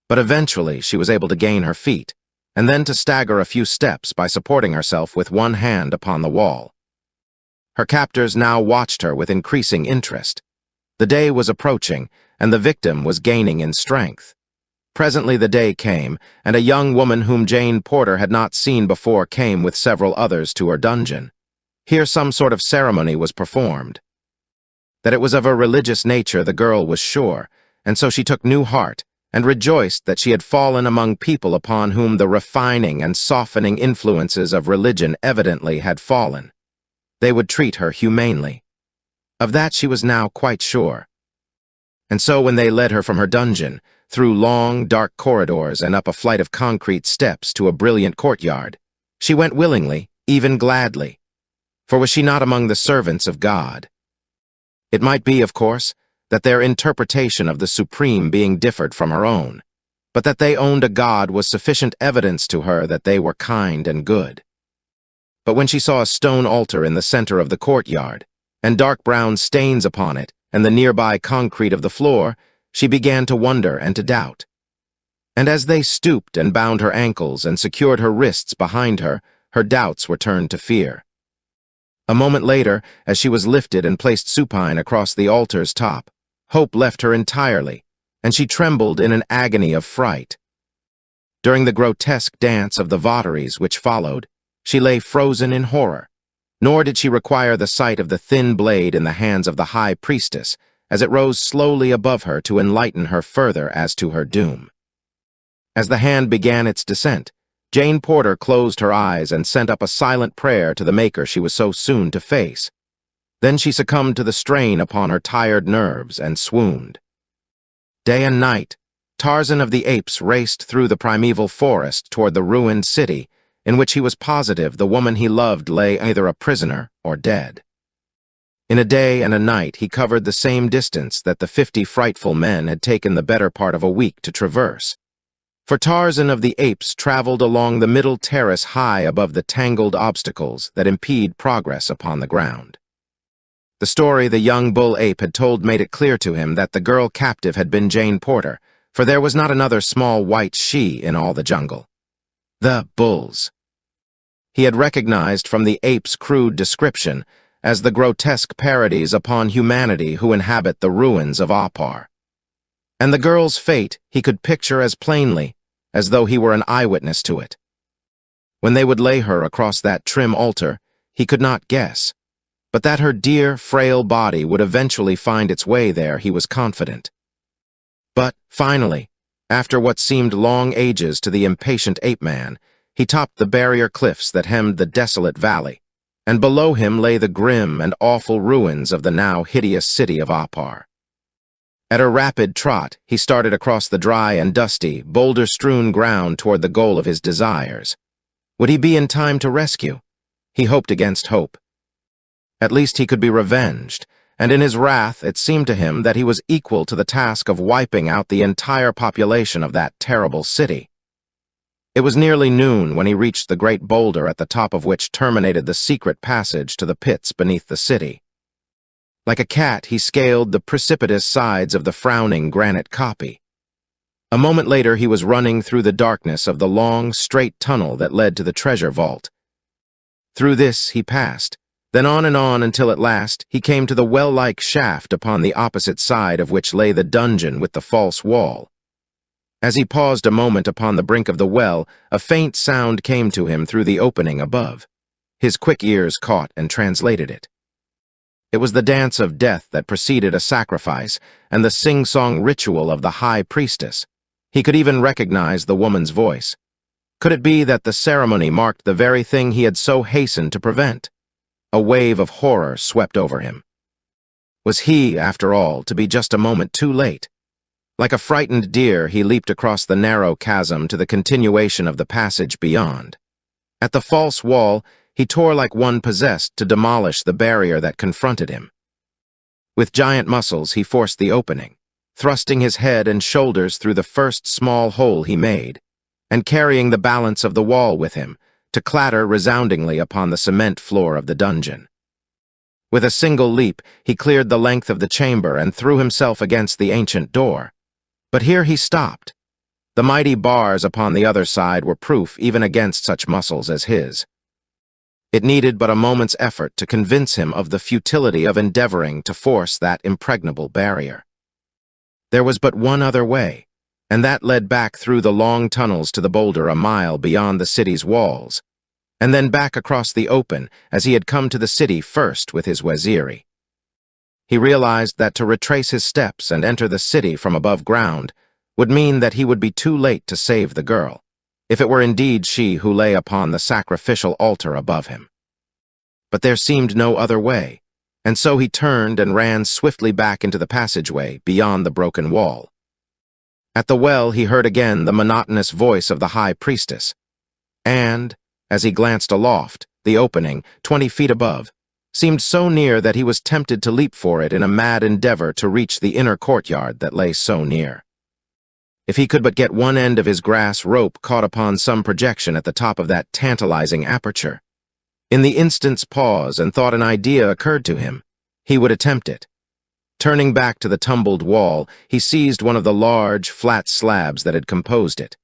But eventually she was able to gain her feet, and then to stagger a few steps by supporting herself with one hand upon the wall. Her captors now watched her with increasing interest. The day was approaching, and the victim was gaining in strength. Presently the day came, and a young woman whom Jane Porter had not seen before came with several others to her dungeon. Here some sort of ceremony was performed. That it was of a religious nature the girl was sure, and so she took new heart, and rejoiced that she had fallen among people upon whom the refining and softening influences of religion evidently had fallen. They would treat her humanely. Of that she was now quite sure. And so when they led her from her dungeon, through long, dark corridors and up a flight of concrete steps to a brilliant courtyard, she went willingly, even gladly. For was she not among the servants of God? It might be, of course, that their interpretation of the Supreme being differed from her own, but that they owned a God was sufficient evidence to her that they were kind and good. But when she saw a stone altar in the center of the courtyard, and dark brown stains upon it, and the nearby concrete of the floor, she began to wonder and to doubt. And as they stooped and bound her ankles and secured her wrists behind her, her doubts were turned to fear. A moment later, as she was lifted and placed supine across the altar's top, hope left her entirely, and she trembled in an agony of fright. During the grotesque dance of the votaries which followed, she lay frozen in horror, nor did she require the sight of the thin blade in the hands of the high priestess, as it rose slowly above her to enlighten her further as to her doom. As the hand began its descent, Jane Porter closed her eyes and sent up a silent prayer to the Maker she was so soon to face. Then she succumbed to the strain upon her tired nerves and swooned. Day and night, Tarzan of the Apes raced through the primeval forest toward the ruined city, in which he was positive the woman he loved lay either a prisoner or dead. In a day and a night he covered the same distance that the 50 frightful men had taken the better part of a week to traverse. For Tarzan of the Apes traveled along the middle terrace high above the tangled obstacles that impede progress upon the ground. The story the young bull ape had told made it clear to him that the girl captive had been Jane Porter, for there was not another small white she in all the jungle. The bulls. He had recognized from the ape's crude description as the grotesque parodies upon humanity who inhabit the ruins of Apar. And the girl's fate he could picture as plainly as though he were an eyewitness to it. When they would lay her across that trim altar, he could not guess, but that her dear, frail body would eventually find its way there he was confident. But, finally, after what seemed long ages to the impatient ape-man, he topped the barrier cliffs that hemmed the desolate valley, and below him lay the grim and awful ruins of the now hideous city of Apar. At a rapid trot, he started across the dry and dusty, boulder-strewn ground toward the goal of his desires. Would he be in time to rescue? He hoped against hope. At least he could be revenged, and in his wrath it seemed to him that he was equal to the task of wiping out the entire population of that terrible city. It was nearly noon when he reached the great boulder at the top of which terminated the secret passage to the pits beneath the city. Like a cat, he scaled the precipitous sides of the frowning granite kopje. A moment later he was running through the darkness of the long, straight tunnel that led to the treasure vault. Through this he passed, then on and on until at last he came to the well-like shaft upon the opposite side of which lay the dungeon with the false wall. As he paused a moment upon the brink of the well, a faint sound came to him through the opening above. His quick ears caught and translated it. It was the dance of death that preceded a sacrifice and the sing-song ritual of the high priestess. He could even recognize the woman's voice. Could it be that the ceremony marked the very thing he had so hastened to prevent? A wave of horror swept over him. Was he, after all, to be just a moment too late? Like a frightened deer, he leaped across the narrow chasm to the continuation of the passage beyond. At the false wall, he tore like one possessed to demolish the barrier that confronted him. With giant muscles, he forced the opening, thrusting his head and shoulders through the first small hole he made, and carrying the balance of the wall with him to clatter resoundingly upon the cement floor of the dungeon. With a single leap, he cleared the length of the chamber and threw himself against the ancient door. But here he stopped. The mighty bars upon the other side were proof even against such muscles as his. It needed but a moment's effort to convince him of the futility of endeavoring to force that impregnable barrier. There was but one other way, and that led back through the long tunnels to the boulder a mile beyond the city's walls, and then back across the open as he had come to the city first with his Waziri. He realized that to retrace his steps and enter the city from above ground would mean that he would be too late to save the girl, if it were indeed she who lay upon the sacrificial altar above him. But there seemed no other way, and so he turned and ran swiftly back into the passageway beyond the broken wall. At the well, he heard again the monotonous voice of the high priestess, and, as he glanced aloft, the opening, 20 feet above, seemed so near that he was tempted to leap for it in a mad endeavor to reach the inner courtyard that lay so near. If he could but get one end of his grass rope caught upon some projection at the top of that tantalizing aperture. In the instant's pause and thought an idea occurred to him, he would attempt it. Turning back to the tumbled wall, he seized one of the large, flat slabs that had composed it.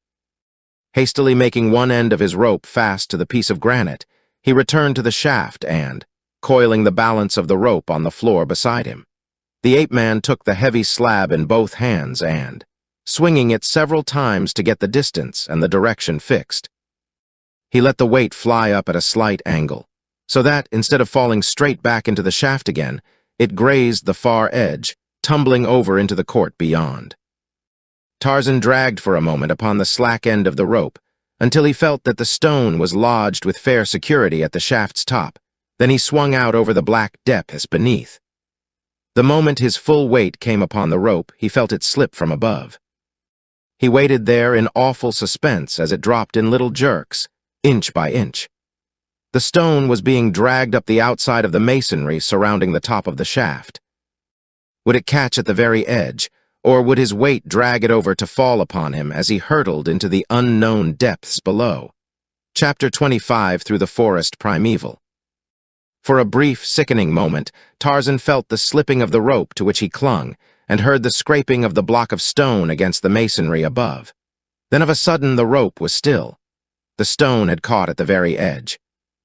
Hastily making one end of his rope fast to the piece of granite, he returned to the shaft and, coiling the balance of the rope on the floor beside him, the ape-man took the heavy slab in both hands and, swinging it several times to get the distance and the direction fixed, he let the weight fly up at a slight angle, so that, instead of falling straight back into the shaft again, it grazed the far edge, tumbling over into the court beyond. Tarzan dragged for a moment upon the slack end of the rope, until he felt that the stone was lodged with fair security at the shaft's top. Then he swung out over the black depths beneath. The moment his full weight came upon the rope, he felt it slip from above. He waited there in awful suspense as it dropped in little jerks, inch by inch. The stone was being dragged up the outside of the masonry surrounding the top of the shaft. Would it catch at the very edge, or would his weight drag it over to fall upon him as he hurtled into the unknown depths below? Chapter 25 Through the Forest Primeval. For a brief, sickening moment, Tarzan felt the slipping of the rope to which he clung and heard the scraping of the block of stone against the masonry above. Then of a sudden the rope was still. The stone had caught at the very edge.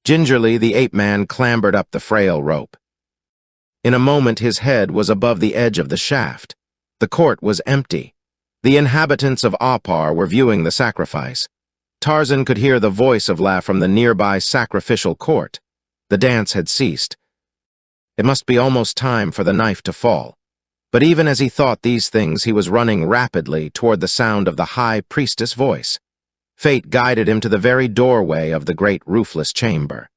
Gingerly, the ape-man clambered up the frail rope. In a moment, his head was above the edge of the shaft. The court was empty. The inhabitants of Apar were viewing the sacrifice. Tarzan could hear the voice of La from the nearby sacrificial court. The dance had ceased. It must be almost time for the knife to fall. But even as he thought these things, he was running rapidly toward the sound of the high priestess' voice. Fate guided him to the very doorway of the great roofless chamber.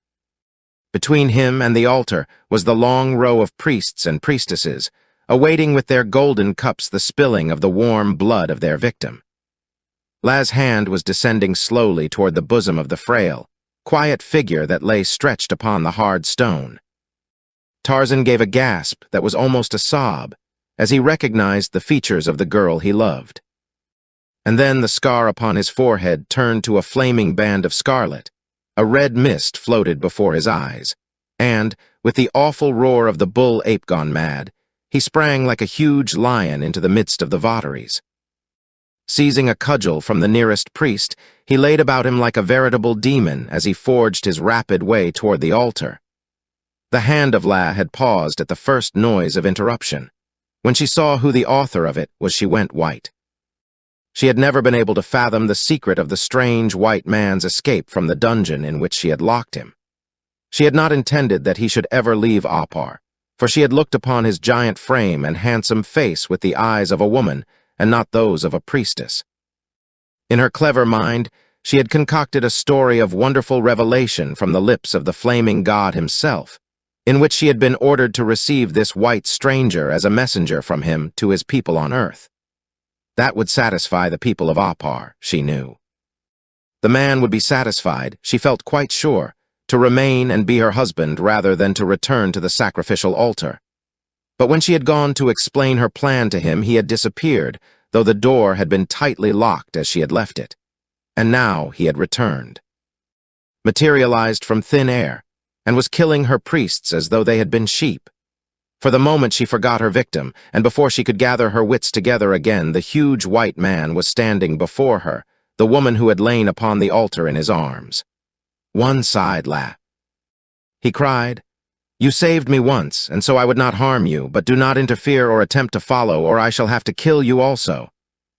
Between him and the altar was the long row of priests and priestesses, awaiting with their golden cups the spilling of the warm blood of their victim. La's hand was descending slowly toward the bosom of the frail, quiet figure that lay stretched upon the hard stone. Tarzan gave a gasp that was almost a sob as he recognized the features of the girl he loved. And then the scar upon his forehead turned to a flaming band of scarlet. A red mist floated before his eyes, and, with the awful roar of the bull ape gone mad, he sprang like a huge lion into the midst of the votaries. Seizing a cudgel from the nearest priest, he laid about him like a veritable demon as he forged his rapid way toward the altar. The hand of La had paused at the first noise of interruption. When she saw who the author of it was, she went white. She had never been able to fathom the secret of the strange white man's escape from the dungeon in which she had locked him. She had not intended that he should ever leave Apar, for she had looked upon his giant frame and handsome face with the eyes of a woman and not those of a priestess. In her clever mind, she had concocted a story of wonderful revelation from the lips of the flaming god himself, in which she had been ordered to receive this white stranger as a messenger from him to his people on earth. That would satisfy the people of Apar, she knew. The man would be satisfied, she felt quite sure, to remain and be her husband rather than to return to the sacrificial altar. But when she had gone to explain her plan to him, he had disappeared, though the door had been tightly locked as she had left it. And now he had returned, materialized from thin air, and was killing her priests as though they had been sheep. For the moment she forgot her victim, and before she could gather her wits together again, the huge white man was standing before her, the woman who had lain upon the altar in his arms. One side laughed. He cried, "You saved me once, and so I would not harm you, but do not interfere or attempt to follow, or I shall have to kill you also."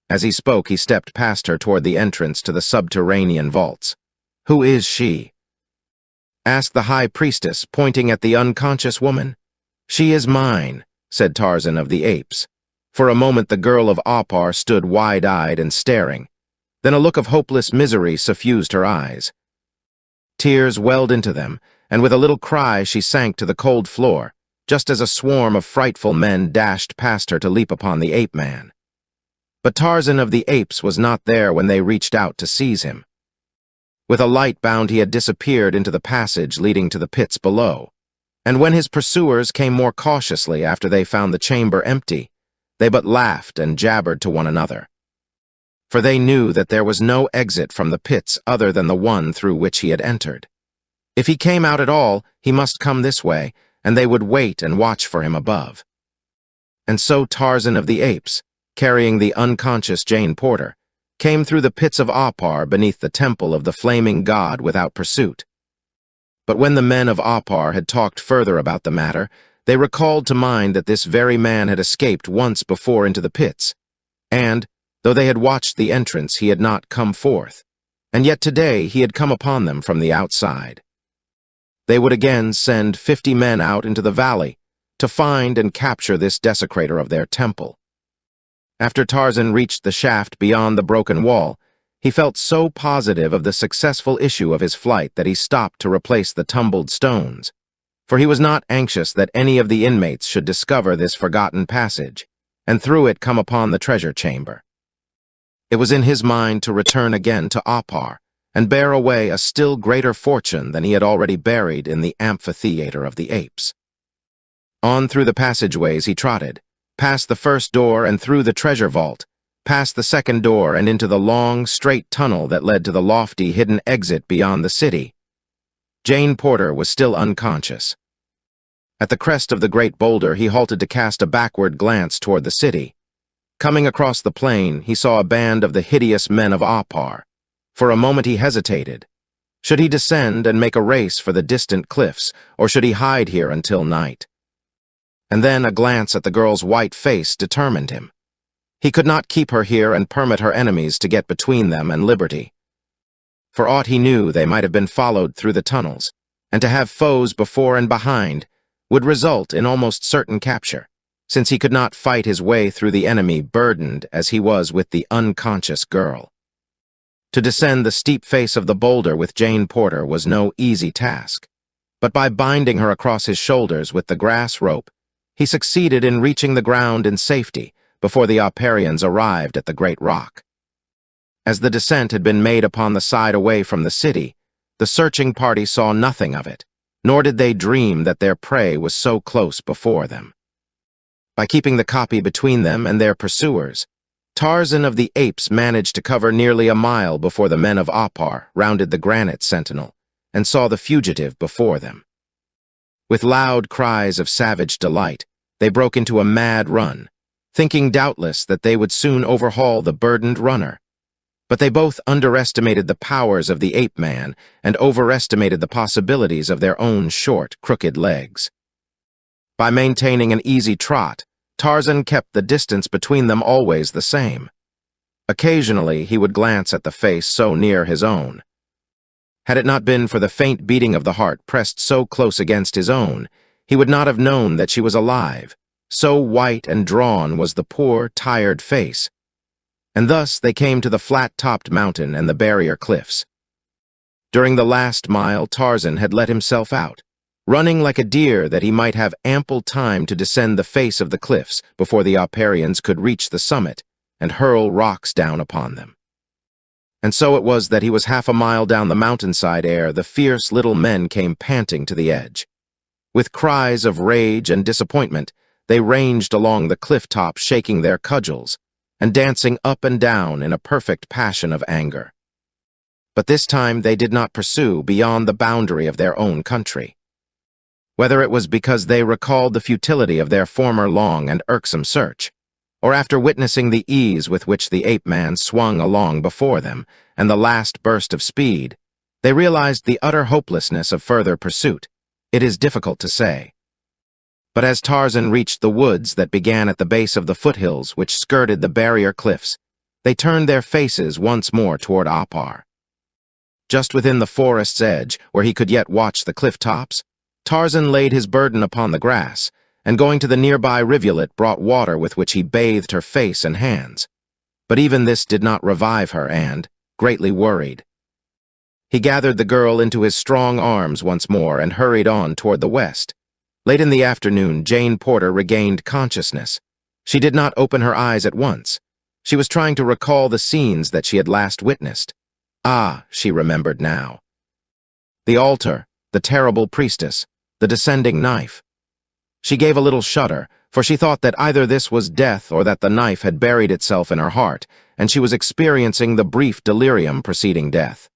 As he spoke, he stepped past her toward the entrance to the subterranean vaults. "Who is she?" asked the high priestess, pointing at the unconscious woman. "She is mine," said Tarzan of the Apes. For a moment the girl of Apar stood wide-eyed and staring. Then a look of hopeless misery suffused her eyes. Tears welled into them, and with a little cry she sank to the cold floor, just as a swarm of frightful men dashed past her to leap upon the ape-man. But Tarzan of the Apes was not there when they reached out to seize him. With a light bound he had disappeared into the passage leading to the pits below, and when his pursuers came more cautiously after they found the chamber empty, they but laughed and jabbered to one another. For they knew that there was no exit from the pits other than the one through which he had entered. If he came out at all, he must come this way, and they would wait and watch for him above. And so Tarzan of the Apes, carrying the unconscious Jane Porter, came through the pits of Apar beneath the temple of the flaming god without pursuit. But when the men of Apar had talked further about the matter, they recalled to mind that this very man had escaped once before into the pits, and, though they had watched the entrance, he had not come forth, and yet today he had come upon them from the outside. They would again send 50 men out into the valley to find and capture this desecrator of their temple. After Tarzan reached the shaft beyond the broken wall, he felt so positive of the successful issue of his flight that he stopped to replace the tumbled stones, for he was not anxious that any of the inmates should discover this forgotten passage, and through it come upon the treasure chamber. It was in his mind to return again to Apar and bear away a still greater fortune than he had already buried in the amphitheater of the apes. On through the passageways he trotted, past the first door and through the treasure vault, past the second door and into the long, straight tunnel that led to the lofty, hidden exit beyond the city. Jane Porter was still unconscious. At the crest of the great boulder, he halted to cast a backward glance toward the city. Coming across the plain, he saw a band of the hideous men of Apar. For a moment he hesitated. Should he descend and make a race for the distant cliffs, or should he hide here until night? And then a glance at the girl's white face determined him. He could not keep her here and permit her enemies to get between them and liberty. For aught he knew, they might have been followed through the tunnels, and to have foes before and behind would result in almost certain capture, since he could not fight his way through the enemy burdened as he was with the unconscious girl. To descend the steep face of the boulder with Jane Porter was no easy task, but by binding her across his shoulders with the grass rope, he succeeded in reaching the ground in safety before the Aparians arrived at the great rock. As the descent had been made upon the side away from the city, the searching party saw nothing of it, nor did they dream that their prey was so close before them. By keeping the copy between them and their pursuers, Tarzan of the Apes managed to cover nearly a mile before the men of Apar rounded the granite sentinel and saw the fugitive before them. With loud cries of savage delight, they broke into a mad run, thinking doubtless that they would soon overhaul the burdened runner. But they both underestimated the powers of the ape-man and overestimated the possibilities of their own short, crooked legs. By maintaining an easy trot, Tarzan kept the distance between them always the same. Occasionally, he would glance at the face so near his own. Had it not been for the faint beating of the heart pressed so close against his own, he would not have known that she was alive. So white and drawn was the poor, tired face. And thus they came to the flat-topped mountain and the barrier cliffs. During the last mile, Tarzan had let himself out, running like a deer that he might have ample time to descend the face of the cliffs before the Aparians could reach the summit and hurl rocks down upon them. And so it was that he was half a mile down the mountainside ere the fierce little men came panting to the edge. With cries of rage and disappointment, they ranged along the cliff top, shaking their cudgels and dancing up and down in a perfect passion of anger. But this time they did not pursue beyond the boundary of their own country. Whether it was because they recalled the futility of their former long and irksome search, or after witnessing the ease with which the ape-man swung along before them and the last burst of speed, they realized the utter hopelessness of further pursuit. It is difficult to say. But as Tarzan reached the woods that began at the base of the foothills which skirted the barrier cliffs, they turned their faces once more toward Apar. Just within the forest's edge, where he could yet watch the cliff tops, Tarzan laid his burden upon the grass, and going to the nearby rivulet brought water with which he bathed her face and hands. But even this did not revive her and, greatly worried, he gathered the girl into his strong arms once more and hurried on toward the west. Late in the afternoon, Jane Porter regained consciousness. She did not open her eyes at once. She was trying to recall the scenes that she had last witnessed. Ah, she remembered now. The altar, the terrible priestess, the descending knife. She gave a little shudder, for she thought that either this was death or that the knife had buried itself in her heart, and she was experiencing the brief delirium preceding death.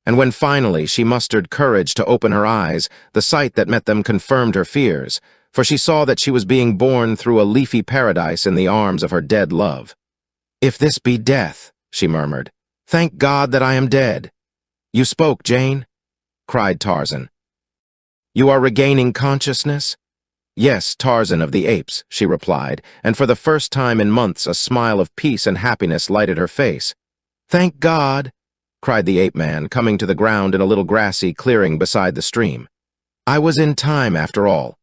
And when finally she mustered courage to open her eyes, the sight that met them confirmed her fears, for she saw that she was being borne through a leafy paradise in the arms of her dead love. "If this be death," she murmured, "thank God that I am dead." "You spoke, Jane?" cried Tarzan. "You are regaining consciousness?" "Yes, Tarzan of the Apes," she replied, and for the first time in months a smile of peace and happiness lighted her face. "Thank God!" cried the ape-man, coming to the ground in a little grassy clearing beside the stream. "I was in time, after all."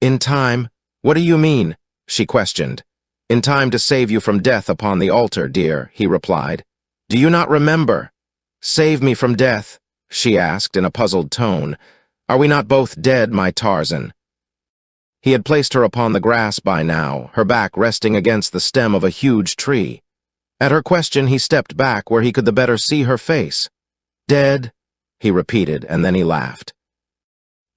"In time? What do you mean?" she questioned. "In time to save you from death upon the altar, dear," he replied. "Do you not remember?" "Save me from death?" she asked in a puzzled tone. "Are we not both dead, my Tarzan?" He had placed her upon the grass by now, her back resting against the stem of a huge tree. At her question, he stepped back where he could the better see her face. "Dead?" he repeated, and then he laughed.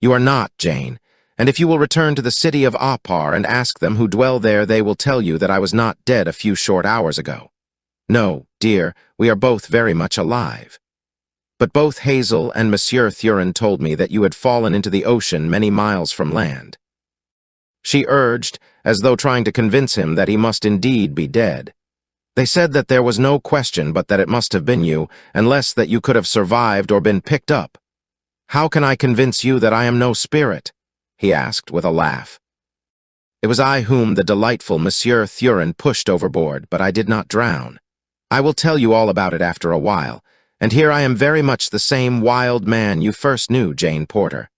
"You are not, Jane, and if you will return to the city of Apar and ask them who dwell there, they will tell you that I was not dead a few short hours ago. No, dear, we are both very much alive. But both Hazel and Monsieur Thurin told me that you had fallen into the ocean many miles from land." She urged, as though trying to convince him that he must indeed be dead. "They said that there was no question but that it must have been you, unless that you could have survived or been picked up." "How can I convince you that I am no spirit?" he asked with a laugh. "It was I whom the delightful Monsieur Thurin pushed overboard, but I did not drown. I will tell you all about it after a while, and here I am very much the same wild man you first knew, Jane Porter."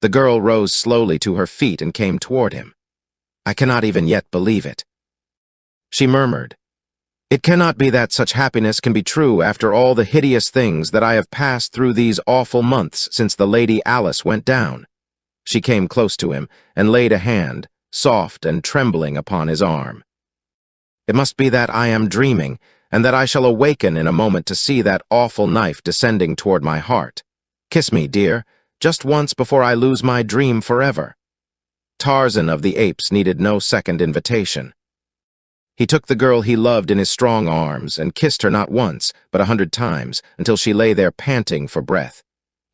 The girl rose slowly to her feet and came toward him. "I cannot even yet believe it," she murmured. "It cannot be that such happiness can be true after all the hideous things that I have passed through these awful months since the Lady Alice went down." She came close to him and laid a hand, soft and trembling, upon his arm. "It must be that I am dreaming, and that I shall awaken in a moment to see that awful knife descending toward my heart. Kiss me, dear, just once before I lose my dream forever." Tarzan of the Apes needed no second invitation. He took the girl he loved in his strong arms and kissed her not once, but 100 times, until she lay there panting for breath.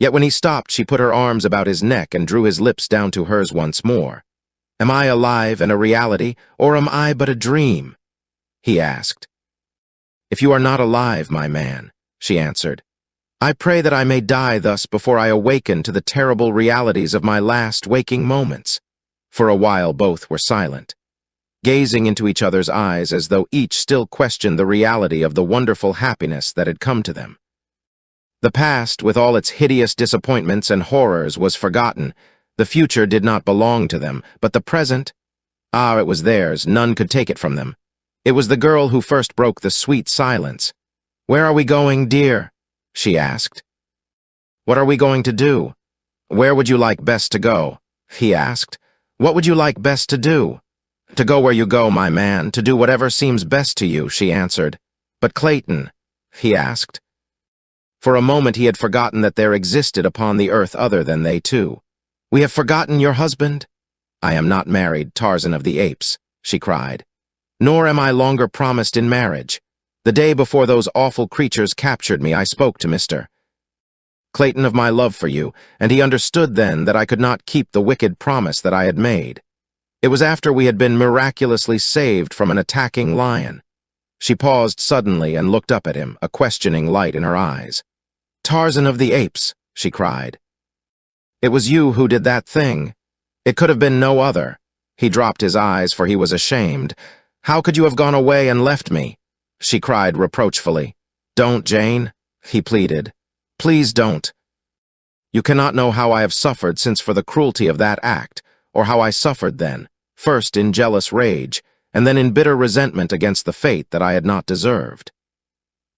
Yet when he stopped, she put her arms about his neck and drew his lips down to hers once more. "Am I alive and a reality, or am I but a dream?" he asked. "If you are not alive, my man," she answered, "I pray that I may die thus before I awaken to the terrible realities of my last waking moments." For a while both were silent, gazing into each other's eyes as though each still questioned the reality of the wonderful happiness that had come to them. The past, with all its hideous disappointments and horrors, was forgotten. The future did not belong to them, but the present, it was theirs, none could take it from them. It was the girl who first broke the sweet silence. "Where are we going, dear?" she asked. "What are we going to do?" "Where would you like best to go?" he asked. "What would you like best to do?" "To go where you go, my man, to do whatever seems best to you," she answered. "But Clayton," he asked. For a moment he had forgotten that there existed upon the earth other than they two. "We have forgotten your husband?" "I am not married, Tarzan of the Apes," she cried. "Nor am I longer promised in marriage. The day before those awful creatures captured me, I spoke to Mr. Clayton of my love for you, and he understood then that I could not keep the wicked promise that I had made. It was after we had been miraculously saved from an attacking lion." She paused suddenly and looked up at him, a questioning light in her eyes. "Tarzan of the Apes," she cried. "It was you who did that thing. It could have been no other." He dropped his eyes, for he was ashamed. "How could you have gone away and left me?" she cried reproachfully. "Don't, Jane," he pleaded. "Please don't. You cannot know how I have suffered since for the cruelty of that act, or how I suffered then, first in jealous rage, and then in bitter resentment against the fate that I had not deserved.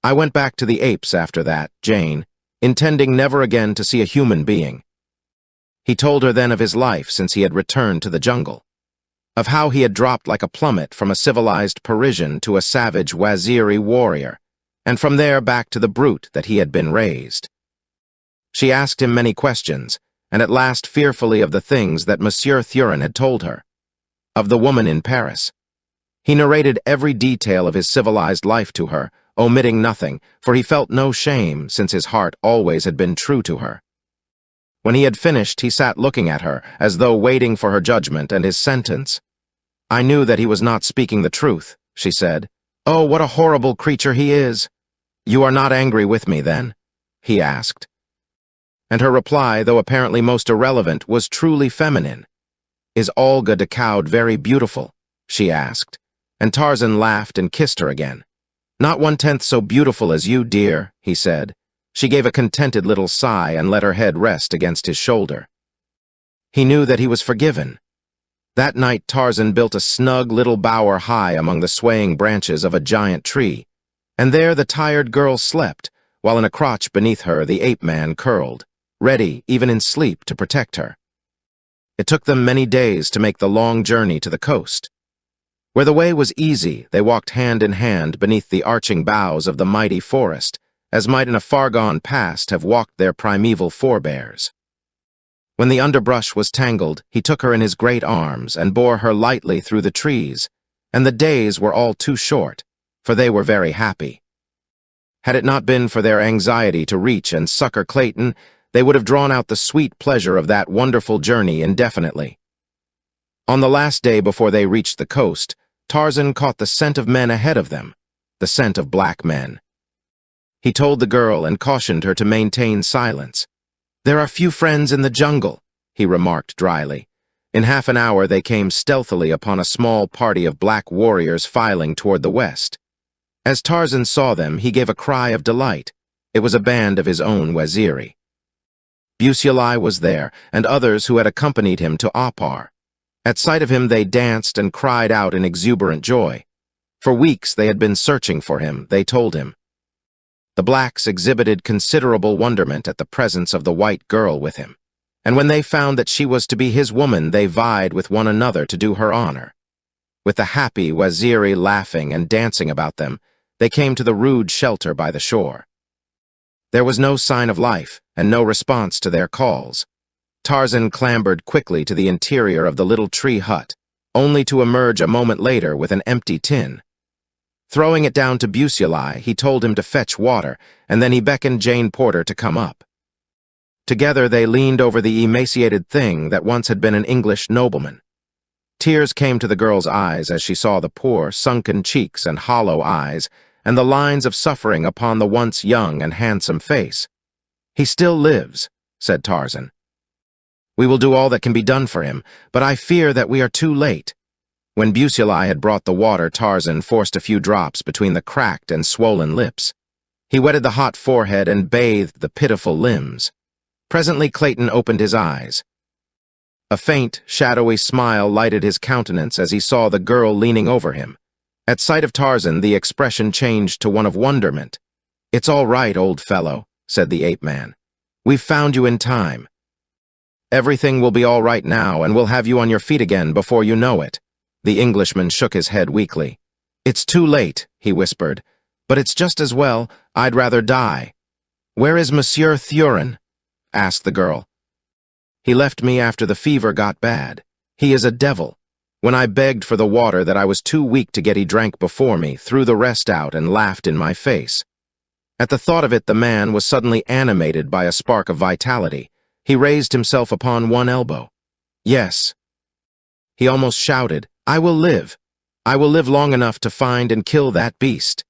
I went back to the apes after that, Jane, intending never again to see a human being." He told her then of his life since he had returned to the jungle, of how he had dropped like a plummet from a civilized Parisian to a savage Waziri warrior, and from there back to the brute that he had been raised. She asked him many questions, and at last fearfully of the things that Monsieur Thurin had told her, of the woman in Paris. He narrated every detail of his civilized life to her, omitting nothing, for he felt no shame, since his heart always had been true to her. When he had finished, he sat looking at her, as though waiting for her judgment and his sentence. "I knew that he was not speaking the truth," she said. "Oh, what a horrible creature he is!" "You are not angry with me, then?" he asked. And her reply, though apparently most irrelevant, was truly feminine. "Is Olga de Coude very beautiful?" she asked, and Tarzan laughed and kissed her again. "Not 1/10 so beautiful as you, dear," he said. She gave a contented little sigh and let her head rest against his shoulder. He knew that he was forgiven. That night Tarzan built a snug little bower high among the swaying branches of a giant tree, and there the tired girl slept, while in a crotch beneath her the ape-man curled, ready, even in sleep, to protect her. It took them many days to make the long journey to the coast. Where the way was easy, they walked hand in hand beneath the arching boughs of the mighty forest, as might in a far-gone past have walked their primeval forebears. When the underbrush was tangled, he took her in his great arms and bore her lightly through the trees, and the days were all too short, for they were very happy. Had it not been for their anxiety to reach and succor Clayton, they would have drawn out the sweet pleasure of that wonderful journey indefinitely. On the last day before they reached the coast, Tarzan caught the scent of men ahead of them, the scent of black men. He told the girl and cautioned her to maintain silence. "There are few friends in the jungle," he remarked dryly. In half an hour they came stealthily upon a small party of black warriors filing toward the west. As Tarzan saw them, he gave a cry of delight. It was a band of his own Waziri. Busuli was there, and others who had accompanied him to Apar. At sight of him they danced and cried out in exuberant joy. For weeks they had been searching for him, they told him. The blacks exhibited considerable wonderment at the presence of the white girl with him, and when they found that she was to be his woman, they vied with one another to do her honor. With the happy Waziri laughing and dancing about them, they came to the rude shelter by the shore. There was no sign of life, and no response to their calls. Tarzan clambered quickly to the interior of the little tree hut, only to emerge a moment later with an empty tin. Throwing it down to Busuli, he told him to fetch water, and then he beckoned Jane Porter to come up. Together they leaned over the emaciated thing that once had been an English nobleman. Tears came to the girl's eyes as she saw the poor, sunken cheeks and hollow eyes, and the lines of suffering upon the once young and handsome face. "He still lives," said Tarzan. "We will do all that can be done for him, but I fear that we are too late." When Busuli had brought the water, Tarzan forced a few drops between the cracked and swollen lips. He wetted the hot forehead and bathed the pitiful limbs. Presently Clayton opened his eyes. A faint, shadowy smile lighted his countenance as he saw the girl leaning over him. At sight of Tarzan, the expression changed to one of wonderment. "It's all right, old fellow," said the ape-man. "We've found you in time. Everything will be all right now, and we'll have you on your feet again before you know it." The Englishman shook his head weakly. "It's too late," he whispered. But it's just as well. I'd rather die. Where is Monsieur Thurin? Asked the girl. He left me after the fever got bad. He is a devil. When I begged for the water that I was too weak to get, he drank before me, threw the rest out, and laughed in my face. At the thought of it, the man was suddenly animated by a spark of vitality. He raised himself upon one elbow. Yes. He almost shouted, I will live. I will live long enough to find and kill that beast.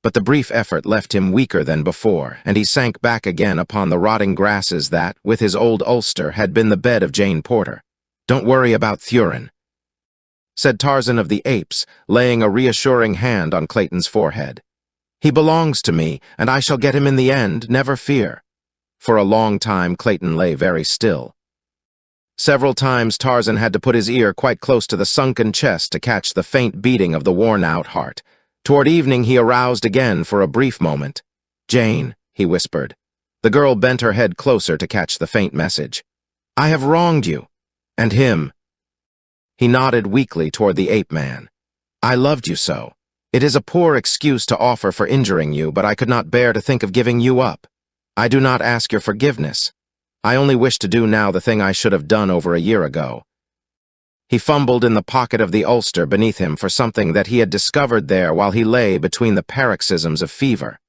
But the brief effort left him weaker than before, and he sank back again upon the rotting grasses that, with his old ulster, had been the bed of Jane Porter. Don't worry about Thurin, said Tarzan of the Apes, laying a reassuring hand on Clayton's forehead. He belongs to me, and I shall get him in the end, never fear. For a long time, Clayton lay very still. Several times Tarzan had to put his ear quite close to the sunken chest to catch the faint beating of the worn-out heart. Toward evening he aroused again for a brief moment. Jane, he whispered. The girl bent her head closer to catch the faint message. I have wronged you. And him. He nodded weakly toward the ape-man. I loved you so. It is a poor excuse to offer for injuring you, but I could not bear to think of giving you up. I do not ask your forgiveness. I only wish to do now the thing I should have done over a year ago. He fumbled in the pocket of the ulster beneath him for something that he had discovered there while he lay between the paroxysms of fever.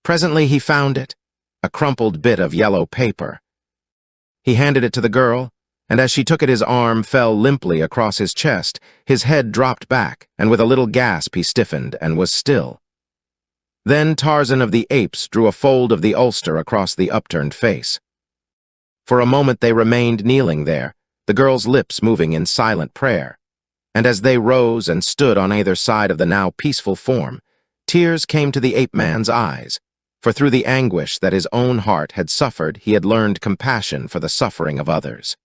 Presently he found it, a crumpled bit of yellow paper. He handed it to the girl, and as she took it his arm fell limply across his chest, his head dropped back, and with a little gasp he stiffened and was still. Then Tarzan of the Apes drew a fold of the ulster across the upturned face. For a moment they remained kneeling there, the girl's lips moving in silent prayer, and as they rose and stood on either side of the now peaceful form, tears came to the ape-man's eyes, for through the anguish that his own heart had suffered he had learned compassion for the suffering of others.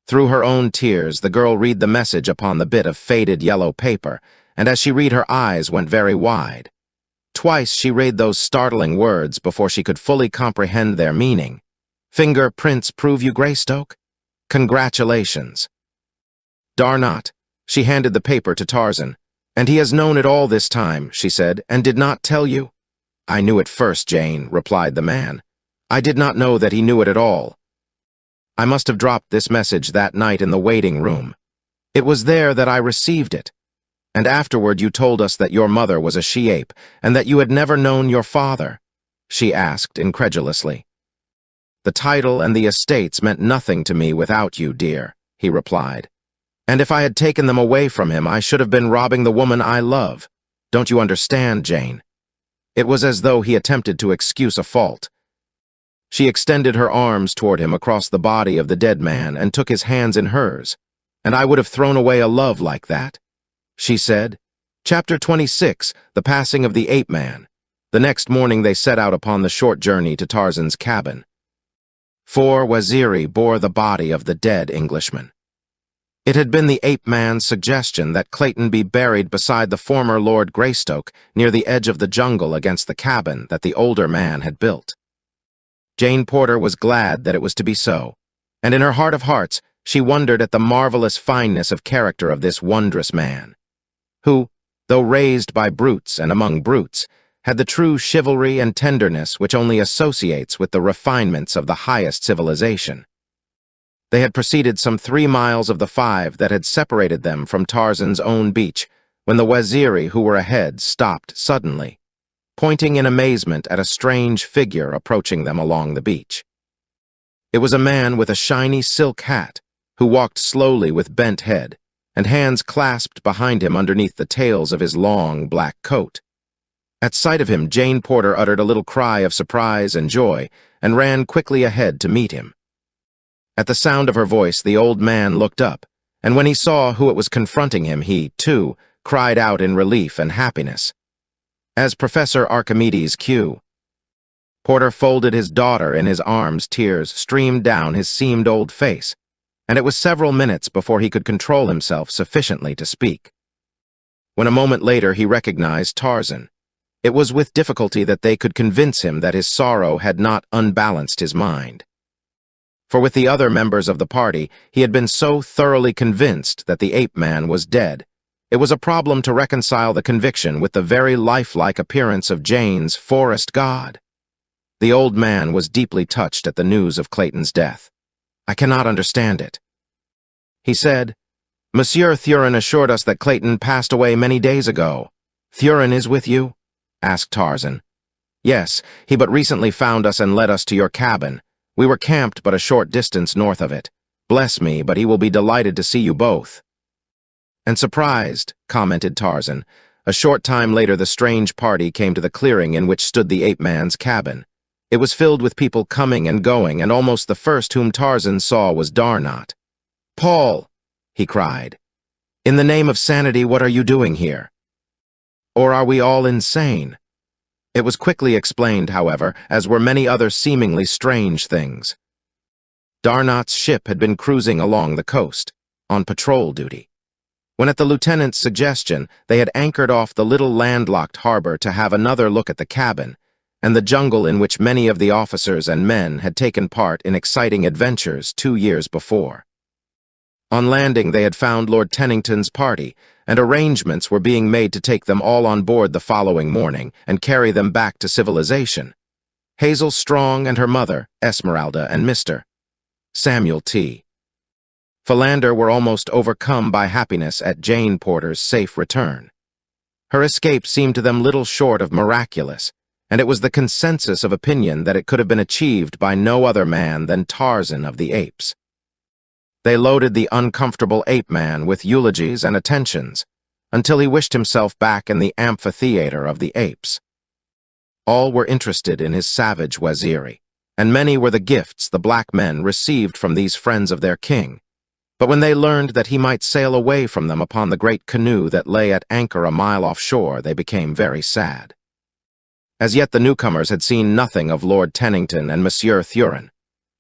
Through her own tears the girl read the message upon the bit of faded yellow paper, and as she read her eyes went very wide. Twice she read those startling words before she could fully comprehend their meaning. Fingerprints prove you Greystoke? Congratulations. Darnot, she handed the paper to Tarzan. And he has known it all this time, she said, and did not tell you? I knew it first, Jane, replied the man. I did not know that he knew it at all. I must have dropped this message that night in the waiting room. It was there that I received it. And afterward you told us that your mother was a she-ape, and that you had never known your father, she asked incredulously. The title and the estates meant nothing to me without you, dear, he replied. And if I had taken them away from him, I should have been robbing the woman I love. Don't you understand, Jane? It was as though he attempted to excuse a fault. She extended her arms toward him across the body of the dead man and took his hands in hers. And I would have thrown away a love like that, she said. Chapter 26, The Passing of the Ape-Man. The next morning they set out upon the short journey to Tarzan's cabin. 4 Waziri bore the body of the dead Englishman. It had been the ape-man's suggestion that Clayton be buried beside the former Lord Greystoke near the edge of the jungle against the cabin that the older man had built. Jane Porter was glad that it was to be so, and in her heart of hearts she wondered at the marvelous fineness of character of this wondrous man, who, though raised by brutes and among brutes, had the true chivalry and tenderness which only associates with the refinements of the highest civilization. They had proceeded some 3 miles of the 5 that had separated them from Tarzan's own beach, when the Waziri who were ahead stopped suddenly, pointing in amazement at a strange figure approaching them along the beach. It was a man with a shiny silk hat, who walked slowly with bent head, and hands clasped behind him underneath the tails of his long black coat. At sight of him, Jane Porter uttered a little cry of surprise and joy, and ran quickly ahead to meet him. At the sound of her voice, the old man looked up, and when he saw who it was confronting him, he, too, cried out in relief and happiness. As Professor Archimedes Q. Porter folded his daughter in his arms, tears streamed down his seamed old face, and it was several minutes before he could control himself sufficiently to speak. When a moment later he recognized Tarzan, it was with difficulty that they could convince him that his sorrow had not unbalanced his mind. For with the other members of the party, he had been so thoroughly convinced that the ape-man was dead, It was a problem to reconcile the conviction with the very lifelike appearance of Jane's forest god. The old man was deeply touched at the news of Clayton's death. "I cannot understand it," he said. "Monsieur Thurin assured us that Clayton passed away many days ago." "Thurin is with you?" asked Tarzan. "Yes, he but recently found us and led us to your cabin. We were camped but a short distance north of it. Bless me, but he will be delighted to see you both." "And surprised," commented Tarzan. A short time later the strange party came to the clearing in which stood the ape-man's cabin. It was filled with people coming and going, and almost the first whom Tarzan saw was Darnot. "Paul!" he cried. "In the name of sanity, what are you doing here? Or are we all insane?" It was quickly explained, however, as were many other seemingly strange things. Darnot's ship had been cruising along the coast, on patrol duty, when at the lieutenant's suggestion they had anchored off the little landlocked harbor to have another look at the cabin, and the jungle in which many of the officers and men had taken part in exciting adventures 2 years before. On landing, they had found Lord Tennington's party, and arrangements were being made to take them all on board the following morning and carry them back to civilization. Hazel Strong and her mother, Esmeralda, and Mr. Samuel T. Philander were almost overcome by happiness at Jane Porter's safe return. Her escape seemed to them little short of miraculous, and it was the consensus of opinion that it could have been achieved by no other man than Tarzan of the Apes. They loaded the uncomfortable ape-man with eulogies and attentions, until he wished himself back in the amphitheater of the apes. All were interested in his savage waziri, and many were the gifts the black men received from these friends of their king. But when they learned that he might sail away from them upon the great canoe that lay at anchor a mile offshore, they became very sad. As yet the newcomers had seen nothing of Lord Tennington and Monsieur Thurin.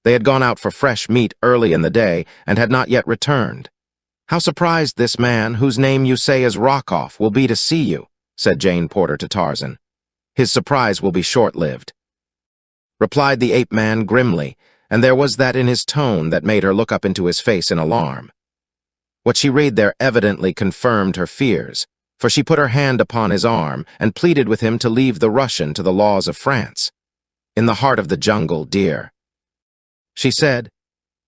They had gone out for fresh meat early in the day and had not yet returned. "How surprised this man, whose name you say is Rockoff, will be to see you," said Jane Porter to Tarzan. "His surprise will be short-lived," replied the ape-man grimly, and there was that in his tone that made her look up into his face in alarm. What she read there evidently confirmed her fears, for she put her hand upon his arm and pleaded with him to leave the Russian to the laws of France. "In the heart of the jungle, dear," she said,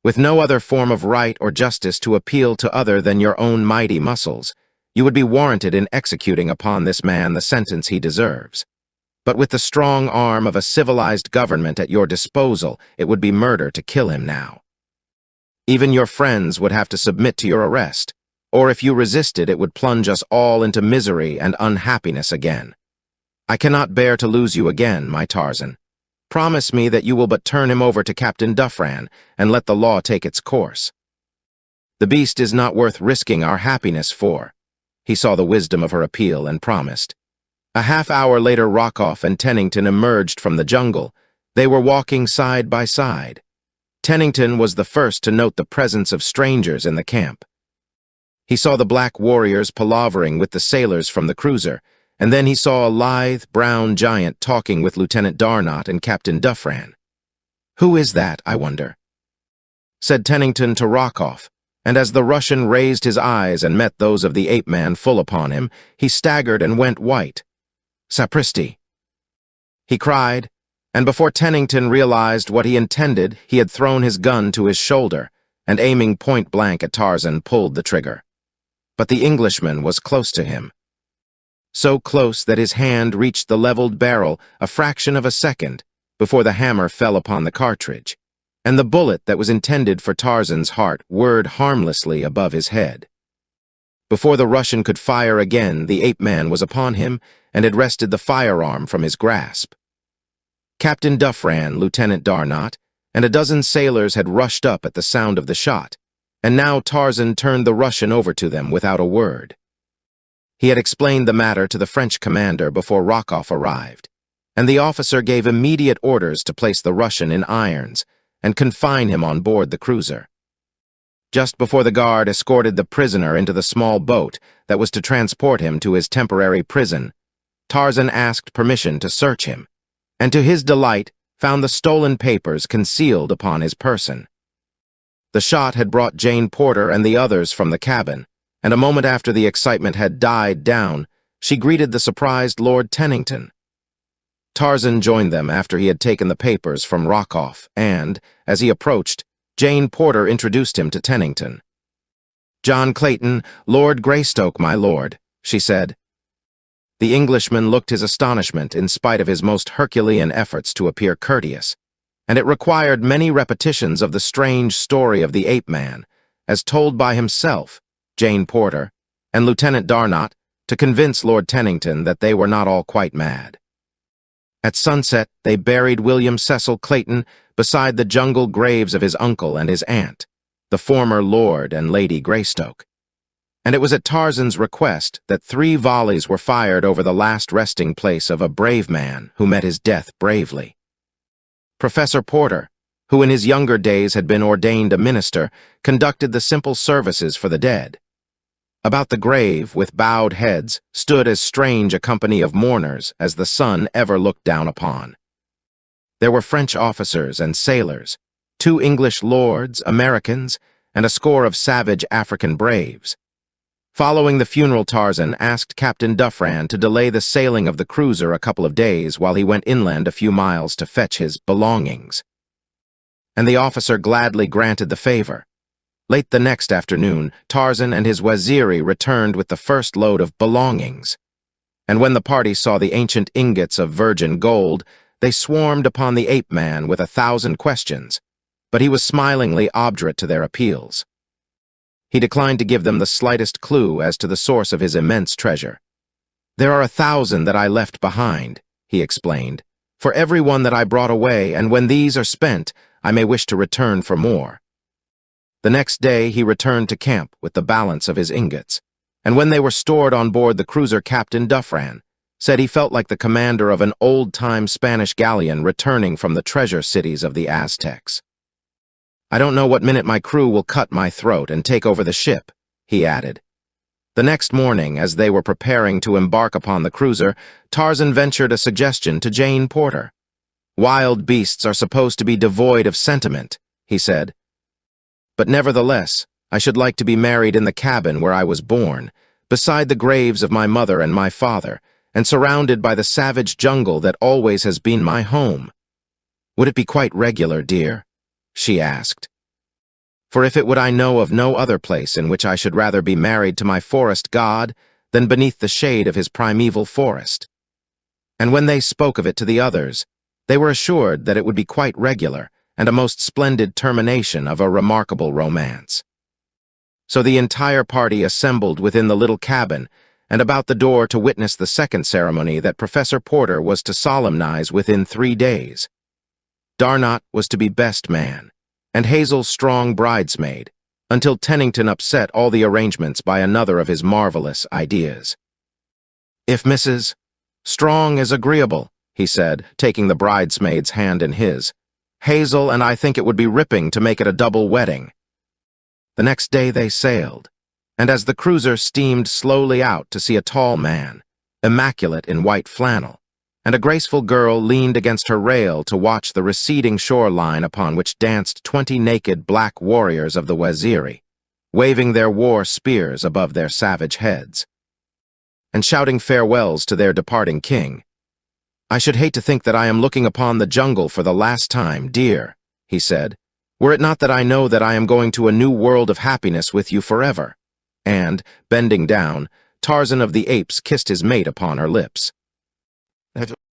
"with no other form of right or justice to appeal to other than your own mighty muscles, you would be warranted in executing upon this man the sentence he deserves. But with the strong arm of a civilized government at your disposal, it would be murder to kill him now. Even your friends would have to submit to your arrest, or if you resisted, it would plunge us all into misery and unhappiness again. I cannot bear to lose you again, my Tarzan. Promise me that you will but turn him over to Captain Dufran and let the law take its course. The beast is not worth risking our happiness for." He saw the wisdom of her appeal and promised. A half-hour later, Rockoff and Tennington emerged from the jungle. They were walking side by side. Tennington was the first to note the presence of strangers in the camp. He saw the black warriors palavering with the sailors from the cruiser, and then he saw a lithe, brown giant talking with Lieutenant Darnot and Captain Dufran. "Who is that, I wonder?" said Tennington to Rockoff, and as the Russian raised his eyes and met those of the ape-man full upon him, he staggered and went white. "Sapristi!" he cried, and before Tennington realized what he intended, he had thrown his gun to his shoulder, and aiming point-blank at Tarzan, pulled the trigger. But the Englishman was close to him. So close that his hand reached the leveled barrel a fraction of a second before the hammer fell upon the cartridge, and the bullet that was intended for Tarzan's heart whirred harmlessly above his head. Before the Russian could fire again, the ape-man was upon him and had wrested the firearm from his grasp. Captain Dufran, Lieutenant Darnot, and a dozen sailors had rushed up at the sound of the shot, and now Tarzan turned the Russian over to them without a word. He had explained the matter to the French commander before Rockoff arrived, and the officer gave immediate orders to place the Russian in irons and confine him on board the cruiser. Just before the guard escorted the prisoner into the small boat that was to transport him to his temporary prison, Tarzan asked permission to search him, and to his delight found the stolen papers concealed upon his person. The shot had brought Jane Porter and the others from the cabin, and a moment after the excitement had died down, she greeted the surprised Lord Tennington. Tarzan joined them after he had taken the papers from Rockoff, and, as he approached, Jane Porter introduced him to Tennington. "John Clayton, Lord Greystoke, my lord," she said. The Englishman looked his astonishment in spite of his most Herculean efforts to appear courteous, and it required many repetitions of the strange story of the ape-man, as told by himself, Jane Porter, and Lieutenant Darnot, to convince Lord Tennington that they were not all quite mad. At sunset, they buried William Cecil Clayton beside the jungle graves of his uncle and his aunt, the former Lord and Lady Greystoke. And it was at Tarzan's request that 3 volleys were fired over the last resting place of a brave man who met his death bravely. Professor Porter, who in his younger days had been ordained a minister, conducted the simple services for the dead. About the grave, with bowed heads, stood as strange a company of mourners as the sun ever looked down upon. There were French officers and sailors, 2 English lords, Americans, and a score of savage African braves. Following the funeral, Tarzan asked Captain Dufran to delay the sailing of the cruiser a couple of days while he went inland a few miles to fetch his belongings. And the officer gladly granted the favor. Late the next afternoon, Tarzan and his Waziri returned with the first load of belongings. And when the party saw the ancient ingots of virgin gold, they swarmed upon the ape-man with 1,000 questions, but he was smilingly obdurate to their appeals. He declined to give them the slightest clue as to the source of his immense treasure. "There are 1,000 that I left behind," he explained, "for every one that I brought away, and when these are spent, I may wish to return for more." The next day he returned to camp with the balance of his ingots, and when they were stored on board the cruiser, Captain Dufran said he felt like the commander of an old-time Spanish galleon returning from the treasure cities of the Aztecs. "I don't know what minute my crew will cut my throat and take over the ship," he added. The next morning, as they were preparing to embark upon the cruiser, Tarzan ventured a suggestion to Jane Porter. "Wild beasts are supposed to be devoid of sentiment," he said. "But nevertheless, I should like to be married in the cabin where I was born, beside the graves of my mother and my father, and surrounded by the savage jungle that always has been my home. Would it be quite regular, dear?" she asked. "For if it would, I know of no other place in which I should rather be married to my forest god than beneath the shade of his primeval forest." And when they spoke of it to the others, they were assured that it would be quite regular, and a most splendid termination of a remarkable romance. So the entire party assembled within the little cabin and about the door to witness the second ceremony that Professor Porter was to solemnize within 3 days. Darnot was to be best man, and Hazel strong bridesmaid, until Tennington upset all the arrangements by another of his marvelous ideas. "If Mrs. Strong is agreeable," he said, taking the bridesmaid's hand in his, "Hazel and I think it would be ripping to make it a double wedding." The next day they sailed, and as the cruiser steamed slowly out to see a tall man, immaculate in white flannel, and a graceful girl leaned against her rail to watch the receding shoreline upon which danced 20 naked black warriors of the Waziri, waving their war spears above their savage heads, and shouting farewells to their departing king. "I should hate to think that I am looking upon the jungle for the last time, dear," he said, "were it not that I know that I am going to a new world of happiness with you forever." And, bending down, Tarzan of the Apes kissed his mate upon her lips.